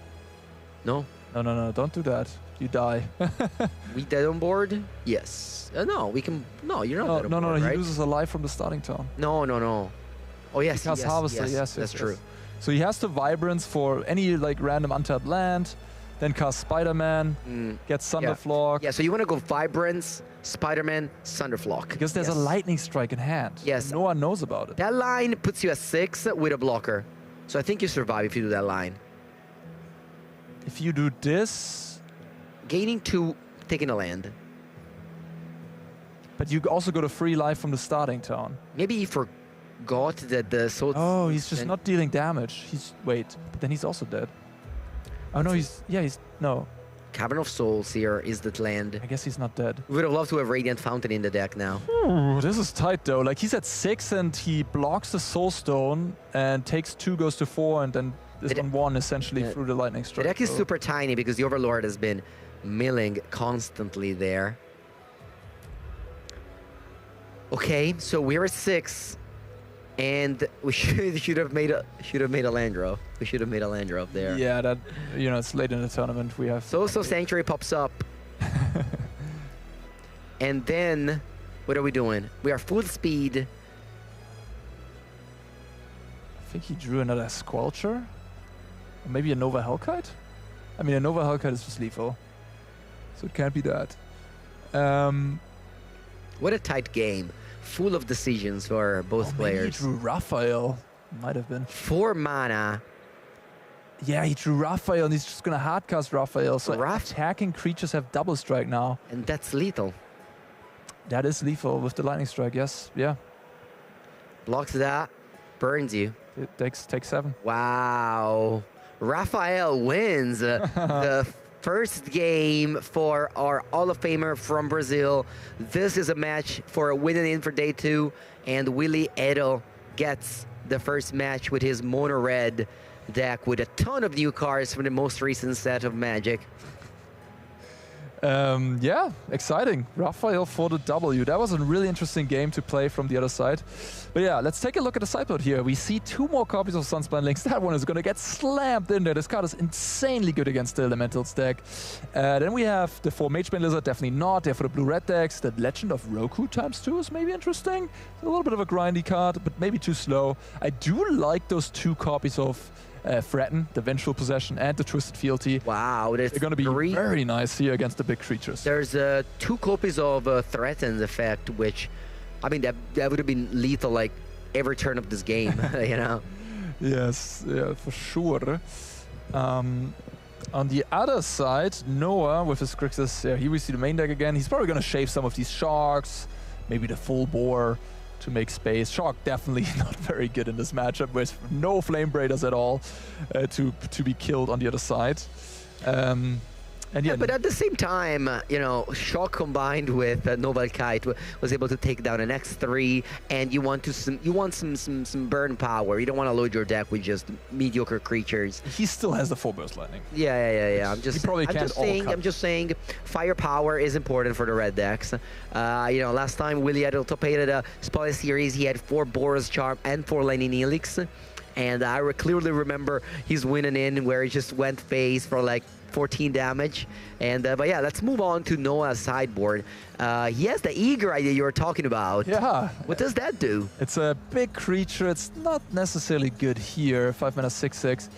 No. No, don't do that. You die. We dead on board? Yes. No, we can. No, you're not dead on board, he right? loses a life from the starting town. No. Oh yes, because Harvester, yes, that's true. So he has to Vibrance for any like random untapped land, then cast Spider-Man, gets Thunderflock. Yeah, so you want to go Vibrance, Spider-Man, Thunderflock. Because there's a Lightning Strike in hand. Yes. No one knows about it. That line puts you at 6 with a blocker. So I think you survive if you do that line. If you do this... Gaining 2, taking a land. But you also got a free life from the starting town. Maybe he forgot that the soul... Oh, he's just not dealing damage. Wait, but then he's also dead. Oh no, no. Cavern of Souls here is that land. I guess he's not dead. We would have loved to have Radiant Fountain in the deck now. Ooh, this is tight though. Like he's at 6 and he blocks the Soul Stone and takes 2, goes to 4, and then is on 1 essentially through the Lightning Strike. The deck is super tiny because the Overlord has been milling constantly there. Okay, so we're at 6. And we should have made a land drop. We should have made a land drop there. Yeah, that it's late in the tournament. We have so Sanctuary pops up, and then what are we doing? We are full speed. I think he drew another Squelcher, or maybe a Nova Hellkite. I mean, a Nova Hellkite is just lethal, so it can't be that. What a tight game. Full of decisions for both players. He drew Raphael. Might have been. 4 mana. Yeah, he drew Raphael, and he's just going to hardcast Raphael. So attacking creatures have double strike now. And that's lethal. That is lethal with the Lightning Strike, yes. Yeah. Blocks that. Burns you. It takes 7. Wow. Raphael wins the first game for our Hall of Famer from Brazil. This is a match for a win and in for day 2, and Willie Edel gets the first match with his mono red deck with a ton of new cards from the most recent set of Magic. Yeah, exciting. Raphael for the W. That was a really interesting game to play from the other side. But yeah, let's take a look at the sideboard here. We see 2 more copies of Sunspine Links. That one is going to get slammed in there. This card is insanely good against the Elementals deck. Then we have the 4 Magebane Lizard, definitely not. There for the blue-red decks. The Legend of Roku ×2 is maybe interesting. A little bit of a grindy card, but maybe too slow. I do like those 2 copies of Threaten, the Vengeful Possession, and the Twisted Fealty. Wow, they're going to be very nice here against the big creatures. There's 2 copies of Threaten's effect, which, I mean, that would have been lethal like every turn of this game, you know? Yes, yeah, for sure. On the other side, Noah with his Grixis, here we see the main deck again. He's probably going to shave some of these Sharks, maybe the Full Bore to make space. Shark definitely not very good in this matchup with no Flame Braiders at all to be killed on the other side. And yeah, but at the same time, you know, Shark combined with Noble Kite was able to take down an X3, and you want some burn power. You don't want to load your deck with just mediocre creatures. He still has the 4 Burst Lightning. Yeah. I'm just saying, firepower is important for the red decks. You know, last time Willie had top 8 at a Spotlight Series, he had 4 Boros Charm and 4 Lightning Helix. And I clearly remember he's winning in where he just went phase for like 14 damage. And but yeah, let's move on to Noah's sideboard. He has the Eager idea you were talking about. Yeah. What does that do? It's a big creature. It's not necessarily good here. 5 mana 6/6.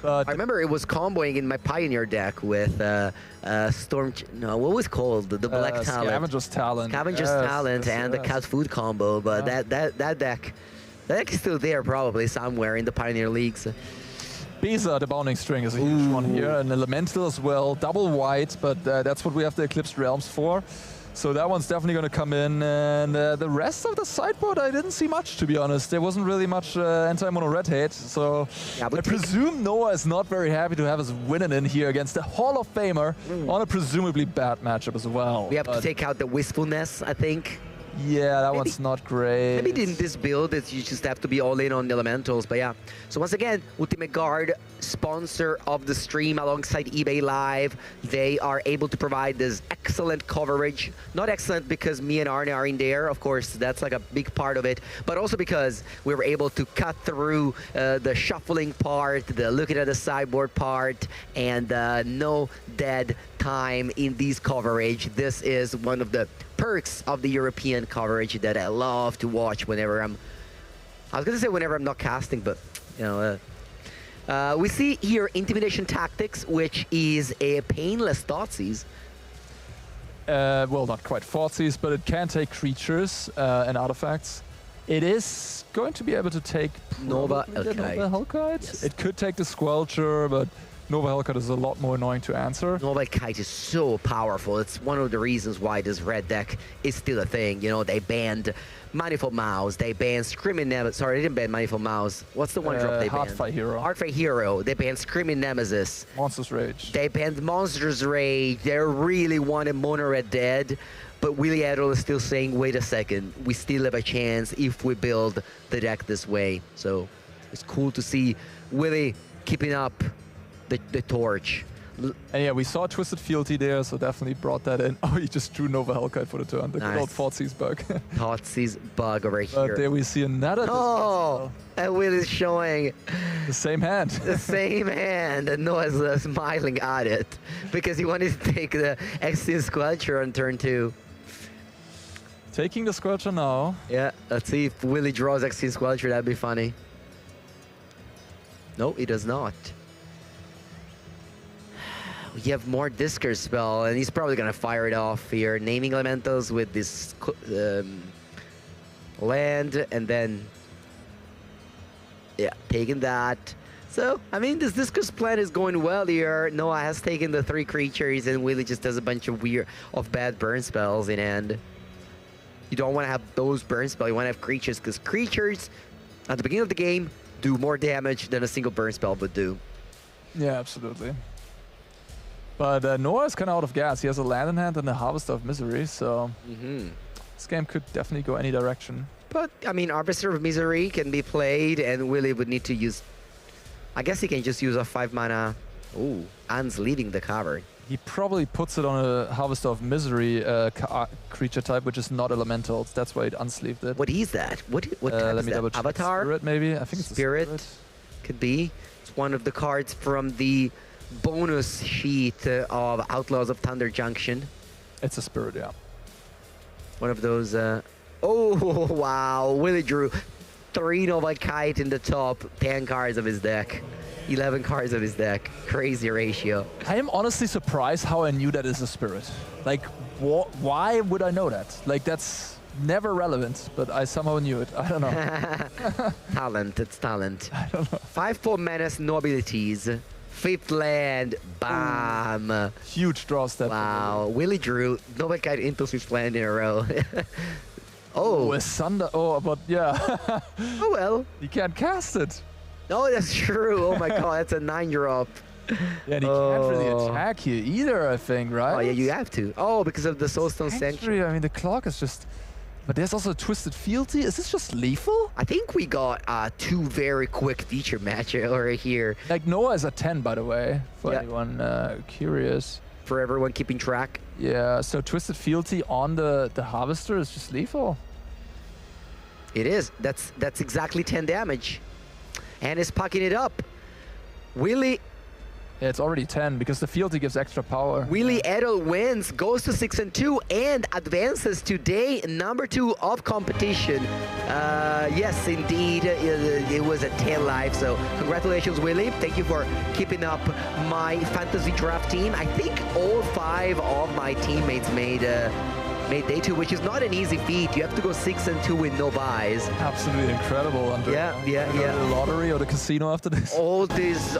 But I remember it was comboing in my Pioneer deck with Storm. No, what was it called? The Black Talent. Scavenger's Talent. Scavenger's Talent and the Cat Food combo. But that deck is still there probably somewhere in the Pioneer Leagues. Bisa, the Bounding String, is a huge one here. An Elemental as well, double white, but that's what we have the Eclipsed Realms for. So that one's definitely going to come in. And the rest of the sideboard, I didn't see much, to be honest. There wasn't really much anti-mono red hate. So yeah, I presume Noah is not very happy to have us winning in here against the Hall of Famer on a presumably bad matchup as well. We have to take out the Wistfulness, I think. Yeah, that one's not great. Maybe in this build, you just have to be all in on the Elementals, but yeah. So once again, Ultimate Guard, sponsor of the stream alongside eBay Live. They are able to provide this excellent coverage. Not excellent because me and Arne are in there, of course, that's like a big part of it, but also because we were able to cut through the shuffling part, the looking at the sideboard part, and no dead time in these coverage. This is one of the perks of the European coverage that I love to watch whenever I was gonna say whenever I'm not casting, but you know, we see here Intimidation Tactics, which is a painless Thoughtseize. Well, not quite Thoughtseize, but it can take creatures and artifacts. It is going to be able to take Nova Hellkite. Yes. It could take the Squelcher, but Nova Hellkite is a lot more annoying to answer. Nova Kite is so powerful. It's one of the reasons why this red deck is still a thing. You know, they banned Manifold Mouse, they banned Screaming Nemesis. Sorry, they didn't ban Manifold Mouse. What's the one drop they banned? Heartfight Hero. Heartfight Hero. They banned Screaming Nemesis. Monster's Rage. They banned Monster's Rage. They really wanted Mono Red dead. But Willie Adol is still saying, wait a second, we still have a chance if we build the deck this way. So it's cool to see Willie keeping up the torch. And yeah, we saw Twisted Fealty there, so definitely brought that in. Oh, he just drew Nova Hellkite for the turn. The good old Thoughtseize bug. Thougeize bug over here. But there we see another. Oh, and Will is showing the same hand. The same hand, and Noah's smiling at it because he wanted to take the Extinct Squelcher on turn 2. Taking the Squelcher now. Yeah, let's see if Willie draws Extinct Squelcher. That'd be funny. No, he does not. We have more Discard spell, and he's probably gonna fire it off here. Naming Elementals with this land, and then yeah, taking that. So I mean, this Discard plan is going well here. Noah has taken the 3 creatures, and Willie just does a bunch of bad burn spells in hand. You don't want to have those burn spells. You want to have creatures, because creatures at the beginning of the game do more damage than a single burn spell would do. Yeah, absolutely. But Noah is kind of out of gas. He has a land in hand and a Harvester of Misery, so this game could definitely go any direction. But, I mean, Arbiter of Misery can be played, and Willie would need to use... I guess he can just use a 5-mana... Ooh, Anne's leaving the cavern. He probably puts it on a Harvester of Misery creature type, which is not elementals. That's why it unsleeved it. What is that? What type let is me that? double check. Avatar? Spirit, maybe? I think it's a Spirit. Could be. It's one of the cards from the bonus sheet of Outlaws of Thunder Junction. It's a Spirit, yeah. One of those... Oh, wow. Willie drew 3 Nova Kite in the top 10 cards of his deck. 11 cards of his deck. Crazy ratio. I am honestly surprised how I knew that is a Spirit. Like, why would I know that? Like, that's never relevant, but I somehow knew it. I don't know. Talent, it's talent. I don't know. 5-4 Menace Nobilities. 5th land, bam. Ooh. Huge draw step. Wow, Willie drew Nova Kite into 5th land in a row. Oh. A Sunder. Oh, but yeah. Oh, well. You can't cast it. No, that's true. Oh my god, that's a 9-drop. Yeah, and he can't really attack here either, I think, right? Oh, yeah, you have to. Oh, because of the Soulstone Sanctuary. I mean, the clock is just... But there's also a Twisted Fealty. Is this just lethal? I think we got 2 very quick feature matches over here. Like, Noah is a 10, by the way, for anyone curious. For everyone keeping track. Yeah, so Twisted Fealty on the Harvester is just lethal. It is. That's exactly 10 damage. And is packing it up. Willie... Yeah, it's already 10 because the fealty gives extra power. Willie Edel wins, goes to 6-2, and advances to day number 2 of competition. Yes, indeed, it was a 10 life. So congratulations, Willie. Thank you for keeping up my fantasy draft team. I think all 5 of my teammates made day 2, which is not an easy feat. You have to go 6-2 with no buys. Absolutely incredible. Under, yeah. The lottery or the casino after this. All these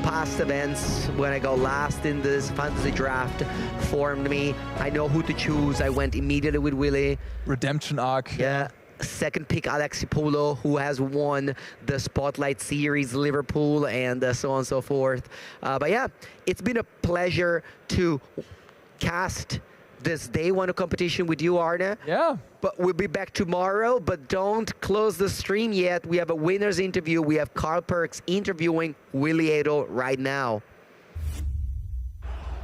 past events, when I got last in this fantasy draft, formed me. I know who to choose. I went immediately with Willie. Redemption arc. Yeah. Second pick, Alexi Polo, who has won the Spotlight Series, Liverpool, and so on and so forth. But yeah, it's been a pleasure to cast this day 1 of competition with you, Arne. Yeah. But we'll be back tomorrow, but don't close the stream yet. We have a winner's interview. We have Carl Perks interviewing Willie Edel right now.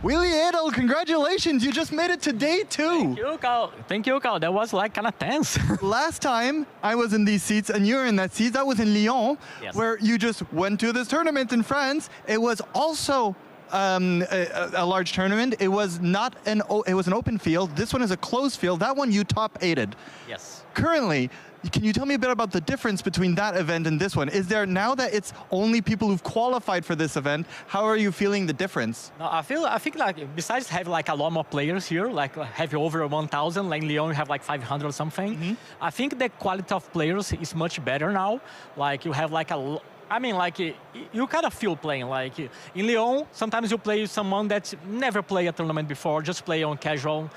Willie Edel, congratulations. You just made it to day 2. Thank you, Carl. Thank you, Carl. That was like kind of tense. Last time I was in these seats and you were in that seat, that was in Lyon, where you just went to this tournament in France. It was also a large tournament. It was not it was an open field. This one is a closed field. That one you top 8'd. Yes. Currently, can you tell me a bit about the difference between that event and this one? Is there, now that it's only people who've qualified for this event, how are you feeling the difference? No, I think like besides having like a lot more players here, like have over 1,000, like in Lyon you have like 500 or something. I think the quality of players is much better now. Like you have like I mean, like, you kind of feel playing. Like, in Lyon, sometimes you play someone that never played a tournament before, just play on casual.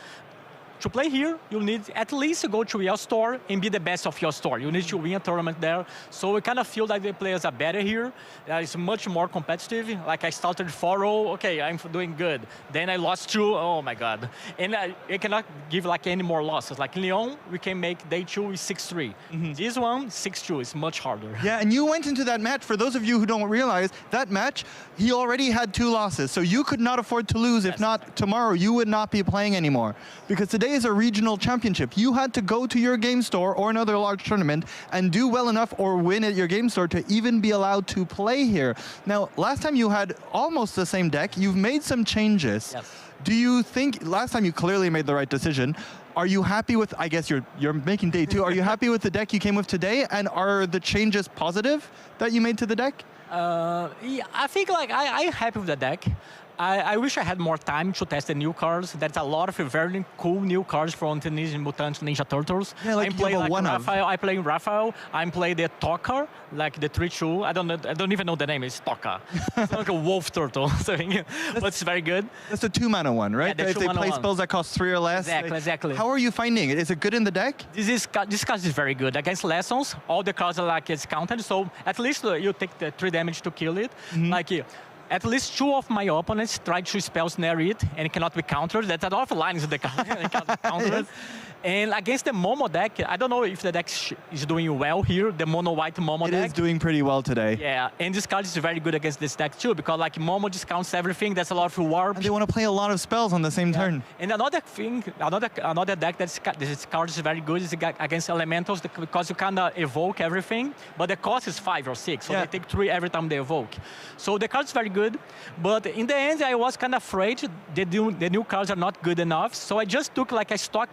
To play here, you need at least go to your store and be the best of your store. You need to win a tournament there. So we kind of feel like the players are better here. It's much more competitive. Like I started 4-0, okay, I'm doing good. Then I lost 2, oh my God. And I cannot give like any more losses. Like in Lyon, we can make day 2 with 6-3. This one, 6-2, is much harder. Yeah, and you went into that match, for those of you who don't realize, that match, he already had 2 losses. So you could not afford to lose. If not, tomorrow you would not be playing anymore. Because today is a regional championship. You had to go to your game store or another large tournament and do well enough or win at your game store to even be allowed to play here. Now, last time you had almost the same deck. You've made some changes. Yes. Do you think, last time you clearly made the right decision, are you happy with, I guess you're making day 2, are you happy with the deck you came with today? And are the changes positive that you made to the deck? Yeah, I think like I'm happy with the deck. I wish I had more time to test the new cards. There's a lot of very cool new cards from Teenage Mutant Ninja Turtles. Yeah, like I'm playing like Raphael. I play Raphael. I'm playing the Tokka, like the 3-2. I don't even know the name. It's Tokka. It's like a wolf turtle, but it's very good. That's the 2-mana one, right? Yeah, if they play spells that cost 3 or less. Exactly. How are you finding it? Is it good in the deck? This card is very good. Against Lessons, all the cards are like it's counted, so at least you take the 3 damage to kill it. Like at least 2 of my opponents tried to spell snare it and it cannot be countered. That's a lot of lines in the card. It cannot be countered. And against the Momo deck, I don't know if the deck is doing well here, the mono-white Momo deck. It is doing pretty well today. Yeah, and this card is very good against this deck too, because like Momo discounts everything, that's a lot of warp. And they want to play a lot of spells on the same turn. And another thing, another deck this card is very good is against elementals, because you kind of evoke everything, but the cost is 5 or 6, so they take 3 every time they evoke. So the card is very good, but in the end I was kind of afraid the new cards are not good enough, so I just took like a stock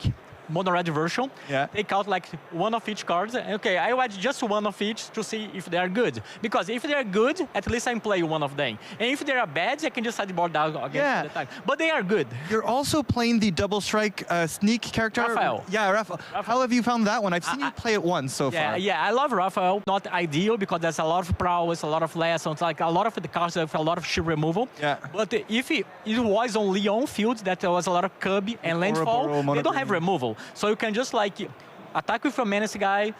mono red version, take out like one of each card. Okay, I watch just one of each to see if they are good. Because if they are good, at least I can play one of them. And if they are bad, I can just sideboard down against the time. But they are good. You're also playing the double strike sneak character. Raphael. Yeah, Raphael. How have you found that one? I've seen you play it once so far. Yeah, I love Raphael. Not ideal because there's a lot of prowess, a lot of lessons, like a lot of the cards have a lot of shield removal. Yeah. But if it was on Leon field, that there was a lot of Cub and landfall, they don't have removal. So you can just like attack with a menace guy,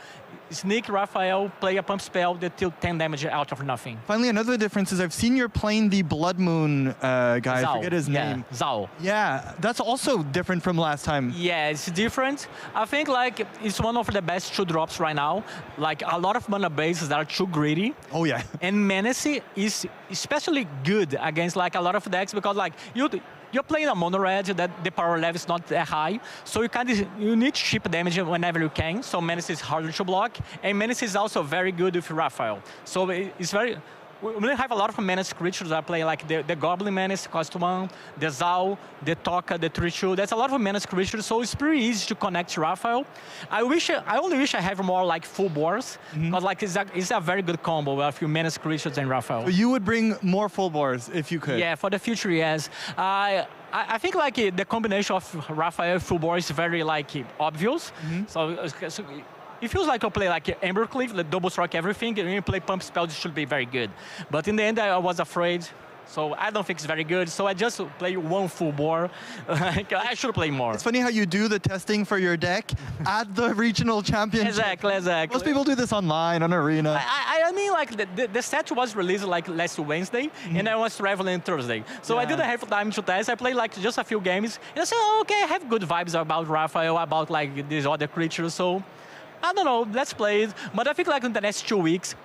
sneak Raphael, play a pump spell that deal 10 damage out of nothing. Finally, another difference is I've seen you're playing the Blood Moon guy. Zao. I forget his name. Zao. Yeah, that's also different from last time. Yeah, it's different. I think like it's one of the best 2-drops right now. Like a lot of mana bases that are too greedy. Oh yeah. And Menace is especially good against like a lot of decks because like you're playing a mono red that the power level is not that high, so you need cheap damage whenever you can. So Menace is harder to block, and Menace is also very good with Raphael. So it's very. We have a lot of Menace creatures that play like the Goblin Menace, cost 1, the Zao, the Toka, the 3/2. There's a lot of Menace creatures, so it's pretty easy to connect to Raphael. I only wish I have more like full boars, because like it's a very good combo with a few Menace creatures and Raphael. So you would bring more full boars if you could. Yeah, for the future, yes. I think like the combination of Raphael full boar is very like obvious. So it feels like I play like Embercleave, like double strike everything, and when you play pump spells, it should be very good. But in the end, I was afraid, so I don't think it's very good. So I just play one full bore. I should play more. It's funny how you do the testing for your deck at the regional championship. Exactly. Most people do this online, on Arena. I mean, like the set was released like last Wednesday, and I was traveling Thursday. So I didn't have time to test. I played like just a few games, and I said, oh, okay, I have good vibes about Raphael, about like these other creatures. So I don't know, let's play it. But I think like in the next 2 weeks,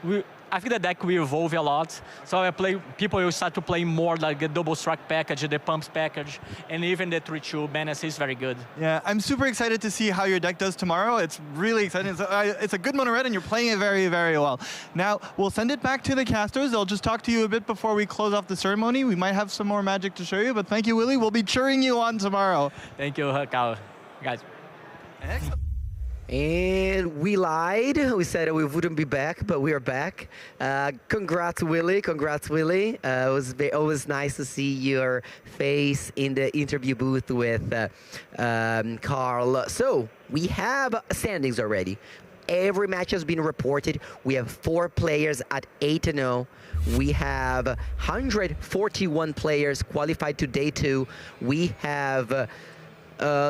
I think the deck will evolve a lot. So people will start to play more like the double strike package, the pumps package, and even the 3/2 Menace is very good. Yeah, I'm super excited to see how your deck does tomorrow. It's really exciting. It's a good mono red, and you're playing it very, very well. Now, we'll send it back to the casters. They'll just talk to you a bit before we close off the ceremony. We might have some more magic to show you, but thank you, Willie. We'll be cheering you on tomorrow. Thank you, Kyle. Guys. Excellent. And we lied. We said we wouldn't be back, but we are back. Congrats, Willie. Congrats, Willie. It was always nice to see your face in the interview booth with Carl. So we have standings already. Every match has been reported. We have 4 players at 8-0. We have 141 players qualified to day 2. We have...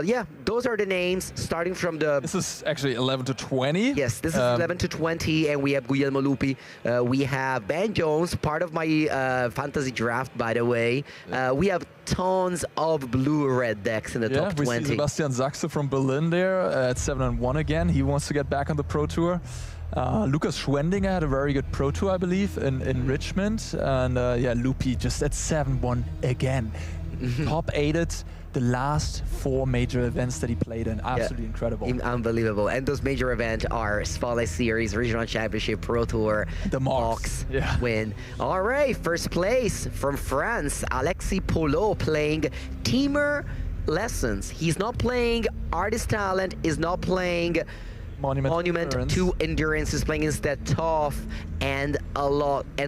yeah, those are the names starting from the... This is actually 11 to 20. Yes, this is 11 to 20, and we have Guillermo Lupi. We have Ben Jones, part of my fantasy draft, by the way. We have tons of blue-red decks in the top 20. We see Sebastian Sachse from Berlin there at 7-1 again. He wants to get back on the Pro Tour. Lukas Schwendinger had a very good Pro Tour, I believe, in Richmond. And yeah, Lupi just at 7-1 again. Top 8'd the last 4 major events that he played in. Absolutely incredible. Unbelievable. And those major events are Spotlight Series, Regional Championship, Pro Tour, the Mox win. All right, first place from France, Alexis Polo playing Teamer Lessons. He's not playing Artist Talent, is not playing Monument to Endurance. Is playing instead Tough and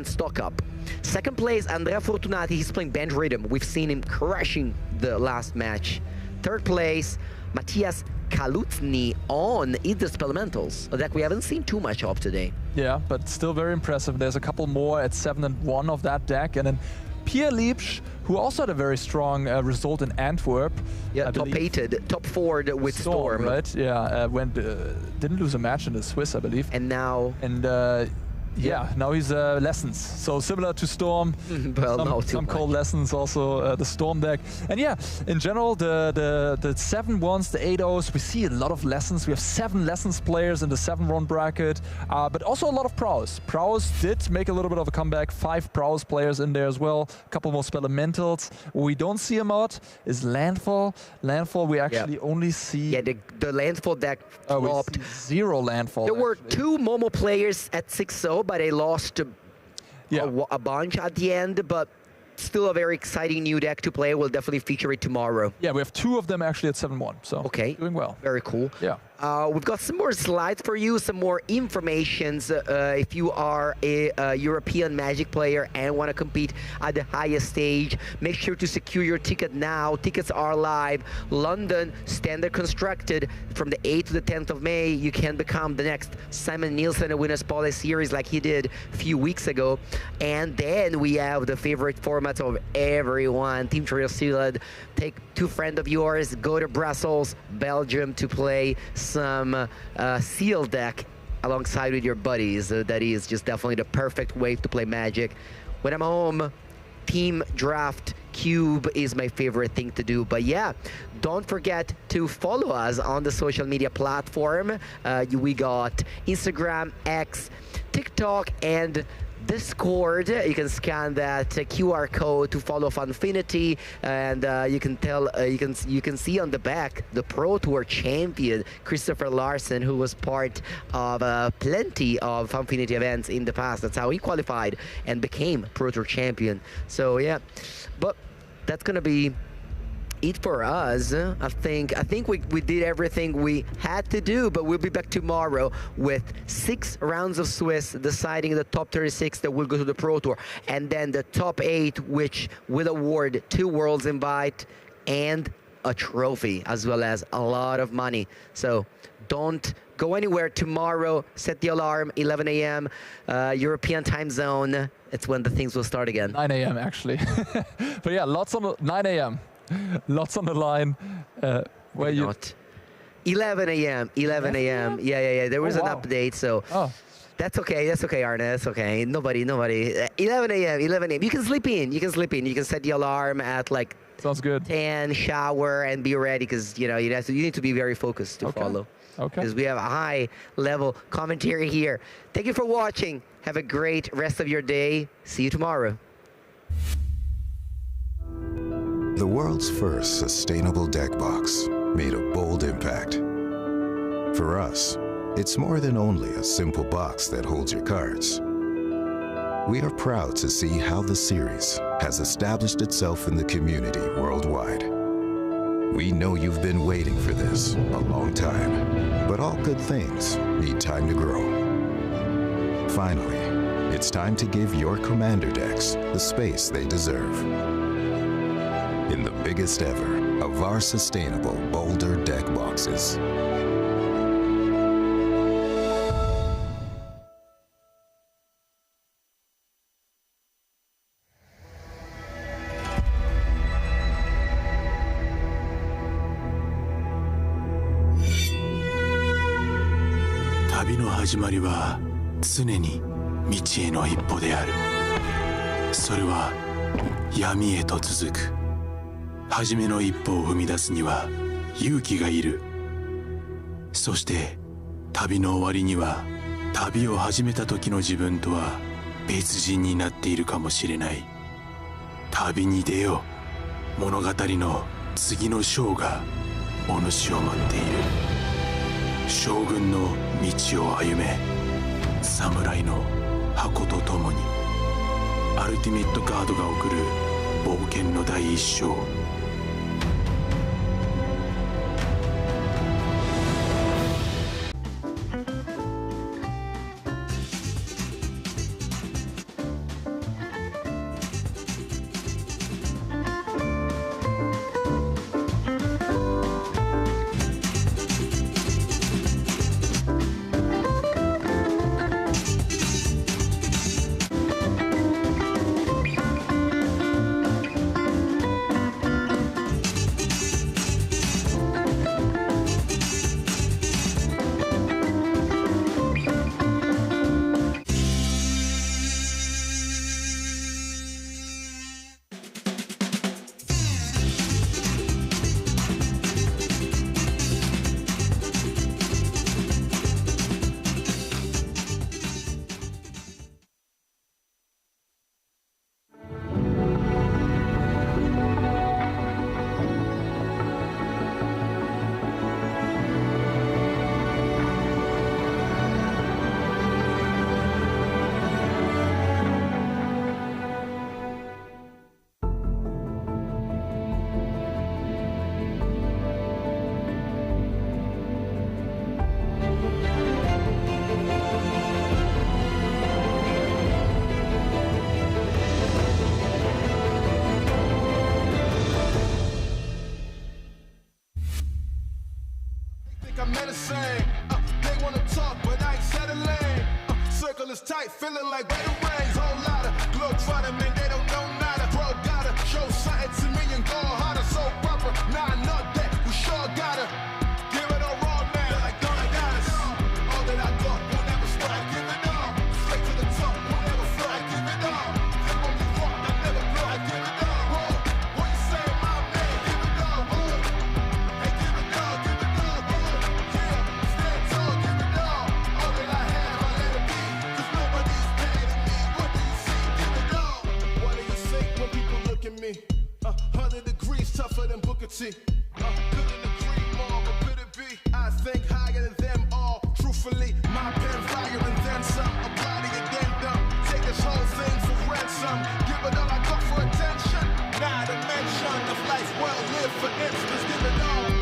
Stock Up. Second place, Andrea Fortunati. He's playing Band Rhythm. We've seen him crushing the last match. Third place, Matthias Kalutzny on Idris Elementals, a deck we haven't seen too much of today. Yeah, but still very impressive. There's a couple more at 7-1 of that deck, and then Pierre Liebsch, who also had a very strong result in Antwerp. Yeah, top 4 with Storm. Right? Yeah, didn't lose a match in the Swiss, I believe. And now... And Yeah, now he's Lessons. So similar to Storm. Well, some cold Lessons also, the Storm deck. And yeah, in general, the 7-1s, the 8-0s, we see a lot of Lessons. We have 7 Lessons players in the 7-1 bracket, but also a lot of Prowess. Prowess did make a little bit of a comeback. 5 Prowess players in there as well. A couple more Spelementals. What we don't see a lot is Landfall. Landfall, we actually only see... Yeah, the Landfall deck flopped. 0 Landfall. There were 2 Momo players at 6-0, but they lost a bunch at the end, but still a very exciting new deck to play. We'll definitely feature it tomorrow. Yeah, we have 2 of them actually at 7-1, so doing well. Very cool. Yeah. We've got some more slides for you, some more informations. If you are a European Magic player and want to compete at the highest stage, make sure to secure your ticket now. Tickets are live. London, standard constructed. From the 8th to the 10th of May, you can become the next Simon Nielsen and win a Spotlight Series like he did a few weeks ago. And then we have the favorite formats of everyone. Team Trail Sealed. Take 2 friends of yours, go to Brussels, Belgium to play some Seal deck alongside with your buddies. That is just definitely the perfect way to play Magic. When I'm home, Team Draft Cube is my favorite thing to do. But yeah, don't forget to follow us on the social media platform. We got Instagram, X, TikTok, and Discord. You can scan that QR code to follow Funfinity, and you can see on the back the Pro Tour champion Christopher Larsen, who was part of plenty of Funfinity events in the past. That's how he qualified and became Pro Tour champion. So yeah, but that's gonna be it for us. I think we did everything we had to do, but we'll be back tomorrow with 6 rounds of Swiss, deciding the top 36 that will go to the Pro Tour, and then the top 8, which will award 2 Worlds invite and a trophy, as well as a lot of money. So don't go anywhere. Tomorrow, set the alarm, 11 a.m. European time zone. It's when the things will start again. 9 a.m. actually. But yeah, lots on 9 a.m. Lots on the line. Where you? Not. 11 a.m. 11 a.m. Yeah. There was an update, so. That's okay. That's okay, Arne. That's okay. Nobody. 11 a.m. 11 a.m. You can sleep in. You can set the alarm at like. Sounds good. 10, shower, and be ready, because you need to be very focused to follow. Okay. Because we have a high-level commentary here. Thank you for watching. Have a great rest of your day. See you tomorrow. The world's first sustainable deck box made a bold impact. For us, it's more than only a simple box that holds your cards. We are proud to see how the series has established itself in the community worldwide. We know you've been waiting for this a long time, but all good things need time to grow. Finally, it's time to give your commander decks the space they deserve. In the biggest ever of our sustainable Boulder deck boxes.旅の始まりは常に道への一歩である。それは闇へと続く。初めの一歩を踏み出すには勇気がいる。そして旅の終わりには旅を始めた時の自分とは別人になっているかもしれない。旅に出よう。物語の次の章がお主を待っている。将軍の道を歩め。侍の箱と共に。アルティメットカードが送る冒険の第一章。it's tight, feeling like where the rains. Whole lot of globe trotting, man, they don't know nada. Bro, gotta show something to me and go harder. So proper, nah, not that, we sure gotta give it all raw, man. Like Donna got us. All that I got will never stop. I give it all. Straight to the top, will never fly. I give it all. They won't be rocked, I never blow. I give it all. Whoa, what you say, my man? Give it all. Whoa, hey, give it all, give it all. Whoa, yeah, stand tall, give it all. All that I have, I let it be. 'Cause nobody's better than me. What do you see? Give it all. What do you say when people look at me? 100 degrees tougher than Booker T. Couldn't agree more, but could it be? I think higher than them all. Truthfully, my pen fire and then some. Apply the addendum. Take this whole thing for ransom. Give it all I got for attention. Not a mention of life well lived, for instance. Give it all.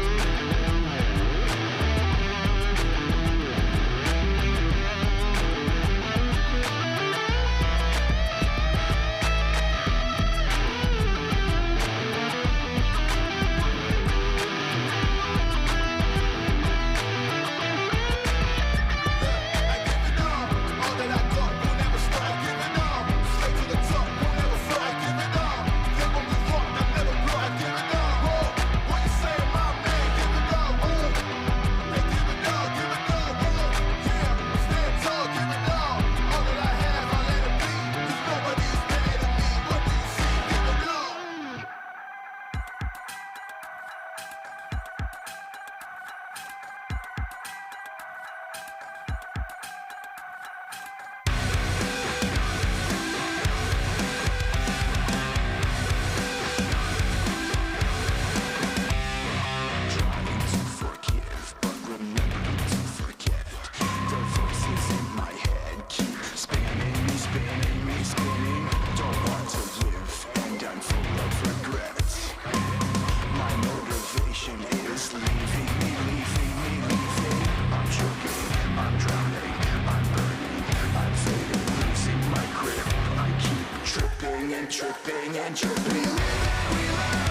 Tripping and tripping.